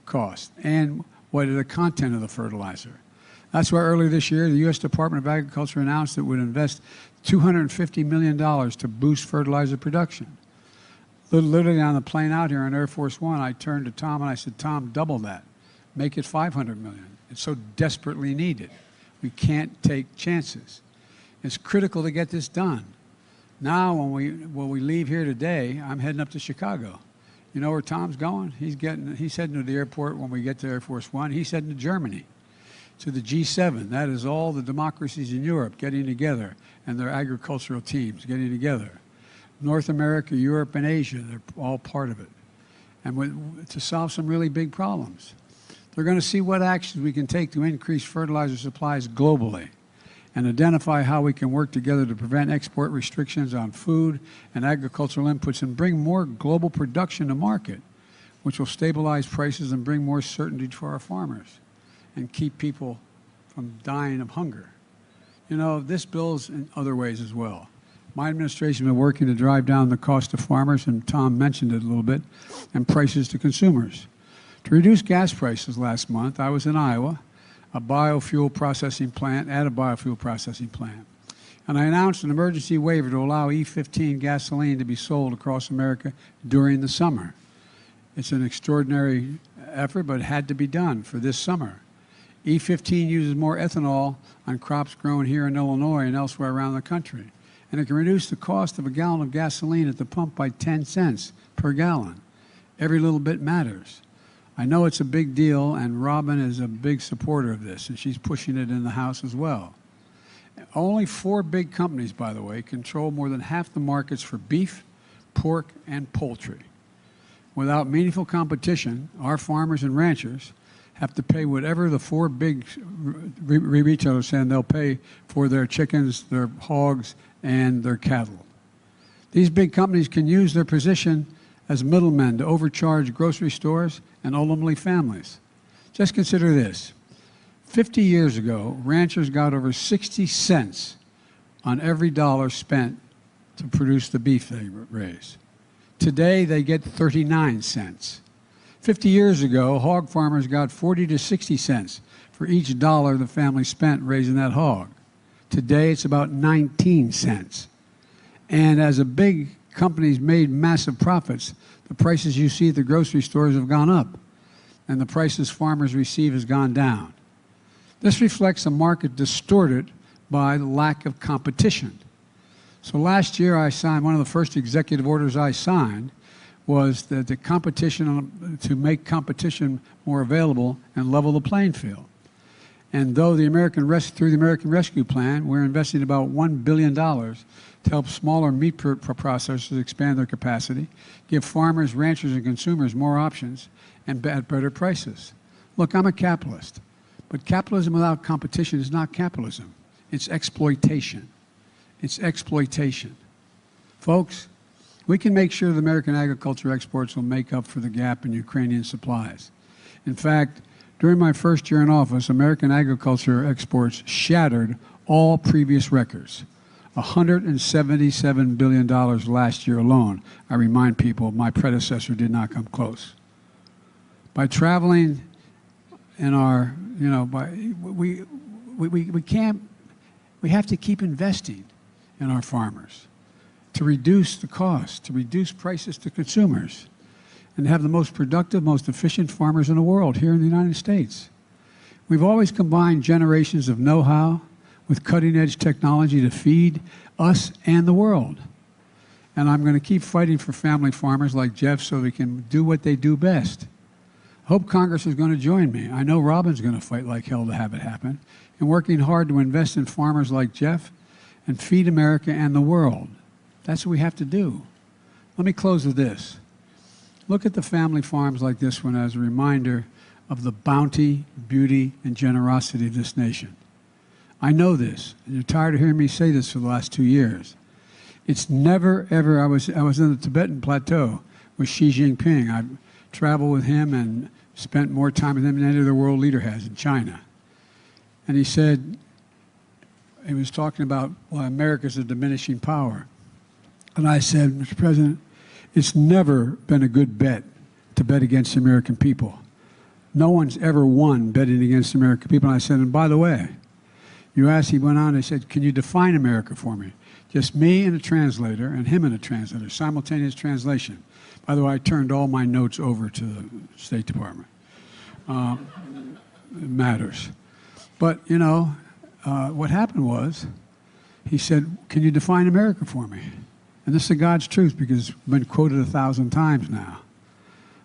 costs and what is the content of the fertilizer. That's why earlier this year, the U.S. Department of Agriculture announced it would invest $250 million to boost fertilizer production. Literally on the plane out here on Air Force One, I turned to Tom and I said, Tom, double that. Make it $500 million. It's so desperately needed. We can't take chances. It's critical to get this done. Now, when we leave here today, I'm heading up to Chicago. You know where Tom's going? He's heading to the airport when we get to Air Force One. He's heading to Germany, to the G7. That is all the democracies in Europe getting together and their agricultural teams getting together. North America, Europe, and Asia, they're all part of it. And to solve some really big problems. They're going to see what actions we can take to increase fertilizer supplies globally and identify how we can work together to prevent export restrictions on food and agricultural inputs and bring more global production to market, which will stabilize prices and bring more certainty for our farmers and keep people from dying of hunger. You know, this bill's in other ways as well. My administration has been working to drive down the cost to farmers, and Tom mentioned it a little bit, and prices to consumers. To reduce gas prices last month, I was in Iowa, at a biofuel processing plant, and I announced an emergency waiver to allow E15 gasoline to be sold across America during the summer. It's an extraordinary effort, but it had to be done for this summer. E15 uses more ethanol on crops grown here in Illinois and elsewhere around the country, and it can reduce the cost of a gallon of gasoline at the pump by 10 cents per gallon. Every little bit matters. I know it's a big deal, and Robin is a big supporter of this, and she's pushing it in the House as well. Only 4 big companies, by the way, control more than half the markets for beef, pork, and poultry. Without meaningful competition, our farmers and ranchers have to pay whatever the 4 big retailers say they'll pay for their chickens, their hogs, and their cattle. These big companies can use their position as middlemen to overcharge grocery stores and ultimately families. Just consider this. 50 years ago, ranchers got over 60 cents on every dollar spent to produce the beef they raise. Today, they get 39 cents. 50 years ago, hog farmers got 40 to 60 cents for each dollar the family spent raising that hog. Today, it's about 19 cents. And as the big companies made massive profits, the prices you see at the grocery stores have gone up, and the prices farmers receive has gone down. This reflects a market distorted by the lack of competition. So last year I signed, one of the first executive orders I signed was that the competition, to make competition more available and level the playing field. And though through the American Rescue Plan, we're investing about $1 billion to help smaller meat processors expand their capacity, give farmers, ranchers, and consumers more options, and at better prices. Look, I'm a capitalist. But capitalism without competition is not capitalism. It's exploitation. It's exploitation. Folks, we can make sure that American agriculture exports will make up for the gap in Ukrainian supplies. In fact, during my first year in office, American agriculture exports shattered all previous records. $177 billion last year alone. I remind people, my predecessor did not come close. By traveling in our, we have to keep investing in our farmers to reduce the cost, to reduce prices to consumers, and have the most productive, most efficient farmers in the world here in the United States. We've always combined generations of know-how with cutting-edge technology to feed us and the world. And I'm going to keep fighting for family farmers like Jeff so we can do what they do best. I hope Congress is going to join me. I know Robin's going to fight like hell to have it happen, and working hard to invest in farmers like Jeff and feed America and the world. That's what we have to do. Let me close with this. Look at the family farms like this one as a reminder of the bounty, beauty, and generosity of this nation. I know this, and you're tired of hearing me say this for the last 2 years. It's never, ever, I was in the Tibetan plateau with Xi Jinping. I traveled with him and spent more time with him than any other world leader has in China. And he said, he was talking about, well, America's a diminishing power. And I said, Mr. President, it's never been a good bet to bet against the American people. No one's ever won betting against the American people. And I said, and by the way, you asked, he went on and said, can you define America for me? Just me and a translator and him and a translator, simultaneous translation. By the way, I turned all my notes over to the State Department. It matters. But, what happened was, he said, can you define America for me? And this is God's truth because it's been quoted 1,000 times now.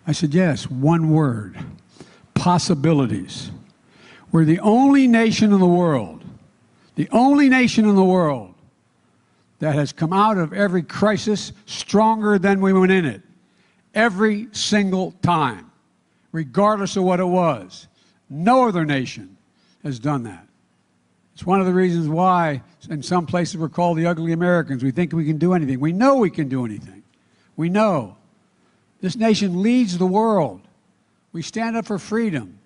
I said, yes, one word, possibilities. We're the only nation in the world that has come out of every crisis stronger than we went in it. Every single time, regardless of what it was. No other nation has done that. It's one of the reasons why in some places we're called the ugly Americans. We think we can do anything. We know we can do anything. We know. This nation leads the world. We stand up for freedom.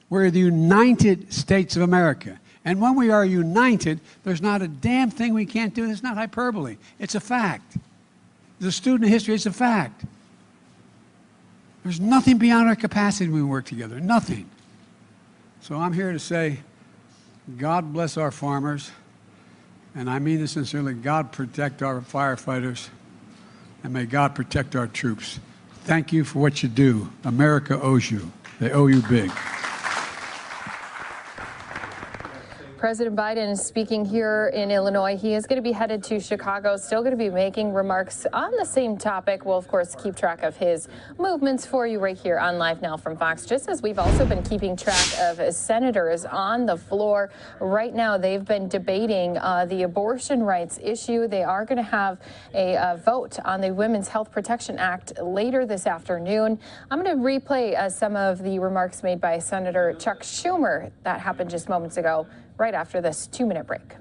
We're the United States of America. And when we are united, there's not a damn thing we can't do. It's not hyperbole. It's a fact. As a student of history, it's a fact. There's nothing beyond our capacity when we work together. Nothing. So I'm here to say, God bless our farmers. And I mean this sincerely. God protect our firefighters. And may God protect our troops. Thank you for what you do. America owes you. They owe you big. President Biden is speaking here in Illinois. He is going to be headed to Chicago, still going to be making remarks on the same topic. We'll, of course, keep track of his movements for you right here on Live Now from Fox, just as we've also been keeping track of senators on the floor. Right now, they've been debating the abortion rights issue. They are going to have a vote on the Women's Health Protection Act later this afternoon. I'm going to replay some of the remarks made by Senator Chuck Schumer that happened just moments ago, right after this 2-minute break.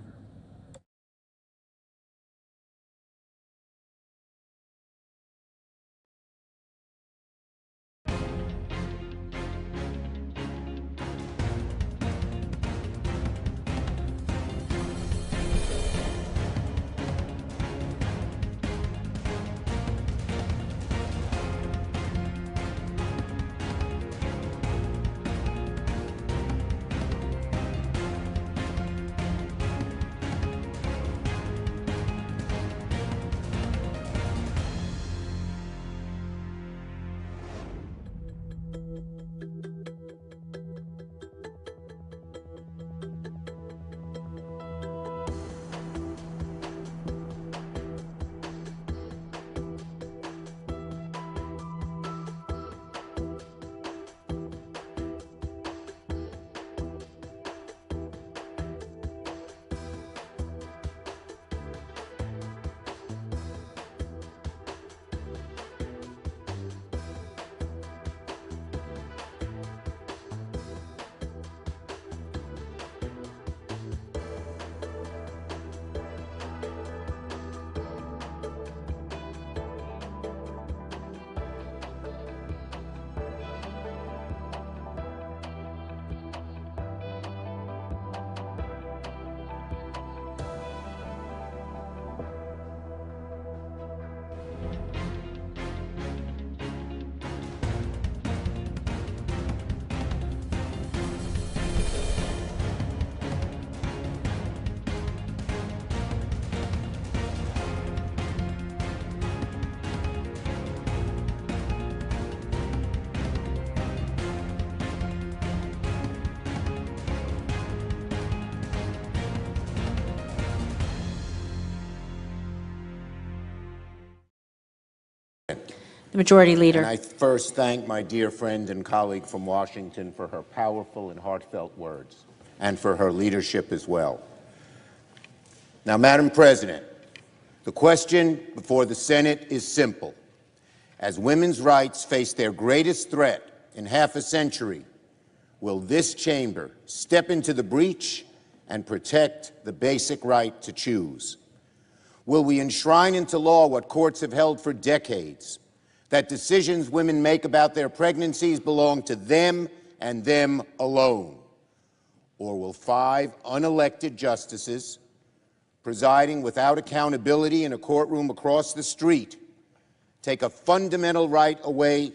The Majority Leader. And I first thank my dear friend and colleague from Washington for her powerful and heartfelt words, and for her leadership as well. Now, Madam President, the question before the Senate is simple. As women's rights face their greatest threat in half a century, will this chamber step into the breach and protect the basic right to choose? Will we enshrine into law what courts have held for decades, that decisions women make about their pregnancies belong to them and them alone? Or will 5 unelected justices presiding without accountability in a courtroom across the street take a fundamental right away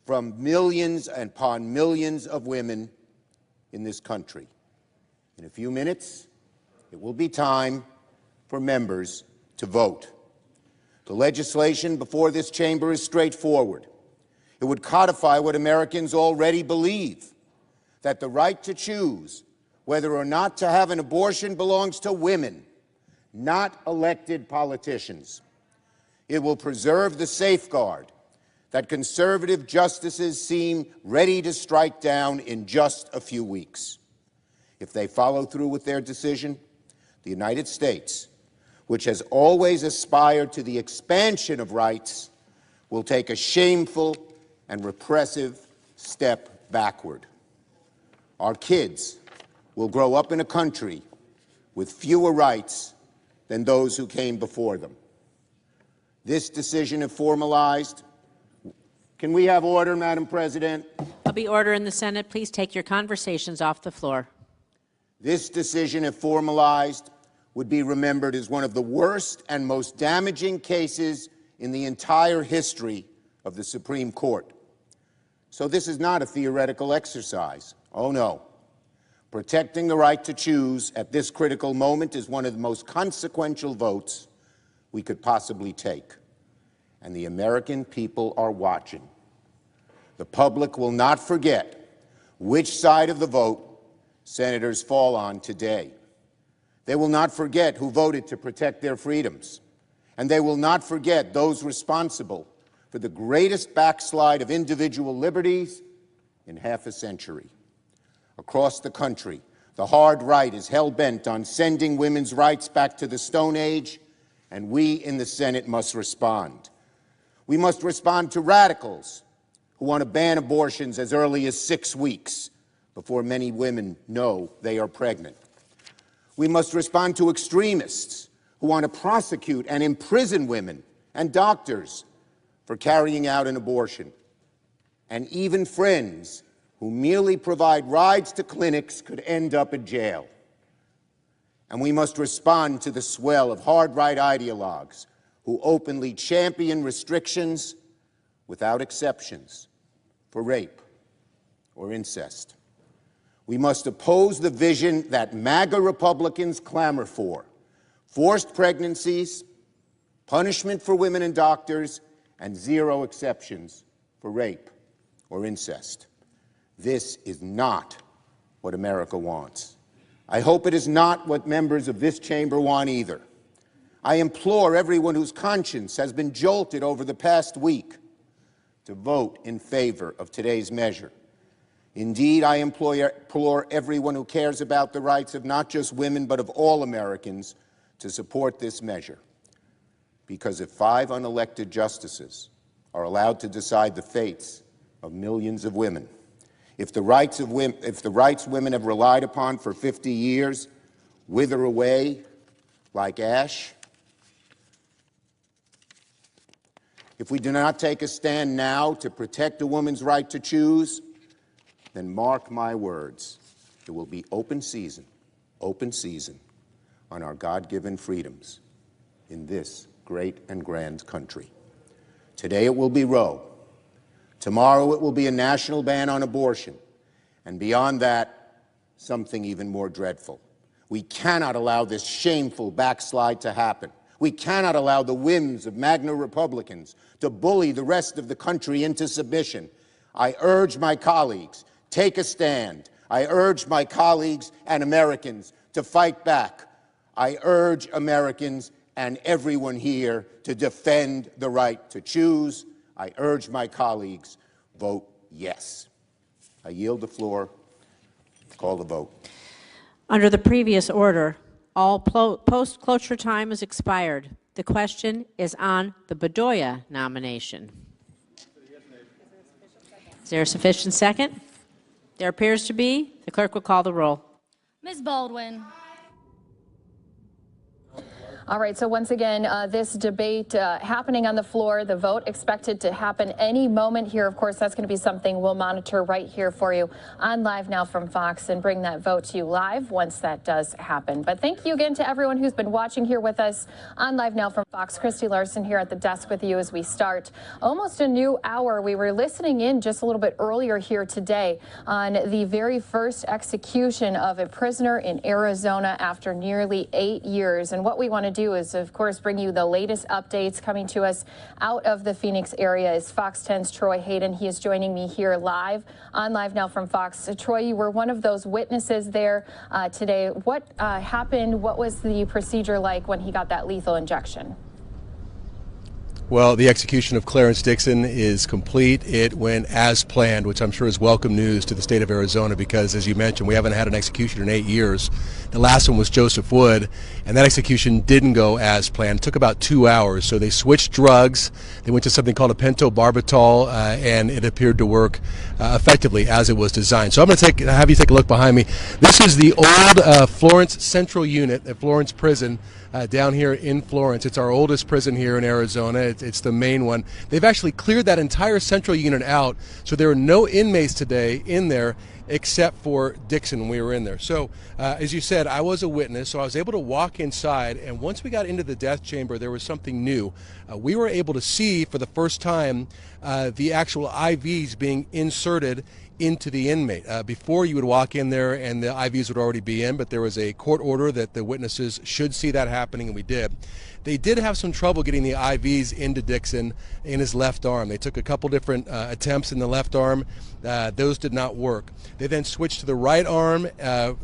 from millions and upon millions of women in this country? In a few minutes, it will be time for members to vote. The legislation before this chamber is straightforward. It would codify what Americans already believe, that the right to choose whether or not to have an abortion belongs to women, not elected politicians. It will preserve the safeguard that conservative justices seem ready to strike down in just a few weeks. If they follow through with their decision, the United States, which has always aspired to the expansion of rights, will take a shameful and repressive step backward. Our kids will grow up in a country with fewer rights than those who came before them. This decision, if formalized, can we have order, Madam President? There'll be order in the Senate. Please take your conversations off the floor. This decision, if formalized, would be remembered as one of the worst and most damaging cases in the entire history of the Supreme Court. So this is not a theoretical exercise. Oh no. Protecting the right to choose at this critical moment is one of the most consequential votes we could possibly take. And the American people are watching. The public will not forget which side of the vote senators fall on today. They will not forget who voted to protect their freedoms. And they will not forget those responsible for the greatest backslide of individual liberties in half a century. Across the country, the hard right is hell-bent on sending women's rights back to the Stone Age, and we in the Senate must respond. We must respond to radicals who want to ban abortions as early as 6 weeks before many women know they are pregnant. We must respond to extremists who want to prosecute and imprison women and doctors for carrying out an abortion, and even friends who merely provide rides to clinics could end up in jail. And we must respond to the swell of hard-right ideologues who openly champion restrictions without exceptions for rape or incest. We must oppose the vision that MAGA Republicans clamor for: forced pregnancies, punishment for women and doctors, and zero exceptions for rape or incest. This is not what America wants. I hope it is not what members of this chamber want either. I implore everyone whose conscience has been jolted over the past week to vote in favor of today's measure. Indeed, I implore everyone who cares about the rights of not just women, but of all Americans, to support this measure. Because if 5 unelected justices are allowed to decide the fates of millions of women, if the rights women have relied upon for 50 years wither away like ash, if we do not take a stand now to protect a woman's right to choose, then mark my words, it will be open season on our God-given freedoms in this great and grand country. Today it will be Roe. Tomorrow it will be a national ban on abortion. And beyond that, something even more dreadful. We cannot allow this shameful backslide to happen. We cannot allow the whims of MAGA Republicans to bully the rest of the country into submission. I urge my colleagues, take a stand. I urge my colleagues and Americans to fight back. I urge Americans and everyone here to defend the right to choose. I urge my colleagues, vote yes. I yield the floor. Call the vote. Under the previous order, all post-cloture time is expired. The question is on the Bedoya nomination. Is there a sufficient second? There appears to be. The clerk will call the roll. Ms. Baldwin. All right, so once again, this debate happening on the floor, the vote expected to happen any moment here. Of course, that's going to be something we'll monitor right here for you on Live Now from Fox and bring that vote to you live once that does happen. But thank you again to everyone who's been watching here with us on Live Now from Fox. Christy Larson here at the desk with you as we start almost a new hour. We were listening in just a little bit earlier here today on the very first execution of a prisoner in Arizona after nearly 8 years. And what we want to do is, of course, bring you the latest updates coming to us out of the Phoenix area. Is Fox 10's Troy Hayden. He is joining me here live on Live Now from Fox. Troy, you were one of those witnesses there today. What happened? What was the procedure like when he got that lethal injection? Well, the execution of Clarence Dixon is complete. It went as planned, which I'm sure is welcome news to the state of Arizona because, as you mentioned, we haven't had an execution in 8 years. The last one was Joseph Wood, and that execution didn't go as planned. It took about 2 hours. So they switched drugs. They went to something called a pentobarbital, and it appeared to work effectively as it was designed. So I'm going to have you take a look behind me. This is the old Florence Central Unit at Florence Prison. Down here in Florence. It's our oldest prison here in Arizona. It's the main one. They've actually cleared that entire central unit out, so there are no inmates today in there except for Dixon when we were in there. So as you said, I was a witness, so I was able to walk inside, and once we got into the death chamber, there was something new. We were able to see for the first time the actual IVs being inserted into the inmate. Before, you would walk in there and the IVs would already be in, but there was a court order that the witnesses should see that happening, and we did. They did have some trouble getting the IVs into Dixon in his left arm. They took a couple different attempts in the left arm. Those did not work. They then switched to the right arm,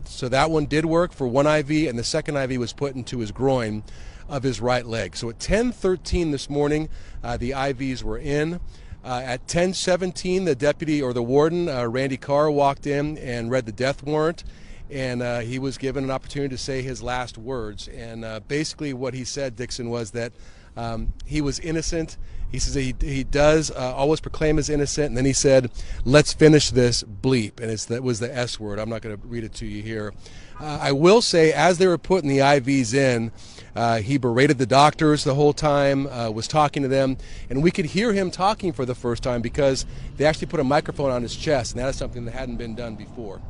so that one did work for one IV, and the second IV was put into his groin of his right leg. So at 10:13 this morning, the IVs were in. At 10:17, the deputy or the warden, Randy Carr, walked in and read the death warrant, and he was given an opportunity to say his last words. And basically what he said, Dixon, was that he was innocent. He says he does always proclaim his innocent, and then he said, "Let's finish this bleep," and that was the S word. I'm not going to read it to you here. I will say, as they were putting the IVs in, he berated the doctors the whole time, was talking to them, and we could hear him talking for the first time because they actually put a microphone on his chest, and that is something that hadn't been done before.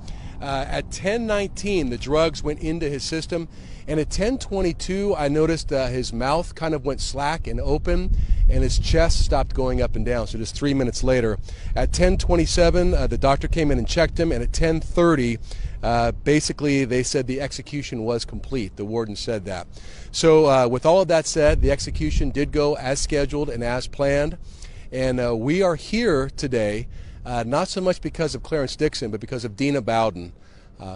At 10:19, the drugs went into his system, and at 10:22, I noticed his mouth kind of went slack and open, and his chest stopped going up and down, so just 3 minutes later. At 10:27, the doctor came in and checked him, and at 10:30, basically they said the execution was complete. The warden said that. So with all of that said, the execution did go as scheduled and as planned, and we are here today not so much because of Clarence Dixon, but because of Dina Bowden,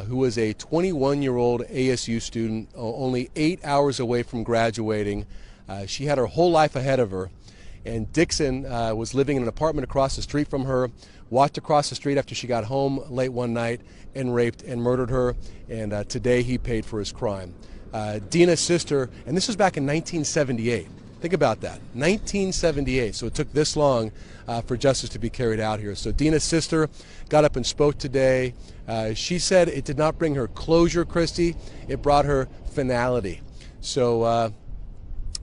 who was a 21-year-old ASU student, only 8 hours away from graduating. She had her whole life ahead of her, and Dixon was living in an apartment across the street from her, walked across the street after she got home late one night and raped and murdered her, and today he paid for his crime. Dina's sister, and this was back in 1978. Think about that, 1978. So it took this long for justice to be carried out here. So Dina's sister got up and spoke today. She said it did not bring her closure, Christy. It brought her finality. So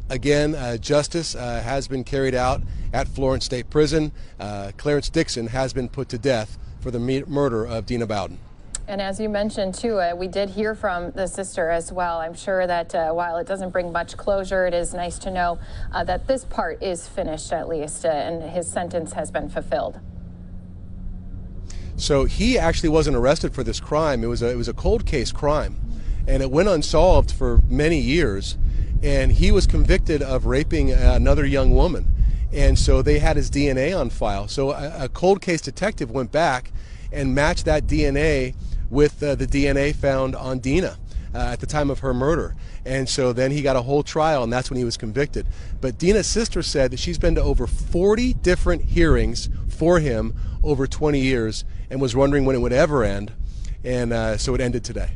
again, justice has been carried out at Florence State Prison. Clarence Dixon has been put to death for the murder of Dina Bowden. And as you mentioned, too, we did hear from the sister as well. I'm sure that while it doesn't bring much closure, it is nice to know that this part is finished at least, and his sentence has been fulfilled. So he actually wasn't arrested for this crime. It was a cold case crime, and it went unsolved for many years, and he was convicted of raping another young woman. And so they had his DNA on file. So a cold case detective went back and matched that DNA with the DNA found on Dina at the time of her murder. And so then he got a whole trial, and that's when he was convicted. But Dina's sister said that she's been to over 40 different hearings for him over 20 years and was wondering when it would ever end. And so it ended today.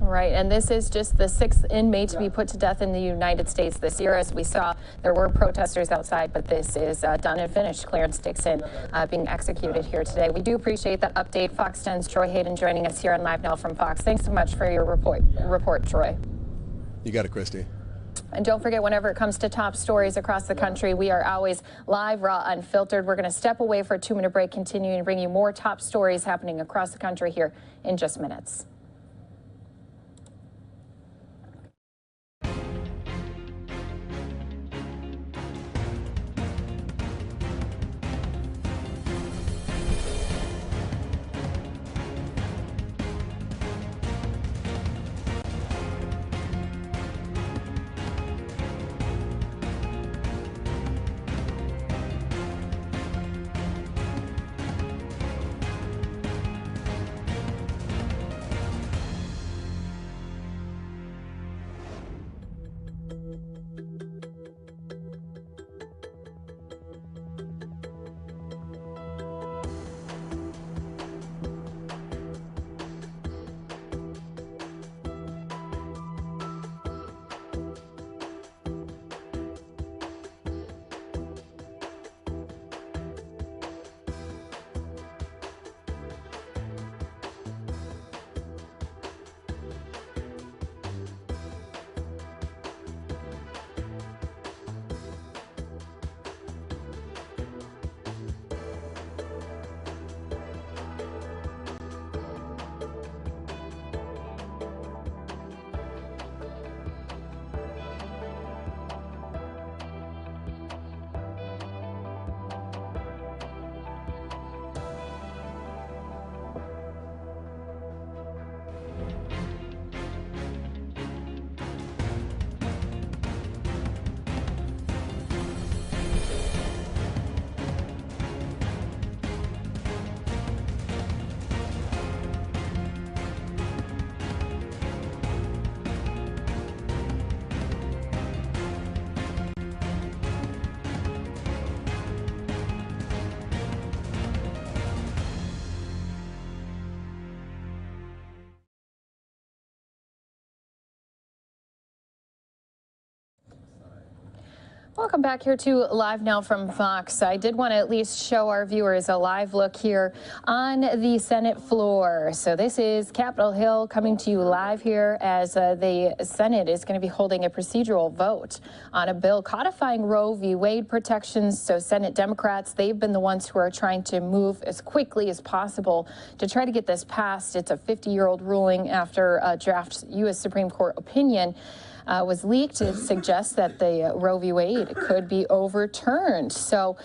Right, and this is just the 6th inmate to be put to death in the United States this year. As we saw, there were protesters outside, but this is done and finished. Clarence Dixon being executed here today. We do appreciate that update. Fox 10's Troy Hayden joining us here on LiveNOW from Fox. Thanks so much for your report, Troy. You got it, Christy. And don't forget, whenever it comes to top stories across the country, we are always live, raw, unfiltered. We're going to step away for a 2-minute break, continuing to bring you more top stories happening across the country here in just minutes. Welcome back here to Live Now from Fox. I did want to at least show our viewers a live look here on the Senate floor. So this is Capitol Hill coming to you live here as the Senate is going to be holding a procedural vote on a bill codifying Roe v. Wade protections. So Senate Democrats, they've been the ones who are trying to move as quickly as possible to try to get this passed. It's a 50-year-old ruling after a draft U.S. Supreme Court opinion was leaked. It suggests that the Roe v. Wade could be overturned. So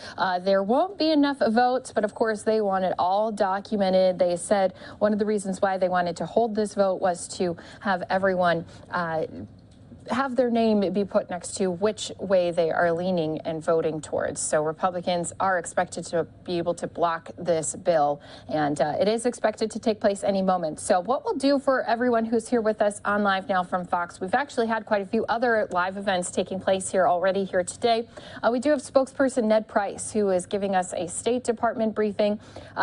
there won't be enough votes, but of course they want it all documented. They said one of the reasons why they wanted to hold this vote was to have everyone have their name be put next to which way they are leaning and voting towards. So Republicans are expected to be able to block this bill, and it is expected to take place any moment. So what we'll do for everyone who's here with us on Live Now from Fox, we've actually had quite a few other live events taking place here already here today. We do have spokesperson Ned Price, who is giving us a State Department briefing.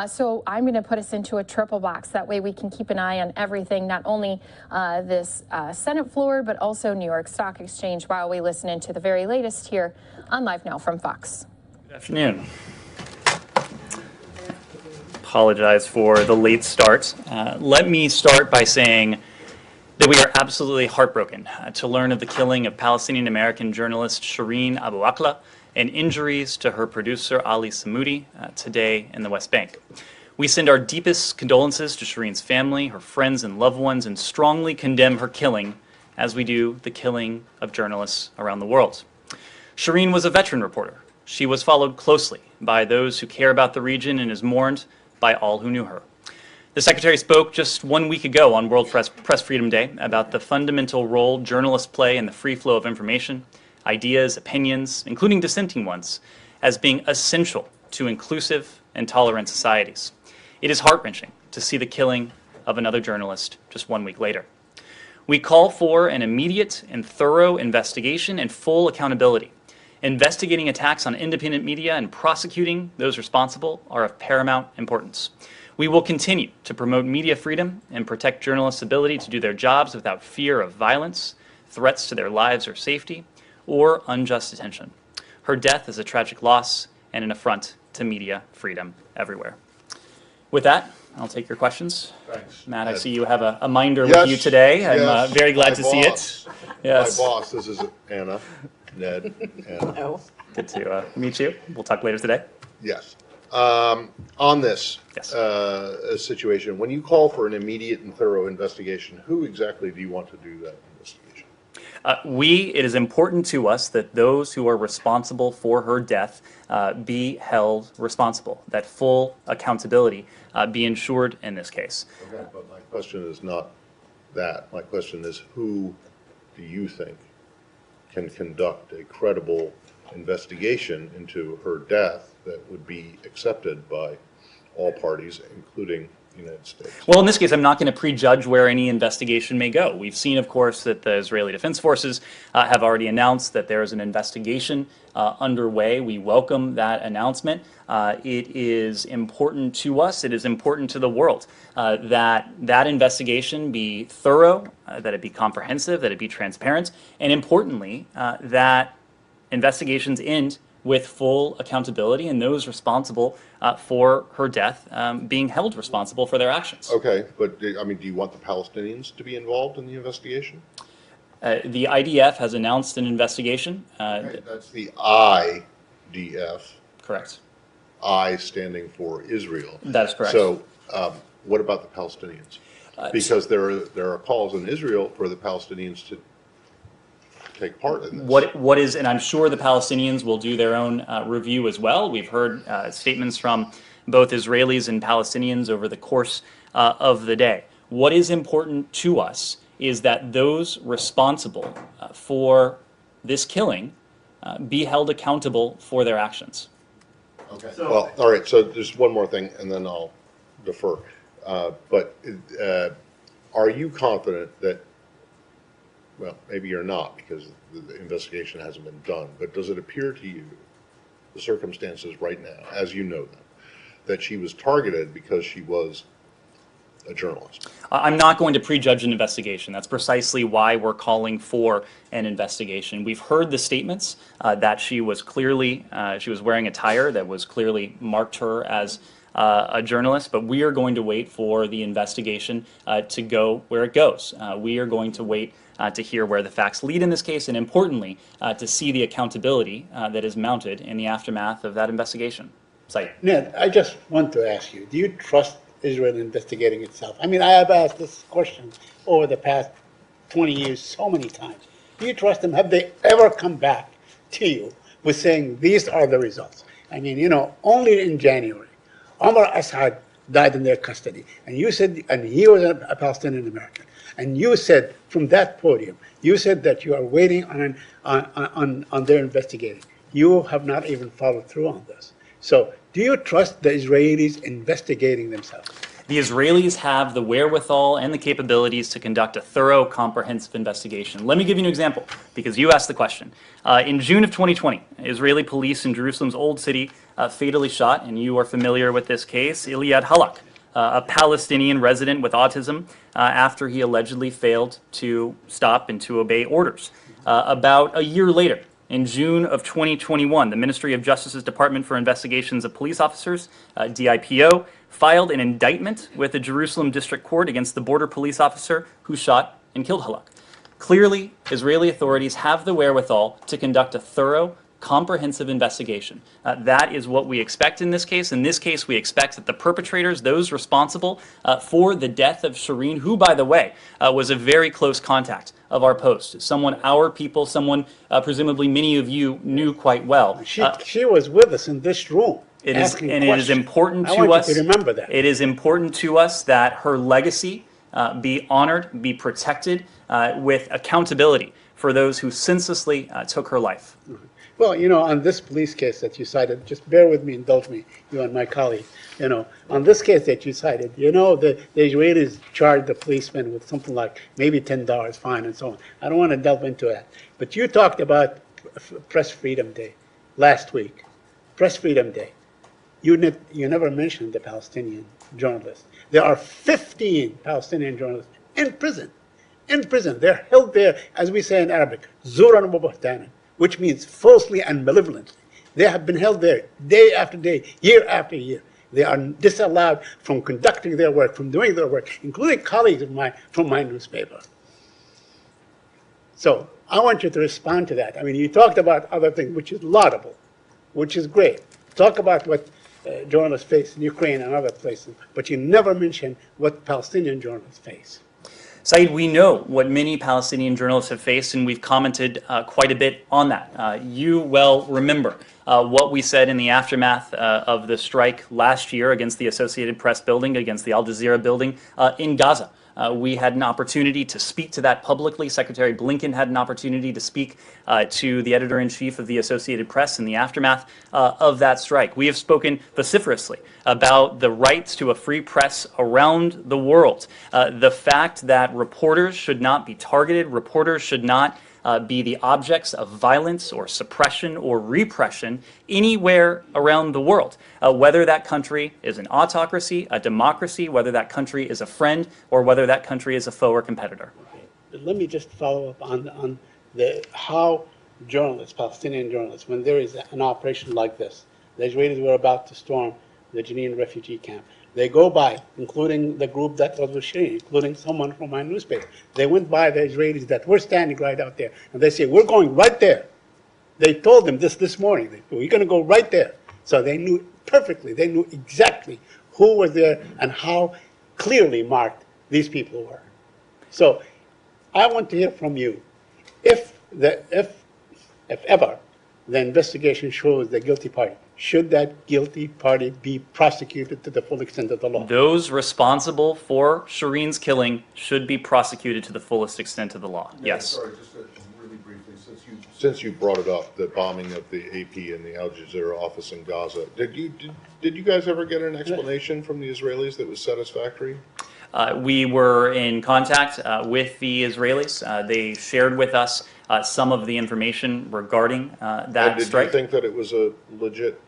So I'm going to put us into a triple box. That way we can keep an eye on everything, not only this Senate floor, but also New York Stock Exchange, while we listen into the very latest here on Live Now from Fox. Good afternoon. Apologize for the late start. Let me start by saying that we are absolutely heartbroken to learn of the killing of Palestinian-American journalist Shireen Abu Akleh and injuries to her producer Ali Samudi today in the West Bank. We send our deepest condolences to Shireen's family, her friends and loved ones, and strongly condemn her killing, as we do the killing of journalists around the world. Shireen was a veteran reporter. She was followed closely by those who care about the region and is mourned by all who knew her. The Secretary spoke just 1 week ago on World Press Freedom Day about the fundamental role journalists play in the free flow of information, ideas, opinions, including dissenting ones, as being essential to inclusive and tolerant societies. It is heart-wrenching to see the killing of another journalist just 1 week later. We call for an immediate and thorough investigation and full accountability. Investigating attacks on independent media and prosecuting those responsible are of paramount importance. We will continue to promote media freedom and protect journalists' ability to do their jobs without fear of violence, threats to their lives or safety, or unjust detention. Her death is a tragic loss and an affront to media freedom everywhere. With that, I'll take your questions. Thanks. Matt, I see you have a minder with you today. I'm very glad to see it. Yes. My boss, this is Anna, Ned, Anna. Oh. Good to meet you. We'll talk later today. Yes. On this situation, when you call for an immediate and thorough investigation, who exactly do you want to do that investigation? It is important to us that those who are responsible for her death be held responsible, that full accountability be ensured in this case. Okay, but my question is not that. My question is, who do you think can conduct a credible investigation into her death that would be accepted by all parties, including the United States? Well, in this case, I'm not going to prejudge where any investigation may go. We've seen, of course, that the Israeli Defense Forces have already announced that there is an investigation underway. We welcome that announcement. It is important to us, it is important to the world that investigation be thorough, that it be comprehensive, that it be transparent, and importantly, that investigations end with full accountability and those responsible for her death being held responsible for their actions. Okay, but I mean, do you want the Palestinians to be involved in the investigation? The IDF has announced an investigation. Okay, that's the IDF. Correct. I standing for Israel. That is correct. So what about the Palestinians? Because there are calls in Israel for the Palestinians to take part in this. What is, and I'm sure the Palestinians will do their own review as well. We've heard statements from both Israelis and Palestinians over the course of the day. What is important to us is that those responsible for this killing be held accountable for their actions. Okay. Well, all right. So there's one more thing, and then I'll defer. But are you confident that? Well, maybe you're not, because the investigation hasn't been done. But does it appear to you, the circumstances right now, as you know them, that she was targeted because she was a journalist? I'm not going to prejudge an investigation. That's precisely why we're calling for an investigation. We've heard the statements that she was clearly, she was wearing attire that was clearly marked her as a journalist, but we are going to wait for the investigation to go where it goes. We are going to wait to hear where the facts lead in this case, and importantly, to see the accountability that is mounted in the aftermath of that investigation. Saeed. Ned, I just want to ask you, do you trust Israel investigating itself? I mean, I have asked this question over the past 20 years so many times. Do you trust them? Have they ever come back to you with saying these are the results? I mean, you know, only in January, Omar Assad died in their custody, and you said, and he was a Palestinian American, and you said from that podium, you said that you are waiting on their investigating. You have not even followed through on this. So, do you trust the Israelis investigating themselves? The Israelis have the wherewithal and the capabilities to conduct a thorough, comprehensive investigation. Let me give you an example, because you asked the question. In June of 2020, Israeli police in Jerusalem's Old City fatally shot, and you are familiar with this case, Iliad Halak, a Palestinian resident with autism, after he allegedly failed to stop and to obey orders. About a year later, in June of 2021, the Ministry of Justice's Department for Investigations of Police Officers, DIPO, filed an indictment with the Jerusalem District Court against the border police officer who shot and killed Halak. Clearly, Israeli authorities have the wherewithal to conduct a thorough, comprehensive investigation. That is what we expect in this case. In this case, we expect that the perpetrators, those responsible for the death of Shireen, who, by the way, was a very close contact of our post, someone our people, someone presumably many of you knew quite well. She was with us in this room. It is important to us. I want you to remember that. It is important to us that her legacy be honored, be protected with accountability for those who senselessly took her life. Well, you know, on this police case that you cited, just bear with me, indulge me, you and my colleague. You know, on this case that you cited, you know, the Israelis charged the policeman with something like maybe $10 fine and so on. I don't want to delve into that. But you talked about Press Freedom Day last week. Press Freedom Day. You never mentioned the Palestinian journalists. There are 15 Palestinian journalists in prison. In prison. They're held there, as we say in Arabic, zuran wa buhtanan, which means falsely and malevolently. They have been held there day after day, year after year. They are disallowed from conducting their work, from doing their work, including colleagues from my newspaper. So I want you to respond to that. I mean, you talked about other things, which is laudable, which is great. Talk about what journalists face in Ukraine and other places, but you never mention what Palestinian journalists face. Saeed, we know what many Palestinian journalists have faced, and we've commented quite a bit on that. You well remember what we said in the aftermath of the strike last year against the Associated Press building, against the Al Jazeera building in Gaza. We had an opportunity to speak to that publicly. Secretary Blinken had an opportunity to speak to the editor-in-chief of the Associated Press in the aftermath of that strike. We have spoken vociferously about the rights to a free press around the world. The fact that reporters should not be targeted, reporters should not be the objects of violence or suppression or repression anywhere around the world, whether that country is an autocracy, a democracy, whether that country is a friend, or whether that country is a foe or competitor. But let me just follow up on how journalists, Palestinian journalists, when there is an operation like this, the Israelis were about to storm the Jenin refugee camp. They go by, including the group that was with Shireen, including someone from my newspaper. They went by the Israelis that were standing right out there, and they say, we're going right there. They told them this morning, we're going to go right there. So they knew perfectly, they knew exactly who was there and how clearly marked these people were. So I want to hear from you. If ever the investigation shows the guilty party, should that guilty party be prosecuted to the full extent of the law? Those responsible for Shireen's killing should be prosecuted to the fullest extent of the law. Yes. Sorry, just really briefly, since you brought it up, the bombing of the AP and the Al Jazeera office in Gaza, did you guys ever get an explanation from the Israelis that was satisfactory? We were in contact with the Israelis. They shared with us some of the information regarding that Did strike. you think that it was a legit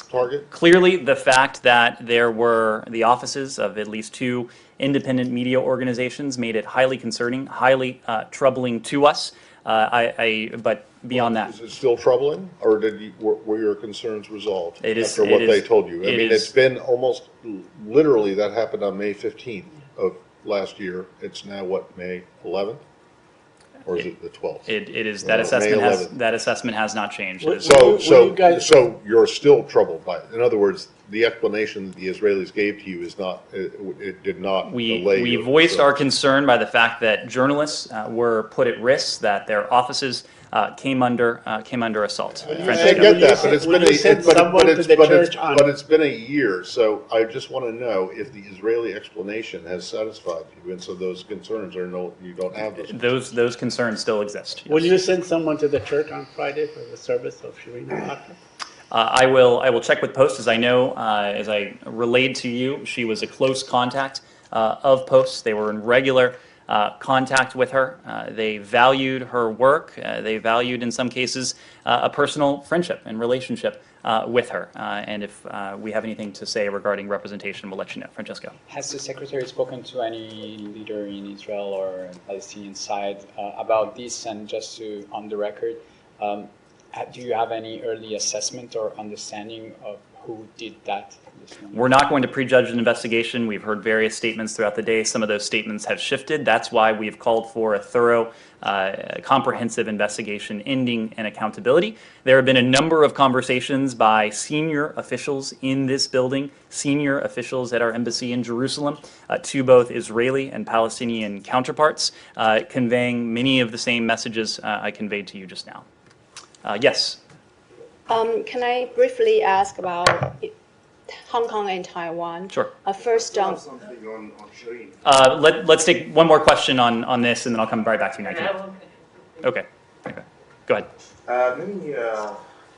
target? Clearly, the fact that there were the offices of at least 2 independent media organizations made it highly concerning, highly troubling to us. But beyond that, is it still troubling, or were your concerns resolved after what they told you? I mean, it's been almost literally that happened on May 15th of last year. It's now what, May 11th, or is it the 12th? It is that assessment has not changed. So you're still troubled by it. In other words, the explanation that the Israelis gave to you is not. It did not delay. We voiced our concern by the fact that journalists were put at risk, that their offices came under assault. I get that, but it's been a year. So I just want to know if the Israeli explanation has satisfied you, and so those concerns are you don't have those. Those concerns still exist. Yes. Will you send someone to the church on Friday for the service of Shireen Abu-Akleh? I will check with Post. As I know, as I relayed to you, she was a close contact of Post. They were in regular contact with her. They valued her work. They valued, in some cases, a personal friendship and relationship with her. And if we have anything to say regarding representation, we'll let you know. Francesco. Has the Secretary spoken to any leader in Israel or Palestinian side about this? And just on the record, do you have any early assessment or understanding of who did that? We're not going to prejudge an investigation. We've heard various statements throughout the day. Some of those statements have shifted. That's why we've called for a thorough, comprehensive investigation ending in accountability. There have been a number of conversations by senior officials in this building, senior officials at our embassy in Jerusalem, to both Israeli and Palestinian counterparts, conveying many of the same messages I conveyed to you just now. Yes. Can I briefly ask about Hong Kong and Taiwan? Sure. First, let's take one more question on this, and then I'll come right back to you, Nike. Okay. Go ahead. Many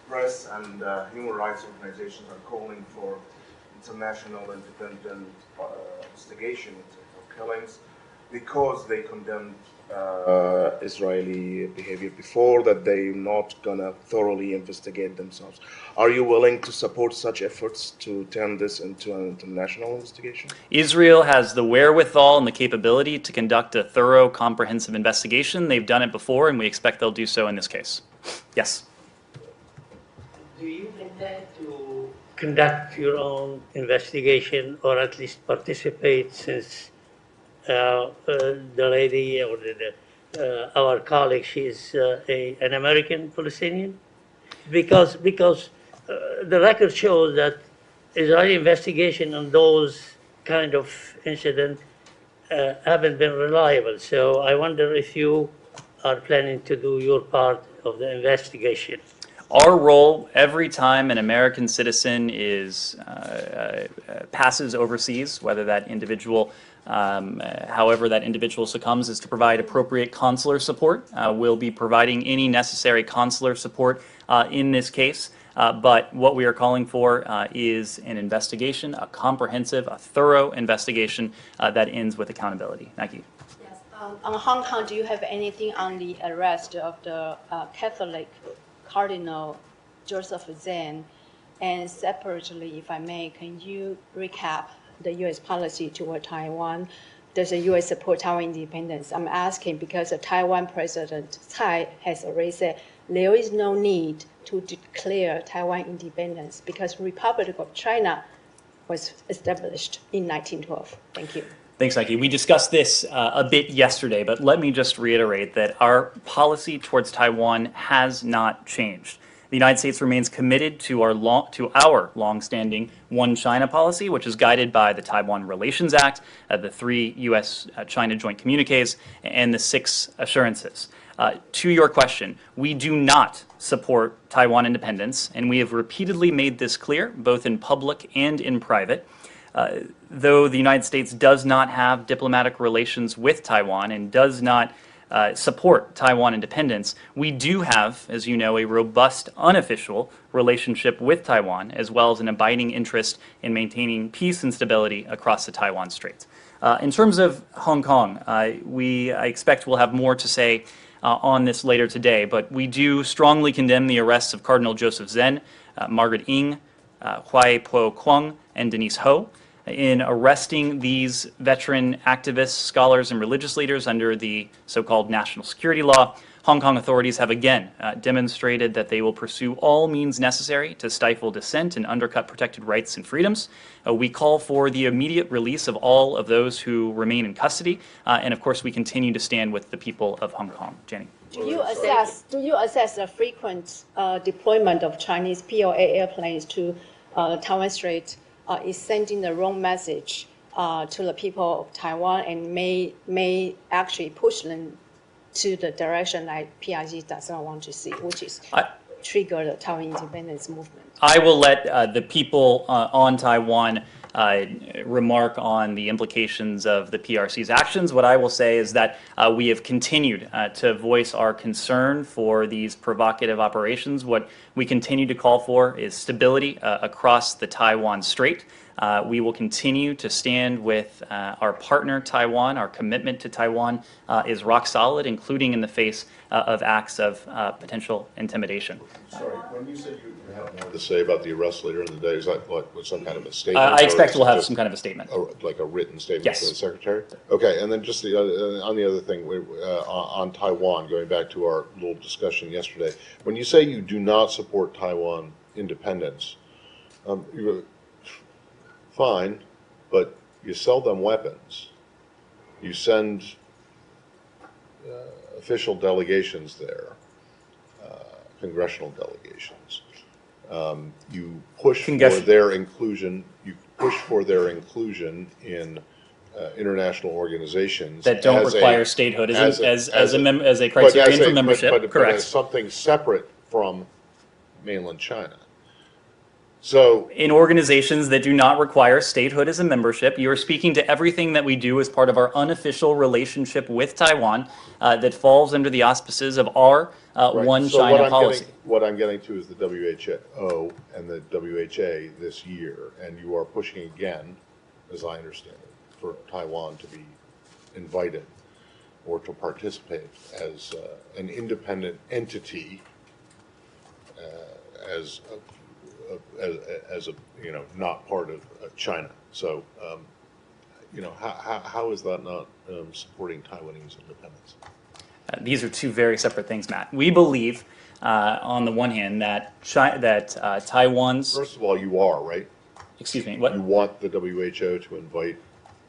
press and human rights organizations are calling for international independent investigation of killings because they condemned Israeli behavior before, that they're not gonna thoroughly investigate themselves. Are you willing to support such efforts to turn this into an international investigation? Israel has the wherewithal and the capability to conduct a thorough, comprehensive investigation. They've done it before, and we expect they'll do so in this case. Yes. Do you intend to conduct your own investigation, or at least participate, since the lady or our colleague, she is an American Palestinian? Because the record shows that Israeli investigation on those kind of incidents haven't been reliable. So I wonder if you are planning to do your part of the investigation. Our role every time an American citizen passes overseas, whether that individual, however that individual succumbs, is to provide appropriate consular support. We'll be providing any necessary consular support in this case. But what we are calling for is an investigation, a comprehensive, a thorough investigation that ends with accountability. Nike. Yes. On Hong Kong, do you have anything on the arrest of the Catholic Cardinal Joseph Zen? And separately, if I may, can you recap the U.S. policy toward Taiwan? Does the U.S. support Taiwan independence? I'm asking because the Taiwan President Tsai has already said there is no need to declare Taiwan independence because Republic of China was established in 1912. Thank you. Thanks, Nike. We discussed this a bit yesterday, but let me just reiterate that our policy towards Taiwan has not changed. The United States remains committed to our long-standing One China policy, which is guided by the Taiwan Relations Act, the 3 U.S.-China joint communiques, and the 6 assurances. To your question, we do not support Taiwan independence, and we have repeatedly made this clear, both in public and in private. Though the United States does not have diplomatic relations with Taiwan and does not support Taiwan independence, we do have, as you know, a robust unofficial relationship with Taiwan, as well as an abiding interest in maintaining peace and stability across the Taiwan Strait. In terms of Hong Kong, I expect we'll have more to say on this later today, but we do strongly condemn the arrests of Cardinal Joseph Zen, Margaret Ng, Huai Po Kwong and Denise Ho in arresting these veteran activists, scholars, and religious leaders under the so-called national security law. Hong Kong authorities have again demonstrated that they will pursue all means necessary to stifle dissent and undercut protected rights and freedoms. We call for the immediate release of all of those who remain in custody, and of course we continue to stand with the people of Hong Kong. Jenny. Do you assess the frequent deployment of Chinese PLA airplanes to Taiwan Strait is sending the wrong message to the people of Taiwan and may actually push them to the direction like PRC does not want to see, which is trigger the Taiwan independence movement? I will let the people on Taiwan remark on the implications of the PRC's actions. What I will say is that we have continued to voice our concern for these provocative operations. What we continue to call for is stability across the Taiwan Strait. We will continue to stand with our partner Taiwan. Our commitment to Taiwan is rock solid, including in the face of acts of potential intimidation. Sorry, when you said you have more to say about the arrest later in the day, is that what, some kind of a statement? I expect we'll have some kind of a statement. Like a written statement Yes. from the Secretary? Okay, and then just on the other thing, on Taiwan, going back to our little discussion yesterday, when you say you do not support Taiwan independence, fine, but you sell them weapons. You send official delegations there, congressional delegations. You push for their inclusion. You push for their inclusion in international organizations that don't require statehood as a criterion for membership. But Correct. as something separate from mainland China. So, in organizations that do not require statehood as a membership, you are speaking to everything that we do as part of our unofficial relationship with Taiwan that falls under the auspices of our one China policy. What I'm getting to is the WHO and the WHA this year, and you are pushing again, as I understand it, for Taiwan to be invited or to participate as an independent entity, as a not part of China. So how is that not supporting Taiwanese independence? These are two very separate things, Matt. We believe, on the one hand, that Taiwan's... First of all, you are, right? Excuse me, what? You want the WHO to invite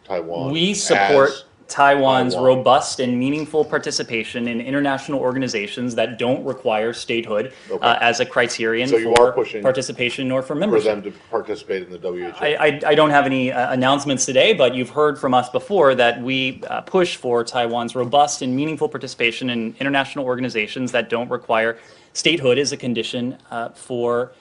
Taiwan. We support Taiwan's robust and meaningful participation in international organizations that don't require statehood as a criterion for participation or for membership. For them to participate in the WHO. I don't have any announcements today, but you've heard from us before that we push for Taiwan's robust and meaningful participation in international organizations that don't require statehood as a condition for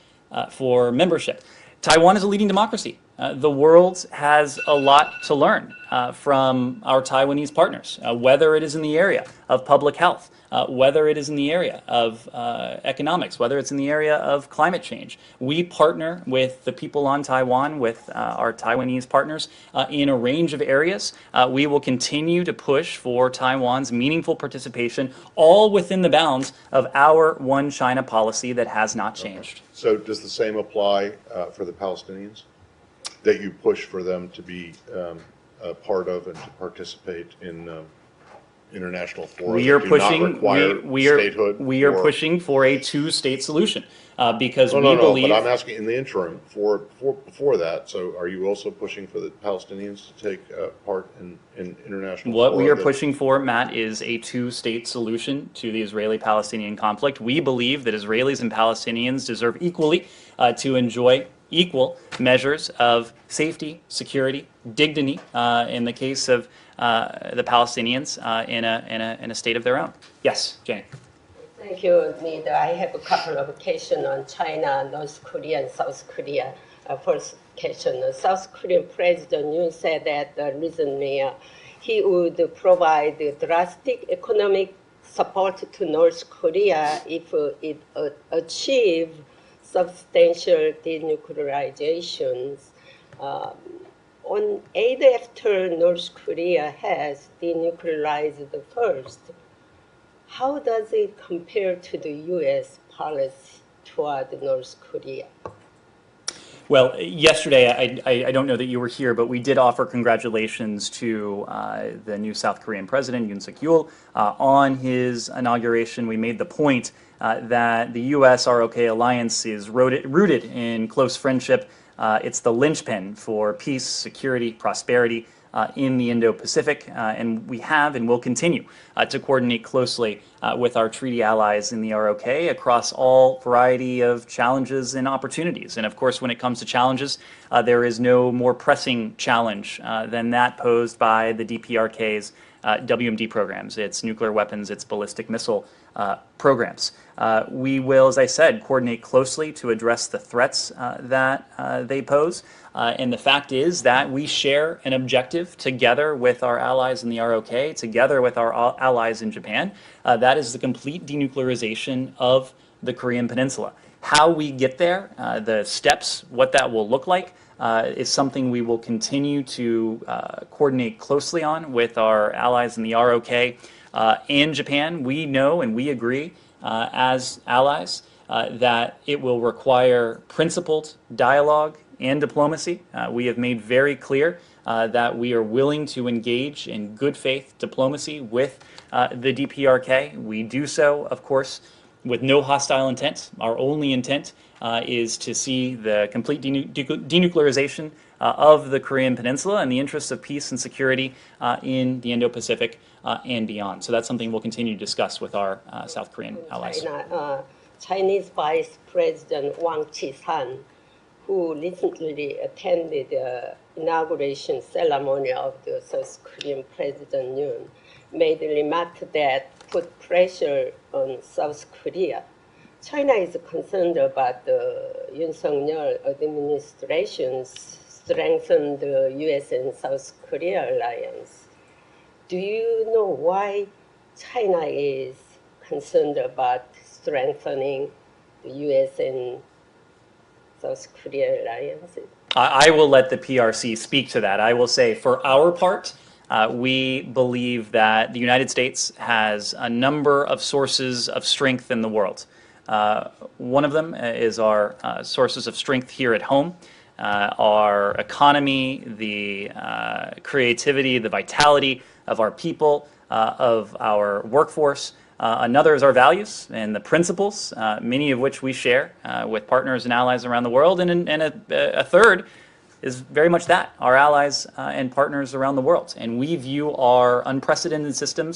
membership. Taiwan is a leading democracy. The world has a lot to learn from our Taiwanese partners, whether it is in the area of public health, whether it is in the area of economics, whether it's in the area of climate change. We partner with the people on Taiwan, with our Taiwanese partners in a range of areas. We will continue to push for Taiwan's meaningful participation, all within the bounds of our one China policy that has not changed. So does the same apply for the Palestinians? That you push for them to be a part of and to participate in international forums? We are pushing. We are or... pushing for a two-state solution because we believe. But I'm asking in the interim before that. So are you also pushing for the Palestinians to take part in international? What we are pushing for, Matt, is a two-state solution to the Israeli-Palestinian conflict. We believe that Israelis and Palestinians deserve equally to enjoy equal measures of safety, security, dignity in the case of the Palestinians in a state of their own. Yes, Jane. Thank you, Nida. I have a couple of questions on China, North Korea, and South Korea. First question, South Korean President Yoon said that recently he would provide drastic economic support to North Korea if it achieves substantial denuclearization. On aid after North Korea has denuclearized first, how does it compare to the U.S. policy toward North Korea? Well, yesterday, I don't know that you were here, but we did offer congratulations to the new South Korean president, Yoon Suk-yeol, on his inauguration. We made the point that the U.S.-ROK alliance is rooted in close friendship. It's the linchpin for peace, security, prosperity in the Indo-Pacific, and we have and will continue to coordinate closely with our treaty allies in the ROK across all variety of challenges and opportunities. And of course, when it comes to challenges, there is no more pressing challenge than that posed by the DPRK's WMD programs, its nuclear weapons, its ballistic missile programs. We will, as I said, coordinate closely to address the threats that they pose. And the fact is that we share an objective together with our allies in the ROK, together with our allies in Japan. That is the complete denuclearization of the Korean Peninsula. How we get there, the steps, what that will look like, is something we will continue to coordinate closely on with our allies in the ROK and Japan. We know and we agree as allies that it will require principled dialogue and diplomacy. We have made very clear that we are willing to engage in good faith diplomacy with the DPRK. We do so, of course, with no hostile intent. Our only intent is to see the complete denuclearization of the Korean Peninsula in the interests of peace and security in the Indo-Pacific and beyond. So that's something we'll continue to discuss with our South Korean allies. Chinese Vice President Wang Qishan, who recently attended the inauguration ceremony of the South Korean President Yoon, made a remark that put pressure on South Korea. China is concerned about the Yoon Suk-yeol administration's strengthen the U.S. and South Korea alliance. Do you know why China is concerned about strengthening the U.S. and South Korea alliances? I will let the PRC speak to that. I will say, for our part, we believe that the United States has a number of sources of strength in the world. One of them is our sources of strength here at home, our economy, the creativity, the vitality of our people, of our workforce. Another is our values and the principles, many of which we share with partners and allies around the world. And a third is very much that, our allies and partners around the world. And we view our unprecedented system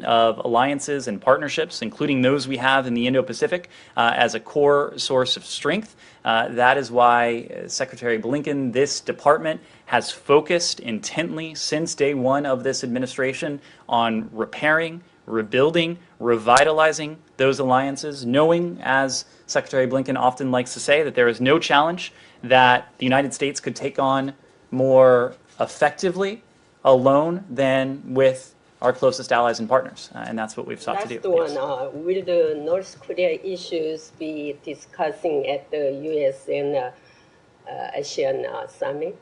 of alliances and partnerships, including those we have in the Indo-Pacific, as a core source of strength. That is why Secretary Blinken, this department, has focused intently since day one of this administration on repairing, rebuilding, revitalizing those alliances, knowing, as Secretary Blinken often likes to say, that there is no challenge that the United States could take on more effectively alone than with our closest allies and partners, and that's what we've sought to do. Last one, will the North Korea issues be discussing at the U.S. and ASEAN summit?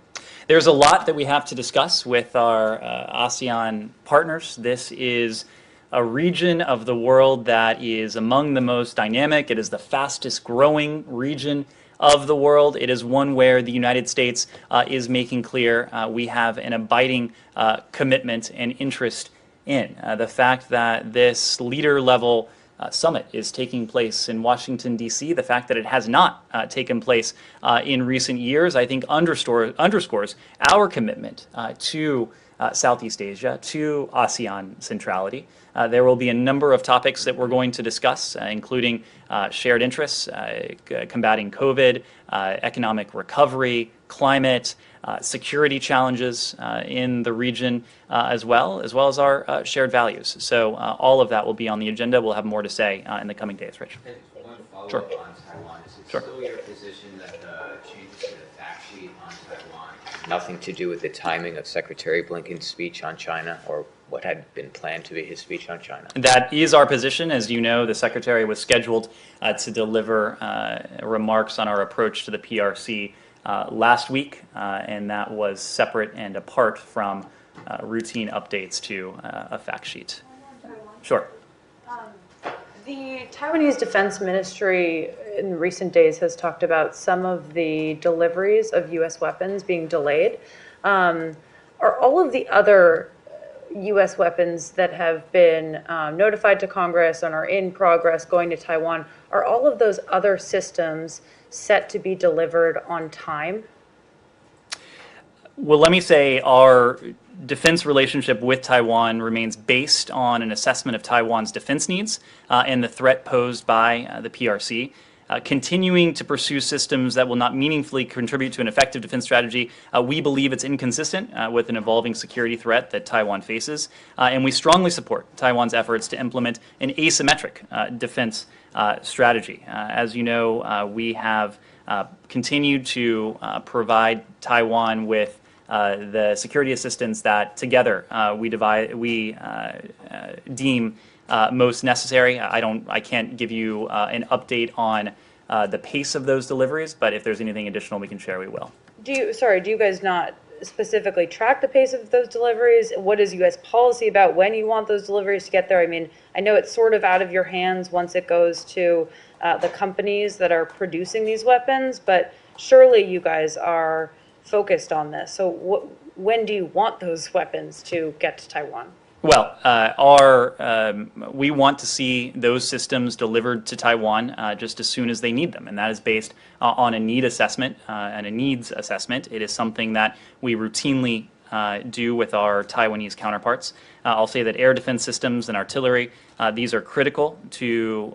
There's a lot that we have to discuss with our ASEAN partners. This is a region of the world that is among the most dynamic. It is the fastest growing region of the world. It is one where the United States is making clear we have an abiding commitment and interest in. The fact that this leader-level summit is taking place in Washington, D.C., the fact that it has not taken place in recent years, I think underscores our commitment to Southeast Asia, to ASEAN centrality. There will be a number of topics that we're going to discuss, including shared interests, combating COVID, economic recovery, climate, security challenges in the region, as well as our shared values. So all of that will be on the agenda. We'll have more to say in the coming days, Rich. One follow-up Sure. on Taiwan. Is it still your position that the changes to the fact sheet on Taiwan have nothing to do with the timing of Secretary Blinken's speech on China, or what had been planned to be his speech on China? That is our position. As you know, the Secretary was scheduled to deliver remarks on our approach to the PRC last week, and that was separate and apart from routine updates to a fact sheet. Sure. The Taiwanese Defense Ministry in recent days has talked about some of the deliveries of U.S. weapons being delayed. Are all of the other U.S. weapons that have been notified to Congress and are in progress going to Taiwan, are all of those other systems set to be delivered on time? Well, let me say our defense relationship with Taiwan remains based on an assessment of Taiwan's defense needs and the threat posed by the PRC. Continuing to pursue systems that will not meaningfully contribute to an effective defense strategy, we believe it's inconsistent with an evolving security threat that Taiwan faces, and we strongly support Taiwan's efforts to implement an asymmetric defense strategy. As you know, we have continued to provide Taiwan with the security assistance that together we deem most necessary. I can't give you an update on the pace of those deliveries, but if there's anything additional we can share, we will. Do you guys not specifically track the pace of those deliveries? What is U.S. policy about when you want those deliveries to get there? I mean, I know it's sort of out of your hands once it goes to the companies that are producing these weapons, but surely you guys are focused on this. So when do you want those weapons to get to Taiwan? Well, we want to see those systems delivered to Taiwan just as soon as they need them, and that is based on a need assessment and a needs assessment. It is something that we routinely do with our Taiwanese counterparts. I'll say that air defense systems and artillery, these are critical to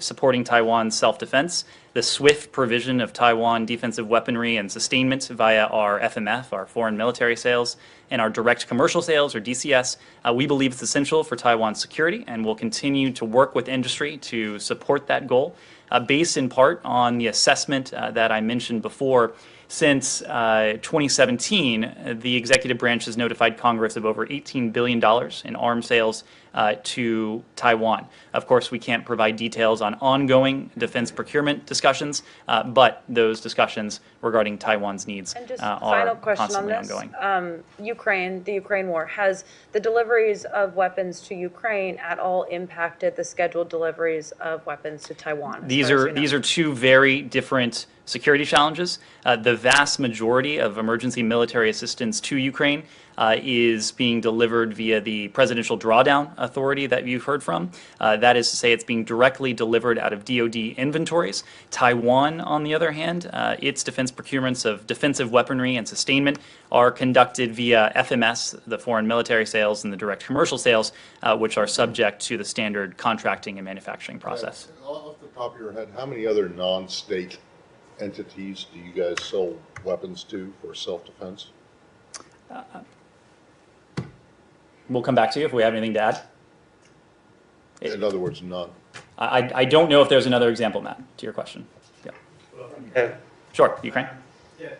supporting Taiwan's self-defense. The swift provision of Taiwan defensive weaponry and sustainment via our FMF, our foreign military sales, and our direct commercial sales, or DCS, we believe it's essential for Taiwan's security, and we'll continue to work with industry to support that goal, based in part on the assessment that I mentioned before. Since 2017, the executive branch has notified Congress of over $18 billion in arms sales to Taiwan. Of course, we can't provide details on ongoing defense procurement discussions, but those discussions regarding Taiwan's needs are constantly ongoing. The Ukraine war, has the deliveries of weapons to Ukraine at all impacted the scheduled deliveries of weapons to Taiwan? These are two very different security challenges. The vast majority of emergency military assistance to Ukraine is being delivered via the Presidential Drawdown Authority that you've heard from. That is to say, it's being directly delivered out of DoD inventories. Taiwan, on the other hand, its defense procurements of defensive weaponry and sustainment are conducted via FMS, the foreign military sales, and the direct commercial sales, which are subject to the standard contracting and manufacturing process. Off the top of your head, how many other non-state entities do you guys sell weapons to for self-defense? We'll come back to you if we have anything to add. In other words, none. I don't know if there's another example, Matt, to your question. Yeah. Sure, Ukraine. Yeah,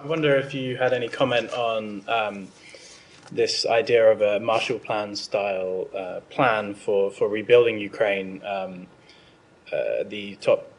I wonder if you had any comment on this idea of a Marshall Plan style plan for rebuilding Ukraine. The top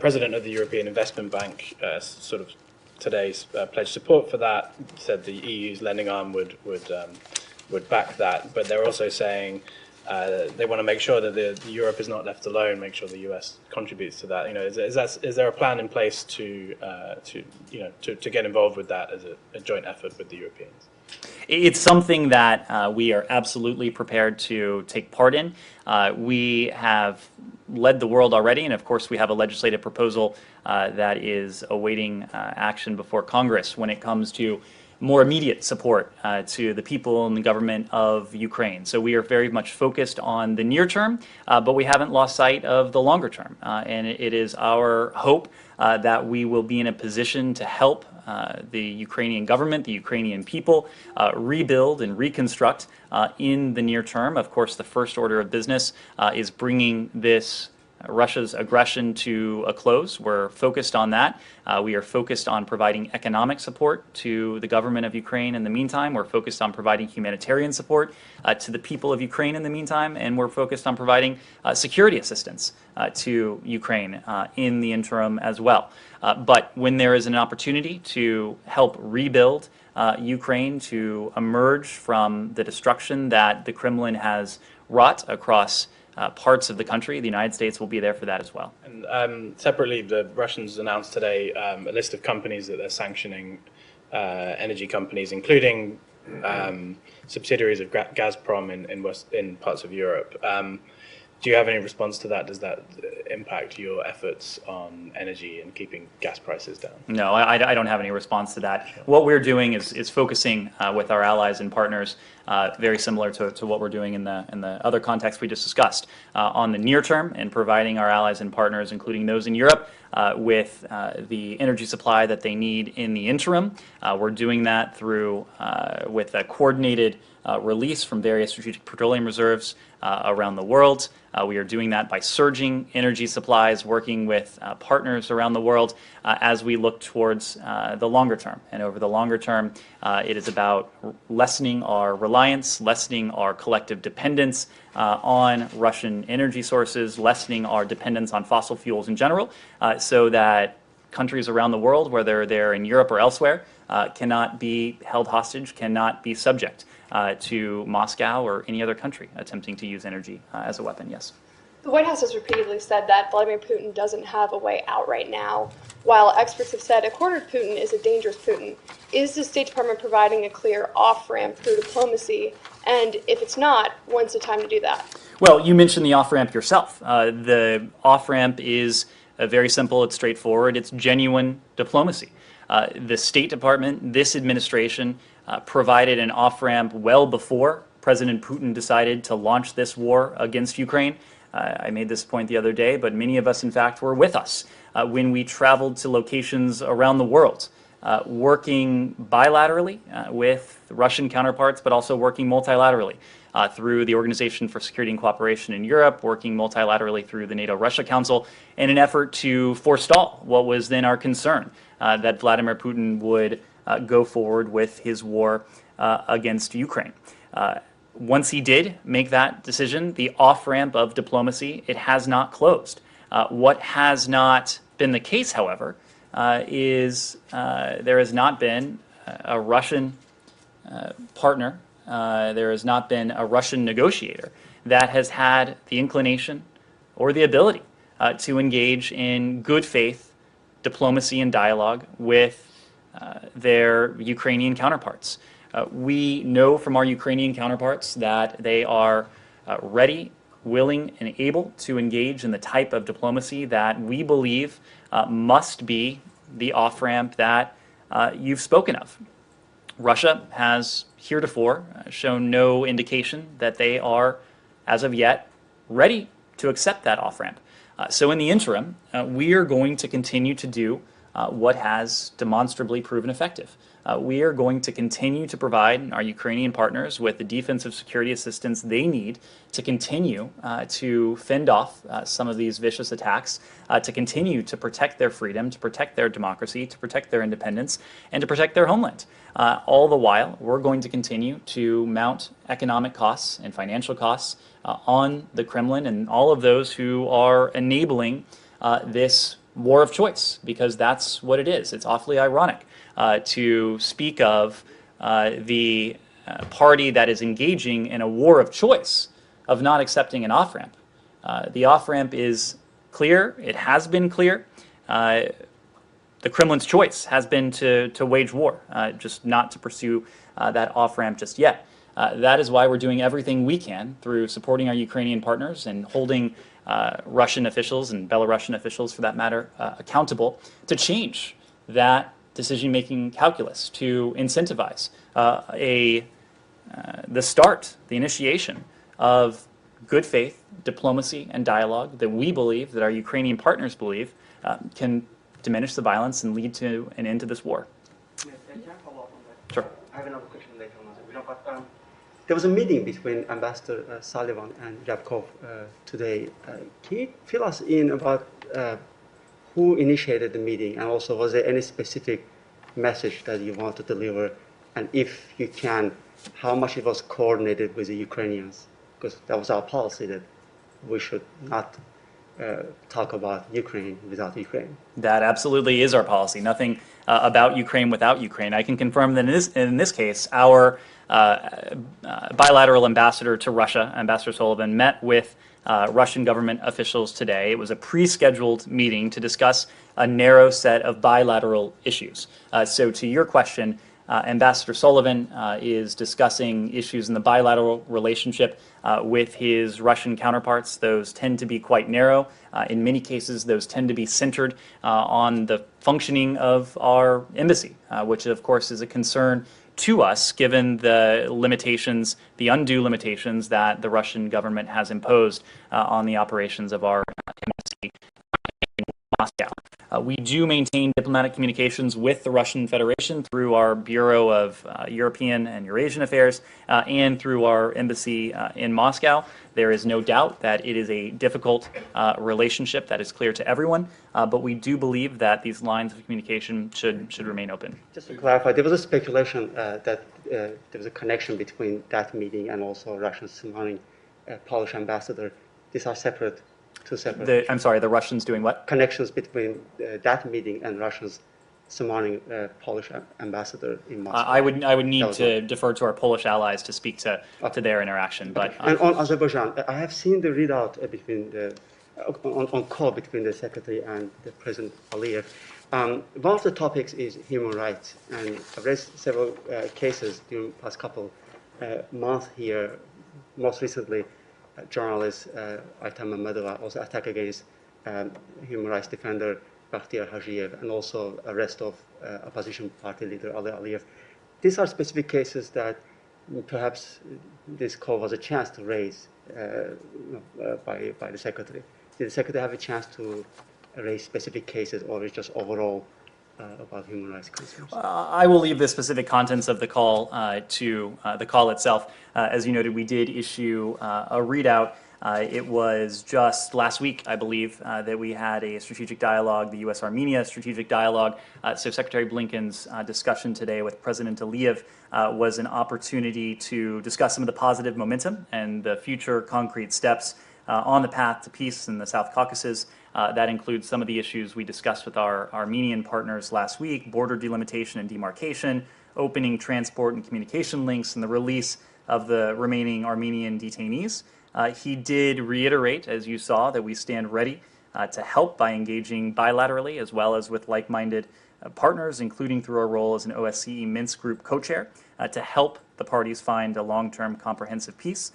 president of the European Investment Bank sort of today pledged support for that, said the EU's lending arm would back that, but they're also saying they want to make sure that Europe is not left alone, make sure the US contributes to that. You know, is there a plan in place to get involved with that as a joint effort with the Europeans? It's something that we are absolutely prepared to take part in. We have led the world already, and of course we have a legislative proposal that is awaiting action before Congress when it comes to more immediate support to the people and the government of Ukraine. So we are very much focused on the near term, but we haven't lost sight of the longer term. And it is our hope that we will be in a position to help the Ukrainian government, the Ukrainian people, rebuild and reconstruct in the near term. Of course, the first order of business is bringing this Russia's aggression to a close. We're focused on that. We are focused on providing economic support to the government of Ukraine in the meantime. We're focused on providing humanitarian support to the people of Ukraine in the meantime, and we're focused on providing security assistance to Ukraine in the interim as well. But when there is an opportunity to help rebuild Ukraine to emerge from the destruction that the Kremlin has wrought across parts of the country, the United States will be there for that as well. And separately, the Russians announced today a list of companies that they're sanctioning, energy companies, including subsidiaries of Gazprom in parts of Europe. Do you have any response to that? Does that impact your efforts on energy and keeping gas prices down? No, I don't have any response to that. What we're doing is focusing with our allies and partners, very similar to what we're doing in the other context we just discussed, on the near term and providing our allies and partners, including those in Europe, with the energy supply that they need in the interim. We're doing that through with a coordinated release from various strategic petroleum reserves around the world. We are doing that by surging energy supplies, working with partners around the world as we look towards the longer term. And over the longer term, it is about lessening our reliance, lessening our collective dependence on Russian energy sources, lessening our dependence on fossil fuels in general, so that countries around the world, whether they're in Europe or elsewhere, cannot be held hostage, cannot be subject to Moscow or any other country attempting to use energy as a weapon, yes. The White House has repeatedly said that Vladimir Putin doesn't have a way out right now, while experts have said a cornered Putin is a dangerous Putin. Is the State Department providing a clear off-ramp through diplomacy? And if it's not, when's the time to do that? Well, you mentioned the off-ramp yourself. The off-ramp is very simple, it's straightforward, it's genuine diplomacy. The State Department, this administration, provided an off-ramp well before President Putin decided to launch this war against Ukraine. I made this point the other day, but many of us, in fact, were with us when we traveled to locations around the world, working bilaterally with Russian counterparts, but also working multilaterally through the Organization for Security and Cooperation in Europe, working multilaterally through the NATO-Russia Council in an effort to forestall what was then our concern, that Vladimir Putin would go forward with his war against Ukraine. Once he did make that decision, the off-ramp of diplomacy, it has not closed. What has not been the case, however, is there has not been a Russian partner, there has not been a Russian negotiator that has had the inclination or the ability to engage in good faith diplomacy and dialogue with their Ukrainian counterparts. We know from our Ukrainian counterparts that they are ready, willing, and able to engage in the type of diplomacy that we believe must be the off-ramp that you've spoken of. Russia has heretofore shown no indication that they are, as of yet, ready to accept that off-ramp. So in the interim, we are going to continue to do what has demonstrably proven effective. We are going to continue to provide our Ukrainian partners with the defensive security assistance they need to continue to fend off some of these vicious attacks, to continue to protect their freedom, to protect their democracy, to protect their independence, and to protect their homeland. All the while, we're going to continue to mount economic costs and financial costs on the Kremlin and all of those who are enabling this war of choice, because that's what it is. It's awfully ironic to speak of the party that is engaging in a war of choice of not accepting an off-ramp. The off-ramp is clear. It has been clear. The Kremlin's choice has been to wage war, just not to pursue that off-ramp just yet. That is why we're doing everything we can through supporting our Ukrainian partners and holding Russian officials and Belarusian officials, for that matter, accountable to change that decision-making calculus, to incentivize the initiation of good faith diplomacy and dialogue that we believe, that our Ukrainian partners believe, can diminish the violence and lead to an end to this war. Can I follow up on that? Sure. I have another question later on. But there was a meeting between Ambassador Sullivan and Ryabkov today. Can you fill us in about who initiated the meeting, and also was there any specific message that you want to deliver, and if you can, how much it was coordinated with the Ukrainians? Because that was our policy, that we should not talk about Ukraine without Ukraine. That absolutely is our policy. Nothing about Ukraine without Ukraine. I can confirm that in this case, our bilateral ambassador to Russia, Ambassador Sullivan, met with Russian government officials today. It was a pre-scheduled meeting to discuss a narrow set of bilateral issues. So to your question, Ambassador Sullivan is discussing issues in the bilateral relationship with his Russian counterparts. Those tend to be quite narrow. In many cases, those tend to be centered on the functioning of our embassy, which of course is a concern to us given the limitations, the undue limitations that the Russian government has imposed on the operations of our embassy in Moscow. We do maintain diplomatic communications with the Russian Federation through our Bureau of European and Eurasian Affairs and through our embassy in Moscow. There is no doubt that it is a difficult relationship that is clear to everyone, but we do believe that these lines of communication should remain open. Just to clarify, there was a speculation that there was a connection between that meeting and also Russian summoning Polish ambassador. These are separate. Two separate. I'm sorry, the Russians doing what? Connections between that meeting and Russians summoning Polish ambassador in Moscow. I would need to defer to our Polish allies to speak to their interaction. But and on Azerbaijan, I have seen the readout between the on call between the secretary and the President Aliyev. One of the topics is human rights, and I've raised several cases during the past couple months here. Most recently, journalist Aytan Mammadova also attack against human rights defender Bakhtiar Hajiev and also arrest of opposition party leader Ali Aliyev. These are specific cases that perhaps this call was a chance to raise by the secretary. Did the secretary have a chance to raise specific cases, or is just overall about human rights concerns? I will leave the specific contents of the call to the call itself. As you noted, we did issue a readout. It was just last week, I believe, that we had a strategic dialogue, the U.S.-Armenia strategic dialogue. So Secretary Blinken's discussion today with President Aliyev was an opportunity to discuss some of the positive momentum and the future concrete steps on the path to peace in the South Caucasus. That includes some of the issues we discussed with our Armenian partners last week: border delimitation and demarcation, opening transport and communication links, and the release of the remaining Armenian detainees. He did reiterate, as you saw, that we stand ready to help by engaging bilaterally as well as with like-minded partners, including through our role as an OSCE Minsk Group co-chair, to help the parties find a long-term comprehensive peace.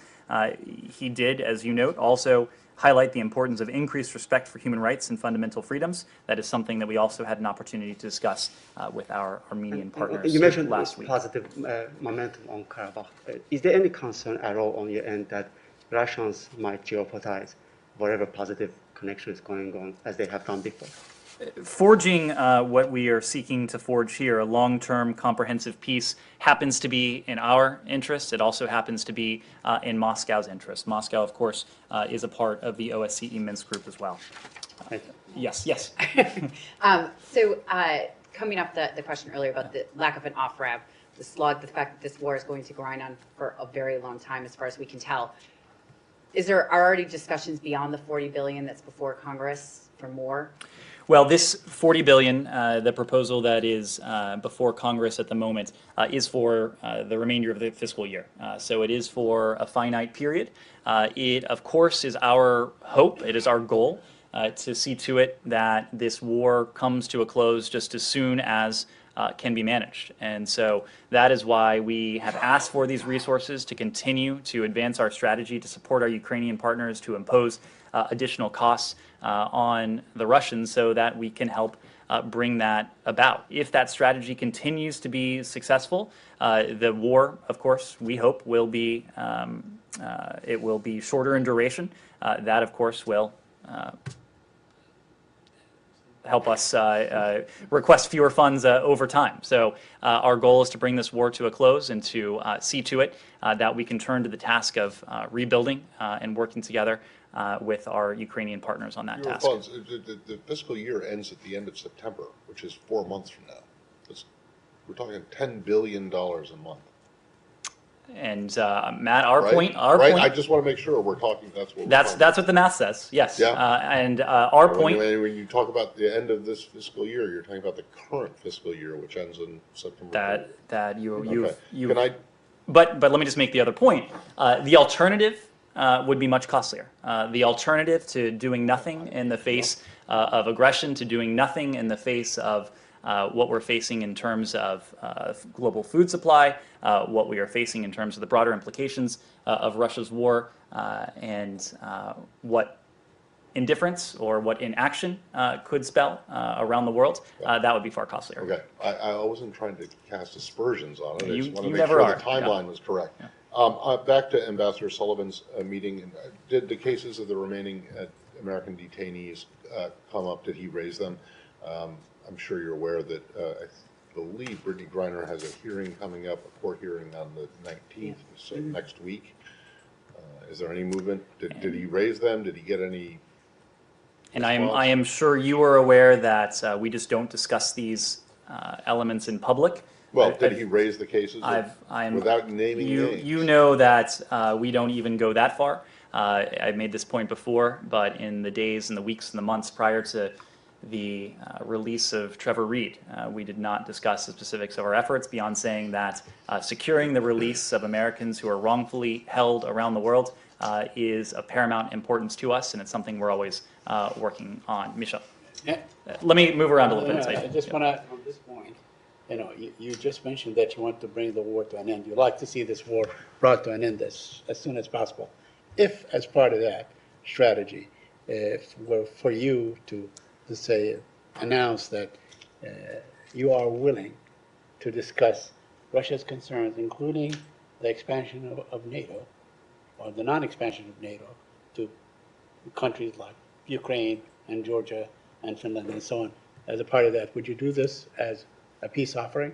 He did, as you note, also highlight the importance of increased respect for human rights and fundamental freedoms. That is something that we also had an opportunity to discuss with our Armenian partners you mentioned last week. Positive momentum on Karabakh. Is there any concern at all on your end that Russians might jeopardize whatever positive connection is going on as they have done before? Forging what we are seeking to forge here, a long-term comprehensive peace, happens to be in our interest. It also happens to be in Moscow's interest. Moscow, of course, is a part of the OSCE Minsk Group as well. Yes. So coming up the question earlier about the lack of an off-ramp, the slug, the fact that this war is going to grind on for a very long time as far as we can tell. Is there already discussions beyond the $40 billion that's before Congress for more? Well, this $40 billion, the proposal that is before Congress at the moment, is for the remainder of the fiscal year. So it is for a finite period. It, of course, is our hope, it is our goal to see to it that this war comes to a close just as soon as can be managed. And so that is why we have asked for these resources to continue to advance our strategy to support our Ukrainian partners, to impose additional costs on the Russians so that we can help bring that about. If that strategy continues to be successful, the war, of course, we hope will be it will be shorter in duration. That, of course, will help us request fewer funds over time. So our goal is to bring this war to a close and to see to it that we can turn to the task of rebuilding and working together with our Ukrainian partners on that task. The fiscal year ends at the end of September, which is 4 months from now. We're talking $10 billion a month. Matt, our Right? point, I just want to make sure we're talking, that's what we're talking that's what the math says, yes. Yeah. Our point. When you talk about the end of this fiscal year, you're talking about the current fiscal year, which ends in September. That you Can I? But let me just make the other point. The alternative would be much costlier. The alternative to doing nothing in the face of aggression, to doing nothing in the face of what we're facing in terms of global food supply, what we are facing in terms of the broader implications of Russia's war, and what indifference or what inaction could spell around the world, that would be far costlier. Okay, I wasn't trying to cast aspersions on it. I just want to you make never sure are. the timeline was correct. Back to Ambassador Sullivan's meeting. Did the cases of the remaining American detainees come up? Did he raise them? I'm sure you're aware that I believe Brittany Griner has a hearing coming up, a court hearing on the 19th, so next week. Is there any movement? Did he raise them? Did he get any? And I am sure you are aware that we just don't discuss these elements in public. Well, did he raise the cases without naming names? You know that we don't even go that far. I've made this point before, but in the days and the weeks and the months prior to the release of Trevor Reed, we did not discuss the specifics of our efforts beyond saying that securing the release of Americans who are wrongfully held around the world is of paramount importance to us, and it's something we're always working on. Michel, let me move around a little bit. I just want to, on this point, you just mentioned that you want to bring the war to an end. You like to see this war brought to an end as soon as possible. If, as part of that strategy, if were for you to say, announce that you are willing to discuss Russia's concerns, including the expansion of NATO, or the non-expansion of NATO, to countries like Ukraine and Georgia and Finland and so on, as a part of that, would you do this as a peace offering?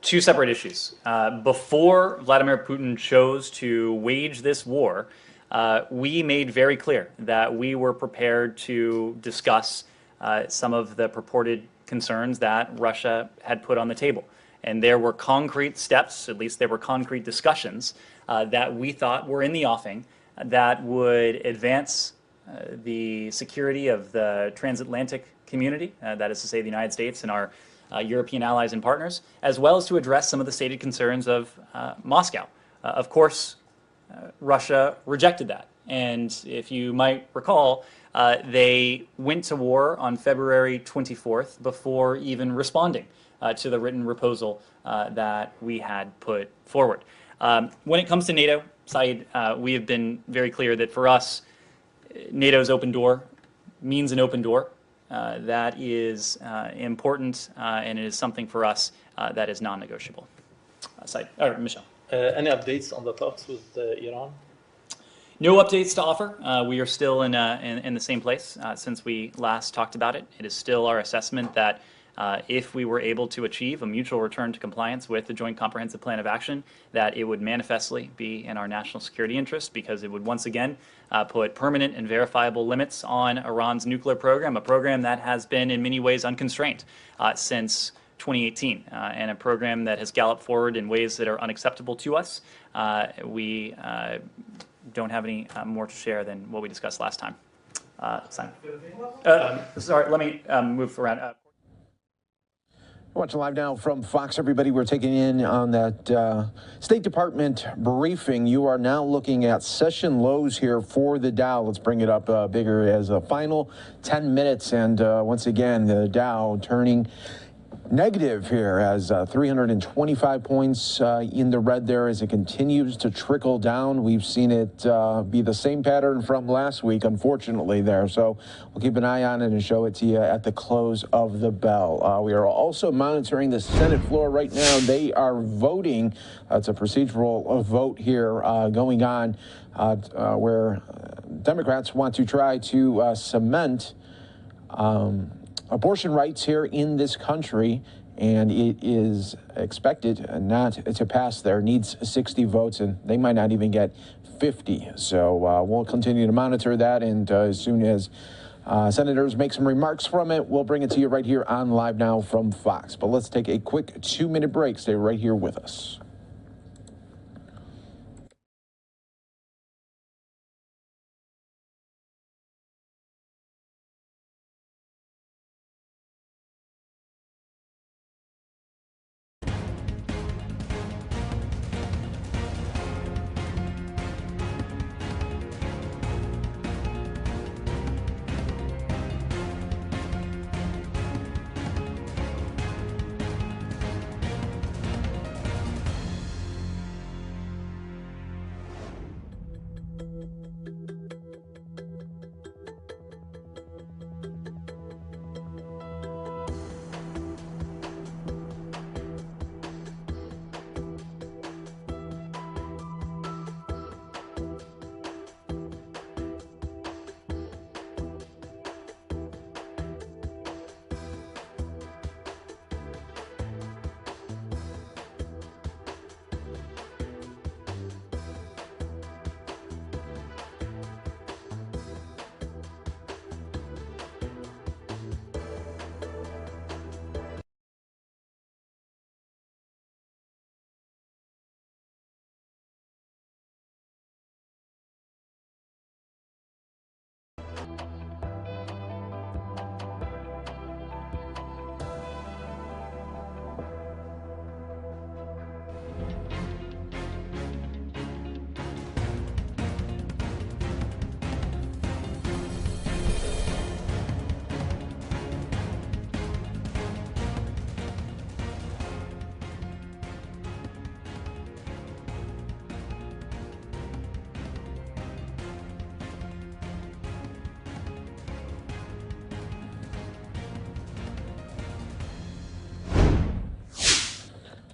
Two separate issues. Before Vladimir Putin chose to wage this war, we made very clear that we were prepared to discuss some of the purported concerns that Russia had put on the table. And there were concrete steps, at least there were concrete discussions, that we thought were in the offing that would advance the security of the transatlantic community, that is to say the United States and our European allies and partners, as well as to address some of the stated concerns of Moscow. Of course, Russia rejected that. And if you might recall, they went to war on February 24th before even responding to the written proposal that we had put forward. When it comes to NATO, Saeed, we have been very clear that for us, NATO's open door means an open door. That is important, and it is something for us that is non-negotiable. Saeed, or Michel. Any updates on the talks with Iran? No updates to offer. We are still in the same place since we last talked about it. It is still our assessment that if we were able to achieve a mutual return to compliance with the Joint Comprehensive Plan of Action, that it would manifestly be in our national security interest, because it would once again put permanent and verifiable limits on Iran's nuclear program, a program that has been in many ways unconstrained since 2018, and a program that has galloped forward in ways that are unacceptable to us. We don't have any more to share than what we discussed last time. Simon. Sorry, let me move around. Watching live now from Fox, everybody. We're taking in on that State Department briefing. You are now looking at session lows here for the Dow. Let's bring it up bigger as a final 10 minutes. And once again, the Dow turning negative here as 325 points in the red there as it continues to trickle down. We've seen it be the same pattern from last week, unfortunately, there. So we'll keep an eye on it and show it to you at the close of the bell. We are also monitoring the Senate floor right now. They are voting. It's a procedural vote here going on where Democrats want to try to cement abortion rights here in this country, and it is expected not to pass there. Needs 60 votes, and they might not even get 50. So we'll continue to monitor that, and as soon as senators make some remarks from it, we'll bring it to you right here on Live Now from Fox. But let's take a quick 2-minute break. Stay right here with us.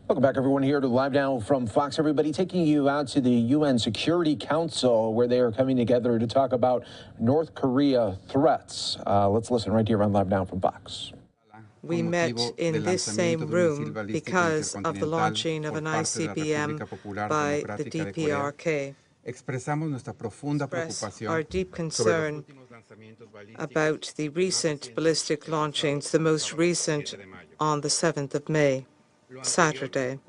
Welcome back, everyone, here to Live Now from Fox. Everybody taking you out to the UN Security Council, where they are coming together to talk about North Korea threats. Let's listen right here on Live Now from Fox. We met in this same room because of the launching of an ICBM by the DPRK. Express our deep concern about the recent ballistic launchings, the most recent on the 7th of May, Saturday.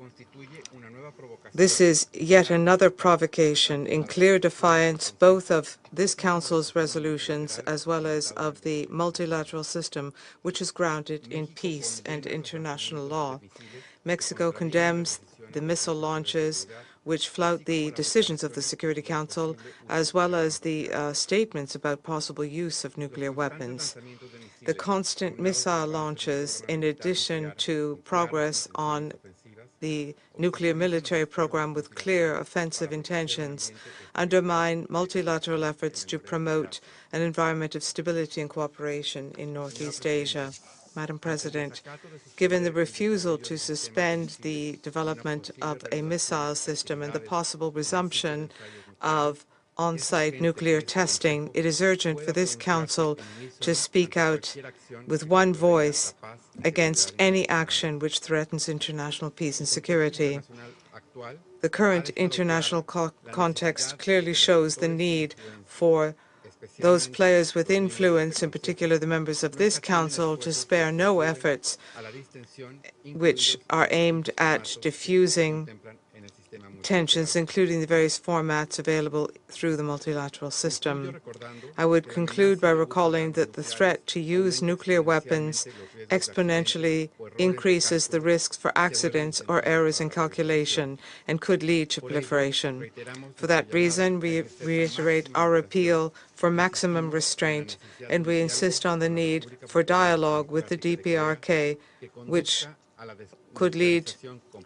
This is yet another provocation in clear defiance both of this Council's resolutions as well as of the multilateral system, which is grounded in peace and international law. Mexico condemns the missile launches which flout the decisions of the Security Council, as well as the statements about possible use of nuclear weapons. The constant missile launches, in addition to progress on the nuclear military program with clear offensive intentions, undermine multilateral efforts to promote an environment of stability and cooperation in Northeast Asia. Madam President, given the refusal to suspend the development of a missile system and the possible resumption of on-site nuclear testing, it is urgent for this Council to speak out with one voice against any action which threatens international peace and security. The current international context clearly shows the need for those players with influence, in particular the members of this Council, to spare no efforts which are aimed at diffusing tensions, including the various formats available through the multilateral system. I would conclude by recalling that the threat to use nuclear weapons exponentially increases the risks for accidents or errors in calculation and could lead to proliferation. For that reason, we reiterate our appeal for maximum restraint, and we insist on the need for dialogue with the DPRK, which could lead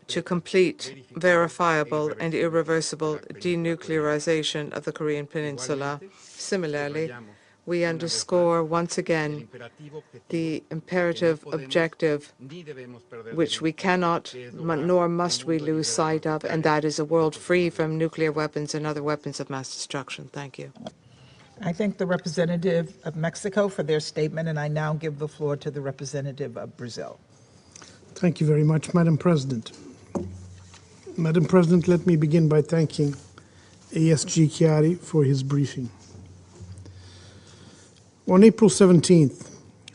to complete, verifiable, and irreversible denuclearization of the Korean Peninsula. Similarly, we underscore once again the imperative objective which we cannot nor must we lose sight of, and that is a world free from nuclear weapons and other weapons of mass destruction. Thank you. I thank the representative of Mexico for their statement, and I now give the floor to the representative of Brazil. Thank you very much, Madam President. Madam President, let me begin by thanking ASG Chiari for his briefing. On April 17th,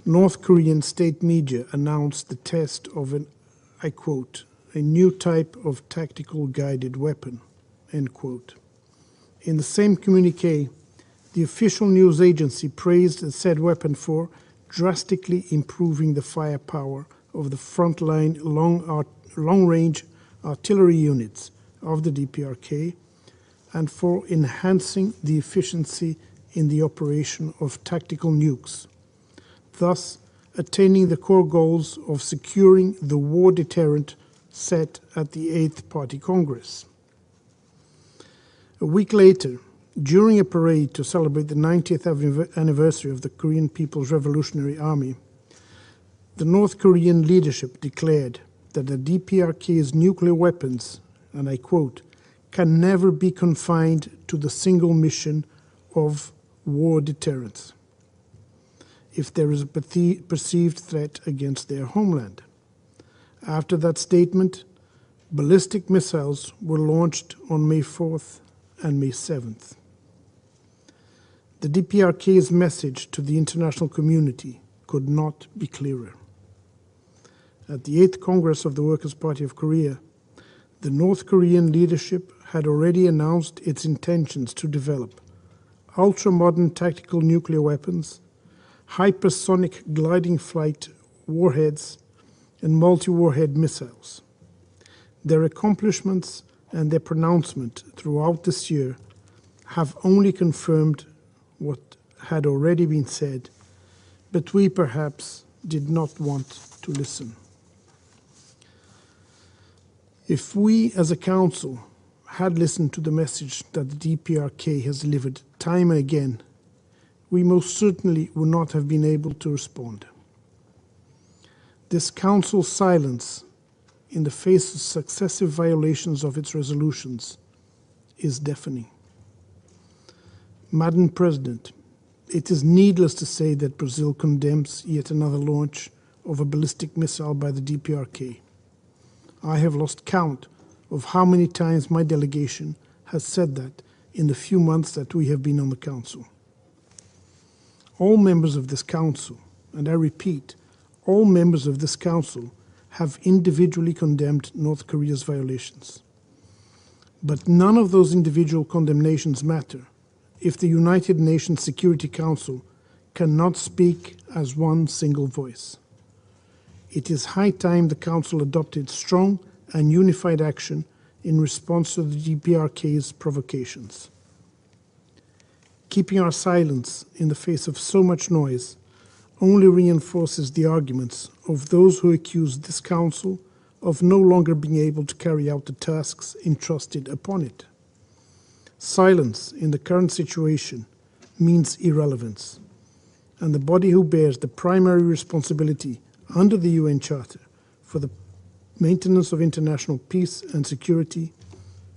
North Korean state media announced the test of an, I quote, a new type of tactical guided weapon, end quote. In the same communique, the official news agency praised the said weapon for drastically improving the firepower of the frontline long-range artillery units of the DPRK and for enhancing the efficiency in the operation of tactical nukes, thus attaining the core goals of securing the war deterrent set at the 8th Party Congress. A week later, during a parade to celebrate the 90th anniversary of the Korean People's Revolutionary Army, the North Korean leadership declared that the DPRK's nuclear weapons, and I quote, can never be confined to the single mission of war deterrence if there is a perceived threat against their homeland. After that statement, ballistic missiles were launched on May 4th and May 7th. The DPRK's message to the international community could not be clearer. At the 8th Congress of the Workers' Party of Korea, the North Korean leadership had already announced its intentions to develop ultra-modern tactical nuclear weapons, hypersonic gliding flight warheads, and multi-warhead missiles. Their accomplishments and their pronouncement throughout this year have only confirmed what had already been said, but we perhaps did not want to listen. If we as a council had listened to the message that the DPRK has delivered time and again, we most certainly would not have been able to respond. This council's silence in the face of successive violations of its resolutions is deafening. Madam President, it is needless to say that Brazil condemns yet another launch of a ballistic missile by the DPRK. I have lost count of how many times my delegation has said that in the few months that we have been on the Council. All members of this Council, and I repeat, all members of this Council have individually condemned North Korea's violations. But none of those individual condemnations matter if the United Nations Security Council cannot speak as one single voice. It is high time the Council adopted strong and unified action in response to the DPRK's provocations. Keeping our silence in the face of so much noise only reinforces the arguments of those who accuse this Council of no longer being able to carry out the tasks entrusted upon it. Silence in the current situation means irrelevance, and the body who bears the primary responsibility under the UN Charter for the maintenance of international peace and security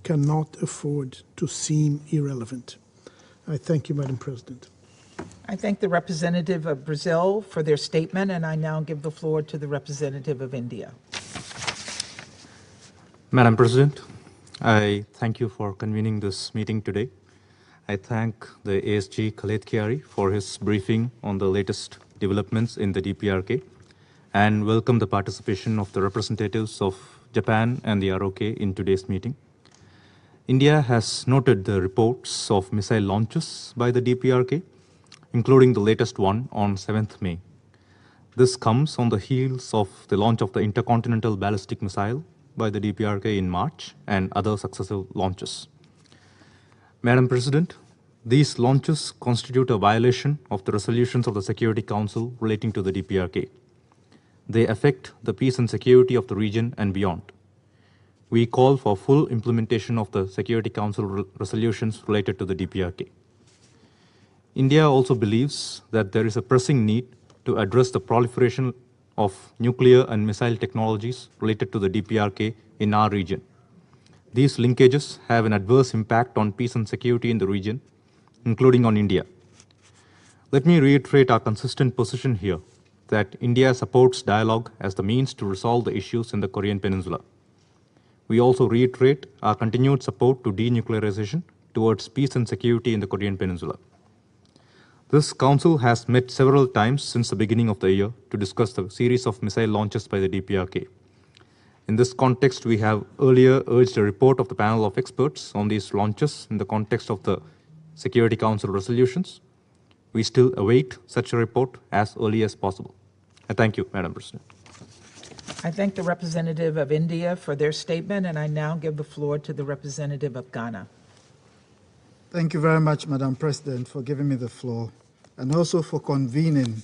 cannot afford to seem irrelevant. I thank you, Madam President. I thank the representative of Brazil for their statement, and I now give the floor to the representative of India. Madam President, I thank you for convening this meeting today. I thank the ASG Khaled Kiari for his briefing on the latest developments in the DPRK and welcome the participation of the representatives of Japan and the ROK in today's meeting. India has noted the reports of missile launches by the DPRK, including the latest one on 7th May. This comes on the heels of the launch of the intercontinental ballistic missile by the DPRK in March and other successive launches. Madam President, these launches constitute a violation of the resolutions of the Security Council relating to the DPRK. They affect the peace and security of the region and beyond. We call for full implementation of the Security Council resolutions related to the DPRK. India also believes that there is a pressing need to address the proliferation of nuclear and missile technologies related to the DPRK in our region. These linkages have an adverse impact on peace and security in the region, including on India. Let me reiterate our consistent position here that India supports dialogue as the means to resolve the issues in the Korean Peninsula. We also reiterate our continued support to denuclearization towards peace and security in the Korean Peninsula. This Council has met several times since the beginning of the year to discuss the series of missile launches by the DPRK. In this context, we have earlier urged a report of the panel of experts on these launches in the context of the Security Council resolutions. We still await such a report as early as possible. I thank you, Madam President. I thank the representative of India for their statement, and I now give the floor to the representative of Ghana. Thank you very much, Madam President, for giving me the floor, and also for convening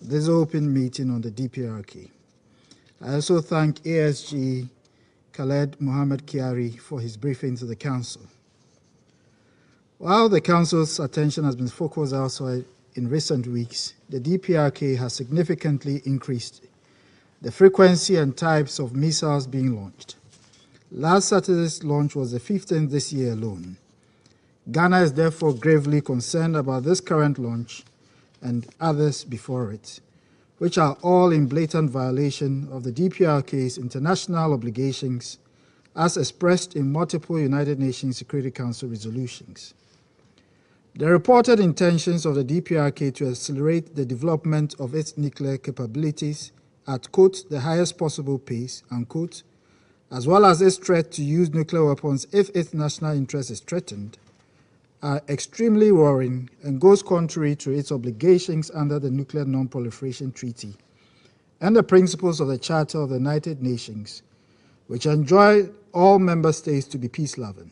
this open meeting on the DPRK. I also thank ASG Khaled Mohammed Kiari for his briefing to the Council. While the Council's attention has been focused elsewhere in recent weeks, the DPRK has significantly increased the frequency and types of missiles being launched. Last Saturday's launch was the 15th this year alone. Ghana is therefore gravely concerned about this current launch and others before it, which are all in blatant violation of the DPRK's international obligations as expressed in multiple United Nations Security Council resolutions. The reported intentions of the DPRK to accelerate the development of its nuclear capabilities at, quote, the highest possible pace, unquote, as well as its threat to use nuclear weapons if its national interest is threatened, are extremely worrying and goes contrary to its obligations under the Nuclear Non-Proliferation Treaty and the principles of the Charter of the United Nations, which enjoin all member states to be peace-loving.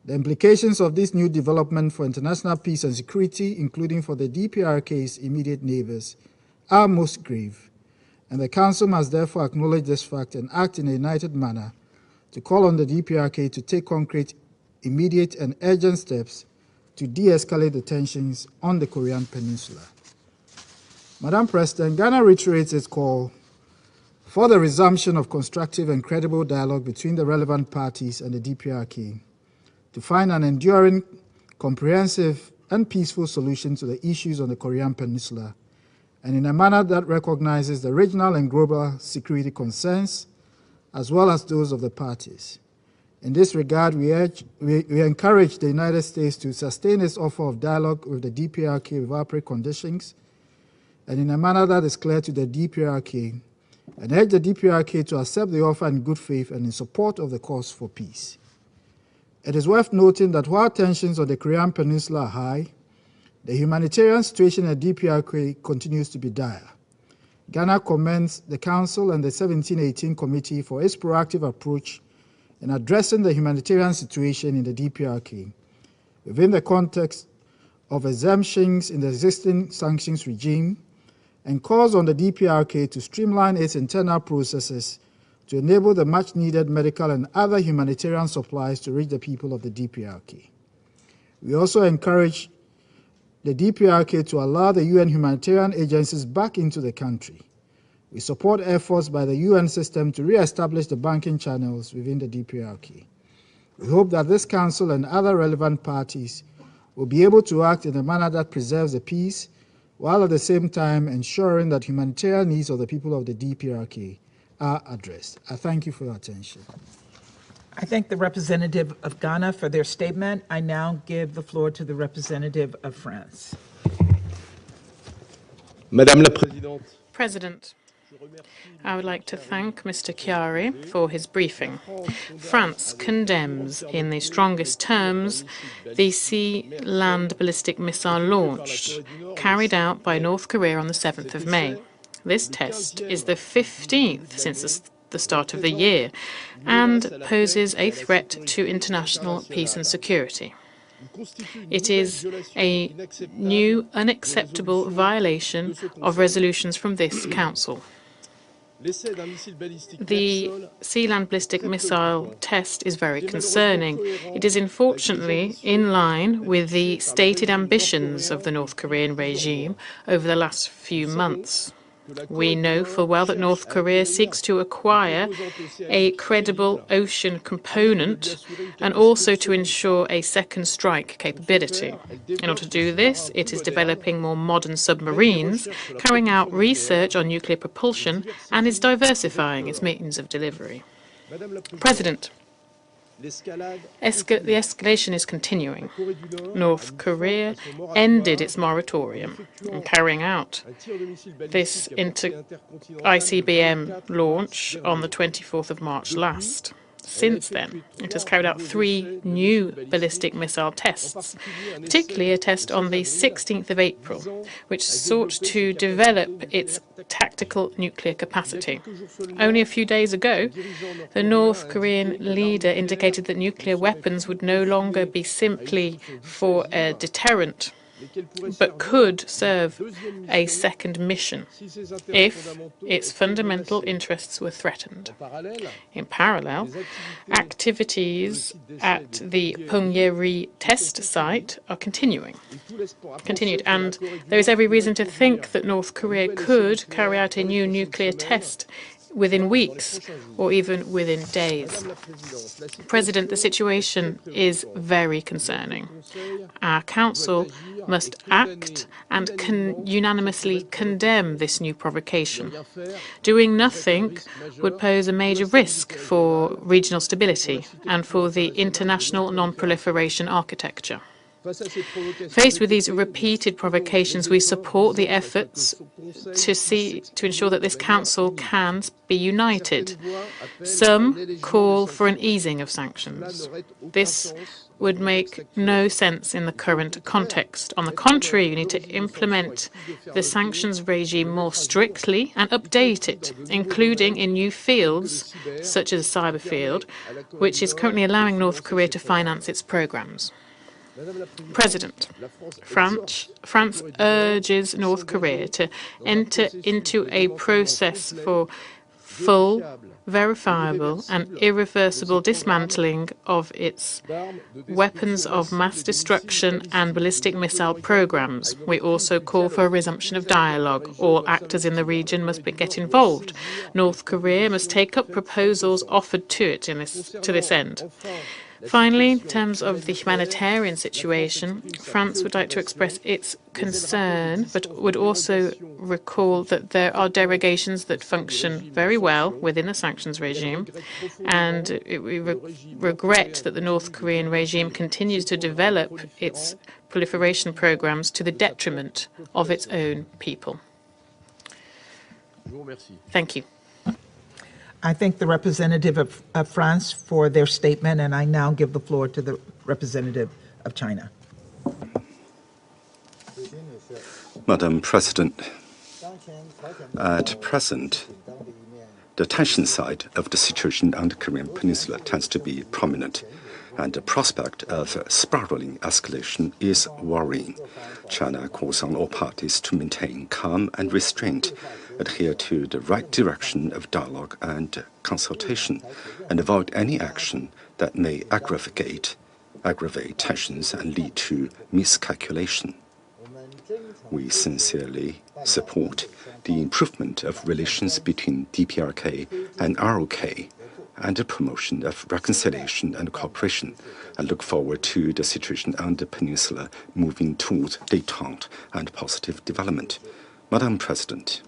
The implications of this new development for international peace and security, including for the DPRK's immediate neighbors, are most grave, and the Council must therefore acknowledge this fact and act in a united manner to call on the DPRK to take concrete, immediate and urgent steps to de-escalate the tensions on the Korean Peninsula. Madam President, Ghana reiterates its call for the resumption of constructive and credible dialogue between the relevant parties and the DPRK to find an enduring, comprehensive, and peaceful solution to the issues on the Korean Peninsula, and in a manner that recognizes the regional and global security concerns, as well as those of the parties. In this regard, we encourage the United States to sustain its offer of dialogue with the DPRK without preconditions, and in a manner that is clear to the DPRK, and urge the DPRK to accept the offer in good faith and in support of the cause for peace. It is worth noting that while tensions on the Korean Peninsula are high, the humanitarian situation at DPRK continues to be dire. Ghana commends the Council and the 1718 Committee for its proactive approach in addressing the humanitarian situation in the DPRK within the context of exemptions in the existing sanctions regime, and calls on the DPRK to streamline its internal processes to enable the much-needed medical and other humanitarian supplies to reach the people of the DPRK. We also encourage the DPRK to allow the UN humanitarian agencies back into the country. We support efforts by the UN system to re-establish the banking channels within the DPRK. We hope that this Council and other relevant parties will be able to act in a manner that preserves the peace, while at the same time ensuring that humanitarian needs of the people of the DPRK are addressed. I thank you for your attention. I thank the representative of Ghana for their statement. I now give the floor to the representative of France. Madame la Présidente. President, I would like to thank Mr. Chiari for his briefing. France condemns in the strongest terms the sea-land ballistic missile launch carried out by North Korea on the 7th of May. This test is the 15th since the start of the year and poses a threat to international peace and security. It is a new, unacceptable violation of resolutions from this Council. The sea-land ballistic missile test is very concerning. It is unfortunately in line with the stated ambitions of the North Korean regime over the last few months. We know full well that North Korea seeks to acquire a credible ocean component and also to ensure a second strike capability. In order to do this, it is developing more modern submarines, carrying out research on nuclear propulsion, and is diversifying its means of delivery. President, the escalation is continuing. North Korea ended its moratorium in carrying out this ICBM launch on the 24th of March last. Since then, it has carried out 3 new ballistic missile tests, particularly a test on the 16th of April, which sought to develop its tactical nuclear capacity. Only a few days ago, the North Korean leader indicated that nuclear weapons would no longer be simply for a deterrent, but could serve a second mission if its fundamental interests were threatened. In parallel, activities at the Punggye-ri test site are continued, and there is every reason to think that North Korea could carry out a new nuclear test within weeks or even within days. President, the situation is very concerning. Our Council must act and unanimously condemn this new provocation. Doing nothing would pose a major risk for regional stability and for the international non-proliferation architecture. Faced with these repeated provocations, we support the efforts to ensure that this Council can be united. Some call for an easing of sanctions. This would make no sense in the current context. On the contrary, you need to implement the sanctions regime more strictly and update it, including in new fields, such as the cyber field, which is currently allowing North Korea to finance its programs. President, France urges North Korea to enter into a process for full, verifiable, and irreversible dismantling of its weapons of mass destruction and ballistic missile programs. We also call for a resumption of dialogue. All actors in the region must get involved. North Korea must take up proposals offered to it to this end. Finally, in terms of the humanitarian situation, France would like to express its concern, but would also recall that there are derogations that function very well within the sanctions regime, and we regret that the North Korean regime continues to develop its proliferation programs to the detriment of its own people. Thank you. I thank the representative of France for their statement, and I now give the floor to the representative of China. Madam President, at present, the tension side of the situation on the Korean Peninsula tends to be prominent, and the prospect of spiraling escalation is worrying. China calls on all parties to maintain calm and restraint, adhere to the right direction of dialogue and consultation, and avoid any action that may aggravate tensions and lead to miscalculation. We sincerely support the improvement of relations between DPRK and ROK and the promotion of reconciliation and cooperation, and look forward to the situation on the peninsula moving towards détente and positive development. Madam President,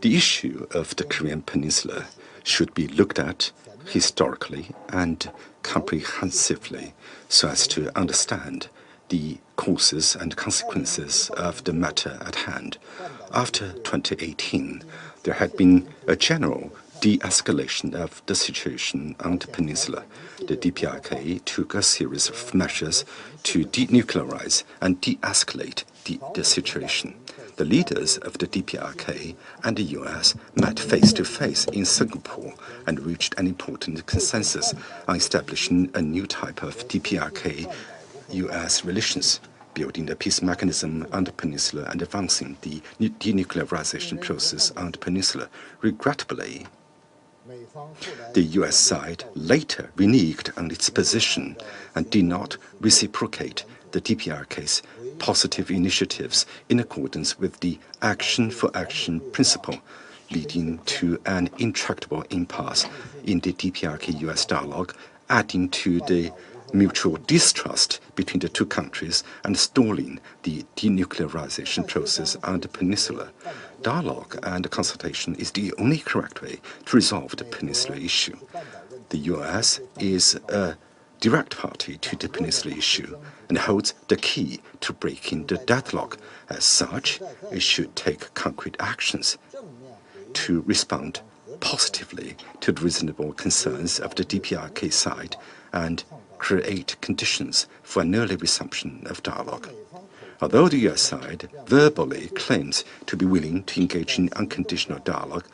the issue of the Korean Peninsula should be looked at historically and comprehensively so as to understand the causes and consequences of the matter at hand. After 2018, there had been a general de-escalation of the situation on the peninsula. The DPRK took a series of measures to denuclearize and de-escalate the situation. The leaders of the DPRK and the US met face-to-face in Singapore and reached an important consensus on establishing a new type of DPRK-US relations, building the peace mechanism on the peninsula and advancing the denuclearization process on the peninsula. Regrettably, the US side later reneged on its position and did not reciprocate the DPRK's positive initiatives in accordance with the action for action principle, leading to an intractable impasse in the DPRK-US dialogue, adding to the mutual distrust between the two countries and stalling the denuclearization process on the peninsula. Dialogue and consultation is the only correct way to resolve the peninsula issue. The US is a direct party to the peninsula issue and holds the key to breaking the deadlock. As such, it should take concrete actions to respond positively to the reasonable concerns of the DPRK side and create conditions for an early resumption of dialogue. Although the US side verbally claims to be willing to engage in unconditional dialogue,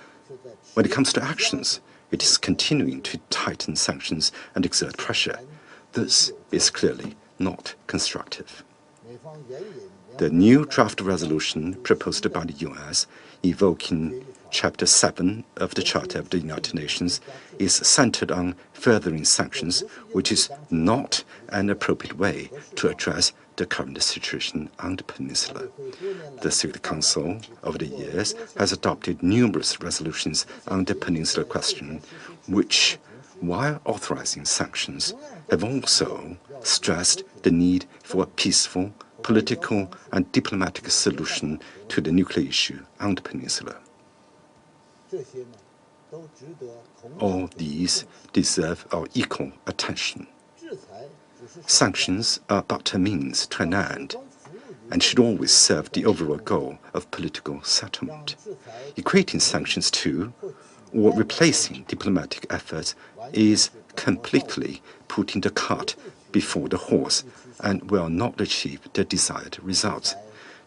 when it comes to actions, it is continuing to tighten sanctions and exert pressure. This is clearly not constructive. The new draft resolution proposed by the US, evoking Chapter 7 of the Charter of the United Nations, is centered on furthering sanctions, which is not an appropriate way to address the current situation on the peninsula. The Security Council over the years has adopted numerous resolutions on the peninsula question, which, while authorizing sanctions, have also stressed the need for a peaceful, political and diplomatic solution to the nuclear issue on the peninsula. All these deserve our equal attention. Sanctions are but a means to an end and should always serve the overall goal of political settlement. Equating sanctions to or replacing diplomatic efforts is completely putting the cart before the horse and will not achieve the desired results,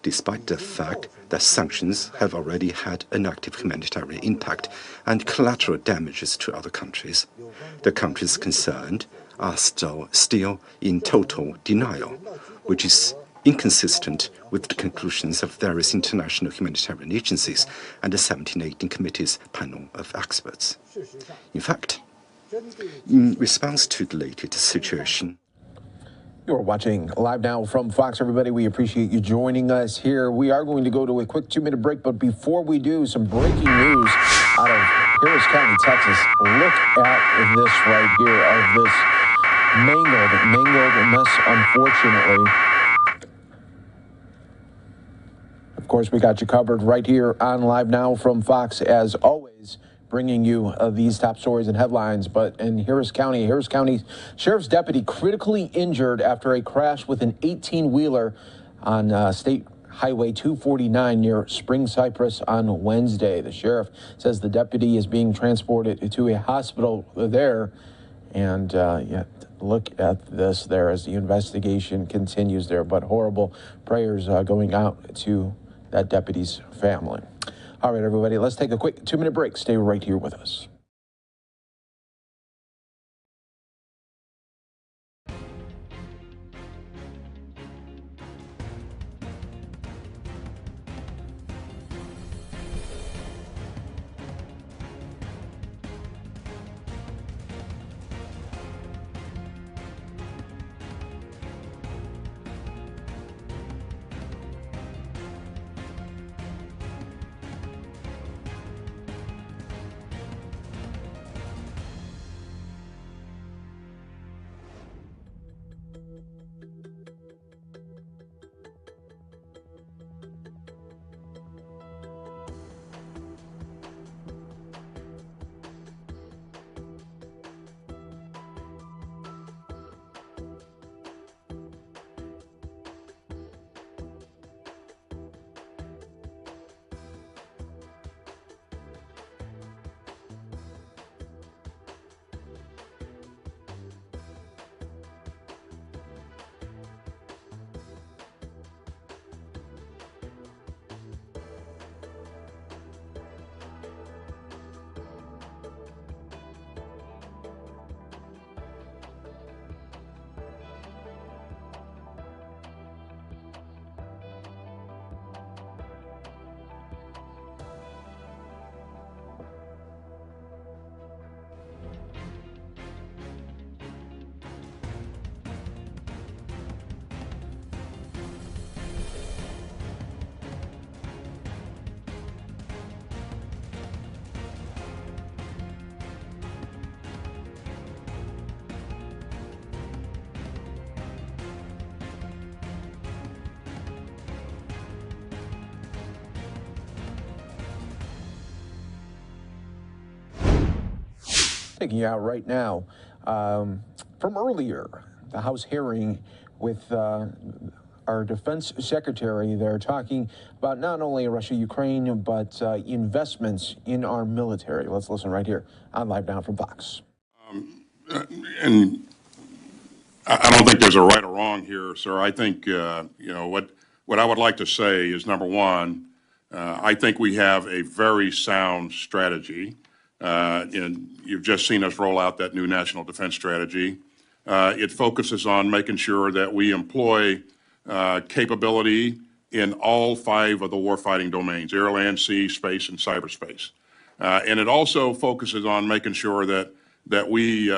despite the fact that sanctions have already had a negative humanitarian impact and collateral damages to other countries. The countries concerned are still in total denial, which is inconsistent with the conclusions of various international humanitarian agencies and the 1718 Committee's panel of experts. In fact, in response to the latest situation, You're watching Live Now from Fox, everybody. We appreciate you joining us here. We are going to go to a quick 2-minute break, but before we do, some breaking news out of Harris County, Texas. Look at this right here, of this mangled mess, unfortunately. Of course, we got you covered right here on Live Now from Fox, as always, bringing you these top stories and headlines. But in Harris County Sheriff's deputy critically injured after a crash with an 18-wheeler on State Highway 249 near Spring Cypress on Wednesday. The sheriff says the deputy is being transported to a hospital there. And yet, look at this there as the investigation continues there. But horrible prayers going out to that deputy's family. All right, everybody, let's take a quick 2-minute break. Stay right here with us. Taking you out right now from earlier, the House hearing with our defense secretary. They're talking about not only Russia, Ukraine, but investments in our military. Let's listen right here on Live Now from Fox. And I don't think there's a right or wrong here, sir. I think, what I would like to say is, number one, I think we have a very sound strategy. And you've just seen us roll out that new national defense strategy. It focuses on making sure that we employ capability in all 5 of the warfighting domains: air, land, sea, space, and cyberspace. And it also focuses on making sure that we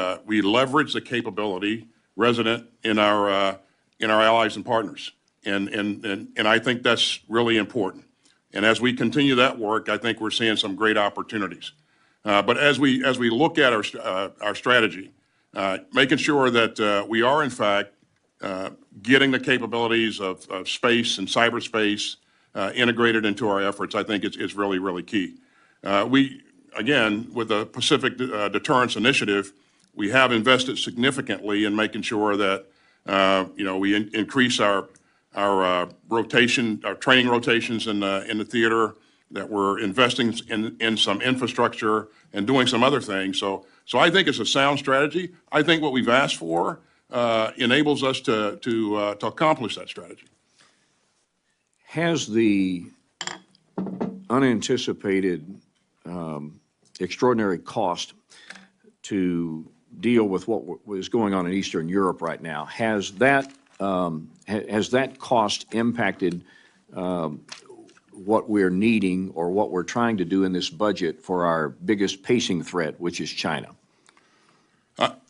leverage the capability resident in our allies and partners. And I think that's really important. And as we continue that work, I think we're seeing some great opportunities. But as we look at our strategy, making sure that we are in fact getting the capabilities of space and cyberspace integrated into our efforts, I think is really, really key. We, again, with the Pacific Deterrence Initiative, we have invested significantly in making sure that we increase our rotation, our training rotations in the theater, that we're investing in some infrastructure and doing some other things. So I think it's a sound strategy. I think what we've asked for enables us to accomplish that strategy. Has the unanticipated extraordinary cost to deal with what is going on in Eastern Europe right now, has that has that cost impacted what we're needing or what we're trying to do in this budget for our biggest pacing threat, which is China?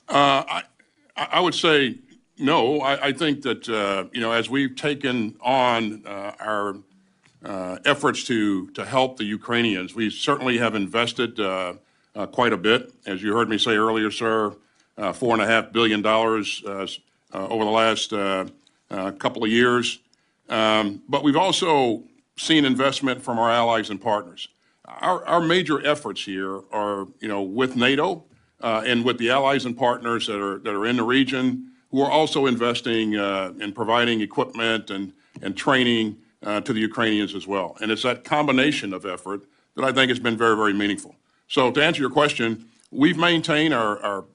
I would say no. I think that, as we've taken on our efforts to help the Ukrainians, we certainly have invested quite a bit. As you heard me say earlier, sir, $4.5 billion over the last couple of years. But we've also seen investment from our allies and partners. Our major efforts here are, with NATO and with the allies and partners that are in the region, who are also investing in providing equipment and training to the Ukrainians as well. And it's that combination of effort that I think has been very, very meaningful. So to answer your question, we've maintained our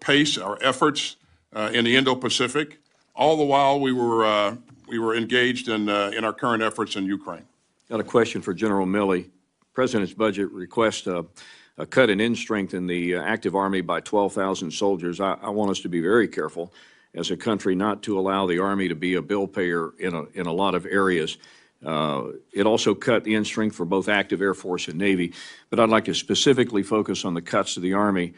pace, our efforts in the Indo-Pacific, all the while we were engaged in our current efforts in Ukraine. Got a question for General Milley. President's budget requests a cut in strength in the active Army by 12,000 soldiers. I want us to be very careful as a country not to allow the Army to be a bill payer in a lot of areas. It also cut the strength for both active Air Force and Navy, but I'd like to specifically focus on the cuts to the Army.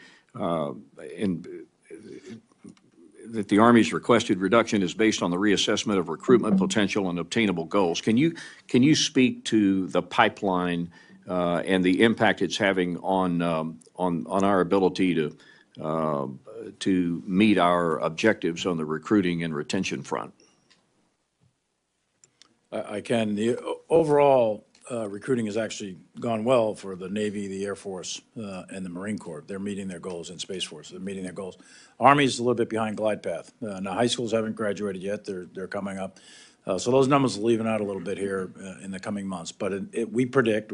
That the Army's requested reduction is based on the reassessment of recruitment potential and obtainable goals. Can you speak to the pipeline and the impact it's having on our ability to meet our objectives on the recruiting and retention front? I can. The overall recruiting has actually gone well for the Navy, the Air Force, and the Marine Corps. They're meeting their goals, and Space Force. They're meeting their goals. Army's a little bit behind glide path. Now, high schools haven't graduated yet. They're coming up. So those numbers will even out a little bit here in the coming months. But we project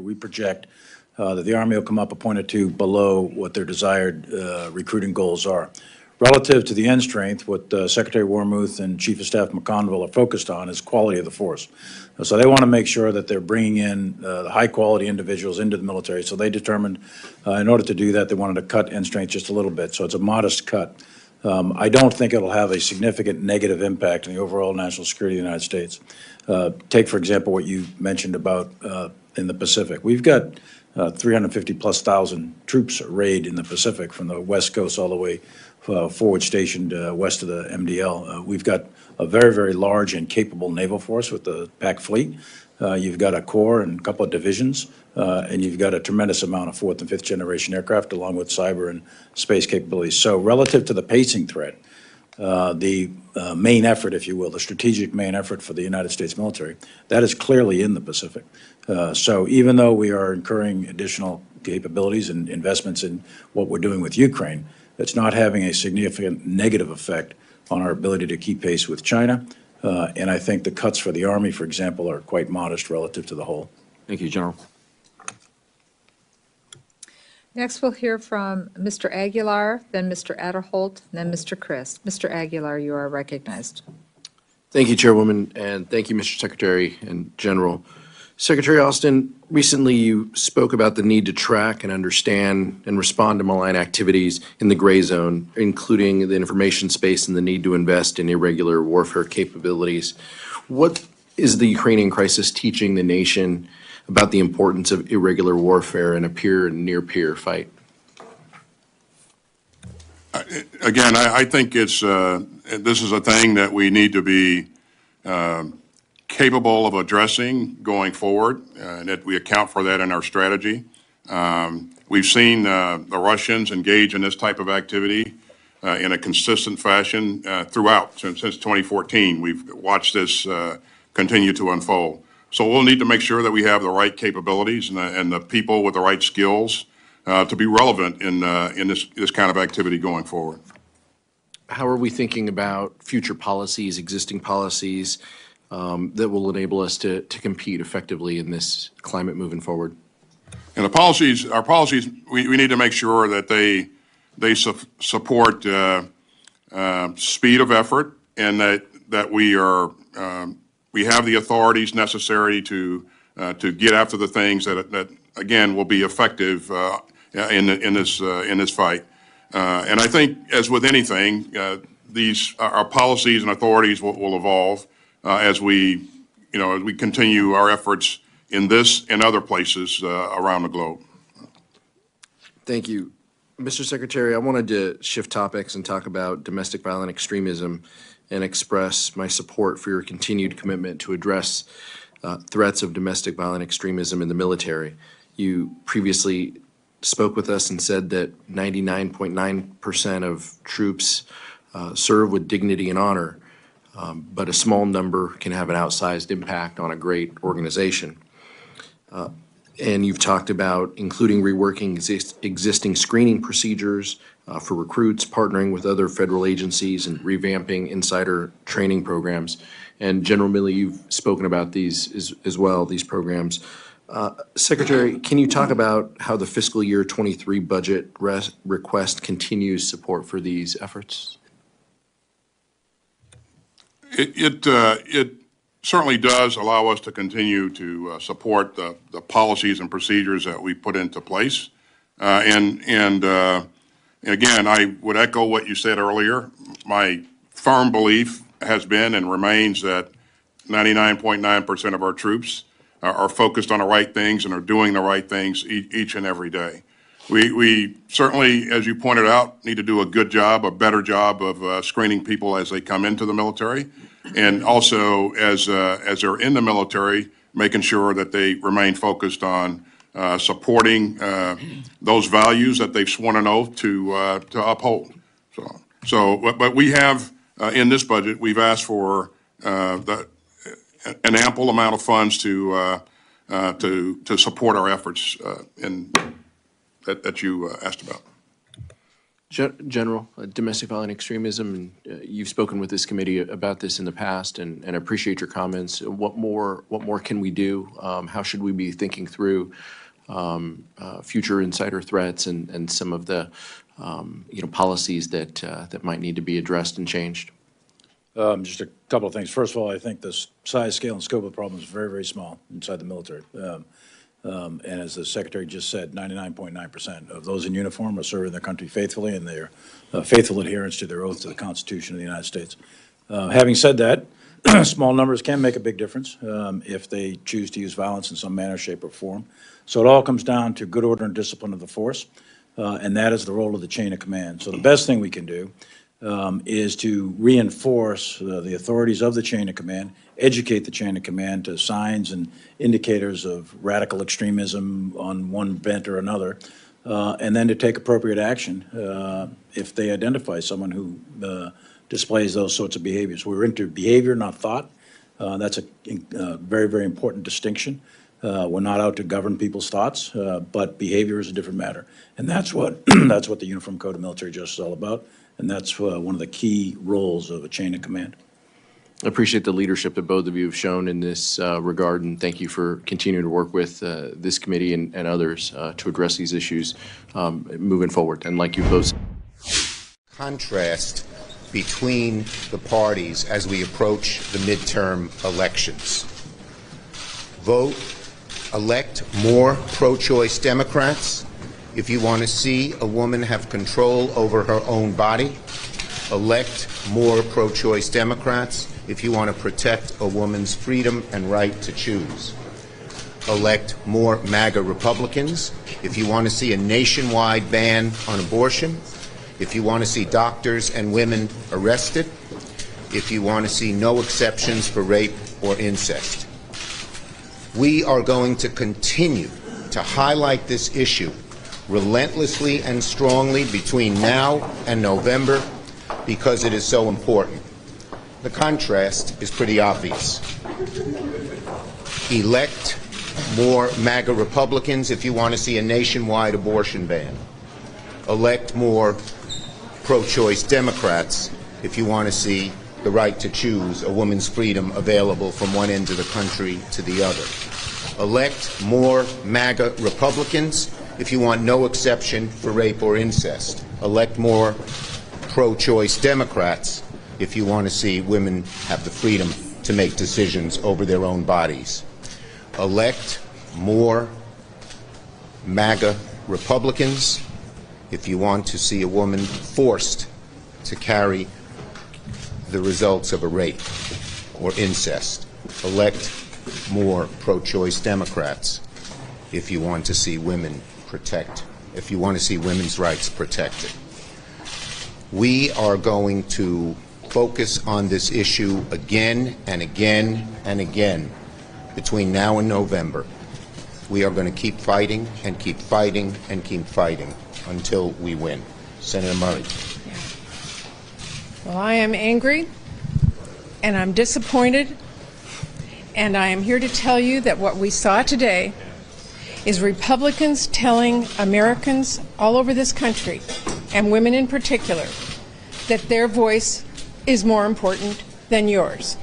that the Army will come up a point or two below what their desired recruiting goals are. Relative to the end strength, what Secretary Wormuth and Chief of Staff McConville are focused on is quality of the force. So they want to make sure that they're bringing in the high-quality individuals into the military. So they determined, in order to do that, they wanted to cut end strength just a little bit. So it's a modest cut. I don't think it'll have a significant negative impact on the overall national security of the United States. Take, for example, what you mentioned about in the Pacific. We've got 350,000+ troops arrayed in the Pacific from the West Coast all the way forward stationed west of the MDL. We've got a very, very large and capable naval force with the PAC fleet. You've got a corps and a couple of divisions, and you've got a tremendous amount of fourth and fifth generation aircraft along with cyber and space capabilities. So relative to the pacing threat, the main effort, if you will, the strategic main effort for the United States military, that is clearly in the Pacific. So even though we are incurring additional capabilities and investments in what we're doing with Ukraine, it's not having a significant negative effect on our ability to keep pace with China. And I think the cuts for the Army, for example, are quite modest relative to the whole. Thank you, General. Next, we'll hear from Mr. Aguilar, then Mr. Adderholt, then Mr. Chris. Mr. Aguilar, you are recognized. Thank you, Chairwoman, and thank you, Mr. Secretary and General. Secretary Austin, recently you spoke about the need to track and understand and respond to malign activities in the gray zone, including the information space and the need to invest in irregular warfare capabilities. What is the Ukrainian crisis teaching the nation about the importance of irregular warfare in a peer and near-peer fight? Again, I think this is a thing that we need to be capable of addressing going forward, and that we account for that in our strategy. We've seen the Russians engage in this type of activity in a consistent fashion throughout, since 2014. We've watched this continue to unfold. So we'll need to make sure that we have the right capabilities and the people with the right skills to be relevant in this kind of activity going forward. How are we thinking about future policies, existing policies, that will enable us to compete effectively in this climate moving forward? And our policies, we need to make sure that they support speed of effort, and that we have the authorities necessary to get after the things that again will be effective in this fight. And I think, as with anything, our policies and authorities will evolve as we continue our efforts in this and other places around the globe. Thank you. Mr. Secretary, I wanted to shift topics and talk about domestic violent extremism and express my support for your continued commitment to address threats of domestic violent extremism in the military. You previously spoke with us and said that 99.9% of troops serve with dignity and honor, but a small number can have an outsized impact on a great organization. And you've talked about including reworking existing screening procedures for recruits, partnering with other federal agencies, and revamping insider training programs. And General Milley, you've spoken about these as well, these programs. Secretary, can you talk about how the fiscal year 23 budget request continues support for these efforts? It certainly does allow us to continue to support the policies and procedures that we put into place. And again, I would echo what you said earlier. My firm belief has been and remains that 99.9% of our troops are focused on the right things and are doing the right things each and every day. We certainly, as you pointed out, need to do a good job, a better job of screening people as they come into the military, and also as they're in the military, making sure that they remain focused on supporting those values that they've sworn an oath to uphold. But we have in this budget, we've asked for an ample amount of funds to support our efforts that you asked about. General, domestic violent extremism, and you've spoken with this committee about this in the past, and appreciate your comments. What more can we do? How should we be thinking through future insider threats and some of the policies that might need to be addressed and changed? Just a couple of things. First of all, I think the size, scale, and scope of the problem is very, very small inside the military. And as the Secretary just said, 99.9% of those in uniform are serving their country faithfully, and they're faithful adherence to their oath to the Constitution of the United States. Having said that, small numbers can make a big difference if they choose to use violence in some manner, shape, or form. So it all comes down to good order and discipline of the force, and that is the role of the chain of command. So the best thing we can do is to reinforce the authorities of the chain of command, educate the chain of command to signs and indicators of radical extremism on one bent or another, and then to take appropriate action if they identify someone who displays those sorts of behaviors. We're into behavior, not thought. That's a very, very important distinction. We're not out to govern people's thoughts, but behavior is a different matter. And that's what the Uniform Code of Military Justice is all about, and that's one of the key roles of a chain of command. I appreciate the leadership that both of you have shown in this regard, and thank you for continuing to work with this committee and others to address these issues moving forward. And like you both contrast between the parties as we approach the midterm elections. Vote, elect more pro-choice Democrats if you want to see a woman have control over her own body. Elect more pro-choice Democrats if you want to protect a woman's freedom and right to choose. Elect more MAGA Republicans if you want to see a nationwide ban on abortion, if you want to see doctors and women arrested, if you want to see no exceptions for rape or incest. We are going to continue to highlight this issue relentlessly and strongly between now and November because it is so important. The contrast is pretty obvious. Elect more MAGA Republicans if you want to see a nationwide abortion ban. Elect more pro-choice Democrats if you want to see the right to choose a woman's freedom available from one end of the country to the other. Elect more MAGA Republicans if you want no exception for rape or incest. Elect more pro-choice Democrats if you want to see women have the freedom to make decisions over their own bodies. Elect more MAGA Republicans if you want to see a woman forced to carry the results of a rape or incest. Elect more pro-choice Democrats if you want to see women's rights protected. We are going to focus on this issue again and again and again between now and November. We are going to keep fighting and keep fighting and keep fighting until we win. Senator Murray. Well, I am angry and I'm disappointed, and I am here to tell you that what we saw today is Republicans telling Americans all over this country, and women in particular, that their voice is more important than yours,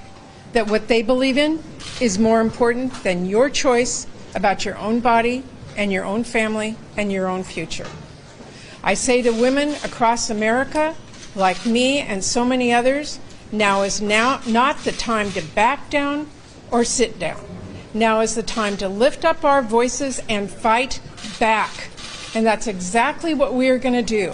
that what they believe in is more important than your choice about your own body and your own family and your own future. I say to women across America, like me and so many others, now is not the time to back down or sit down. Now is the time to lift up our voices and fight back. And that's exactly what we are going to do.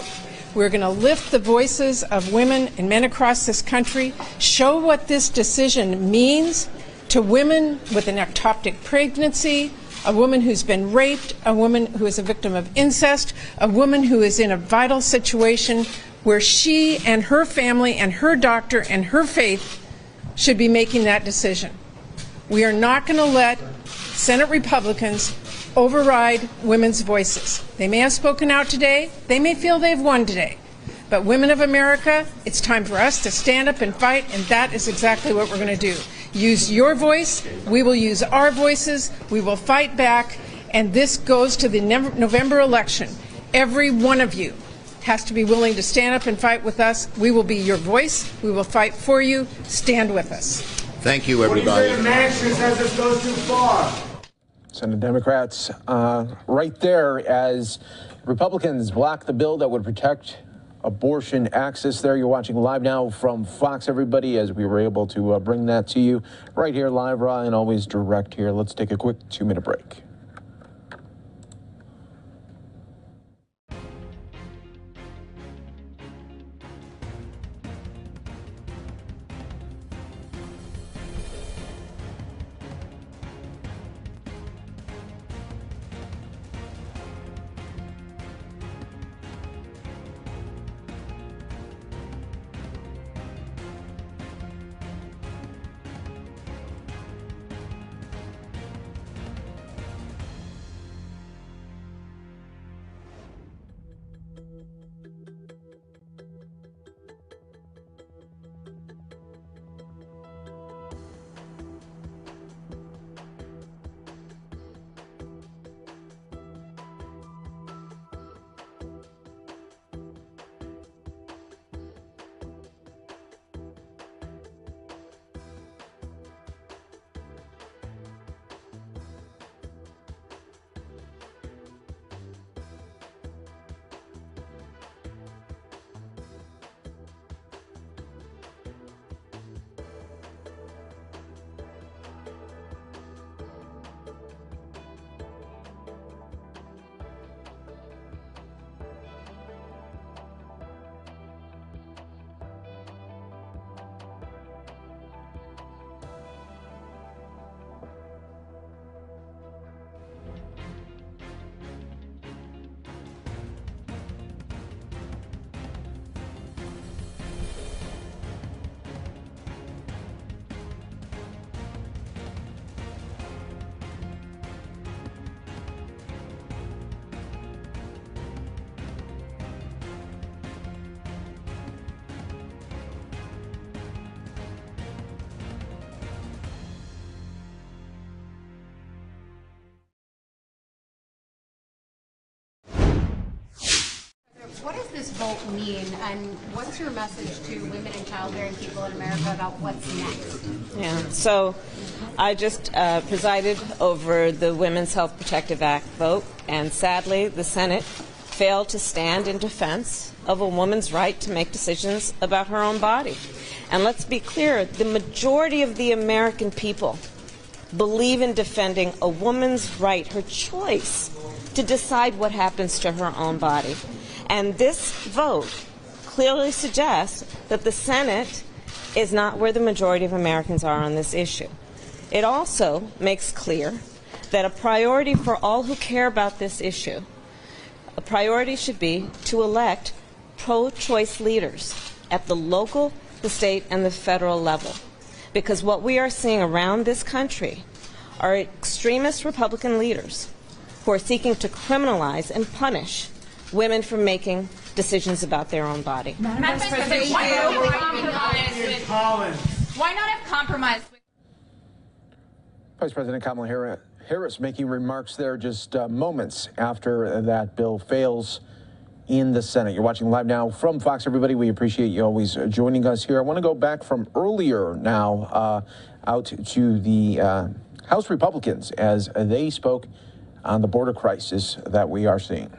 We're going to lift the voices of women and men across this country, show what this decision means to women with an ectopic pregnancy, a woman who's been raped, a woman who is a victim of incest, a woman who is in a vital situation where she and her family and her doctor and her faith should be making that decision. We are not going to let Senate Republicans override women's voices. They may have spoken out today. They may feel they've won today. But women of America, it's time for us to stand up and fight, and that is exactly what we're going to do. Use your voice. We will use our voices. We will fight back. And this goes to the November election. Every one of you has to be willing to stand up and fight with us. We will be your voice. We will fight for you. Stand with us. Thank you, everybody. What do you say to Manchin says this goes too far? Senate Democrats right there as Republicans block the bill that would protect abortion access there. You're watching Live Now from Fox, everybody, as we were able to bring that to you right here live, raw, and always direct here. Let's take a quick 2-minute break. What does this vote mean, and what's your message to women and childbearing people in America about what's next? Yeah, so I just presided over the Women's Health Protective Act vote, and sadly the Senate failed to stand in defense of a woman's right to make decisions about her own body. And let's be clear, the majority of the American people believe in defending a woman's right, her choice, to decide what happens to her own body. And this vote clearly suggests that the Senate is not where the majority of Americans are on this issue. It also makes clear that a priority for all who care about this issue, a priority should be to elect pro-choice leaders at the local, the state, and the federal level. Because what we are seeing around this country are extremist Republican leaders who are seeking to criminalize and punish women for making decisions about their own body. Madam President, why not have compromised with Vice President Kamala Harris making remarks there just moments after that bill fails in the Senate. You're watching Live Now from Fox, everybody. We appreciate you always joining us here. I want to go back from earlier now out to the House Republicans as they spoke on the border crisis that we are seeing.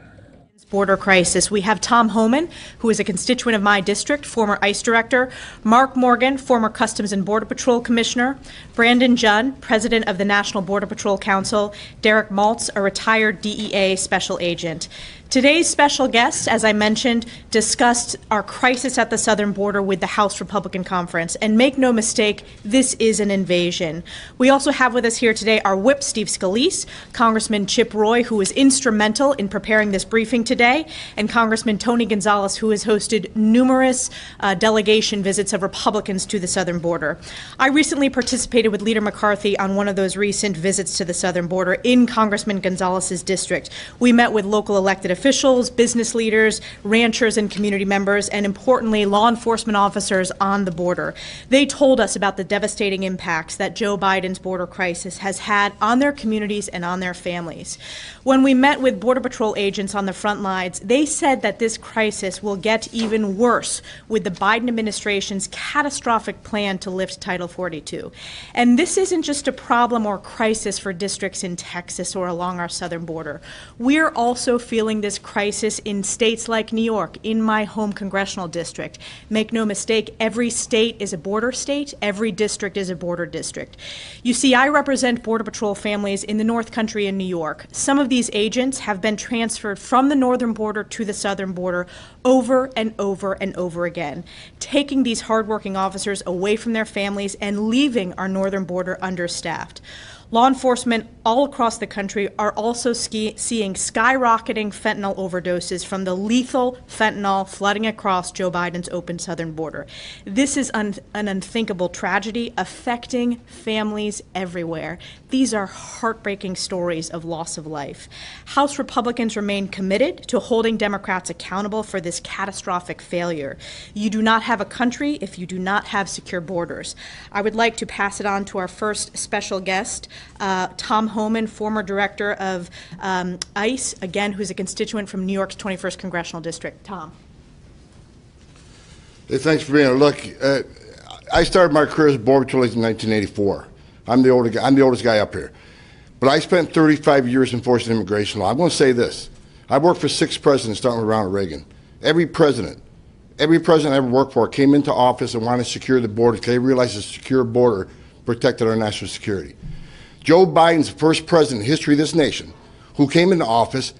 Border crisis. We have Tom Homan, who is a constituent of my district, former ICE director, Mark Morgan, former Customs and Border Patrol Commissioner, Brandon Junn, president of the National Border Patrol Council, Derek Maltz, a retired DEA special agent. Today's special guests, as I mentioned, discussed our crisis at the southern border with the House Republican Conference. And make no mistake, this is an invasion. We also have with us here today our whip, Steve Scalise, Congressman Chip Roy, who was instrumental in preparing this briefing today, and Congressman Tony Gonzalez, who has hosted numerous delegation visits of Republicans to the southern border. I recently participated with Leader McCarthy on one of those recent visits to the southern border in Congressman Gonzalez's district. We met with local elected officials, business leaders, ranchers, and community members, and importantly, law enforcement officers on the border. They told us about the devastating impacts that Joe Biden's border crisis has had on their communities and on their families. When we met with Border Patrol agents on the front lines, they said that this crisis will get even worse with the Biden administration's catastrophic plan to lift Title 42. And this isn't just a problem or crisis for districts in Texas or along our southern border. We're also feeling this crisis in states like New York, in my home congressional district. Make no mistake, every state is a border state, every district is a border district. You see, I represent Border Patrol families in the North Country in New York. Some of these agents have been transferred from the northern border to the southern border over and over and over again, taking these hardworking officers away from their families and leaving our northern border understaffed. Law enforcement all across the country are also seeing skyrocketing fentanyl overdoses from the lethal fentanyl flooding across Joe Biden's open southern border. This is an unthinkable tragedy affecting families everywhere. These are heartbreaking stories of loss of life. House Republicans remain committed to holding Democrats accountable for this catastrophic failure. You do not have a country if you do not have secure borders. I would like to pass it on to our first special guest, Tom Homan, former director of ICE, again, who's a constituent from New York's 21st Congressional District. Tom. Hey, thanks for being here. Look, I started my career as a Border Patrol agent in 1984. I'm the oldest guy up here. But I spent 35 years enforcing immigration law. I'm going to say this. I worked for 6 presidents, starting with Ronald Reagan. Every president I ever worked for came into office and wanted to secure the border because they realized a secure border protected our national security. Joe Biden's the first president in the history of this nation who came into office